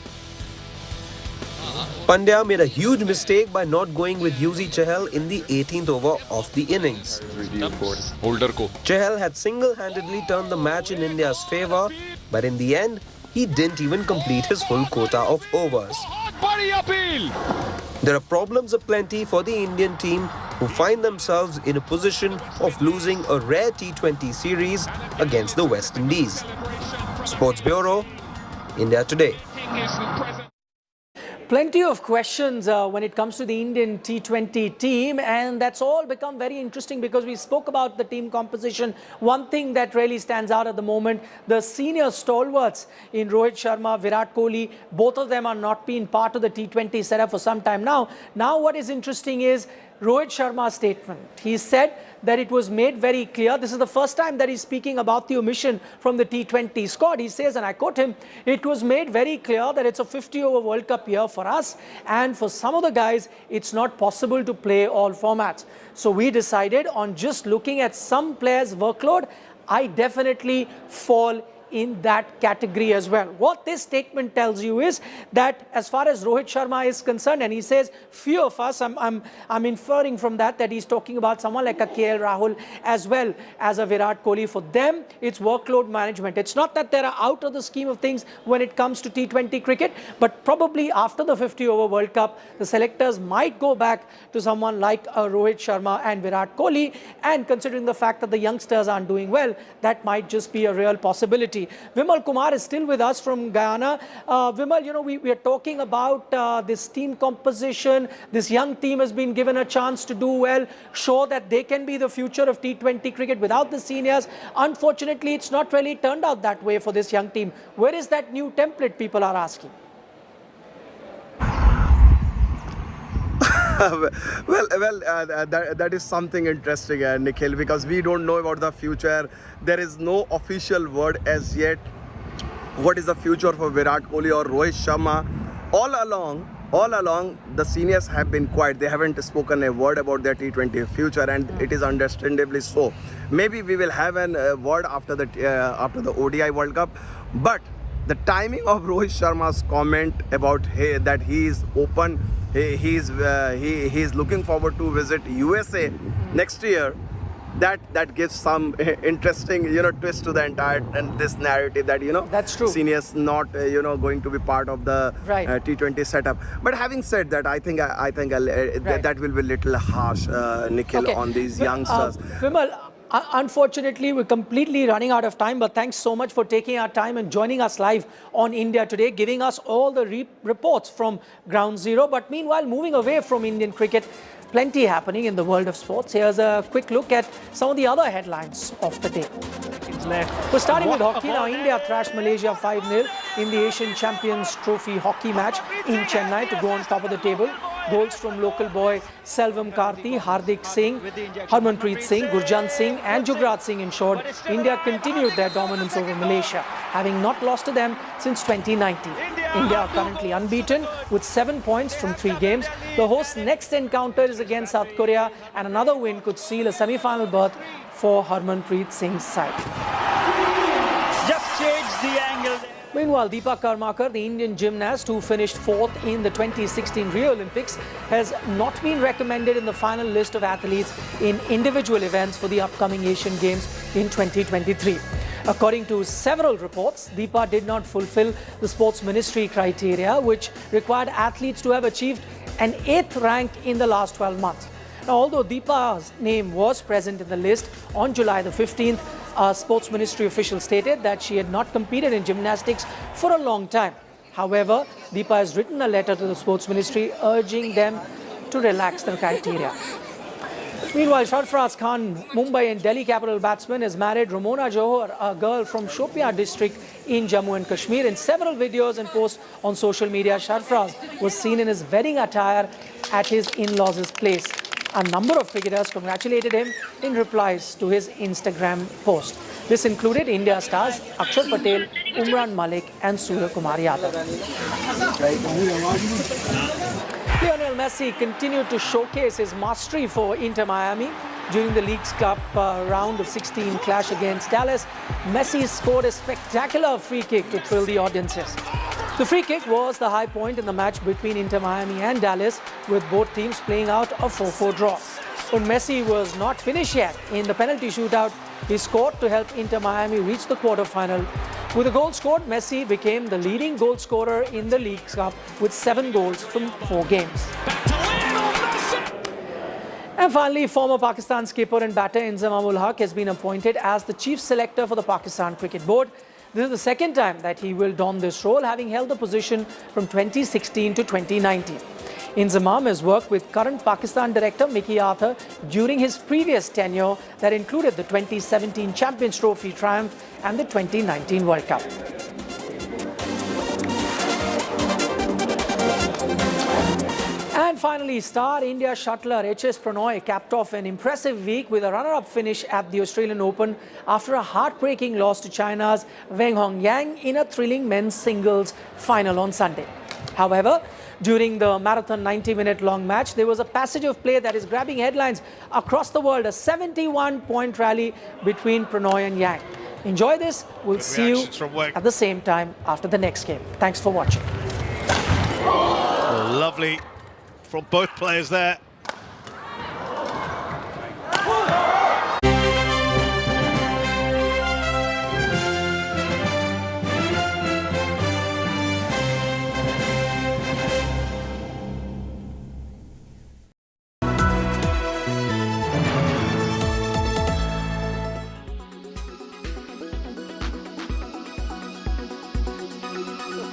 Pandya made a huge mistake by not going with Yuzi Chahal in the 18th over of the innings. Chahal had single-handedly turned the match in India's favour, but in the end, he didn't even complete his full quota of overs. There are problems aplenty for the Indian team, who find themselves in a position of losing a rare T20 series against the West Indies. Sports Bureau, India Today. Plenty of questions when it comes to the Indian T20 team, and that's all become very interesting because we spoke about the team composition. One thing that really stands out at the moment, the senior stalwarts in Rohit Sharma, Virat Kohli, both of them are not being part of the T20 setup for some time now. Now what is interesting is Rohit Sharma's statement. He said that it was made very clear. This is the first time that he's speaking about the omission from the T20 squad. He says, and I quote him, "It was made very clear that it's a 50-over World Cup year for us, and for some of the guys, it's not possible to play all formats. So we decided on just looking at some players' workload. I definitely fall in that category as well. What this statement tells you is that as far as Rohit Sharma is concerned, and he says few of us, I'm inferring from that he's talking about someone like a KL Rahul as well as a Virat Kohli. For them, it's workload management. It's not that they're out of the scheme of things when it comes to T20 cricket, but probably after the 50-over World Cup, the selectors might go back to someone like Rohit Sharma and Virat Kohli, and considering the fact that the youngsters aren't doing well, that might just be a real possibility. Vimal Kumar is still with us from Guyana. Vimal, you know, we are talking about this team composition. This young team has been given a chance to do well, show that they can be the future of T20 cricket without the seniors. Unfortunately, it's not really turned out that way for this young team. Where is that new template, people are asking? That is something interesting, Nikhil, because we don't know about the future. There is no official word as yet. What is the future for Virat Kohli or Rohit Sharma? All along, the seniors have been quiet. They haven't spoken a word about their T20 future, and it is understandably so. Maybe we will have a word after the ODI World Cup, but the timing of Rohit Sharma's comment about that he is open, he is looking forward to visit USA next year, that gives some interesting twist to the entire this narrative that that's true. Seniors not going to be part of the T20 setup. But having said that, I think that will be a little harsh, Nikhil, on these youngsters. Vimal, unfortunately, we're completely running out of time, but thanks so much for taking our time and joining us live on India Today, giving us all the reports from ground zero. But meanwhile, moving away from Indian cricket, plenty happening in the world of sports. Here's a quick look at some of the other headlines of the day. We're starting with hockey. Now, India thrashed Malaysia 5-0 in the Asian Champions Trophy hockey match in Chennai to go on top of the table. Goals from local boy Selvam Karthi, Hardik Singh, Harmanpreet Singh, Gurjant Singh and Jugraj Singh ensured India continued their dominance over Malaysia, having not lost to them since 2019. India are currently unbeaten with 7 points from 3 games. The host's next encounter is against South Korea, and another win could seal a semi-final berth for Harmanpreet Singh's side. Just change the angle. Meanwhile, Deepa Karmakar, the Indian gymnast who finished 4th in the 2016 Rio Olympics, has not been recommended in the final list of athletes in individual events for the upcoming Asian Games in 2023. According to several reports, Deepa did not fulfill the Sports Ministry criteria, which required athletes to have achieved an 8th rank in the last 12 months. Now, although Deepa's name was present in the list on July the 15th, a Sports Ministry official stated that she had not competed in gymnastics for a long time. However, Deepa has written a letter to the Sports Ministry urging them to relax the criteria. Meanwhile, Sarfaraz Khan, Mumbai and Delhi capital batsman, has married Ramona Johar, a girl from Shopia district in Jammu and Kashmir. In several videos and posts on social media, Sarfaraz was seen in his wedding attire at his in-laws' place. A number of cricketers congratulated him in replies to his Instagram post. This included India stars Akshar Patel, Umran Malik and Surya Kumar Yadav. Lionel Messi continued to showcase his mastery for Inter Miami. During the League's Cup round of 16 clash against Dallas, Messi scored a spectacular free kick to thrill the audiences. The free kick was the high point in the match between Inter Miami and Dallas, with both teams playing out a 4-4 draw. But Messi was not finished yet. In the penalty shootout, he scored to help Inter Miami reach the quarterfinal. With a goal scored, Messi became the leading goal scorer in the League's Cup with 7 goals from 4 games. And finally, former Pakistan skipper and batter Inzamam-ul Haq has been appointed as the chief selector for the Pakistan Cricket Board. This is the second time that he will don this role, having held the position from 2016 to 2019. Inzamam has worked with current Pakistan director Mickey Arthur during his previous tenure that included the 2017 Champions Trophy triumph and the 2019 World Cup. And finally, star India shuttler H.S. Pranoy capped off an impressive week with a runner-up finish at the Australian Open after a heartbreaking loss to China's Wang Hongyang in a thrilling men's singles final on Sunday. However, during the marathon 90-minute long match, there was a passage of play that is grabbing headlines across the world, a 71-point rally between Pranoy and Yang. Enjoy this. We'll see you reactions from Wang. at the same time after the next game. Thanks for watching. Lovely from both players there.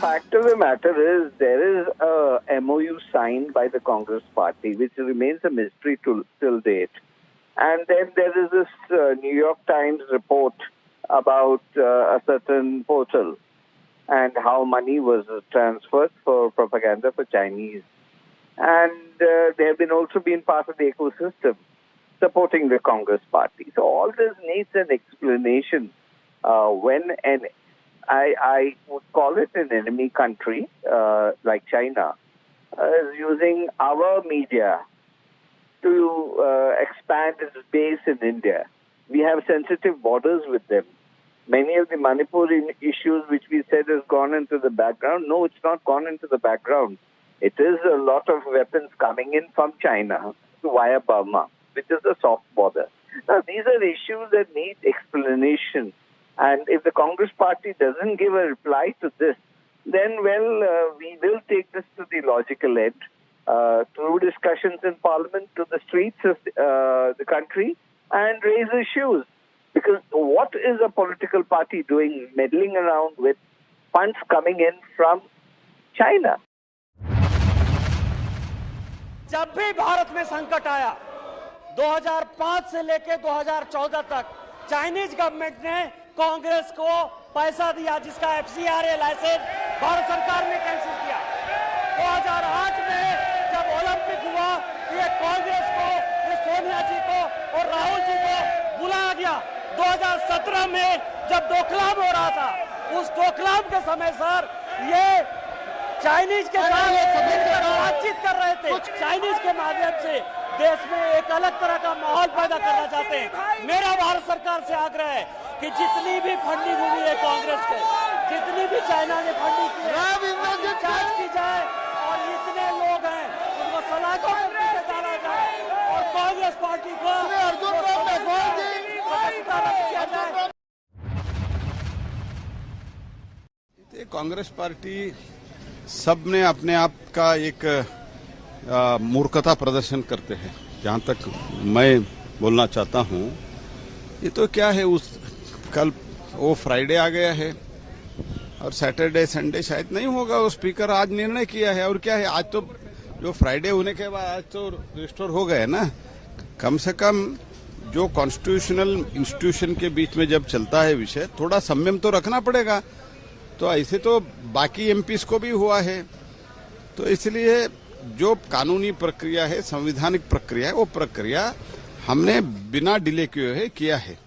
Fact of the matter is, there is a MOU signed by the Congress party, which remains a mystery till date. And then there is this New York Times report about a certain portal and how money was transferred for propaganda for Chinese. And they have been also been part of the ecosystem supporting the Congress party. So all this needs an explanation when I would call it an enemy country like China is using our media to expand its base in India. We have sensitive borders with them. Many of the Manipur issues which we said has gone into the background, no, it's not gone into the background. It is a lot of weapons coming in from China via Burma, which is a soft border. Now, these are issues that need explanation. And if the Congress party doesn't give a reply to this, then, we will take this to the logical end through discussions in Parliament to the streets of the country and raise issues. Because what is a political party doing meddling around with funds coming in from China? जब भी भारत में संकट आया 2005 से लेकर 2014 तक Chinese government ने कांग्रेस को पैसा दिया, जिसका FCRA लाइसेंस भारत सरकार ने कैंसिल किया। 2008 में जब ओलंपिक हुआ, ये कांग्रेस को, ये सोनिया जी को और राहुल जी को बुलाया गया। 2017 में जब डोकलाम हो रहा था, उस डोकलाम के समय सर ये चाइनीज के साथ बातचीत कर रहे थे। चाइनीज के माध्यम से देश में एक अलग तरह का माहौल पैदा करना चाहते हैं। मेरा भारत सरकार से आग्रह है कि जितनी भी फंडिंग हुई है कांग्रेस को, जितनी भी चाइना ने फंडिंग की है, जांच की जाए और इतने लोग हैं उनको सलाखों में पीछे डाला जाए और कांग्रेस पार्टी को किया जाए। कांग्रेस पार्टी सब ने अपने आप का एक मूर्खता प्रदर्शन करते हैं, जहां तक मैं बोलना चाहता हूं। ये तो क्या है, उस कल वो फ्राइडे आ गया है और सैटरडे संडे शायद नहीं होगा। वो स्पीकर आज निर्णय किया है और क्या है, आज तो जो फ्राइडे होने के बाद आज तो रिस्टोर हो गए ना। कम से कम जो कॉन्स्टिट्यूशनल इंस्टीट्यूशन के बीच में जब चलता है विषय, थोड़ा संयम तो रखना पड़ेगा। तो ऐसे तो बाकी एमपीस को भी हुआ है। तो इसलिए जो कानूनी प्रक्रिया है, संवैधानिक प्रक्रिया है, वो प्रक्रिया हमने बिना डिले किए किया है।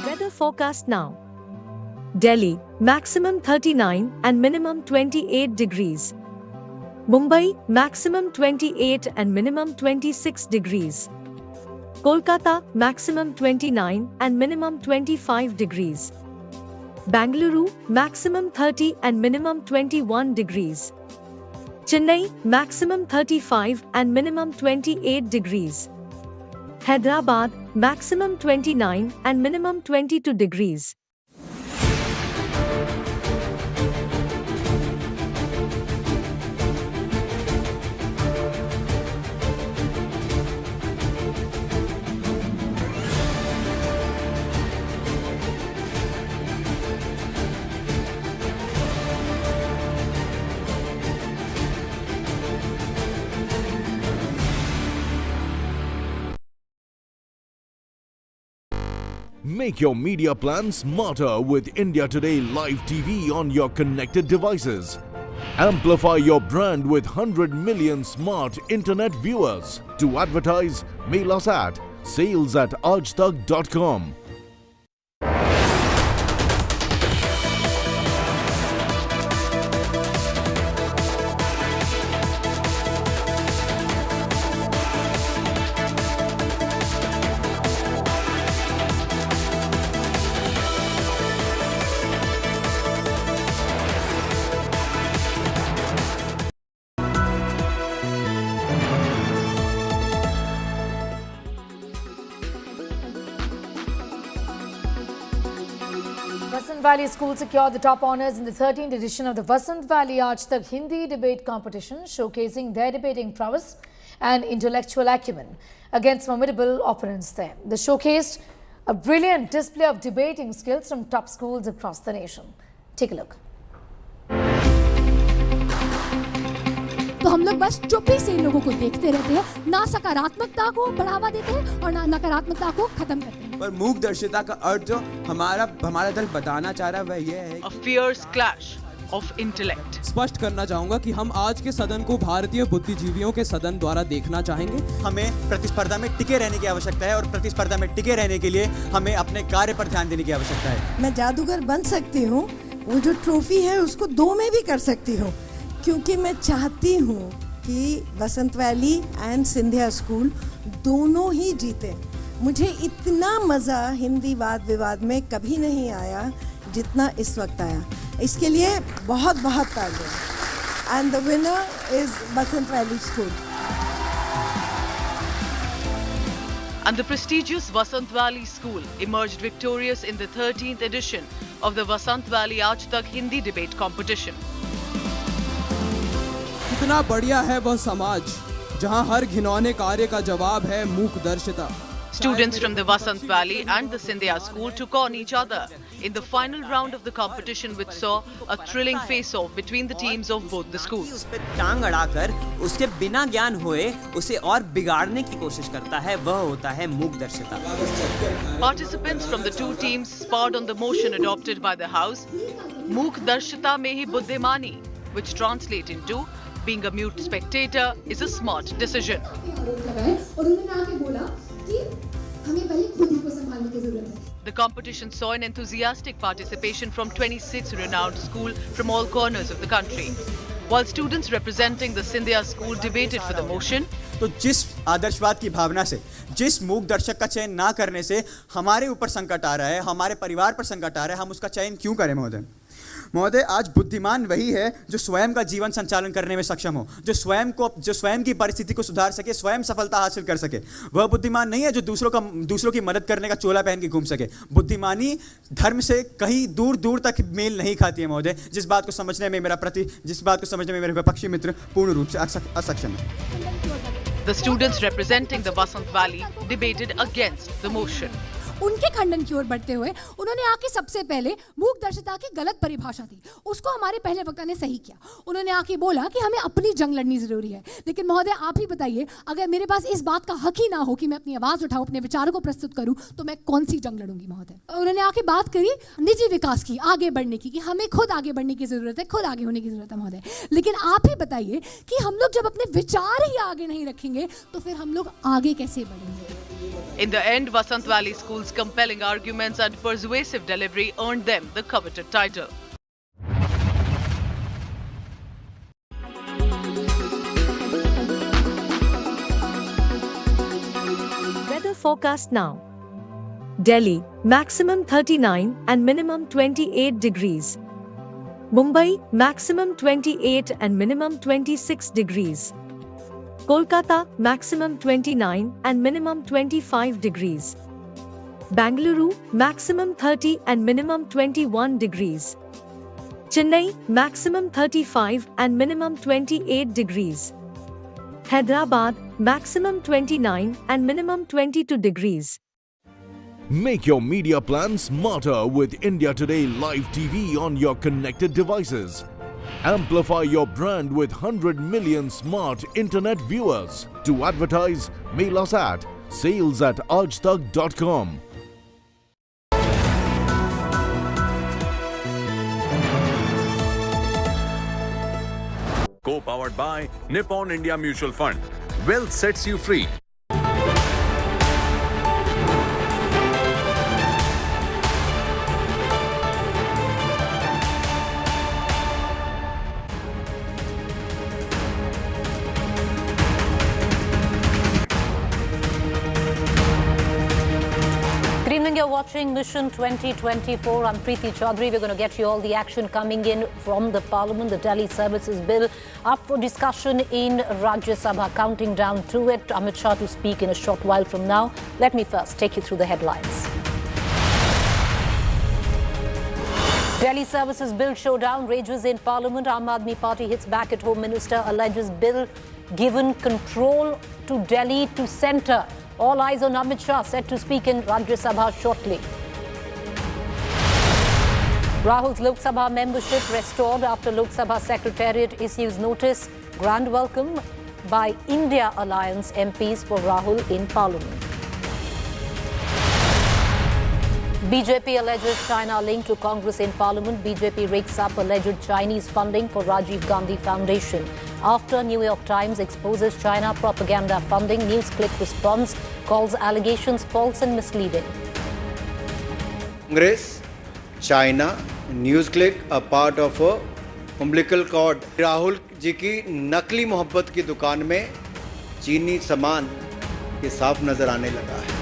Weather forecast now. Delhi, maximum 39 and minimum 28 degrees. Mumbai, maximum 28 and minimum 26 degrees. Kolkata, maximum 29 and minimum 25 degrees. Bangalore, maximum 30 and minimum 21 degrees. Chennai, maximum 35 and minimum 28 degrees. Hyderabad, maximum 29 and minimum 22 degrees. Make your media plan smarter with India Today Live TV on your connected devices. Amplify your brand with 100 million smart internet viewers. To advertise, mail us at sales@aajtak.com. Vasant Valley School secured the top honours in the 13th edition of the Vasant Valley Aaj Tak Hindi debate competition, showcasing their debating prowess and intellectual acumen against formidable opponents there. They showcased a brilliant display of debating skills from top schools across the nation. Take a look. तो हम लोग बस चुप्पी से इन लोगों को देखते रहते हैं, ना सकारात्मकता को बढ़ावा देते हैं और ना नकारात्मकता को खत्म करते हैं। पर मूक दर्शिता का अर्थ जो हमारा दल बताना चाह रहा है वह यह है, A fierce clash of intellect. स्पष्ट करना चाहूंगा कि हम आज के सदन को भारतीय बुद्धिजीवियों के सदन द्वारा देखना चाहेंगे। हमें प्रतिस्पर्धा में टिके रहने की आवश्यकता है और प्रतिस्पर्धा में टिके रहने के लिए हमें अपने कार्य पर ध्यान देने की आवश्यकता है। मैं जादूगर बन सकती हूँ, वो जो ट्रॉफी है उसको 2 में भी कर सकती हूँ, क्योंकि मैं चाहती हूँ कि वसंत वैली एंड सिंधिया स्कूल दोनों ही जीते। मुझे इतना मज़ा हिंदी वाद विवाद में कभी नहीं आया जितना इस वक्त आया। इसके लिए बहुत बहुत तालियां। And the winner is Vasant valley school. And the prestigious Vasant Valley School emerged victorious in the 13th edition of the Vasant Valley Aaj Tak Hindi debate competition. कितना बढ़िया है वह समाज जहां हर घिनौने कार्य का जवाब है मूक दर्शिता। Students from the Vasant Valley and the Scindia School took on each other in the final round of the competition, which saw a thrilling face-off between the teams of both the schools. उस पे टांग अड़ाकर उसके बिना ज्ञान हुए उसे और बिगाड़ने की कोशिश करता है, वह होता है मूक दर्शिता। Participants from the two teams sparred on the motion adopted by the House, Mook Darshita mein hi buddhimani, which translate into being a mute spectator is a smart decision. The competition saw an enthusiastic participation from 26 renowned schools from all corners of the country. While students representing the Scindia school debated for the motion, तो जिस आदर्शवाद की भावना से, जिस मूक दर्शक का चयन ना करने से हमारे ऊपर संकट आ रहा है, हमारे परिवार पर संकट आ रहा है, हम उसका चयन क्यों करें महोदय? महोदय, आज बुद्धिमान वही है जो स्वयं का जीवन संचालन करने में सक्षम हो, जो स्वयं की परिस्थिति को सुधार सके, स्वयं सफलता हासिल कर सके। वह बुद्धिमान नहीं है जो दूसरों की मदद करने का चोला पहन के घूम सके। बुद्धिमानी धर्म से कहीं दूर दूर तक मेल नहीं खाती है महोदय, जिस बात को समझने में मेरे विपक्षी मित्र पूर्ण रूप से असक्षम है। the students representing the Vasant Valley debated against the motion. उनके खंडन की ओर बढ़ते हुए उन्होंने आके सबसे पहले मूक दर्शिता की गलत परिभाषा दी, उसको हमारे पहले वक्ता ने सही किया। उन्होंने आके बोला कि हमें अपनी जंग लड़नी जरूरी है। लेकिन महोदय, आप ही बताइए, अगर मेरे पास इस बात का हक ही ना हो कि मैं अपनी आवाज उठाऊं, अपने विचारों को प्रस्तुत करूं, तो मैं कौन सी जंग लड़ूंगी महोदय? उन्होंने आके बात करी निजी विकास की, आगे बढ़ने की, कि हमें खुद आगे बढ़ने की जरूरत है, खुद आगे होने की जरूरत है महोदय। लेकिन आप ही बताइए कि हम लोग जब अपने विचार ही आगे नहीं रखेंगे तो फिर हम लोग आगे कैसे बढ़ेंगे? In the end, Vasant Valley School's compelling arguments and persuasive delivery earned them the coveted title. Weather forecast now. Delhi, maximum 39 and minimum 28 degrees. Mumbai, maximum 28 and minimum 26 degrees. Kolkata, maximum 29 and minimum 25 degrees. Bangalore, maximum 30 and minimum 21 degrees. Chennai, maximum 35 and minimum 28 degrees. Hyderabad, maximum 29 and minimum 22 degrees. Make your media plan smarter with India Today Live TV on your connected devices. Amplify your brand with 100 million smart internet viewers. To advertise, mail us at sales@aajtak.com. Co-powered by Nippon India Mutual Fund. Wealth sets you free. You're watching Mission 2024. I'm Preeti Chaudhary. We're going to get you all the action coming in from the Parliament. The Delhi Services Bill up for discussion in Rajya Sabha. Counting down to it. Amit Shah to speak in a short while from now. Let me first take you through the headlines. Delhi Services Bill showdown rages in Parliament. Aam Aadmi Party hits back at Home Minister, alleges bill given control to Delhi to centre. All eyes on Amit Shah, set to speak in Rajya Sabha shortly. Rahul's Lok Sabha membership restored after Lok Sabha Secretariat issues notice. Grand welcome by India Alliance MPs for Rahul in Parliament. BJP alleges China link to Congress in Parliament. BJP rakes up alleged Chinese funding for Rajiv Gandhi Foundation. After New York Times exposes China propaganda funding, NewsClick responds, calls allegations false and misleading. Congress, China, NewsClick are part of a umbilical cord. Rahul ji की नकली मोहब्बत की दुकान में चीनी सामान ये साफ नजर आने लगा है.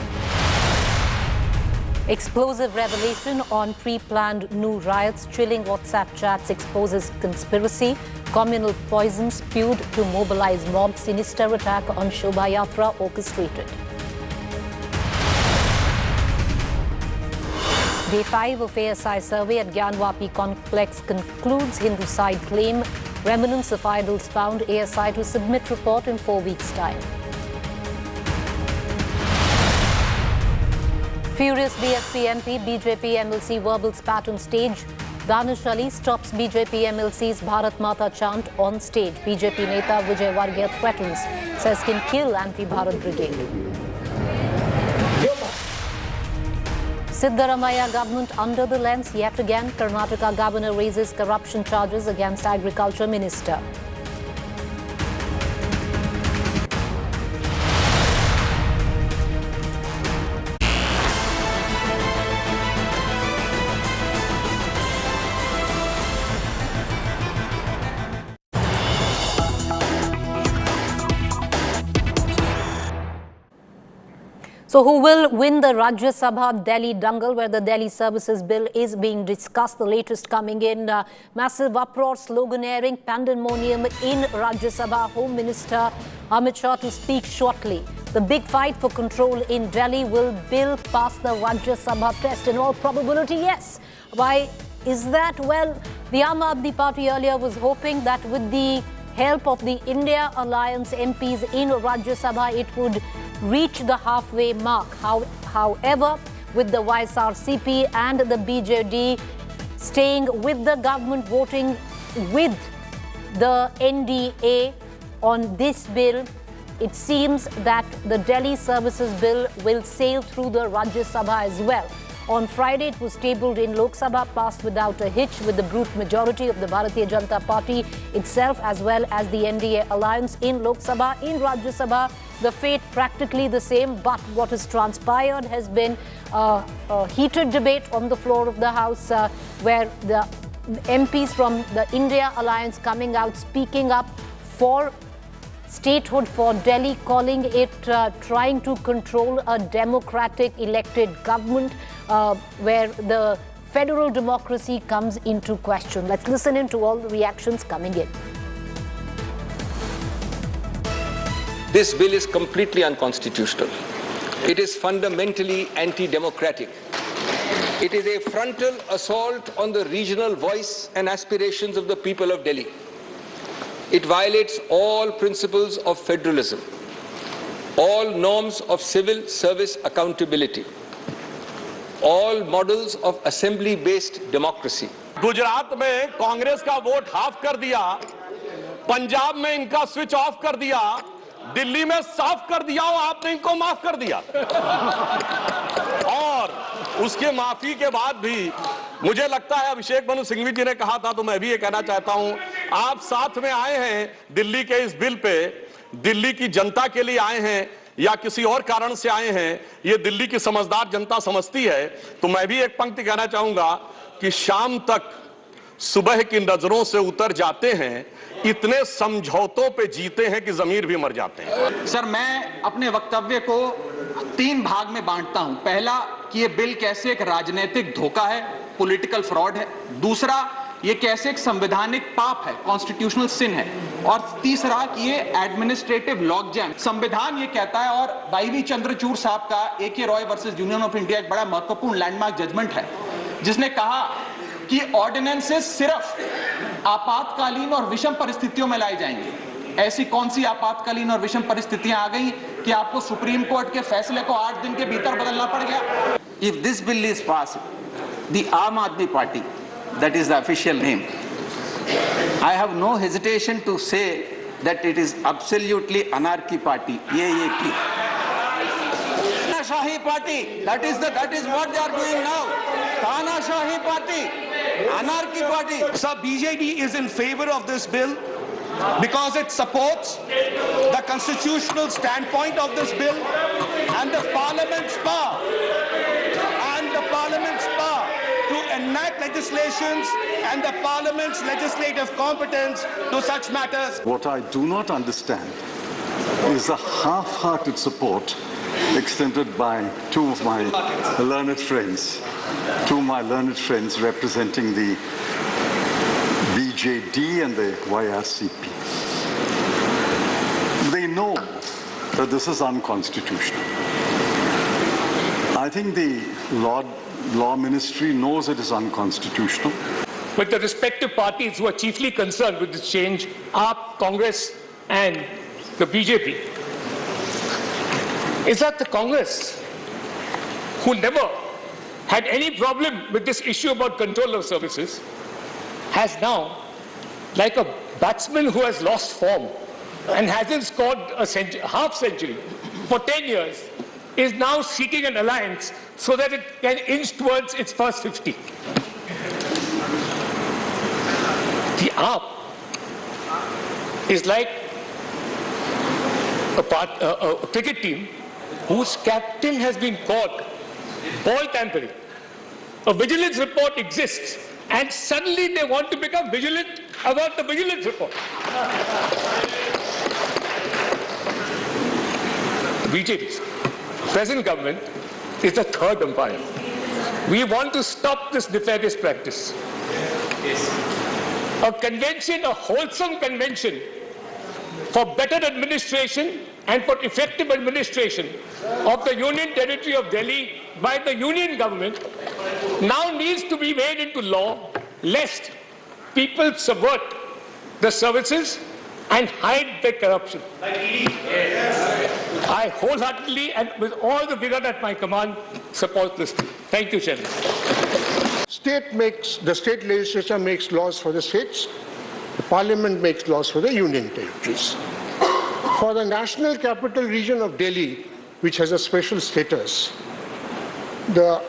Explosive revelation on pre-planned new riots. Chilling WhatsApp chats exposes conspiracy. Communal poison spewed to mobilize mob. Sinister attack on Shobha Yatra orchestrated. Day 5 of ASI survey at Gyanwapi complex concludes Hindu side claim. Remnants of idols found. ASI to submit report in 4 weeks' time. Furious BSP MP, BJP MLC verbal spat on stage. Danish Ali stops BJP MLC's Bharat Mata chant on stage. BJP Neta Vijay Varghya threatens, says can kill anti-Bharat brigade. Siddaramaiah government under the lens yet again. Karnataka governor raises corruption charges against agriculture minister. So who will win the Rajya Sabha Delhi dangle, where the Delhi Services Bill is being discussed? The latest coming in, massive uproar, sloganeering, pandemonium in Rajya Sabha. Home Minister Amit Shah to speak shortly. The big fight for control in Delhi. Will bill pass the Rajya Sabha test? In all probability, yes. Why is that? Well, the Aam Aadmi Party earlier was hoping that with the help of the India Alliance MPs in Rajya Sabha, it would reach the halfway mark. However, with the YSRCP and the BJD staying with the government, voting with the NDA on this bill, it seems that the Delhi Services Bill will sail through the Rajya Sabha as well. On Friday, it was tabled in Lok Sabha, passed without a hitch with the brute majority of the Bharatiya Janata Party itself as well as the NDA alliance in Lok Sabha. In Rajya Sabha, the fate practically the same, but what has transpired has been a heated debate on the floor of the House where the MPs from the India alliance coming out speaking up for statehood for Delhi, calling it trying to control a democratic elected government where the federal democracy comes into question. Let's listen in to all the reactions coming in. This bill is completely unconstitutional. It is fundamentally anti-democratic. It is a frontal assault on the regional voice and aspirations of the people of Delhi. It violates all principles of federalism, all norms of civil service accountability, all models of assembly-based democracy. Gujarat में कांग्रेस का vote half कर दिया, पंजाब में इनका switch off कर दिया, दिल्ली में साफ कर दिया और आपने इनको माफ कर दिया। और उसके माफी के बाद भी मुझे लगता है अभिषेक मनु सिंघवी जी ने कहा था, तो मैं भी ये कहना चाहता हूं, आप साथ में आए हैं दिल्ली के इस बिल पे, दिल्ली की जनता के लिए आए हैं या किसी और कारण से आए हैं, ये दिल्ली की समझदार जनता समझती है। तो मैं भी एक पंक्ति कहना चाहूंगा कि शाम तक सुबह की नजरों से उतर जाते हैं, इतने समझौतों पे जीते हैं कि जमीर भी मर जाते हैं। सर, मैं अपने वक्तव्य को 3 भाग में बांटता हूं। पहला कि ये बिल कैसे एक राजनीतिक धोखा है, पॉलिटिकल फ्रॉड है। दूसरा, ये कैसे एक संवैधानिक पाप है, कॉन्स्टिट्यूशनल सिन है। और तीसरा कि ये एडमिनिस्ट्रेटिव लॉकजैम। संविधान ये कहता है, और वाईवी चंद्रचूड़ साहब का AK Roy versus union of India एक बड़ा महत्वपूर्ण लैंडमार्क जजमेंट है, जिसने कहा कि ऑर्डिनेंसेस सिर्फ आपातकालीन और विषम परिस्थितियों में लाए जाएंगे। ऐसी कौन सी आपातकालीन और विषम परिस्थितियां आ गई कि आपको सुप्रीम कोर्ट के फैसले को 8 दिन के भीतर बदलना पड़ गया? If this bill is passed, the Aam Aadmi Party, that is the official name, I have no hesitation to say that it is absolutely anarchy party. Ye ki. Tanashahi party. That is what they are doing now. Tanashahi party. Anarchy party. Sir, BJD is in favor of this bill because it supports the constitutional standpoint of this bill and the Parliament's power to enact legislations and the Parliament's legislative competence to such matters. What I do not understand is the half-hearted support extended by two of my learned friends representing the BJD and the YRCP. They know that this is unconstitutional. I think the Law Ministry knows it is unconstitutional. But the respective parties who are chiefly concerned with this change are Congress and the BJP. Is that the Congress, who never had any problem with this issue about control of services, has now, like a batsman who has lost form and hasn't scored a half century for 10 years, is now seeking an alliance so that it can inch towards its first 50. The AAP is like a cricket team whose captain has been caught ball tampering. A vigilance report exists and suddenly they want to become vigilant about the vigilance report. The BJP's present government is the third umpire. We want to stop this nefarious practice. A convention, a wholesome convention for better administration and for effective administration of the Union Territory of Delhi by the Union government now needs to be made into law, lest people subvert the services and hide their corruption. I wholeheartedly and with all the vigor at my command support this. Thank you, Chairman. The state legislature makes laws for the states, the parliament makes laws for the union territories. For the National Capital Region of Delhi, which has a special status, the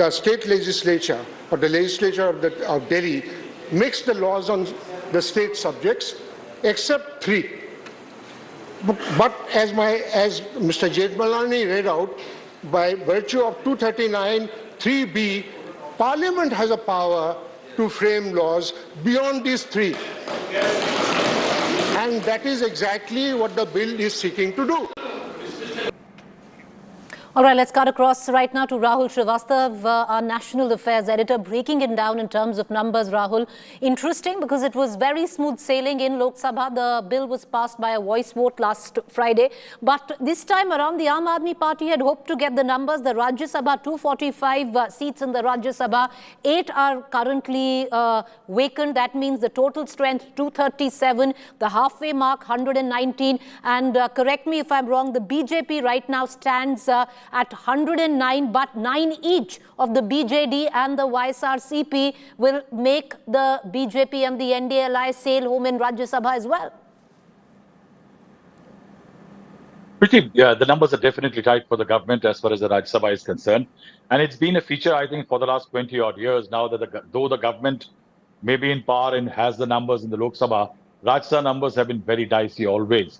state legislature or the legislature of Delhi makes the laws on the state subjects, except 3. But as Mr. Jethmalani read out, by virtue of 239 3B, Parliament has a power to frame laws beyond these 3. And that is exactly what the bill is seeking to do. All right, let's cut across right now to Rahul Srivastav, our national affairs editor, breaking it down in terms of numbers. Rahul, interesting because it was very smooth sailing in Lok Sabha. The bill was passed by a voice vote last Friday. But this time around, the Aam Aadmi Party had hoped to get the numbers. The Rajya Sabha, 245 seats in the Rajya Sabha, 8 are currently vacant. That means the total strength, 237, the halfway mark, 119. And correct me if I'm wrong, the BJP right now stands at 109, but 9 each of the BJD and the YSRCP will make the BJP and the NDA alliance sail home in Rajya Sabha as well. Yeah, the numbers are definitely tight for the government as far as the Rajya Sabha is concerned. And it's been a feature, I think, for the last 20 odd years now that though the government may be in power and has the numbers in the Lok Sabha, Rajya Sabha numbers have been very dicey always.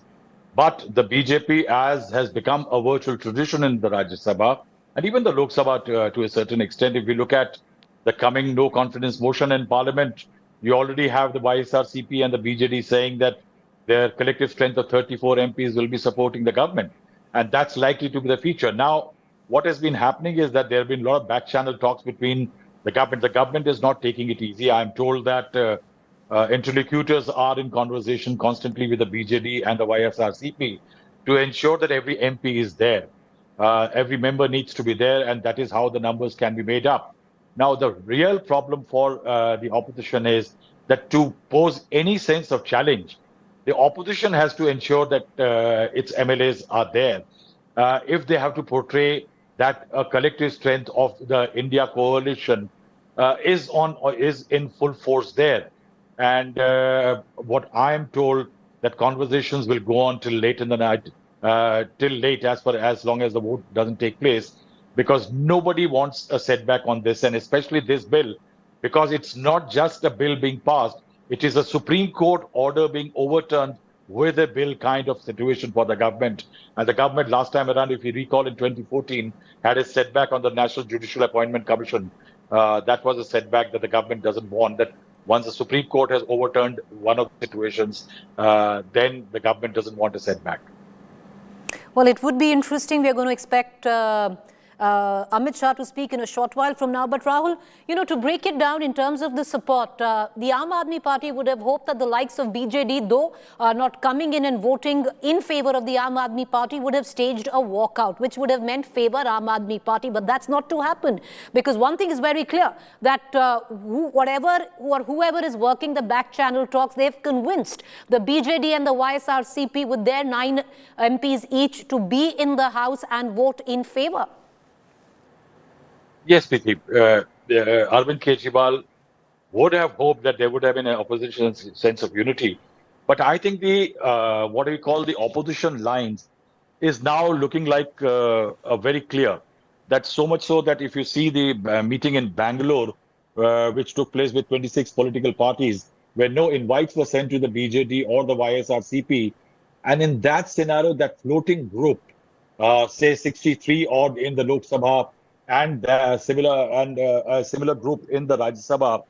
But the BJP, as has become a virtual tradition in the Rajya Sabha, and even the Lok Sabha to a certain extent, if we look at the coming no confidence motion in Parliament, you already have the YSRCP and the BJD saying that their collective strength of 34 MPs will be supporting the government. And that's likely to be the feature. Now, what has been happening is that there have been a lot of back-channel talks between the government. The government is not taking it easy. I'm told that interlocutors are in conversation constantly with the BJD and the YSRCP to ensure that every MP is there. Every member needs to be there, and that is how the numbers can be made up. Now, the real problem for the opposition is that to pose any sense of challenge, the opposition has to ensure that its MLAs are there. If they have to portray that a collective strength of the India coalition is on or is in full force there. And what I am told that conversations will go on till late in the night, till late as long as the vote doesn't take place, because nobody wants a setback on this, and especially this bill, because it's not just a bill being passed, it is a Supreme Court order being overturned with a bill kind of situation for the government. And the government last time around, if you recall, in 2014, had a setback on the National Judicial Appointment Commission. That was a setback that the government doesn't want, that once the Supreme Court has overturned one of the situations, then the government doesn't want a setback. Well, it would be interesting. We are going to expect Amit Shah to speak in a short while from now. But Rahul, you know, to break it down in terms of the support, the Aam Aadmi Party would have hoped that the likes of BJD, though not coming in and voting in favor of the Aam Aadmi Party, would have staged a walkout, which would have meant favor Aam Aadmi Party. But that's not to happen, because one thing is very clear, that whoever is working the back channel talks, they've convinced the BJD and the YSRCP with their 9 MPs each to be in the House and vote in favor. Yes, Preeti. Arvind Kejriwal would have hoped that there would have been an opposition sense of unity. But I think the, what do you call, the opposition lines is now looking like very clear. That's so much so that if you see the meeting in Bangalore, which took place with 26 political parties, where no invites were sent to the BJD or the YSRCP. And in that scenario, that floating group, say 63 odd in the Lok Sabha, and a similar group in the Rajya Sabha,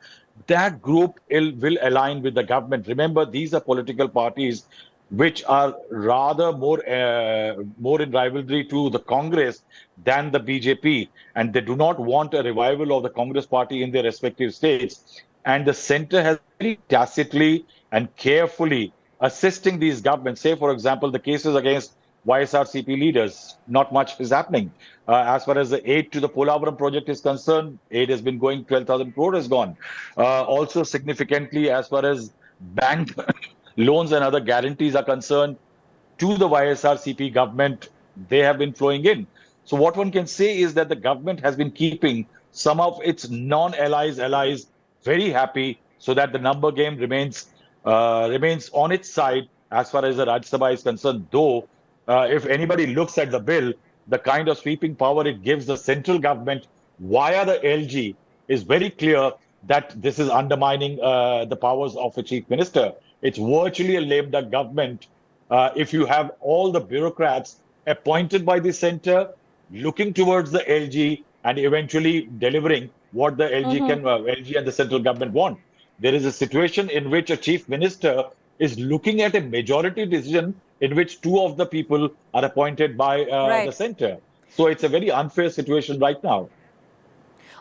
that group will align with the government. Remember, these are political parties which are rather more in rivalry to the Congress than the BJP, and they do not want a revival of the Congress party in their respective states. And the centre has very tacitly and carefully assisting these governments. Say, for example, the cases against YSRCP leaders, not much is happening. As far as the aid to the Polavaram project is concerned, aid has been going, 12,000 crore has gone. Also significantly, as far as bank loans and other guarantees are concerned, to the YSRCP government, they have been flowing in. So what one can say is that the government has been keeping some of its allies very happy, so that the number game remains on its side as far as the Rajya Sabha is concerned. Though, if anybody looks at the bill, the kind of sweeping power it gives the central government via the LG is very clear that this is undermining the powers of a chief minister. It's virtually a lame duck government if you have all the bureaucrats appointed by the center looking towards the LG and eventually delivering what the LG and the central government want. There is a situation in which a chief minister is looking at a majority decision in which 2 of the people are appointed by the center. So it's a very unfair situation right now.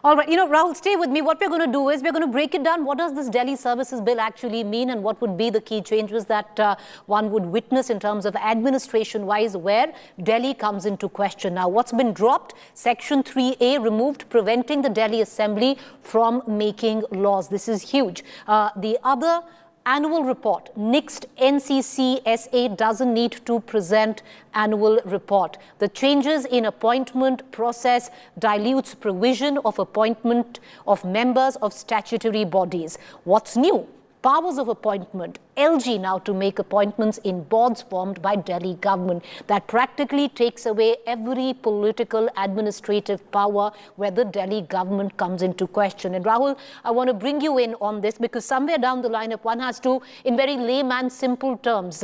All right, you know, Rahul, stay with me. What we're going to do is we're going to break it down. What does this Delhi Services Bill actually mean, and what would be the key changes that one would witness in terms of administration-wise, where Delhi comes into question? Now, what's been dropped? Section 3A removed, preventing the Delhi Assembly from making laws. This is huge. The other annual report, next NCCSA doesn't need to present annual report. The changes in appointment process dilutes provision of appointment of members of statutory bodies. What's new? Powers of appointment. LG now to make appointments in boards formed by Delhi government. That practically takes away every political administrative power where the Delhi government comes into question. And Rahul, I want to bring you in on this, because somewhere down the line, if one has to, in very layman simple terms,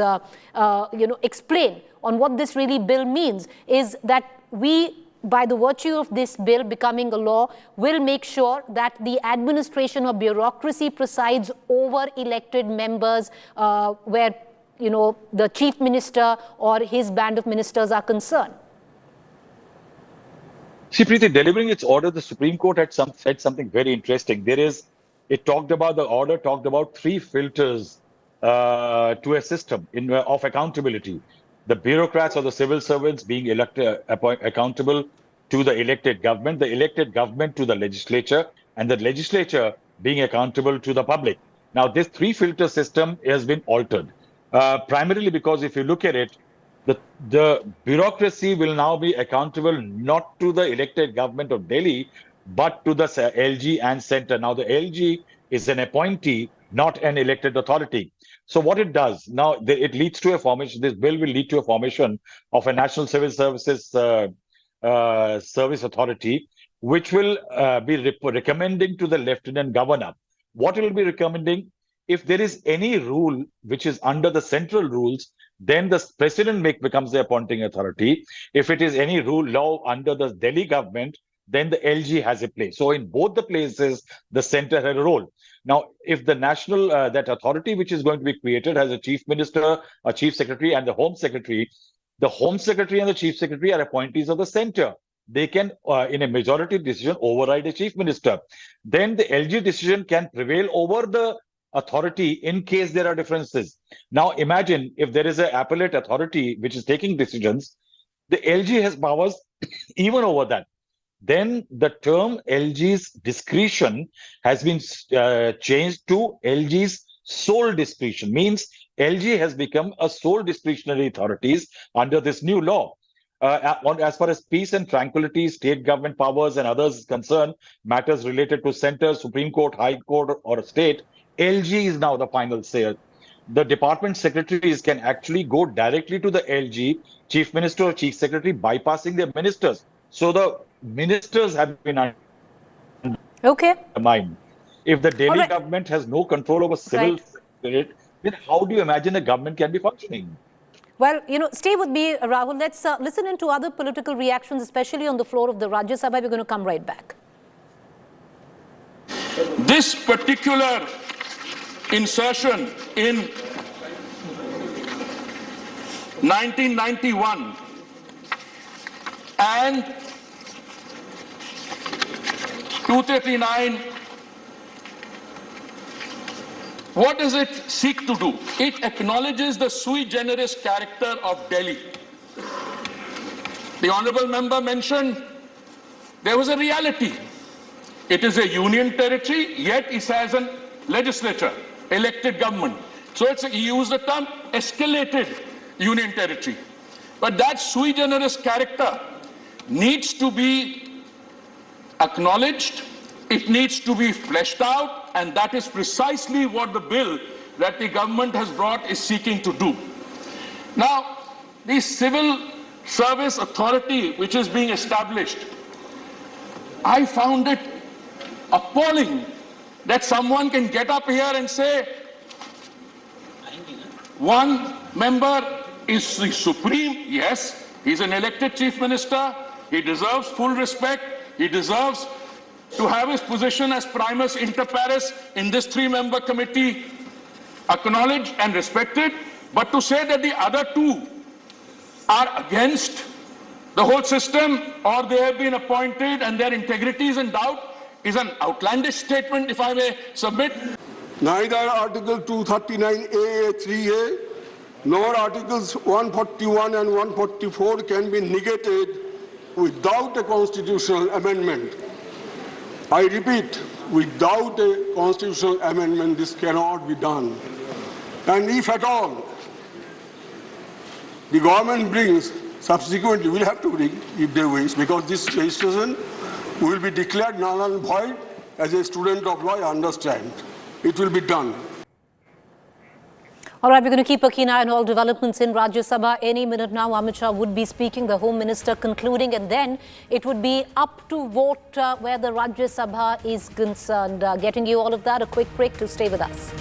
explain on what this really bill means, is that we, by the virtue of this bill becoming a law, will make sure that the administration or bureaucracy presides over elected members where, you know, the chief minister or his band of ministers are concerned. See, Preeti, delivering its order, the Supreme Court had said something very interesting. The order talked about 3 filters to a system of accountability. The bureaucrats or the civil servants being accountable to the elected government to the legislature, and the legislature being accountable to the public. Now, this three-filter system has been altered, primarily because if you look at it, the bureaucracy will now be accountable not to the elected government of Delhi, but to the LG and center. Now, the LG is an appointee, not an elected authority. So what it does, now it leads to a formation, this bill will lead to a formation of a National Civil Services Service Authority, which will be recommending to the Lieutenant Governor. What it will be recommending, if there is any rule which is under the central rules, then the president becomes the appointing authority. If it is any law under the Delhi government, then the LG has a place. So in both the places, the center had a role. Now, if the national, that authority which is going to be created has a chief minister, a chief secretary, and the home secretary and the chief secretary are appointees of the center. They can, in a majority decision, override a chief minister. Then the LG decision can prevail over the authority in case there are differences. Now, imagine if there is an appellate authority which is taking decisions, the LG has powers even over that. Then the term LG's discretion has been changed to LG's sole discretion, means LG has become a sole discretionary authorities under this new law. As far as peace and tranquility, state government powers and others is concerned, matters related to center, Supreme Court, High Court or state, LG is now the final say. The department secretaries can actually go directly to the LG, chief minister or chief secretary, bypassing their ministers. So the ministers have been undermined. If the Delhi government has no control over civil spirit, then how do you imagine a government can be functioning? Well, stay with me, Rahul. Let's listen into other political reactions, especially on the floor of the Rajya Sabha. We're going to come right back. This particular insertion in 1991 and 239, what does it seek to do? It acknowledges the sui generis character of Delhi. The honorable member mentioned there was a reality. It is a union territory, yet it has a legislature, elected government. So he used the term escalated union territory. But that sui generis character needs to be acknowledged, it needs to be fleshed out, and that is precisely what the bill that the government has brought is seeking to do. Now, the Civil Service Authority which is being established, I found it appalling that someone can get up here and say one member is the supreme. Yes, he's an elected chief minister. He deserves full respect. He deserves to have his position as primus inter pares in this three-member committee acknowledged and respected. But to say that the other two are against the whole system, or they have been appointed and their integrity is in doubt, is an outlandish statement, if I may submit. Neither Article 239A, 3A, nor Articles 141 and 144 can be negated without a constitutional amendment. I repeat, without a constitutional amendment, this cannot be done. And if at all the government brings, subsequently will have to bring, if they wish, because this legislation will be declared null and void. As a student of law, I understand. It will be done. All right, we're going to keep a keen eye on all developments in Rajya Sabha. Any minute now, Amit Shah would be speaking, the Home Minister concluding, and then it would be up to vote where the Rajya Sabha is concerned. Getting you all of that, a quick break to stay with us.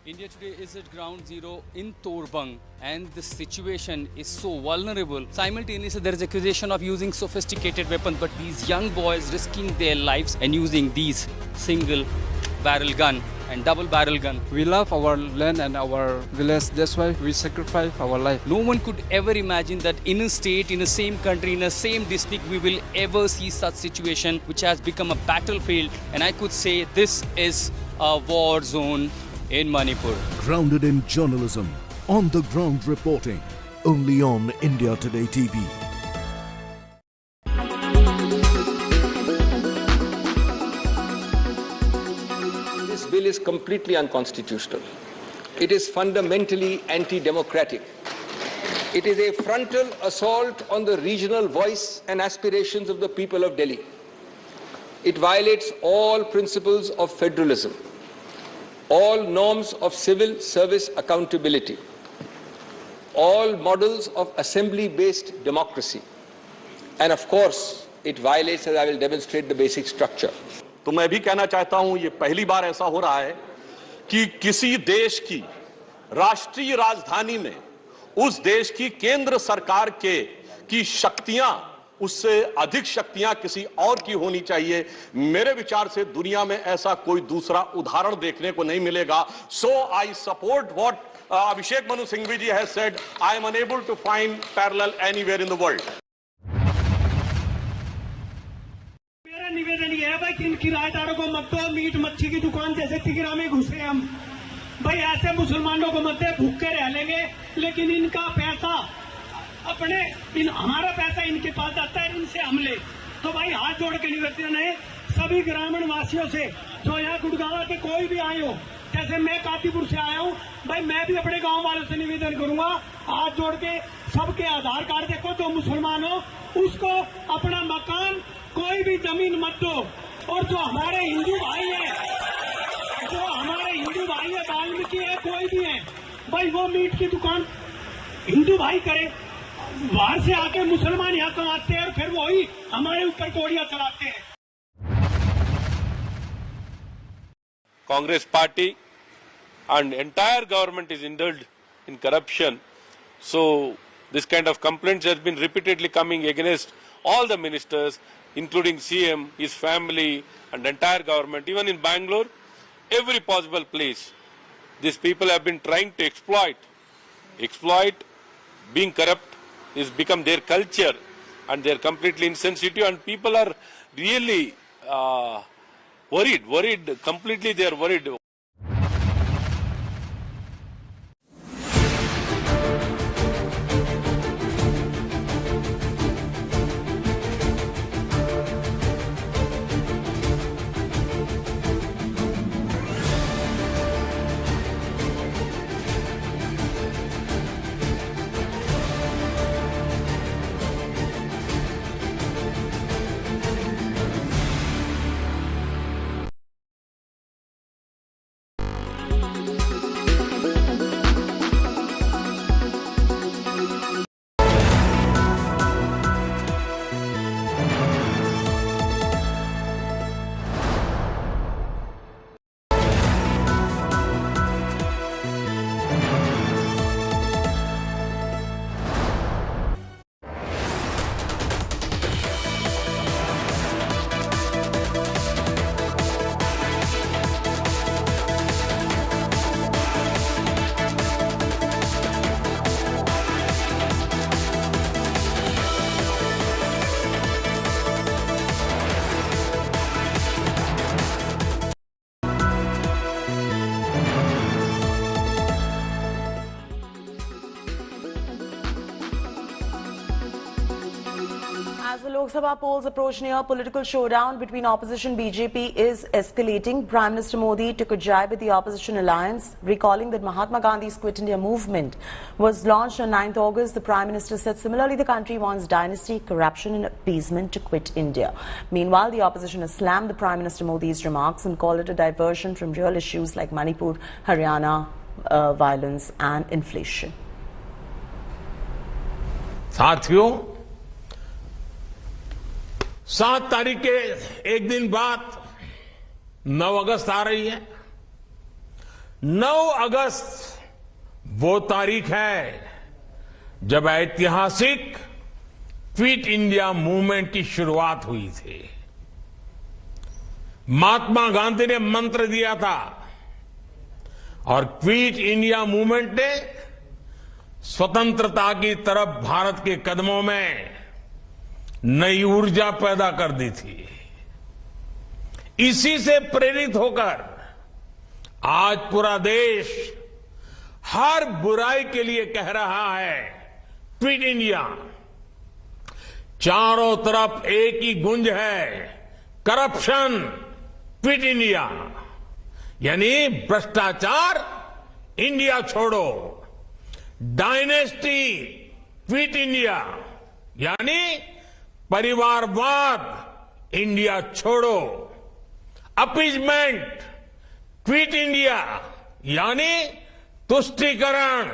India today is at ground zero in Torbang, and the situation is so vulnerable. Simultaneously, there is accusation of using sophisticated weapons, but these young boys risking their lives and using these single barrel gun and double barrel gun. We love our land and our village. That's why we sacrifice our life. No one could ever imagine that in a state, in the same country, in the same district, we will ever see such situation which has become a battlefield. And I could say this is a war zone in Manipur. Grounded in journalism, on the ground reporting, only on India Today TV. This bill is completely unconstitutional. It is fundamentally anti-democratic. It is a frontal assault on the regional voice and aspirations of the people of Delhi. It violates all principles of federalism, all norms of civil service accountability, all models of assembly-based democracy, and of course, it violates, as I will demonstrate, the basic structure. तो मैं भी कहना चाहता हूं, ये पहली बार ऐसा हो रहा है कि किसी देश की राष्ट्रीय राजधानी में उस देश की केंद्र सरकार की शक्तियां, उससे अधिक शक्तियां किसी और की होनी चाहिए। मेरे विचार से दुनिया में ऐसा कोई दूसरा उदाहरण देखने को नहीं मिलेगा। So I support what Abhishek Manu Singhvi ji has said. I am unable to find parallel anywhere in the world. मेरा निवेदन ये है भाई कि इन किराएदारों को मत दो, मीट मच्छी की दुकान जैसे तिगरा में घुसे हम। भाई ऐसे मुसलमानों को मत दे, भूखे रह लेंगे, लेकिन इनका पैसा हमारा पैसा इनके पास आता है, इनसे हम ले। तो भाई हाथ जोड़ के निवेदन है सभी ग्रामीण वासियों से, जो यहाँ गुड़गांव के कोई भी आए हो, जैसे मैं कातीपुर से आया हूँ, भाई मैं भी अपने गांव वालों से निवेदन करूंगा, हाथ जोड़ के सबके आधार कार्ड देखो, जो मुसलमान हो उसको अपना मकान, कोई भी जमीन मत दो। और जो हमारे हिंदू भाई है, वाल्मीकि है, कोई भी है, भाई वो मीट की दुकान हिंदू भाई करे, बाहर से आके मुसलमान यहाँ कमाते हैं और फिर वही हमारे ऊपर गोलियां चलाते हैं। Congress party and entire government is indulged in corruption. So this kind of complaints has been repeatedly coming against all the ministers, including CM, his family and entire government. Even in Bangalore, every possible place, these people have been trying to exploit. Being corrupt is become their culture and they are completely insensitive, and people are really worried, completely they are worried. As the Lok Sabha polls approach near, political showdown between opposition BJP is escalating. Prime Minister Modi took a jab at the opposition alliance, recalling that Mahatma Gandhi's Quit India movement was launched on 9th August. The Prime Minister said similarly the country wants dynasty, corruption and appeasement to quit India. Meanwhile, the opposition has slammed the Prime Minister Modi's remarks and called it a diversion from real issues like Manipur, Haryana, violence and inflation. साथियों, 7 तारीख के एक दिन बाद 9 अगस्त आ रही है। 9 अगस्त वो तारीख है जब ऐतिहासिक क्विट इंडिया मूवमेंट की शुरुआत हुई थी। महात्मा गांधी ने मंत्र दिया था और क्विट इंडिया मूवमेंट ने स्वतंत्रता की तरफ भारत के कदमों में नई ऊर्जा पैदा कर दी थी। इसी से प्रेरित होकर आज पूरा देश हर बुराई के लिए कह रहा है क्विट इंडिया। चारों तरफ एक ही गूंज है, करप्शन क्विट इंडिया, यानी भ्रष्टाचार इंडिया छोड़ो, डायनेस्टी क्विट इंडिया, यानी परिवारवाद इंडिया छोड़ो, अपीजमेंट क्विट इंडिया, यानी तुष्टीकरण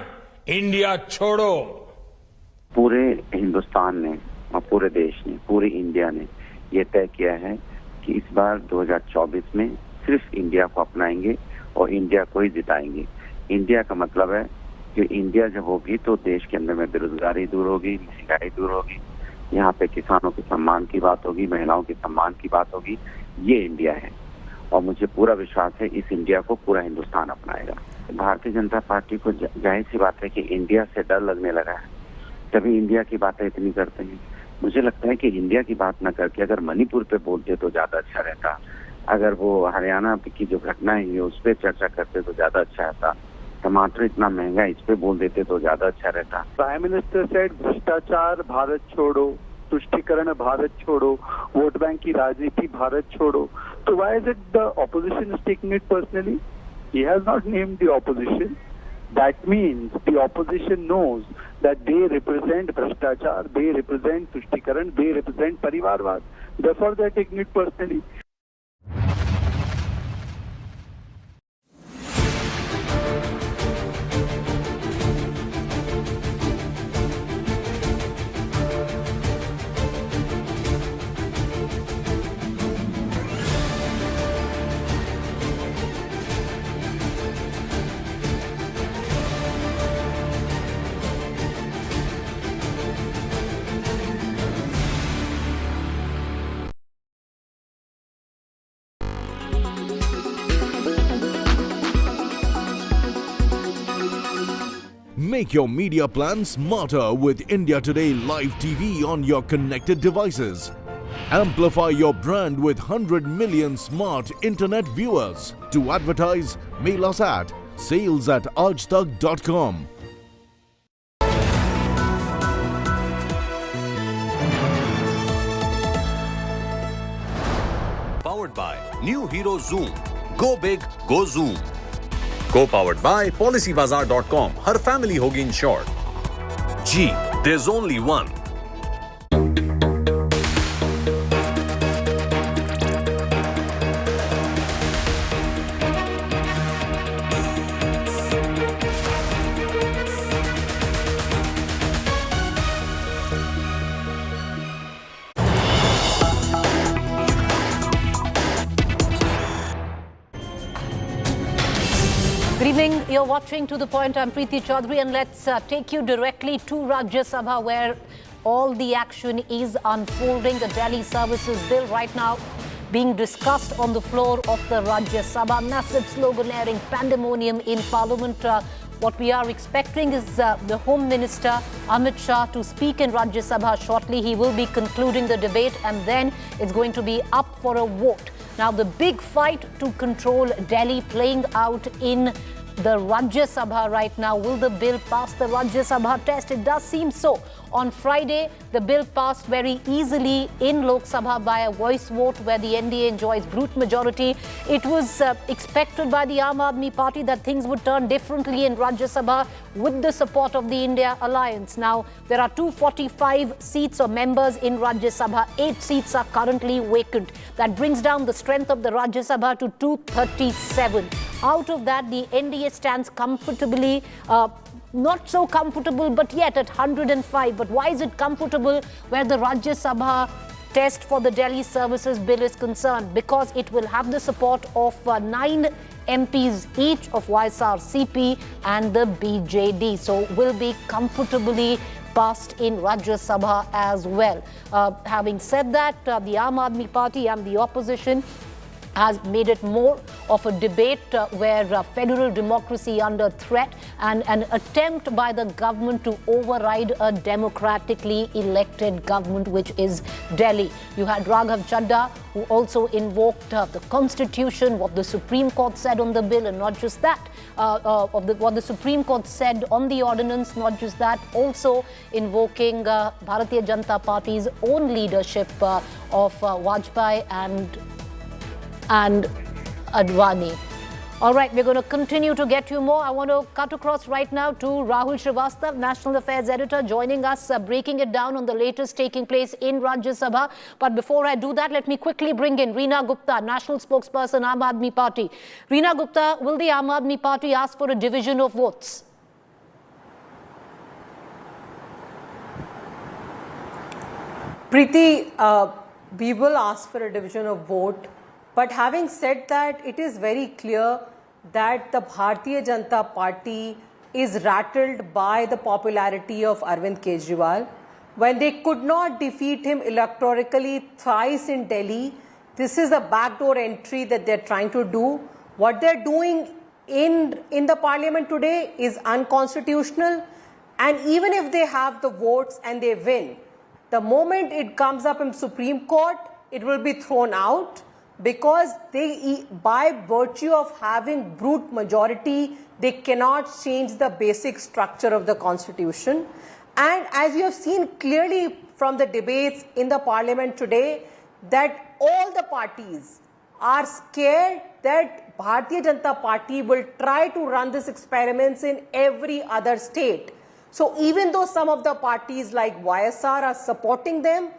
इंडिया छोड़ो। पूरे हिंदुस्तान ने और पूरे देश ने, पूरी इंडिया ने ये तय किया है कि इस बार 2024 में सिर्फ इंडिया को अपनाएंगे और इंडिया को ही जिताएंगे। इंडिया का मतलब है कि इंडिया जब होगी तो देश के अंदर में बेरोजगारी दूर होगी, महंगाई दूर होगी, यहाँ पे किसानों के सम्मान की बात होगी, महिलाओं के सम्मान की बात होगी। ये इंडिया है और मुझे पूरा विश्वास है इस इंडिया को पूरा हिंदुस्तान अपनाएगा। भारतीय जनता पार्टी को जाहिर सी बात है कि इंडिया से डर लगने लगा है, तभी इंडिया की बातें इतनी करते हैं। मुझे लगता है कि इंडिया की बात न करके अगर मणिपुर पे बोलते तो ज्यादा अच्छा रहता, अगर वो हरियाणा की जो घटनाएं हुई उस पर चर्चा करते तो ज्यादा अच्छा रहता, टमाटर इतना महंगा इस पे बोल देते तो ज्यादा अच्छा रहता। प्राइम मिनिस्टर सेड भ्रष्टाचार भारत छोड़ो, तुष्टीकरण भारत छोड़ो, वोट बैंक की राजनीति भारत छोड़ो। तो why is it the opposition is taking it personally? He has not named the opposition. That means the opposition knows that they represent Bhrashtachar, they represent Tushtikarana, they represent Parivarvad. Therefore, they are taking it personally. Make your media plan smarter with India Today Live TV on your connected devices. Amplify your brand with 100 million smart internet viewers. To advertise, mail us at sales@aajtak.com. Powered by New Hero Zoom. Go big, go Zoom. Co-powered by PolicyBazaar.com. Her family होगी insured. G, there's only one. Good evening. You're watching To The Point. I'm Preeti Chaudhary, and let's take you directly to Rajya Sabha, where all the action is unfolding. The Delhi Services Bill right now being discussed on the floor of the Rajya Sabha. Massive sloganeering, pandemonium in Parliament. What we are expecting is the Home Minister Amit Shah to speak in Rajya Sabha shortly. He will be concluding the debate, and then it's going to be up for a vote. Now, the big fight to control Delhi playing out in the Rajya Sabha right now. Will the bill pass the Rajya Sabha test? It does seem so. On Friday, the bill passed very easily in Lok Sabha by a voice vote where the NDA enjoys brute majority. It was expected by the Aam Aadmi Party that things would turn differently in Rajya Sabha with the support of the India Alliance. Now, there are 245 seats or members in Rajya Sabha. 8 seats are currently vacant. That brings down the strength of the Rajya Sabha to 237. Out of that, the NDA stands comfortably, not so comfortable, but yet at 105. But why is it comfortable where the Rajya Sabha test for the Delhi Services Bill is concerned? Because it will have the support of 9 MPs each of YSRCP and the BJD. So will be comfortably passed in Rajya Sabha as well. Having said that, the Aam Aadmi Party and the opposition has made it more of a debate where federal democracy under threat and an attempt by the government to override a democratically elected government, which is Delhi. You had Raghav Chadha, who also invoked the Constitution, what the Supreme Court said on the bill, and not just that, what the Supreme Court said on the ordinance, not just that, also invoking Bharatiya Janata Party's own leadership of Vajpayee and Advani. All right, we're going to continue to get you more. I want to cut across right now to Rahul Srivastava, National Affairs Editor, joining us, breaking it down on the latest taking place in Rajya Sabha. But before I do that, let me quickly bring in Reena Gupta, National Spokesperson, Aam Aadmi Party. Reena Gupta, will the Aam Aadmi Party ask for a division of votes? Preeti, we will ask for a division of vote. But having said that, it is very clear that the Bharatiya Janata Party is rattled by the popularity of Arvind Kejriwal. When they could not defeat him electorally thrice in Delhi, this is a backdoor entry that they're trying to do. What they're doing in the parliament today is unconstitutional. And even if they have the votes and they win, the moment it comes up in Supreme Court, it will be thrown out. Because they, by virtue of having brute majority, they cannot change the basic structure of the constitution. And as you have seen clearly from the debates in the parliament today, that all the parties are scared that Bharatiya Janata Party will try to run these experiments in every other state. So even though some of the parties like YSR are supporting them,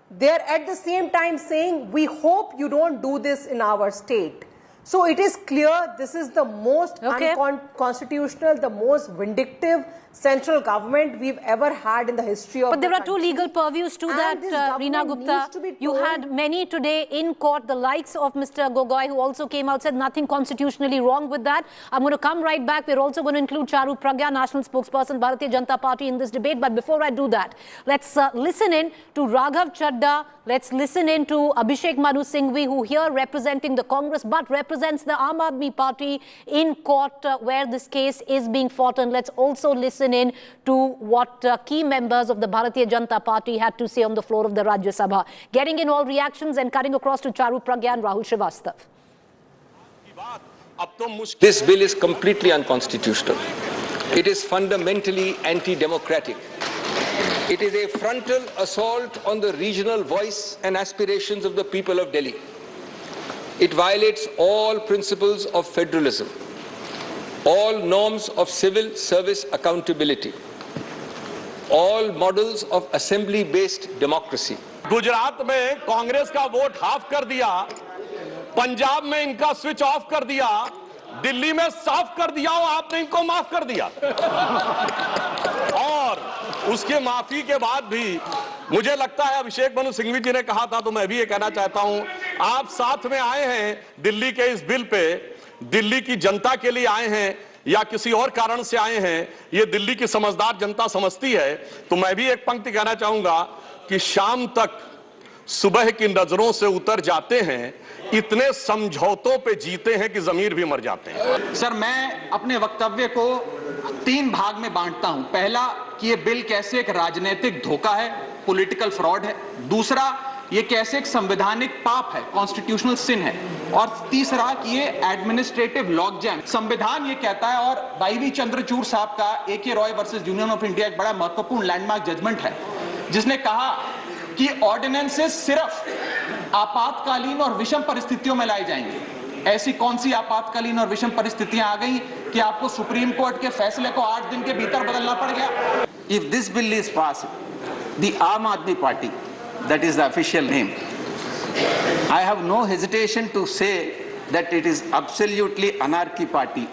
they're at the same time saying, we hope you don't do this in our state. So it is clear this is the most unconstitutional, the most vindictive central government we've ever had in the history of But there are two legal purviews to that, Reena Gupta. You had many today in court, the likes of Mr. Gogoi, who also came out, said nothing constitutionally wrong with that. I'm going to come right back. We're also going to include Charu Pragya, National Spokesperson, Bharatiya Janata Party, in this debate. But before I do that, let's listen in to Raghav Chadha. Let's listen in to Abhishek Manu Singhvi, who here representing the Congress, but represents the Aam Aadmi Party in court where this case is being fought. And let's also listen in to what key members of the Bharatiya Janata Party had to say on the floor of the Rajya Sabha. Getting in all reactions and cutting across to Charu Pragya and Rahul Srivastava. This bill is completely unconstitutional. It is fundamentally anti-democratic. It is a frontal assault on the regional voice and aspirations of the people of Delhi. It violates all principles of federalism, all norms of civil service accountability, all models of assembly-based democracy. Gujarat में कांग्रेस का vote half कर दिया, पंजाब में इनका switch off कर दिया, दिल्ली में साफ कर दिया और आपने इनको माफ कर दिया। और उसके माफी के बाद भी मुझे लगता है अभिषेक मनु सिंघवी जी ने कहा था, तो मैं भी ये कहना चाहता हूं, आप साथ में आए हैं दिल्ली के इस बिल पे, दिल्ली की जनता के लिए आए हैं या किसी और कारण से आए हैं, ये दिल्ली की समझदार जनता समझती है। तो मैं भी एक पंक्ति कहना चाहूंगा कि शाम तक सुबह की नजरों से उतर जाते हैं, इतने समझौतों पे जीते हैं कि जमीर भी मर जाते हैं। सर, मैं अपने वक्तव्य को 3 भाग में बांटता हूं। पहला कि ये बिल कैसे एक राजनीतिक धोखा है, पॉलिटिकल फ्रॉड है। दूसरा, ये कैसे एक संवैधानिक पाप है, कॉन्स्टिट्यूशनल सिन है। और तीसरा कि ये एडमिनिस्ट्रेटिव लॉकजैम। संविधान ये कहता है, और वाईवी चंद्रचूड़ साहब का AK Roy versus union of India एक बड़ा महत्वपूर्ण लैंडमार्क जजमेंट है, जिसने कहा कि ऑर्डिनेंसेस सिर्फ आपातकालीन और विषम परिस्थितियों में लाई जाएंगे। ऐसी कौन सी आपातकालीन और विषम परिस्थितियां आ गई कि आपको सुप्रीम कोर्ट के फैसले को 8 दिन के भीतर बदलना पड़ गया? If this bill is passed, the Aam Aadmi Party, that is the official name, I have no hesitation to say that it is absolutely anarchy party.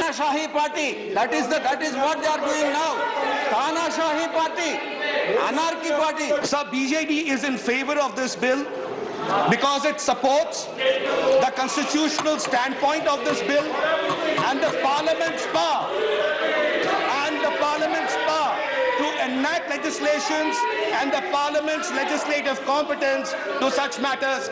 Tanashahi party, that is what they are doing now. Tanashahi party, anarchy party. So BJD is in favor of this bill because it supports the constitutional standpoint of this bill and the Parliament's power to enact legislations and the Parliament's legislative competence to such matters.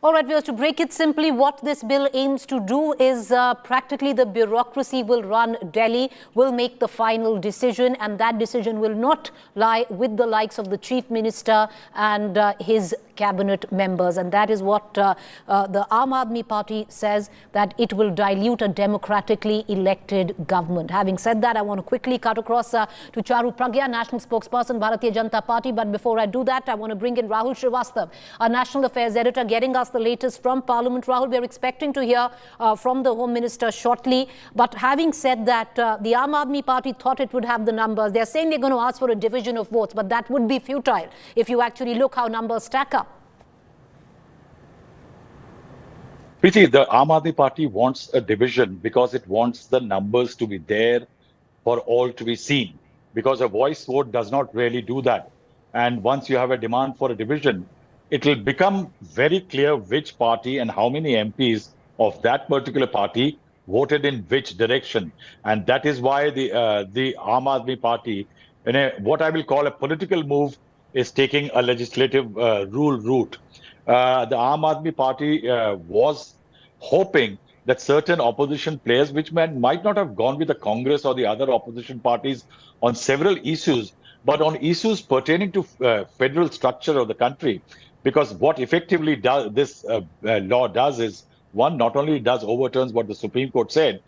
All right, viewers, to break it simply, what this bill aims to do is practically the bureaucracy will run Delhi, will make the final decision, and that decision will not lie with the likes of the Chief Minister and his cabinet members. And that is what the Aam Aadmi Party says, that it will dilute a democratically elected government. Having said that, I want to quickly cut across to Charu Pragya, National Spokesperson, Bharatiya Janata Party. But before I do that, I want to bring in Rahul Srivastava, our National Affairs Editor, getting us the latest from Parliament. Rahul, we are expecting to hear from the Home Minister shortly. But having said that, the Aam Aadmi Party thought it would have the numbers. They're saying they're going to ask for a division of votes, but that would be futile if you actually look how numbers stack up. Preeti, the Aam Aadmi Party wants a division because it wants the numbers to be there for all to be seen. Because a voice vote does not really do that. And once you have a demand for a division, it will become very clear which party and how many MPs of that particular party voted in which direction. And that is why the Aam Aadmi Party, in what I will call a political move, is taking a legislative rule route. The Aam Aadmi Party was hoping that certain opposition players, which might not have gone with the Congress or the other opposition parties on several issues, but on issues pertaining to federal structure of the country. Because what effectively this law does is, one, not only does overturns what the Supreme Court said,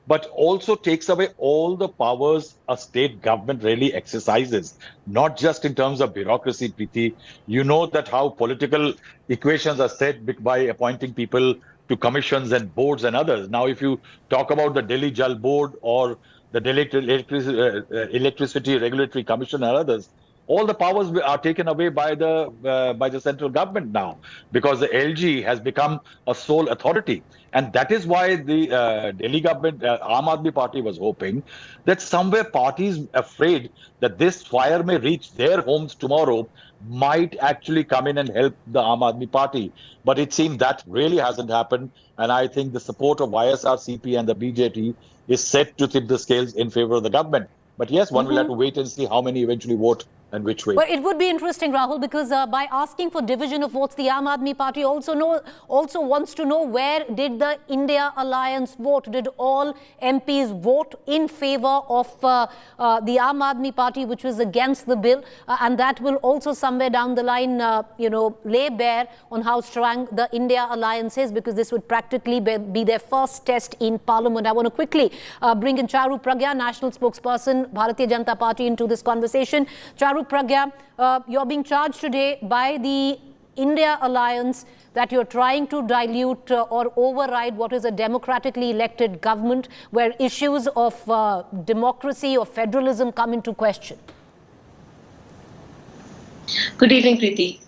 but also takes away all the powers a state government really exercises, not just in terms of bureaucracy, Preeti. You know that how political equations are set by appointing people to commissions and boards and others. Now, if you talk about the Delhi Jal Board or the Delhi Electricity Regulatory Commission and others, all the powers are taken away by the central government now, because the LG has become a sole authority. And that is why the Delhi government, Aam Aadmi Party, was hoping that somewhere parties afraid that this fire may reach their homes tomorrow might actually come in and help the Aam Aadmi Party. But it seems that really hasn't happened. And I think the support of YSRCP and the BJP is set to tip the scales in favor of the government. But yes, one will have to wait and see how many eventually vote and which way. Well, it would be interesting, Rahul, because by asking for division of votes, the Aam Aadmi Party also wants to know where did the India Alliance vote? Did all MPs vote in favor of the Aam Aadmi Party, which was against the bill? And that will also somewhere down the line, lay bare on how strong the India Alliance is, because this would practically be their first test in Parliament. I want to quickly bring in Charu Pragya, National Spokesperson, Bharatiya Janata Party, into this conversation. Charu Pragya, you're being charged today by the India Alliance that you're trying to dilute or override what is a democratically elected government, where issues of democracy or federalism come into question. Good evening, Preeti.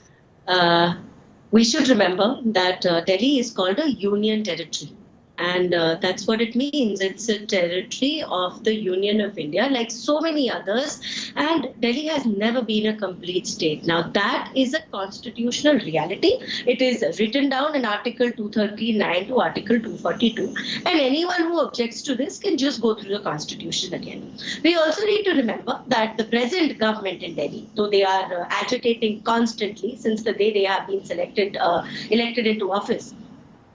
We should remember that Delhi is called a union territory. And that's what it means. It's a territory of the Union of India, like so many others. And Delhi has never been a complete state. Now, that is a constitutional reality. It is written down in Article 239 to Article 242. And anyone who objects to this can just go through the Constitution again. We also need to remember that the present government in Delhi, though they are agitating constantly since the day they have been elected into office,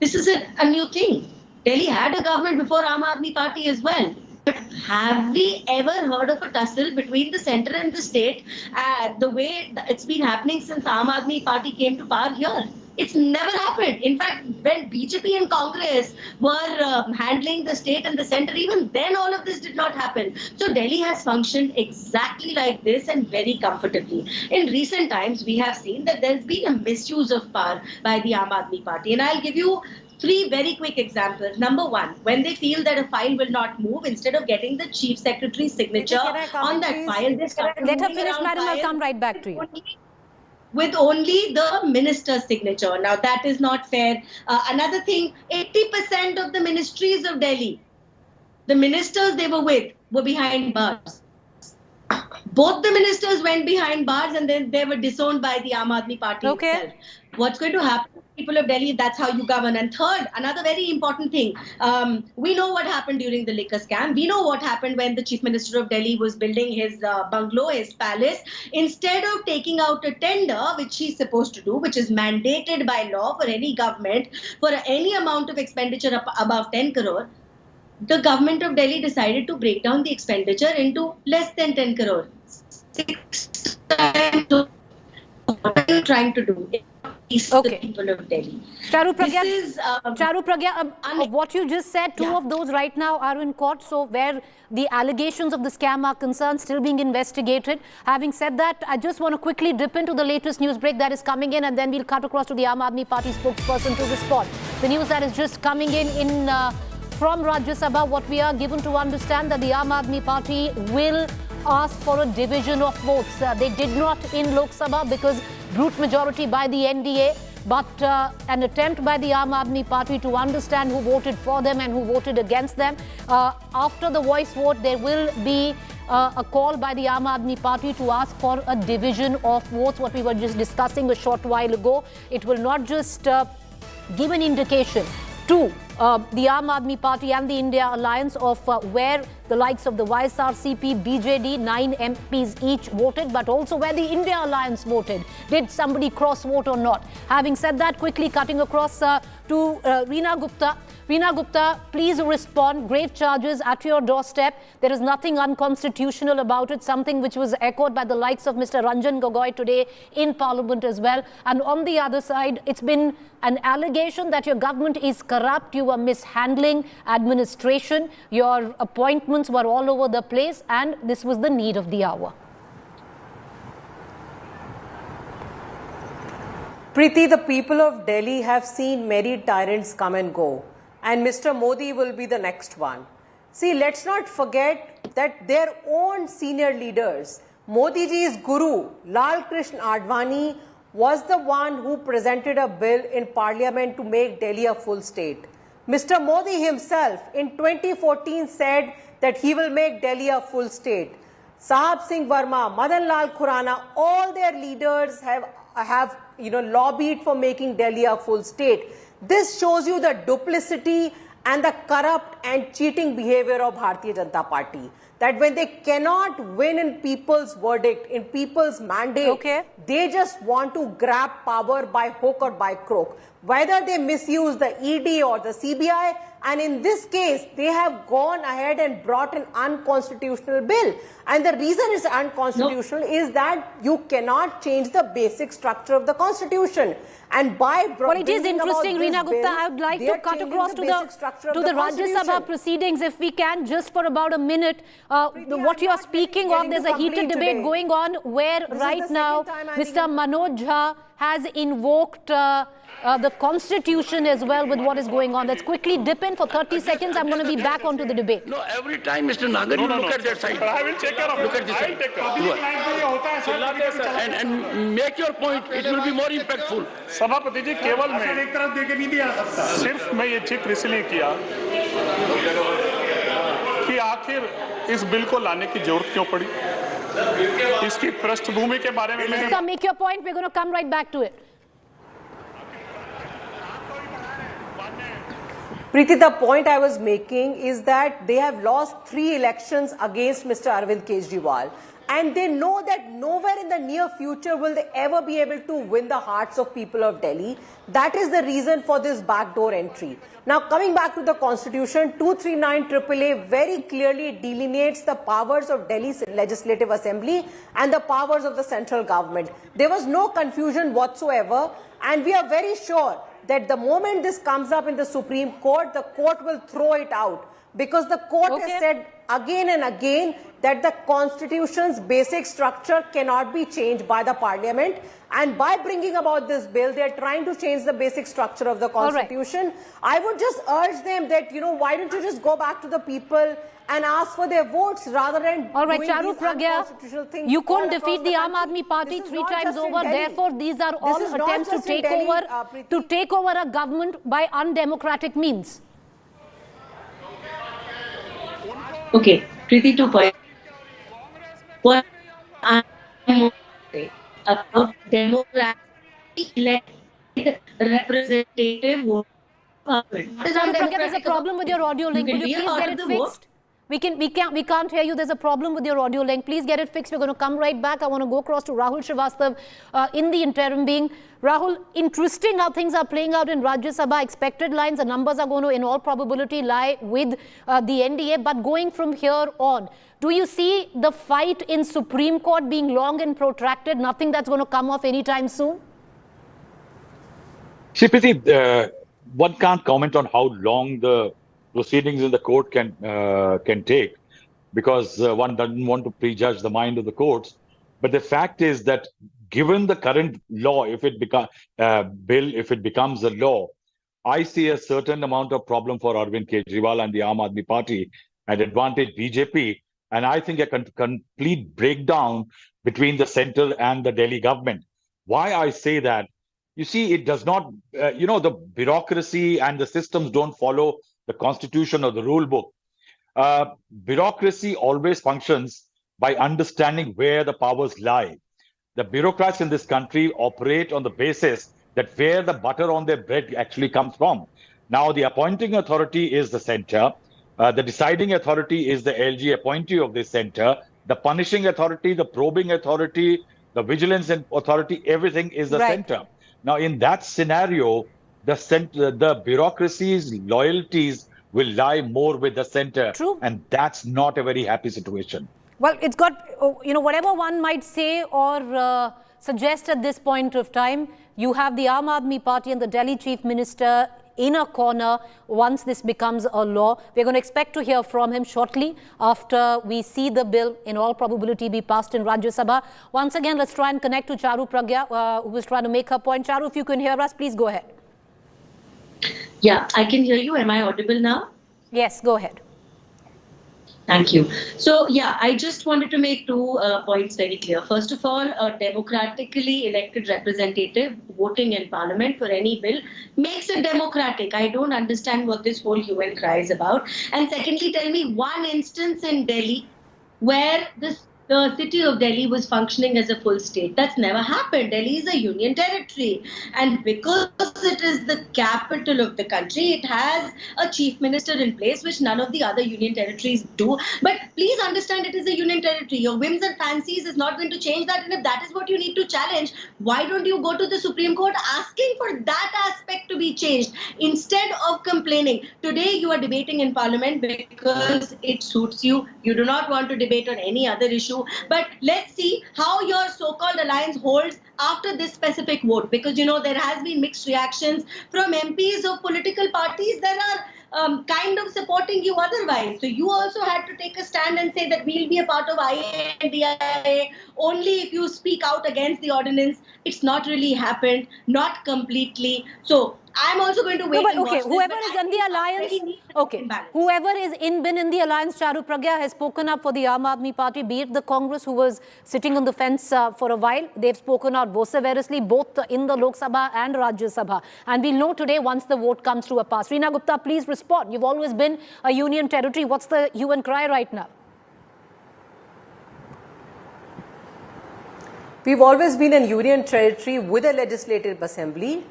this is a new thing. Delhi had a government before Aam Aadmi Party as well. But have we ever heard of a tussle between the centre and the state the way it's been happening since Aam Aadmi Party came to power here? It's never happened. In fact, when BJP and Congress were handling the state and the centre, even then all of this did not happen. So Delhi has functioned exactly like this and very comfortably. In recent times, we have seen that there's been a misuse of power by the Aam Aadmi Party. And I'll give you 3 very quick examples. Number 1, when they feel that a file will not move, instead of getting the chief secretary's signature on that file, they start let her finish, madam. I'll come right back to you. With only the minister's signature. Now, that is not fair. Another thing, 80% of the ministries of Delhi, the ministers they were with, were behind bars. Both the ministers went behind bars and then they were disowned by the Aam Aadmi Party itself. What's going to happen? people of Delhi, if that's how you govern. And third, another very important thing, we know what happened during the liquor scam. We know what happened when the Chief Minister of Delhi was building his bungalow, his palace. Instead of taking out a tender, which he's supposed to do, which is mandated by law for any government, for any amount of expenditure above 10 crore, the government of Delhi decided to break down the expenditure into less than 10 crore. 6 times. What are you trying to do? The people of Delhi. Charu Pragya, what you just said, two of those right now are in court. So where the allegations of the scam are concerned, still being investigated. Having said that, I just want to quickly dip into the latest news break that is coming in, and then we'll cut across to the Aam Aadmi Party spokesperson to respond. The news that is just coming in from Rajya Sabha, what we are given to understand that the Aam Aadmi Party will ask for a division of votes. They did not in Lok Sabha because brute majority by the NDA, but an attempt by the Aam Aadmi Party to understand who voted for them and who voted against them. After the voice vote, there will be a call by the Aam Aadmi Party to ask for a division of votes, what we were just discussing a short while ago. It will not just give an indication to the Aam Aadmi Party and the India Alliance of where the likes of the YSRCP, BJD, 9 MPs each voted, but also where the India Alliance voted. Did somebody cross vote or not? Having said that, quickly cutting across to Reena Gupta. Reena Gupta, please respond. Grave charges at your doorstep. There is nothing unconstitutional about it, something which was echoed by the likes of Mr. Ranjan Gogoi today in Parliament as well. And on the other side, it's been an allegation that your government is corrupt, you are mishandling administration, your appointments were all over the place, and this was the need of the hour. Preeti, the people of Delhi have seen many tyrants come and go, and Mr. Modi will be the next one. See, let's not forget that their own senior leaders, Modi ji's guru, Lal Krishna Advani, was the one who presented a bill in Parliament to make Delhi a full state. Mr. Modi himself in 2014 said that he will make Delhi a full state. Sahab Singh Verma, Madan Lal Khurana, all their leaders have lobbied for making Delhi a full state. This shows you the duplicity and the corrupt and cheating behavior of Bharatiya Janata Party. That when they cannot win in people's verdict, in people's mandate, they just want to grab power by hook or by crook. Whether they misuse the ED or the CBI, and in this case, they have gone ahead and brought an unconstitutional bill. And the reason it's unconstitutional is that you cannot change the basic structure of the constitution. And by well, it is interesting, Reena Gupta, I would like to cut across to the Rajya Sabha proceedings, if we can, just for about a minute. What you are speaking of, there's a heated debate going on where right now Mr. Manoj Jha has invoked the constitution as well with what is going on. Let's quickly dip in for 30 seconds. I'm going to be back onto the debate. No, every time, Mr. Nagar, you look at that side. But I will take care of it. Look at this side. And make your point. It will be more impactful. सभापति जी केवल मैं सिर्फ मैं ये जिक्र इसलिए किया कि आखिर इस बिल को लाने की जरूरत क्यों पड़ी, इसकी पृष्ठभूमि के बारे में मैंने make your point. We're going to come right back to it. Preeti, the point I was making is that they have lost 3 elections against Mr. Arvind Kejriwal. And they know that nowhere in the near future will they ever be able to win the hearts of people of Delhi. That is the reason for this backdoor entry. Now, coming back to the constitution, 239 AAA very clearly delineates the powers of Delhi's Legislative Assembly and the powers of the central government. There was no confusion whatsoever, and we are very sure that the moment this comes up in the Supreme Court, the court will throw it out. Because the court has said again and again that the constitution's basic structure cannot be changed by the parliament. And by bringing about this bill, they're trying to change the basic structure of the constitution. I would just urge them that, why don't you just go back to the people and ask for their votes rather than doing Charu Pragya, you couldn't defeat the Aam Aadmi Party 3 times over. Therefore, these are all attempts to take over a government by undemocratic means. Okay, Preeti, 2 points. What I am about democratic representative vote. Charu Pragya, there's a problem with your audio link. Will you please get it fixed? We can't hear you. There's a problem with your audio link. Please get it fixed. We're going to come right back. I want to go across to Rahul Srivastava in the interim being. Rahul, interesting how things are playing out in Rajya Sabha. Expected lines, the numbers are going to, in all probability, lie with the NDA. But going from here on, do you see the fight in Supreme Court being long and protracted? Nothing that's going to come off anytime soon? Preeti, one can't comment on how long the proceedings in the court can take, because one doesn't want to prejudge the mind of the courts. But the fact is that given the current law, if it becomes a law, I see a certain amount of problem for Arvind Kejriwal and the Aam Aadmi Party and advantage BJP. And I think a complete breakdown between the centre and the Delhi government. Why I say that? You see, it does not, the bureaucracy and the systems don't follow the constitution or the rule book. Bureaucracy always functions by understanding where the powers lie. The bureaucrats in this country operate on the basis that where the butter on their bread actually comes from. Now, the appointing authority is the center. The deciding authority is the LG appointee of this center. The punishing authority, the probing authority, the vigilance authority, everything is the center. Now, in that scenario, the bureaucracy's loyalties will lie more with the center. True. And that's not a very happy situation. Well, it's got, whatever one might say or suggest at this point of time, you have the Aam Aadmi Party and the Delhi Chief Minister in a corner once this becomes a law. We're going to expect to hear from him shortly after we see the bill in all probability be passed in Rajya Sabha. Once again, let's try and connect to Charu Pragya, who was trying to make her point. Charu, if you can hear us, please go ahead. Yeah, I can hear you. Am I audible now? Yes, go ahead. Thank you. So, yeah, I just wanted to make two points very clear. First of all, a democratically elected representative voting in parliament for any bill makes it democratic. I don't understand what this whole hue and cry is about. And secondly, tell me one instance in Delhi where the city of Delhi was functioning as a full state. That's never happened. Delhi is a union territory. And because it is the capital of the country, it has a chief minister in place, which none of the other union territories do. But please understand, it is a union territory. Your whims and fancies is not going to change that. And if that is what you need to challenge, why don't you go to the Supreme Court asking for that aspect to be changed instead of complaining? Today, you are debating in parliament because it suits you. You do not want to debate on any other issue. But let's see how your so-called alliance holds after this specific vote, because there has been mixed reactions from MPs of political parties that are kind of supporting you otherwise. So you also had to take a stand and say that we'll be a part of IADIA only if you speak out against the ordinance. It's not really happened, not completely. So I'm also going to wait. No, but okay, whoever is in the alliance, whoever is been in the alliance, Charu Pragya has spoken up for the Aam Aadmi Party, be it the Congress, who was sitting on the fence for a while. They've spoken out vociferously, both in the Lok Sabha and Rajya Sabha. And we'll know today once the vote comes to a pass. Reena Gupta, please respond. You've always been a union territory. What's the hue and cry right now? We've always been a union territory with a legislative assembly.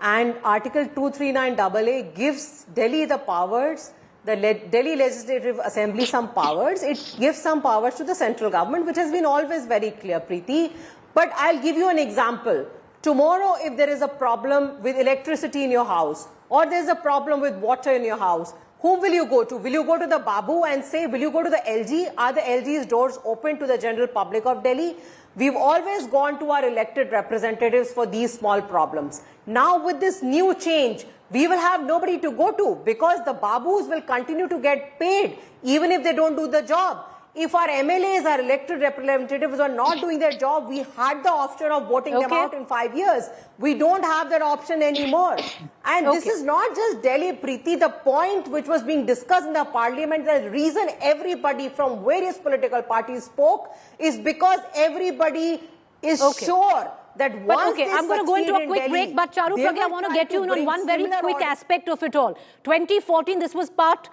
And Article 239AA gives Delhi the powers, the Delhi Legislative Assembly some powers. It gives some powers to the central government, which has been always very clear, Preeti. But I'll give you an example. Tomorrow, if there is a problem with electricity in your house, or there's a problem with water in your house, whom will you go to? Will you go to the Babu and say, will you go to the LG? Are the LG's doors open to the general public of Delhi? We've always gone to our elected representatives for these small problems. Now with this new change, we will have nobody to go to because the Babus will continue to get paid even if they don't do the job. If our MLAs, our elected representatives are not doing their job, we had the option of voting them out in 5 years. We don't have that option anymore. And this is not just Delhi, Preeti. The point which was being discussed in the parliament, the reason everybody from various political parties spoke is because everybody is sure that once I'm going to go into a quick break, but Charu Pragya, I want to get you in on one very quick aspect of it all. 2014, this was part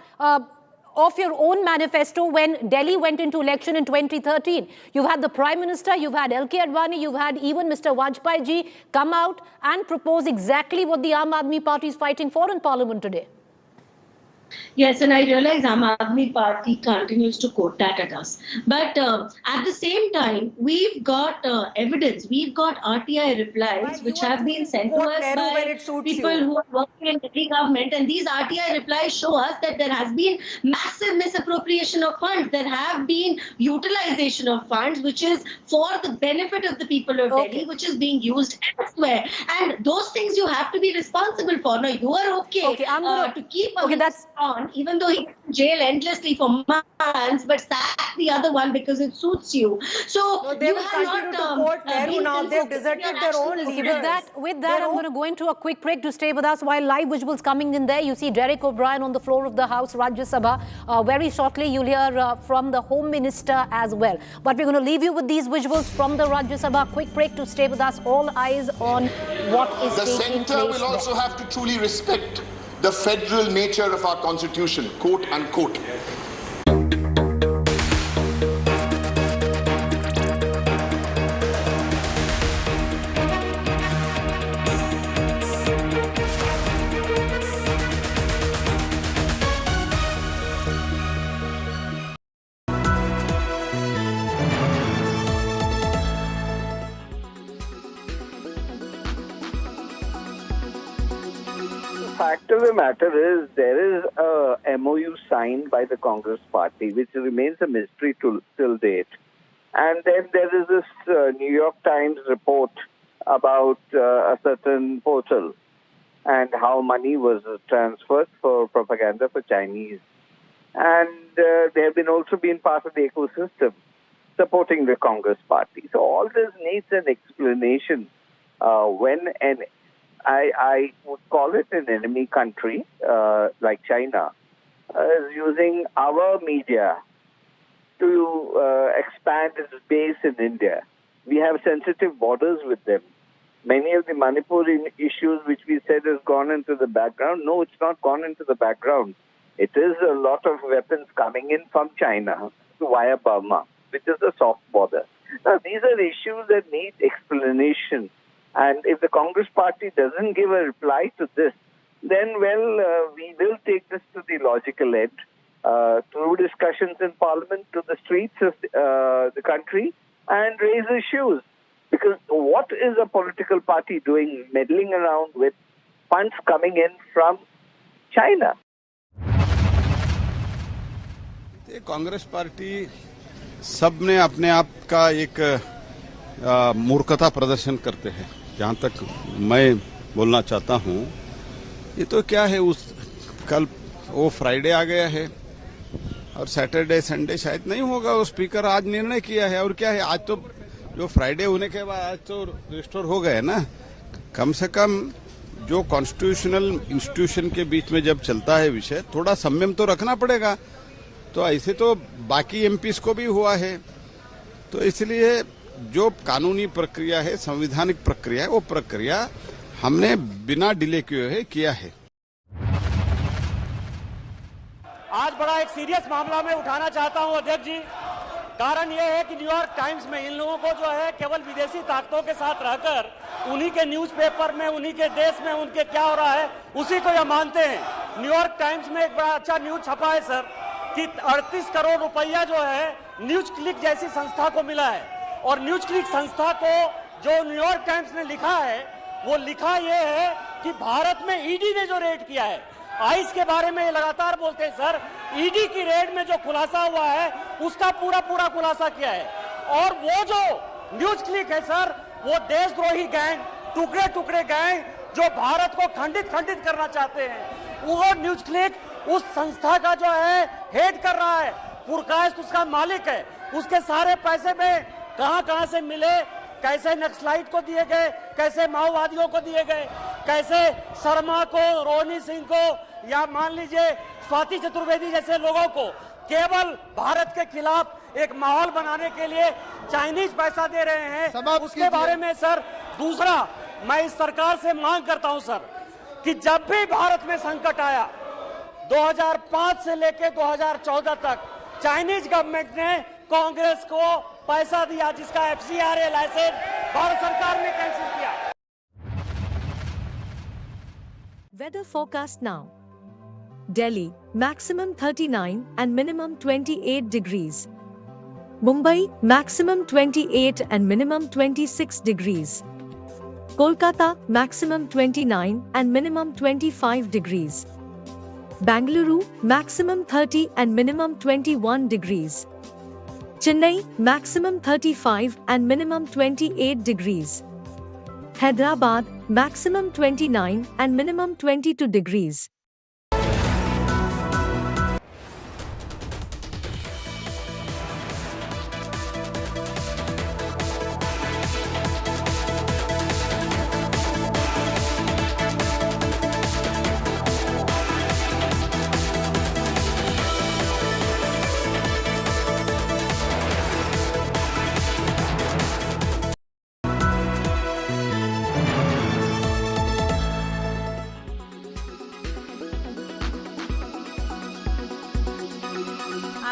of your own manifesto when Delhi went into election in 2013. You've had the Prime Minister, you've had LK Advani, you've had even Mr. Vajpayee ji come out and propose exactly what the Aam Aadmi Party is fighting for in Parliament today. Yes, and I realize Aam Aadmi Party continues to quote that at us. But at the same time, we've got evidence, we've got RTI replies which have been sent to us by people who are working in the government. And these RTI replies show us that there has been massive misappropriation of funds. There have been utilization of funds which is for the benefit of the people of Delhi, which is being used elsewhere. And those things you have to be responsible for. Now, you are to keep on, even though he's in jail endlessly for months, but sack the other one because it suits you. So they will continue to quote Nehru now. They've deserted their own leaders. With that, I'm going to go into a quick break. To stay with us while live visuals coming in there. You see Derek O'Brien on the floor of the House, Rajya Sabha. Very shortly, you'll hear from the Home Minister as well. But we're going to leave you with these visuals from the Rajya Sabha. Quick break to stay with us. All eyes on what is taking place. The centre will also have to truly respect the federal nature of our constitution, quote unquote. Fact of the matter is there is a MOU signed by the Congress party which remains a mystery till date. And then there is this New York Times report about a certain portal and how money was transferred for propaganda for Chinese. And they have also been part of the ecosystem supporting the Congress party. So all this needs an explanation when I would call it an enemy country like China is using our media to expand its base in India. We have sensitive borders with them. Many of the Manipur issues which we said has gone into the background, no, it's not gone into the background. It is a lot of weapons coming in from China via Burma, which is a soft border. Now, these are issues that need explanation. And if the Congress party doesn't give a reply to this, then, we will take this to the logical end, through discussions in Parliament, to the streets of the country, and raise issues. Because what is a political party doing, meddling around with funds coming in from China? Congress party सब ने अपने आप का एक मूर्खता प्रदर्शन करते हैं। जहां तक मैं बोलना चाहता हूं, ये तो क्या है, कल वो फ्राइडे आ गया है और सैटरडे संडे शायद नहीं होगा। वो स्पीकर आज निर्णय किया है और क्या है, आज तो जो फ्राइडे होने के बाद आज तो रिस्टोर हो गए ना। कम से कम जो कॉन्स्टिट्यूशनल इंस्टीट्यूशन के बीच में जब चलता है विषय, थोड़ा संयम तो रखना पड़ेगा। तो ऐसे तो बाकी एमपीस को भी हुआ है। तो इसलिए जो कानूनी प्रक्रिया है, संवैधानिक प्रक्रिया है, वो प्रक्रिया हमने बिना डिले किया है। आज बड़ा एक सीरियस मामला मैं उठाना चाहता हूं अध्यक्ष जी। कारण यह है कि न्यूयॉर्क टाइम्स में इन लोगों को जो है केवल विदेशी ताकतों के साथ रहकर उन्हीं के न्यूज़पेपर में, उन्हीं के देश में उनके क्या हो रहा है उसी को यह मानते हैं। न्यूयॉर्क टाइम्स में एक बड़ा अच्छा न्यूज छपा है सर कि 38 करोड़ रुपया जो है न्यूज क्लिक जैसी संस्था को मिला है। और न्यूज क्लिक संस्था को जो न्यूयॉर्क टाइम्स ने लिखा है, वो लिखा यह है कि भारत में ईडी ने जो रेड किया है, आइस के बारे में ये लगातार बोलते हैं सर, ईडी की रेड में जो खुलासा हुआ है उसका पूरा खुलासा किया है। और वो जो न्यूज क्लिक है सर, वो देशद्रोही गैंग, टुकड़े गैंग जो भारत को खंडित करना चाहते हैं, वो न्यूज क्लिक उस संस्था का जो है हेड कर रहा है, पुरकायस्त उसका मालिक है। उसके सारे पैसे में कहां से मिले, कैसे नक्सलाइट को दिए गए, कैसे माओवादियों को दिए गए, कैसे शर्मा को, रोहिणी सिंह को, या मान लीजिए स्वाति चतुर्वेदी जैसे लोगों को केवल भारत के खिलाफ एक माहौल बनाने के लिए चाइनीज पैसा दे रहे हैं, उसके बारे में सर। दूसरा, मैं इस सरकार से मांग करता हूं सर कि जब भी भारत में संकट आया, 2005 से लेकर 2014 तक चाइनीज गवर्नमेंट ने कांग्रेस को पैसा दिया, जिसका FCRA लाइसेंस भारत सरकार ने कैंसिल किया। Weather forecast now. Delhi, maximum 39 and minimum 28 degrees. Mumbai, maximum 28 and minimum 26 degrees. Kolkata, maximum 29 and minimum 25 degrees. Bangalore, maximum 30 and minimum 21 degrees. Chennai, maximum 35 and minimum 28 degrees. Hyderabad, maximum 29 and minimum 22 degrees.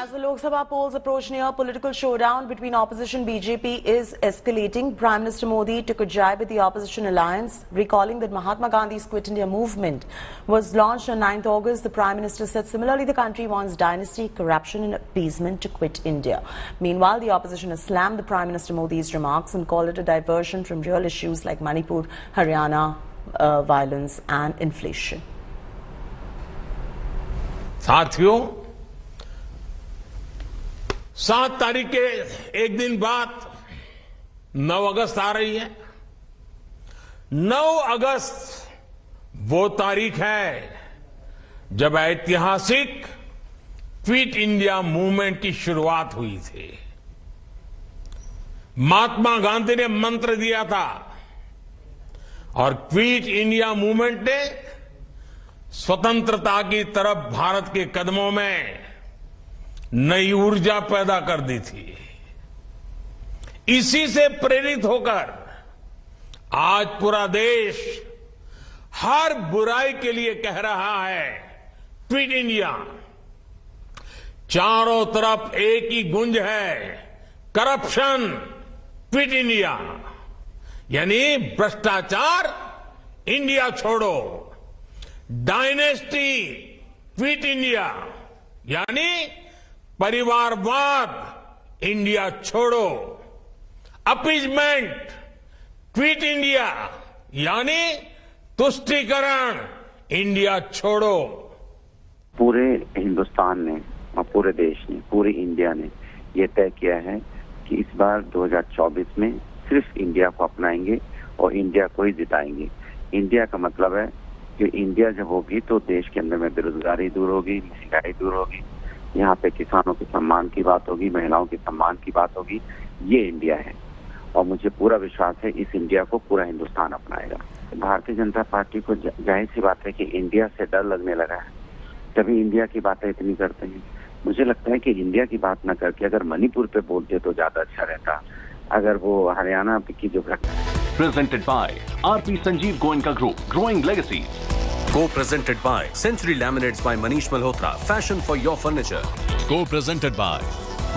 As the Lok Sabha polls approach near, political showdown between opposition BJP is escalating. Prime Minister Modi took a jab at the opposition alliance, recalling that Mahatma Gandhi's Quit India movement was launched on 9th August. The Prime Minister said similarly the country wants dynasty, corruption and appeasement to quit India. Meanwhile, the opposition has slammed the Prime Minister Modi's remarks and called it a diversion from real issues like Manipur, Haryana, violence and inflation. साथियों, 7 तारीख के एक दिन बाद 9 अगस्त आ रही है। 9 अगस्त वो तारीख है जब ऐतिहासिक क्विट इंडिया मूवमेंट की शुरुआत हुई थी। महात्मा गांधी ने मंत्र दिया था और क्विट इंडिया मूवमेंट ने स्वतंत्रता की तरफ भारत के कदमों में नई ऊर्जा पैदा कर दी थी। इसी से प्रेरित होकर आज पूरा देश हर बुराई के लिए कह रहा है क्विट इंडिया। चारों तरफ एक ही गूंज है, करप्शन, क्विट इंडिया, यानी भ्रष्टाचार, इंडिया छोड़ो, डायनेस्टी, क्विट इंडिया, यानी परिवारवाद, इंडिया छोड़ो, अपीजमेंट, क्विट इंडिया, यानी तुष्टीकरण, इंडिया छोड़ो। पूरे हिंदुस्तान ने और पूरे देश ने, पूरी इंडिया ने ये तय किया है कि इस बार 2024 में सिर्फ इंडिया को अपनाएंगे और इंडिया को ही जिताएंगे। इंडिया का मतलब है कि इंडिया जब होगी तो देश के अंदर में बेरोजगारी दूर होगी, महंगाई दूर होगी, यहाँ पे किसानों के सम्मान की बात होगी, महिलाओं के सम्मान की बात होगी। ये इंडिया है और मुझे पूरा विश्वास है इस इंडिया को पूरा हिंदुस्तान अपनाएगा। भारतीय जनता पार्टी को जाहिर सी बात है कि इंडिया से डर लगने लगा है, तभी इंडिया की बातें इतनी करते हैं। मुझे लगता है कि इंडिया की बात न करके अगर मणिपुर पे बोलते तो ज्यादा अच्छा रहता। अगर वो हरियाणा की जो Presented by RP Sanjeev Goenka Group, Growing Legacies. Co-presented by Century Laminates by Manish Malhotra, Fashion for your furniture. Co-presented by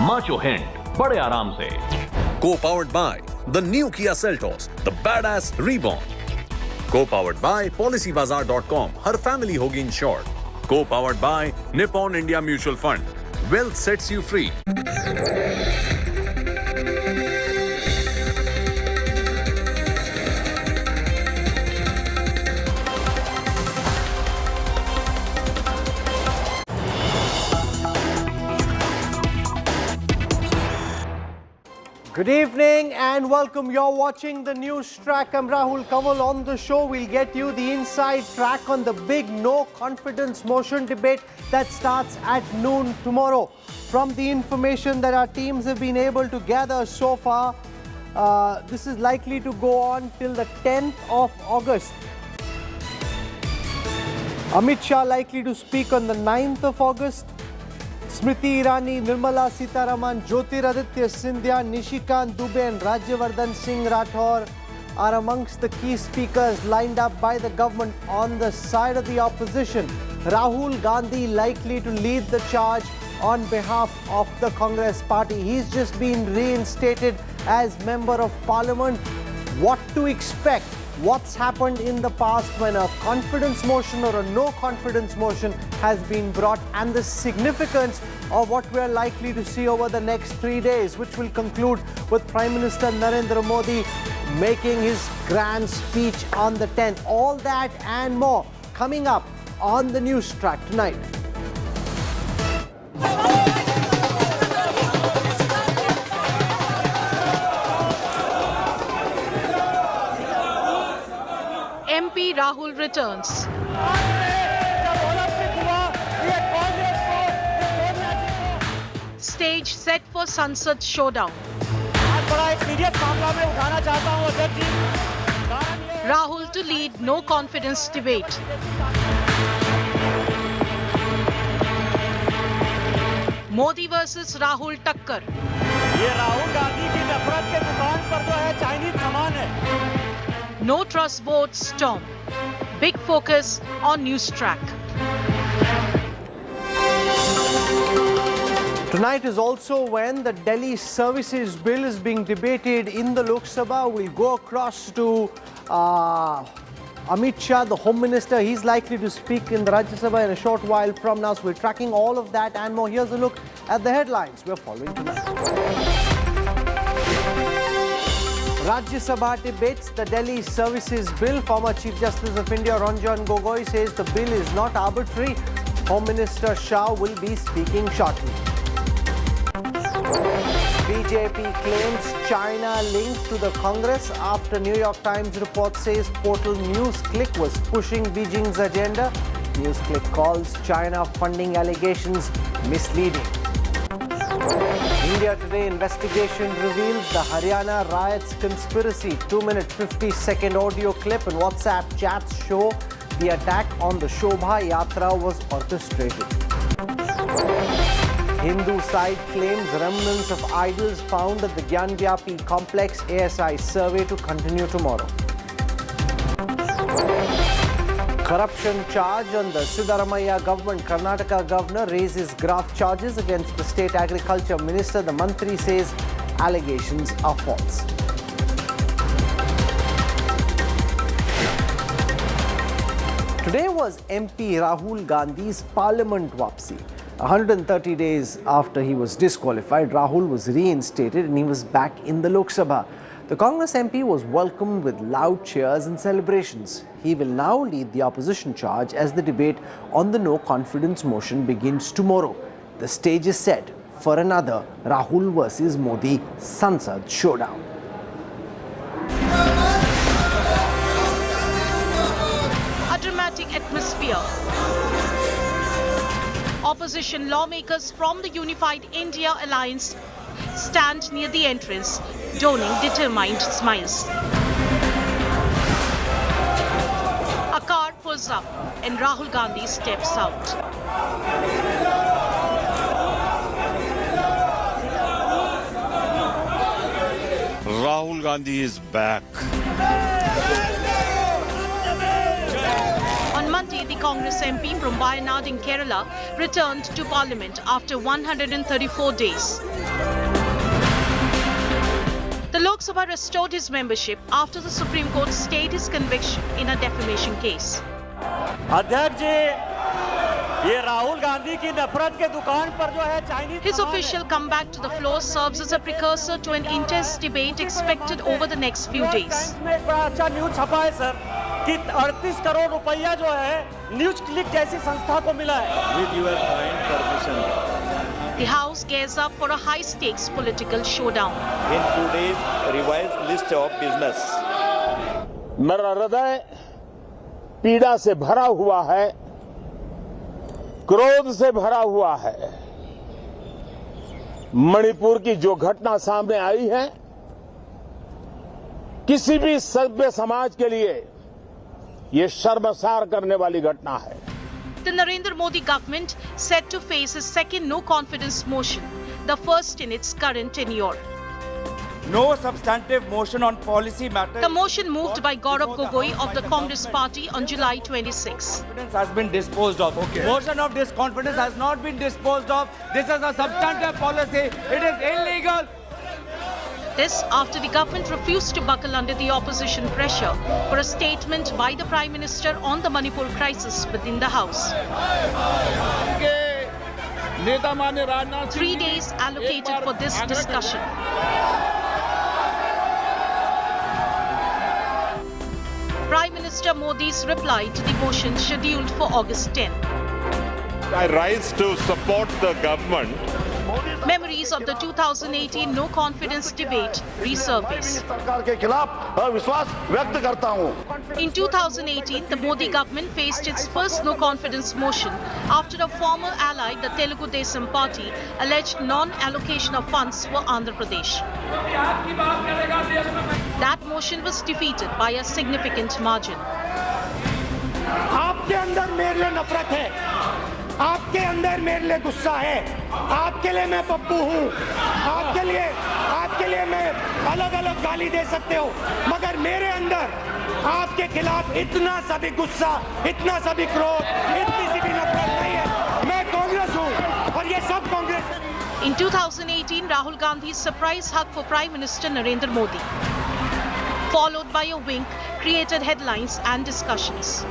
Macho Hind, बड़े आराम से. Co-powered by the new Kia Seltos, the badass reborn. Co-powered by PolicyBazaar.com, her family होगी insured. Co-powered by Nippon India Mutual Fund. Wealth sets you free. Good evening and welcome. You're watching the news track. I'm Rahul Gandhi. On the show, we'll get you the inside track on the big no confidence motion debate that starts at noon tomorrow. From the information that our teams have been able to gather so far, this is likely to go on till the 10th of August. Amit Shah likely to speak on the 9th of August. Smriti Irani, Nirmala Sitharaman, Jyotiraditya Scindia, Nishikant Dubey and Rajyavardhan Singh Rathore are amongst the key speakers lined up by the government on the side of the opposition. Rahul Gandhi likely to lead the charge on behalf of the Congress party. He's just been reinstated as Member of Parliament. What to expect? What's happened in the past when a confidence motion or a no confidence motion has been brought, and the significance of what we are likely to see over the next 3 days, which will conclude with Prime Minister Narendra Modi making his grand speech on the 10th. All that and more coming up on the news track tonight. MP Rahul returns. Stage set for Sansad showdown. Rahul to lead no confidence debate. Modi versus Rahul टक्कर. ये राहुल गांधी की नफरत के दुकान पर जो है Chinese सामान है. No trust vote storm. Big focus on news track. Tonight is also when the Delhi Services Bill is being debated in the Lok Sabha. We'll go across to Amit Shah, the Home Minister. He's likely to speak in the Rajya Sabha in a short while from now. So we're tracking all of that and more. Here's a look at the headlines we're following tonight. Rajya Sabha debates the Delhi Services Bill. Former Chief Justice of India Ranjan Gogoi says the bill is not arbitrary. Home Minister Shah will be speaking shortly. BJP claims China linked to the Congress after New York Times report says portal NewsClick was pushing Beijing's agenda. NewsClick calls China funding allegations misleading. India Today investigation reveals the Haryana riots conspiracy. 2-minute 50-second audio clip and WhatsApp chats show the attack on the Shobha Yatra was orchestrated. Hindu side claims remnants of idols found at the Gyanvyapi complex. ASI survey to continue tomorrow. Corruption charge on the Siddaramaiah government. Karnataka governor raises graft charges against the state agriculture minister. The Mantri says allegations are false. Today was MP Rahul Gandhi's parliament wapsi. 130 days after he was disqualified, Rahul was reinstated and he was back in the Lok Sabha. The Congress MP was welcomed with loud cheers and celebrations. He will now lead the opposition charge as the debate on the no confidence motion begins tomorrow. The stage is set for another Rahul versus Modi Sansad showdown. A dramatic atmosphere. Opposition lawmakers from the Unified India Alliance stand near the entrance, donning determined smiles. A car pulls up and Rahul Gandhi steps out. Rahul Gandhi is back. On Monday, the Congress MP from Wayanad in Kerala returned to Parliament after 134 days. The Lok Sabha restored his membership after the Supreme Court stayed his conviction in a defamation case. His official comeback to the floor serves as a precursor to an intense debate expected over the next few days. कि 38 करोड़ रुपया जो है news click जैसी संस्था को मिला है. With your kind permission. The House gears up for a high-stakes political showdown. In today's revised list of business. मेरा हृदय पीड़ा से भरा हुआ है, क्रोध से भरा हुआ है. मणिपुर की जो घटना सामने आई है, किसी भी सभ्य समाज के लिए ये शर्मसार करने वाली घटना है. The Narendra Modi government set to face a second no confidence motion, the first in its current tenure. no substantive motion on policy matters. The motion moved by Gaurav Gogoi of the Congress Party on July 26. Confidence has been disposed of. Motion of disconfidence has not been disposed of. This is a substantive policy. It is illegal. This after the government refused to buckle under the opposition pressure for a statement by the Prime Minister on the Manipur crisis within the House. 3 days allocated for this discussion. Prime Minister Modi's reply to the motion scheduled for August 10. I rise to support the government. Memories of the 2018 no confidence debate resurface. In 2018, the Modi government faced its first no confidence motion after a former ally, the Telugu Desam party, alleged non-allocation of funds for Andhra Pradesh. That motion was defeated by a significant margin. आपके अंदर मेरे लिए नफरत है, आपके अंदर मेरे लिए गुस्सा है, आपके लिए मैं पप्पू हूँ, आपके लिए मैं अलग अलग गाली दे सकते हो, मगर मेरे अंदर आपके खिलाफ इतना सा भी गुस्सा, इतना सा भी क्रोध, इतनी सी भी नफरत नहीं है। मैं कांग्रेस हूँ और ये सब Congress. In 2018, Rahul Gandhi's surprise hug for Prime Minister Narendra Modi, followed by a wink, created headlines and discussions.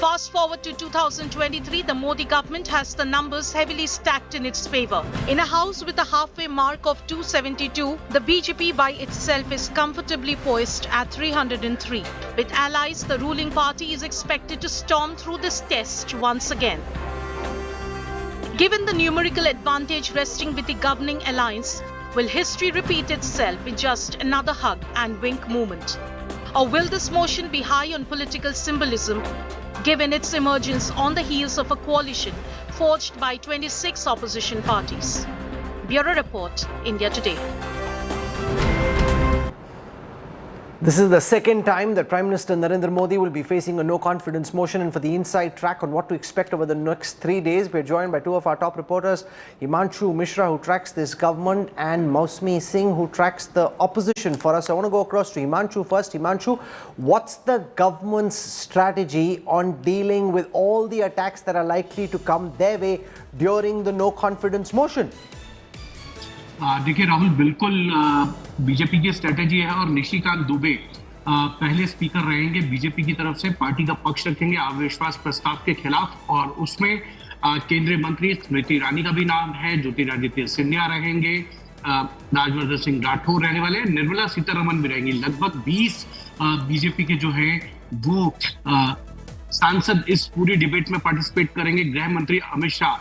Fast forward to 2023, the Modi government has the numbers heavily stacked in its favor. In a house with a halfway mark of 272, the BJP by itself is comfortably poised at 303. With allies, the ruling party is expected to storm through this test once again. Given the numerical advantage resting with the governing alliance, will history repeat itself in just another hug and wink moment? Or will this motion be high on political symbolism, given its emergence on the heels of a coalition forged by 26 opposition parties? Bureau Report, India Today. This is the second time that Prime Minister Narendra Modi will be facing a no-confidence motion, and for the inside track on what to expect over the next 3 days, we're joined by two of our top reporters, Himanshu Mishra, who tracks this government, and Mausmi Singh, who tracks the opposition for us. I want to go across to Himanshu first. Himanshu, what's the government's strategy on dealing with all the attacks that are likely to come their way during the no-confidence motion? देखिए राहुल, बिल्कुल BJP की strategy है और निशिकांत दुबे पहले speaker रहेंगे BJP की तरफ से, पार्टी का पक्ष रखेंगे अविश्वास प्रस्ताव के खिलाफ, और उसमें केंद्रीय मंत्री स्मृति ईरानी का भी नाम है, ज्योतिरादित्य सिंधिया रहेंगे, राजवर्धन सिंह राठौर रहने वाले, निर्मला सीतारमण भी रहेंगी। लगभग 20 बीजेपी के जो है वो सांसद इस पूरी डिबेट में पार्टिसिपेट करेंगे। गृह मंत्री अमित शाह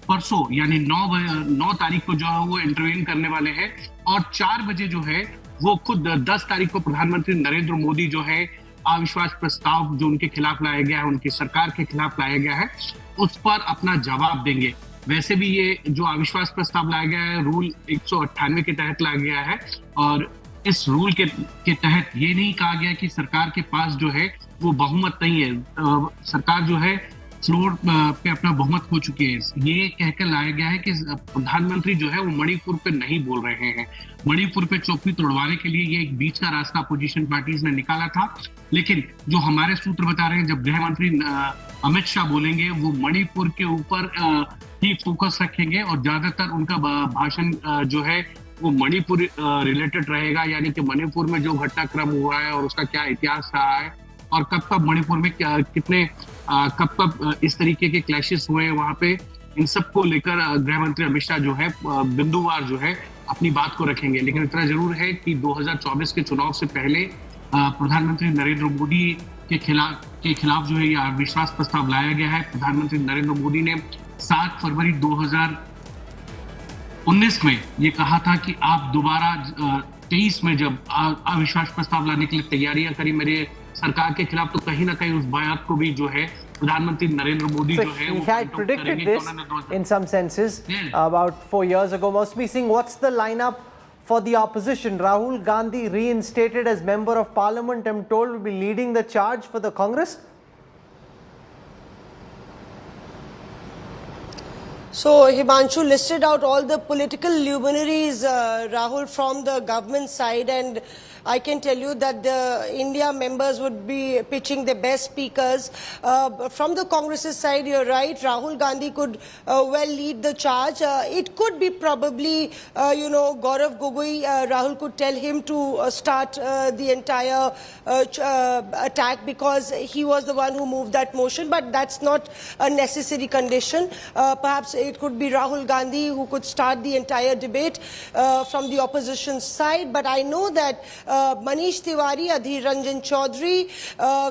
परसों यानी 9 तारीख को जो है वो इंटरवेन करने वाले हैं, और 4 बजे जो है वो खुद 10 तारीख को प्रधानमंत्री नरेंद्र मोदी जो है अविश्वास प्रस्ताव जो उनके खिलाफ लाया गया है, उनकी सरकार के खिलाफ लाया गया है, उस पर अपना जवाब देंगे। वैसे भी ये जो अविश्वास प्रस्ताव लाया गया है रूल 198 के तहत लाया गया है, और इस रूल के तहत ये नहीं कहा गया कि सरकार के पास जो है वो बहुमत नहीं है, सरकार जो है फ्लोर पे अपना बहुमत हो चुकी है। ये कहकर लाया गया है कि प्रधानमंत्री जो है वो मणिपुर पे नहीं बोल रहे हैं। मणिपुर पे चौकी तोड़वाने के लिए ये एक बीच का रास्ता अपोजिशन पार्टीज ने निकाला था, लेकिन जो हमारे सूत्र बता रहे हैं जब गृह मंत्री अमित शाह बोलेंगे वो मणिपुर के ऊपर ही फोकस रखेंगे, और ज्यादातर उनका भाषण जो है वो मणिपुर रिलेटेड रहेगा, यानी कि मणिपुर में जो घटनाक्रम हुआ है और उसका क्या इतिहास रहा है, और कब मणिपुर में कितने कब इस तरीके के क्लैशेस हुए हैं वहां पे, इन सबको लेकर गृह मंत्री अमित शाह जो है बिंदुवार जो है अपनी बात को रखेंगे। लेकिन इतना जरूर है कि 2024 के चुनाव से पहले प्रधानमंत्री नरेंद्र मोदी के खिलाफ जो है ये अविश्वास प्रस्ताव लाया गया है। प्रधानमंत्री नरेंद्र मोदी ने 7 फरवरी 2019 में ये कहा था कि आप दोबारा 23 में जब अविश्वास प्रस्ताव लाने के लिए तैयारियां करी मेरे सरकार के खिलाफ, तो कहीं ना कहीं उस बात को भी जो है प्रधानमंत्री नरेंद्र मोदी जो है he had predicted this in some senses about 4 years ago. Mausmi Singh, what's the lineup for the opposition? Rahul Gandhi reinstated as member of parliament, I'm told, will be leading the charge for the Congress. So Himanshu listed out all the political luminaries, Rahul, from the government side, and I can tell you that the India members would be pitching the best speakers. From the Congress's side, you're right, Rahul Gandhi could well lead the charge. It could be probably, Gaurav Gogoi, Rahul could tell him to start the entire attack because he was the one who moved that motion, but that's not a necessary condition. Perhaps it could be Rahul Gandhi who could start the entire debate from the opposition side, but I know that Manish Tiwari, Adhir Ranjan Chaudhary,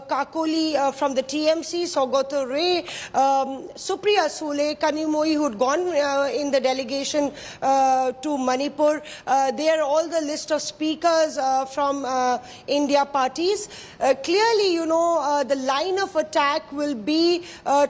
Kakoli from the TMC, Sogato Ray, Supriya Sule, Kanimoi, who'd gone in the delegation to Manipur. They are all the list of speakers from India parties. Clearly, the line of attack will be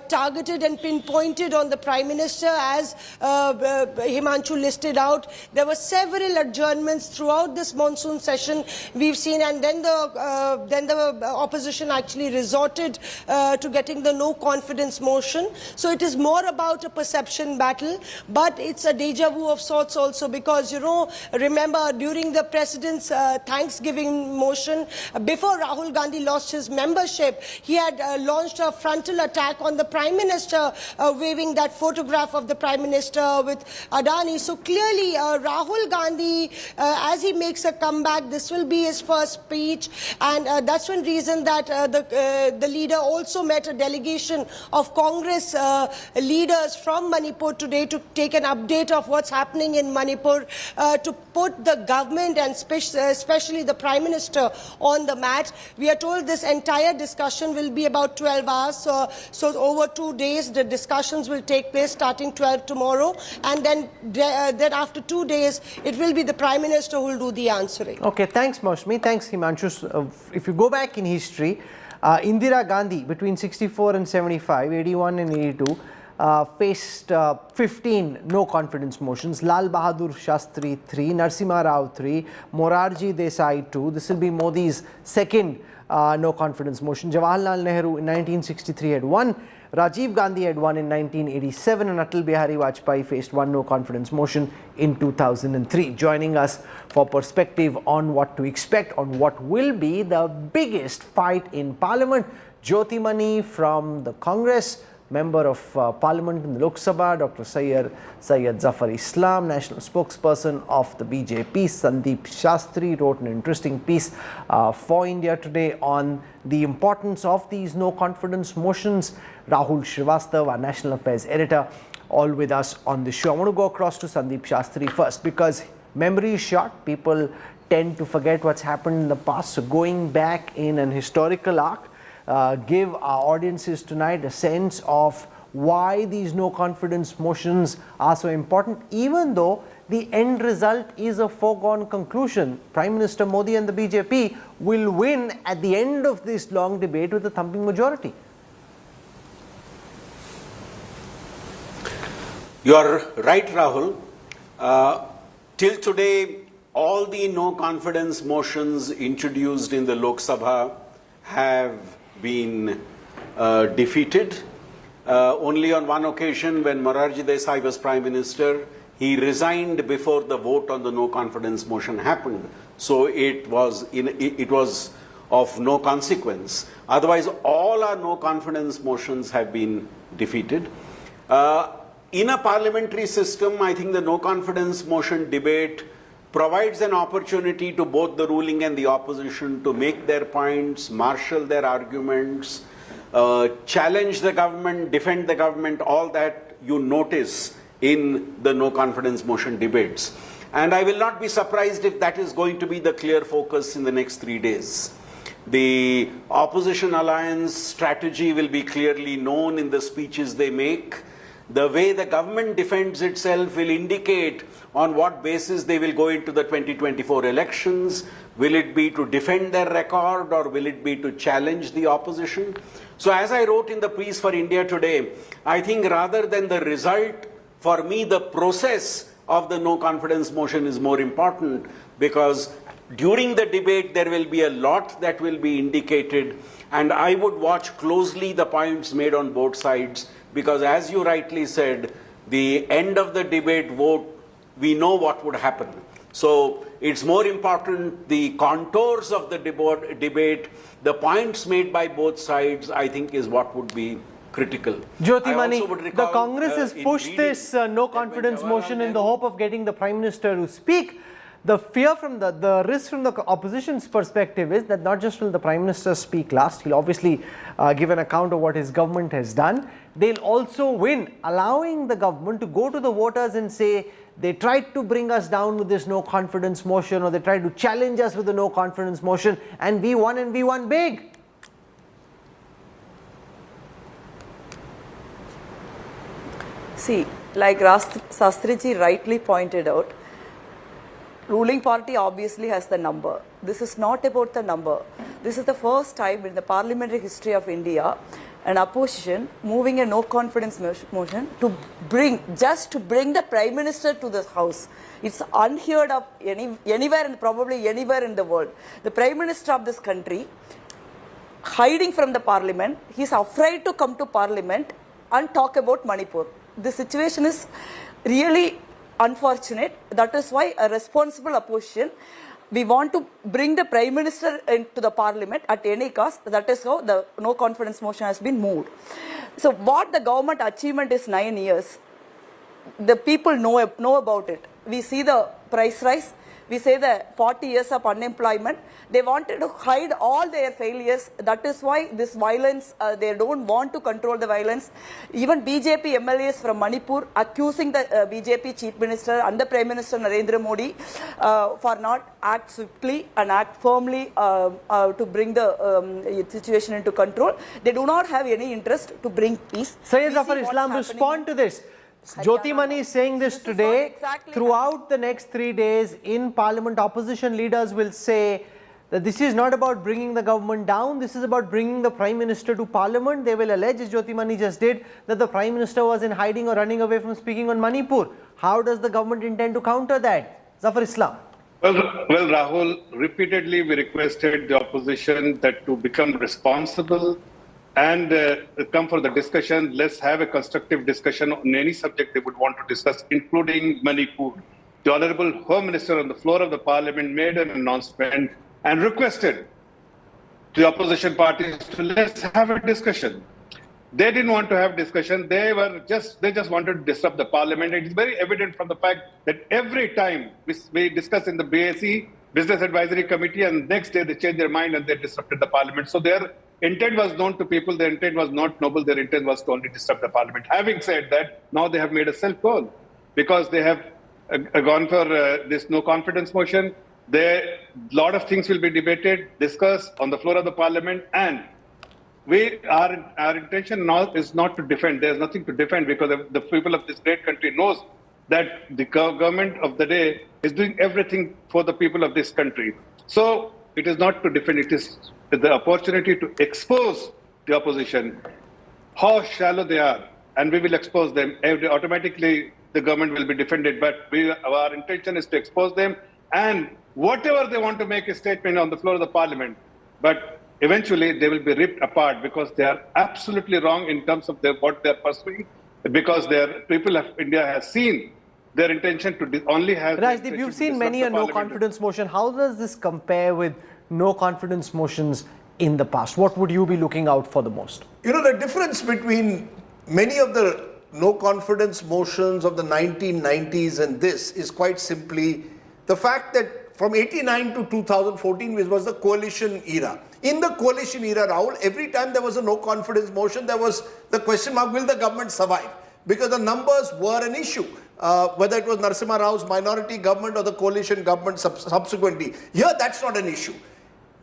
targeted and pinpointed on the Prime Minister, as Himanshu listed out. There were several adjournments throughout this monsoon session we've seen, and then the opposition actually resorted to getting the no confidence motion. So it is more about a perception battle, but it's a deja vu of sorts also, because remember during the President's Thanksgiving motion, before Rahul Gandhi lost his membership, he had launched a frontal attack on the Prime Minister, waving that photograph of the Prime Minister with Adani. So clearly Rahul Gandhi, as he makes a comeback, this will be his first speech, and that's one reason that the leader also met a delegation of Congress leaders from Manipur today to take an update of what's happening in Manipur, to put the government and especially the Prime Minister on the mat. We are told this entire discussion will be about 12 hours, so over 2 days the discussions will take place, starting 12 tomorrow, and then after 2 days it will be the Prime Minister who will do the answering. Okay, thanks Maushmi, thanks Himanshu. If you go back in history, Indira Gandhi between 64 and 75, 81 and 82, faced 15 no confidence motions. Lal Bahadur Shastri 3, Narasimha Rao 3, Morarji Desai 2. This will be Modi's second no confidence motion. Jawaharlal Nehru in 1963 had one, Rajiv Gandhi had one in 1987, and Atal Bihari Vajpayee faced one no confidence motion in 2003. Joining us for perspective on what to expect, on what will be the biggest fight in Parliament, Jyotimani from the Congress, Member of Parliament in the Lok Sabha, Dr. Syed Zafar Islam, National Spokesperson of the BJP, Sandeep Shastri, wrote an interesting piece for India Today on the importance of these no confidence motions. Rahul Srivastava, our National Affairs Editor, all with us on the show. I want to go across to Sandeep Shastri first, because memory is short. People tend to forget what's happened in the past. So going back in an historical arc, give our audiences tonight a sense of why these no confidence motions are so important, even though the end result is a foregone conclusion. Prime Minister Modi and the BJP will win at the end of this long debate with a thumping majority. You are right, Rahul. Till today, all the no confidence motions introduced in the Lok Sabha have been defeated. Only on one occasion, when Morarji Desai was Prime Minister, he resigned before the vote on the no confidence motion happened. So it was of no consequence. Otherwise, all our no confidence motions have been defeated. In a parliamentary system, I think the no confidence motion debate provides an opportunity to both the ruling and the opposition to make their points, marshal their arguments, challenge the government, defend the government, all that you notice in the no confidence motion debates. And I will not be surprised if that is going to be the clear focus in the next 3 days. The opposition alliance strategy will be clearly known in the speeches they make. The way the government defends itself will indicate on what basis they will go into the 2024 elections. Will it be to defend their record, or will it be to challenge the opposition? So as I wrote in the piece for India Today, I think rather than the result, for me the process of the no confidence motion is more important, because during the debate there will be a lot that will be indicated, and I would watch closely the points made on both sides, because as you rightly said, the end of the debate vote, we know what would happen. So it's more important the contours of the debate, the points made by both sides, I think is what would be critical. Jyotimani, the Congress has pushed this no confidence motion in the hope of getting the Prime Minister to speak. The fear from the risk from the opposition's perspective is that not just will the Prime Minister speak last, he'll obviously give an account of what his government has done. They'll also win, allowing the government to go to the voters and say, they tried to bring us down with this no confidence motion, or they tried to challenge us with the no confidence motion, and we won big. See, like Sastriji rightly pointed out, ruling party obviously has the number. This is not about the number. This is the first time in the parliamentary history of India an opposition moving a no confidence motion to bring the Prime Minister to the House. It's unheard of anywhere and probably anywhere in the world. The Prime Minister of this country hiding from the Parliament, he's afraid to come to Parliament and talk about Manipur. The situation is really unfortunate. That is why a responsible opposition, we want to bring the Prime Minister into the Parliament at any cost. That is how the no confidence motion has been moved. So what the government achievement is 9 years, the people know about it. We see the price rise. We say the 40 years of unemployment. They wanted to hide all their failures. That is why this violence, they don't want to control the violence. Even BJP MLAs from Manipur accusing the BJP Chief Minister and the Prime Minister Narendra Modi for not act swiftly and act firmly to bring the situation into control. They do not have any interest to bring peace. Sayyid Zafar Islam, respond to this. Jyotimani is saying this today. Throughout the next 3 days in Parliament, opposition leaders will say that this is not about bringing the government down, this is about bringing the Prime Minister to Parliament. They will allege, as Jyotimani just did, that the Prime Minister was in hiding or running away from speaking on Manipur. How does the government intend to counter that? Zafar Islam. Well, Rahul, repeatedly we requested the opposition that to become responsible and come for the discussion. Let's have a constructive discussion on any subject they would want to discuss, including Manipur. The Honorable Home Minister on the floor of the Parliament made an announcement and requested the opposition parties to let's have a discussion. They didn't want to have discussion. They just wanted to disrupt the Parliament. It is very evident from the fact that every time we discuss in the BAC, Business Advisory Committee, and next day they changed their mind and they disrupted the Parliament. So their intent was known to people. Their intent was not noble. Their intent was to only disrupt the Parliament. Having said that, now they have made a self-goal because they have gone for this no confidence motion. A lot of things will be debated, discussed on the floor of the Parliament, and our intention now is not to defend. There's nothing to defend because the people of this great country knows that the government of the day is doing everything for the people of this country. So it is not to defend, it is the opportunity to expose the opposition, how shallow they are, and we will expose them. Automatically, the government will be defended, but our intention is to expose them, and whatever they want to make a statement on the floor of the Parliament, but eventually they will be ripped apart because they are absolutely wrong in terms of what they are pursuing, because people of India have seen their intention to only have... Rajdeep, you've seen many a no-confidence motion. How does this compare with no-confidence motions in the past? What would you be looking out for the most? You know, the difference between many of the no-confidence motions of the 1990s and this is quite simply the fact that from 89 to 2014, which was the coalition era. In the coalition era, Rahul, every time there was a no-confidence motion, there was the question mark, will the government survive? Because the numbers were an issue. Whether it was Narasimha Rao's minority government or the coalition government subsequently. Here, that's not an issue.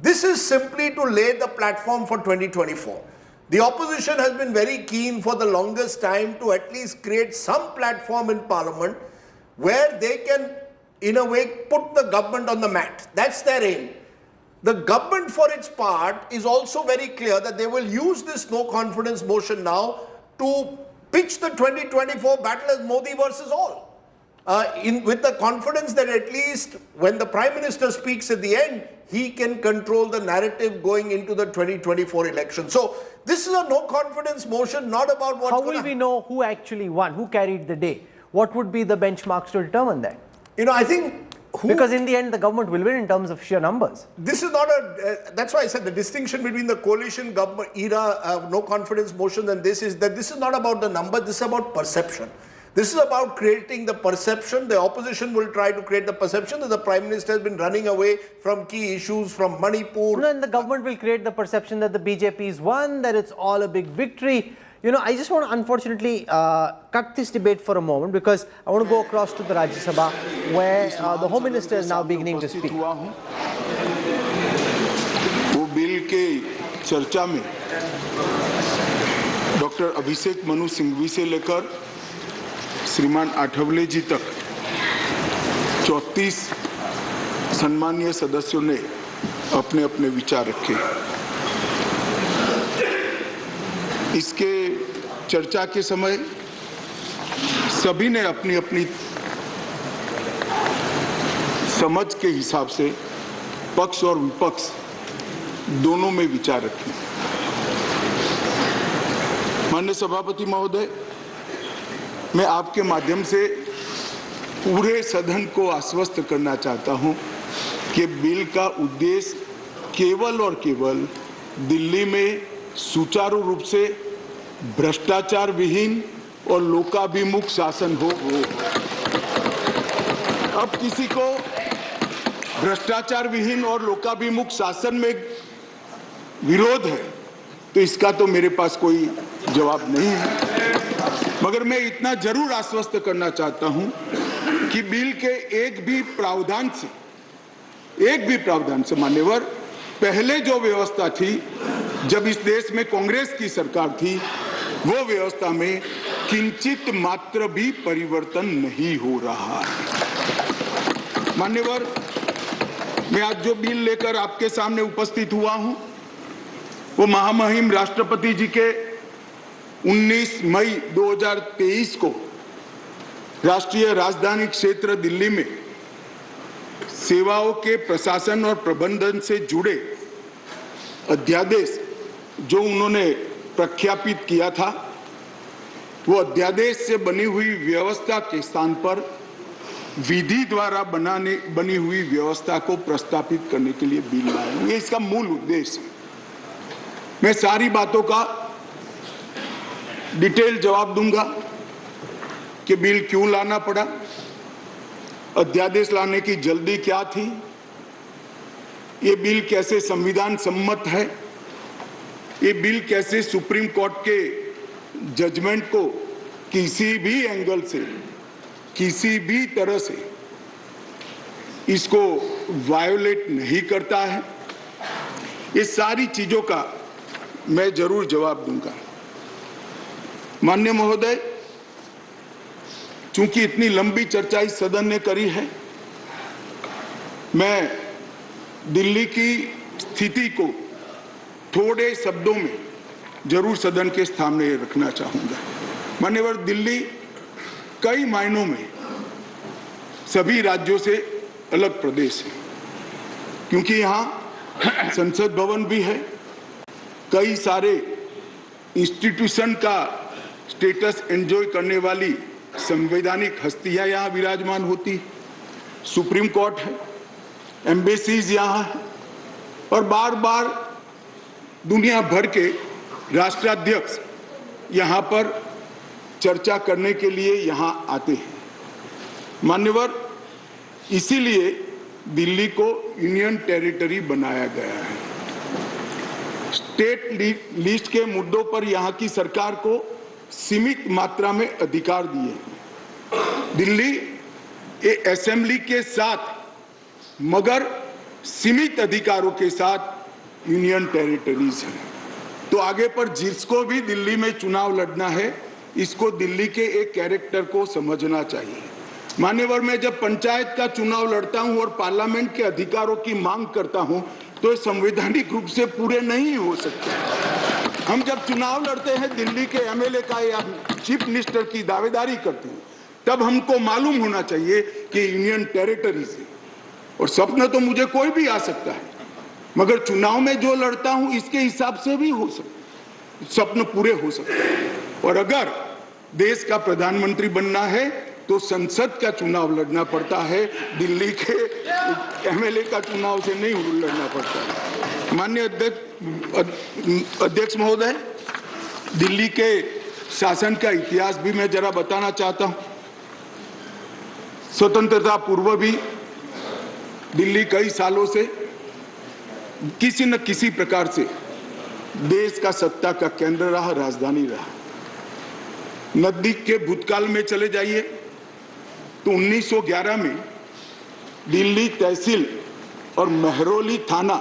This is simply to lay the platform for 2024. The opposition has been very keen for the longest time to at least create some platform in Parliament where they can, in a way, put the government on the mat. That's their aim. The government, for its part, is also very clear that they will use this no-confidence motion now to pitch the 2024 battle as Modi versus all. with the confidence that at least when the Prime Minister speaks at the end, he can control the narrative going into the 2024 election. So this is a no confidence motion, not about what. How will we know who actually won, who carried the day? What would be the benchmarks to determine that? I think. Because in the end, the government will win in terms of sheer numbers. This is not that's why I said the distinction between the coalition government era, no confidence motion, and this is that this is not about the number, this is about perception. This is about creating the perception. The opposition will try to create the perception that the Prime Minister has been running away from key issues, from Manipur. No, and the government will create the perception that the BJP's won, that it's all a big victory. I just want to unfortunately cut this debate for a moment because I want to go across to the Rajya Sabha where the Home Minister is now beginning to speak. वो bill के चर्चा में doctor अभिषेक मनु सिंघवी से लेकर श्रीमान आठवले जी तक 34 सम्मानीय सदस्यों ने अपने अपने विचार रखे। इसके चर्चा के समय सभी ने अपनी अपनी समझ के हिसाब से पक्ष और विपक्ष दोनों में विचार रखे। माननीय सभापति महोदय, मैं आपके माध्यम से पूरे सदन को आश्वस्त करना चाहता हूं कि बिल का उद्देश्य केवल और केवल दिल्ली में सुचारू रूप से भ्रष्टाचार विहीन और लोकाभिमुख शासन हो। अब किसी को भ्रष्टाचार विहीन और लोकाभिमुख शासन में विरोध है तो इसका तो मेरे पास कोई जवाब नहीं है, मगर मैं इतना जरूर आश्वस्त करना चाहता हूं कि बिल के एक भी प्रावधान से मान्यवर पहले जो व्यवस्था थी जब इस देश में कांग्रेस की सरकार थी वो व्यवस्था में किंचित मात्र भी परिवर्तन नहीं हो रहा है। मान्यवर, मैं आज जो बिल लेकर आपके सामने उपस्थित हुआ हूं वो महामहिम राष्ट्रपति जी के 19 मई 2023 को राष्ट्रीय राजधानी क्षेत्र दिल्ली में सेवाओं के प्रशासन और प्रबंधन से जुड़े अध्यादेश जो उन्होंने प्रख्यापित किया था वो अध्यादेश से बनी हुई व्यवस्था के स्थान पर विधि द्वारा बनी हुई व्यवस्था को प्रस्तावित करने के लिए बिल लाया हूं। ये इसका मूल उद्देश्य है। मैं सारी बातों का डिटेल जवाब दूंगा कि बिल क्यों लाना पड़ा, अध्यादेश लाने की जल्दी क्या थी, ये बिल कैसे संविधान सम्मत है, ये बिल कैसे सुप्रीम कोर्ट के जजमेंट को किसी भी एंगल से किसी भी तरह से इसको वायोलेट नहीं करता है। ये सारी चीजों का मैं जरूर जवाब दूंगा। माननीय महोदय, चूंकि इतनी लंबी चर्चा इस सदन ने करी है, मैं दिल्ली की स्थिति को थोड़े शब्दों में जरूर सदन के सामने रखना चाहूंगा। मान्यवर, दिल्ली कई मायनों में सभी राज्यों से अलग प्रदेश है, क्योंकि यहाँ संसद भवन भी है, कई सारे इंस्टीट्यूशन का स्टेटस एंजॉय करने वाली संवैधानिक हस्तियां यहाँ विराजमान होती, सुप्रीम कोर्ट है, एम्बेसीज यहाँ है और बार बार दुनिया भर के राष्ट्राध्यक्ष यहाँ पर चर्चा करने के लिए यहाँ आते हैं। मान्यवर, इसीलिए दिल्ली को यूनियन टेरिटरी बनाया गया है। स्टेट लिस्ट के मुद्दों पर यहाँ की सरकार को सीमित मात्रा में अधिकार दिए हैं। दिल्ली एक असेंबली के साथ मगर सीमित अधिकारों के साथ यूनियन टेरिटरीज है। तो आगे पर जिसको भी दिल्ली में चुनाव लड़ना है, इसको दिल्ली के एक कैरेक्टर को समझना चाहिए। मान्यवर, मैं जब पंचायत का चुनाव लड़ता हूं और पार्लियामेंट के अधिकारों की मांग करता हूं तो ये संवैधानिक रूप से पूरे नहीं हो सकते। हम जब चुनाव लड़ते हैं, दिल्ली के एमएलए का या चीफ मिनिस्टर की दावेदारी करते हैं, तब हमको मालूम होना चाहिए कि यूनियन टेरिटरीज है। और सपना तो मुझे कोई भी आ सकता है, मगर चुनाव में जो लड़ता हूं इसके हिसाब से भी हो सकता, सपने पूरे हो सकते हैं। और अगर देश का प्रधानमंत्री बनना है तो संसद का चुनाव लड़ना पड़ता है, दिल्ली के एमएलए का चुनाव से नहीं लड़ना पड़ता है। माननीय अध्यक्ष महोदय, दिल्ली के शासन का इतिहास भी मैं जरा बताना चाहता हूं। स्वतंत्रता पूर्व भी दिल्ली कई सालों से किसी न किसी प्रकार से देश का सत्ता का केंद्र रहा, राजधानी रहा। नजदीक के भूतकाल में चले जाइए तो 1911 में दिल्ली तहसील और महरौली थाना,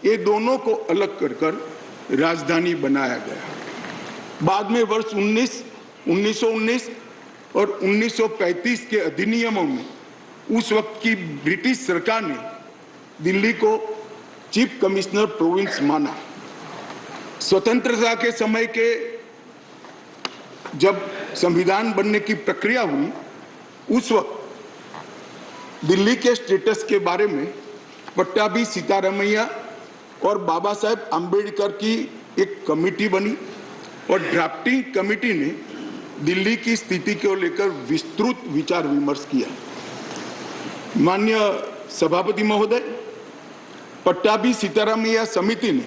ये दोनों को अलग कर राजधानी बनाया गया। बाद में वर्ष 1919 और 1935 के अधिनियमों में उस वक्त की ब्रिटिश सरकार ने दिल्ली को चीफ कमिश्नर प्रोविंस माना। स्वतंत्रता के समय के जब संविधान बनने की प्रक्रिया हुई, उस वक्त दिल्ली के स्टेटस के बारे में पट्टाभी सीतारामैया और बाबा साहेब आम्बेडकर की एक कमेटी बनी और ड्राफ्टिंग कमेटी ने दिल्ली की स्थिति को लेकर विस्तृत विचार विमर्श किया। माननीय सभापति महोदय, पट्टाभी सीतारामैया समिति ने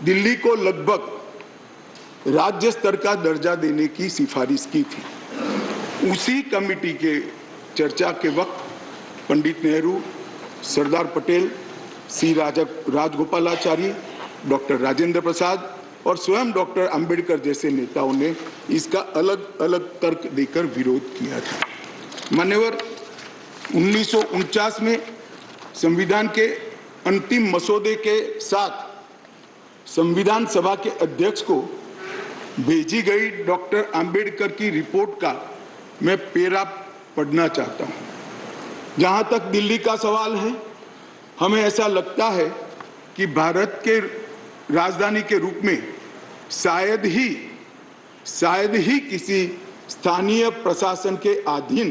दिल्ली को लगभग राज्य स्तर का दर्जा देने की सिफारिश की थी। उसी कमेटी के चर्चा के वक्त पंडित नेहरू, सरदार पटेल, सी राजगोपालाचारी, डॉक्टर राजेंद्र प्रसाद और स्वयं डॉक्टर अंबेडकर जैसे नेताओं ने इसका अलग अलग तर्क देकर विरोध किया था। मान्यवर, 1949 में संविधान के अंतिम मसौदे के साथ संविधान सभा के अध्यक्ष को भेजी गई डॉक्टर अंबेडकर की रिपोर्ट का मैं पेरा पढ़ना चाहता हूं। जहां तक दिल्ली का सवाल है, हमें ऐसा लगता है कि भारत के राजधानी के रूप में शायद ही किसी स्थानीय प्रशासन के अधीन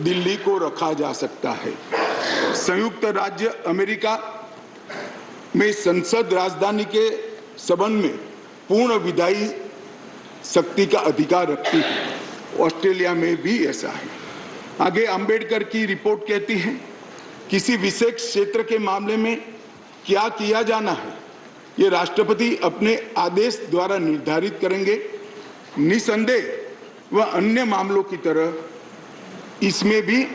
दिल्ली को रखा जा सकता है। संयुक्त राज्य अमेरिका में संसद राजधानी के संबंध में पूर्ण विधायी शक्ति का अधिकार रखती है। ऑस्ट्रेलिया में भी ऐसा है। आगे अंबेडकर की रिपोर्ट कहती है, किसी विशेष क्षेत्र के मामले में क्या किया जाना है, ये राष्ट्रपति अपने आदेश द्वारा निर्धारित करेंगे। निसंदेह वह अन्य मामलों की तरह इसमें भी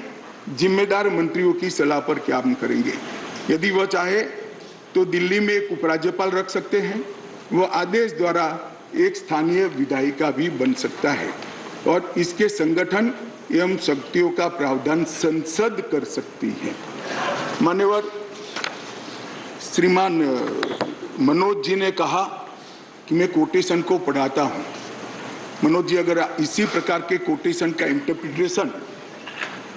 जिम्मेदार मंत्रियों की सलाह पर काम करेंगे। यदि वह चाहे तो दिल्ली में एक उपराज्यपाल रख सकते हैं। वह आदेश द्वारा एक स्थानीय विधायिका भी बन सकता है और इसके संगठन एवं शक्तियों का प्रावधान संसद कर सकती है। मान्यवर श्रीमान मनोज जी ने कहा कि मैं कोटेशन को पढ़ाता हूं। मनोज जी, अगर इसी प्रकार के कोटेशन का इंटरप्रिटेशन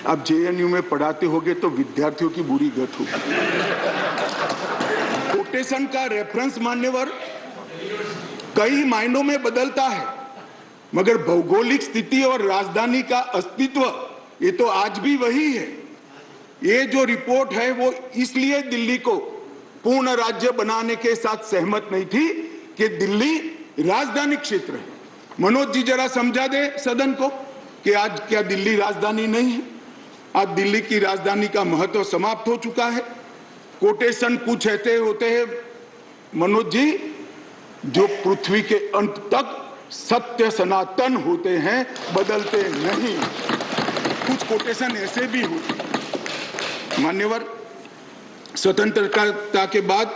आप जेएनयू में पढ़ाते होगे तो विद्यार्थियों की बुरी गत होगी। कोटेशन का रेफरेंस मान्यवर कई मायनों में बदलता है, मगर भौगोलिक स्थिति और राजधानी का अस्तित्व ये तो आज भी वही है। ये जो रिपोर्ट है वो इसलिए दिल्ली को पूर्ण राज्य बनाने के साथ सहमत नहीं थी कि दिल्ली राजधानी क्षेत्र है। मनोज जी जरा समझा दे सदन को कि आज क्या दिल्ली राजधानी नहीं है? आज दिल्ली की राजधानी का महत्व समाप्त हो चुका है। कोटेशन कुछ ऐसे होते हैं मनोज जी जो पृथ्वी के अंत तक सत्य सनातन होते हैं, बदलते नहीं। कुछ कोटेशन ऐसे भी होते हैं। मान्यवर, स्वतंत्रता के बाद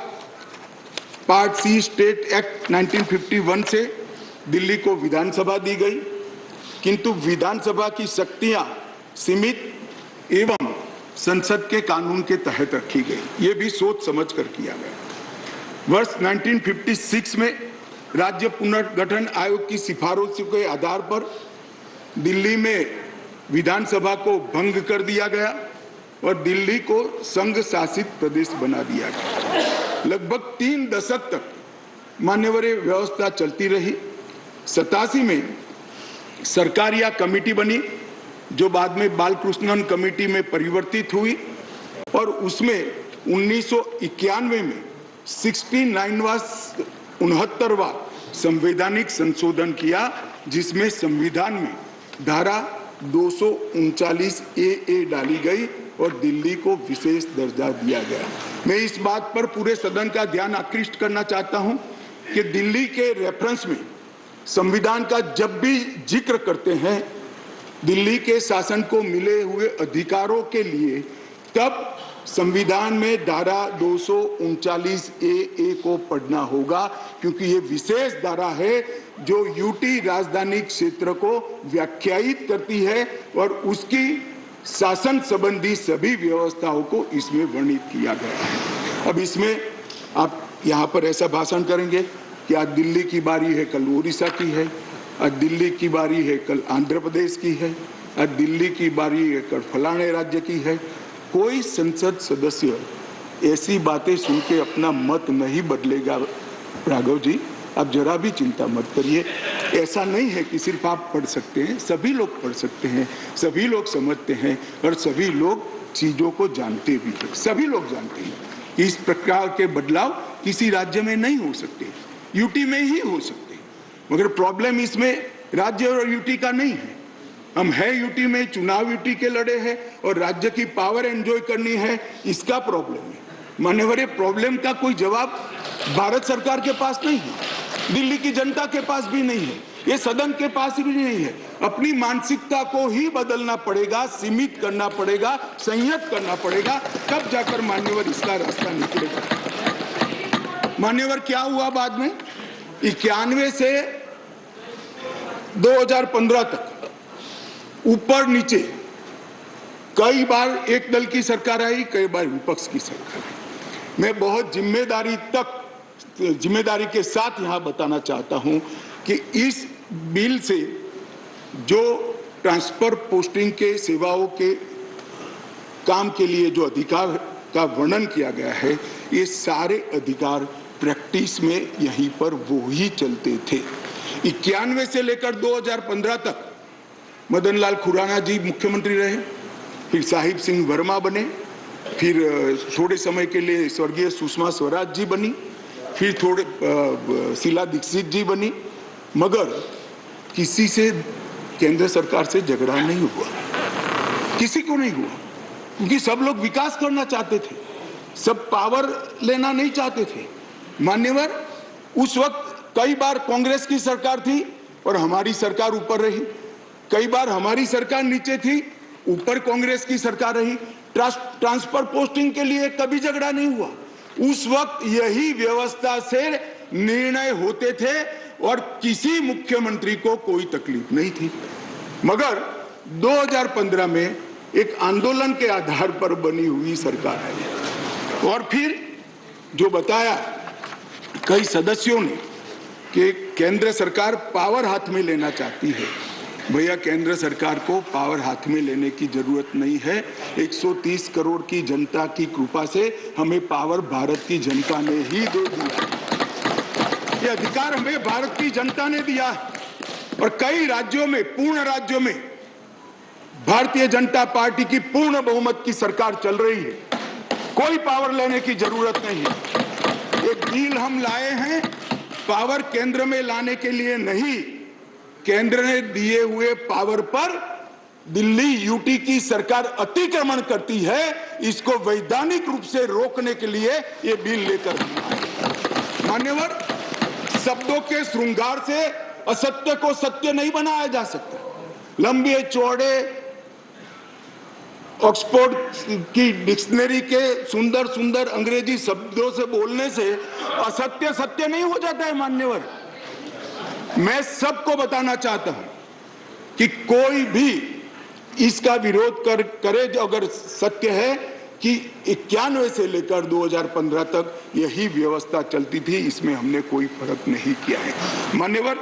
पार्ट सी स्टेट एक्ट 1951 से दिल्ली को विधानसभा दी गई, किंतु विधानसभा की शक्तियां सीमित एवं संसद के कानून के तहत रखी गई। ये भी सोच समझ कर किया गया। वर्ष 1956 में राज्य पुनर्गठन आयोग की सिफारिशों के आधार पर दिल्ली में विधानसभा को भंग कर दिया गया और दिल्ली को संघ शासित प्रदेश बना दिया गया। लगभग 3 दशक तक मान्यवर व्यवस्था चलती रही। 87 में सरकारिया कमेटी बनी जो बाद में बालकृष्णन कमेटी में परिवर्तित हुई और उसमें 1991 में 69वां संवैधानिक संशोधन किया, जिसमें संविधान में धारा 239A डाली गई और दिल्ली को विशेष दर्जा दिया गया। मैं इस बात पर पूरे सदन का ध्यान आकृष्ट करना चाहता हूं कि दिल्ली के रेफरेंस में संविधान का जब भी जिक्र करते हैं दिल्ली के शासन को मिले हुए अधिकारों के लिए, तब संविधान में धारा 239A को पढ़ना होगा, क्योंकि ये विशेष धारा है जो यूटी राजधानी क्षेत्र को व्याख्यायित करती है और उसकी शासन संबंधी सभी व्यवस्थाओं को इसमें वर्णित किया गया है। अब इसमें आप यहाँ पर ऐसा भाषण करेंगे कि आज दिल्ली की बारी है, कल उड़ीसा की है, आज दिल्ली की बारी है, कल आंध्र प्रदेश की है, आज दिल्ली की बारी है, कल फलाने राज्य की है। कोई संसद सदस्य ऐसी बातें सुन के अपना मत नहीं बदलेगा। राघव जी, आप जरा भी चिंता मत करिए। ऐसा नहीं है कि सिर्फ आप पढ़ सकते हैं, सभी लोग पढ़ सकते हैं, सभी लोग समझते हैं और सभी लोग चीजों को जानते भी हैं। सभी लोग जानते हैं कि इस प्रकार के बदलाव किसी राज्य में नहीं हो सकते, यूटी में ही हो सकते। मगर प्रॉब्लम इसमें राज्य और यूटी का नहीं है। हम है यूटी में, चुनाव यूटी के लड़े हैं और राज्य की पावर एंजॉय करनी है, इसका प्रॉब्लम है। मान्यवर, प्रॉब्लम का कोई जवाब भारत सरकार के पास नहीं है, दिल्ली की जनता के पास भी नहीं है, ये सदन के पास भी नहीं है। अपनी मानसिकता को ही बदलना पड़ेगा, सीमित करना पड़ेगा, संयत करना पड़ेगा, तब जाकर मान्यवर इसका रास्ता निकलेगा। मान्यवर, क्या हुआ बाद में? 91 से 2015 तक ऊपर नीचे कई बार एक दल की सरकार आई, कई बार विपक्ष की सरकार आई। मैं बहुत जिम्मेदारी के साथ यहां बताना चाहता हूं कि इस बिल से जो ट्रांसफर पोस्टिंग के सेवाओं के काम के लिए जो अधिकार का वर्णन किया गया है, ये सारे अधिकार प्रैक्टिस में यहीं पर वो ही चलते थे। 91 से लेकर 2015 तक मदन लाल खुराना जी मुख्यमंत्री रहे, फिर साहिब सिंह वर्मा बने, फिर थोड़े समय के लिए स्वर्गीय सुषमा स्वराज जी बनी, फिर थोड़े शीला दीक्षित जी बनी, मगर किसी से केंद्र सरकार से झगड़ा नहीं हुआ, किसी को नहीं हुआ, क्योंकि सब लोग विकास करना चाहते थे, सब पावर लेना नहीं चाहते थे। मान्यवर, उस वक्त कई बार कांग्रेस की सरकार थी और हमारी सरकार ऊपर रही, कई बार हमारी सरकार नीचे थी, ऊपर कांग्रेस की सरकार रही। ट्रांसफर पोस्टिंग के लिए कभी झगड़ा नहीं हुआ। उस वक्त यही व्यवस्था से निर्णय होते थे और किसी मुख्यमंत्री को कोई तकलीफ नहीं थी। मगर 2015 में एक आंदोलन के आधार पर बनी हुई सरकार है और फिर जो बताया कई सदस्यों ने कि केंद्र सरकार पावर हाथ में लेना चाहती है। भैया, केंद्र सरकार को पावर हाथ में लेने की जरूरत नहीं है। 130 करोड़ की जनता की कृपा से हमें पावर भारत की जनता ने ही दे दिया। ये अधिकार हमें भारत की जनता ने दिया और कई राज्यों में, पूर्ण राज्यों में भारतीय जनता पार्टी की पूर्ण बहुमत की सरकार चल रही है। कोई पावर लेने की जरूरत नहीं है। एक बिल हम लाए हैं पावर केंद्र में लाने के लिए नहीं, केंद्र ने दिए हुए पावर पर दिल्ली यूटी की सरकार अतिक्रमण करती है, इसको वैधानिक रूप से रोकने के लिए ये बिल लेकर मान्यवर, शब्दों के श्रृंगार से असत्य को सत्य नहीं बनाया जा सकता। लंबे चौड़े ऑक्सफोर्ड की डिक्शनरी के सुंदर सुंदर अंग्रेजी शब्दों से बोलने से असत्य सत्य नहीं हो जाता है। मान्यवर, मैं सबको बताना चाहता हूं कि कोई भी इसका विरोध करे जो अगर सत्य है कि 91 से लेकर 2015 तक यही व्यवस्था चलती थी, इसमें हमने कोई फर्क नहीं किया है। मान्यवर,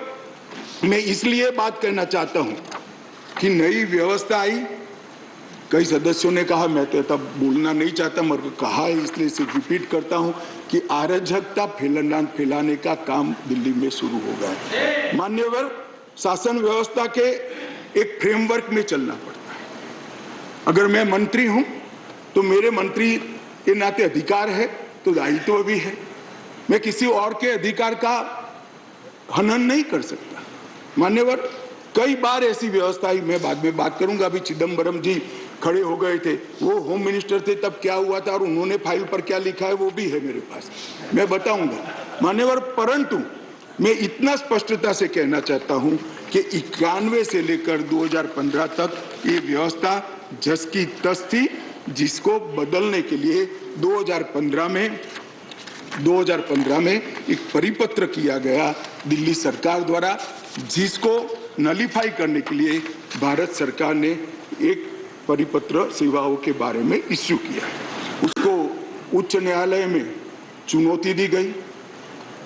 मैं इसलिए बात करना चाहता हूं कि नई व्यवस्था आई, कई सदस्यों ने कहा, मैं तो तब बोलना नहीं चाहता मगर कहा है इसलिए इसे रिपीट करता हूं कि अराजकता फैलाने का काम दिल्ली में शुरू हो गया है। मान्यवर, शासन व्यवस्था के एक फ्रेमवर्क में चलना पड़ता है। अगर मैं मंत्री हूं तो मेरे मंत्री के नाते अधिकार है तो दायित्व भी है। मैं किसी और के अधिकार का हनन नहीं कर सकता। मान्यवर, कई बार ऐसी व्यवस्था ही, मैं बाद में बात करूंगा, अभी चिदम्बरम जी खड़े हो गए थे, वो होम मिनिस्टर थे, तब क्या हुआ था और उन्होंने फाइल पर क्या लिखा है वो भी है मेरे पास, मैं बताऊंगा मान्यवर। परंतु मैं इतना स्पष्टता से कहना चाहता हूं कि 91 से लेकर 2015 तक ये व्यवस्था जस की तस थी, जिसको बदलने के लिए 2015 में एक परिपत्र किया गया दिल्ली सरकार द्वारा, जिसको नलीफाई करने के लिए भारत सरकार ने एक परिपत्र सेवाओं के बारे में इश्यू किया। उसको उच्च न्यायालय में चुनौती दी गई।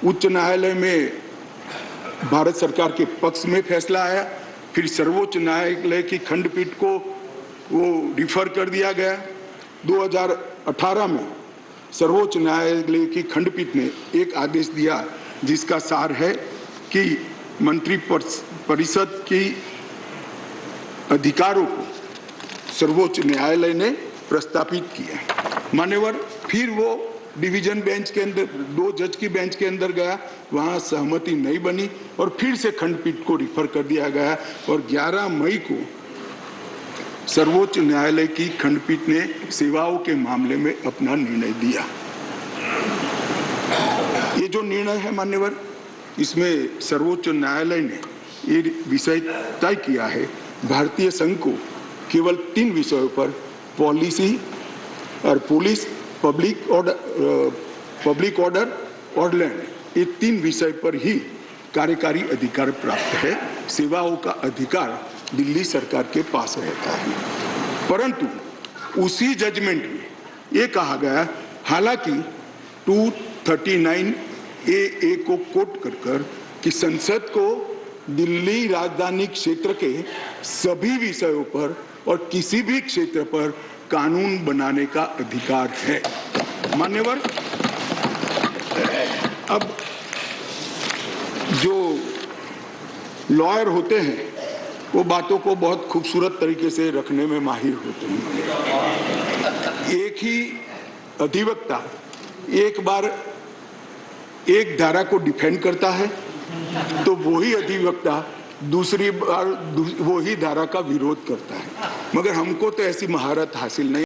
उच्च न्यायालय में भारत सरकार के पक्ष में फैसला आया, फिर सर्वोच्च न्यायालय की खंडपीठ को वो रिफर कर दिया गया। 2018 में सर्वोच्च न्यायालय की खंडपीठ ने एक आदेश दिया जिसका सार है कि मंत्री परिषद की अधिकारों को सर्वोच्च न्यायालय ने प्रस्तावित किया। मान्यवर, फिर वो डिवीजन बेंच के अंदर, 2 जज की बेंच के अंदर गया, वहां सहमति नहीं बनी और फिर से खंडपीठ को रिफर कर दिया गया और 11 मई को सर्वोच्च न्यायालय की खंडपीठ ने सेवाओं के मामले में अपना निर्णय दिया। ये जो निर्णय है मान्यवर, इसमें सर्वोच्च न्यायालय ने ये विषय तय किया है, भारतीय संघ को केवल 3 विषयों पर, पॉलिसी और पुलिस, पब्लिक ऑर्डर और लैंड, ये 3 विषय पर ही कार्यकारी अधिकार प्राप्त है। सेवाओं का अधिकार दिल्ली सरकार के पास रहता है। परंतु उसी जजमेंट में ये कहा गया, हालांकि 239AA को कोट कर कि संसद को दिल्ली राजधानी क्षेत्र के सभी विषयों पर और किसी भी क्षेत्र पर कानून बनाने का अधिकार है। मान्यवर, अब जो लॉयर होते हैं वो बातों को बहुत खूबसूरत तरीके से रखने में माहिर होते हैं। एक ही अधिवक्ता एक बार एक धारा को डिफेंड करता है तो वही अधिवक्ता दूसरी बार वही धारा का विरोध करता है, मगर हमको तो ऐसी महारत हासिल नहीं।